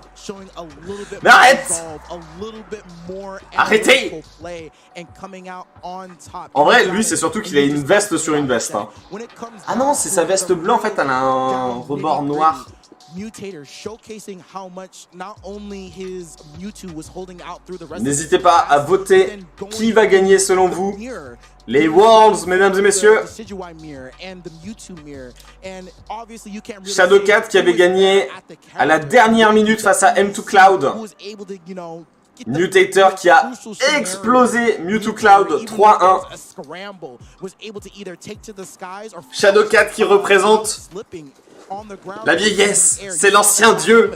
Mais arrête! Arrêtez! En vrai, lui c'est surtout qu'il a une veste sur une veste. Hein. Ah non, c'est sa veste bleue en fait, elle a un rebord noir. N'hésitez pas à voter qui va gagner selon vous les Worlds, mesdames et messieurs. Shadowcat qui avait gagné à la dernière minute face à M2 Cloud. Mutator qui a explosé Mewtwo Cloud 3-1. Shadowcat qui représente la vieillesse, c'est l'ancien dieu.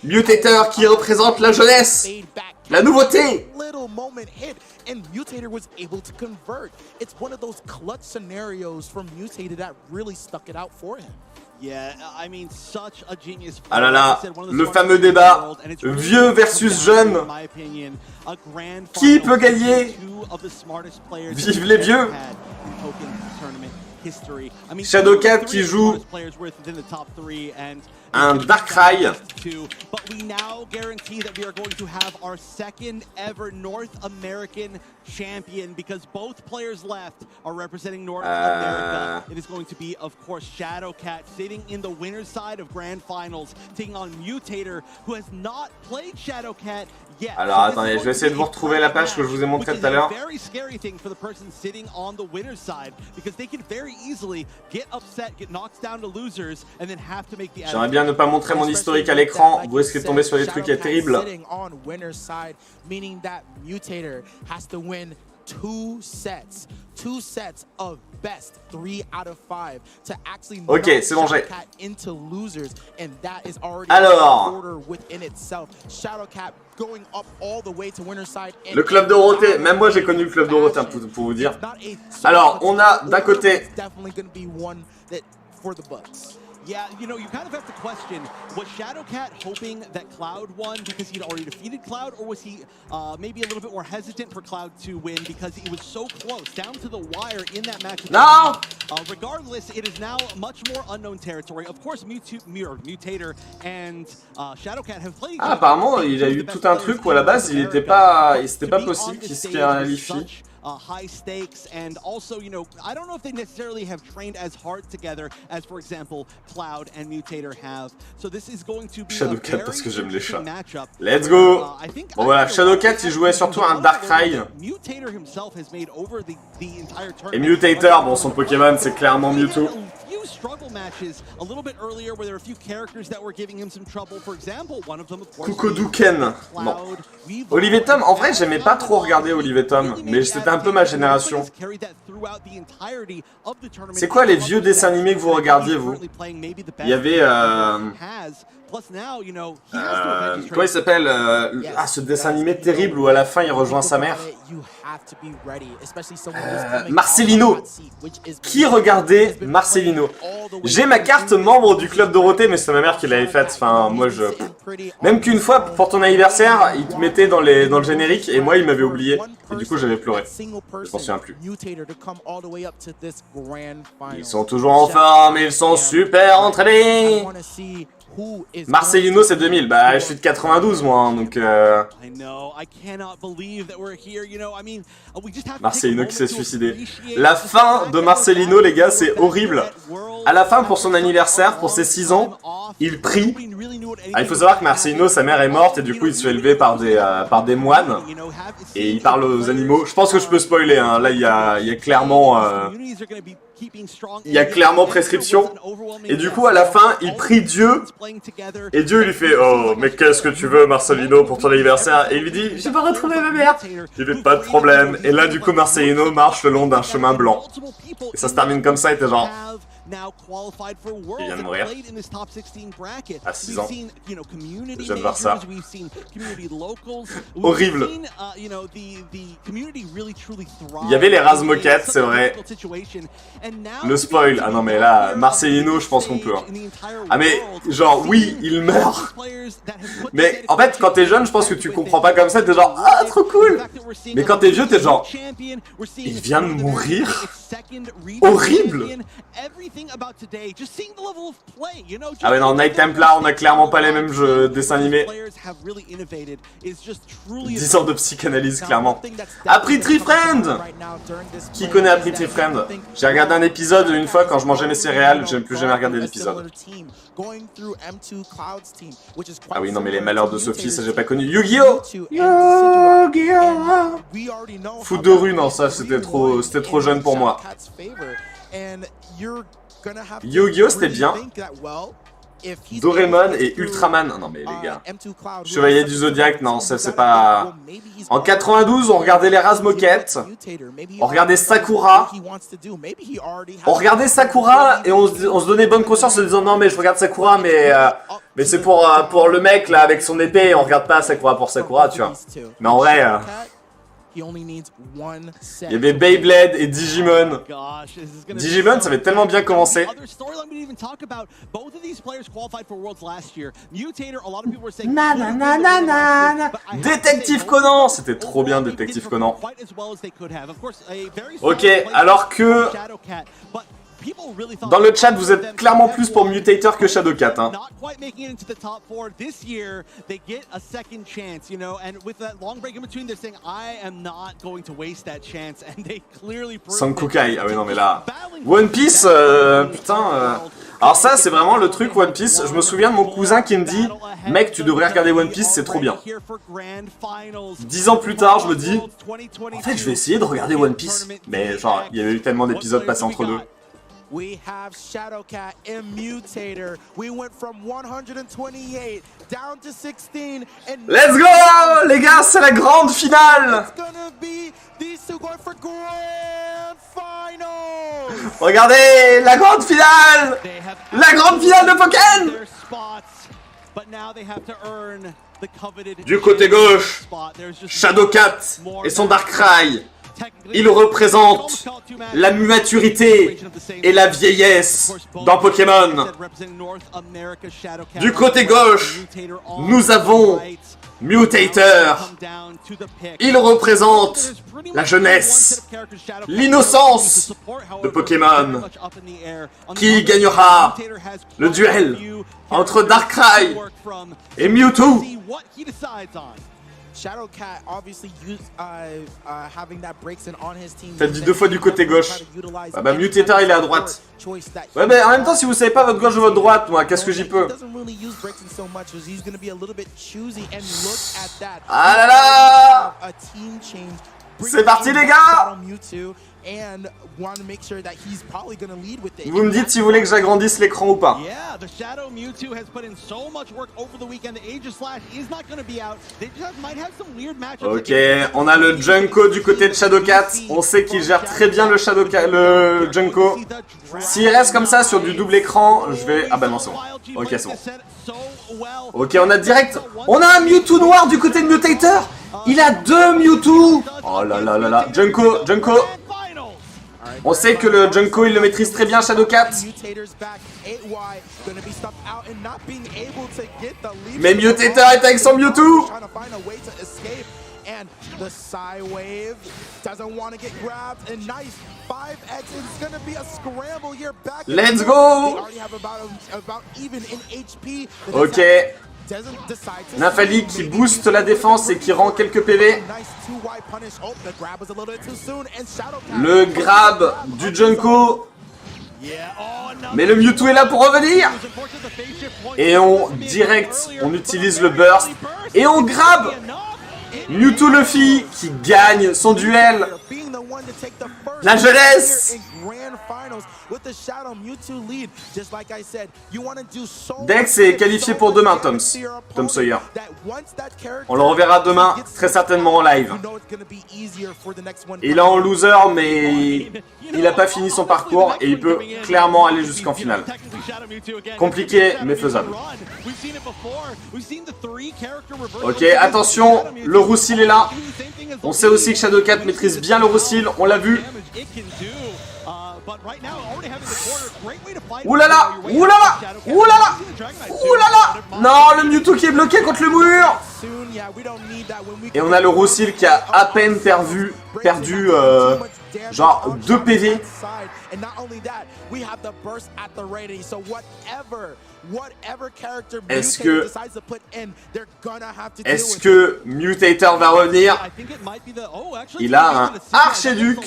Mutator qui représente la jeunesse, la nouveauté. And Mutator was able to convert. It's one of those clutch scenarios from Mutator that really stuck it out for him. Yeah, I mean, such a genius. Ah là là, le fameux débat, vieux versus jeune. Qui peut gagner? Vive les vieux. Shadowcat qui joue un Darkrai. But we now guarantee that we are going to have our second ever North American champion because both players left are representing North America. It is going to be, of course, Shadowcat sitting in the winner's side of Grand Finals, taking on Mutator, who has not played Shadowcat yet. Alors attendez, je vais essayer de vous retrouver la page que je vous ai montrée tout à l'heure. Very scary thing for the person sitting on the winner's side because they can very easily get upset, get knocked down to losers, and then have to make the. J'aimerais bien ne pas montrer mon historique à l'écran. Vous risquez de tomber sur des trucs terribles. Ok, c'est bon, j'ai. Alors, le club Dorothée, même moi j'ai connu le club Dorothée pour vous dire. Alors, on a d'un côté Yeah, you know, you kind of have to question, was Shadowcat hoping that Cloud won because he'd already defeated Cloud, or was he maybe a little bit more hesitant for Cloud to win because he was so close, down to the wire in that match? No! Regardless, it is now much more unknown territory. Of course, Mutator and Shadowcat have played. Ah, apparemment, il a eu tout un truc où à la base, c'était pas possible qu'il se qualifie. High stakes, and also, you know, I don't know if they necessarily have trained as hard together as, for example, Cloud and Mutator have. So this is going to be Shadowcat parce que j'aime les chats. Let's go. Bon voilà, Shadowcat il jouait surtout un Darkrai. Et Mutator, bon son Pokémon c'est clairement Mewtwo. Kukodouken. Bon. Olivier Tom, en vrai j'aimais pas trop regarder Olivier Tom, mais c'était un peu ma génération. C'est quoi les vieux dessins animés que vous regardiez vous? Il y avait comment il s'appelle ah, ce dessin animé terrible où à la fin il rejoint sa mère. Marcelino. Qui regardait Marcelino? J'ai ma carte membre du club Dorothée, mais c'est ma mère qui l'avait faite. Enfin, moi je. Même qu'une fois, pour ton anniversaire, il te mettait dans le générique et moi il m'avait oublié. Et du coup j'avais pleuré. Je m'en souviens plus. Ils sont toujours en forme, ils sont super entraînés. Marcelino c'est 2000, bah je suis de 92 moi, hein, donc Marcelino qui s'est suicidé. La fin de Marcelino les gars c'est horrible. À la fin pour son anniversaire, pour ses 6 ans, il prie. Ah, il faut savoir que Marcelino, sa mère est morte et du coup il se fait élever par des moines. Et il parle aux animaux. Je pense que je peux spoiler, hein. Là il y a clairement... il y a clairement prescription. Et du coup à la fin il prie Dieu. Et Dieu lui fait oh mais qu'est-ce que tu veux Marcelino pour ton anniversaire? Et il lui dit je vais retrouver ma mère. Il fait pas de problème. Et là du coup Marcelino marche le long d'un chemin blanc. Et ça se termine comme ça et t'es genre il vient de mourir à 6 ans. Je viens de voir ça. Horrible. Il y avait les Razmoquettes, c'est vrai. Le spoil. Ah non mais là, Marcelino, je pense qu'on peut. Hein. Ah mais, genre, oui, il meurt. Mais en fait, quand t'es jeune, je pense que tu comprends pas comme ça. T'es genre, ah, trop cool. Mais quand t'es vieux, t'es genre, il vient de mourir. Horrible. Ah ouais non, Night Templar, on a clairement pas les mêmes jeux dessins animés. 10 ans de psychanalyse, clairement. Appris Friend. Qui connaît Appris Friend? J'ai regardé un épisode une fois quand je mangeais mes céréales, j'ai plus jamais regardé l'épisode. Ah oui, non mais les malheurs de Sophie, ça j'ai pas connu. Yu-Gi-Oh! Yu-Gi-Oh! Foot de rue, non, ça c'était trop jeune pour moi. Yu-Gi-Oh! C'était bien. Doraemon et Ultraman. Non mais les gars. Chevalier du Zodiac, non, ça c'est pas... En 92, on regardait les Razmoquettes. On regardait Sakura. On regardait Sakura et on se donnait bonne conscience en se disant non mais je regarde Sakura mais c'est pour le mec là avec son épée et on regarde pas Sakura pour Sakura, tu vois. Mais en vrai... il y avait Beyblade et Digimon. Digimon, ça avait tellement bien commencé. Détective Conan, c'était trop bien Détective Conan. Ok, alors que dans le chat, vous êtes clairement plus pour Mutator que Shadowcat. Hein. Sankukai, ah oui non mais là... One Piece, putain... Alors ça, c'est vraiment le truc One Piece. Je me souviens de mon cousin qui me dit « Mec, tu devrais regarder One Piece, c'est trop bien. » 10 ans plus tard, je me dis « En fait, je vais essayer de regarder One Piece. » Mais genre, il y avait eu tellement d'épisodes passés entre deux. We have Shadowcat and Mutator. We went from 128 down to 16 and let's go les gars, c'est la grande finale. It's gonna be these two going for grand finals. Regardez la grande finale. La grande finale de Pokémon. Du côté gauche, Shadowcat et son Darkrai. Il représente la maturité et la vieillesse dans Pokémon. Du côté gauche, nous avons Mutator. Il représente la jeunesse, l'innocence de Pokémon. Qui gagnera le duel entre Darkrai et Mewtwo? Shadowcat obviously used having that breaks in on his team. T'as dit 2 fois du côté gauche. Ah bah Mutator il est à droite. Ouais mais en même temps si vous savez pas votre gauche ou votre droite, moi qu'est-ce que j'y peux? Ah là là! C'est parti les gars! Vous me dites si vous voulez que j'agrandisse l'écran ou pas. Ok, on a le Junko du côté de Shadowcat. On sait qu'il gère très bien le Junko. S'il reste comme ça sur du double écran, je vais... Ah bah non c'est bon. Ok c'est bon. Ok on a direct... On a un Mewtwo noir du côté de Mutator. Il a 2 Mewtwo. Oh là là là là. Junko. On sait que le Junko il le maîtrise très bien Shadowcat. Mais Mutator est avec son Mewtwo. Let's go. Ok. Nafali qui booste la défense et qui rend quelques PV. Le grab du Junko. Mais le Mewtwo est là pour revenir. Et on utilise le burst. Et on grab Mewtwo Luffy qui gagne son duel. La jeunesse. Dex est qualifié pour demain, Tom Sawyer. On le reverra demain, très certainement en live. Il est en loser, mais il n'a pas fini son parcours et il peut clairement aller jusqu'en finale. Compliqué, mais faisable. Ok, attention, le Roussil est là. On sait aussi que Shadowcat maîtrise bien le Roussil, on l'a vu. Oulala, oulala, oulala, oulala. Non, le Mewtwo qui est bloqué contre le mur. Et on a le Roussil qui a à peine perdu Genre 2 PV. Est-ce que Mutator va revenir? Il a un Archiduc.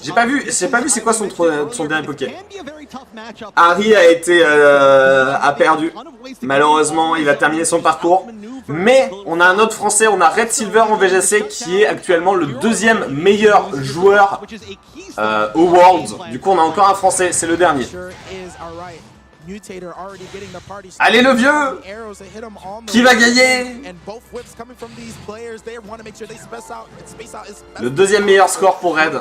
J'ai pas vu c'est quoi son dernier Poké. Harry a perdu. Malheureusement, il va terminer son parcours. Mais on a un autre Français, on a Red Silver en VGC qui est actuellement le 2e meilleur joueur au World. Du coup, on a encore un Français, c'est le dernier. Allez le vieux! Qui va gagner? Le 2e meilleur score pour Red.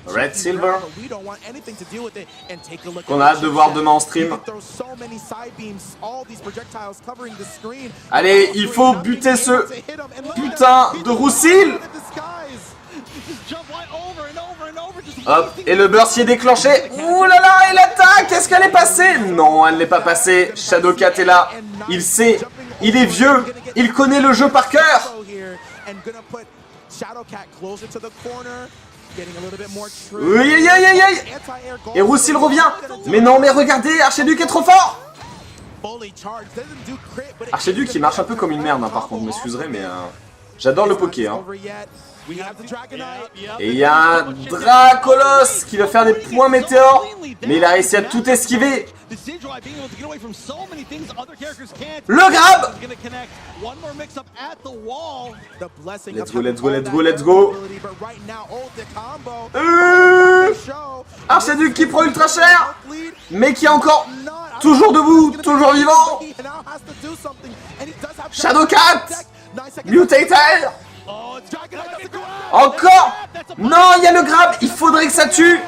Red Silver qu'on a hâte de voir demain en stream. Allez, il faut buter ce putain de Roussil. Hop, et le burst y est déclenché. Ouh là là, et l'attaque, est-ce qu'elle est passée? Non, elle n'est pas passée. Shadowcat est là, il sait, il est vieux, il connaît le jeu par cœur. Oui, aïe, aïe, aïe, aïe. Et Roussil revient. Mais non, mais regardez, Archiduc est trop fort. Archiduc qui marche un peu comme une merde, hein, par contre, m'excuserez, mais j'adore le Poké. Hein. Et il y a un Dracolos qui va faire des points météores, mais il a réussi à tout esquiver. Le grab. Let's go, let's go, let's go, let's go. Archiduc qui prend ultra cher, mais qui est encore toujours debout, toujours vivant. Shadowcat, Mutator. Encore. Non, il y a le grab, il faudrait que ça tue.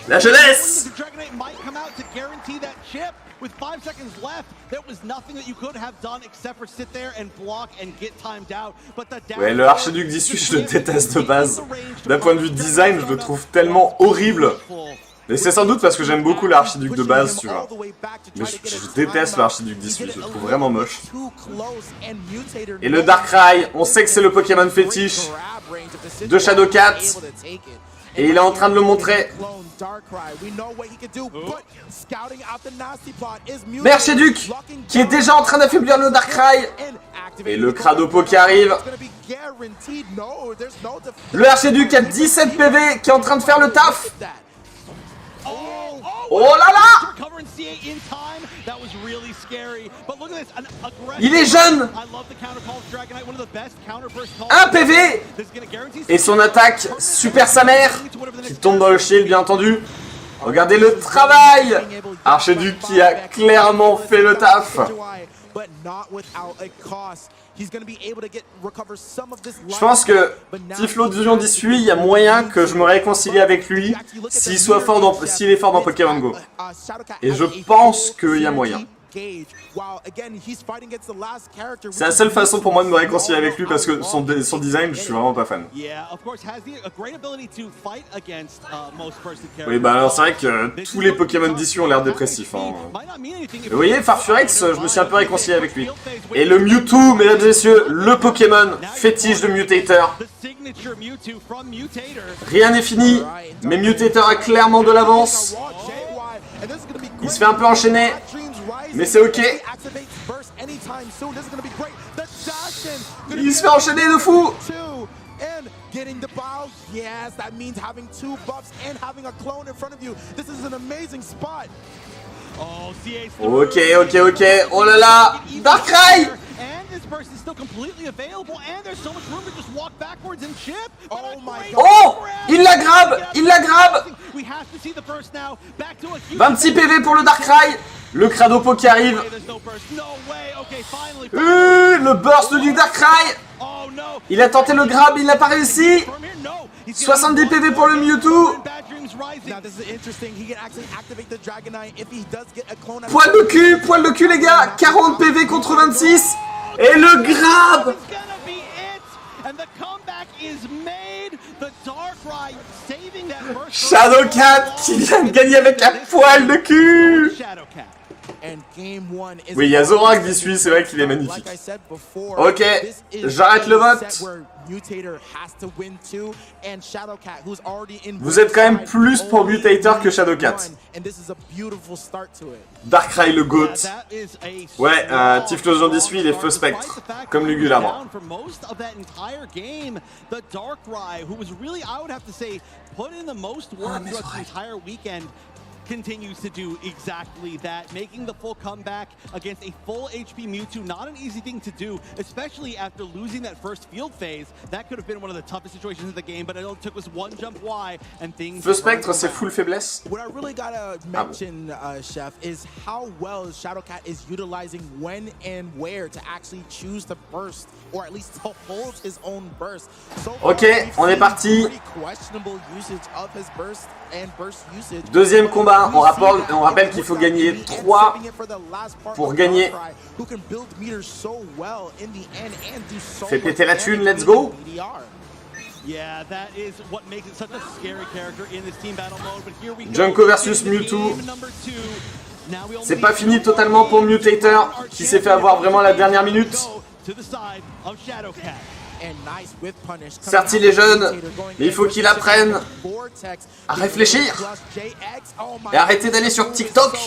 La jeunesse. Ouais, le Archiduc 18, je le déteste de base. D'un point de vue design, je le trouve tellement horrible. Mais c'est sans doute parce que j'aime beaucoup l'Archiduc de base, tu vois. Mais je déteste l'Archiduc 18, je le trouve vraiment moche. Et le Darkrai, on sait que c'est le Pokémon fétiche de Shadowcat. Et il est en train de le montrer. Mais Archiduc, qui est déjà en train d'affaiblir le Darkrai. Et le Cradopo qui arrive. Le Archiduc a 17 PV qui est en train de faire le taf. Oh là là! Il est jeune! Un PV! Et son attaque, super sa mère, qui tombe dans le shield bien entendu. Regardez le travail! Archiduc qui a clairement fait le taf. Je pense que Tiflo de Vision 18, il y a moyen que je me réconcilie avec lui s'il est fort dans Pokémon Go. Et je pense qu'il y a moyen. C'est la seule façon pour moi de me réconcilier avec lui parce que son design, je suis vraiment pas fan. Oui, bah alors c'est vrai que tous les Pokémon d'ici ont l'air dépressifs. Hein. Vous voyez, Farfurex, je me suis un peu réconcilié avec lui. Et le Mewtwo, mesdames et messieurs, le Pokémon fétiche de Mutator. Rien n'est fini, mais Mutator a clairement de l'avance. Il se fait un peu enchaîner. Mais c'est ok. Il se fait enchaîner de fou. Ok, ok, ok. Oh là là. Darkrai. Oh, il la grabe. Il la grabe. 26 PV pour le Darkrai. Le Cradopo qui arrive. Le burst du Darkrai. Il a tenté le grab, il n'a pas réussi. 70 PV pour le Mewtwo. Poil de cul les gars. 40 PV contre 26. Et le grab. Shadowcat qui vient de gagner avec un poil de cul. Oui, il y a Zorak qui suit, c'est vrai qu'il est magnifique. Ok, j'arrête le vote. Vous êtes quand même plus pour Mutator que Shadowcat. Darkrai le GOAT. Ouais, Tiflosion 18, il est feu spectre, comme Lugulabre. Continues to do exactly that, making the full comeback against a full HP Mewtwo. Not an easy thing to do, especially after losing that first field phase. That could have been one of the toughest situations in the game, but all it took was one jump Y and things. Feu spectre, c'est full faiblesse. What I really gotta mention, Chef, is how well Shadowcat is utilizing when and where to actually choose to burst, or at least to hold his own burst. So ok, on est parti. Questionable usage of his burst and burst usage. Deuxième combat. On rappelle qu'il faut gagner 3 pour gagner. Fais péter la thune, let's go. Junko versus Mewtwo. C'est pas fini totalement pour Mutator qui s'est fait avoir vraiment la dernière minute. Certes, il est jeune, mais il faut qu'il apprenne à réfléchir et arrêter d'aller sur TikTok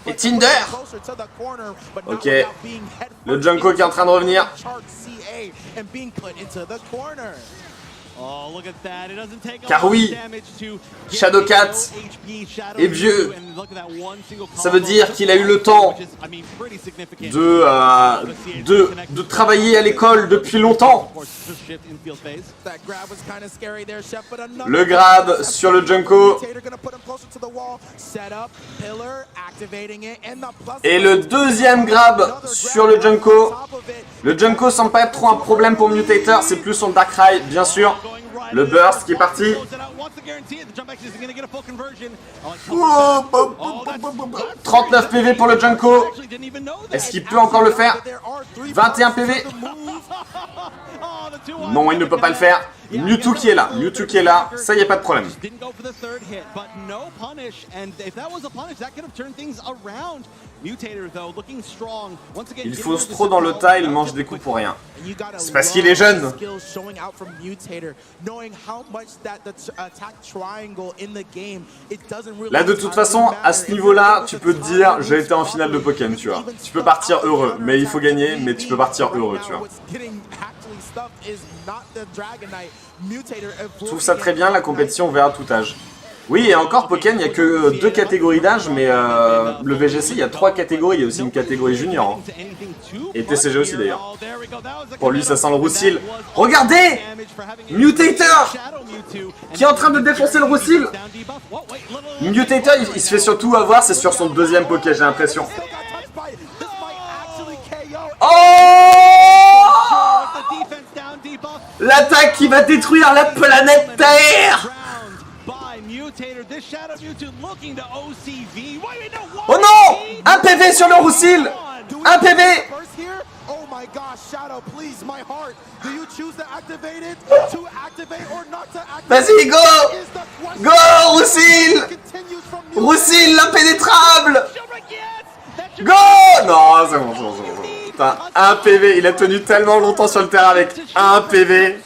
et Tinder. Ok, le Junko qui est en train de revenir. Car oui, Shadowcat est vieux. Ça veut dire qu'il a eu le temps de travailler à l'école depuis longtemps. Le grab sur le Junko. Et le deuxième grab sur le Junko. Le Junko semble pas être trop un problème pour Mutator, c'est plus son Darkrai, bien sûr. Le burst qui est parti. 39 PV pour le Junko. Est-ce qu'il peut encore le faire? 21 PV. Non, il ne peut pas le faire. Mewtwo qui est là. Mewtwo qui est là. Ça, y a pas de problème. Il fonce trop dans le tas, il mange des coups pour rien. C'est parce qu'il est jeune. Là, de toute façon, à ce niveau-là, tu peux te dire, j'ai été en finale de Pokémon, tu vois. Tu peux partir heureux, mais il faut gagner, mais tu peux partir heureux, tu vois. Je trouve ça très bien, la compétition ouverte à tout âge. Oui, et encore, Pokémon, il n'y a que 2 catégories d'âge, mais le VGC, il y a 3 catégories. Il y a aussi une catégorie junior. Hein. Et TCG aussi, d'ailleurs. Pour lui, ça sent le roussil. Regardez Mutator qui est en train de défoncer le roussil. Mutator, il se fait surtout avoir, c'est sur son deuxième Poké, j'ai l'impression. Oh! L'attaque qui va détruire la planète Terre! Oh non! Un PV sur le roussil! Un PV! Vas-y, go! Go, roussil! Roussil, l'impénétrable! Go! Non, c'est bon, c'est bon, c'est bon. Putain, un PV, il a tenu tellement longtemps sur le terrain avec un PV.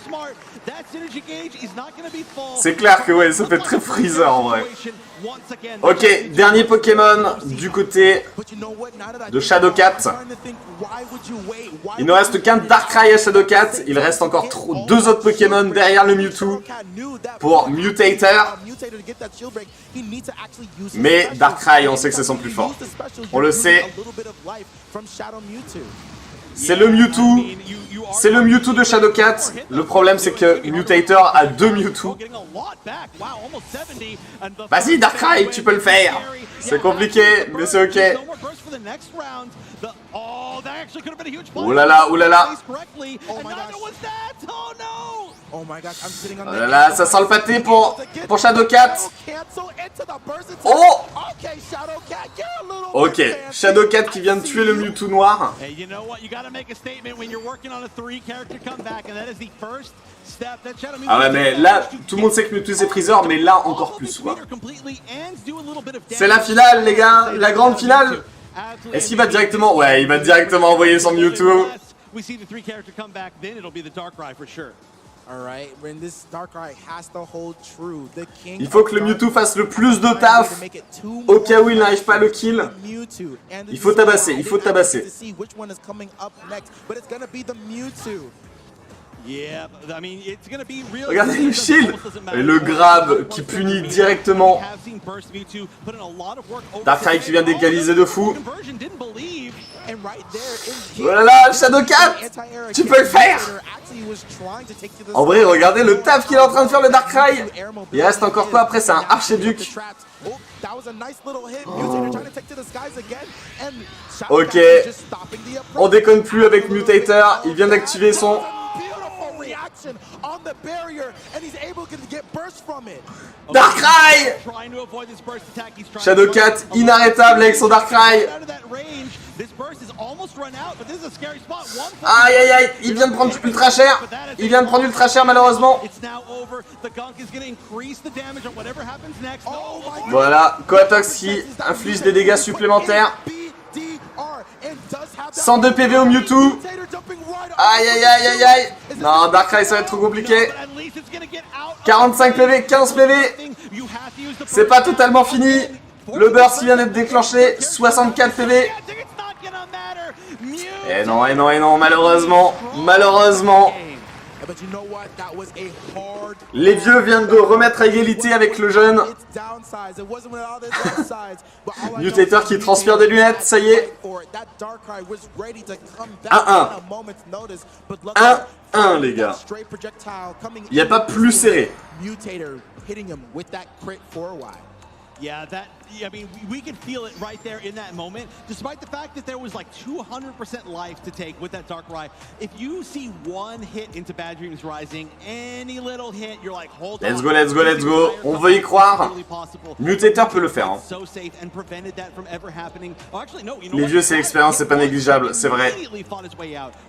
C'est clair que ouais, ça fait très freezer en vrai. Ok, dernier Pokémon du côté de Shadowcat. Il ne reste qu'un Darkrai à Shadowcat. Il reste encore 2 autres Pokémon derrière le Mewtwo pour Mutator. Mais Darkrai, on sait que c'est son plus fort. On le sait. C'est le Mewtwo. C'est le Mewtwo de Shadowcat. Le problème, c'est que Mutator a 2 Mewtwo. Vas-y, Darkrai, tu peux le faire. C'est compliqué, mais c'est ok. Oh là là, oh là là. Oh là là, ça sent le pâté pour Shadowcat. Oh! Ok, Shadowcat qui vient de tuer le Mewtwo noir. Ah ouais, mais là, tout le monde sait que Mewtwo c'est Freezer, mais là encore plus quoi. C'est la finale les gars, la grande finale. Est-ce qu'il va directement... Ouais, il va directement envoyer son Mewtwo. Il faut que le Mewtwo fasse le plus de taf au cas où il n'arrive pas à le kill. Il faut tabasser, il faut tabasser. Regardez le shield et le grab qui punit directement. Darkrai qui vient d'égaliser de fou. Voilà, Shadowcat, tu peux le faire. En vrai, regardez le taf qu'il est en train de faire le Darkrai. Il reste encore quoi après? C'est un Archiduc. Ok, on déconne plus avec Mutator. Il vient d'activer son... Darkrai! Shadowcat inarrêtable avec son Darkrai. Aïe aïe aïe, il vient de prendre ultra cher. Il vient de prendre ultra cher malheureusement. Voilà, Koatox qui inflige des dégâts supplémentaires. 102 PV au Mewtwo. Aïe aïe aïe aïe aïe. Non, Darkrai ça va être trop compliqué. 45 PV, 15 PV. C'est pas totalement fini. Le burst qui vient d'être déclenché. 64 PV. Et non, et non, et non, malheureusement. Malheureusement. Les vieux viennent de remettre à égalité avec le jeune. Mutator qui transpire des lunettes, ça y est. 1-1. 1-1 les gars. Il n'y a pas plus serré. Yeah, I mean, we could feel it right there in that moment, despite the fact that there was like 200% life to take with that Darkrai. If you see one hit into Bad Dreams Rising, any little hit, you're like, hold on. Let's go, let's go, let's go. On veut y croire. Mutator peut le faire. Hein. Les vieux, c'est l'expérience, c'est pas négligeable, c'est vrai.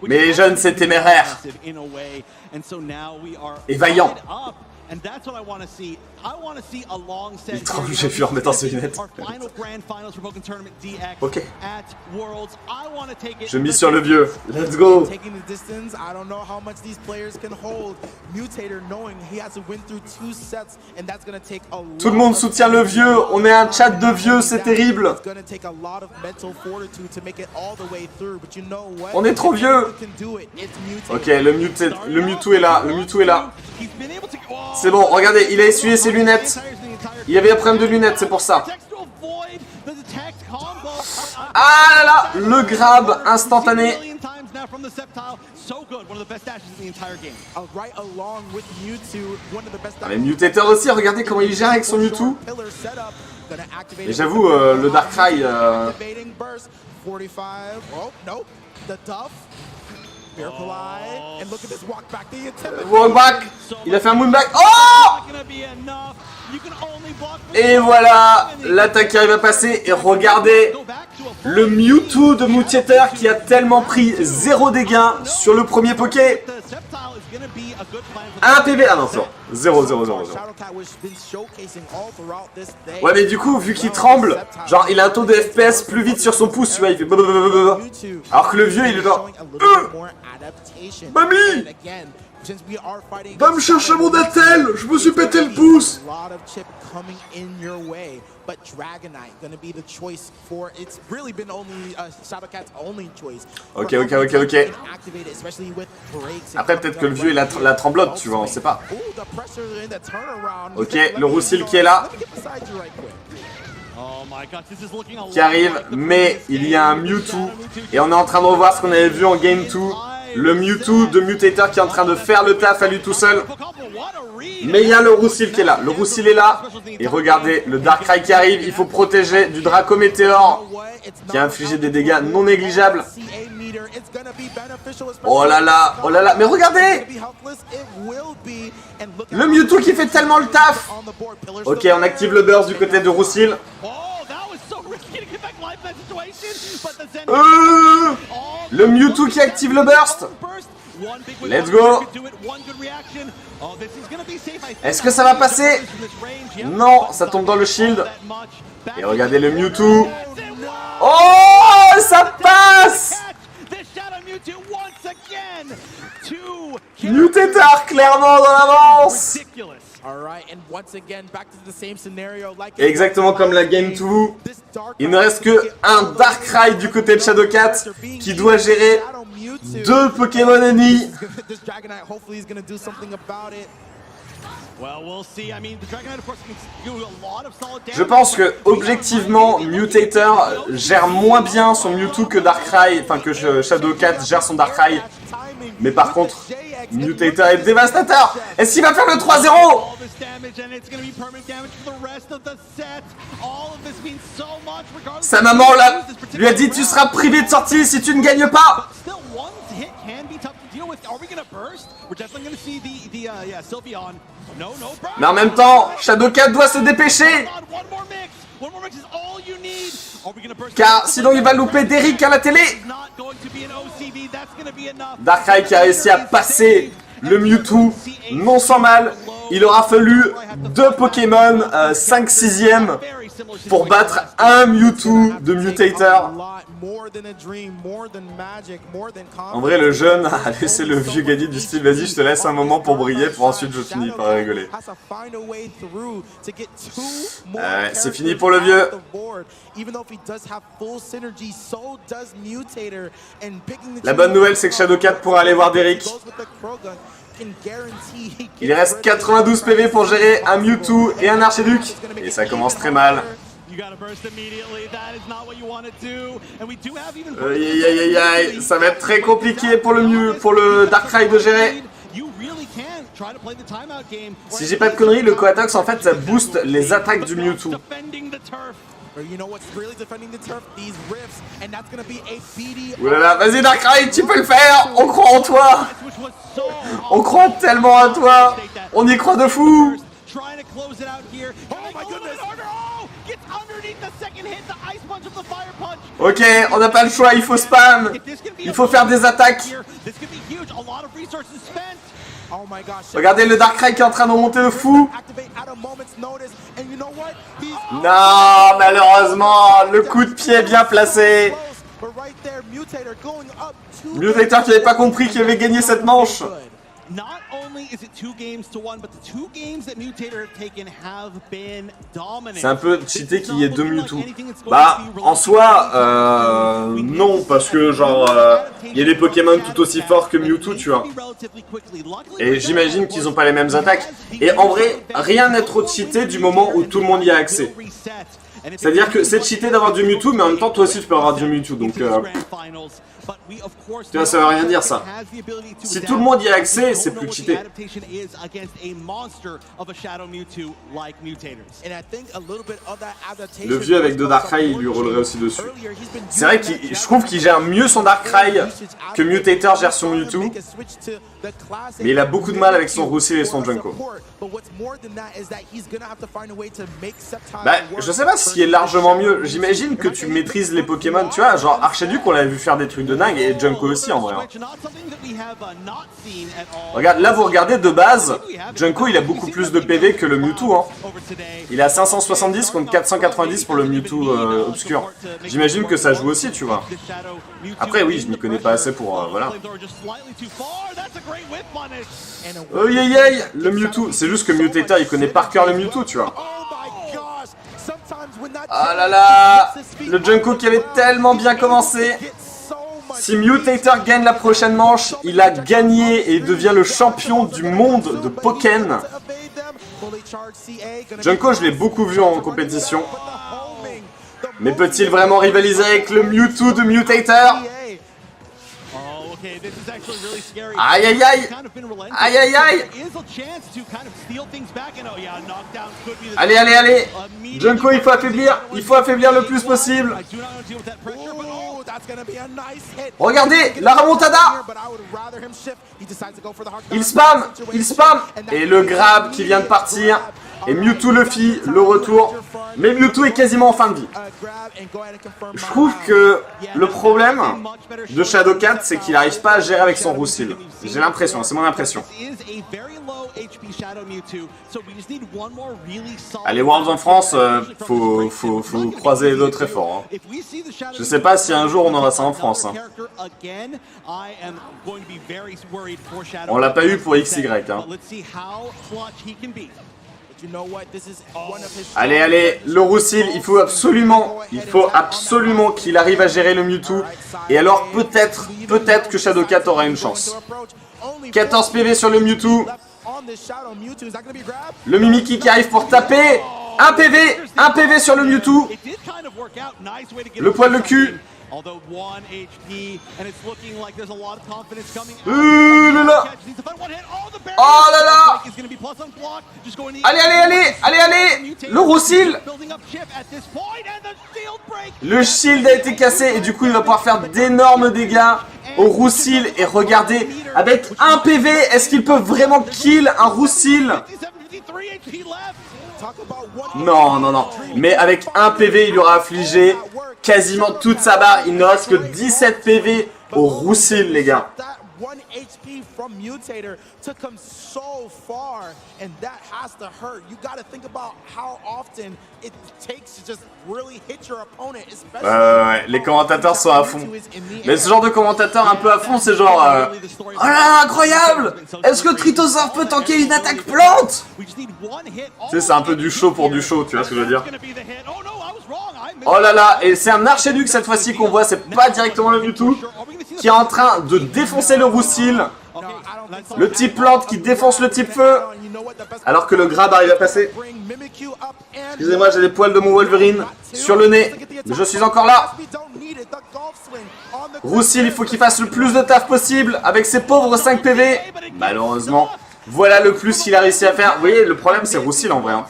Mais les jeunes, c'est téméraire. Et vaillant. Il tremble, j'ai vu en mettant ses lunettes. Ok. Je mise sur le vieux. Let's go. Tout le monde soutient le vieux. On est un chat de vieux, c'est terrible. On est trop vieux. Ok, le Mewtwo est là. Le Mewtwo est là. C'est bon, regardez, il a essuyé ses lunettes. Il y avait un problème de lunettes, c'est pour ça. Ah là là, le grab instantané. Ah mais Mutator aussi, regardez comment il gère avec son Mewtwo. Et j'avoue, le Darkrai... Walkback. Il a fait un moonback. Oh! Et voilà, l'attaque qui arrive à passer. Et regardez le Mewtwo de Mutator qui a tellement pris 0 dégâts sur le premier Poké. 1 PV. Ah non, c'est bon. 0, 0, 0, 0. Ouais, mais du coup, vu qu'il tremble, genre il a un taux de FPS plus vite sur son pouce, tu vois, il fait blablabla. Alors que le vieux, il est genre Mamie! Va me chercher mon attel! Je me suis pété le pouce! Ok, ok, ok, ok. Après, peut-être que le vieux, il a la tremblote, tu vois, on sait pas. Ok, le Roussil qui est là. Qui arrive, mais il y a un Mewtwo. Et on est en train de revoir ce qu'on avait vu en Game 2. Le Mewtwo de Mutator qui est en train de faire le taf à lui tout seul. Mais il y a le Roussil qui est là. Le Roussil est là. Et regardez, le Darkrai qui arrive. Il faut protéger du Draco Météore qui a infligé des dégâts non négligeables. Oh là là, mais regardez! Le Mewtwo qui fait tellement le taf! Ok, on active le burst du côté de Roussil. Le Mewtwo qui active le burst. Let's go. Est-ce que ça va passer? Non, ça tombe dans le shield. Et regardez le Mewtwo. Oh, ça passe. Mutator clairement dans l'avance. Exactement comme la Game 2. Il ne reste que un Darkrai du côté de Shadowcat qui doit gérer 2 Pokémon ennemis. Je pense que objectivement Mutator gère moins bien son Mewtwo que Darkrai, enfin que Shadowcat gère son Darkrai. Mais par contre, Mutator est dévastateur. Est-ce qu'il va faire le 3-0? Sa maman là, lui a dit tu seras privé de sortie si tu ne gagnes pas. Mais en même temps, Shadowcat doit se dépêcher. Car sinon il va louper Derrick à la télé. Darkrai qui a réussi à passer le Mewtwo, non sans mal. Il aura fallu 2 Pokémon 5/6e pour battre un Mewtwo de Mutator. En vrai, le jeune a laissé le vieux gagner du style vas-y, je te laisse un moment pour briller, pour ensuite je finis par rigoler. C'est fini pour le vieux. La bonne nouvelle, c'est que Shadowcat pourra aller voir Derrick. Il reste 92 PV pour gérer un Mewtwo et un Archiduc. Et ça commence très mal. Aïe, ça va être très compliqué pour le Darkrai de gérer. Si j'ai pas de conneries, le Coatox en fait ça booste les attaques du Mewtwo. Oulala, vas-y Darkrai, tu peux le faire. On croit en toi. On croit tellement en toi. On y croit de fou. Ok, on n'a pas le choix, il faut spam. Il faut faire des attaques. Regardez le Darkrai qui est en train de remonter de fou. Non, malheureusement, le coup de pied bien placé. Mutator qui n'avait pas compris qu'il avait gagné cette manche. C'est un peu cheaté qu'il y ait 2 Mewtwo. Bah, en soi, non, parce que genre, il y a des Pokémon tout aussi forts que Mewtwo, tu vois. Et j'imagine qu'ils n'ont pas les mêmes attaques. Et en vrai, rien n'est trop cheaté du moment où tout le monde y a accès. C'est-à-dire que c'est cheaté d'avoir du Mewtwo, mais en même temps, toi aussi tu peux avoir du Mewtwo, donc... tu vois, ça veut rien dire ça. Si tout le monde y a accès, c'est plus cheaté. Le vieux avec 2 Darkrai, il lui roulerait aussi dessus. C'est vrai que je trouve qu'il gère mieux son Darkrai que Mutator gère son Mewtwo. Mais il a beaucoup de mal avec son Roussil et son Junko. Bah, je sais pas s'il est largement mieux. J'imagine que tu maîtrises les Pokémon, tu vois, genre Archiduc, on l'avait vu faire des trucs de dingue, et Junko aussi en vrai. Regarde, là vous regardez de base, Junko il a beaucoup plus de PV que le Mewtwo. Hein. Il a 570 contre 490 pour le Mewtwo obscur. J'imagine que ça joue aussi, tu vois. Après oui, je m'y connais pas assez pour... voilà. Aïe, le Mewtwo. C'est juste que Mutator il connaît par cœur le Mewtwo, tu vois. Ah là là, le Junko qui avait tellement bien commencé. Si Mutator gagne la prochaine manche, il a gagné et devient le champion du monde de Pokémon. Junko, je l'ai beaucoup vu en compétition. Mais peut-il vraiment rivaliser avec le Mewtwo de Mutator? Aïe aïe aïe. Aïe aïe aïe. Allez. Junko, il faut affaiblir le plus possible. Regardez, la remontada. Il spam. Et le grab qui vient de partir. Et Mewtwo Luffy, le retour. Mais Mewtwo est quasiment en fin de vie. Je trouve que le problème de Shadowcat, c'est qu'il n'arrive pas à gérer avec son Roussil. J'ai l'impression, c'est mon impression. Allez, Worlds en France, faut croiser les deux très fort. Hein. Je sais pas si un jour on aura ça en France. Hein. On l'a pas eu pour XY. Hein. Allez, le Roussil, il faut absolument qu'il arrive à gérer le Mewtwo. Et alors peut-être que Shadowcat aura une chance. 14 PV sur le Mewtwo. Le Mimikyu qui arrive pour taper. Un PV sur le Mewtwo. Le poil de cul. Là. Oh là là. Allez. Le Roussil. Le shield a été cassé et du coup il va pouvoir faire d'énormes dégâts au Roussil. Et regardez, avec un PV, est-ce qu'il peut vraiment kill un Roussil? Non. Mais avec un PV, il lui aura affligé quasiment toute sa barre. Il ne reste que 17 PV au Roussil, les gars. Les commentateurs sont à fond. Mais ce genre de commentateur un peu à fond, c'est genre oh là là, incroyable! Est-ce que Tritosaur peut tanker une attaque plante? Tu sais, c'est un peu du show pour du show, tu vois ce que je veux dire? Oh là là, et c'est un archéduc cette fois-ci qu'on voit, c'est pas directement le Mewtwo qui est en train de défoncer le Roussil. Le type plante qui défonce le type feu. Alors que le grab arrive à passer. Excusez-moi, j'ai des poils de mon Wolverine sur le nez. Mais je suis encore là. Roussil, il faut qu'il fasse le plus de taf possible avec ses pauvres 5 PV. Malheureusement, voilà le plus qu'il a réussi à faire. Vous voyez, le problème c'est Roussil en vrai. Hein.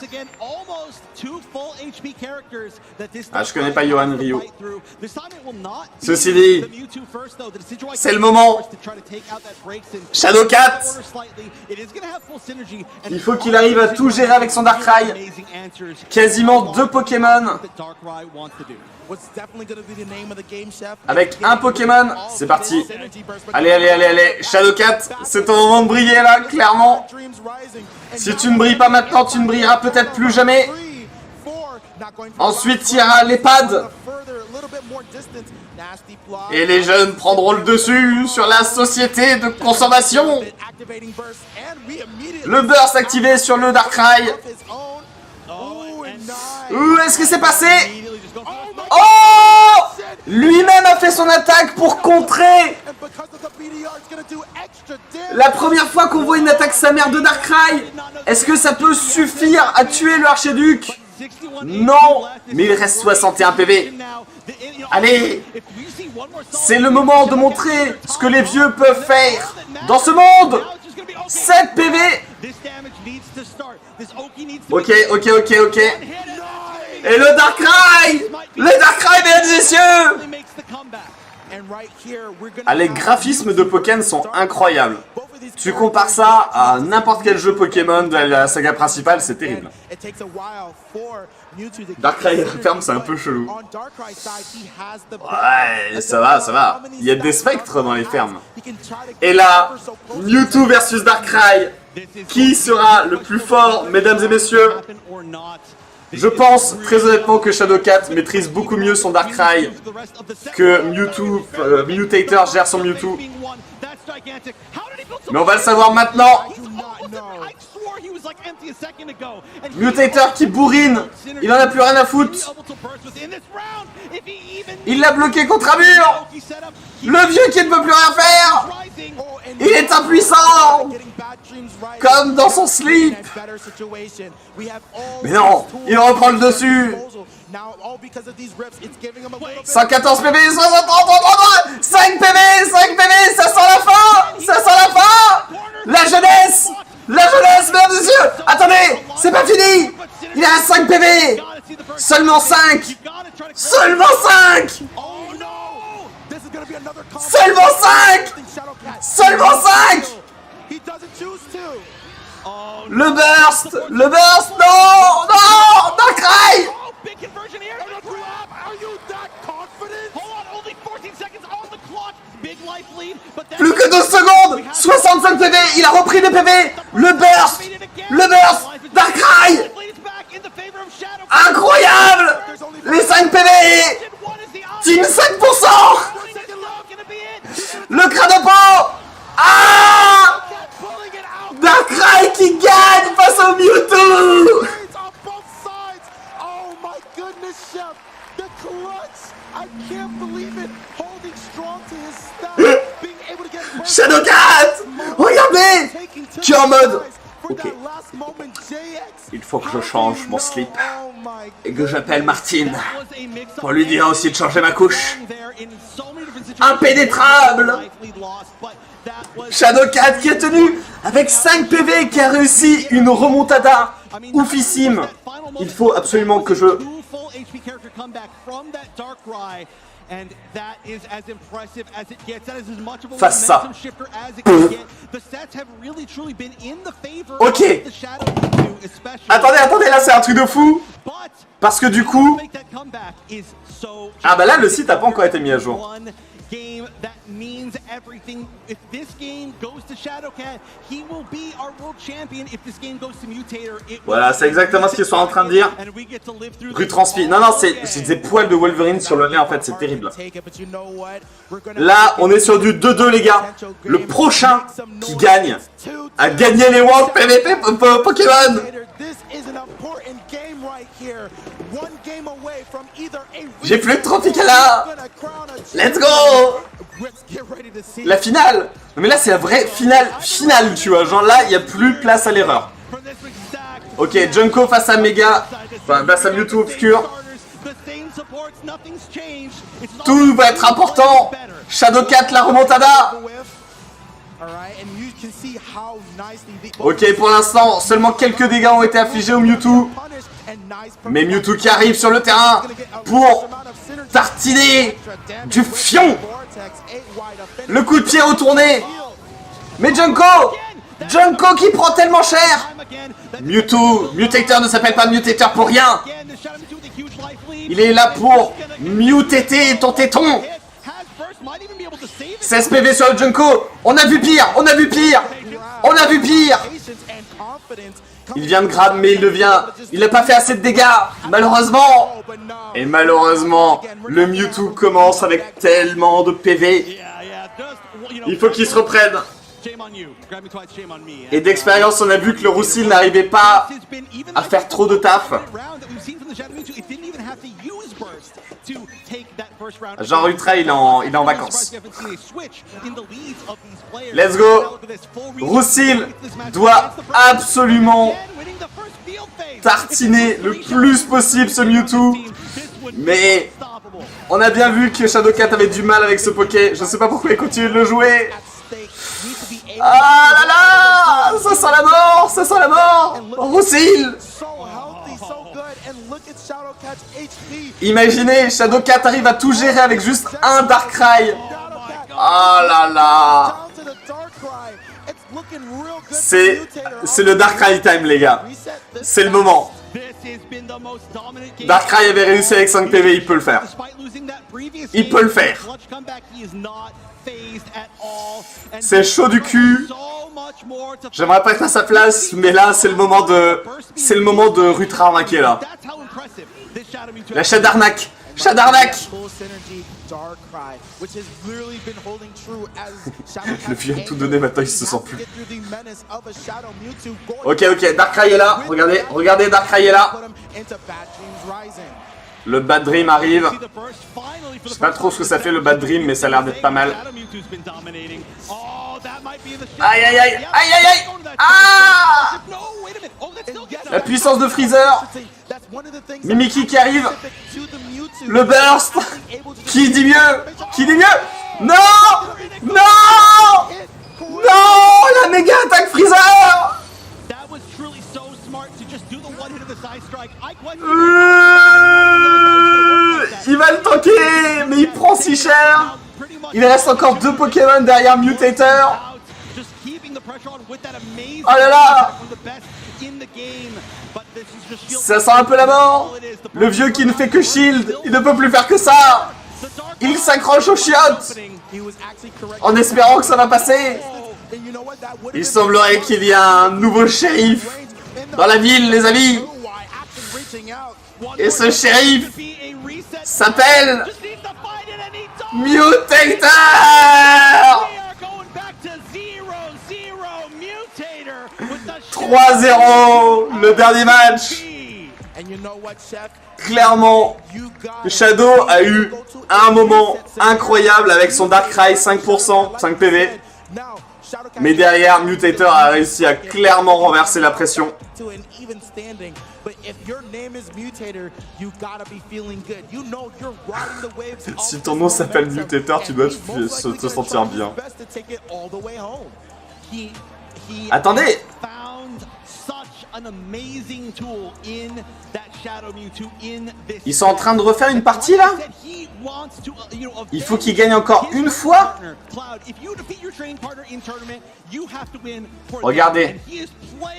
Ah, je connais pas Johan Ryu. Ceci dit, c'est le moment. Shadowcat, il faut qu'il arrive à tout gérer avec son Darkrai. Quasiment 2 Pokémon. Avec un Pokémon, c'est parti. Allez. Shadowcat, c'est ton moment de briller là, clairement. Si tu ne brilles pas maintenant, tu ne brilleras peut-être plus jamais. Ensuite, il y aura l'EHPAD. Et les jeunes prendront le dessus sur la société de consommation. Le burst activé sur le Darkrai. Où est-ce que c'est passé? Oh! Lui-même a fait son attaque pour contrer. La première fois qu'on voit une attaque sa mère de Darkrai. Est-ce que ça peut suffire à tuer le archéduc? Non, mais il reste 61 PV. Allez, c'est le moment de montrer ce que les vieux peuvent faire dans ce monde. 7 PV. Ok. Et le Darkrai, mesdames et messieurs. Ah, les graphismes de Pokémon sont incroyables. Tu compares ça à n'importe quel jeu Pokémon de la saga principale, c'est terrible. Darkrai ferme, c'est un peu chelou. Ouais, ça va. Il y a des spectres dans les fermes. Et là, Mewtwo versus Darkrai. Qui sera le plus fort, mesdames et messieurs? Je pense très honnêtement que Shadowcat maîtrise beaucoup mieux son Darkrai que Mewtwo, Mutator gère son Mewtwo. Mais on va le savoir maintenant. Mutator qui bourrine. Il en a plus rien à foutre. Il l'a bloqué contre un mur. Le vieux qui ne peut plus rien faire. Il est impuissant. Comme dans son slip. Mais non, il reprend le dessus. 114 PV, 5 PV, ça sent la fin. La jeunesse, mesdames et messieurs. Attendez, c'est pas fini. Il a 5 PV. Seulement 5. Seulement 5. Seulement 5. Le burst. Le burst. Non. Non. Darkrai. Plus que 12 secondes. 65 PV. Il a repris des PV. Le burst. Le burst. Darkrai. Incroyable. Les 5 PV. Team 5%. Le Cranopo. Ah. Darkrai qui gagne face au Mewtwo. Shadowcat. Regardez. Qui est en mode. Ok. Il faut que je change mon slip. Et que j'appelle Martine. Pour lui dire aussi de changer ma couche. Impénétrable. Shadowcat qui est tenu avec 5 PV, qui a réussi une remontada oufissime. Il faut absolument que je... fasse ça. Ok. Attendez, attendez, là c'est un truc de fou. Parce que du coup... Ah bah là le site n'a pas encore été mis à jour. Voilà, c'est exactement ce qu'ils sont en train de dire. Retranspi. Non, non, c'est des poils de Wolverine sur le nez en fait, c'est terrible. Là, on est sur du 2-2 les gars. Le prochain qui gagne a gagné les World PvP Pokémon. J'ai plus de Tropicana. Let's go. La finale. Non mais là c'est la vraie finale tu vois. Genre là il n'y a plus place à l'erreur. Ok, Junko face à Mega. Enfin face à Mewtwo obscur. Tout va être important. Shadowcat la remontada. Ok, pour l'instant seulement quelques dégâts ont été affligés au Mewtwo. Mais Mewtwo qui arrive sur le terrain pour tartiner du fion. Le coup de pied retourné. Mais Junko qui prend tellement cher. Mewtwo, Mutator ne s'appelle pas Mutator pour rien. Il est là pour mutéter ton téton. 16 PV sur le Junko. On a vu pire, on a vu pire. On a vu pire. Il vient de grab mais il n'a pas fait assez de dégâts, malheureusement. Et malheureusement, le Mewtwo commence avec tellement de PV. Il faut qu'il se reprenne. Et d'expérience, on a vu que le Roussil n'arrivait pas à faire trop de taf. Genre Ultra, il est en vacances. Let's go. Roussil doit absolument tartiner le plus possible ce Mewtwo. Mais on a bien vu que Shadowcat avait du mal avec ce Poké. Je sais pas pourquoi il continue de le jouer. Ah là là. Ça sent la mort. Ça sent la mort. Roussil. Imaginez, Shadowcat arrive à tout gérer avec juste un Darkrai. Oh là là. C'est le Darkrai time les gars. C'est le moment. Darkrai avait réussi avec 5 PV, il peut le faire. Il peut le faire. C'est chaud du cul. J'aimerais pas être à sa place, mais là c'est le moment de Rutra qui est là. La Shadarnak. Shadarnak. Le vieux a tout donné, maintenant il se sent plus. Ok, Darkrai est là. Regardez, Darkrai est là. Le Bad Dream arrive. Je sais pas trop ce que ça fait le Bad Dream, mais ça a l'air d'être pas mal. Aïe aïe aïe aïe aïe aïe. Ah. La puissance de Freezer. Mimiki qui arrive. Le burst. Qui dit mieux? Non. Non. Non. La méga attaque Freezer. Il va le tanker, mais il prend si cher. Il reste encore 2 Pokémon derrière Mutator. Oh là là. Ça sent un peu la mort. Le vieux qui ne fait que shield, il ne peut plus faire que ça. Il s'accroche aux chiottes en espérant que ça va passer. Il semblerait qu'il y a un nouveau shérif dans la ville, les amis. Et ce shérif s'appelle Mutator. 3-0, le dernier match. Clairement, Shadow a eu un moment incroyable avec son Darkrai 5%, 5 PV. Mais derrière, Mutator a réussi à clairement renverser la pression. Si ton nom s'appelle Mutator, tu dois te sentir bien. Attendez! Ils sont en train de refaire une partie là? Il faut qu'ils gagnent encore une fois? Regardez.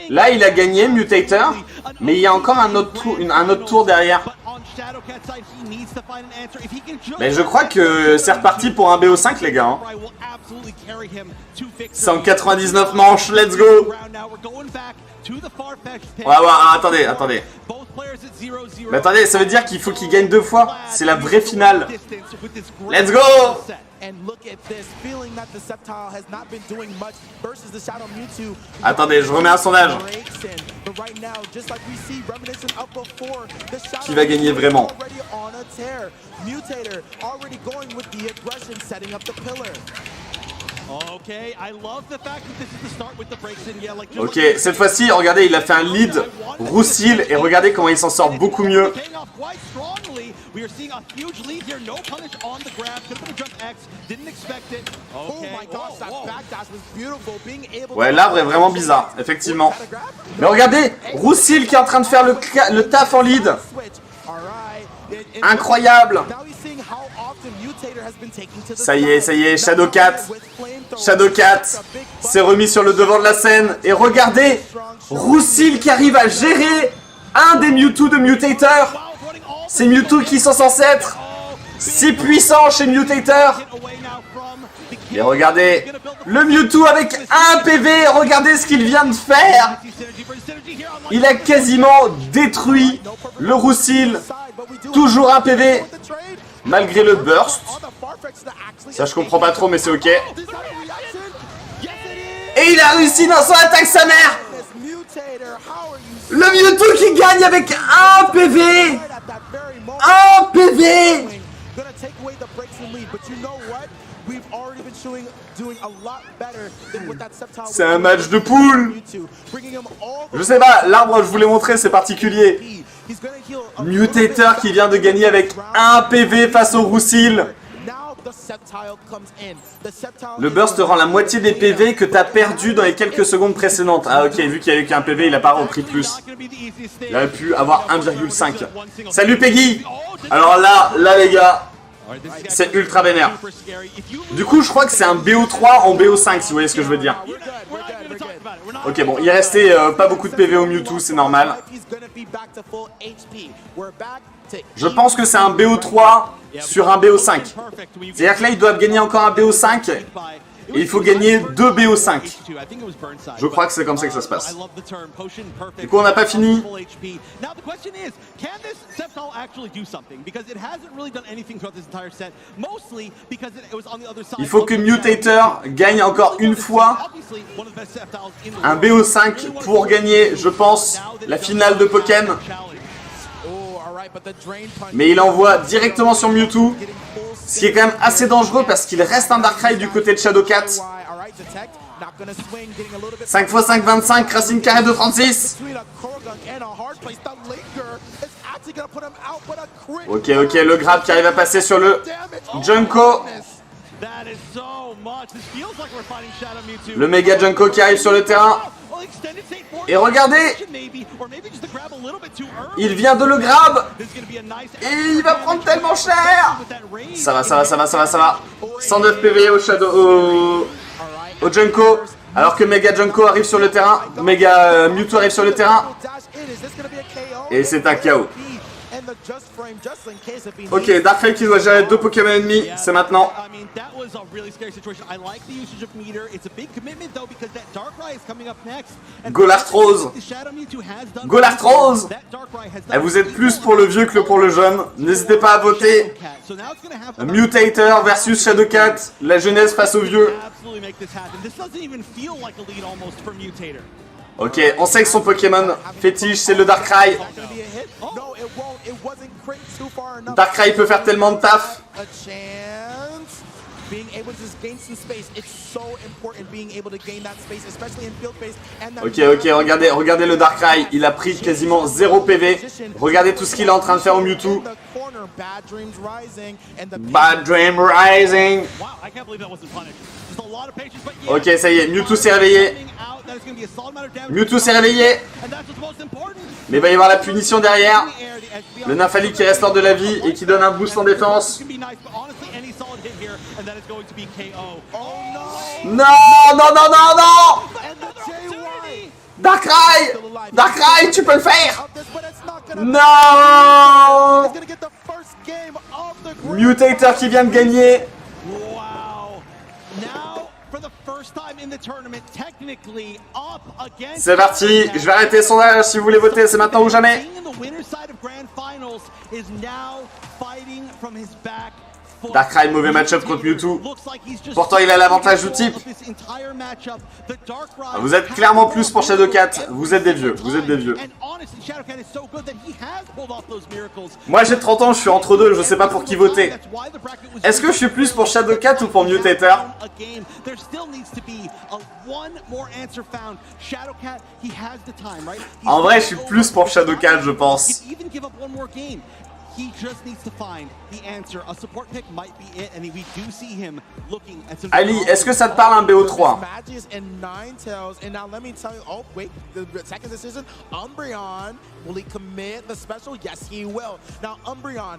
Là il a gagné Mutator, mais il y a encore un autre tour derrière. Mais je crois que c'est reparti pour un BO5 les gars. Hein. 199 manches, let's go! Ouais, attendez. Mais attendez, ça veut dire qu'il faut qu'il gagne 2 fois. C'est la vraie finale. Let's go! Attendez, je remets un sondage. Qui va gagner vraiment? Ok, cette fois-ci, regardez, il a fait un lead Roussil et regardez comment il s'en sort beaucoup mieux. Ouais, l'arbre est vraiment bizarre, effectivement. Mais regardez, Roussil qui est en train de faire le taf en lead. Incroyable. Ça y est, Shadow Cat s'est remis sur le devant de la scène. Et regardez, Roussil qui arrive à gérer un des Mewtwo de Mutator. C'est Mewtwo qui sont censés être si puissants chez Mutator. Et regardez, le Mewtwo avec un PV, regardez ce qu'il vient de faire. Il a quasiment détruit le Roussil. Toujours un PV. Malgré le burst. Ça je comprends pas trop mais c'est ok. Et il a réussi dans son attaque sa mère. Le Mewtwo qui gagne avec un PV. Un PV. C'est un match de poule. Je sais pas, l'arbre je vous l'ai montré, c'est particulier. Mutator qui vient de gagner avec un PV face au Roussil. Le burst rend la moitié des PV que t'as perdu dans les quelques secondes précédentes. Ah ok, vu qu'il y a eu qu'un PV, il a pas repris plus. Il aurait pu avoir 1,5. Salut Peggy. Alors là les gars, c'est ultra vénère. Du coup, je crois que c'est un BO3 en BO5, si vous voyez ce que je veux dire. Ok, bon, il restait pas beaucoup de PV au Mewtwo, c'est normal. Je pense que c'est un BO3 sur un BO5. C'est-à-dire que là, ils doivent gagner encore un BO5. Et il faut gagner 2 BO5. Je crois que c'est comme ça que ça se passe. Du coup, on n'a pas fini. Il faut que Mutator gagne encore une fois un BO5 pour gagner, je pense, la finale de Pokémon. Mais il envoie directement sur Mewtwo. Ce qui est quand même assez dangereux parce qu'il reste un Darkrai du côté de Shadow Cat. 5 x 5, 25, Racine carré de 36. Ok, le grab qui arrive à passer sur le Junko. Le méga Junko qui arrive sur le terrain. Et regardez, Il vient de le grab. Et il va prendre tellement cher. Ça va, ça va, ça va, ça va, ça va. 109 PV au Shadow, au Junko. Alors que Mega Junko arrive sur le terrain. Mega Mewtwo arrive sur le terrain. Et c'est un KO. Ok, Darkrai qui doit gérer 2 Pokémon ennemis, c'est maintenant. Go l'Arthrose. Go l'Arthrose. Et vous êtes plus pour le vieux que pour le jeune. N'hésitez pas à voter. Mutator versus Shadowcat. La jeunesse face aux vieux. Ok, on sait que son Pokémon fétiche c'est le Darkrai. Darkrai peut faire tellement de taf. Ok, ok, regardez le Darkrai. Il a pris quasiment 0 PV. Regardez tout ce qu'il est en train de faire au Mewtwo. Bad Dream Rising. Ok, ça y est, Mewtwo s'est réveillé. Mewtwo s'est réveillé. Mais il va y avoir la punition derrière. Le Nymphali qui restaure de la vie et qui donne un boost en défense. Non, non, non, non, non. Darkrai. Darkrai, tu peux le faire. Non. Mutator qui vient de gagner. C'est parti, je vais arrêter le sondage si vous voulez voter, c'est maintenant ou jamais. Darkrai, mauvais match-up contre Mewtwo. Pourtant, il a l'avantage du type. Vous êtes clairement plus pour Shadowcat. Vous êtes des vieux, vous êtes des vieux. Moi, j'ai 30 ans, je suis entre deux, je sais pas pour qui voter. Est-ce que je suis plus pour Shadowcat ou pour Mutator? En vrai, je suis plus pour Shadowcat, je pense. Ali, est-ce que ça te parle un BO3?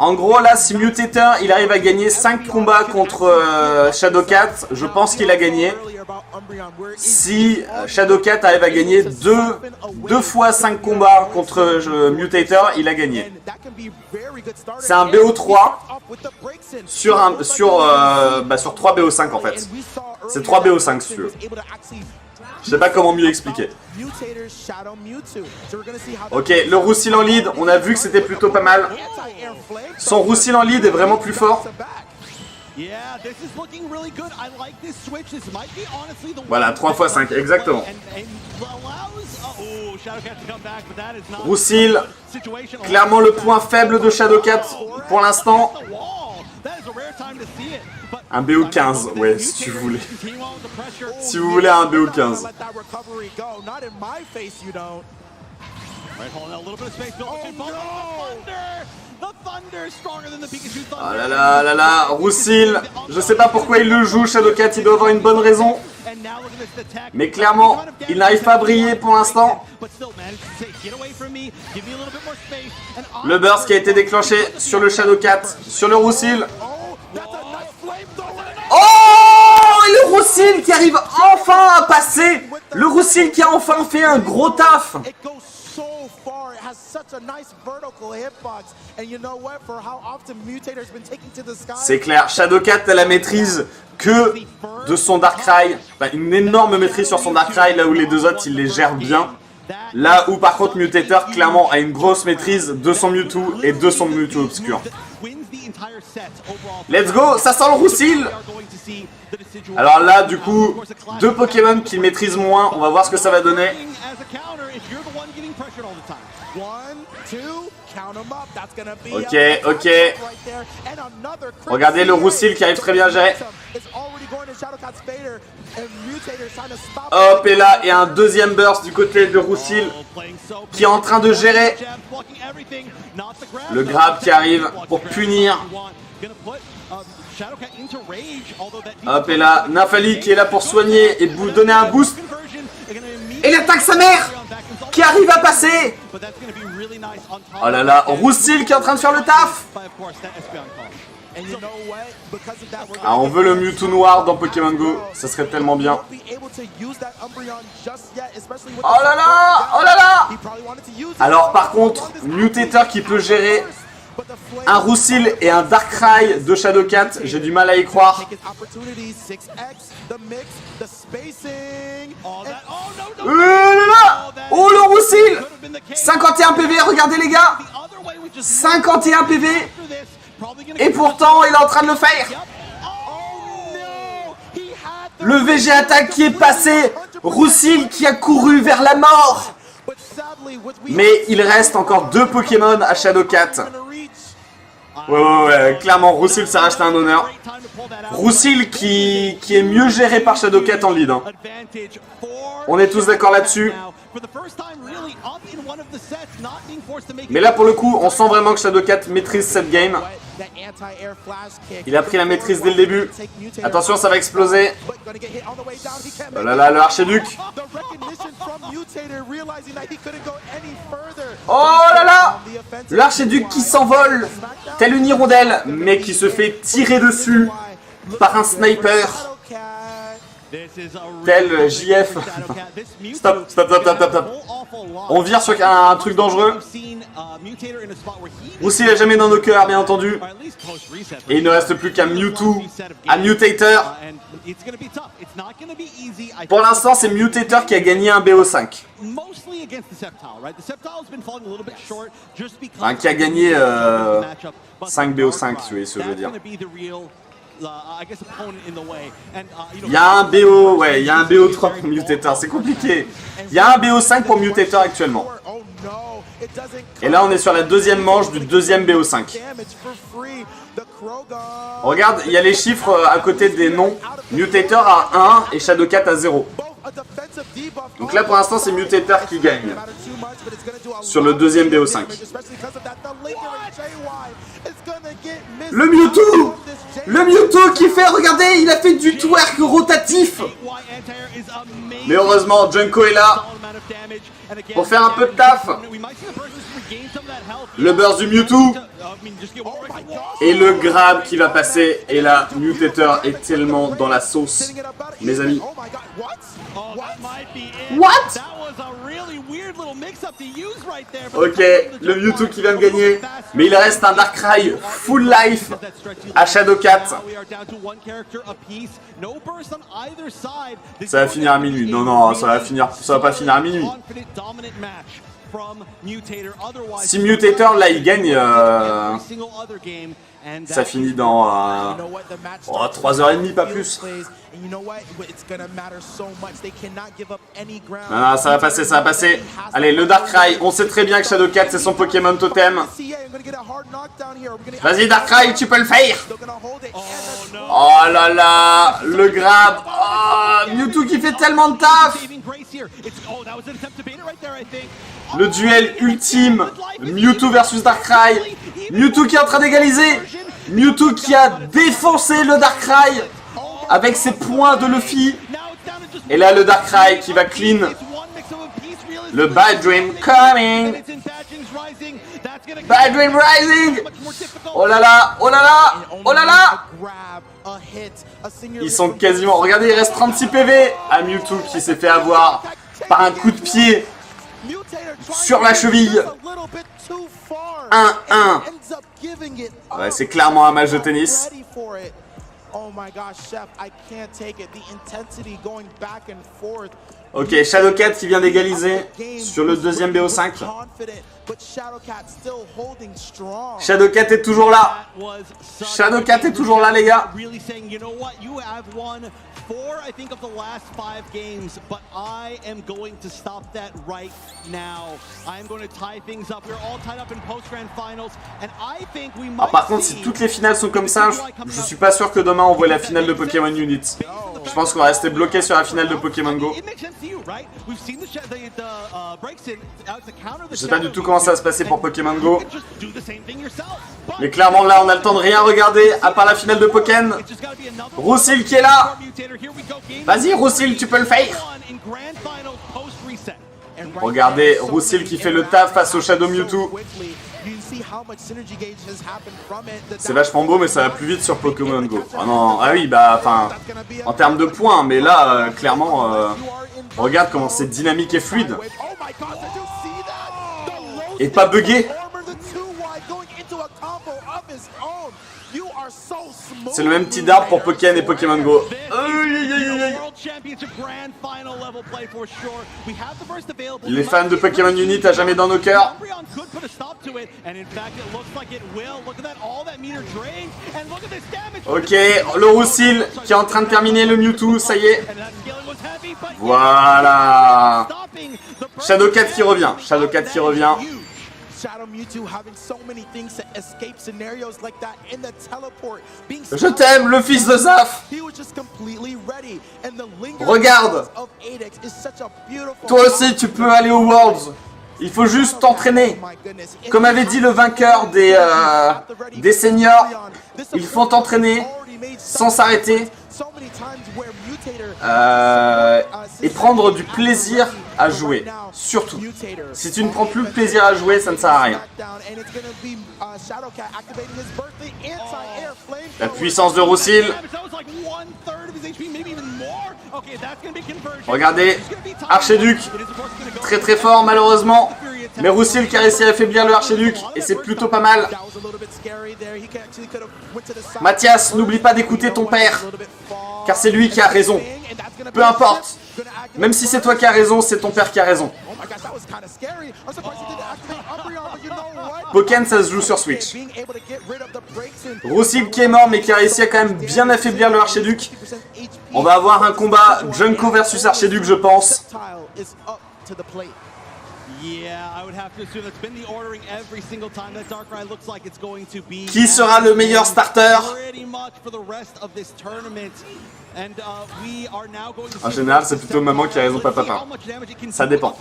En gros, là, si Mutator il arrive à gagner 5 combats contre Shadowcat, je pense qu'il a gagné. Si Shadowcat arrive à gagner 2 fois 5 combats contre Mutator, il a gagné. C'est un BO3 sur 3 BO5 en fait. C'est 3 BO5 si tu veux. Je sais pas comment mieux expliquer. Ok, le Roussil en lead, on a vu que c'était plutôt pas mal. Son Roussil en lead est vraiment plus fort. Voilà, 3 x 5, exactement. Roussil, clairement le point faible de Shadowcat pour l'instant. Un BO15, ouais, si tu voulais. Si vous voulez un BO15. Ah là là là là, Roussil, je sais pas pourquoi il le joue, Shadowcat, il doit avoir une bonne raison. Mais clairement, il n'arrive pas à briller pour l'instant. Le burst qui a été déclenché sur le Shadowcat, sur le Roussil. Oh, et le Roussil qui arrive enfin à passer. Le Roussil qui a enfin fait un gros taf. C'est clair, Shadowcat a la maîtrise que de son Darkrai, enfin, une énorme maîtrise sur son Darkrai, là où les deux autres ils les gèrent bien. Là où par contre Mutator clairement a une grosse maîtrise de son Mewtwo et de son Mewtwo obscur. Let's go, ça sent le Roussil. Alors là du coup, 2 Pokémon qu'il maîtrise moins, on va voir ce que ça va donner. Ok, ok. Regardez le Roussil qui arrive très bien à gérer. Hop, et là, et un deuxième burst du côté de Roussil qui est en train de gérer. Le grab qui arrive pour punir. Hop, et là, Nymphali qui est là pour soigner et vous donner un boost. Et il attaque sa mère qui arrive à passer. Oh là là, Roussil qui est en train de faire le taf. Ah, on veut le Mewtwo noir dans Pokémon Go, ça serait tellement bien. Oh là là, oh là là. Alors par contre, Mutator qui peut gérer un Roussil et un Darkrai de Shadowcat, j'ai du mal à y croire. Oh là là, oh le Roussil, 51 PV, regardez les gars, 51 PV. Et pourtant, il est en train de le faire. Le VG attaque qui est passé. Roussil qui a couru vers la mort. Mais il reste encore 2 Pokémon à Shadowcat. Ouais, clairement, Roussil ça reste un honneur. Roussil qui est mieux géré par Shadowcat en lead. Hein. On est tous d'accord là-dessus. Mais là, pour le coup, on sent vraiment que Shadowcat maîtrise cette game. Il a pris la maîtrise dès le début. Attention, ça va exploser. Oh là là, le archiduc. Oh là là, l'archiduc qui s'envole tel une hirondelle, mais qui se fait tirer dessus par un sniper. Tel JF. Stop. On vire sur un truc dangereux. Roussil n'est jamais dans nos cœurs, bien entendu. Et il ne reste plus qu'un Mewtwo, un Mutator. Pour l'instant, c'est Mutator qui a gagné un BO5. Enfin, qui a gagné 5 BO5, si vous voyez ce que je veux dire. Il y a un BO, ouais, il y a un BO3 pour Mutator, c'est compliqué. Il y a un BO5 pour Mutator actuellement. Et là, on est sur la deuxième manche du deuxième BO5. Regarde, il y a les chiffres à côté des noms. Mutator à 1 et Shadowcat à 0. Donc là, pour l'instant, c'est Mutator qui gagne. Sur le deuxième BO5. Le Mewtwo! Le Mewtwo qui fait, regardez, il a fait du twerk rotatif. Mais heureusement, Junko est là pour faire un peu de taf. Le burst du Mewtwo. Et le grab qui va passer. Et là, Mutator est tellement dans la sauce, mes amis. What? Ok, le Mewtwo qui vient de gagner. Mais il reste un Darkrai full life à Shadowcat. Ça va finir à minuit. Non, ça va pas finir à minuit. Si Mutator là il gagne, ça finit dans 3h30, pas plus. Non, ça va passer, Allez, le Darkrai, on sait très bien que Shadowcat c'est son Pokémon totem. Vas-y Darkrai, tu peux le faire. Oh là là, le grab. Oh, Mewtwo qui fait tellement de taf. Le duel ultime, Mewtwo versus Darkrai. Mewtwo qui est en train d'égaliser. Mewtwo qui a défoncé le Darkrai avec ses points de Luffy. Et là le Darkrai qui va clean. Le Bad Dream coming. Bad Dream rising. Oh là là, oh là là, oh là là. Ils sont quasiment... Regardez, il reste 36 PV à Mewtwo qui s'est fait avoir par un coup de pied sur la cheville. 1-1. Ouais, c'est clairement un match de tennis. Ok, Shadowcat qui vient d'égaliser sur le deuxième BO5. Shadowcat est toujours là. Shadowcat est toujours là, les gars. Ah, par contre, si toutes les finales sont comme ça, je suis pas sûr que demain on voit la finale de Pokémon Unit. Je pense qu'on va rester bloqué sur la finale de Pokémon Go. Je sais pas du tout comment ça va se passer pour Pokémon Go. Mais clairement là on a le temps de rien regarder à part la finale de Pokémon. Roussil qui est là. Vas-y Roussil, tu peux le faire. Regardez Roussil qui fait le taf face au Shadow Mewtwo. C'est vachement beau, mais ça va plus vite sur Pokémon Go. Ah non, ah oui, bah, enfin, en termes de points, mais là, clairement, regarde comment c'est dynamique et fluide. Et pas buggé. C'est le même petit d'arbre pour Pokémon et Pokémon Go. Les fans de Pokémon Unit à jamais dans nos cœurs. Ok, le Roussil qui est en train de terminer le Mewtwo, ça y est. Voilà. Shadow 4 qui revient. Shadow 4 qui revient. Je t'aime, le fils de Zaf. Regarde. Toi aussi, tu peux aller aux Worlds. Il faut juste t'entraîner. Comme avait dit le vainqueur des seniors, il faut t'entraîner sans s'arrêter. Et prendre du plaisir à jouer, surtout. Si tu ne prends plus le plaisir à jouer, ça ne sert à rien. La puissance de Roussil. Regardez, Archiduc, très très fort malheureusement. Mais Roussil qui a réussi à affaiblir le Archiduc, et c'est plutôt pas mal. Mathias, n'oublie pas d'écouter ton père, car c'est lui qui a raison. Peu importe. Même si c'est toi qui as raison, c'est ton père qui a raison. Pokémon, ça se joue sur Switch. Roussil qui est mort, mais qui a réussi à quand même bien affaiblir le Archiduc. On va avoir un combat Junko versus Archiduc, je pense. Qui sera le meilleur starter? En général, c'est plutôt maman qui a raison, papa. Ça dépend.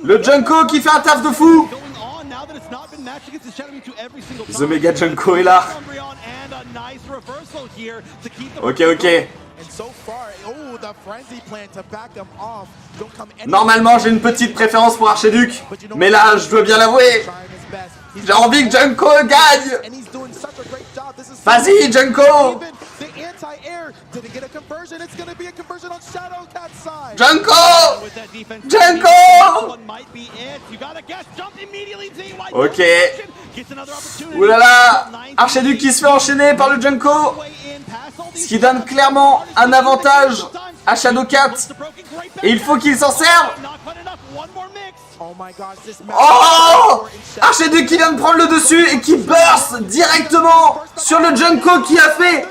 Le Junko qui fait un taf de fou. The Mega Junko est là. Ok. Normalement, j'ai une petite préférence pour Archiduc, mais là, je dois bien l'avouer. J'ai envie que Junko gagne. Vas-y, Junko. Junko. Ok. Oulala. Archiduc qui se fait enchaîner par le Junko. Ce qui donne clairement un avantage à Shadow 4. Et il faut qu'il s'en serve. Oh! Archiduc qui vient de prendre le dessus et qui burst directement sur le Junko qui a fait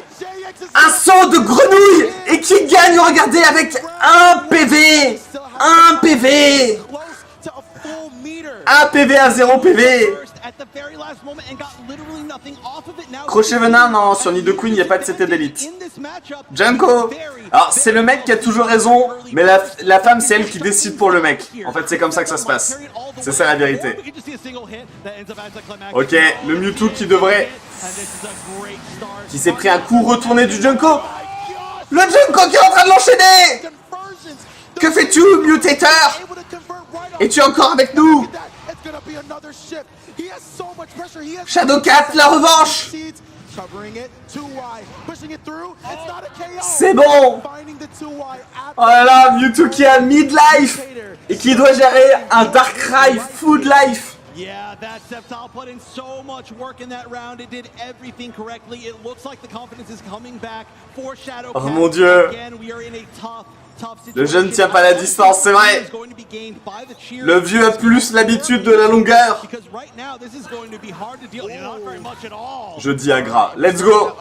un saut de grenouille et qui gagne, regardez, avec un PV. Un PV. Un PV à 0 PV. Crochet venin, non, sur Nidoqueen, il n'y a pas de CT d'élite. Junko. Alors, c'est le mec qui a toujours raison, mais la femme, c'est elle qui décide pour le mec. En fait, c'est comme ça que ça se passe. C'est ça la vérité. Ok, le Mewtwo qui s'est pris un coup retourné du Junko. Le Junko qui est en train de l'enchaîner. Que fais-tu, Mutator? Es-tu encore avec nous? Shadow 4, la revanche. C'est bon. Oh là là, Mewtwo qui a midlife et qui doit gérer un Darkrai Food Life. Yeah, that Sceptile put in so much work in that round. It did everything correctly. It looks like the confidence is coming back for Shadow. Oh mon Dieu. Again, we are in a tough Le jeune ne tient pas la distance, c'est vrai. Le vieux a plus l'habitude de la longueur. Je dis à gras. Let's go.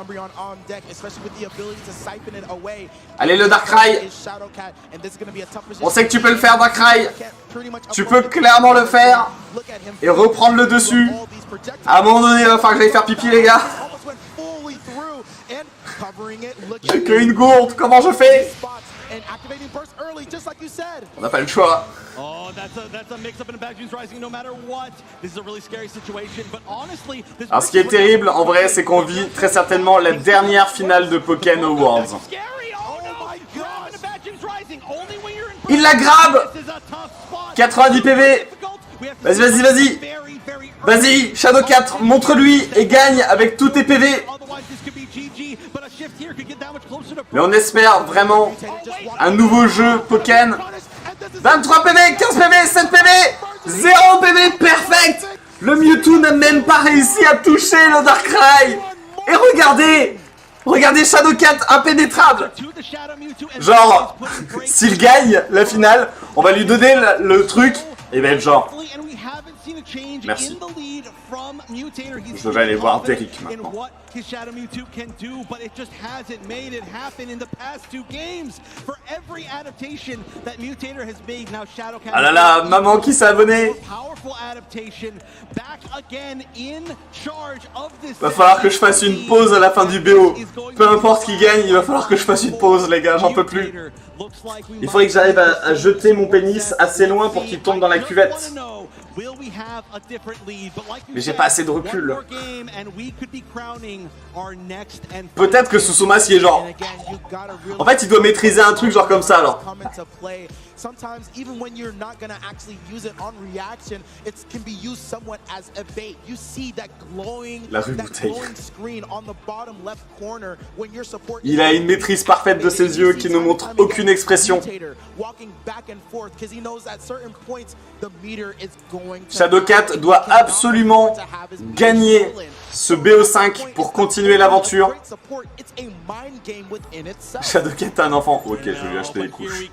Allez, le Darkrai. On sait que tu peux le faire, Darkrai. Tu peux clairement le faire. Et reprendre le dessus. À un moment donné, il va falloir que j'aille faire pipi, les gars. J'ai qu'une gourde. Comment je fais? On n'a pas le choix. Alors ce qui est terrible en vrai, c'est qu'on vit très certainement la dernière finale de Pokémon Worlds. Il la grabe. 90 PV. Vas-y, vas-y, vas-y. Vas-y, Shadow 4, montre-lui et gagne avec tous tes PV. Mais on espère vraiment un nouveau jeu Pokémon. 23 PV, 15 PV, 7 PV, 0 PV, perfect. Le Mewtwo n'a même pas réussi à toucher le Darkrai. Et regardez, regardez Shadow 4 impénétrable. Genre, s'il gagne la finale, on va lui donner le truc. Et ben genre, merci. Je devais aller voir Derrick maintenant. Ah là là, maman qui s'est abonnée. Va falloir que je fasse une pause à la fin du BO. Peu importe qui gagne, il va falloir que je fasse une pause les gars, j'en peux plus. Il faudrait que j'arrive à jeter mon pénis assez loin pour qu'il tombe dans la cuvette. Mais j'ai pas assez de recul. Peut-être que Susumas il est genre... En fait il doit maîtriser un truc genre comme ça alors. Sometimes, even when you're not gonna actually use it on reaction, it can be used somewhat as a bait. You see that glowing screen on the bottom left corner when your support. Il a une maîtrise parfaite de ses yeux qui ne montre aucune expression. Shadow 4 doit absolument gagner ce BO5 pour continuer l'aventure. Shadow 4 est un enfant. Ok, je vais lui acheter les couches.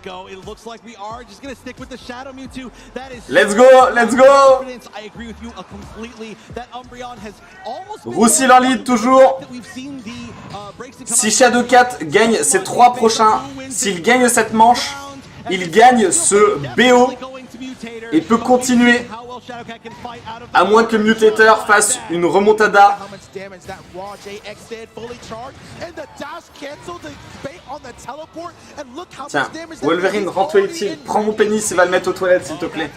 Let's go, let's go. Roussil en lead toujours. Si Shadow 4 gagne ses 3 prochains, s'il gagne cette manche, il gagne ce BO et peut continuer. À moins que Mutator fasse une remontada. Tiens, Wolverine, rends-toi utile. Prends mon pénis et va le mettre aux toilettes s'il te plaît.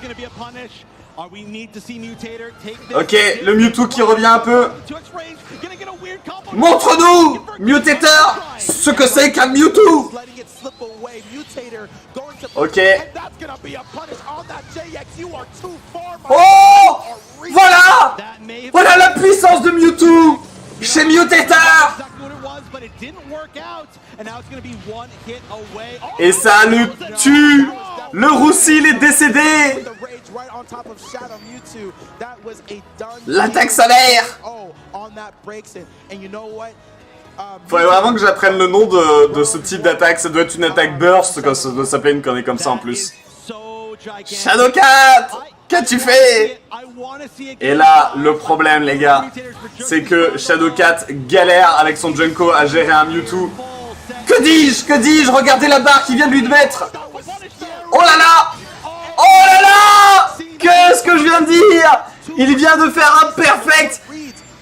Ok, le Mewtwo qui revient un peu. Montre-nous, Mutator, ce que c'est qu'un Mewtwo. Ok. Oh! Voilà! Voilà la puissance de Mewtwo chez Mutator! Et ça le tue! Le Roussil est décédé! L'attaque solaire! Faudrait vraiment que j'apprenne le nom de ce type d'attaque. Ça doit être une attaque burst, quand ça doit s'appeler une connerie comme ça en plus. Shadow 4! Qu'as-tu fait? Et là, le problème, les gars, c'est que Shadow 4 galère avec son Junko à gérer un Mewtwo. Que dis-je? Que dis-je? Regardez la barre qu'il vient de lui mettre! Oh là là! Oh là là! Qu'est-ce que je viens de dire? Il vient de faire un perfect!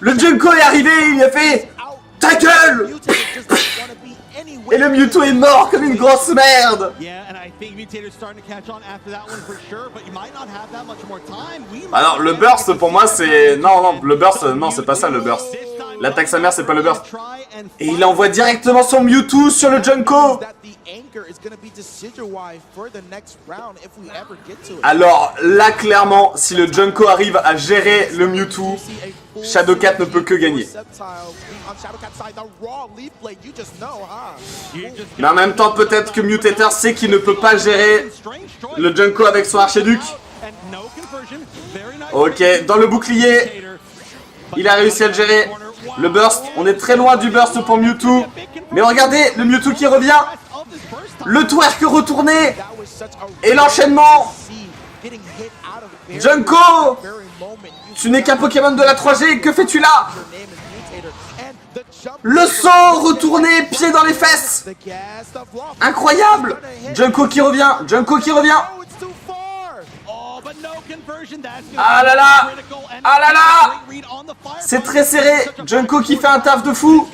Le Junko est arrivé, il a fait... Ta gueule! Et le Mewtwo est mort comme une grosse merde! Alors le burst pour moi c'est... Non, le burst, non c'est pas ça le burst. L'attaque sa mère c'est pas le burst. Et il envoie directement son Mewtwo sur le Junko! Alors là clairement, si le Junko arrive à gérer le Mewtwo, Shadow 4 ne peut que gagner. Mais en même temps, peut-être que Mutator sait qu'il ne peut pas gérer le Junko avec son Archiduc. Ok, dans le bouclier, il a réussi à le gérer. Le burst, on est très loin du burst pour Mewtwo. Mais regardez, le Mewtwo qui revient. Le twerk retourné. Et l'enchaînement. Junko! Tu n'es qu'un Pokémon de la 3G, que fais-tu là? Le saut retourné, pied dans les fesses. Incroyable. Junko qui revient, Junko qui revient. Ah là là. Ah là là. C'est très serré, Junko qui fait un taf de fou.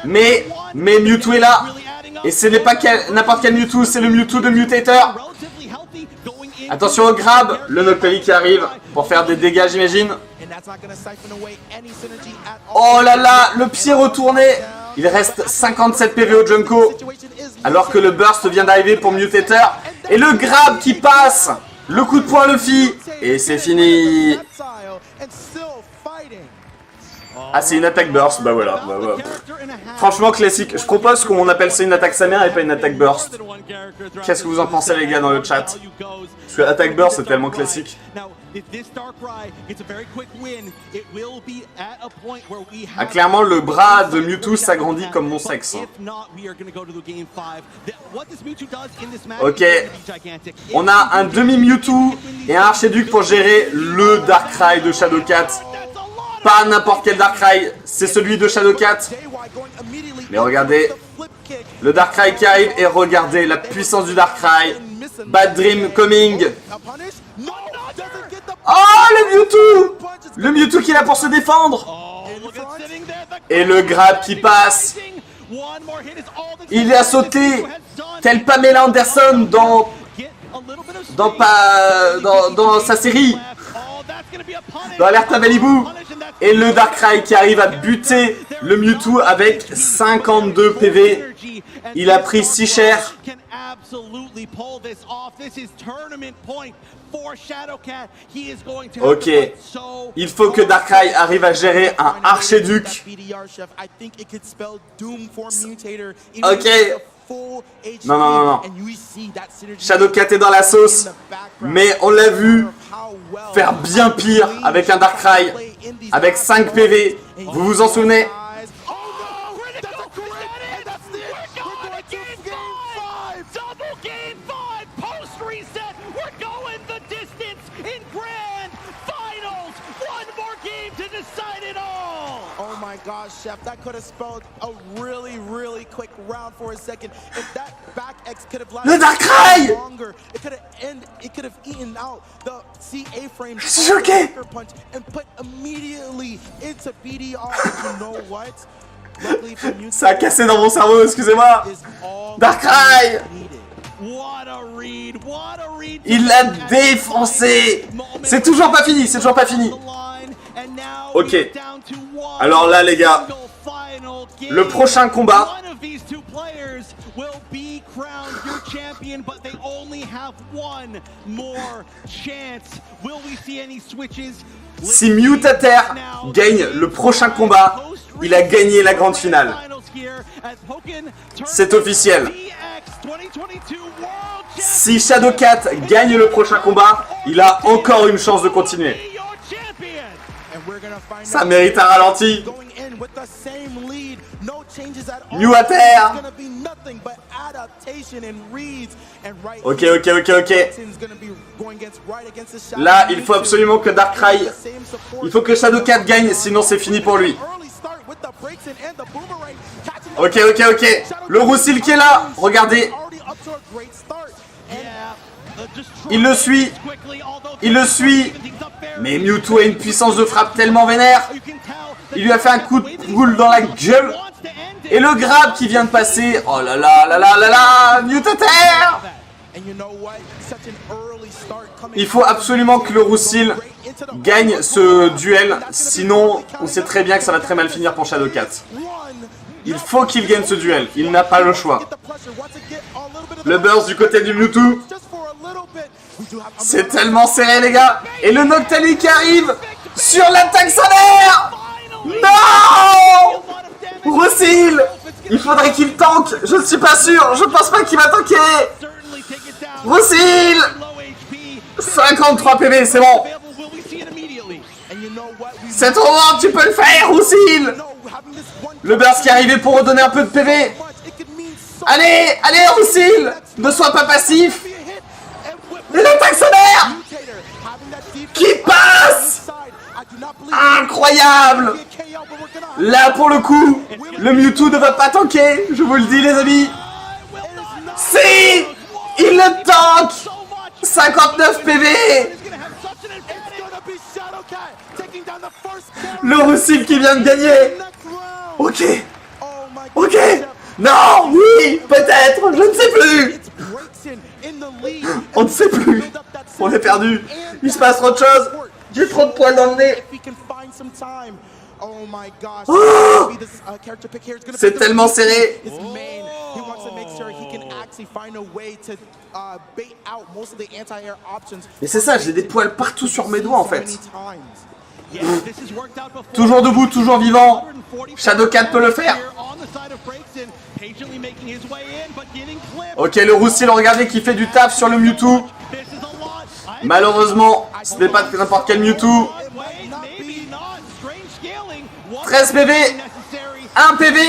Mais Mewtwo est là. Et ce n'est pas n'importe quel Mewtwo, c'est le Mewtwo de Mutator. Attention au grab, le Noctali qui arrive pour faire des dégâts j'imagine. Oh là là, le pied retourné. Il reste 57 PV au Junko. Alors que le burst vient d'arriver pour Mutator. Et le grab qui passe. Le coup de poing Luffy. Et c'est fini. Ah, c'est une attaque burst, bah voilà. Franchement, classique. Je propose qu'on appelle ça une attaque sa mère et pas une attaque burst. Qu'est-ce que vous en pensez, les gars, dans le chat? Parce que attaque burst, c'est tellement classique. Ah, clairement, le bras de Mewtwo s'agrandit comme mon sexe. Ok. On a un demi-Mewtwo et un Archiduc pour gérer le Darkrai de Shadowcat. Pas n'importe quel Darkrai, c'est celui de Shadowcat. Mais regardez, le Darkrai qui arrive et regardez la puissance du Darkrai. Bad Dream coming. Oh, le Mewtwo! Le Mewtwo qui est là pour se défendre. Et le grab qui passe. Il a sauté tel Pamela Anderson dans sa série. Dans Alerte à Malibu. Et le Darkrai qui arrive à buter le Mewtwo avec 52 PV. Il a pris si cher. Ok. Il faut que Darkrai arrive à gérer un Archiduc. Ok. Non, non, non, non. Shadowcat est dans la sauce. Mais on l'a vu faire bien pire avec un Darkrai. Avec 5 PV. Vous vous en souvenez? Gosh, Chef, that could have spelled a really, really quick round for a second. If that back X could have lasted longer, it could have eaten out the CA frame punch and put immediately into BDR. You know what? Ça a cassé dans mon cerveau, excusez-moi. Darkrai! Il l'a défoncé. C'est toujours pas fini, c'est toujours pas fini. Ok. Alors là, les gars, le prochain combat. Si Mutater gagne le prochain combat, il a gagné la grande finale. C'est officiel. Si Shadowcat gagne le prochain combat, il a encore une chance de continuer. Ça mérite un ralenti. Mew à terre. Ok, ok, ok, ok. Là, il faut absolument que Darkrai... Il faut que Shadowcat gagne, sinon c'est fini pour lui. Ok, ok, ok. Le Roussil qui est là. Regardez. Il le suit. Il le suit. Mais Mewtwo a une puissance de frappe tellement vénère. Il lui a fait un coup de boule dans la gueule. Et le grab qui vient de passer. Oh là là là là là là. Mutater. Il faut absolument que le Roussil gagne ce duel. Sinon, on sait très bien que ça va très mal finir pour Shadowcat. Il faut qu'il gagne ce duel. Il n'a pas le choix. Le burst du côté du Mewtwo. C'est tellement serré, les gars. Et le Noctali qui arrive sur l'attaque solaire. Non, Roussil. Il faudrait qu'il tank. Je ne suis pas sûr. Je pense pas qu'il va tanker. Roussil. 53 PV, c'est bon. C'est trop bon, tu peux le faire, Roussil. Le burst qui est arrivé pour redonner un peu de PV. Allez, allez, Roussil. Ne sois pas passif. L'attaque solaire qui passe. Incroyable. Là, pour le coup, le Mewtwo ne va pas tanker. Je vous le dis, les amis. Si. Il le tank. 59 PV. Le Roussil qui vient de gagner. Ok. Ok. Non, oui, peut-être, je ne sais plus. On ne sait plus. On est perdu. Il se passe autre chose. J'ai trop de poils dans le nez. Oh, c'est tellement serré. Mais c'est ça, j'ai des poils partout sur mes doigts en fait. Toujours debout, toujours vivant. Shadow4 peut le faire. Ok, le Roussil, regardez qui fait du taf sur le Mewtwo. Malheureusement, ce n'est pas n'importe quel Mewtwo. 13 PV. 1 PV.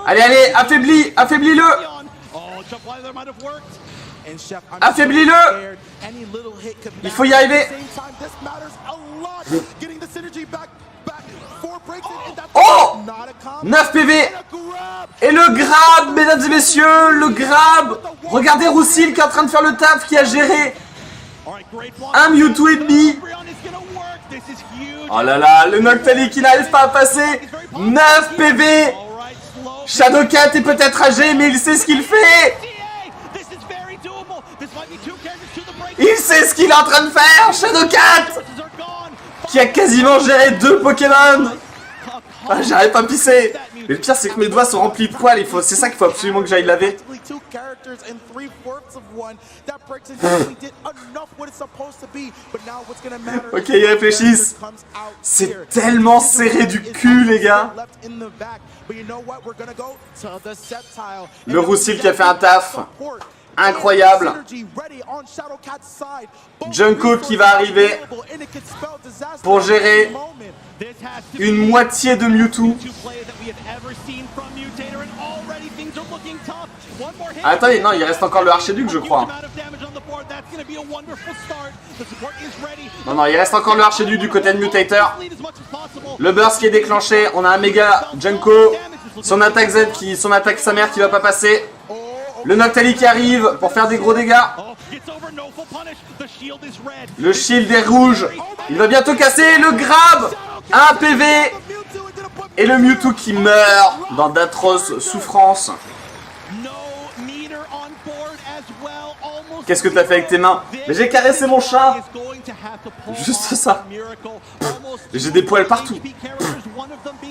Allez, allez, affaiblis-le. Affaiblis-le. Il faut y arriver. Oh, 9 PV. Et le grab, mesdames et messieurs, le grab. Regardez Roussil qui est en train de faire le taf, qui a géré un Mewtwo et demi. Oh là là, le Noctali qui n'arrive pas à passer. 9 PV. Shadow4 est peut-être âgé, mais il sait ce qu'il fait. Il sait ce qu'il est en train de faire, Shadow4, qui a quasiment géré 2 Pokémon. Ah, j'arrive pas à pisser. Mais le pire, c'est que mes doigts sont remplis de poils. C'est ça qu'il faut absolument que j'aille laver. Ok, ils réfléchissent. C'est tellement serré du cul, les gars. Le Roussil qui a fait un taf incroyable. Junko qui va arriver pour gérer une moitié de Mewtwo. Ah, attendez, non, il reste encore le Archiduc, je crois. Non, non, il reste encore le Archiduc du côté de Mutator. Le burst qui est déclenché. On a un méga Junko. Son attaque Z son attaque sa mère qui va pas passer. Le Noctali qui arrive pour faire des gros dégâts. Le shield est rouge. Il va bientôt casser. Le grab. 1 PV. Et le Mewtwo qui meurt dans d'atroces souffrances. Qu'est-ce que t'as fait avec tes mains? Mais j'ai caressé mon chat. Juste ça. J'ai des poils partout.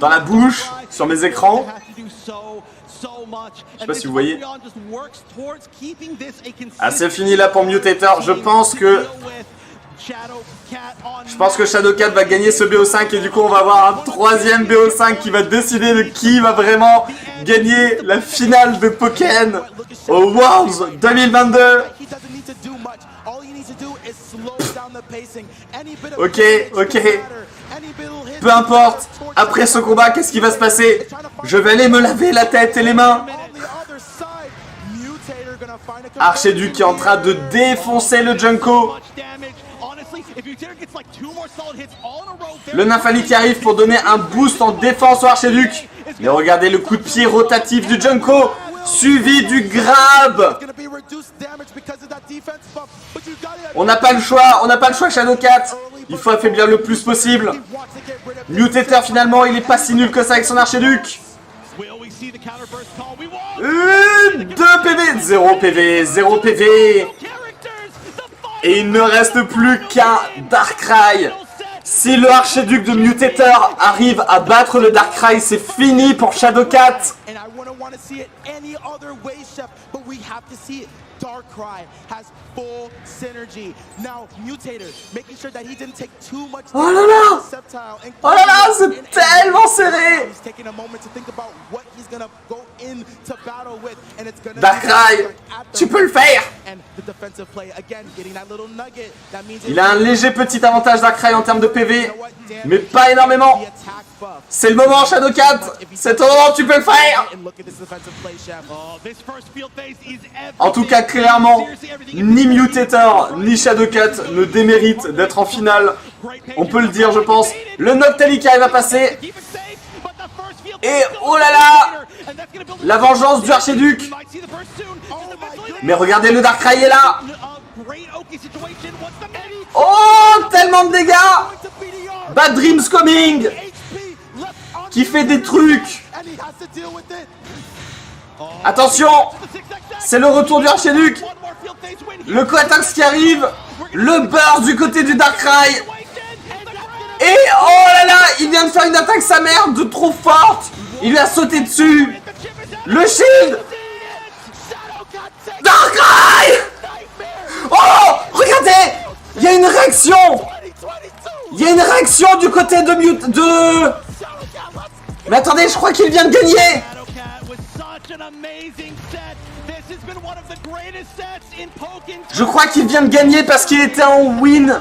Dans la bouche, sur mes écrans. Je sais pas si vous voyez. Ah, c'est fini là pour Mutator. Je pense que Shadow4 va gagner ce BO5 et du coup on va avoir un 3e BO5 qui va décider de qui va vraiment gagner la finale de Pokémon au Worlds 2022. Ok, ok. Peu importe. Après ce combat, qu'est-ce qui va se passer? Je vais aller me laver la tête et les mains. Archiduc qui est en train de défoncer le Junko. Le Nymphali qui arrive pour donner un boost en défense au Archiduc. Mais regardez le coup de pied rotatif du Junko, suivi du grab. On n'a pas le choix, Shadow4. Il faut affaiblir le plus possible. Mutator finalement, il est pas si nul que ça avec son Archiduc. 2 PV, 0 PV, 0 PV. Et il ne reste plus qu'un Darkrai. Si le Archiduc de Mutator arrive à battre le Darkrai, c'est fini pour Shadow4. Oh là là! Oh là là, c'est tellement serré! Darkrai, tu peux le faire! Il a un léger petit avantage Darkrai en termes de PV, mais pas énormément. C'est le moment, Shadow4. C'est ton moment, tu peux le faire. En tout cas, clairement, ni Mutator ni Shadow4 ne déméritent d'être en finale. On peut le dire, je pense. Le Noctali qui arrive à passer. Et oh là là, la vengeance du Archiduc. Mais regardez, le Darkrai est là. Oh, tellement de dégâts. Bad Dreams Coming qui fait des trucs. Attention, c'est le retour du Archiduc. Le Coatax qui arrive. Le burst du côté du Darkrai. Et oh là là, il vient de faire une attaque sa mère de trop forte. Il lui a sauté dessus. Le shield. Darkrai! Oh! Regardez! Il y a une réaction! Il y a une réaction du côté de... Mais attendez, je crois qu'il vient de gagner! Je crois qu'il vient de gagner parce qu'il était en win.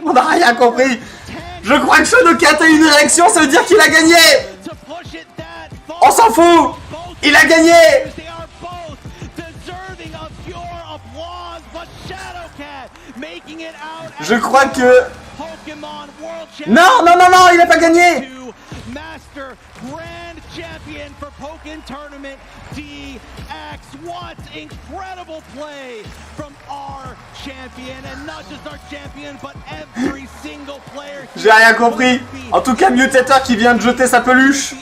On n'a rien compris. Je crois que Shadowcat a une réaction, ça veut dire qu'il a gagné. On s'en fout. Il a gagné. Je crois que... Non, non, non, non, il n'a pas gagné. Champion for Pokémon Tournament DX. What incredible play from our champion, and not just our champion, but every single player. J'ai rien compris. En tout cas, Mutator qui vient de jeter sa peluche.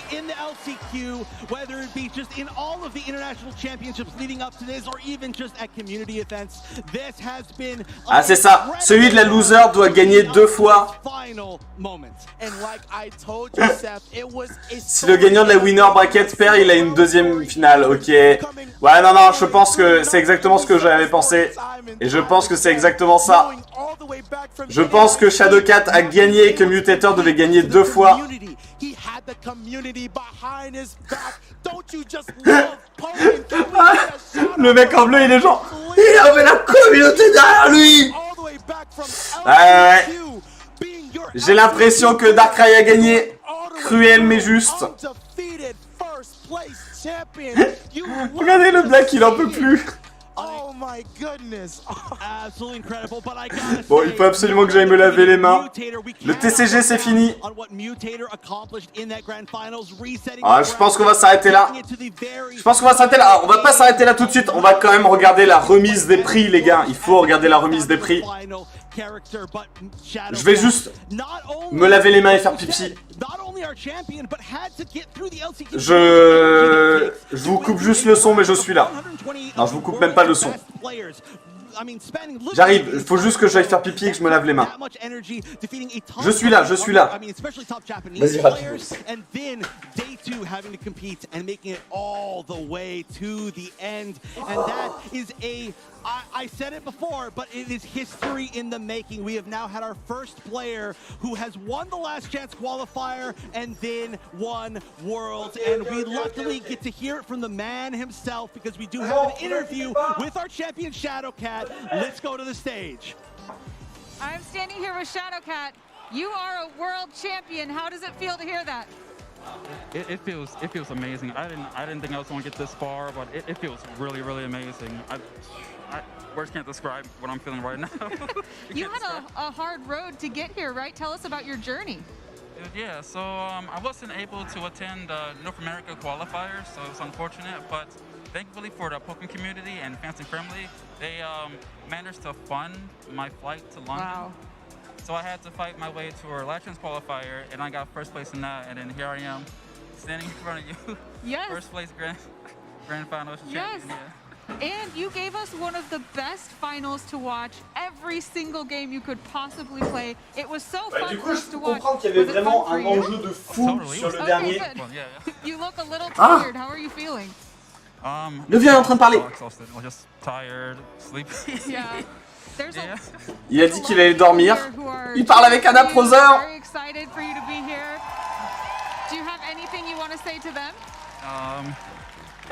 Whether it be just in all of the international championships leading up to this, or even just at community events, this has been. Ah, c'est ça. Celui de la loser doit gagner 2 fois. Si le gagnant de la winner bracket perd, il a une deuxième finale. Ok. Ouais, non, non. Je pense que c'est exactement ce que j'avais pensé, et je pense que c'est exactement ça. Je pense que Shadowcat a gagné et que Mutator devait gagner 2 fois. Le mec en bleu, il est genre... Il avait la communauté derrière lui. J'ai l'impression que Darkrai a gagné. Cruel mais juste. Regardez le Black, il en peut plus. Bon, il faut absolument que j'aille me laver les mains. Le TCG, c'est fini. Ah, je pense qu'on va s'arrêter là. Je pense qu'on va s'arrêter là. On va pas s'arrêter là tout de suite. On va quand même regarder la remise des prix, les gars. Il faut regarder la remise des prix. Je vais juste me laver les mains et faire pipi. Je vous coupe juste le son, mais je suis là. Non, je vous coupe même pas le son. J'arrive, il faut juste que j'aille faire pipi et que je me lave les mains. Je suis là, je suis là. Vas-y, rapide. I said it before, but it is history in the making. We have now had our first player who has won the last chance qualifier and then won Worlds. And we luckily get to hear it from the man himself, because we do have an interview with our champion Shadowcat. Let's go to the stage. I'm standing here with Shadowcat. You are a world champion. How does it feel to hear that? It feels amazing. I didn't think I was going to get this far, but it feels really amazing. Words can't describe what I'm feeling right now. You had a hard road to get here, right? Tell us about your journey. Yeah, so I wasn't able to attend North America qualifiers, so it was unfortunate, but thankfully for the Pokémon community and fans and family, they managed to fund my flight to London. Wow. So I had to fight my way to our last chance qualifier, and I got first place in that, and then here I am, standing in front of you. Yes. First place grand finals champion. Yes. Yeah. And you gave us one of the best finals to watch. Every single game you could possibly play. It was so fun du coup, je to peux watch. comprendre qu'il y avait vraiment un enjeu de fou sur le dernier. You look a little tired. How are you feeling? Le vieux est en train de parler. Just tired, sleepy. Yeah. Il a dit qu'il allait dormir. Il parle avec Anna Proser. Very excited for you to be here. Do you have anything you want to say to them?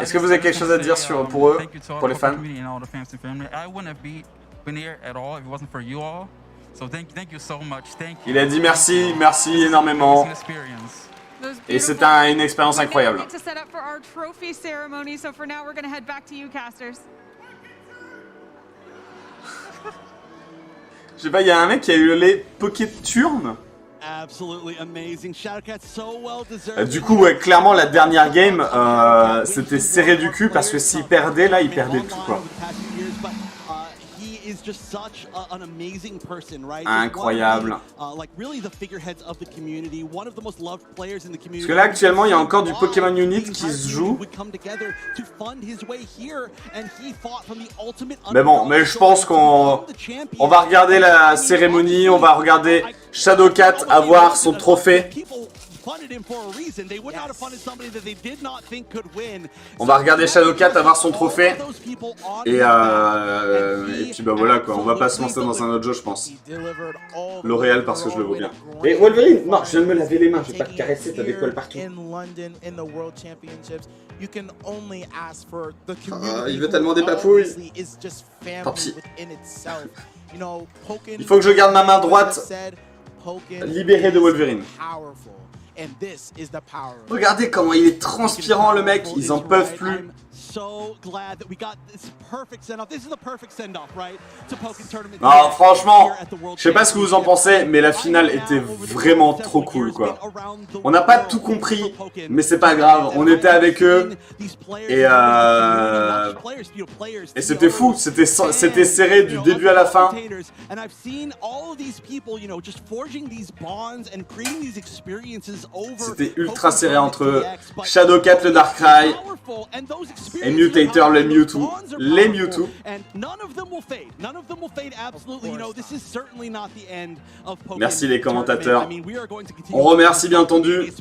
Est-ce que vous avez quelque chose à dire pour eux, pour les fans? Il a dit merci, merci énormément. Et c'est une expérience incroyable. Je sais pas, il y a un mec qui a eu les Pokéturn. Du coup, ouais, clairement, la dernière game, c'était serré du cul parce que s'il perdait, là, il perdait tout, quoi. Incroyable. Parce que là, actuellement, il y a encore du Pokémon Unit qui se joue. Mais bon, mais je pense qu'on va regarder la cérémonie, on va regarder Shadowcat avoir son trophée. On va regarder Shadowcat avoir son trophée. Et puis bah voilà quoi, on va pas se lancer dans un autre jeu je pense. L'Oréal parce que je le vois bien. Et Wolverine, non, je viens de me laver les mains, j'ai pas de caresser, t'as des poils partout. Il veut tellement des papouilles. Tant pis. Il faut que je garde ma main droite libérée de Wolverine. Regardez comment il est transpirant le mec, ils en peuvent plus. Non, franchement, je sais pas ce que vous en pensez, mais la finale était vraiment trop cool, quoi. On n'a pas tout compris, mais c'est pas grave, on était avec eux, et c'était fou, c'était serré du début à la fin. C'était ultra serré entre Shadowcat le Darkrai et Mutator le Mewtwo. Les Mewtwo. Merci les commentateurs. On remercie bien entendu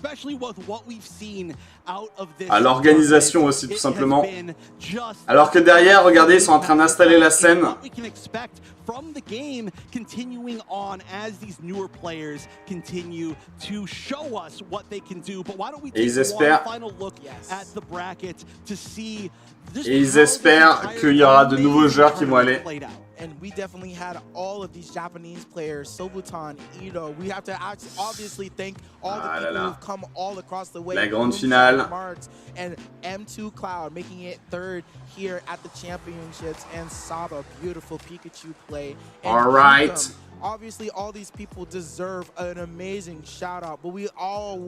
à l'organisation aussi tout simplement. Alors que derrière, regardez, ils sont en train d'installer la scène. From the game, continuing on as these newer players continue to show us what they can do. But why don't we take one final look at the bracket to see just Et ils espèrent qu'il y aura de nouveaux joueurs qui vont aller. And we definitely had all of these Japanese players, Sobutan, Ito. We have to obviously thank all the people who've come all across the way. La grande finale. And M2 Cloud making it third here at the championships, and Saba, beautiful Pikachu play. All right. Obviously, all these people deserve an amazing shout out, but we all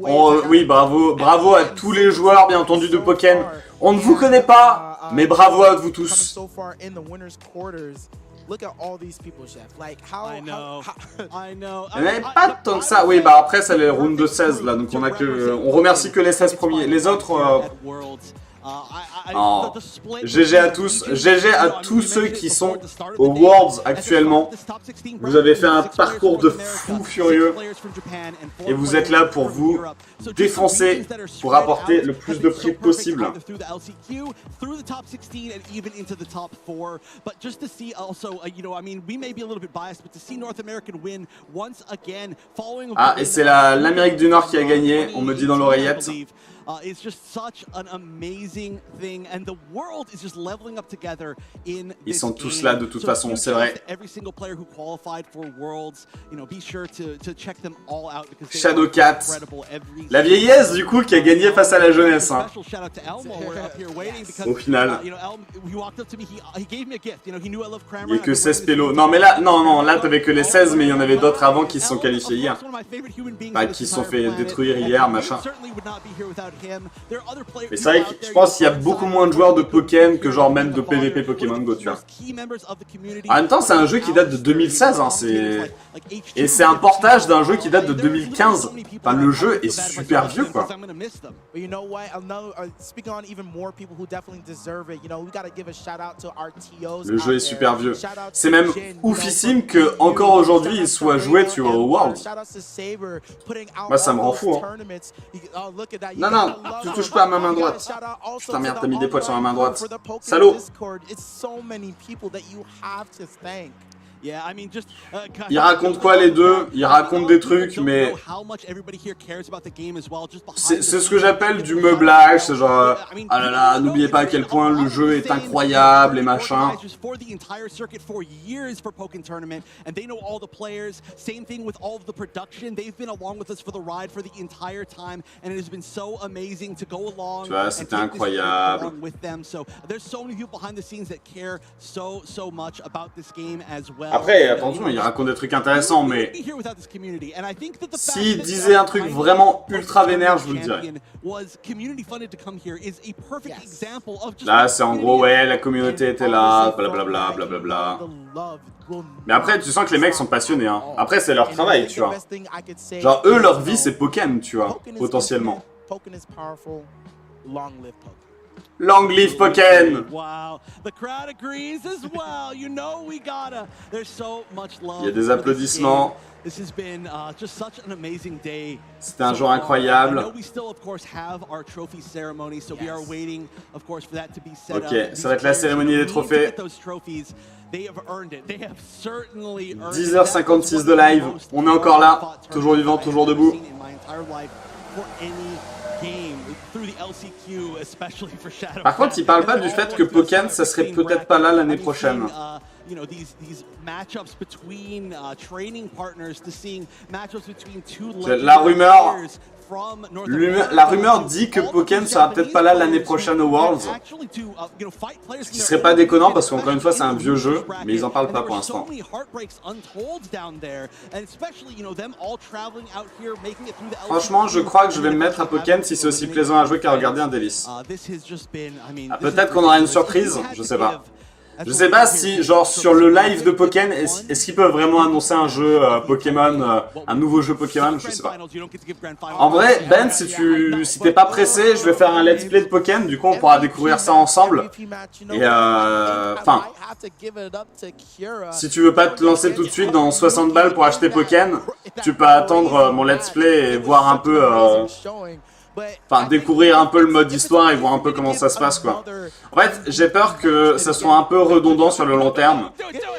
oui, bravo à tous les joueurs, bien entendu, de Pokémon. On ne vous connaît pas, mais bravo à vous tous. Look at all these people, chef. Like how I know. Il n'y en avait pas tant que ça. Oui, bah après c'est les rounds de 16 là, donc on remercie que les 16 premiers. Les autres GG à tous, GG à tous ceux qui sont aux Worlds actuellement. Vous avez fait un parcours de fou furieux et vous êtes là pour vous défoncer, pour apporter le plus de prix possible. Ah, et c'est l'Amérique du Nord qui a gagné, on me dit dans l'oreillette. It's just such an amazing thing, and the world is just leveling up together in Ils sont tous là de toute façon, c'est vrai. Shadowcat, la vieillesse du coup qui a gagné face à la jeunesse. Hein. Au final. Il n'y a que 16 pélos. Non mais là, non, là t'avais que les 16, mais il y en avait d'autres avant qui se sont qualifiés hier. Bah, qui se sont fait détruire hier, machin. Mais c'est vrai que je pense qu'il y a beaucoup moins de joueurs de Pokémon que genre même de PVP Pokémon Go, tu vois. En même temps, c'est un jeu qui date de 2016, hein, et c'est un portage d'un jeu qui date de 2015. Enfin, le jeu est super vieux, quoi. Le jeu est super vieux. C'est même oufissime que encore aujourd'hui il soit joué, tu vois, au World. Moi, ça me rend fou, hein. Non, tu touches pas à ma main droite. Putain, merde, t'as mis des poils sur ma main droite. Salaud. Ils racontent quoi les deux? Ils racontent des trucs, mais c'est ce que j'appelle du meublage. C'est genre, ah là là, n'oubliez pas à quel point le jeu est incroyable et machin. Tu vois, c'était incroyable. Après, attention, il raconte des trucs intéressants, mais s'il disait un truc vraiment ultra vénère, je vous le dirais. Là, c'est en gros, ouais, la communauté était là, blablabla, blablabla. Mais après, tu sens que les mecs sont passionnés, hein. Après, c'est leur travail, tu vois. Genre, eux, leur vie, c'est Pokémon, tu vois, potentiellement. Long live Pokken. Wow, the crowd agrees as well. You know we gotta. There's so much love. Il y a des applaudissements. This has been just such an amazing day. C'était un jour incroyable. I know we still, of course, have our trophy ceremony, so we are waiting, of course, for that to be set up. Ok, ça va être la cérémonie des trophées. 10h56 de live. On est encore là, toujours vivant, toujours debout. Par contre, il parle pas du fait que Pokken, ça serait peut-être pas là l'année prochaine. You know, these matchups between training partners to seeing matchups between two la rumeur dit que Pokken sera peut-être pas là l'année prochaine aux Worlds. Ce qui serait pas déconnant parce qu'encore une fois c'est un vieux jeu, mais ils en parlent pas pour l'instant. Franchement, je crois que je vais me mettre à Pokken si c'est aussi plaisant à jouer qu'à regarder un délice. Ah, peut-être qu'on aura une surprise, je sais pas. Je sais pas si, genre, sur le live de Pokken, est-ce qu'ils peuvent vraiment annoncer un jeu Pokémon, un nouveau jeu Pokémon, je sais pas. En vrai, Ben, si t'es pas pressé, je vais faire un let's play de Pokken, du coup on pourra découvrir ça ensemble. Et enfin, si tu veux pas te lancer tout de suite dans 60 balles pour acheter Pokken, tu peux attendre mon let's play et voir un peu... Enfin, découvrir un peu le mode histoire et voir un peu comment ça se passe, quoi. En fait, j'ai peur que ça soit un peu redondant sur le long terme.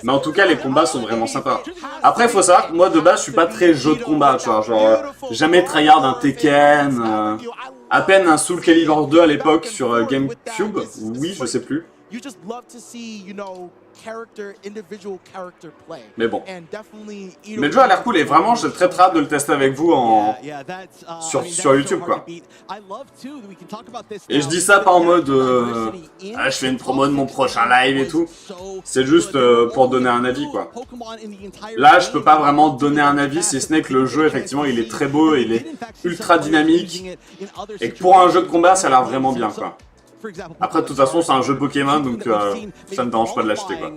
Mais en tout cas, les combats sont vraiment sympas. Après, faut savoir que moi, de base, je suis pas très jeu de combat, tu vois. Genre, jamais tryhard un Tekken, à peine un Soul Calibur 2 à l'époque sur GameCube. Oui, je sais plus. Mais bon. Mais le jeu a l'air cool et vraiment j'ai très hâte de le tester avec vous sur YouTube, quoi. Et je dis ça pas en mode je fais une promo de mon prochain live et tout. C'est juste pour donner un avis, quoi. Là je peux pas vraiment donner un avis si ce n'est que le jeu effectivement il est très beau, il est ultra dynamique et que pour un jeu de combat ça a l'air vraiment bien, quoi. Après, de toute façon, c'est un jeu Pokémon, donc ça ne me dérange pas de l'acheter, quoi.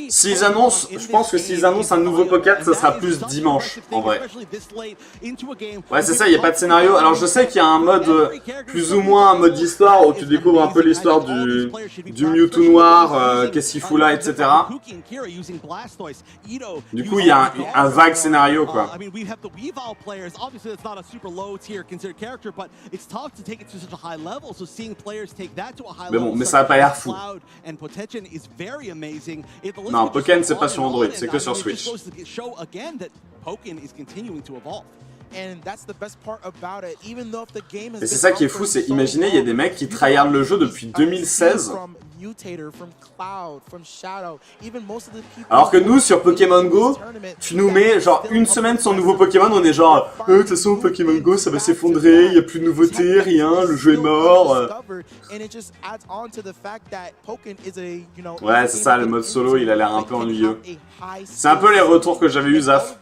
S'ils annoncent, je pense que s'ils annoncent un nouveau Pocket, ça sera plus dimanche, en vrai. Ouais, c'est ça, il n'y a pas de scénario. Alors, je sais qu'il y a un mode, plus ou moins un mode d'histoire, où tu découvres un peu l'histoire du Mewtwo noir, qu'est-ce qu'il fout là, etc. Du coup, il y a un vague scénario, quoi. Mais bon, mais ça a pas l'air fou. Non, Pokken c'est pas sur Android, c'est que sur Switch. Et c'est ça qui est fou, c'est imaginez, il y a des mecs qui tryhardent le jeu depuis 2016. Alors que nous, sur Pokémon Go, tu nous mets genre une semaine sans nouveau Pokémon, on est genre de toute façon Pokémon Go ça va s'effondrer, il n'y a plus de nouveautés, rien, le jeu est mort. Ouais, c'est ça, le mode solo il a l'air un peu ennuyeux. C'est un peu les retours que j'avais eu, Zaf.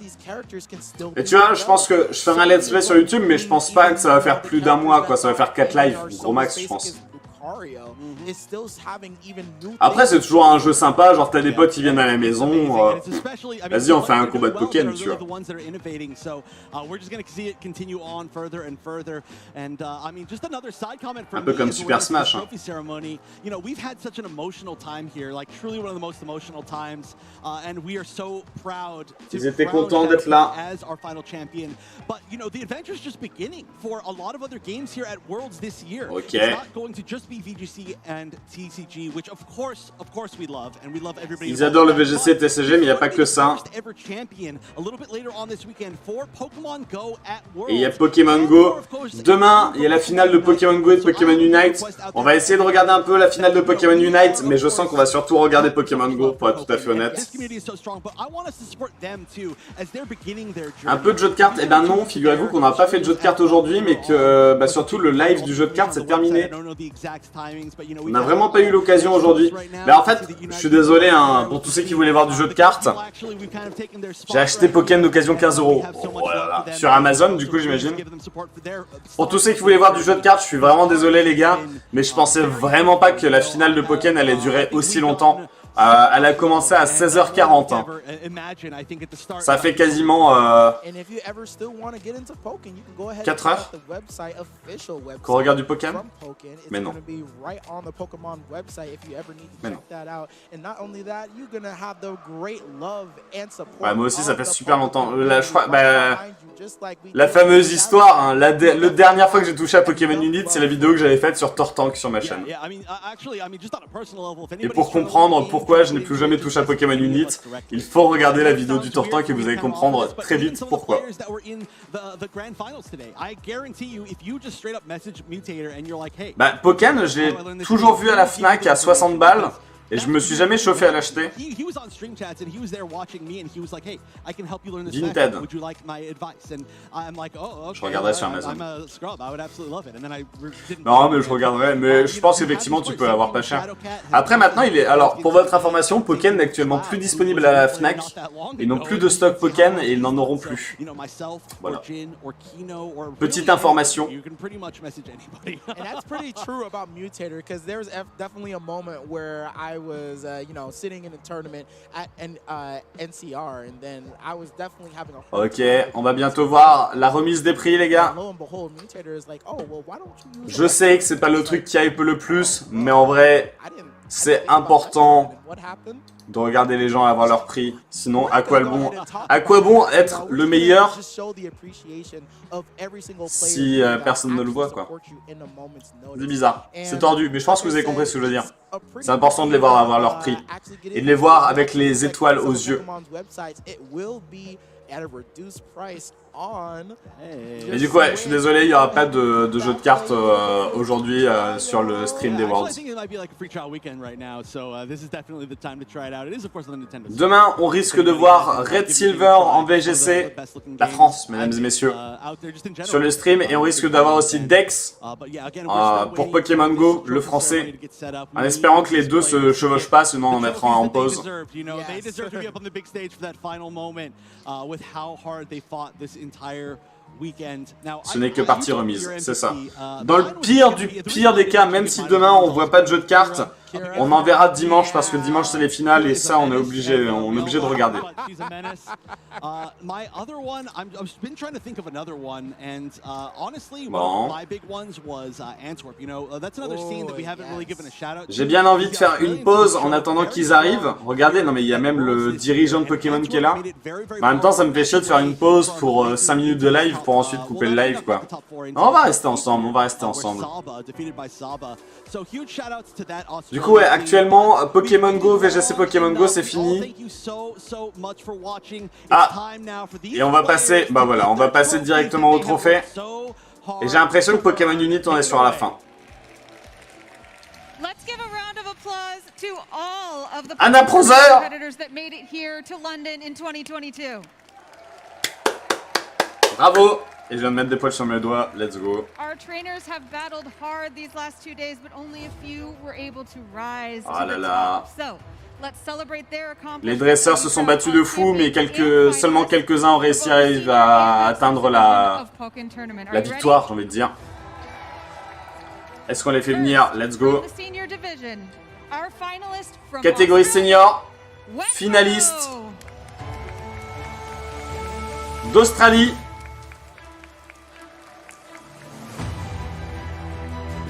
Et tu vois, je pense que je ferai un let's play sur YouTube, mais je pense pas que ça va faire plus d'un mois, quoi, ça va faire 4 lives, gros max, je pense. Après, c'est toujours un jeu sympa, genre t'as des potes qui viennent à la maison, vas-y, on fait un combat de Pokémon, tu vois. Un peu comme Super Smash, hein. Ils étaient contents d'être là. Ok. Ils adorent le VGC et TCG, mais il n'y a pas que ça. Et il y a Pokémon Go. Demain, il y a la finale de Pokémon Go et de Pokémon Unite. On va essayer de regarder un peu la finale de Pokémon Unite, mais je sens qu'on va surtout regarder Pokémon Go, pour être tout à fait honnête. Un peu de jeu de cartes? Eh ben non, figurez-vous qu'on n'a pas fait de jeu de cartes aujourd'hui, mais que surtout le live du jeu de cartes c'est terminé. On n'a vraiment pas eu l'occasion aujourd'hui. Mais en fait, je suis désolé hein, pour tous ceux qui voulaient voir du jeu de cartes. J'ai acheté Pokémon d'occasion 15 €. Bon, voilà. Sur Amazon, du coup, j'imagine. Pour tous ceux qui voulaient voir du jeu de cartes, je suis vraiment désolé, les gars. Mais je pensais vraiment pas que la finale de Pokémon allait durer aussi longtemps. Elle a commencé à 16h40. Hein. Ça fait quasiment 4 heures qu'on regarde du Pokémon. Mais non. Mais non. Ouais, moi aussi, ça fait super longtemps. Je crois, la fameuse histoire, hein, la dernière fois que j'ai touché à Pokémon Unit, c'est la vidéo que j'avais faite sur Tortank sur ma chaîne. Et pour comprendre pourquoi je n'ai plus jamais touché à Pokémon Unit, il faut regarder la vidéo du Tortank et vous allez comprendre très vite pourquoi. Bah, Pokémon, j'ai toujours vu à la Fnac à 60 balles. Et je me suis jamais chauffé à l'acheter. Vinted. Je regarderai sur Amazon. Non, mais je regarderai. Mais je pense qu'effectivement, tu peux l'avoir pas cher. Après, maintenant, il est. Alors, pour votre information, Pokémon n'est actuellement plus disponible à la Fnac. Ils n'ont plus de stock Pokémon et ils n'en auront plus. Voilà. Petite information. Was sitting in a tournament at NCR and then I was definitely having a Ok, on va bientôt voir la remise des prix les gars. Je sais que c'est pas le truc qui hype le plus, mais en vrai c'est important de regarder les gens avoir leur prix. Sinon, à quoi bon être le meilleur si personne ne le voit, quoi. C'est bizarre. C'est tordu, mais je pense que vous avez compris ce que je veux dire. C'est important de les voir avoir leur prix. Et de les voir avec les étoiles aux yeux. Mais du coup, ouais, je suis désolé, il n'y aura pas de jeu de cartes aujourd'hui sur le stream des Worlds. Demain, on risque de voir Red Silver en VGC, la France, mesdames et messieurs, sur le stream. Et on risque d'avoir aussi Dex pour Pokémon Go, le français, en espérant que les deux se chevauchent pas, sinon on mettra en pause. Ce n'est que partie remise, c'est ça. Dans le pire des cas, même si demain on voit pas de jeu de cartes, on en verra dimanche parce que dimanche c'est les finales et ça on est obligé de regarder. Bon. J'ai bien envie de faire une pause en attendant qu'ils arrivent. Regardez, non mais il y a même le dirigeant de Pokémon qui est là. En même temps ça me fait chier de faire une pause pour 5 minutes de live pour ensuite couper le live quoi. Non, on va rester ensemble, Du coup ouais, actuellement Pokémon Go, VGC Pokémon Go c'est fini. Ah, et on va passer, bah voilà, on va passer directement au trophée. Et j'ai l'impression que Pokémon Unit on est sur la fin. Un applaudisseur. Bravo. Et je viens de mettre des poils sur mes doigts, let's go. Ah là là. Les dresseurs se sont battus de fou, mais seulement quelques-uns ont réussi à atteindre la victoire, j'ai envie de dire. Est-ce qu'on les fait venir? Let's go. Catégorie senior, finaliste d'Australie.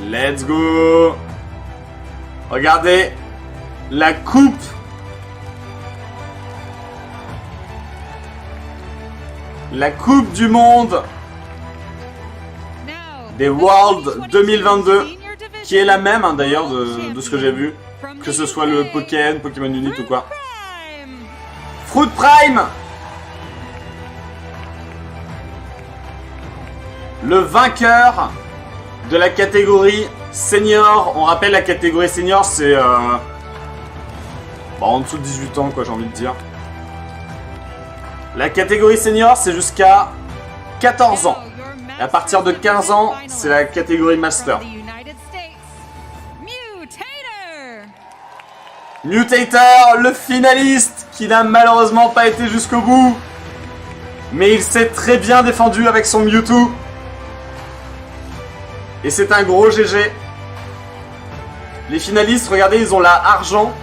Let's go. Regardez la coupe. La coupe du monde des Worlds 2022 qui est la même hein, d'ailleurs de ce que j'ai vu, que ce soit le Pokémon Unit ou quoi. Fruit Prime. Le vainqueur de la catégorie senior. On rappelle la catégorie senior c'est en dessous de 18 ans quoi j'ai envie de dire. La catégorie senior c'est jusqu'à 14 ans. Et à partir de 15 ans c'est la catégorie master. Mutator, le finaliste qui n'a malheureusement pas été jusqu'au bout. Mais il s'est très bien défendu avec son Mewtwo. Et c'est un gros GG. Les finalistes, regardez, ils ont la argent,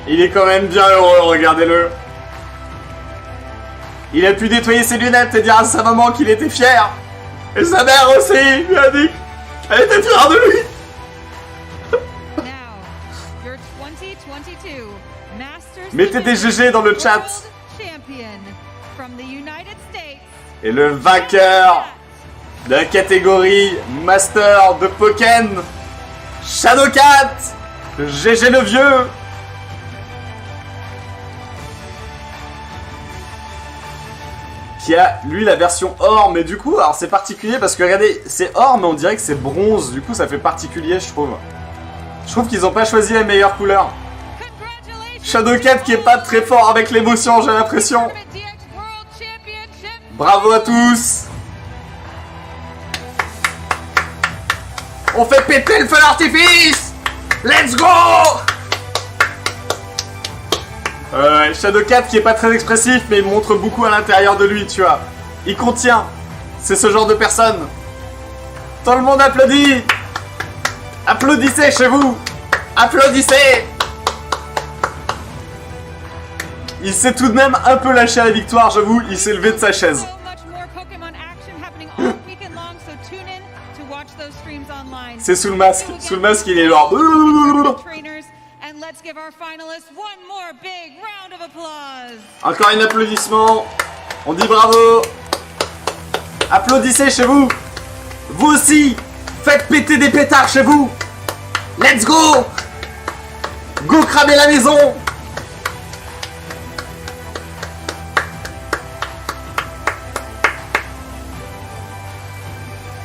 Il est quand même bien heureux, regardez-le. Il a pu nettoyer ses lunettes et dire à sa maman qu'il était fier. Et sa mère aussi lui a dit qu'elle était fière de lui. Mettez des GG dans le chat. Et le vainqueur de la catégorie Master de Pokémon, Shadowcat, GG le vieux. Qui a lui la version or, mais du coup alors c'est particulier parce que regardez, c'est or mais on dirait que c'est bronze, du coup ça fait particulier je trouve. Je trouve qu'ils ont pas choisi la meilleure couleur. Shadowcat qui est pas très fort avec l'émotion, j'ai l'impression. Bravo à tous. On fait péter le feu d'artifice. Let's go. Shadowcat qui est pas très expressif mais il montre beaucoup à l'intérieur de lui, tu vois. Il contient. C'est ce genre de personne. Tout le monde applaudit. Applaudissez chez vous. Applaudissez. Il s'est tout de même un peu lâché à la victoire, j'avoue, il s'est levé de sa chaise. C'est sous le masque. Sous le masque, il est genre... Encore un applaudissement. On dit bravo. Applaudissez chez vous. Vous aussi. Faites péter des pétards chez vous. Let's go. Go cramer la maison.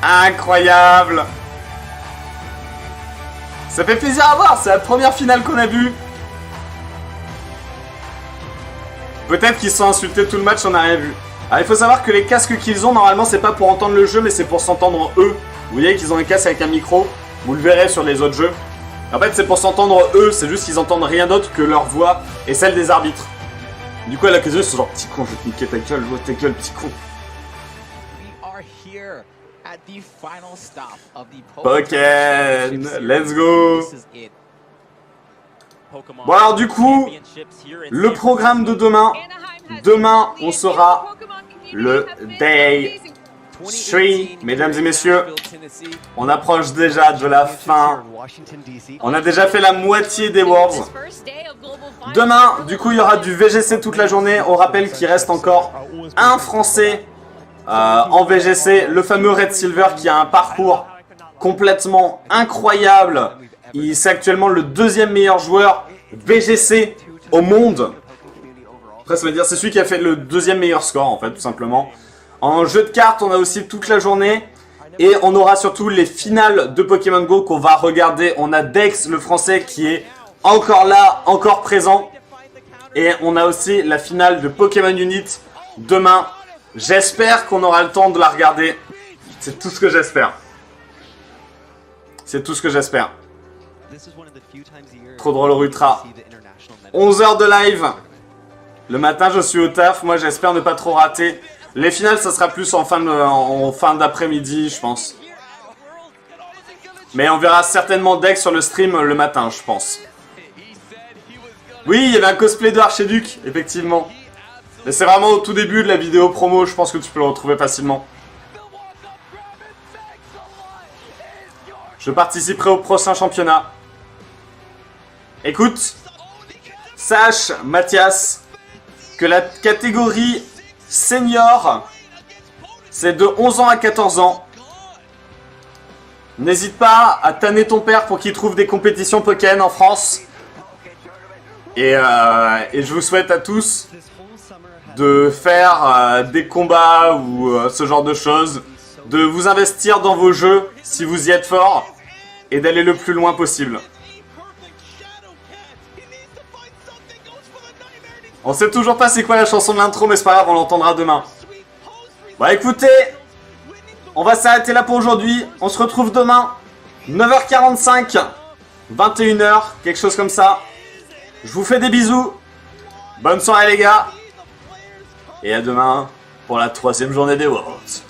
Incroyable. Ça fait plaisir à voir, c'est la première finale qu'on a vue. Peut-être qu'ils se sont insultés tout le match, on n'a rien vu. Alors il faut savoir que les casques qu'ils ont, normalement c'est pas pour entendre le jeu, mais c'est pour s'entendre eux. Vous voyez qu'ils ont un casque avec un micro, vous le verrez sur les autres jeux. En fait c'est pour s'entendre eux, c'est juste qu'ils entendent rien d'autre que leur voix et celle des arbitres. Du coup à l'occasion ils sont genre petit con, je vais te niquer ta gueule, je ta gueule petit con. Pokémon, let's go. Bon alors du coup, le programme de demain. Demain, on sera le Day 3, mesdames et messieurs. On approche déjà de la fin. On a déjà fait la moitié des Worlds. Demain, du coup, il y aura du VGC toute la journée. On rappelle qu'il reste encore un Français en VGC, le fameux Red Silver qui a un parcours complètement incroyable. C'est actuellement le deuxième meilleur joueur VGC au monde. Après ça veut dire c'est celui qui a fait le deuxième meilleur score en fait tout simplement. En jeu de cartes on a aussi toute la journée. Et on aura surtout les finales de Pokémon Go qu'on va regarder. On a Dex le français qui est encore là, encore présent. Et on a aussi la finale de Pokémon Unit demain. J'espère qu'on aura le temps de la regarder. C'est tout ce que j'espère. C'est tout ce que j'espère. Trop drôle Ultra. 11 heures de live. Le matin je suis au taf. Moi j'espère ne pas trop rater. Les finales ça sera plus en fin d'après-midi je pense. Mais on verra certainement Dex sur le stream le matin je pense. Oui il y avait un cosplay de Archiduc effectivement. Mais c'est vraiment au tout début de la vidéo promo, je pense que tu peux le retrouver facilement. Je participerai au prochain championnat. Écoute, sache, Mathias, que la catégorie senior, c'est de 11 ans à 14 ans. N'hésite pas à tanner ton père pour qu'il trouve des compétitions Pokémon en France. Et je vous souhaite à tous de faire des combats ou ce genre de choses, de vous investir dans vos jeux si vous y êtes fort et d'aller le plus loin possible. On sait toujours pas c'est quoi la chanson de l'intro mais c'est pas grave, on l'entendra demain. Bon écoutez, on va s'arrêter là pour aujourd'hui, on se retrouve demain 9h45, 21h, quelque chose comme ça. Je vous fais des bisous, bonne soirée les gars. Et à demain pour la 3e journée des Worlds.